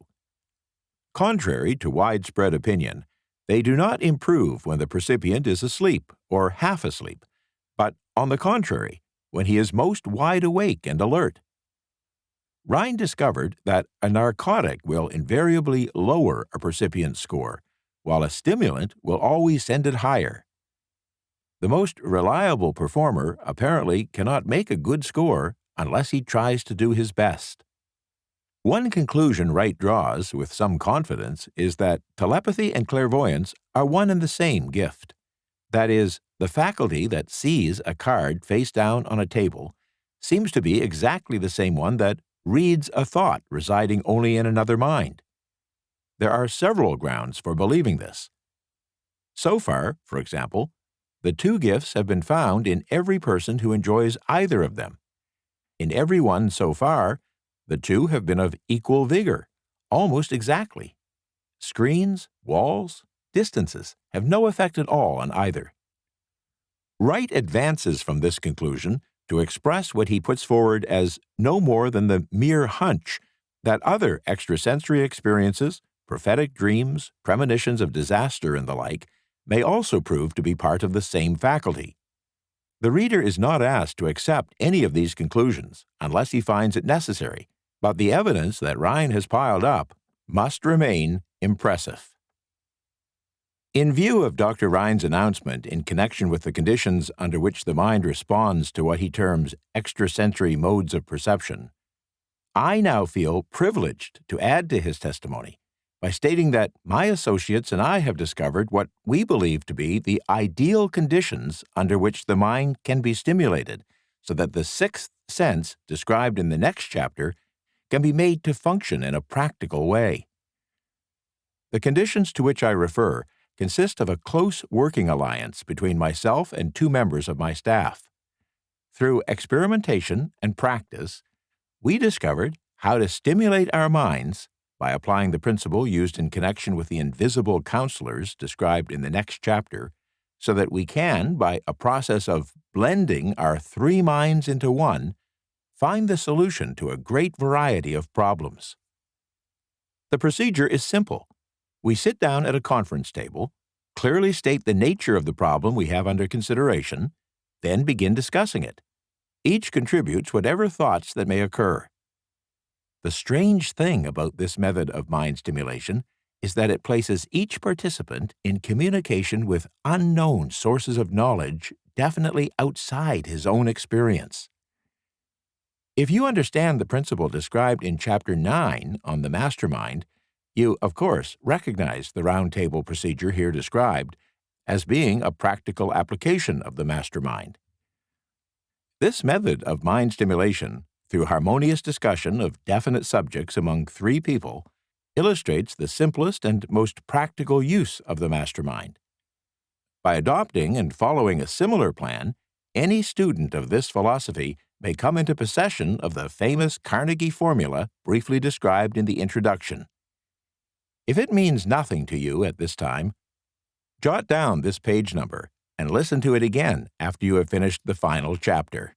Contrary to widespread opinion, they do not improve when the percipient is asleep or half asleep, but, on the contrary, when he is most wide awake and alert. Rhine discovered that a narcotic will invariably lower a percipient's score, while a stimulant will always send it higher. The most reliable performer apparently cannot make a good score unless he tries to do his best. One conclusion Wright draws with some confidence is that telepathy and clairvoyance are one and the same gift. That is, the faculty that sees a card face down on a table seems to be exactly the same one that reads a thought residing only in another mind. There are several grounds for believing this. So far, for example, the two gifts have been found in every person who enjoys either of them. In every one so far, the two have been of equal vigor, almost exactly. Screens, walls, distances have no effect at all on either. Wright advances from this conclusion to express what he puts forward as no more than the mere hunch that other extrasensory experiences, prophetic dreams, premonitions of disaster, and the like, may also prove to be part of the same faculty. The reader is not asked to accept any of these conclusions unless he finds it necessary, but the evidence that Rhine has piled up must remain impressive. In view of Dr. Rhine's announcement in connection with the conditions under which the mind responds to what he terms extrasensory modes of perception, I now feel privileged to add to his testimony by stating that my associates and I have discovered what we believe to be the ideal conditions under which the mind can be stimulated so that the sixth sense described in the next chapter can be made to function in a practical way. The conditions to which I refer consist of a close working alliance between myself and two members of my staff. Through experimentation and practice, we discovered how to stimulate our minds by applying the principle used in connection with the invisible counselors described in the next chapter, so that we can, by a process of blending our three minds into one, find the solution to a great variety of problems. The procedure is simple. We sit down at a conference table, clearly state the nature of the problem we have under consideration, then begin discussing it. Each contributes whatever thoughts that may occur. The strange thing about this method of mind stimulation is that it places each participant in communication with unknown sources of knowledge definitely outside his own experience. If you understand the principle described in Chapter 9 on the mastermind, you, of course, recognize the roundtable procedure here described as being a practical application of the mastermind. This method of mind stimulation, through harmonious discussion of definite subjects among three people, illustrates the simplest and most practical use of the mastermind. By adopting and following a similar plan, any student of this philosophy may come into possession of the famous Carnegie formula briefly described in the introduction. If it means nothing to you at this time, jot down this page number and listen to it again after you have finished the final chapter.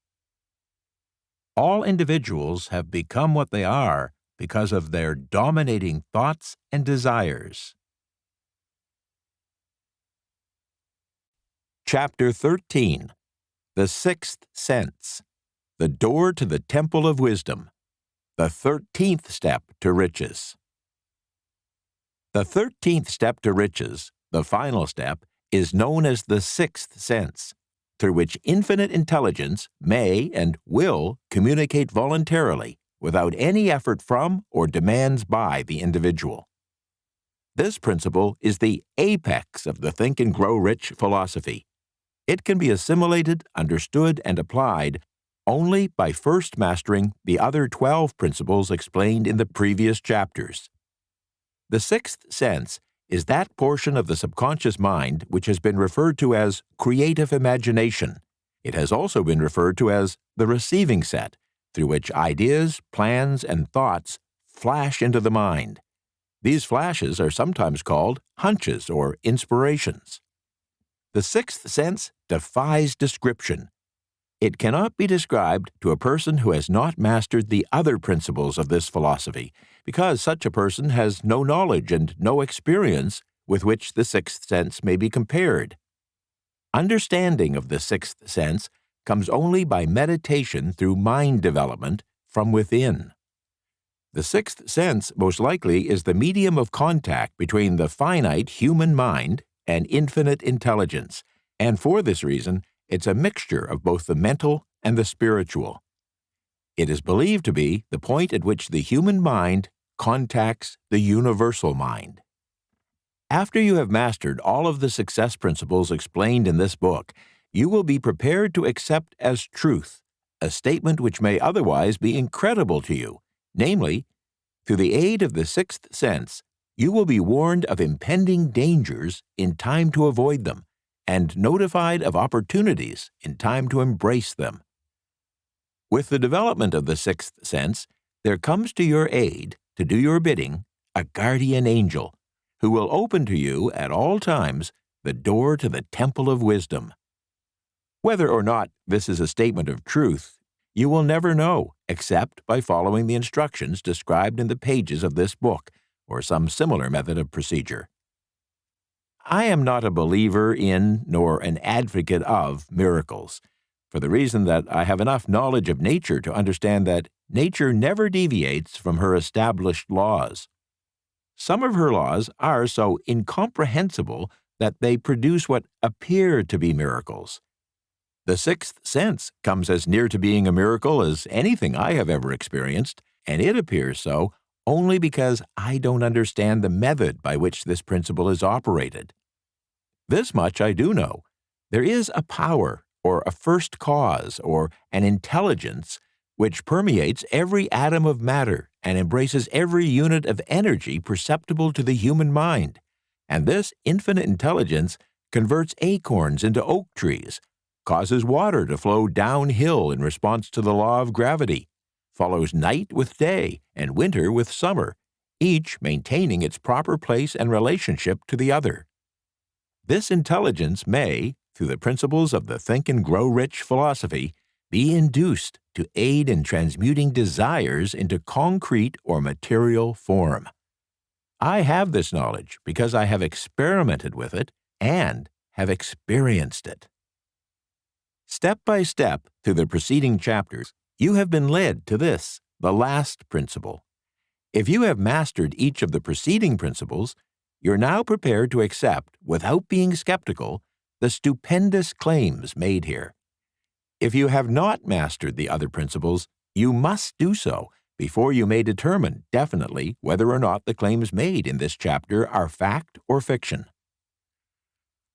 All individuals have become what they are because of their dominating thoughts and desires. Chapter 13. The Sixth Sense. The Door to the Temple of Wisdom. The 13th Step to Riches. The 13th step to riches, the final step, is known as the sixth sense, through which infinite intelligence may and will communicate voluntarily without any effort from or demands by the individual. This principle is the apex of the Think and Grow Rich philosophy. It can be assimilated, understood, and applied only by first mastering the other 12 principles explained in the previous chapters. The sixth sense is that portion of the subconscious mind which has been referred to as creative imagination. It has also been referred to as the receiving set, through which ideas, plans, and thoughts flash into the mind. These flashes are sometimes called hunches or inspirations. The sixth sense defies description. It cannot be described to a person who has not mastered the other principles of this philosophy, because such a person has no knowledge and no experience with which the sixth sense may be compared. Understanding of the sixth sense comes only by meditation through mind development from within. The sixth sense most likely is the medium of contact between the finite human mind and infinite intelligence, and for this reason, it's a mixture of both the mental and the spiritual. It is believed to be the point at which the human mind contacts the universal mind. After you have mastered all of the success principles explained in this book, you will be prepared to accept as truth a statement which may otherwise be incredible to you, namely, through the aid of the sixth sense, you will be warned of impending dangers in time to avoid them, and notified of opportunities in time to embrace them. With the development of the sixth sense, there comes to your aid, to do your bidding, a guardian angel, who will open to you at all times the door to the temple of wisdom. Whether or not this is a statement of truth, you will never know except by following the instructions described in the pages of this book, or some similar method of procedure. I am not a believer in nor an advocate of miracles, for the reason that I have enough knowledge of nature to understand that nature never deviates from her established laws. Some of her laws are so incomprehensible that they produce what appear to be miracles. The sixth sense comes as near to being a miracle as anything I have ever experienced, and it appears so only because I don't understand the method by which this principle is operated. This much I do know. There is a power, or a first cause, or an intelligence which permeates every atom of matter and embraces every unit of energy perceptible to the human mind. And this infinite intelligence converts acorns into oak trees, causes water to flow downhill in response to the law of gravity, follows night with day and winter with summer, each maintaining its proper place and relationship to the other. This intelligence may, through the principles of the Think and Grow Rich philosophy, be induced to aid in transmuting desires into concrete or material form. I have this knowledge because I have experimented with it and have experienced it. Step by step through the preceding chapters, you have been led to this, the last principle. If you have mastered each of the preceding principles, you're now prepared to accept, without being skeptical, the stupendous claims made here. If you have not mastered the other principles, you must do so before you may determine definitely whether or not the claims made in this chapter are fact or fiction.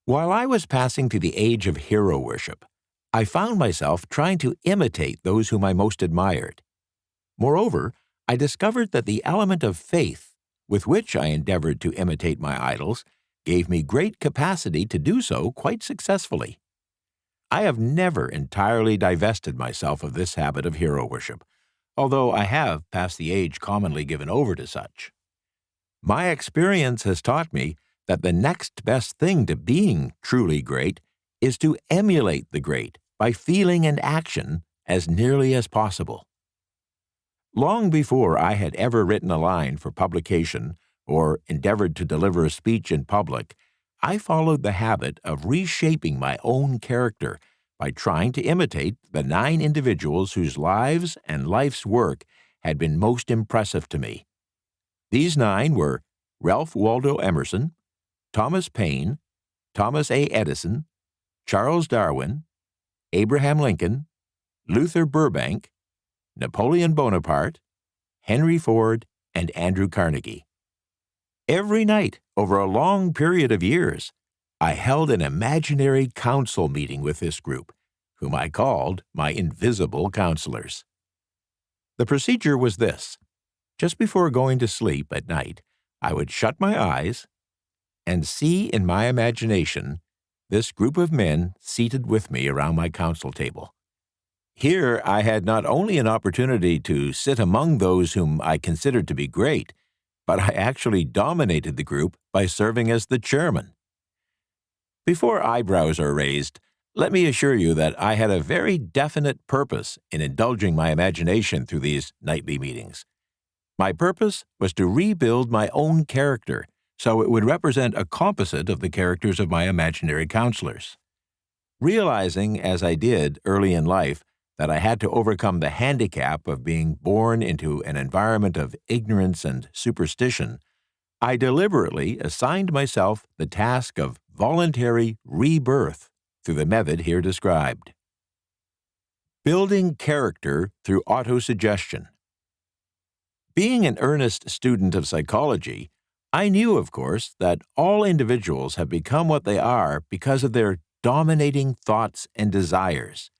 While I was passing through the age of hero worship, I found myself trying to imitate those whom I most admired. Moreover, I discovered that the element of faith, with which I endeavored to imitate my idols, gave me great capacity to do so quite successfully. I have never entirely divested myself of this habit of hero worship, although I have passed the age commonly given over to such. My experience has taught me that the next best thing to being truly great is to emulate the great by feeling and action as nearly as possible. Long before I had ever written a line for publication or endeavored to deliver a speech in public, I followed the habit of reshaping my own character by trying to imitate the 9 individuals whose lives and life's work had been most impressive to me. These 9 were Ralph Waldo Emerson, Thomas Paine, Thomas A. Edison, Charles Darwin, Abraham Lincoln, Luther Burbank, Napoleon Bonaparte, Henry Ford, and Andrew Carnegie. Every night, over a long period of years, I held an imaginary council meeting with this group, whom I called my invisible counselors. The procedure was this. Just before going to sleep at night, I would shut my eyes and see in my imagination this group of men seated with me around my council table. Here I had not only an opportunity to sit among those whom I considered to be great, but I actually dominated the group by serving as the chairman. Before eyebrows are raised, let me assure you that I had a very definite purpose in indulging my imagination through these nightly meetings. My purpose was to rebuild my own character so it would represent a composite of the characters of my imaginary counselors. Realizing, as I did early in life, that I had to overcome the handicap of being born into an environment of ignorance and superstition, I deliberately assigned myself the task of voluntary rebirth through the method here described. Building character through autosuggestion. Being an earnest student of psychology, I knew, of course, that all individuals have become what they are because of their dominating thoughts and desires.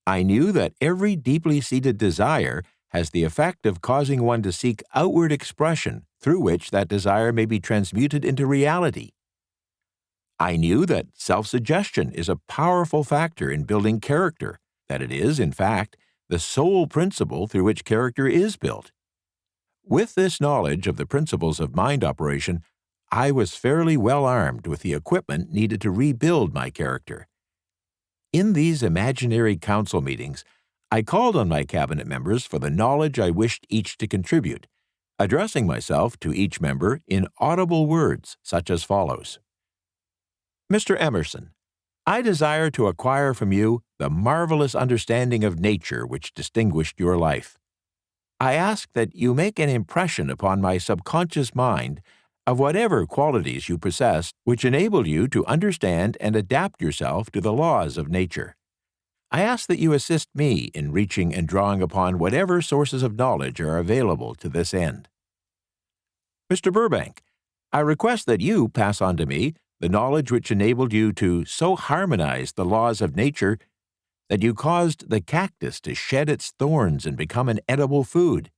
I knew that every deeply seated desire has the effect of causing one to seek outward expression through which that desire may be transmuted into reality. I knew that self-suggestion is a powerful factor in building character, that it is, in fact, the sole principle through which character is built. With this knowledge of the principles of mind operation, I was fairly well armed with the equipment needed to rebuild my character. In these imaginary council meetings, I called on my cabinet members for the knowledge I wished each to contribute, addressing myself to each member in audible words such as follows. Mr. Emerson, I desire to acquire from you the marvelous understanding of nature which distinguished your life. I ask that you make an impression upon my subconscious mind of whatever qualities you possess which enable you to understand and adapt yourself to the laws of nature. I ask that you assist me in reaching and drawing upon whatever sources of knowledge are available to this end. Mr. Burbank, I request that you pass on to me the knowledge which enabled you to so harmonize the laws of nature that you caused the cactus to shed its thorns and become an edible food.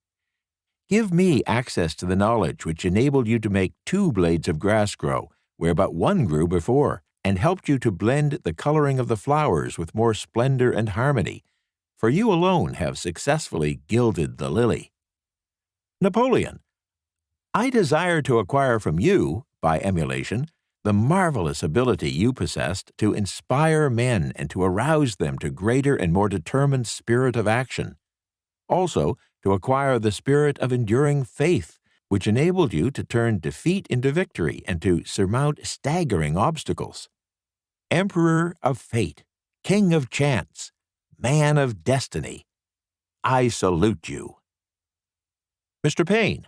Give me access to the knowledge which enabled you to make 2 blades of grass grow, where but 1 grew before, and helped you to blend the coloring of the flowers with more splendor and harmony, for you alone have successfully gilded the lily. Napoleon, I desire to acquire from you, by emulation, the marvelous ability you possessed to inspire men and to arouse them to greater and more determined spirit of action. Also, to acquire the spirit of enduring faith, which enabled you to turn defeat into victory and to surmount staggering obstacles. Emperor of fate, king of chance, man of destiny, I salute you. Mr. Payne,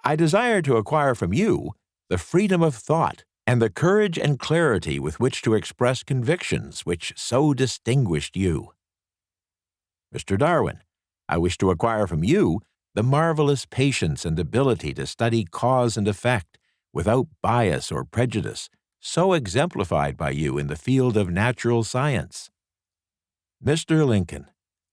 I desire to acquire from you the freedom of thought and the courage and clarity with which to express convictions which so distinguished you. Mr. Darwin, I wish to acquire from you the marvelous patience and ability to study cause and effect without bias or prejudice, so exemplified by you in the field of natural science. Mr. Lincoln,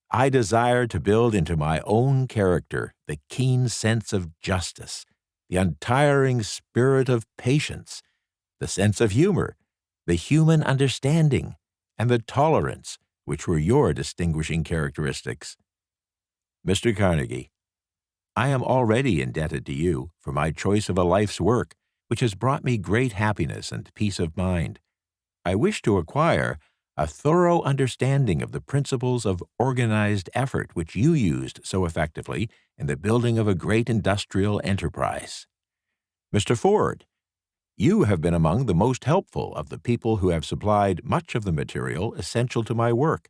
I desire to build into my own character the keen sense of justice, the untiring spirit of patience, the sense of humor, the human understanding, and the tolerance which were your distinguishing characteristics. Mr. Carnegie, I am already indebted to you for my choice of a life's work, which has brought me great happiness and peace of mind. I wish to acquire a thorough understanding of the principles of organized effort which you used so effectively in the building of a great industrial enterprise. Mr. Ford, you have been among the most helpful of the people who have supplied much of the material essential to my work.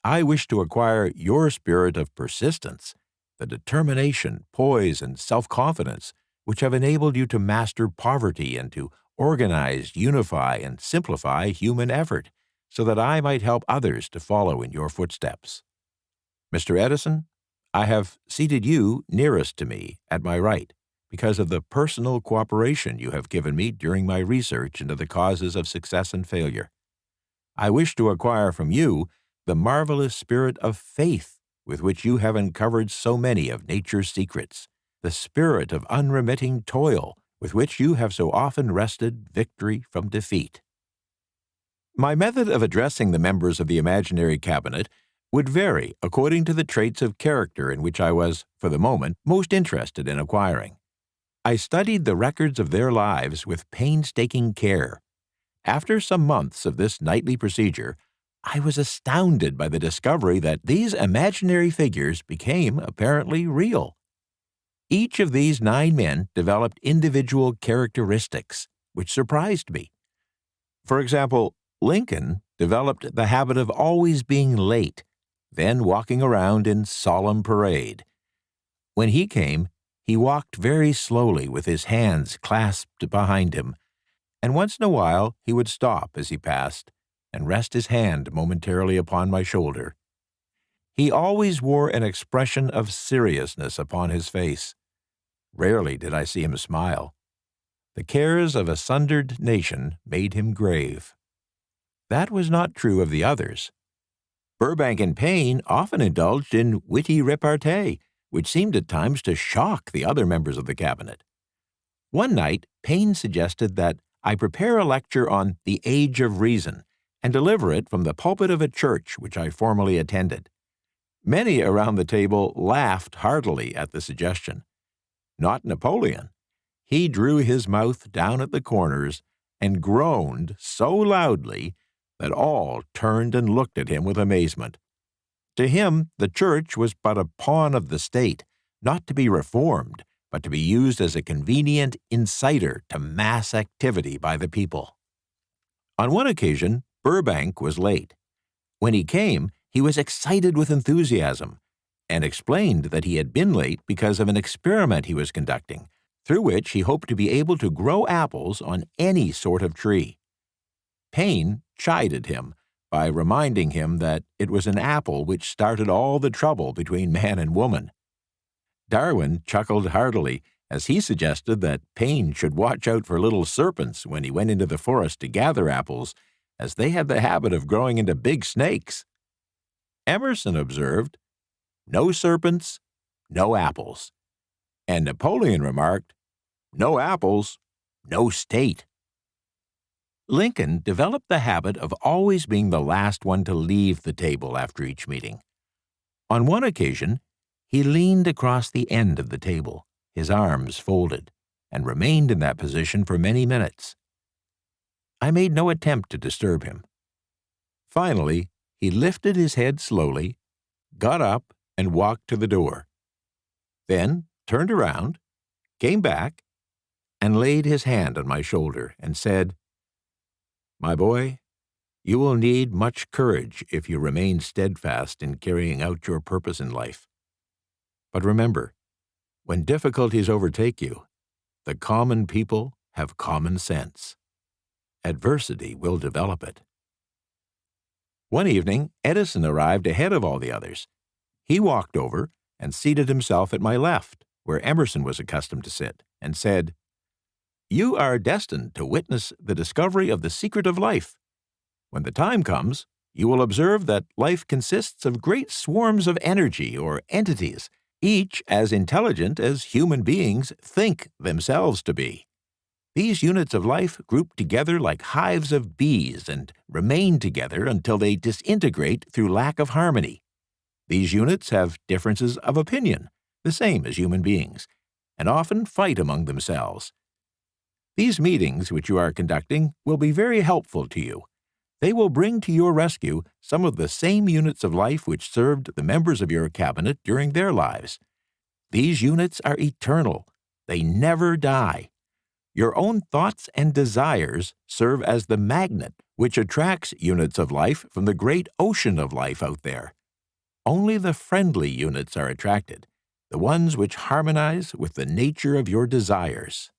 I wish to acquire your spirit of persistence, the determination, poise, and self-confidence which have enabled you to master poverty and to organize, unify, and simplify human effort, so that I might help others to follow in your footsteps. Mr. Edison, I have seated you nearest to me at my right. because of the personal cooperation you have given me during my research into the causes of success and failure. I wish to acquire from you the marvelous spirit of faith with which you have uncovered so many of nature's secrets, the spirit of unremitting toil with which you have so often wrested victory from defeat. My method of addressing the members of the imaginary cabinet would vary according to the traits of character in which I was, for the moment, most interested in acquiring. I studied the records of their lives with painstaking care. After some months of this nightly procedure, I was astounded by the discovery that these imaginary figures became apparently real. Each of these 9 men developed individual characteristics, which surprised me. For example, Lincoln developed the habit of always being late, then walking around in solemn parade. When he came, he walked very slowly with his hands clasped behind him, and once in a while he would stop as he passed and rest his hand momentarily upon my shoulder. He always wore an expression of seriousness upon his face. Rarely did I see him smile. The cares of a sundered nation made him grave. That was not true of the others. Burbank and Payne often indulged in witty repartee, which seemed at times to shock the other members of the cabinet. One night, Payne suggested that I prepare a lecture on the Age of Reason and deliver it from the pulpit of a church which I formerly attended. Many around the table laughed heartily at the suggestion. Not Napoleon. He drew his mouth down at the corners and groaned so loudly that all turned and looked at him with amazement. To him, the church was but a pawn of the state, not to be reformed, but to be used as a convenient inciter to mass activity by the people. On one occasion, Burbank was late. When he came, he was excited with enthusiasm, and explained that he had been late because of an experiment he was conducting, through which he hoped to be able to grow apples on any sort of tree. Payne chided him by reminding him that it was an apple which started all the trouble between man and woman. Darwin chuckled heartily as he suggested that Payne should watch out for little serpents when he went into the forest to gather apples, as they had the habit of growing into big snakes. Emerson observed, "No serpents, no apples." And Napoleon remarked, "No apples, no state." Lincoln developed the habit of always being the last one to leave the table after each meeting. On one occasion, he leaned across the end of the table, his arms folded, and remained in that position for many minutes. I made no attempt to disturb him. Finally, he lifted his head slowly, got up, and walked to the door. Then turned around, came back, and laid his hand on my shoulder and said, "My boy, you will need much courage if you remain steadfast in carrying out your purpose in life. But remember, when difficulties overtake you, the common people have common sense. Adversity will develop it." One evening, Edison arrived ahead of all the others. He walked over and seated himself at my left, where Emerson was accustomed to sit, and said, "You are destined to witness the discovery of the secret of life. When the time comes, you will observe that life consists of great swarms of energy or entities, each as intelligent as human beings think themselves to be. These units of life group together like hives of bees and remain together until they disintegrate through lack of harmony. These units have differences of opinion, the same as human beings, and often fight among themselves. These meetings which you are conducting will be very helpful to you. They will bring to your rescue some of the same units of life which served the members of your cabinet during their lives. These units are eternal. They never die. Your own thoughts and desires serve as the magnet which attracts units of life from the great ocean of life out there. Only the friendly units are attracted, the ones which harmonize with the nature of your desires."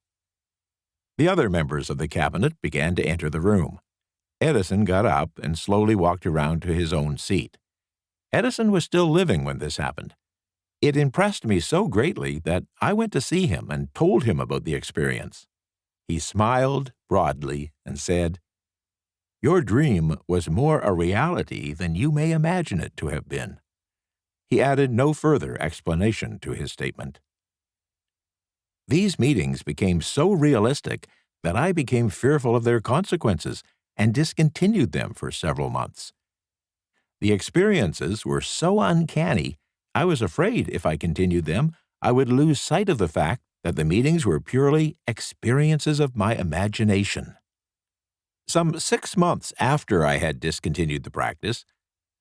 The other members of the cabinet began to enter the room. Edison got up and slowly walked around to his own seat. Edison was still living when this happened. It impressed me so greatly that I went to see him and told him about the experience. He smiled broadly and said, "Your dream was more a reality than you may imagine it to have been." He added no further explanation to his statement. These meetings became so realistic that I became fearful of their consequences and discontinued them for several months. The experiences were so uncanny, I was afraid if I continued them, I would lose sight of the fact that the meetings were purely experiences of my imagination. Some 6 months after I had discontinued the practice,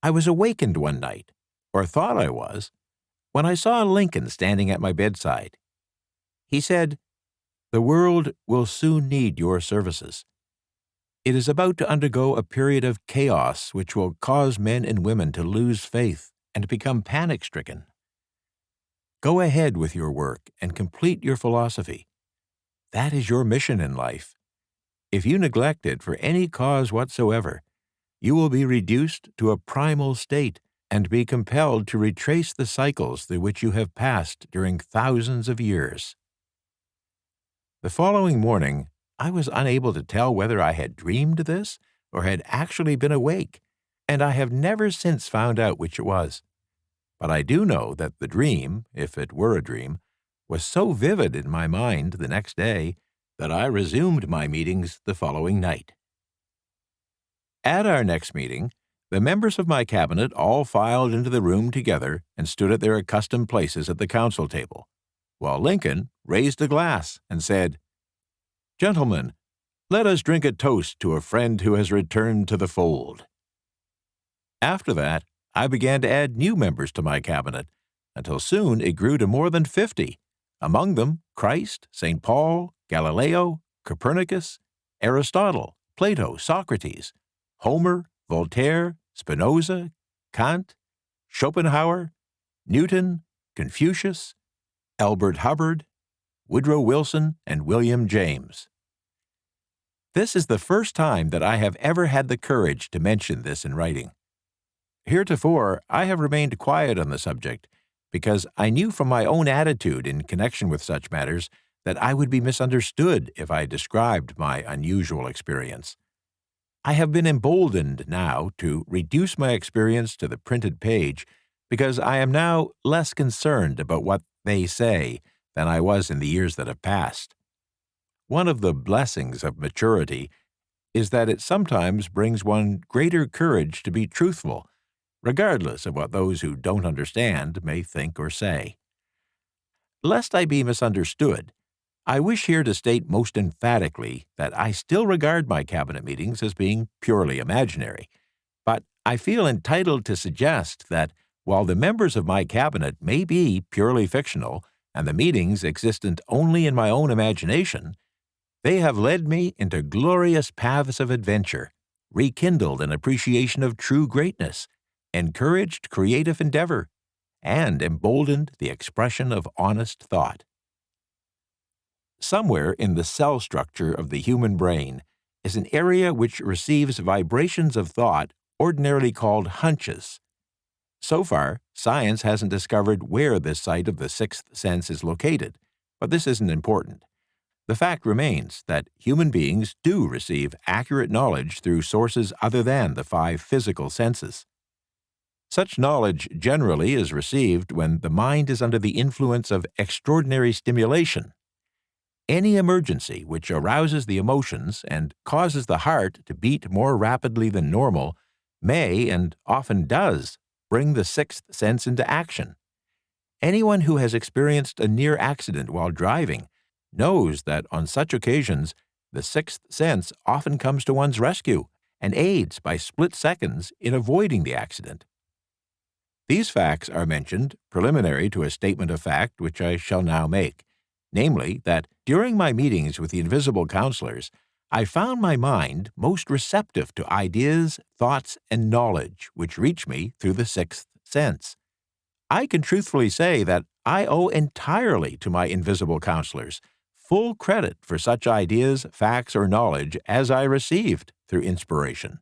I was awakened one night, or thought I was, when I saw Lincoln standing at my bedside. He said, "The world will soon need your services. It is about to undergo a period of chaos which will cause men and women to lose faith and become panic-stricken. Go ahead with your work and complete your philosophy. That is your mission in life. If you neglect it for any cause whatsoever, you will be reduced to a primal state and be compelled to retrace the cycles through which you have passed during thousands of years." The following morning, I was unable to tell whether I had dreamed this or had actually been awake, and I have never since found out which it was. But I do know that the dream, if it were a dream, was so vivid in my mind the next day that I resumed my meetings the following night. At our next meeting, the members of my cabinet all filed into the room together and stood at their accustomed places at the council table, while Lincoln raised a glass and said, "Gentlemen, let us drink a toast to a friend who has returned to the fold." After that, I began to add new members to my cabinet, until soon it grew to more than 50, among them Christ, St. Paul, Galileo, Copernicus, Aristotle, Plato, Socrates, Homer, Voltaire, Spinoza, Kant, Schopenhauer, Newton, Confucius, Albert Hubbard, Woodrow Wilson, and William James. This is the first time that I have ever had the courage to mention this in writing. Heretofore, I have remained quiet on the subject because I knew from my own attitude in connection with such matters that I would be misunderstood if I described my unusual experience. I have been emboldened now to reduce my experience to the printed page because I am now less concerned about what they say than I was in the years that have passed. One of the blessings of maturity is that it sometimes brings one greater courage to be truthful, regardless of what those who don't understand may think or say. Lest I be misunderstood, I wish here to state most emphatically that I still regard my cabinet meetings as being purely imaginary, but I feel entitled to suggest that while the members of my cabinet may be purely fictional and the meetings existent only in my own imagination, they have led me into glorious paths of adventure, rekindled an appreciation of true greatness, encouraged creative endeavor, and emboldened the expression of honest thought. Somewhere in the cell structure of the human brain is an area which receives vibrations of thought ordinarily called hunches. So far, science hasn't discovered where this site of the sixth sense is located, but this isn't important. The fact remains that human beings do receive accurate knowledge through sources other than the 5 physical senses. Such knowledge generally is received when the mind is under the influence of extraordinary stimulation. Any emergency which arouses the emotions and causes the heart to beat more rapidly than normal may, and often does, bring the sixth sense into action. Anyone who has experienced a near accident while driving knows that on such occasions the sixth sense often comes to one's rescue and aids by split seconds in avoiding the accident. These facts are mentioned preliminary to a statement of fact which I shall now make, namely that during my meetings with the invisible counselors, I found my mind most receptive to ideas, thoughts, and knowledge which reach me through the sixth sense. I can truthfully say that I owe entirely to my invisible counselors full credit for such ideas, facts, or knowledge as I received through inspiration.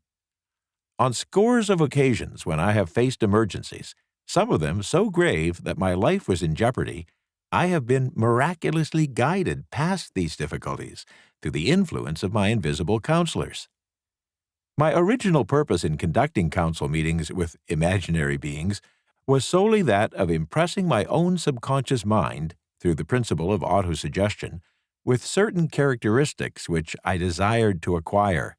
On scores of occasions when I have faced emergencies, some of them so grave that my life was in jeopardy. I have been miraculously guided past these difficulties through the influence of my invisible counselors. My original purpose in conducting council meetings with imaginary beings was solely that of impressing my own subconscious mind, through the principle of autosuggestion, with certain characteristics which I desired to acquire.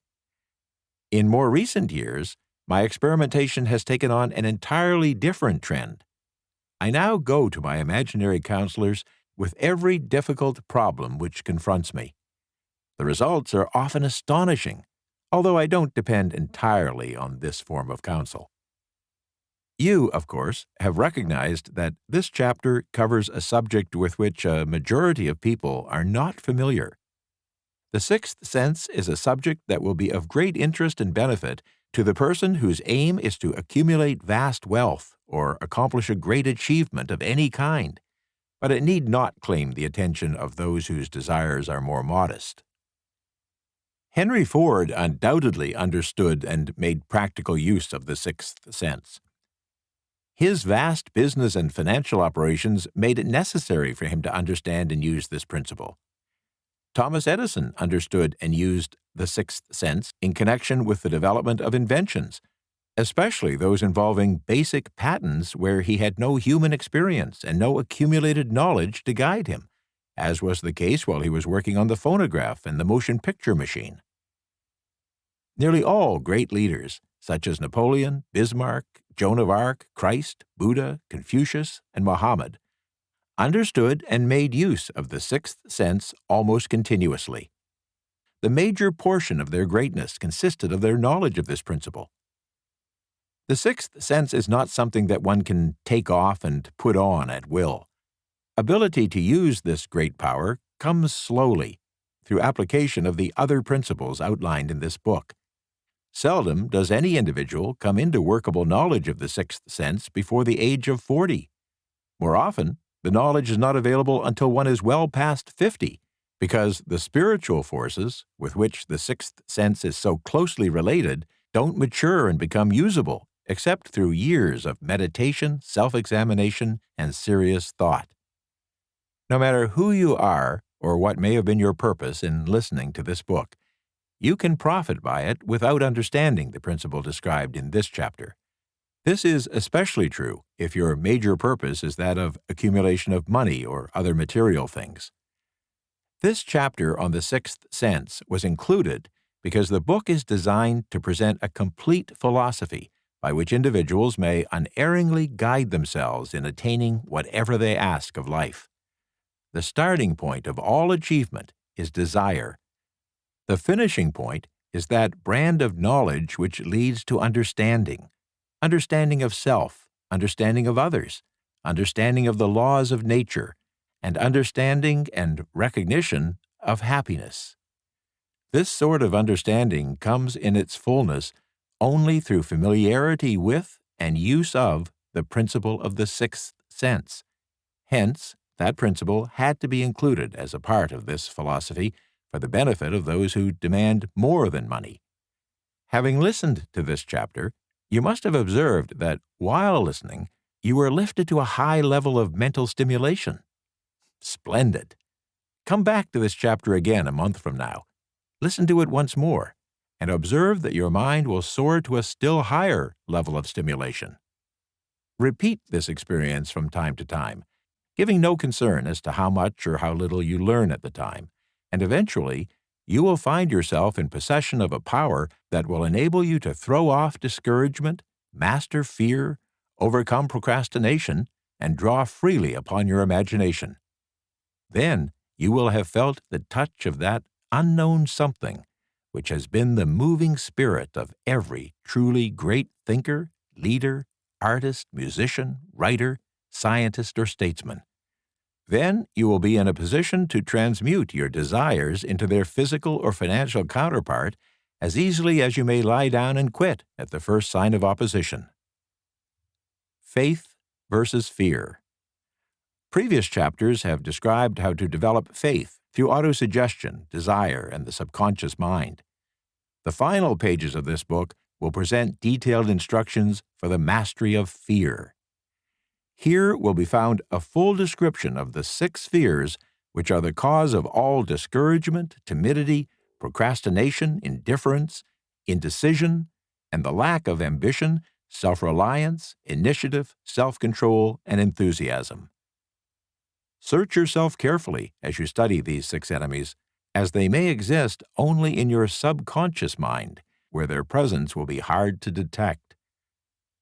In more recent years, my experimentation has taken on an entirely different trend. I now go to my imaginary counselors with every difficult problem which confronts me. The results are often astonishing, although I don't depend entirely on this form of counsel. You, of course, have recognized that this chapter covers a subject with which a majority of people are not familiar. The sixth sense is a subject that will be of great interest and benefit to the person whose aim is to accumulate vast wealth or accomplish a great achievement of any kind, but it need not claim the attention of those whose desires are more modest. Henry Ford undoubtedly understood and made practical use of the sixth sense. His vast business and financial operations made it necessary for him to understand and use this principle. Thomas Edison understood and used the sixth sense in connection with the development of inventions, especially those involving basic patents where he had no human experience and no accumulated knowledge to guide him, as was the case while he was working on the phonograph and the motion picture machine. Nearly all great leaders, such as Napoleon, Bismarck, Joan of Arc, Christ, Buddha, Confucius, and Muhammad, understood and made use of the sixth sense almost continuously. The major portion of their greatness consisted of their knowledge of this principle. The sixth sense is not something that one can take off and put on at will. Ability to use this great power comes slowly, through application of the other principles outlined in this book. Seldom does any individual come into workable knowledge of the sixth sense before the age of 40. More often, the knowledge is not available until one is well past 50, because the spiritual forces, with which the sixth sense is so closely related, don't mature and become usable, except through years of meditation, self-examination, and serious thought. No matter who you are or what may have been your purpose in listening to this book, you can profit by it without understanding the principle described in this chapter. This is especially true if your major purpose is that of accumulation of money or other material things. This chapter on the sixth sense was included because the book is designed to present a complete philosophy by which individuals may unerringly guide themselves in attaining whatever they ask of life. The starting point of all achievement is desire. The finishing point is that brand of knowledge which leads to understanding of self, understanding of others, understanding of the laws of nature, and understanding and recognition of happiness. This sort of understanding comes in its fullness only through familiarity with and use of the principle of the sixth sense. Hence, that principle had to be included as a part of this philosophy for the benefit of those who demand more than money. Having listened to this chapter, you must have observed that while listening, you were lifted to a high level of mental stimulation. Splendid! Come back to this chapter again a month from now. Listen to it once more, and observe that your mind will soar to a still higher level of stimulation. Repeat this experience from time to time, giving no concern as to how much or how little you learn at the time, and eventually you will find yourself in possession of a power that will enable you to throw off discouragement, master fear, overcome procrastination, and draw freely upon your imagination. Then you will have felt the touch of that unknown something which has been the moving spirit of every truly great thinker, leader, artist, musician, writer, scientist, or statesman. Then you will be in a position to transmute your desires into their physical or financial counterpart as easily as you may lie down and quit at the first sign of opposition. Faith versus fear. Previous chapters have described how to develop faith through autosuggestion, desire, and the subconscious mind. The final pages of this book will present detailed instructions for the mastery of fear. Here will be found a full description of the 6 fears which are the cause of all discouragement, timidity, procrastination, indifference, indecision, and the lack of ambition, self-reliance, initiative, self-control, and enthusiasm. Search yourself carefully as you study these 6 enemies, as they may exist only in your subconscious mind, where their presence will be hard to detect.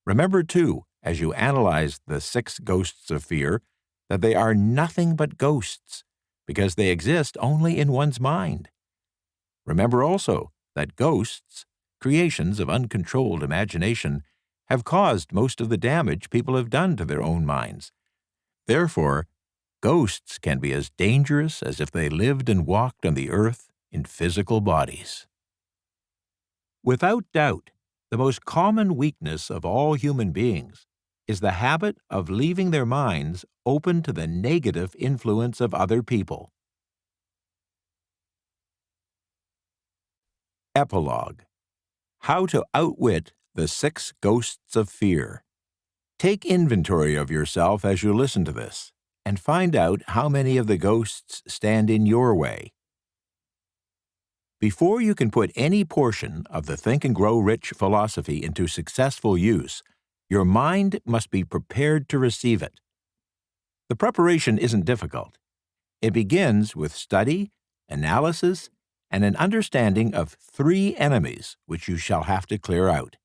Remember, too, as you analyze the 6 ghosts of fear, that they are nothing but ghosts, because they exist only in one's mind. Remember also that ghosts, creations of uncontrolled imagination, have caused most of the damage people have done to their own minds. Therefore, ghosts can be as dangerous as if they lived and walked on the earth in physical bodies. Without doubt, the most common weakness of all human beings is the habit of leaving their minds open to the negative influence of other people. Epilogue: How to outwit the 6 ghosts of fear. Take inventory of yourself as you listen to this, and find out how many of the ghosts stand in your way. Before you can put any portion of the Think and Grow Rich philosophy into successful use, your mind must be prepared to receive it. The preparation isn't difficult. It begins with study, analysis, and an understanding of 3 enemies which you shall have to clear out.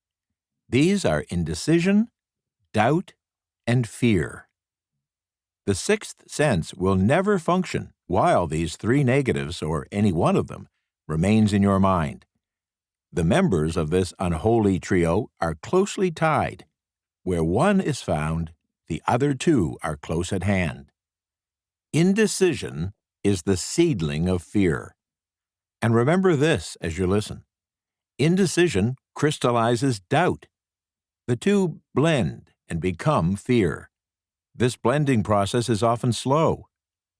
These are indecision, doubt, and fear. The 6th sense will never function while these 3 negatives, or any one of them, remains in your mind. The members of this unholy trio are closely tied. Where one is found, the other 2 are close at hand. Indecision is the seedling of fear. And remember this as you listen. Indecision crystallizes doubt. The 2 blend and become fear. This blending process is often slow.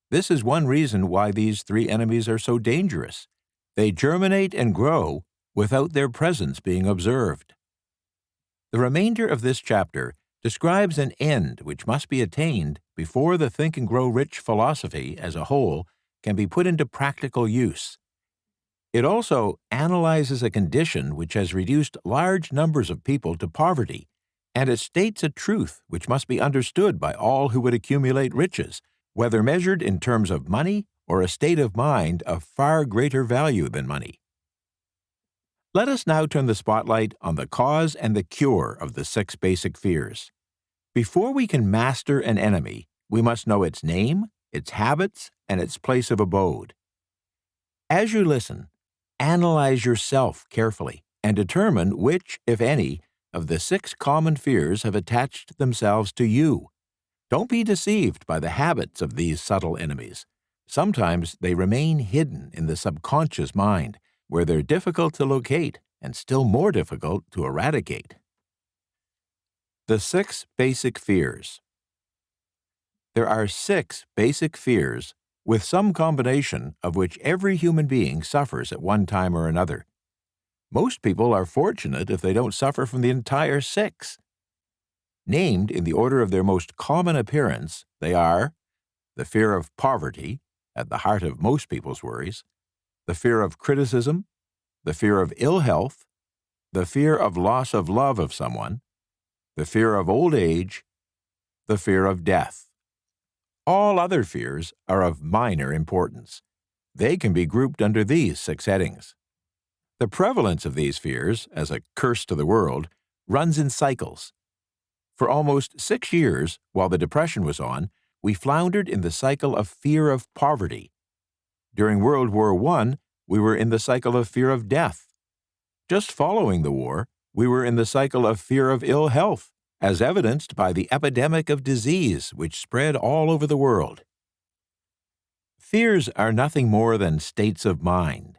This is one reason why these 3 enemies are so dangerous. They germinate and grow without their presence being observed. The remainder of this chapter describes an end which must be attained before the Think and Grow Rich philosophy as a whole can be put into practical use. It also analyzes a condition which has reduced large numbers of people to poverty, and it states a truth which must be understood by all who would accumulate riches, whether measured in terms of money or a state of mind of far greater value than money. Let us now turn the spotlight on the cause and the cure of the 6 basic fears. Before we can master an enemy, we must know its name, its habits, and its place of abode. As you listen, analyze yourself carefully and determine which, if any, of the 6 common fears have attached themselves to you. Don't be deceived by the habits of these subtle enemies. Sometimes they remain hidden in the subconscious mind, where they're difficult to locate and still more difficult to eradicate. The 6 basic fears. There are 6 basic fears, with some combination of which every human being suffers at one time or another. Most people are fortunate if they don't suffer from the entire 6. Named in the order of their most common appearance, they are the fear of poverty, at the heart of most people's worries, the fear of criticism, the fear of ill health, the fear of loss of love of someone, the fear of old age, the fear of death. All other fears are of minor importance. They can be grouped under these 6 headings. The prevalence of these fears, as a curse to the world, runs in cycles. For almost 6 years, while the Depression was on, we floundered in the cycle of fear of poverty. During World War I, we were in the cycle of fear of death. Just following the war, we were in the cycle of fear of ill health, as evidenced by the epidemic of disease which spread all over the world. Fears are nothing more than states of mind.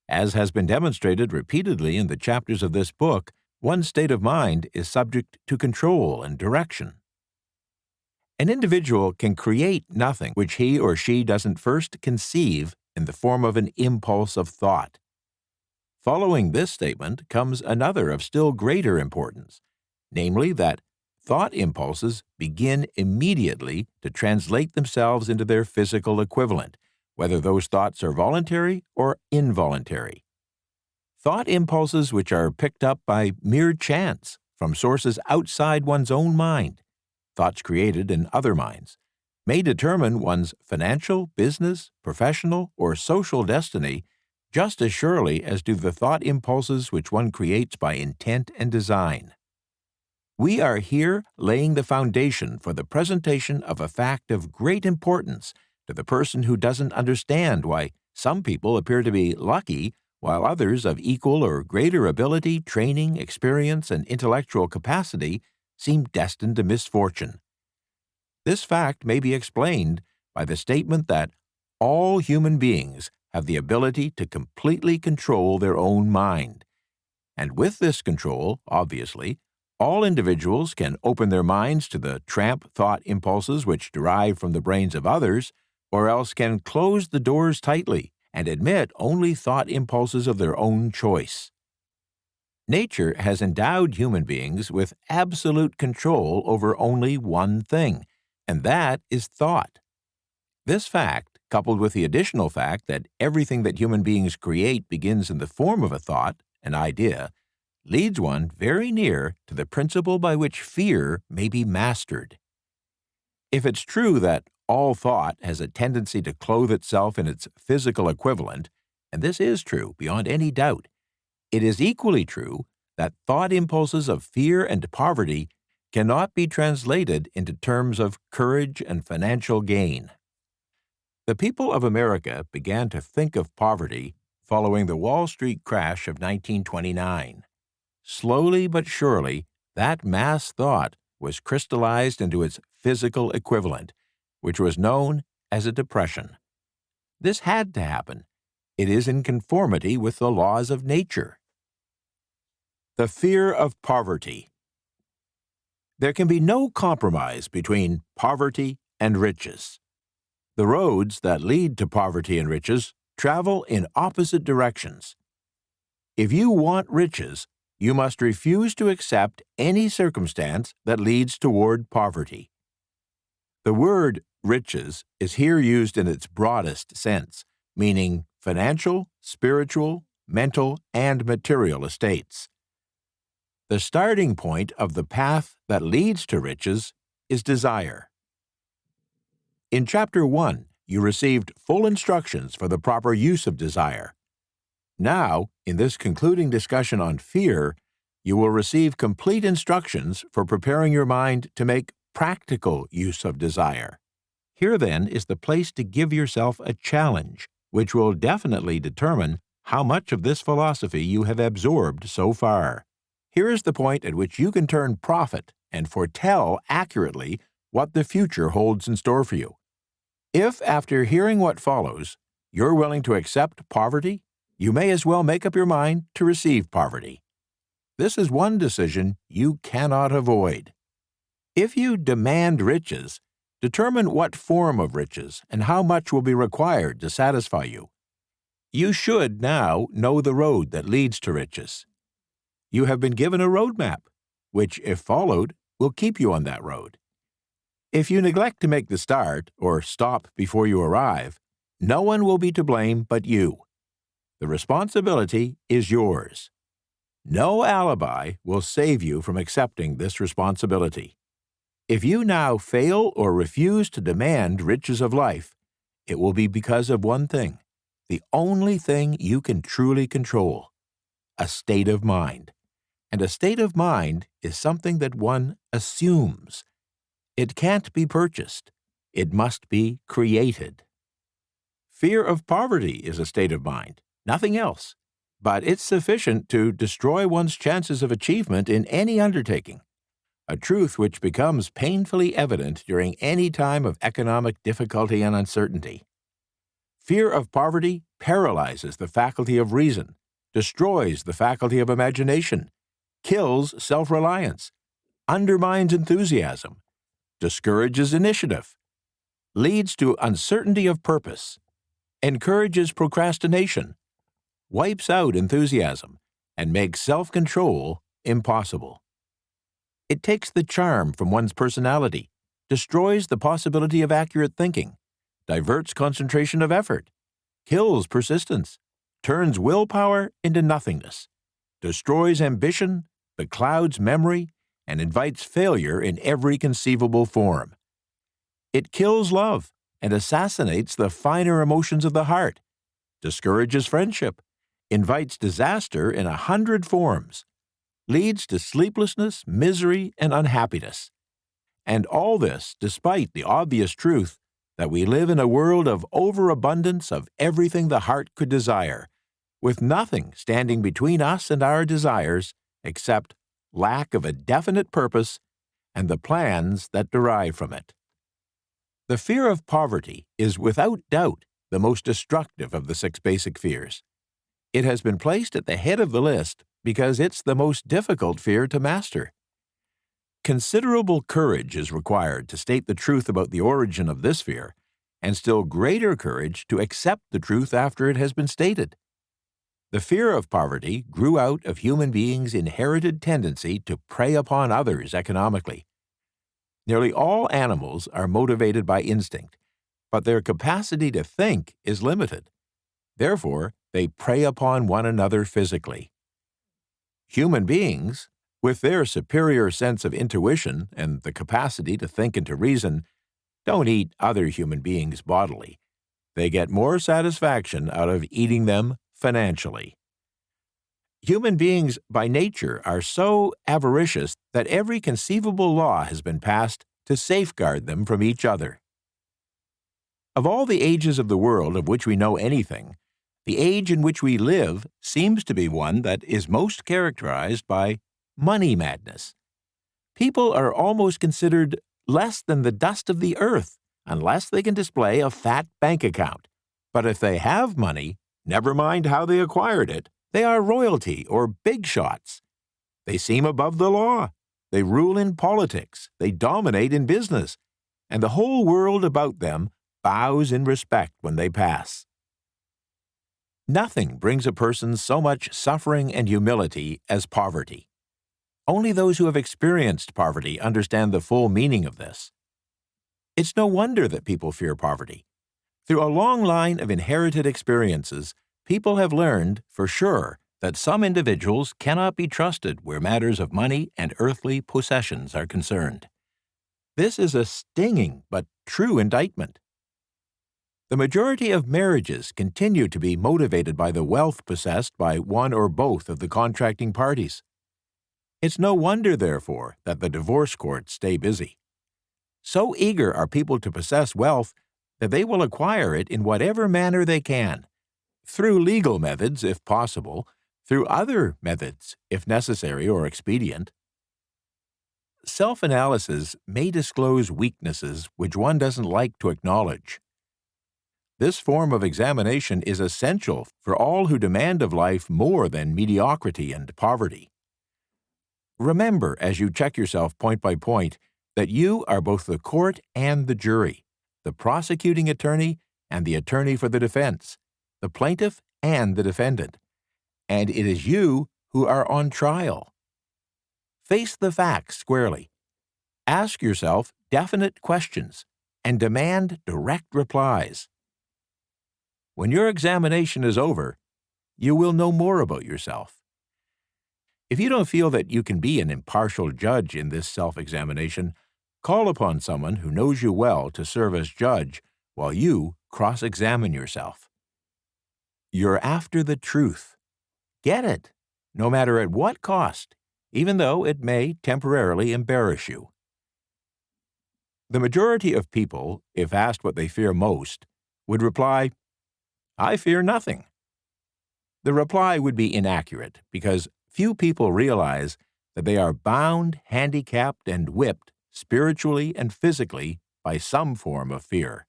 As has been demonstrated repeatedly in the chapters of this book, one state of mind is subject to control and direction. An individual can create nothing which he or she doesn't first conceive in the form of an impulse of thought. Following this statement comes another of still greater importance, namely that thought impulses begin immediately to translate themselves into their physical equivalent, whether those thoughts are voluntary or involuntary. Thought impulses which are picked up by mere chance from sources outside one's own mind, thoughts created in other minds, may determine one's financial, business, professional, or social destiny just as surely as do the thought impulses which one creates by intent and design. We are here laying the foundation for the presentation of a fact of great importance to the person who doesn't understand why some people appear to be lucky while others of equal or greater ability, training, experience, and intellectual capacity seem destined to misfortune. This fact may be explained by the statement that all human beings have the ability to completely control their own mind. And with this control, obviously, all individuals can open their minds to the tramp thought impulses which derive from the brains of others, or else can close the doors tightly and admit only thought impulses of their own choice. Nature has endowed human beings with absolute control over only one thing, and that is thought. This fact, coupled with the additional fact that everything that human beings create begins in the form of a thought, an idea, leads one very near to the principle by which fear may be mastered. If it's true that all thought has a tendency to clothe itself in its physical equivalent, and this is true beyond any doubt, it is equally true that thought impulses of fear and poverty cannot be translated into terms of courage and financial gain. The people of America began to think of poverty following the Wall Street crash of 1929. Slowly but surely, that mass thought was crystallized into its physical equivalent, which was known as a depression. This had to happen. It is in conformity with the laws of nature. The fear of poverty. There can be no compromise between poverty and riches. The roads that lead to poverty and riches travel in opposite directions. If you want riches, you must refuse to accept any circumstance that leads toward poverty. The word riches is here used in its broadest sense, meaning financial, spiritual, mental, and material estates. The starting point of the path that leads to riches is desire. In Chapter 1, you received full instructions for the proper use of desire. Now, in this concluding discussion on fear, you will receive complete instructions for preparing your mind to make practical use of desire. Here, then, is the place to give yourself a challenge, which will definitely determine how much of this philosophy you have absorbed so far. Here is the point at which you can turn prophet and foretell accurately what the future holds in store for you. If, after hearing what follows, you're willing to accept poverty, you may as well make up your mind to receive poverty. This is one decision you cannot avoid. If you demand riches, determine what form of riches and how much will be required to satisfy you. You should now know the road that leads to riches. You have been given a roadmap, which, if followed, will keep you on that road. If you neglect to make the start or stop before you arrive, no one will be to blame but you. The responsibility is yours. No alibi will save you from accepting this responsibility. If you now fail or refuse to demand riches of life, it will be because of one thing, the only thing you can truly control: a state of mind. And a state of mind is something that one assumes. It can't be purchased. It must be created. Fear of poverty is a state of mind, nothing else, but it's sufficient to destroy one's chances of achievement in any undertaking, a truth which becomes painfully evident during any time of economic difficulty and uncertainty. Fear of poverty paralyzes the faculty of reason, destroys the faculty of imagination, kills self-reliance, undermines enthusiasm, discourages initiative, leads to uncertainty of purpose, encourages procrastination, wipes out enthusiasm, and makes self-control impossible. It takes the charm from one's personality, destroys the possibility of accurate thinking, diverts concentration of effort, kills persistence, turns willpower into nothingness, destroys ambition, beclouds memory, and invites failure in every conceivable form. It kills love and assassinates the finer emotions of the heart, discourages friendship, invites disaster in 100 forms, leads to sleeplessness, misery, and unhappiness. And all this despite the obvious truth that we live in a world of overabundance of everything the heart could desire, with nothing standing between us and our desires except lack of a definite purpose and the plans that derive from it. The fear of poverty is without doubt the most destructive of the 6 basic fears. It has been placed at the head of the list because it's the most difficult fear to master. Considerable courage is required to state the truth about the origin of this fear, and still greater courage to accept the truth after it has been stated. The fear of poverty grew out of human beings' inherited tendency to prey upon others economically. Nearly all animals are motivated by instinct, but their capacity to think is limited. Therefore, they prey upon one another physically. Human beings, with their superior sense of intuition and the capacity to think and to reason, don't eat other human beings bodily. They get more satisfaction out of eating them financially. Human beings by nature are so avaricious that every conceivable law has been passed to safeguard them from each other. Of all the ages of the world of which we know anything, the age in which we live seems to be one that is most characterized by money madness. People are almost considered less than the dust of the earth unless they can display a fat bank account. But if they have money, never mind how they acquired it, they are royalty or big shots. They seem above the law. They rule in politics. They dominate in business. And the whole world about them bows in respect when they pass. Nothing brings a person so much suffering and humility as poverty. Only those who have experienced poverty understand the full meaning of this. It's no wonder that people fear poverty. Through a long line of inherited experiences, people have learned, for sure, that some individuals cannot be trusted where matters of money and earthly possessions are concerned. This is a stinging but true indictment. The majority of marriages continue to be motivated by the wealth possessed by one or both of the contracting parties. It's no wonder, therefore, that the divorce courts stay busy. So eager are people to possess wealth that they will acquire it in whatever manner they can, through legal methods if possible, through other methods if necessary or expedient. Self-analysis may disclose weaknesses which one doesn't like to acknowledge. This form of examination is essential for all who demand of life more than mediocrity and poverty. Remember, as you check yourself point by point, that you are both the court and the jury, the prosecuting attorney and the attorney for the defense, the plaintiff and the defendant, and it is you who are on trial. Face the facts squarely. Ask yourself definite questions and demand direct replies. When your examination is over, you will know more about yourself. If you don't feel that you can be an impartial judge in this self-examination, call upon someone who knows you well to serve as judge while you cross-examine yourself. You're after the truth. Get it, no matter at what cost, even though it may temporarily embarrass you. The majority of people, if asked what they fear most, would reply, "I fear nothing." The reply would be inaccurate because few people realize that they are bound, handicapped, and whipped spiritually and physically by some form of fear.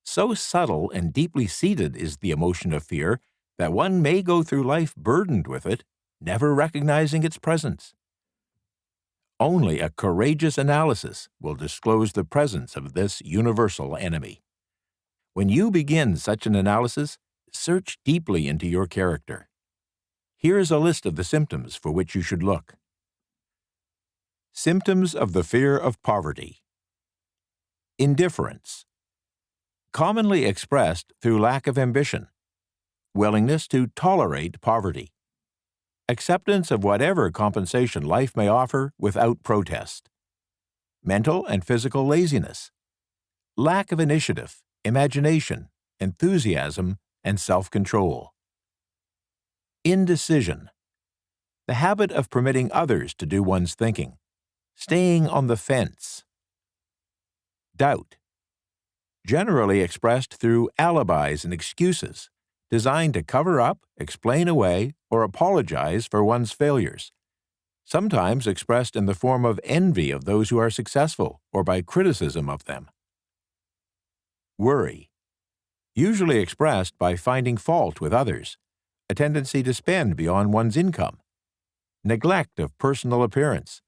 So subtle and deeply seated is the emotion of fear that one may go through life burdened with it, never recognizing its presence. Only a courageous analysis will disclose the presence of this universal enemy. When you begin such an analysis, search deeply into your character. Here is a list of the symptoms for which you should look. Symptoms of the fear of poverty. Indifference, commonly expressed through lack of ambition, willingness to tolerate poverty, acceptance of whatever compensation life may offer without protest, mental and physical laziness, lack of initiative, imagination, enthusiasm, and self-control. Indecision, the habit of permitting others to do one's thinking, staying on the fence. Doubt, generally expressed through alibis and excuses, designed to cover up, explain away, or apologize for one's failures, sometimes expressed in the form of envy of those who are successful or by criticism of them. Worry, usually expressed by finding fault with others, a tendency to spend beyond one's income, neglect of personal appearance,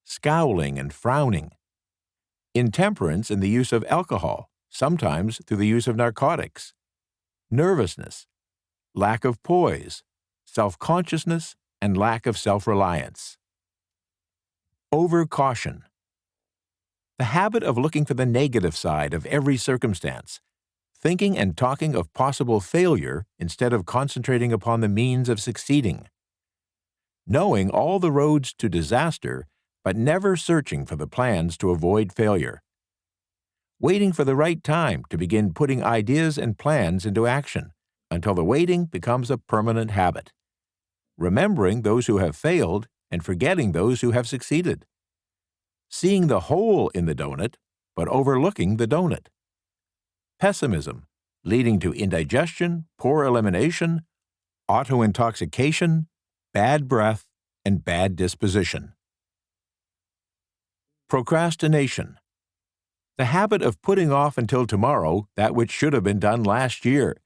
scowling and frowning, intemperance in the use of alcohol, sometimes through the use of narcotics, nervousness, lack of poise, self-consciousness, and lack of self-reliance. Overcaution, the habit of looking for the negative side of every circumstance, thinking and talking of possible failure instead of concentrating upon the means of succeeding, knowing all the roads to disaster but never searching for the plans to avoid failure, waiting for the right time to begin putting ideas and plans into action until the waiting becomes a permanent habit, remembering those who have failed and forgetting those who have succeeded, seeing the hole in the donut but overlooking the donut. Pessimism, leading to indigestion, poor elimination, auto-intoxication, bad breath, and bad disposition. Procrastination, the habit of putting off until tomorrow that which should have been done last year,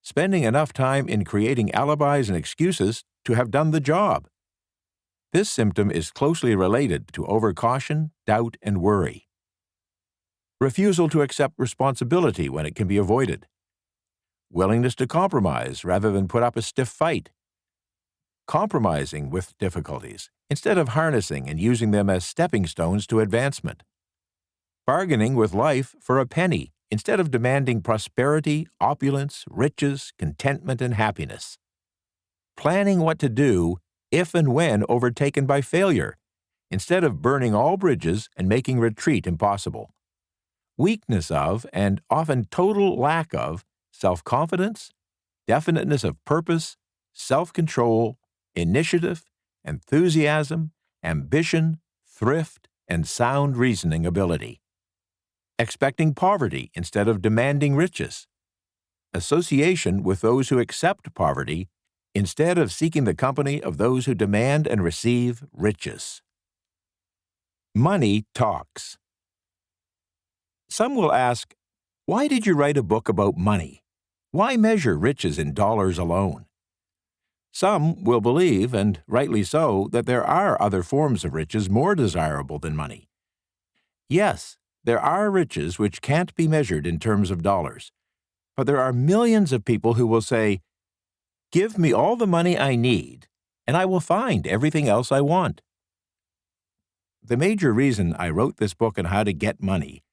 spending enough time in creating alibis and excuses to have done the job. This symptom is closely related to overcaution, doubt, and worry. Refusal to accept responsibility when it can be avoided. Willingness to compromise rather than put up a stiff fight. Compromising with difficulties instead of harnessing and using them as stepping stones to advancement. Bargaining with life for a penny instead of demanding prosperity, opulence, riches, contentment, and happiness. Planning what to do if and when overtaken by failure, instead of burning all bridges and making retreat impossible. Weakness of, and often total lack of, self-confidence, definiteness of purpose, self-control, initiative, enthusiasm, ambition, thrift, and sound reasoning ability. Expecting poverty instead of demanding riches. Association with those who accept poverty instead of seeking the company of those who demand and receive riches. Money talks. Some will ask, why did you write a book about money? Why measure riches in dollars alone? Some will believe, and rightly so, that there are other forms of riches more desirable than money. Yes, there are riches which can't be measured in terms of dollars, but there are millions of people who will say, "Give me all the money I need, and I will find everything else I want." The major reason I wrote this book on how to get money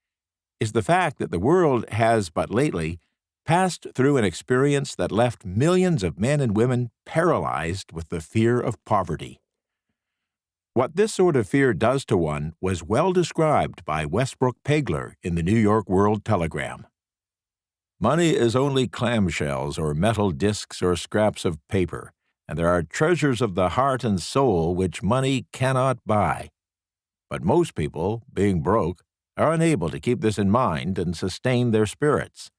is the fact that the world has but lately passed through an experience that left millions of men and women paralyzed with the fear of poverty. What this sort of fear does to one was well described by Westbrook Pegler in the New York World Telegram. Money is only clamshells or metal discs or scraps of paper, and there are treasures of the heart and soul which money cannot buy. But most people, being broke, are unable to keep this in mind and sustain their spirits.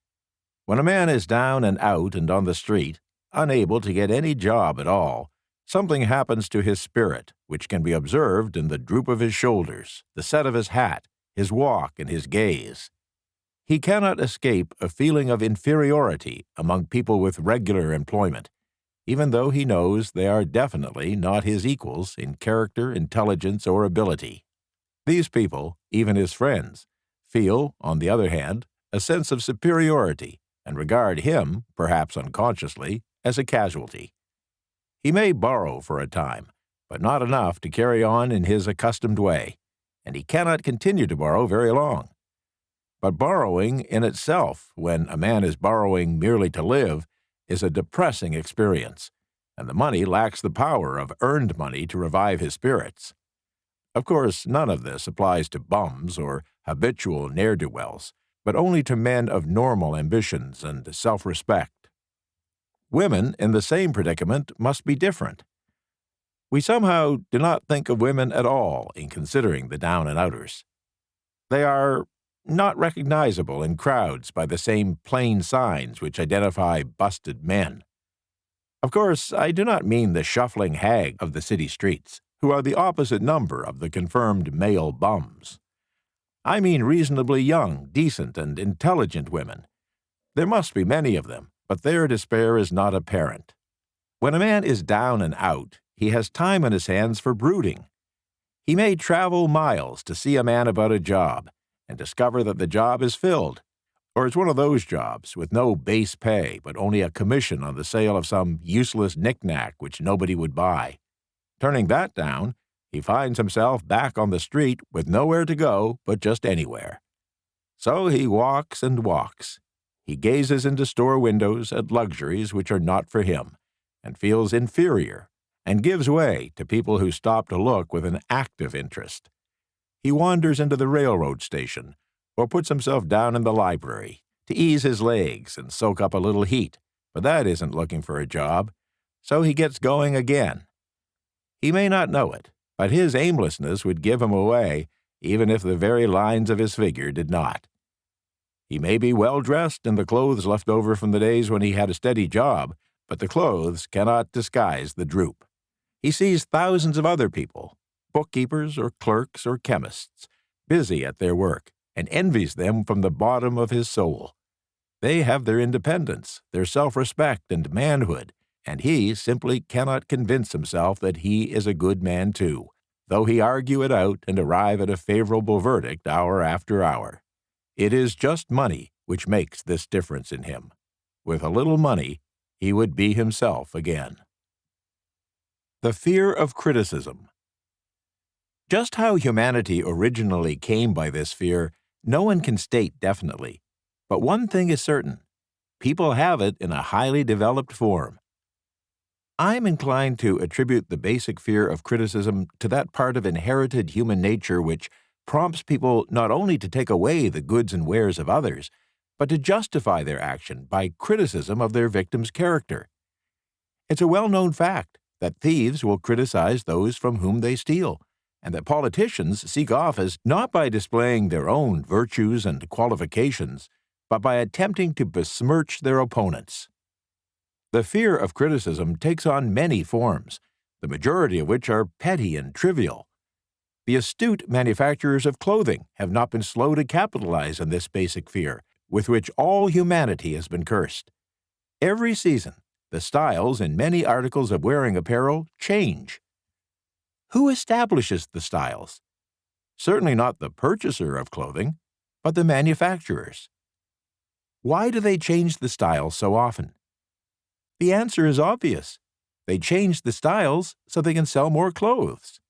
When a man is down and out and on the street, unable to get any job at all, something happens to his spirit, which can be observed in the droop of his shoulders, the set of his hat, his walk, and his gaze. He cannot escape a feeling of inferiority among people with regular employment, even though he knows they are definitely not his equals in character, intelligence, or ability. These people, even his friends, feel, on the other hand, a sense of superiority and regard him, perhaps unconsciously, as a casualty. He may borrow for a time, but not enough to carry on in his accustomed way, and he cannot continue to borrow very long. But borrowing in itself, when a man is borrowing merely to live, is a depressing experience, and the money lacks the power of earned money to revive his spirits. Of course, none of this applies to bums or habitual ne'er-do-wells, but only to men of normal ambitions and self-respect. Women in the same predicament must be different. We somehow do not think of women at all in considering the down-and-outers. They are not recognizable in crowds by the same plain signs which identify busted men. Of course, I do not mean the shuffling hag of the city streets, who are the opposite number of the confirmed male bums. I mean reasonably young, decent, and intelligent women. There must be many of them, but their despair is not apparent. When a man is down and out, he has time on his hands for brooding. He may travel miles to see a man about a job, and discover that the job is filled, or it's one of those jobs with no base pay but only a commission on the sale of some useless knick-knack which nobody would buy. Turning that down, he finds himself back on the street with nowhere to go but just anywhere. So he walks and walks. He gazes into store windows at luxuries which are not for him, and feels inferior, and gives way to people who stop to look with an active interest. He wanders into the railroad station, or puts himself down in the library to ease his legs and soak up a little heat, but that isn't looking for a job, so he gets going again. He may not know it, but his aimlessness would give him away, even if the very lines of his figure did not. He may be well dressed in the clothes left over from the days when he had a steady job, but the clothes cannot disguise the droop. He sees thousands of other people, bookkeepers or clerks or chemists, busy at their work, and envies them from the bottom of his soul. They have their independence, their self-respect and manhood, and he simply cannot convince himself that he is a good man too, though he argue it out and arrive at a favorable verdict hour after hour. It is just money which makes this difference in him. With a little money, he would be himself again. The fear of criticism. Just how humanity originally came by this fear, no one can state definitely. But one thing is certain: people have it in a highly developed form. I'm inclined to attribute the basic fear of criticism to that part of inherited human nature which prompts people not only to take away the goods and wares of others, but to justify their action by criticism of their victim's character. It's a well-known fact that thieves will criticize those from whom they steal, and that politicians seek office not by displaying their own virtues and qualifications, but by attempting to besmirch their opponents. The fear of criticism takes on many forms, the majority of which are petty and trivial. The astute manufacturers of clothing have not been slow to capitalize on this basic fear, with which all humanity has been cursed. Every season, the styles in many articles of wearing apparel change. Who establishes the styles? Certainly not the purchaser of clothing, but the manufacturers. Why do they change the styles so often? The answer is obvious. They change the styles so they can sell more clothes.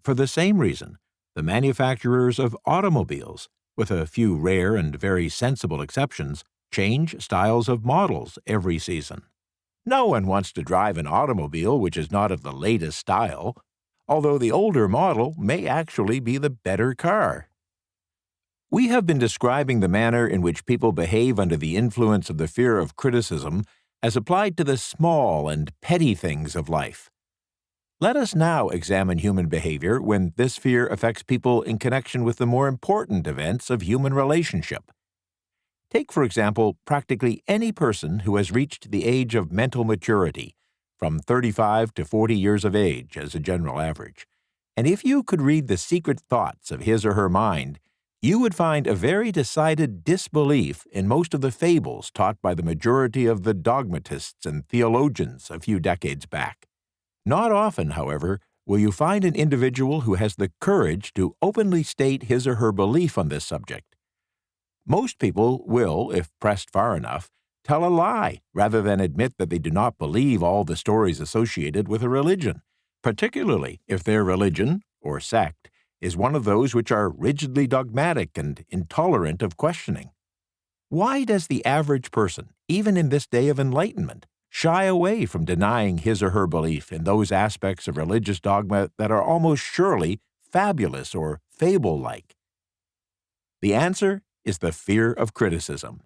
For the same reason, the manufacturers of automobiles, with a few rare and very sensible exceptions, change styles of models every season. No one wants to drive an automobile which is not of the latest style, although the older model may actually be the better car. We have been describing the manner in which people behave under the influence of the fear of criticism as applied to the small and petty things of life. Let us now examine human behavior when this fear affects people in connection with the more important events of human relationship. Take, for example, practically any person who has reached the age of mental maturity, from 35 to 40 years of age as a general average, and if you could read the secret thoughts of his or her mind, you would find a very decided disbelief in most of the fables taught by the majority of the dogmatists and theologians a few decades back. Not often, however, will you find an individual who has the courage to openly state his or her belief on this subject. Most people will, if pressed far enough, tell a lie rather than admit that they do not believe all the stories associated with a religion, particularly if their religion or sect is one of those which are rigidly dogmatic and intolerant of questioning. Why does the average person, even in this day of enlightenment, shy away from denying his or her belief in those aspects of religious dogma that are almost surely fabulous or fable-like? The answer is the fear of criticism.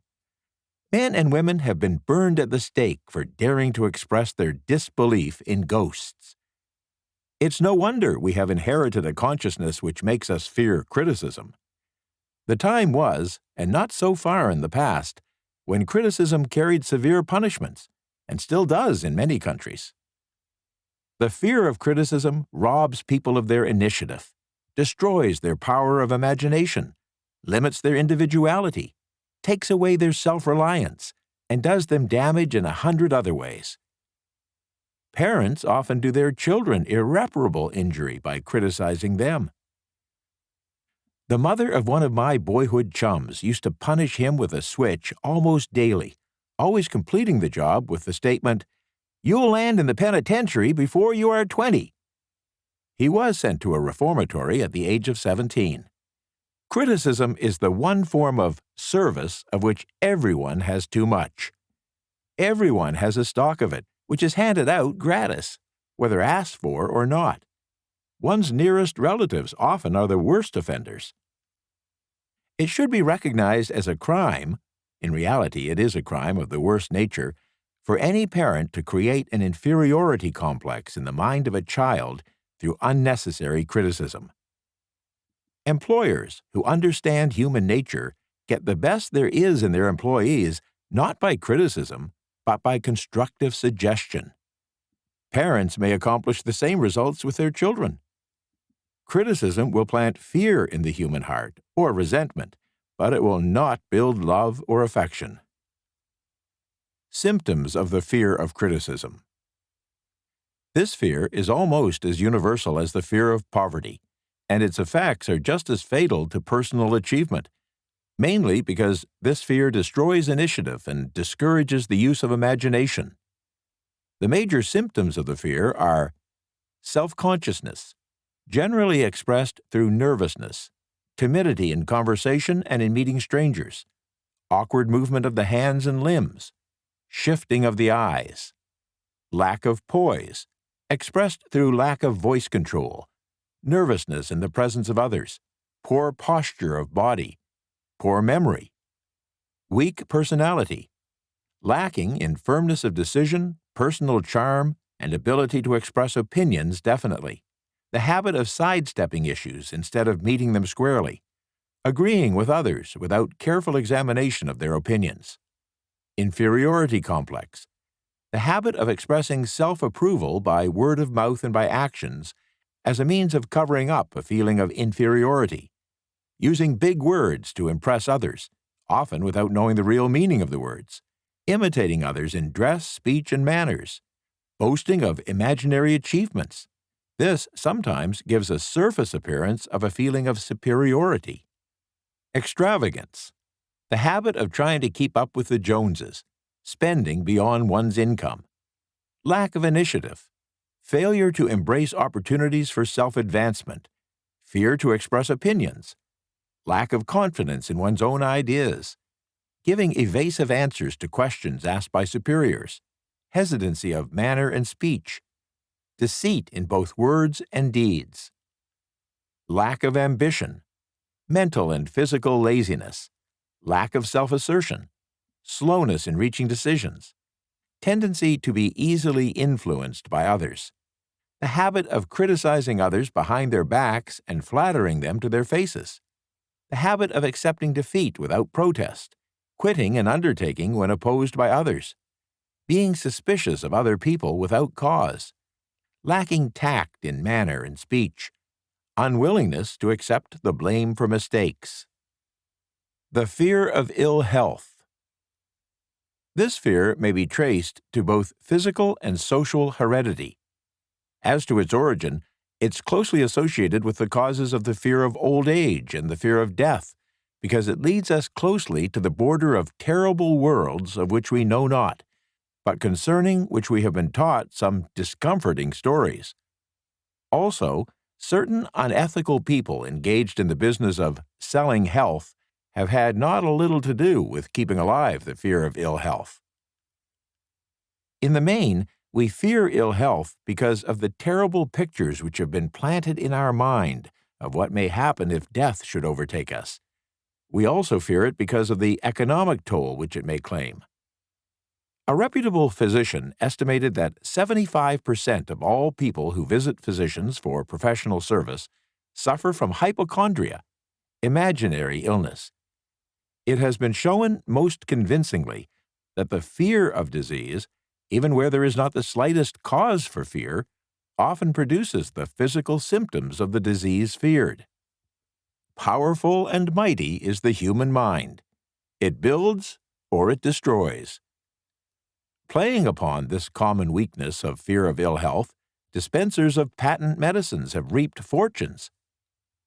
Men and women have been burned at the stake for daring to express their disbelief in ghosts. It's no wonder we have inherited a consciousness which makes us fear criticism. The time was, and not so far in the past, when criticism carried severe punishments, and still does in many countries. The fear of criticism robs people of their initiative, destroys their power of imagination, limits their individuality, takes away their self-reliance, and does them damage in 100 other ways. Parents often do their children irreparable injury by criticizing them. The mother of one of my boyhood chums used to punish him with a switch almost daily, always completing the job with the statement, "You'll land in the penitentiary before you are 20." He was sent to a reformatory at the age of 17. Criticism is the one form of service of which everyone has too much. Everyone has a stock of it, which is handed out gratis, whether asked for or not. One's nearest relatives often are the worst offenders. It should be recognized as a crime, in reality it is a crime of the worst nature, for any parent to create an inferiority complex in the mind of a child through unnecessary criticism. Employers who understand human nature get the best there is in their employees not by criticism, but by constructive suggestion. Parents may accomplish the same results with their children. Criticism will plant fear in the human heart, or resentment, but it will not build love or affection. Symptoms of the fear of criticism. This fear is almost as universal as the fear of poverty, and its effects are just as fatal to personal achievement, mainly because this fear destroys initiative and discourages the use of imagination. The major symptoms of the fear are self-consciousness, generally expressed through nervousness, timidity in conversation and in meeting strangers, awkward movement of the hands and limbs, shifting of the eyes, lack of poise, expressed through lack of voice control, nervousness in the presence of others, poor posture of body, poor memory, weak personality, lacking in firmness of decision, personal charm, and ability to express opinions definitely, the habit of sidestepping issues instead of meeting them squarely, agreeing with others without careful examination of their opinions, inferiority complex, the habit of expressing self-approval by word of mouth and by actions as a means of covering up a feeling of inferiority, using big words to impress others, often without knowing the real meaning of the words, imitating others in dress, speech, and manners, boasting of imaginary achievements. This sometimes gives a surface appearance of a feeling of superiority. Extravagance, the habit of trying to keep up with the Joneses, spending beyond one's income. Lack of initiative, failure to embrace opportunities for self-advancement, fear to express opinions, lack of confidence in one's own ideas, giving evasive answers to questions asked by superiors, hesitancy of manner and speech, deceit in both words and deeds, lack of ambition, mental and physical laziness, lack of self-assertion, slowness in reaching decisions, tendency to be easily influenced by others, the habit of criticizing others behind their backs and flattering them to their faces, the habit of accepting defeat without protest, quitting an undertaking when opposed by others, being suspicious of other people without cause, lacking tact in manner and speech, unwillingness to accept the blame for mistakes. The fear of ill health. This fear may be traced to both physical and social heredity. As to its origin, it's closely associated with the causes of the fear of old age and the fear of death, because it leads us closely to the border of terrible worlds of which we know not, but concerning which we have been taught some discomforting stories. Also, certain unethical people engaged in the business of selling health have had not a little to do with keeping alive the fear of ill health. In the main, we fear ill health because of the terrible pictures which have been planted in our mind of what may happen if death should overtake us. We also fear it because of the economic toll which it may claim. A reputable physician estimated that 75% of all people who visit physicians for professional service suffer from hypochondria, imaginary illness. It has been shown most convincingly that the fear of disease, even where there is not the slightest cause for fear, often produces the physical symptoms of the disease feared. Powerful and mighty is the human mind. It builds or it destroys. Playing upon this common weakness of fear of ill health, dispensers of patent medicines have reaped fortunes.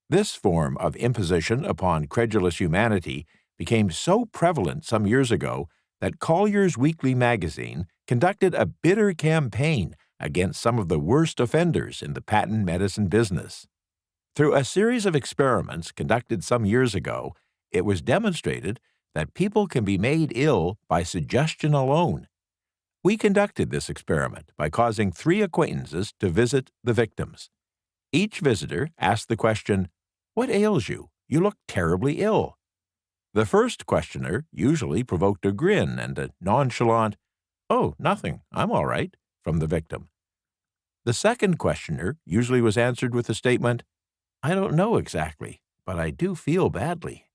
This form of imposition upon credulous humanity became so prevalent some years ago that Collier's Weekly magazine conducted a bitter campaign against some of the worst offenders in the patent medicine business. Through a series of experiments conducted some years ago, it was demonstrated that people can be made ill by suggestion alone. We conducted this experiment by causing 3 acquaintances to visit the victims. Each visitor asked the question, "What ails you? You look terribly ill." The first questioner usually provoked a grin and a nonchalant, "Oh, nothing, I'm all right," from the victim. The second questioner usually was answered with the statement, "I don't know exactly, but I do feel badly."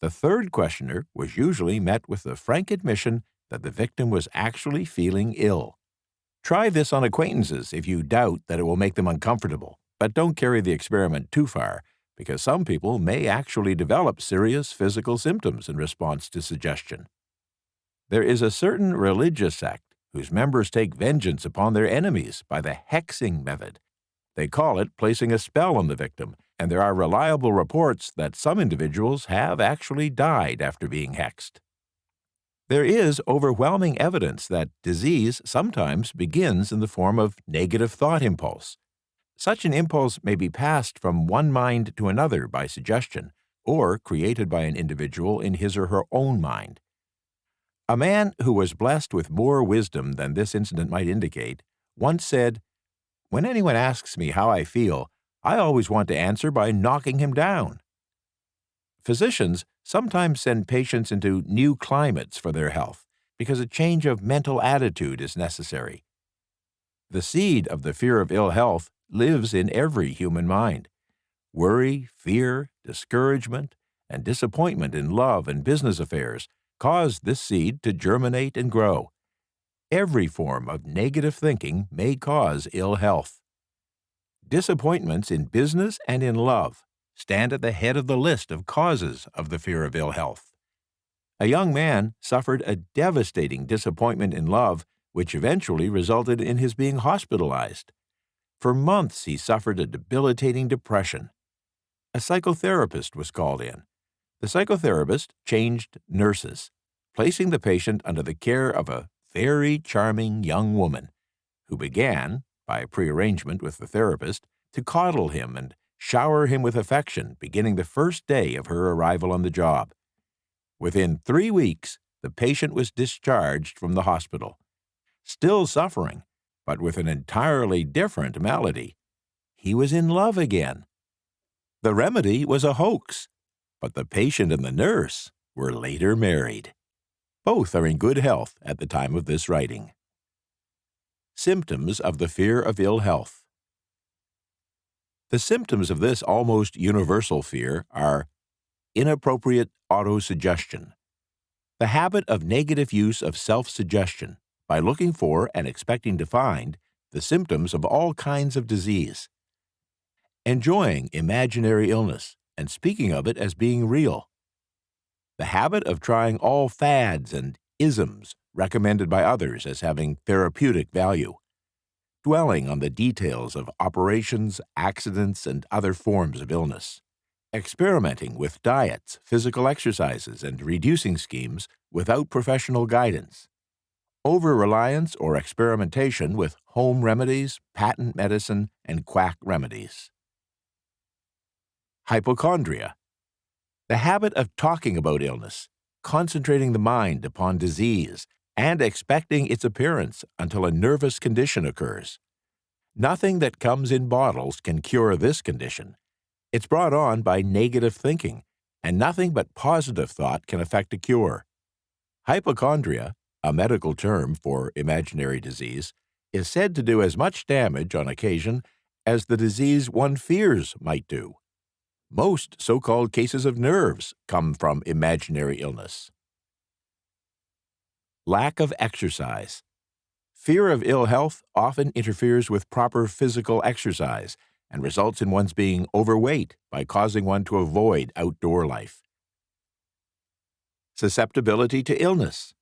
The third questioner was usually met with the frank admission that the victim was actually feeling ill. Try this on acquaintances if you doubt that it will make them uncomfortable, but don't carry the experiment too far, because some people may actually develop serious physical symptoms in response to suggestion. There is a certain religious sect whose members take vengeance upon their enemies by the hexing method. They call it placing a spell on the victim, and there are reliable reports that some individuals have actually died after being hexed. There is overwhelming evidence that disease sometimes begins in the form of negative thought impulse. Such an impulse may be passed from one mind to another by suggestion, or created by an individual in his or her own mind. A man who was blessed with more wisdom than this incident might indicate once said, "When anyone asks me how I feel, I always want to answer by knocking him down." Physicians sometimes send patients into new climates for their health because a change of mental attitude is necessary. The seed of the fear of ill health lives in every human mind. Worry, fear, discouragement, and disappointment in love and business affairs cause this seed to germinate and grow. Every form of negative thinking may cause ill health. Disappointments in business and in love stand at the head of the list of causes of the fear of ill health. A young man suffered a devastating disappointment in love, which eventually resulted in his being hospitalized. For months he suffered a debilitating depression. A psychotherapist was called in. The psychotherapist changed nurses, placing the patient under the care of a very charming young woman, who began, by prearrangement with the therapist, to coddle him and shower him with affection beginning the first day of her arrival on the job. Within 3 weeks, the patient was discharged from the hospital, still suffering, but with an entirely different malady. He was in love again. The remedy was a hoax, but the patient and the nurse were later married. Both are in good health at the time of this writing. Symptoms of the fear of ill health. The symptoms of this almost universal fear are inappropriate autosuggestion, the habit of negative use of self-suggestion by looking for and expecting to find the symptoms of all kinds of disease, enjoying imaginary illness and speaking of it as being real, the habit of trying all fads and isms recommended by others as having therapeutic value, dwelling on the details of operations, accidents, and other forms of illness, experimenting with diets, physical exercises, and reducing schemes without professional guidance, over-reliance or experimentation with home remedies, patent medicine, and quack remedies. Hypochondria, the habit of talking about illness, concentrating the mind upon disease, and expecting its appearance until a nervous condition occurs. Nothing that comes in bottles can cure this condition. It's brought on by negative thinking, and nothing but positive thought can effect a cure. Hypochondria, a medical term for imaginary disease, is said to do as much damage on occasion as the disease one fears might do. Most so-called cases of nerves come from imaginary illness. Lack of exercise. Fear of ill health often interferes with proper physical exercise and results in one's being overweight by causing one to avoid outdoor life. Susceptibility to illness.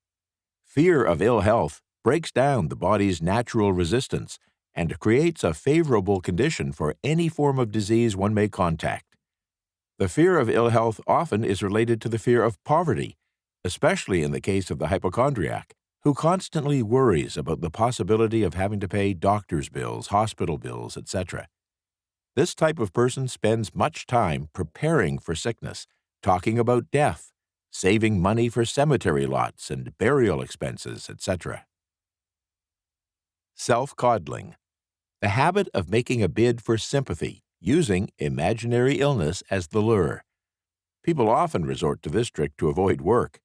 Fear of ill health breaks down the body's natural resistance and creates a favorable condition for any form of disease one may contact. The fear of ill health often is related to the fear of poverty, especially in the case of the hypochondriac, who constantly worries about the possibility of having to pay doctor's bills, hospital bills, etc. This type of person spends much time preparing for sickness, talking about death, saving money for cemetery lots and burial expenses, etc. Self-coddling, the habit of making a bid for sympathy, using imaginary illness as the lure. People often resort to this trick to avoid work.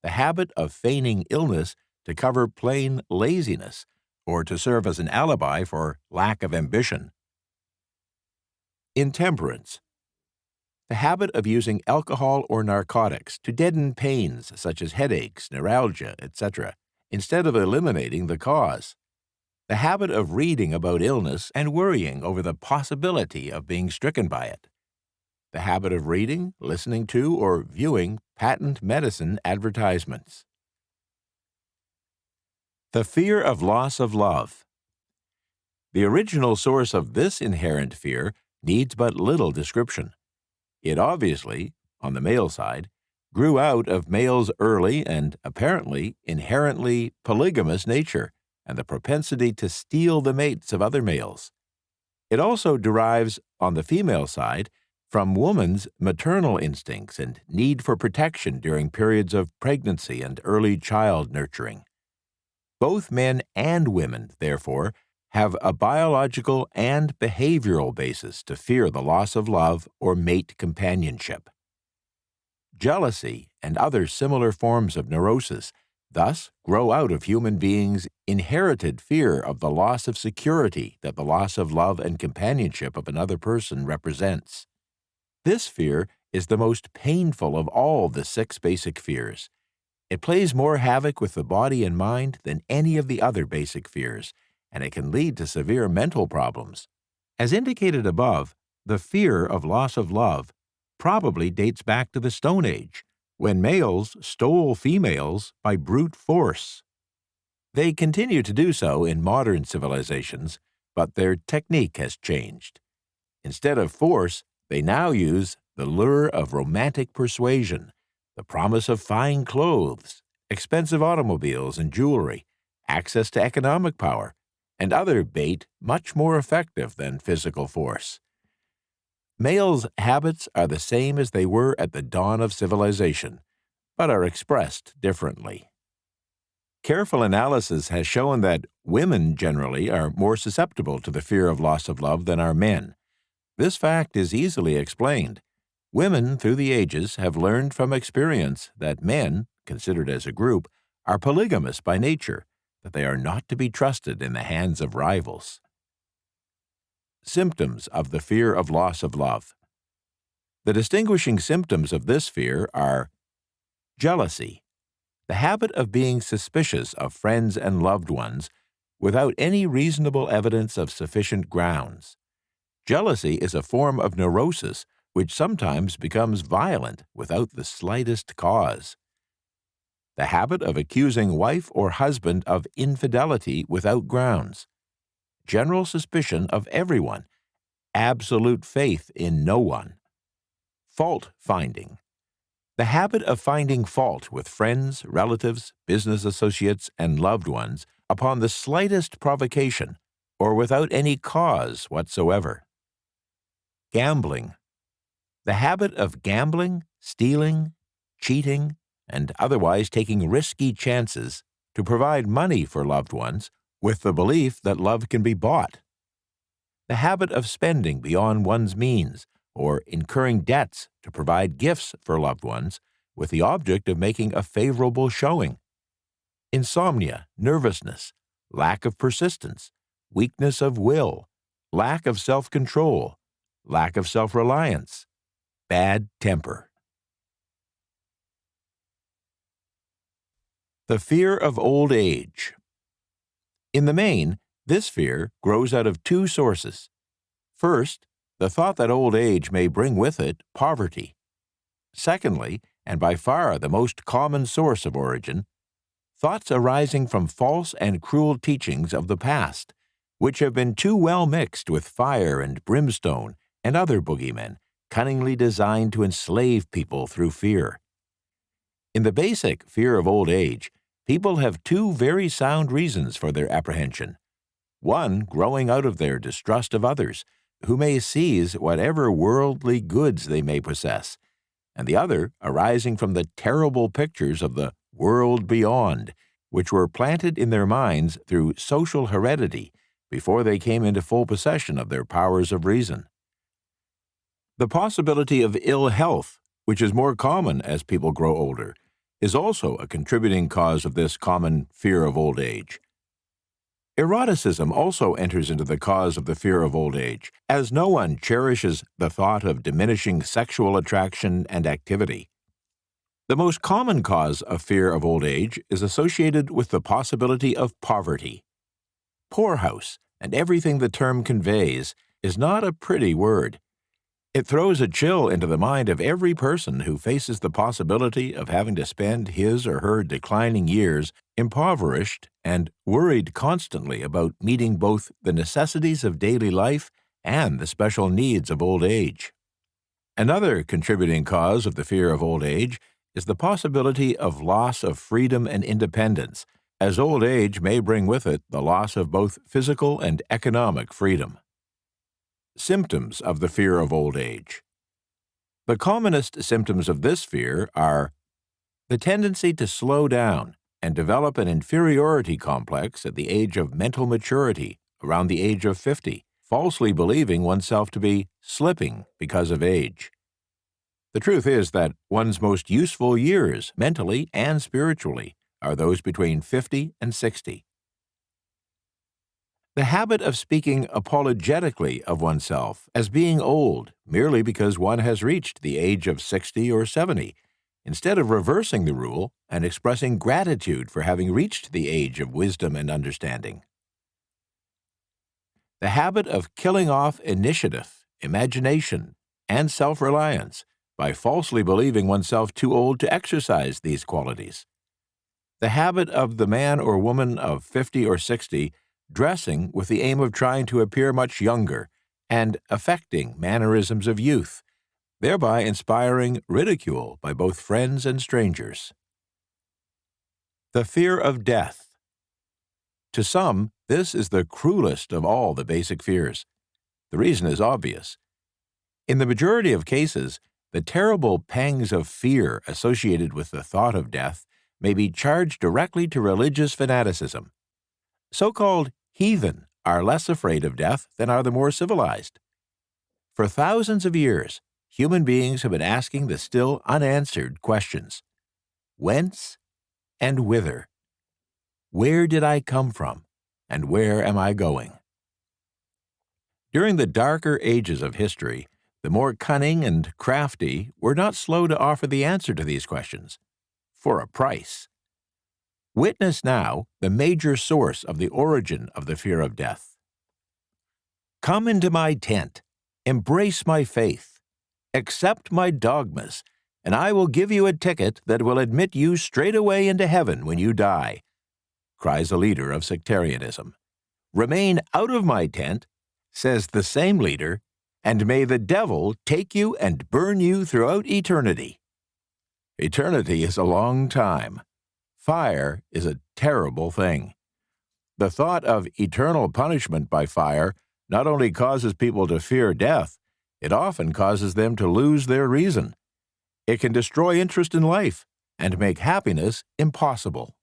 The habit of feigning illness to cover plain laziness or to serve as an alibi for lack of ambition. Intemperance, the habit of using alcohol or narcotics to deaden pains such as headaches, neuralgia, etc., instead of eliminating the cause. The habit of reading about illness and worrying over the possibility of being stricken by it. The habit of reading, listening to, or viewing patent medicine advertisements. The fear of loss of love. The original source of this inherent fear needs but little description. It obviously, on the male side, grew out of males' early and apparently inherently polygamous nature and the propensity to steal the mates of other males. It also derives, on the female side, from woman's maternal instincts and need for protection during periods of pregnancy and early child nurturing. Both men and women, therefore, have a biological and behavioral basis to fear the loss of love or mate companionship. Jealousy and other similar forms of neurosis thus grow out of human beings' inherited fear of the loss of security that the loss of love and companionship of another person represents. This fear is the most painful of all the 6 basic fears. It plays more havoc with the body and mind than any of the other basic fears, and it can lead to severe mental problems. As indicated above, the fear of loss of love probably dates back to the Stone Age, when males stole females by brute force. They continue to do so in modern civilizations, but their technique has changed. Instead of force, they now use the lure of romantic persuasion, the promise of fine clothes, expensive automobiles and jewelry, access to economic power, and other bait much more effective than physical force. Males' habits are the same as they were at the dawn of civilization, but are expressed differently. Careful analysis has shown that women generally are more susceptible to the fear of loss of love than are men. This fact is easily explained. Women through the ages have learned from experience that men, considered as a group, are polygamous by nature, that they are not to be trusted in the hands of rivals. Symptoms of the fear of loss of love. The distinguishing symptoms of this fear are jealousy, the habit of being suspicious of friends and loved ones without any reasonable evidence of sufficient grounds. Jealousy is a form of neurosis which sometimes becomes violent without the slightest cause. The habit of accusing wife or husband of infidelity without grounds. General suspicion of everyone, absolute faith in no one. Fault finding. The habit of finding fault with friends, relatives, business associates, and loved ones upon the slightest provocation or without any cause whatsoever. Gambling. The habit of gambling, stealing, cheating, and otherwise taking risky chances to provide money for loved ones with the belief that love can be bought. The habit of spending beyond one's means or incurring debts to provide gifts for loved ones with the object of making a favorable showing. Insomnia, nervousness, lack of persistence, weakness of will, lack of self-control, lack of self-reliance, bad temper. The fear of old age. In the main, this fear grows out of two sources. First, the thought that old age may bring with it poverty. Secondly, and by far the most common source of origin, thoughts arising from false and cruel teachings of the past, which have been too well mixed with fire and brimstone and other boogeymen, cunningly designed to enslave people through fear. In the basic fear of old age, people have two very sound reasons for their apprehension. One growing out of their distrust of others, who may seize whatever worldly goods they may possess, and the other arising from the terrible pictures of the world beyond, which were planted in their minds through social heredity before they came into full possession of their powers of reason. The possibility of ill health, which is more common as people grow older, is also a contributing cause of this common fear of old age. Eroticism also enters into the cause of the fear of old age, as no one cherishes the thought of diminishing sexual attraction and activity. The most common cause of fear of old age is associated with the possibility of poverty. Poorhouse, and everything the term conveys, is not a pretty word. It throws a chill into the mind of every person who faces the possibility of having to spend his or her declining years impoverished and worried constantly about meeting both the necessities of daily life and the special needs of old age. Another contributing cause of the fear of old age is the possibility of loss of freedom and independence, as old age may bring with it the loss of both physical and economic freedom. Symptoms of the fear of old age. The commonest symptoms of this fear are the tendency to slow down and develop an inferiority complex at the age of mental maturity, around the age of 50, falsely believing oneself to be slipping because of age. The truth is that one's most useful years, mentally and spiritually, are those between 50 and 60. The habit of speaking apologetically of oneself as being old merely because one has reached the age of 60 or 70, instead of reversing the rule and expressing gratitude for having reached the age of wisdom and understanding. The habit of killing off initiative, imagination, and self-reliance by falsely believing oneself too old to exercise these qualities. The habit of the man or woman of 50 or 60 dressing with the aim of trying to appear much younger and affecting mannerisms of youth, thereby inspiring ridicule by both friends and strangers. The fear of death. To some, this is the cruelest of all the basic fears. The reason is obvious. In the majority of cases, the terrible pangs of fear associated with the thought of death may be charged directly to religious fanaticism. So-called heathen are less afraid of death than are the more civilized. For thousands of years, human beings have been asking the still unanswered questions: whence and whither? Where did I come from, and where am I going? During the darker ages of history, the more cunning and crafty were not slow to offer the answer to these questions, for a price. Witness now the major source of the origin of the fear of death. Come into my tent, embrace my faith, accept my dogmas, and I will give you a ticket that will admit you straight away into heaven when you die, cries a leader of sectarianism. Remain out of my tent, says the same leader, and may the devil take you and burn you throughout eternity. Eternity is a long time. Fire is a terrible thing. The thought of eternal punishment by fire not only causes people to fear death, it often causes them to lose their reason. It can destroy interest in life and make happiness impossible.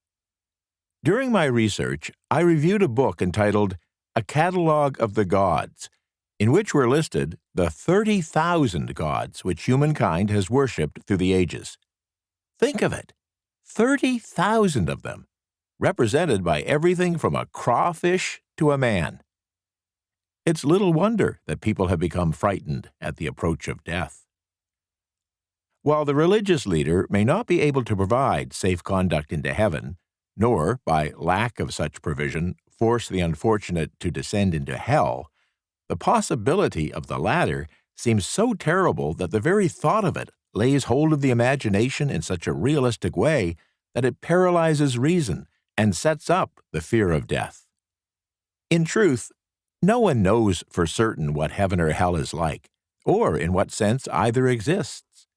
During my research, I reviewed a book entitled A Catalogue of the Gods, in which were listed the 30,000 gods which humankind has worshipped through the ages. Think of it, 30,000 of them, represented by everything from a crawfish to a man. It's little wonder that people have become frightened at the approach of death. While the religious leader may not be able to provide safe conduct into heaven, nor, by lack of such provision, force the unfortunate to descend into hell, the possibility of the latter seems so terrible that the very thought of it lays hold of the imagination in such a realistic way that it paralyzes reason and sets up the fear of death. In truth, no one knows for certain what heaven or hell is like, or in what sense either exists.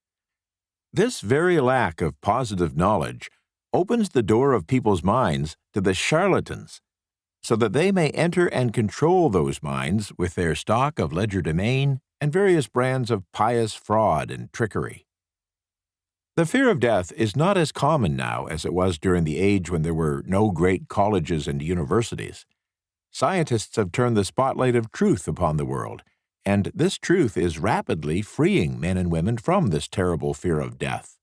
This very lack of positive knowledge opens the door of people's minds to the charlatans, so that they may enter and control those minds with their stock of legerdemain and various brands of pious fraud and trickery. The fear of death is not as common now as it was during the age when there were no great colleges and universities. Scientists have turned the spotlight of truth upon the world, and this truth is rapidly freeing men and women from this terrible fear of death.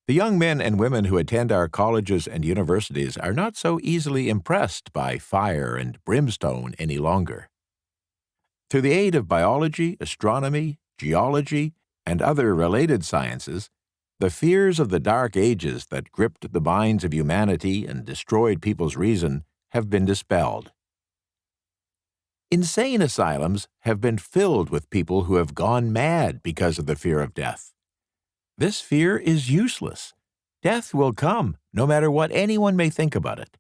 The young men and women who attend our colleges and universities are not so easily impressed by fire and brimstone any longer. Through the aid of biology, astronomy, geology, and other related sciences, the fears of the Dark Ages that gripped the minds of humanity and destroyed people's reason have been dispelled. Insane asylums have been filled with people who have gone mad because of the fear of death. This fear is useless. Death will come, no matter what anyone may think about it.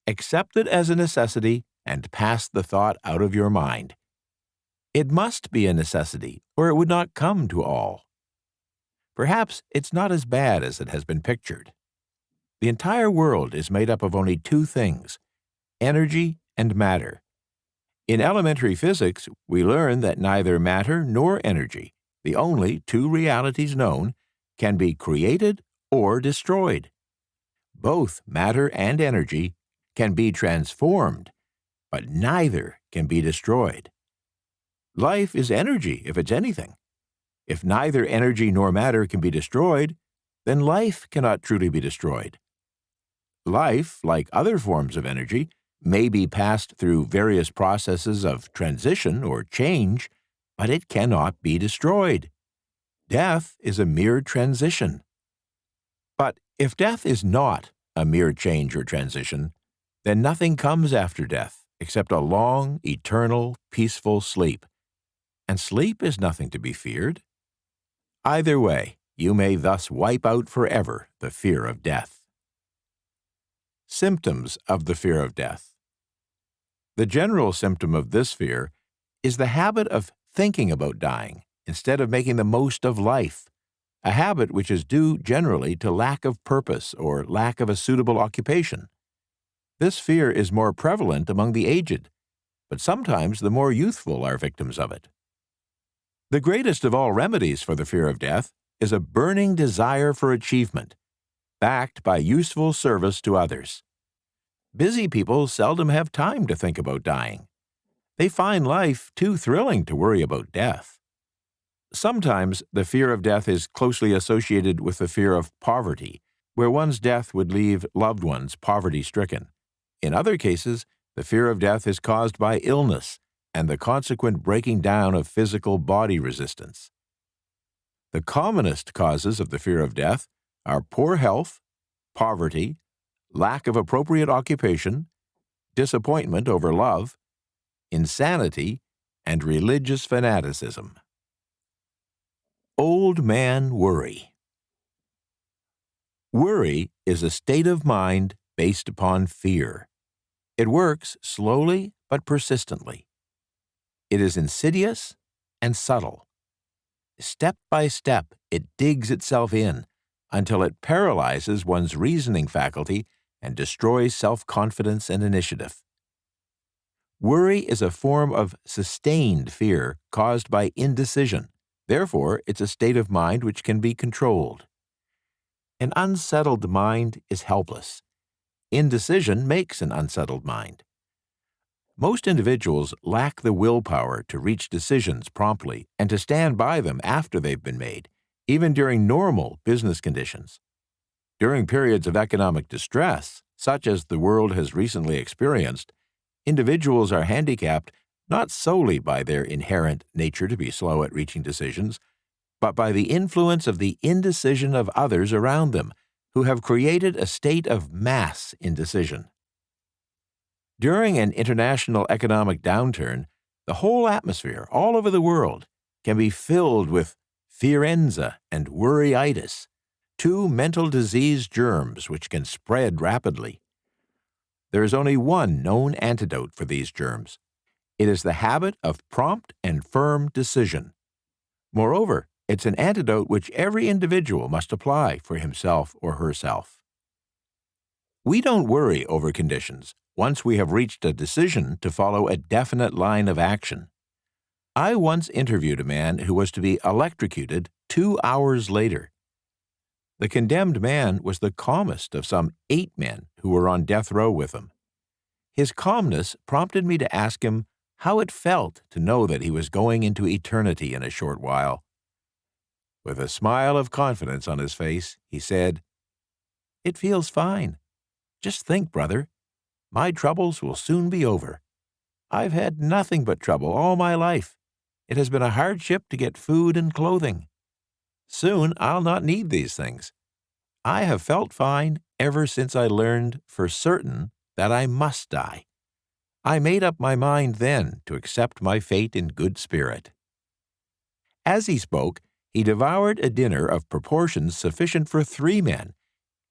Accept it as a necessity and pass the thought out of your mind. It must be a necessity, or it would not come to all. Perhaps it's not as bad as it has been pictured. The entire world is made up of only two things: energy and matter. In elementary physics, we learn that neither matter nor energy, the only two realities known, can be created or destroyed. Both matter and energy can be transformed, but neither can be destroyed. Life is energy, if it's anything. If neither energy nor matter can be destroyed, then life cannot truly be destroyed. Life, like other forms of energy, may be passed through various processes of transition or change, but it cannot be destroyed. Death is a mere transition. But if death is not a mere change or transition, then nothing comes after death except a long, eternal, peaceful sleep. And sleep is nothing to be feared. Either way, you may thus wipe out forever the fear of death. Symptoms of the fear of death. The general symptom of this fear is the habit of thinking about dying instead of making the most of life, a habit which is due generally to lack of purpose or lack of a suitable occupation. This fear is more prevalent among the aged, but sometimes the more youthful are victims of it. The greatest of all remedies for the fear of death is a burning desire for achievement, backed by useful service to others. Busy people seldom have time to think about dying. They find life too thrilling to worry about death. Sometimes the fear of death is closely associated with the fear of poverty, where one's death would leave loved ones poverty-stricken. In other cases, the fear of death is caused by illness and the consequent breaking down of physical body resistance. The commonest causes of the fear of death are poor health, poverty, lack of appropriate occupation, disappointment over love, insanity, and religious fanaticism. Old man worry. Worry is a state of mind based upon fear. It works slowly but persistently. It is insidious and subtle. Step by step, it digs itself in, until it paralyzes one's reasoning faculty and destroys self-confidence and initiative. Worry is a form of sustained fear caused by indecision. Therefore, it's a state of mind which can be controlled. An unsettled mind is helpless. Indecision makes an unsettled mind. Most individuals lack the willpower to reach decisions promptly and to stand by them after they've been made, even during normal business conditions. During periods of economic distress, such as the world has recently experienced, individuals are handicapped not solely by their inherent nature to be slow at reaching decisions, but by the influence of the indecision of others around them, who have created a state of mass indecision. During an international economic downturn, the whole atmosphere all over the world can be filled with fearenza and worryitis, two mental disease germs which can spread rapidly. There is only one known antidote for these germs. It is the habit of prompt and firm decision. Moreover, it's an antidote which every individual must apply for himself or herself. We don't worry over conditions once we have reached a decision to follow a definite line of action. I once interviewed a man who was to be electrocuted 2 hours later. The condemned man was the calmest of some 8 men who were on death row with him. His calmness prompted me to ask him how it felt to know that he was going into eternity in a short while. With a smile of confidence on his face, he said, "It feels fine. Just think, brother, my troubles will soon be over. I've had nothing but trouble all my life. It has been a hardship to get food and clothing. Soon I'll not need these things. I have felt fine ever since I learned for certain that I must die. I made up my mind then to accept my fate in good spirit." As he spoke, he devoured a dinner of proportions sufficient for 3 men,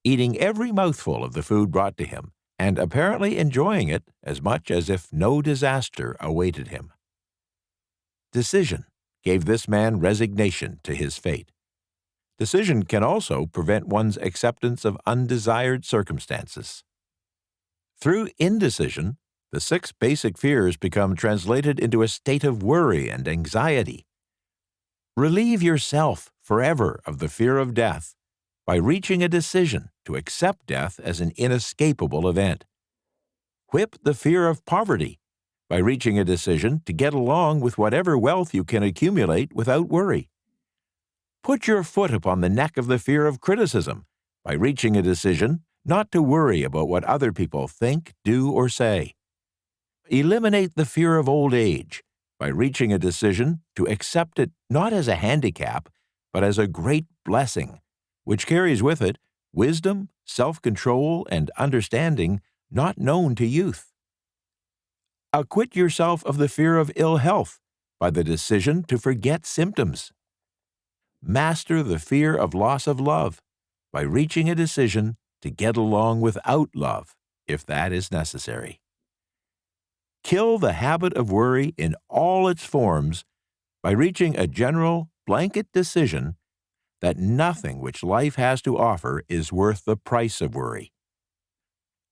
eating every mouthful of the food brought to him, and apparently enjoying it as much as if no disaster awaited him. Decision gave this man resignation to his fate. Decision can also prevent one's acceptance of undesired circumstances. Through indecision, the 6 basic fears become translated into a state of worry and anxiety. Relieve yourself forever of the fear of death by reaching a decision to accept death as an inescapable event. Whip the fear of poverty by reaching a decision to get along with whatever wealth you can accumulate without worry. Put your foot upon the neck of the fear of criticism by reaching a decision not to worry about what other people think, do, or say. Eliminate the fear of old age by reaching a decision to accept it not as a handicap, but as a great blessing, which carries with it wisdom, self-control, and understanding not known to youth. Acquit yourself of the fear of ill health by the decision to forget symptoms. Master the fear of loss of love by reaching a decision to get along without love, if that is necessary. Kill the habit of worry in all its forms by reaching a general, blanket decision that nothing which life has to offer is worth the price of worry.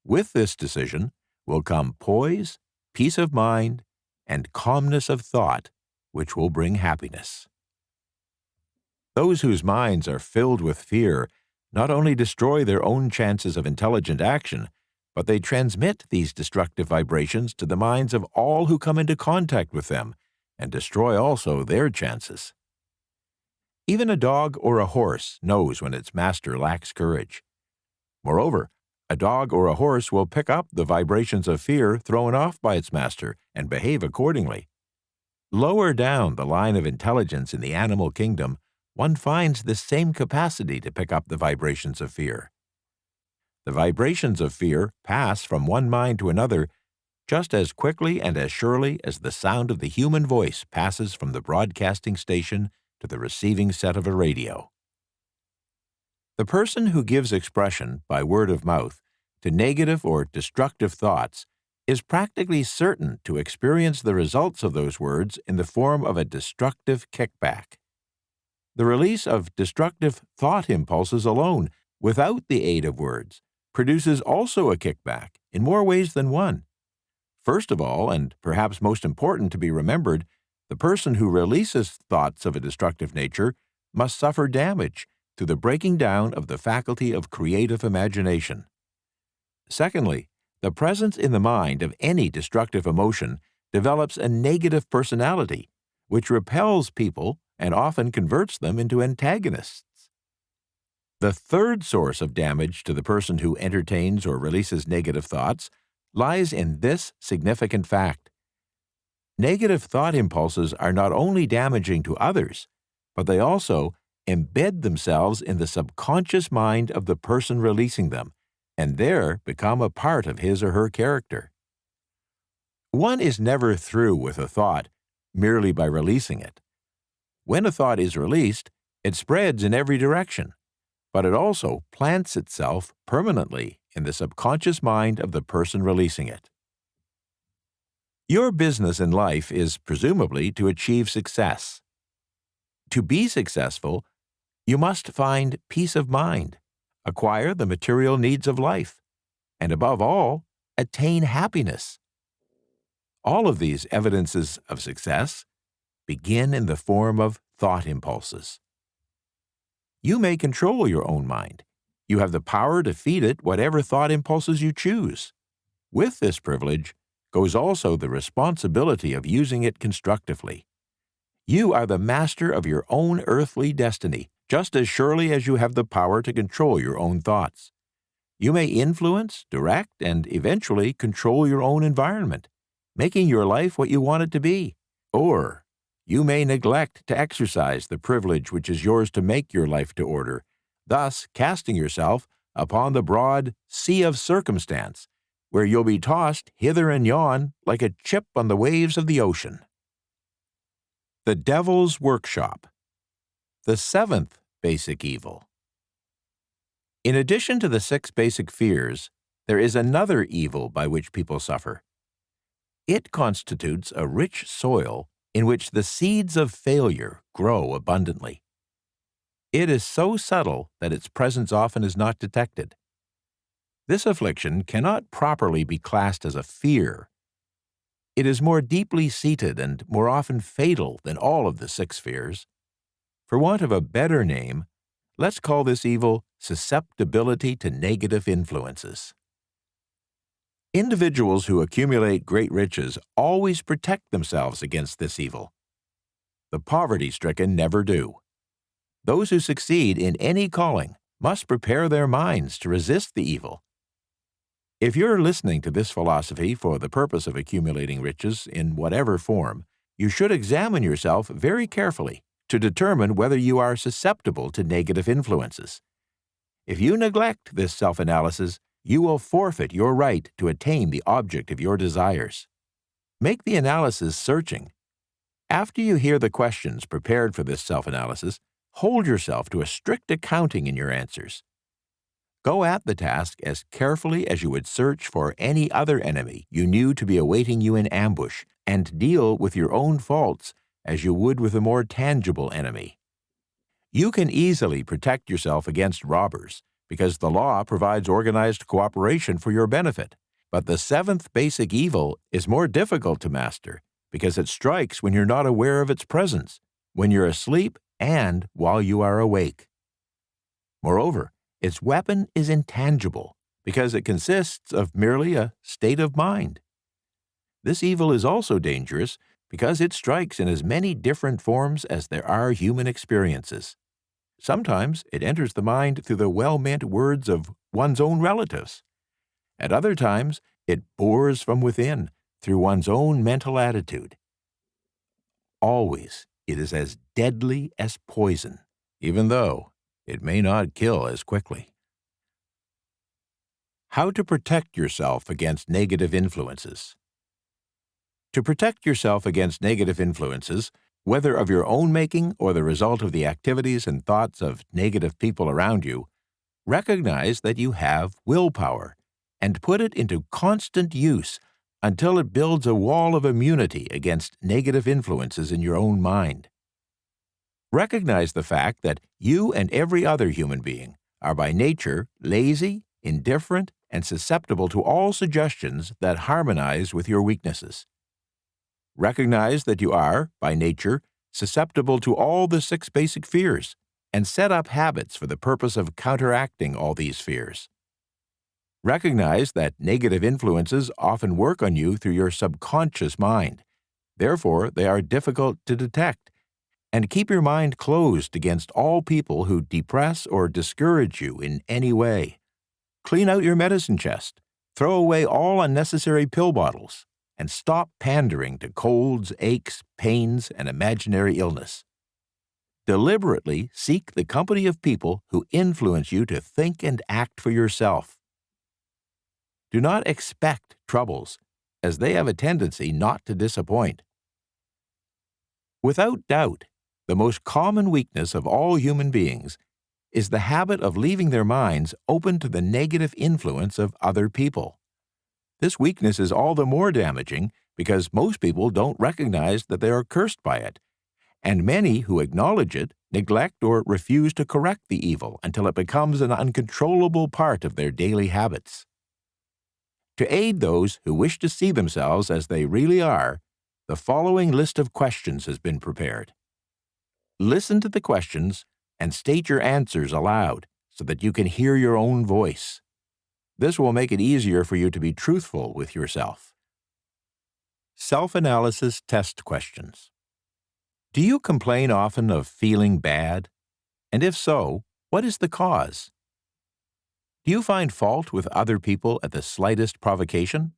With this decision will come poise, peace of mind, and calmness of thought, which will bring happiness. Those whose minds are filled with fear not only destroy their own chances of intelligent action, but they transmit these destructive vibrations to the minds of all who come into contact with them, and destroy also their chances. Even a dog or a horse knows when its master lacks courage. Moreover, a dog or a horse will pick up the vibrations of fear thrown off by its master and behave accordingly. Lower down the line of intelligence in the animal kingdom, one finds this same capacity to pick up the vibrations of fear. The vibrations of fear pass from one mind to another just as quickly and as surely as the sound of the human voice passes from the broadcasting station to the receiving set of a radio. The person who gives expression by word of mouth to negative or destructive thoughts is practically certain to experience the results of those words in the form of a destructive kickback. The release of destructive thought impulses alone, without the aid of words, produces also a kickback in more ways than one. First of all, and perhaps most important to be remembered, the person who releases thoughts of a destructive nature must suffer damage through the breaking down of the faculty of creative imagination. Secondly, the presence in the mind of any destructive emotion develops a negative personality, which repels people and often converts them into antagonists. The third source of damage to the person who entertains or releases negative thoughts lies in this significant fact. Negative thought impulses are not only damaging to others, but they also embed themselves in the subconscious mind of the person releasing them, and there become a part of his or her character. One is never through with a thought merely by releasing it. When a thought is released, it spreads in every direction, but it also plants itself permanently in the subconscious mind of the person releasing it. Your business in life is presumably to achieve success. To be successful, you must find peace of mind, acquire the material needs of life, and above all, attain happiness. All of these evidences of success begin in the form of thought impulses. You may control your own mind. You have the power to feed it whatever thought impulses you choose. With this privilege goes also the responsibility of using it constructively. You are the master of your own earthly destiny, just as surely as you have the power to control your own thoughts. You may influence, direct, and eventually control your own environment, making your life what you want it to be. Or you may neglect to exercise the privilege which is yours to make your life to order, thus casting yourself upon the broad sea of circumstance, where you'll be tossed hither and yon like a chip on the waves of the ocean. The Devil's Workshop. The seventh basic evil. In addition to the 6 basic fears, there is another evil by which people suffer. It constitutes a rich soil in which the seeds of failure grow abundantly. It is so subtle that its presence often is not detected. This affliction cannot properly be classed as a fear. It is more deeply seated and more often fatal than all of the 6 fears. For want of a better name, let's call this evil susceptibility to negative influences. Individuals who accumulate great riches always protect themselves against this evil. The poverty-stricken never do. Those who succeed in any calling must prepare their minds to resist the evil. If you're listening to this philosophy for the purpose of accumulating riches in whatever form, you should examine yourself very carefully to determine whether you are susceptible to negative influences. If you neglect this self-analysis, you will forfeit your right to attain the object of your desires. Make the analysis searching. After you hear the questions prepared for this self-analysis, hold yourself to a strict accounting in your answers. Go at the task as carefully as you would search for any other enemy you knew to be awaiting you in ambush, and deal with your own faults as you would with a more tangible enemy. You can easily protect yourself against robbers, because the law provides organized cooperation for your benefit. But the 7th basic evil is more difficult to master, because it strikes when you're not aware of its presence, when you're asleep and while you are awake. Moreover, its weapon is intangible, because it consists of merely a state of mind. This evil is also dangerous because it strikes in as many different forms as there are human experiences. Sometimes it enters the mind through the well-meant words of one's own relatives. At other times, it bores from within through one's own mental attitude. Always, it is as deadly as poison, even though it may not kill as quickly. How to protect yourself against negative influences. To protect yourself against negative influences, whether of your own making or the result of the activities and thoughts of negative people around you, recognize that you have willpower and put it into constant use until it builds a wall of immunity against negative influences in your own mind. Recognize the fact that you and every other human being are by nature lazy, indifferent, and susceptible to all suggestions that harmonize with your weaknesses. Recognize that you are, by nature, susceptible to all the 6 basic fears, and set up habits for the purpose of counteracting all these fears. Recognize that negative influences often work on you through your subconscious mind. Therefore, they are difficult to detect, and keep your mind closed against all people who depress or discourage you in any way. Clean out your medicine chest, throw away all unnecessary pill bottles, and stop pandering to colds, aches, pains, and imaginary illness. Deliberately seek the company of people who influence you to think and act for yourself. Do not expect troubles, as they have a tendency not to disappoint. Without doubt, the most common weakness of all human beings is the habit of leaving their minds open to the negative influence of other people. This weakness is all the more damaging because most people don't recognize that they are cursed by it, and many who acknowledge it neglect or refuse to correct the evil until it becomes an uncontrollable part of their daily habits. To aid those who wish to see themselves as they really are, the following list of questions has been prepared. Listen to the questions and state your answers aloud so that you can hear your own voice. This will make it easier for you to be truthful with yourself. Self-analysis test questions. Do you complain often of feeling bad? And if so, what is the cause? Do you find fault with other people at the slightest provocation?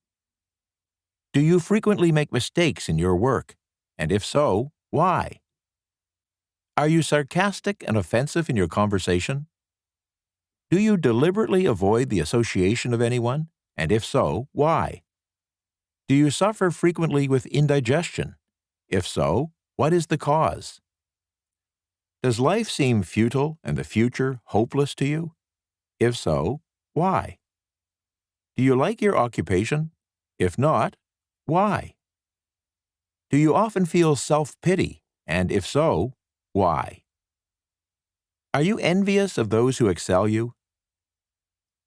Do you frequently make mistakes in your work? And if so, why? Are you sarcastic and offensive in your conversation? Do you deliberately avoid the association of anyone? And if so, why? Do you suffer frequently with indigestion? If so, what is the cause? Does life seem futile and the future hopeless to you? If so, why? Do you like your occupation? If not, why? Do you often feel self-pity? And if so, why? Are you envious of those who excel you?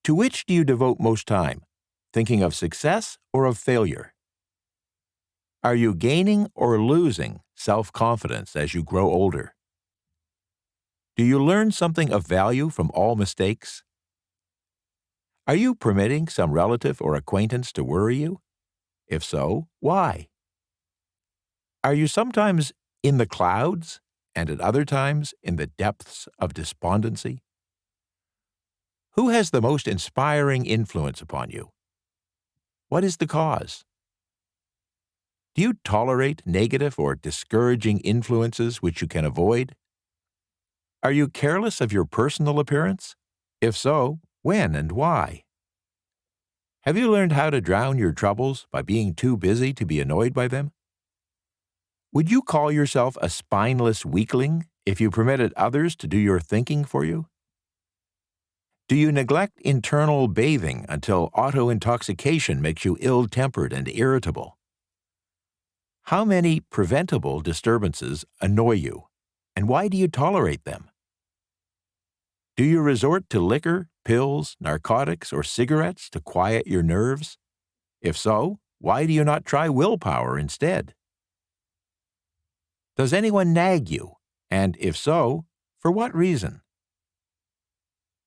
To which do you devote most time, thinking of success or of failure? Are you gaining or losing self-confidence as you grow older? Do you learn something of value from all mistakes? Are you permitting some relative or acquaintance to worry you? If so, why? Are you sometimes in the clouds and at other times in the depths of despondency? Who has the most inspiring influence upon you? What is the cause? Do you tolerate negative or discouraging influences which you can avoid? Are you careless of your personal appearance? If so, when and why? Have you learned how to drown your troubles by being too busy to be annoyed by them? Would you call yourself a spineless weakling if you permitted others to do your thinking for you? Do you neglect internal bathing until auto-intoxication makes you ill-tempered and irritable? How many preventable disturbances annoy you, and why do you tolerate them? Do you resort to liquor, pills, narcotics, or cigarettes to quiet your nerves? If so, why do you not try willpower instead? Does anyone nag you? And if so, for what reason?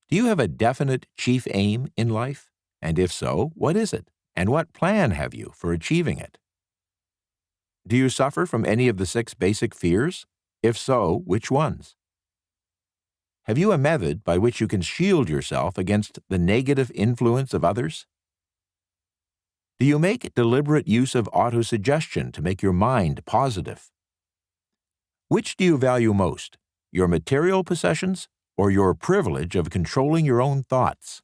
Do you have a definite chief aim in life? And if so, what is it? And what plan have you for achieving it? Do you suffer from any of the 6 basic fears? If so, which ones? Have you a method by which you can shield yourself against the negative influence of others? Do you make deliberate use of autosuggestion to make your mind positive? Which do you value most, your material possessions or your privilege of controlling your own thoughts?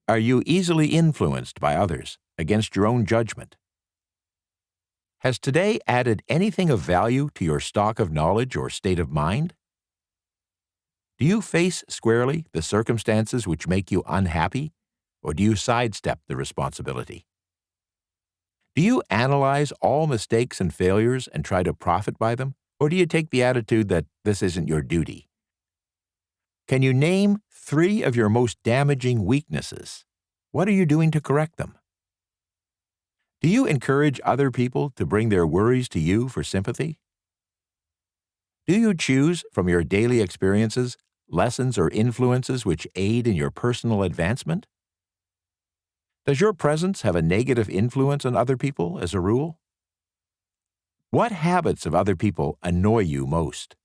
Are you easily influenced by others against your own judgment? Has today added anything of value to your stock of knowledge or state of mind? Do you face squarely the circumstances which make you unhappy, or do you sidestep the responsibility? Do you analyze all mistakes and failures and try to profit by them, Or do you take the attitude that this isn't your duty? Can you name 3 of your most damaging weaknesses? What are you doing to correct them? Do you encourage other people to bring their worries to you for sympathy? Do you choose from your daily experiences lessons or influences which aid in your personal advancement? Does your presence have a negative influence on other people as a rule? What habits of other people annoy you most?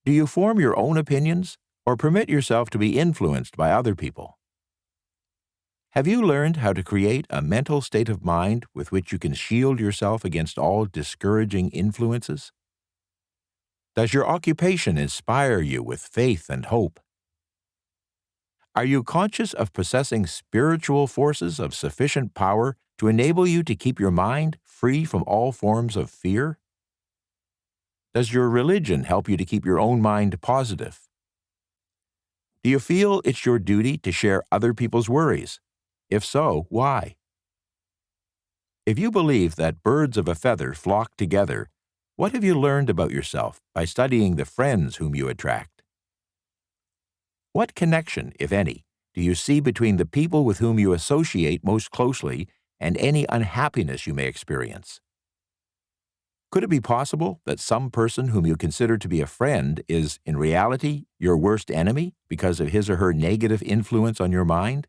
Do you form your own opinions or permit yourself to be influenced by other people? Have you learned how to create a mental state of mind with which you can shield yourself against all discouraging influences? Does your occupation inspire you with faith and hope? Are you conscious of possessing spiritual forces of sufficient power to enable you to keep your mind free from all forms of fear? Does your religion help you to keep your own mind positive? Do you feel it's your duty to share other people's worries? If so, why? If you believe that birds of a feather flock together, what have you learned about yourself by studying the friends whom you attract? What connection, if any, do you see between the people with whom you associate most closely and any unhappiness you may experience? Could it be possible that some person whom you consider to be a friend is, in reality, your worst enemy because of his or her negative influence on your mind?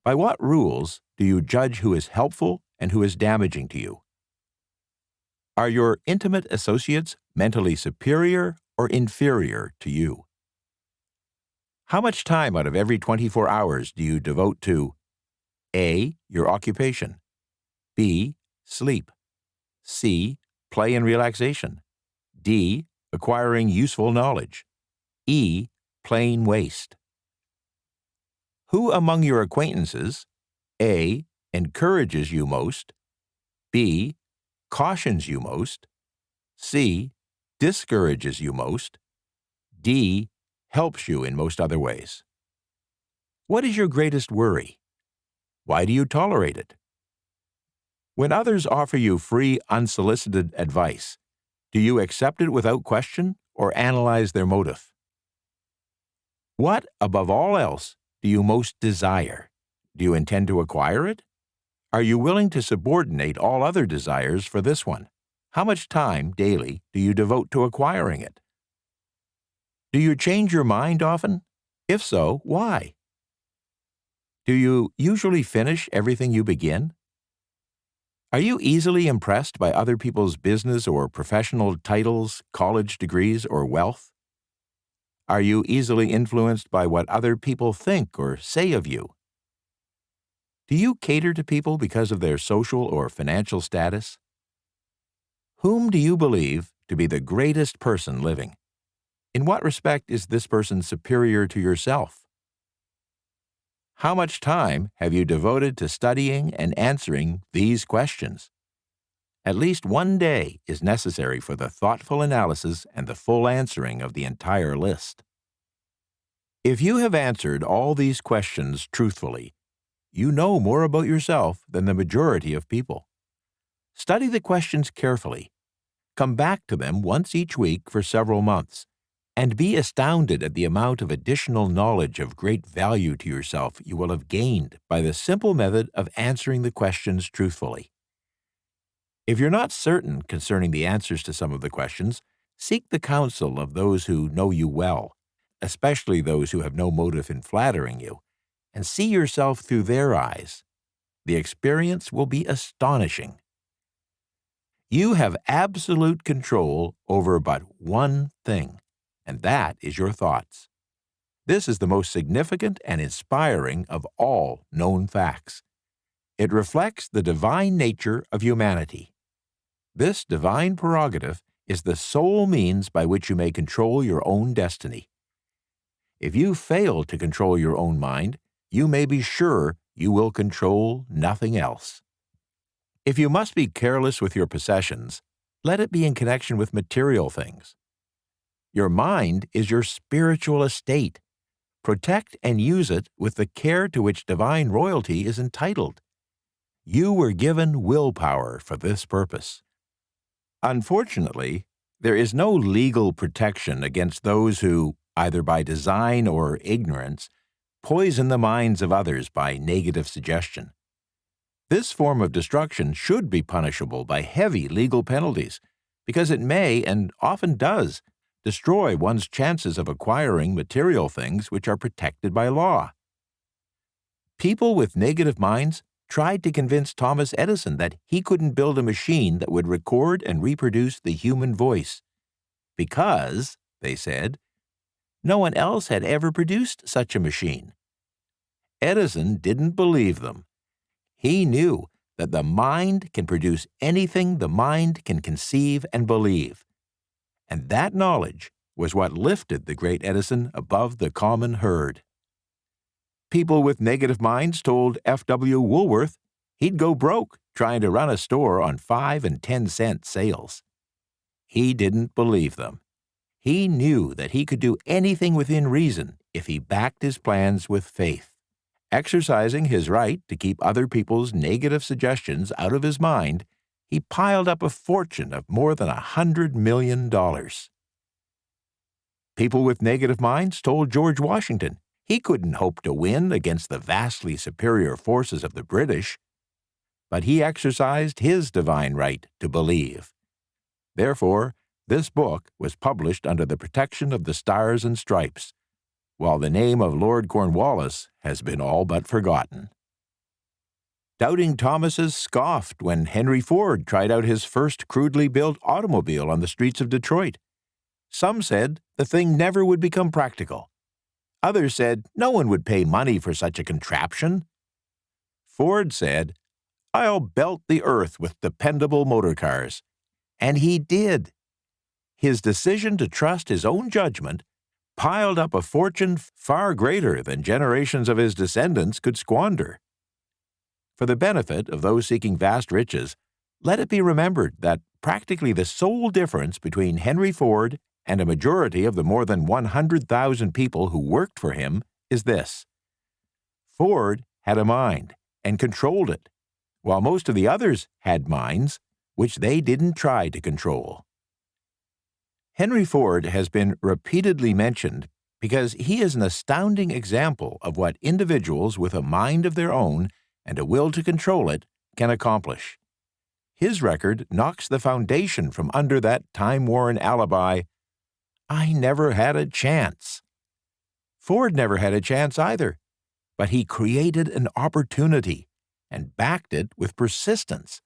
By what rules do you judge who is helpful and who is damaging to you? Are your intimate associates mentally superior or inferior to you? How much time out of every 24 hours do you devote to A. Your occupation, B. Sleep, C. Play and relaxation, D. Acquiring useful knowledge, E. Plain waste? Who among your acquaintances A. Encourages you most, B. Cautions you most, C. Discourages you most, D. Helps you in most other ways? What is your greatest worry? Why do you tolerate it? When others offer you free, unsolicited advice, do you accept it without question or analyze their motive? What, above all else, do you most desire? Do you intend to acquire it? Are you willing to subordinate all other desires for this one? How much time daily do you devote to acquiring it? Do you change your mind often? If so, why? Do you usually finish everything you begin? Are you easily impressed by other people's business or professional titles, college degrees, or wealth? Are you easily influenced by what other people think or say of you? Do you cater to people because of their social or financial status? Whom do you believe to be the greatest person living? In what respect is this person superior to yourself? How much time have you devoted to studying and answering these questions? At least one day is necessary for the thoughtful analysis and the full answering of the entire list. If you have answered all these questions truthfully, you know more about yourself than the majority of people. Study the questions carefully. Come back to them once each week for several months, and be astounded at the amount of additional knowledge of great value to yourself you will have gained by the simple method of answering the questions truthfully. If you're not certain concerning the answers to some of the questions, seek the counsel of those who know you well, especially those who have no motive in flattering you, and see yourself through their eyes. The experience will be astonishing. You have absolute control over but one thing, and that is your thoughts. This is the most significant and inspiring of all known facts. It reflects the divine nature of humanity. This divine prerogative is the sole means by which you may control your own destiny. If you fail to control your own mind, you may be sure you will control nothing else. If you must be careless with your possessions, let it be in connection with material things. Your mind is your spiritual estate. Protect and use it with the care to which divine royalty is entitled. You were given willpower for this purpose. Unfortunately, there is no legal protection against those who, either by design or ignorance, poison the minds of others by negative suggestion. This form of destruction should be punishable by heavy legal penalties, because it may, and often does, destroy one's chances of acquiring material things which are protected by law. People with negative minds tried to convince Thomas Edison that he couldn't build a machine that would record and reproduce the human voice, because, they said, no one else had ever produced such a machine. Edison didn't believe them. He knew that the mind can produce anything the mind can conceive and believe. And that knowledge was what lifted the great Edison above the common herd. People with negative minds told F.W. Woolworth he'd go broke trying to run a store on 5 and 10-cent sales. He didn't believe them. He knew that he could do anything within reason if he backed his plans with faith. Exercising his right to keep other people's negative suggestions out of his mind, he piled up a fortune of more than $100 million. People with negative minds told George Washington he couldn't hope to win against the vastly superior forces of the British, but he exercised his divine right to believe. Therefore, this book was published under the protection of the Stars and Stripes, while the name of Lord Cornwallis has been all but forgotten. Doubting Thomases scoffed when Henry Ford tried out his first crudely built automobile on the streets of Detroit. Some said the thing never would become practical. Others said no one would pay money for such a contraption. Ford said, "I'll belt the earth with dependable motor cars." And he did. His decision to trust his own judgment piled up a fortune far greater than generations of his descendants could squander. For the benefit of those seeking vast riches, let it be remembered that practically the sole difference between Henry Ford and a majority of the more than 100,000 people who worked for him is this: Ford had a mind and controlled it, while most of the others had minds which they didn't try to control. Henry Ford has been repeatedly mentioned because he is an astounding example of what individuals with a mind of their own and a will to control it can accomplish. His record knocks the foundation from under that time-worn alibi, "I never had a chance." Ford never had a chance either, but he created an opportunity and backed it with persistence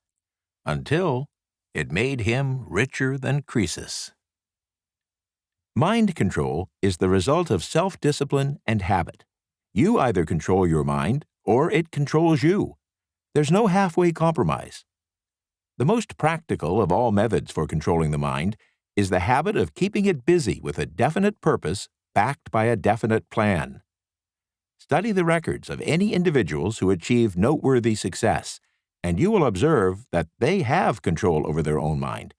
until it made him richer than Croesus. Mind control is the result of self-discipline and habit. You either control your mind or it controls you. There's no halfway compromise. The most practical of all methods for controlling the mind is the habit of keeping it busy with a definite purpose backed by a definite plan. Study the records of any individuals who achieve noteworthy success, and you will observe that they have control over their own mind.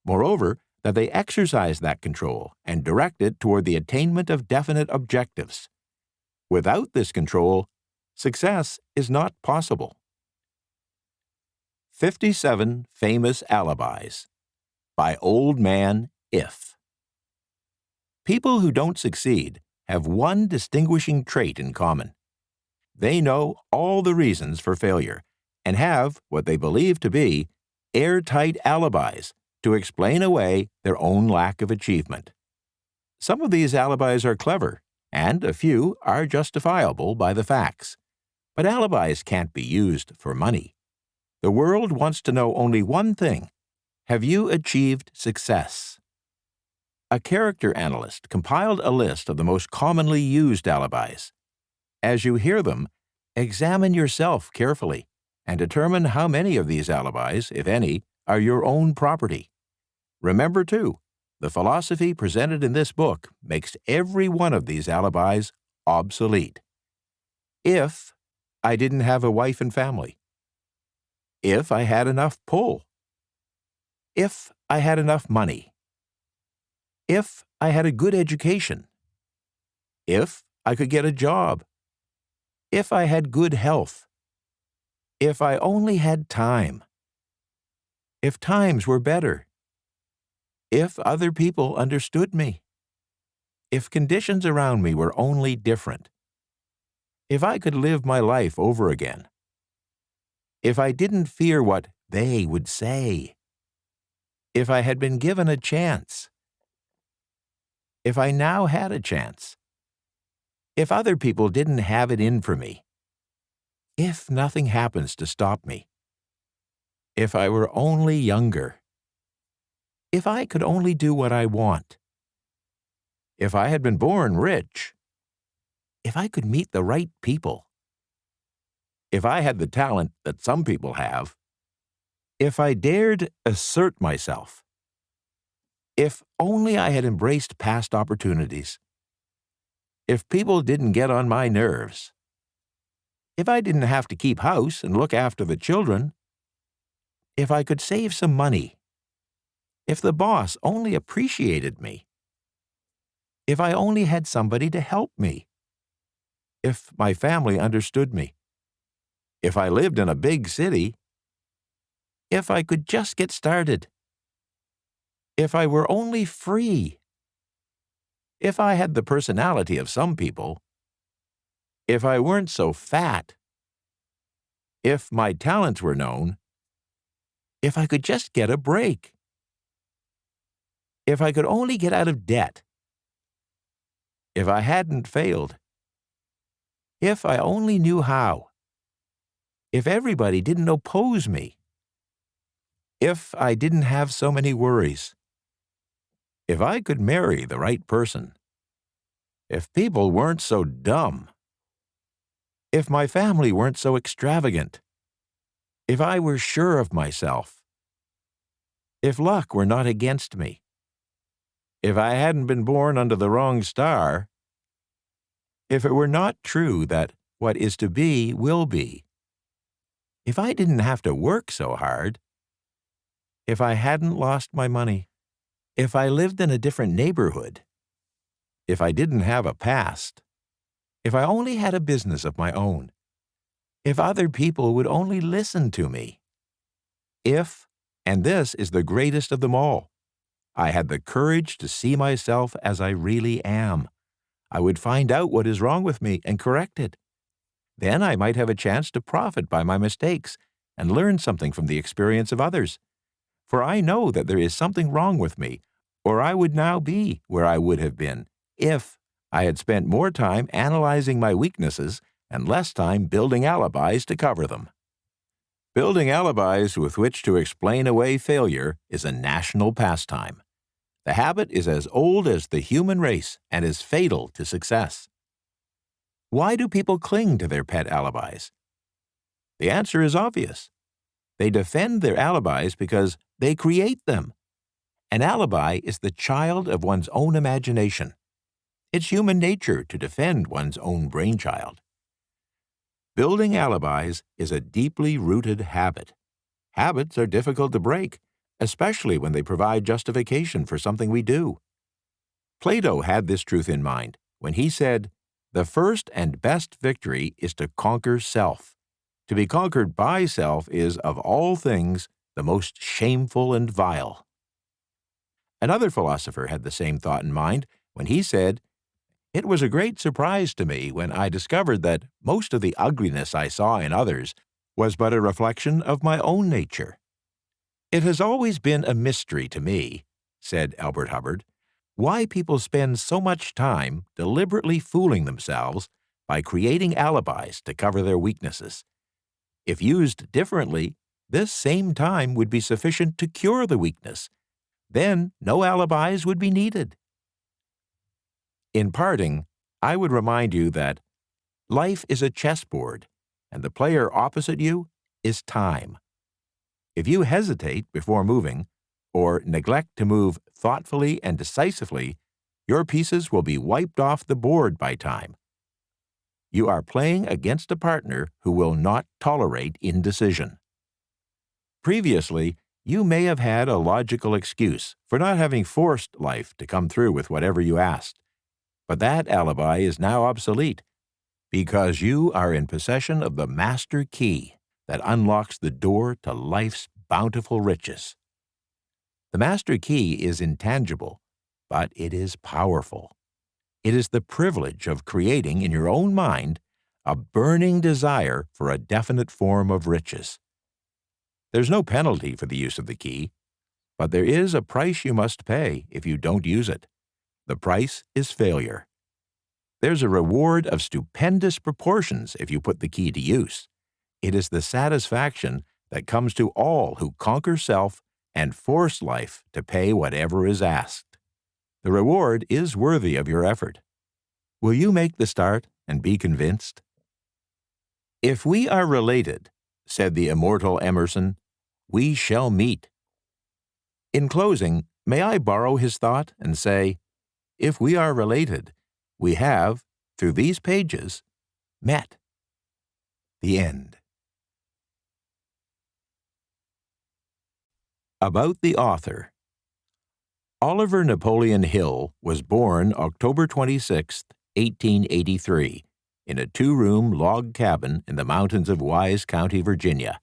Moreover, that they exercise that control and direct it toward the attainment of definite objectives. Without this control, success is not possible. 57 Famous Alibis by Old Man If. People who don't succeed have one distinguishing trait in common. They know all the reasons for failure and have what they believe to be airtight alibis to explain away their own lack of achievement. Some of these alibis are clever, and a few are justifiable by the facts. But alibis can't be used for money. The world wants to know only one thing: have you achieved success? A character analyst compiled a list of the most commonly used alibis. As you hear them, examine yourself carefully and determine how many of these alibis, if any, are your own property. Remember, too, the philosophy presented in this book makes every one of these alibis obsolete. If I didn't have a wife and family. If I had enough pull. If I had enough money. If I had a good education. If I could get a job. If I had good health. If I only had time. If times were better. If other people understood me, if conditions around me were only different, if I could live my life over again, if I didn't fear what they would say, if I had been given a chance, if I now had a chance, if other people didn't have it in for me, if nothing happens to stop me, if I were only younger, if I could only do what I want, if I had been born rich, if I could meet the right people, if I had the talent that some people have, if I dared assert myself, if only I had embraced past opportunities, if people didn't get on my nerves, if I didn't have to keep house and look after the children, if I could save some money, if the boss only appreciated me, if I only had somebody to help me, if my family understood me, if I lived in a big city, if I could just get started, if I were only free, if I had the personality of some people, if I weren't so fat, if my talents were known, if I could just get a break, if I could only get out of debt, if I hadn't failed, if I only knew how, if everybody didn't oppose me, if I didn't have so many worries, if I could marry the right person, if people weren't so dumb, if my family weren't so extravagant, if I were sure of myself, if luck were not against me, if I hadn't been born under the wrong star, if it were not true that what is to be will be, if I didn't have to work so hard, if I hadn't lost my money, if I lived in a different neighborhood, if I didn't have a past, if I only had a business of my own, if other people would only listen to me, if, and this is the greatest of them all, I had the courage to see myself as I really am, I would find out what is wrong with me and correct it. Then I might have a chance to profit by my mistakes and learn something from the experience of others. For I know that there is something wrong with me, or I would now be where I would have been if I had spent more time analyzing my weaknesses and less time building alibis to cover them. Building alibis with which to explain away failure is a national pastime. The habit is as old as the human race and is fatal to success. Why do people cling to their pet alibis? The answer is obvious. They defend their alibis because they create them. An alibi is the child of one's own imagination. It's human nature to defend one's own brainchild. Building alibis is a deeply rooted habit. Habits are difficult to break, especially when they provide justification for something we do. Plato had this truth in mind when he said, "The first and best victory is to conquer self. To be conquered by self is, of all things, the most shameful and vile." Another philosopher had the same thought in mind when he said, "It was a great surprise to me when I discovered that most of the ugliness I saw in others was but a reflection of my own nature." It has always been a mystery to me, said Albert Hubbard, why people spend so much time deliberately fooling themselves by creating alibis to cover their weaknesses. If used differently, this same time would be sufficient to cure the weakness. Then no alibis would be needed. In parting, I would remind you that life is a chessboard, and the player opposite you is time. If you hesitate before moving, or neglect to move thoughtfully and decisively, your pieces will be wiped off the board by time. You are playing against a partner who will not tolerate indecision. Previously, you may have had a logical excuse for not having forced life to come through with whatever you asked, but that alibi is now obsolete because you are in possession of the master key that unlocks the door to life's bountiful riches. The master key is intangible, but it is powerful. It is the privilege of creating in your own mind a burning desire for a definite form of riches. There's no penalty for the use of the key, but there is a price you must pay if you don't use it. The price is failure. There's a reward of stupendous proportions if you put the key to use. It is the satisfaction that comes to all who conquer self and force life to pay whatever is asked. The reward is worthy of your effort. Will you make the start and be convinced? "If we are related," said the immortal Emerson, "we shall meet." In closing, may I borrow his thought and say, if we are related, we have, through these pages, met. The end. About the author. Oliver Napoleon Hill was born October 26, 1883, in a two-room log cabin in the mountains of Wise County, Virginia,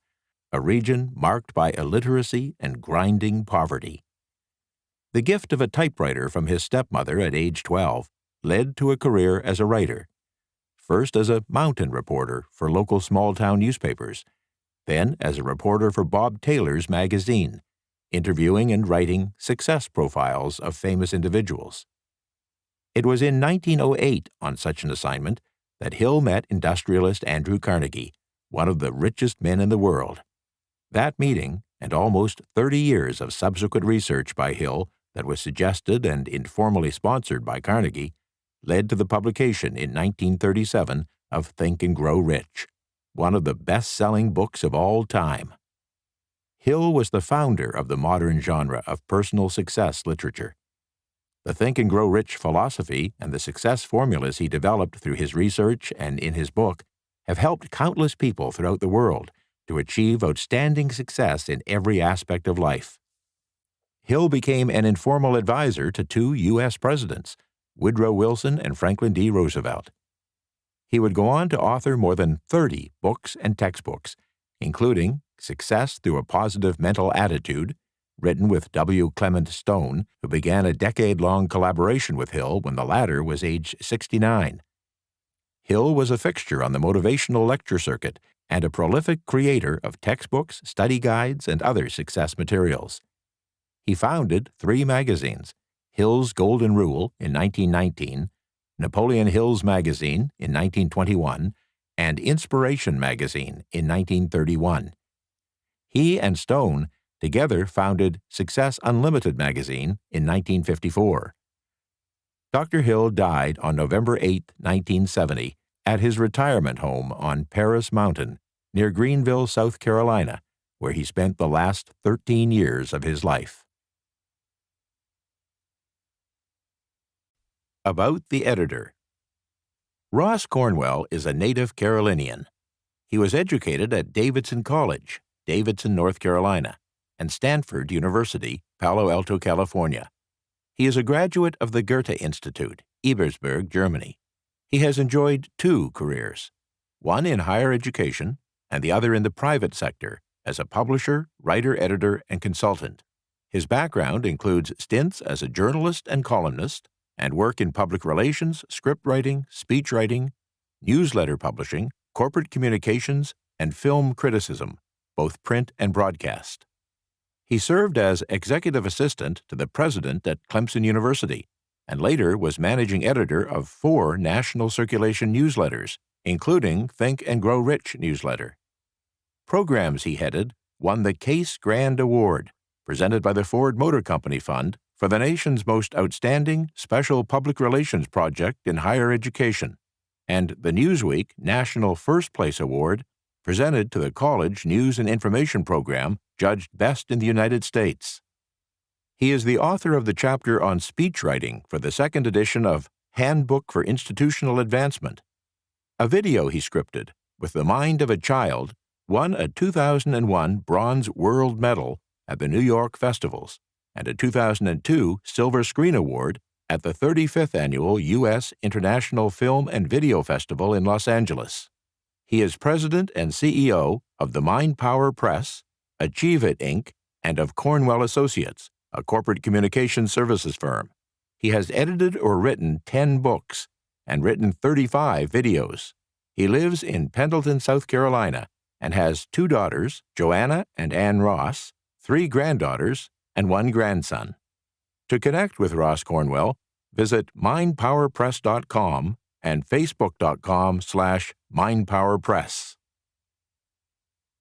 a region marked by illiteracy and grinding poverty. The gift of a typewriter from his stepmother at age 12 led to a career as a writer, first as a mountain reporter for local small-town newspapers, then as a reporter for Bob Taylor's magazine, interviewing and writing success profiles of famous individuals. It was in 1908, on such an assignment, that Hill met industrialist Andrew Carnegie, one of the richest men in the world. That meeting, and almost 30 years of subsequent research by Hill that was suggested and informally sponsored by Carnegie, led to the publication in 1937 of Think and Grow Rich, one of the best-selling books of all time. Hill was the founder of the modern genre of personal success literature. The Think and Grow Rich philosophy and the success formulas he developed through his research and in his book have helped countless people throughout the world to achieve outstanding success in every aspect of life. Hill became an informal advisor to two U.S. presidents, Woodrow Wilson and Franklin D. Roosevelt. He would go on to author more than 30 books and textbooks, including Success Through a Positive Mental Attitude, written with W. Clement Stone, who began a decade-long collaboration with Hill when the latter was age 69. Hill was a fixture on the motivational lecture circuit and a prolific creator of textbooks, study guides, and other success materials. He founded 3 magazines, Hill's Golden Rule in 1919, Napoleon Hill's Magazine in 1921, and Inspiration Magazine in 1931. He and Stone together founded Success Unlimited magazine in 1954. Dr. Hill died on November 8, 1970, at his retirement home on Paris Mountain, near Greenville, South Carolina, where he spent the last 13 years of his life. About the editor. Ross Cornwell is a native Carolinian. He was educated at Davidson College, Davidson, North Carolina, and Stanford University, Palo Alto, California. He is a graduate of the Goethe Institute, Ebersberg, Germany. He has enjoyed 2 careers, one in higher education and the other in the private sector as a publisher, writer, editor, and consultant. His background includes stints as a journalist and columnist, and work in public relations, script writing, speech writing, newsletter publishing, corporate communications, and film criticism, both print and broadcast. He served as executive assistant to the president at Clemson University, and later was managing editor of 4 national circulation newsletters, including Think and Grow Rich newsletter. Programs he headed won the Case Grand Award, presented by the Ford Motor Company Fund, for the nation's most outstanding special public relations project in higher education, and the Newsweek National First Place Award, presented to the College News and Information Program, judged best in the United States. He is the author of the chapter on speech writing for the 2nd edition of Handbook for Institutional Advancement. A video he scripted, with the mind of a child, won a 2001 Bronze World Medal at the New York Festivals, and a 2002 Silver Screen Award at the 35th Annual U.S. International Film and Video Festival in Los Angeles. He is president and CEO of the Mind Power Press, Achieve It, Inc., and of Cornwell Associates, a corporate communication services firm. He has edited or written 10 books and written 35 videos. He lives in Pendleton, South Carolina, and has 2 daughters, Joanna and Ann Ross, 3 granddaughters, and 1 grandson. To connect with Ross Cornwell, visit mindpowerpress.com and facebook.com/mindpowerpress.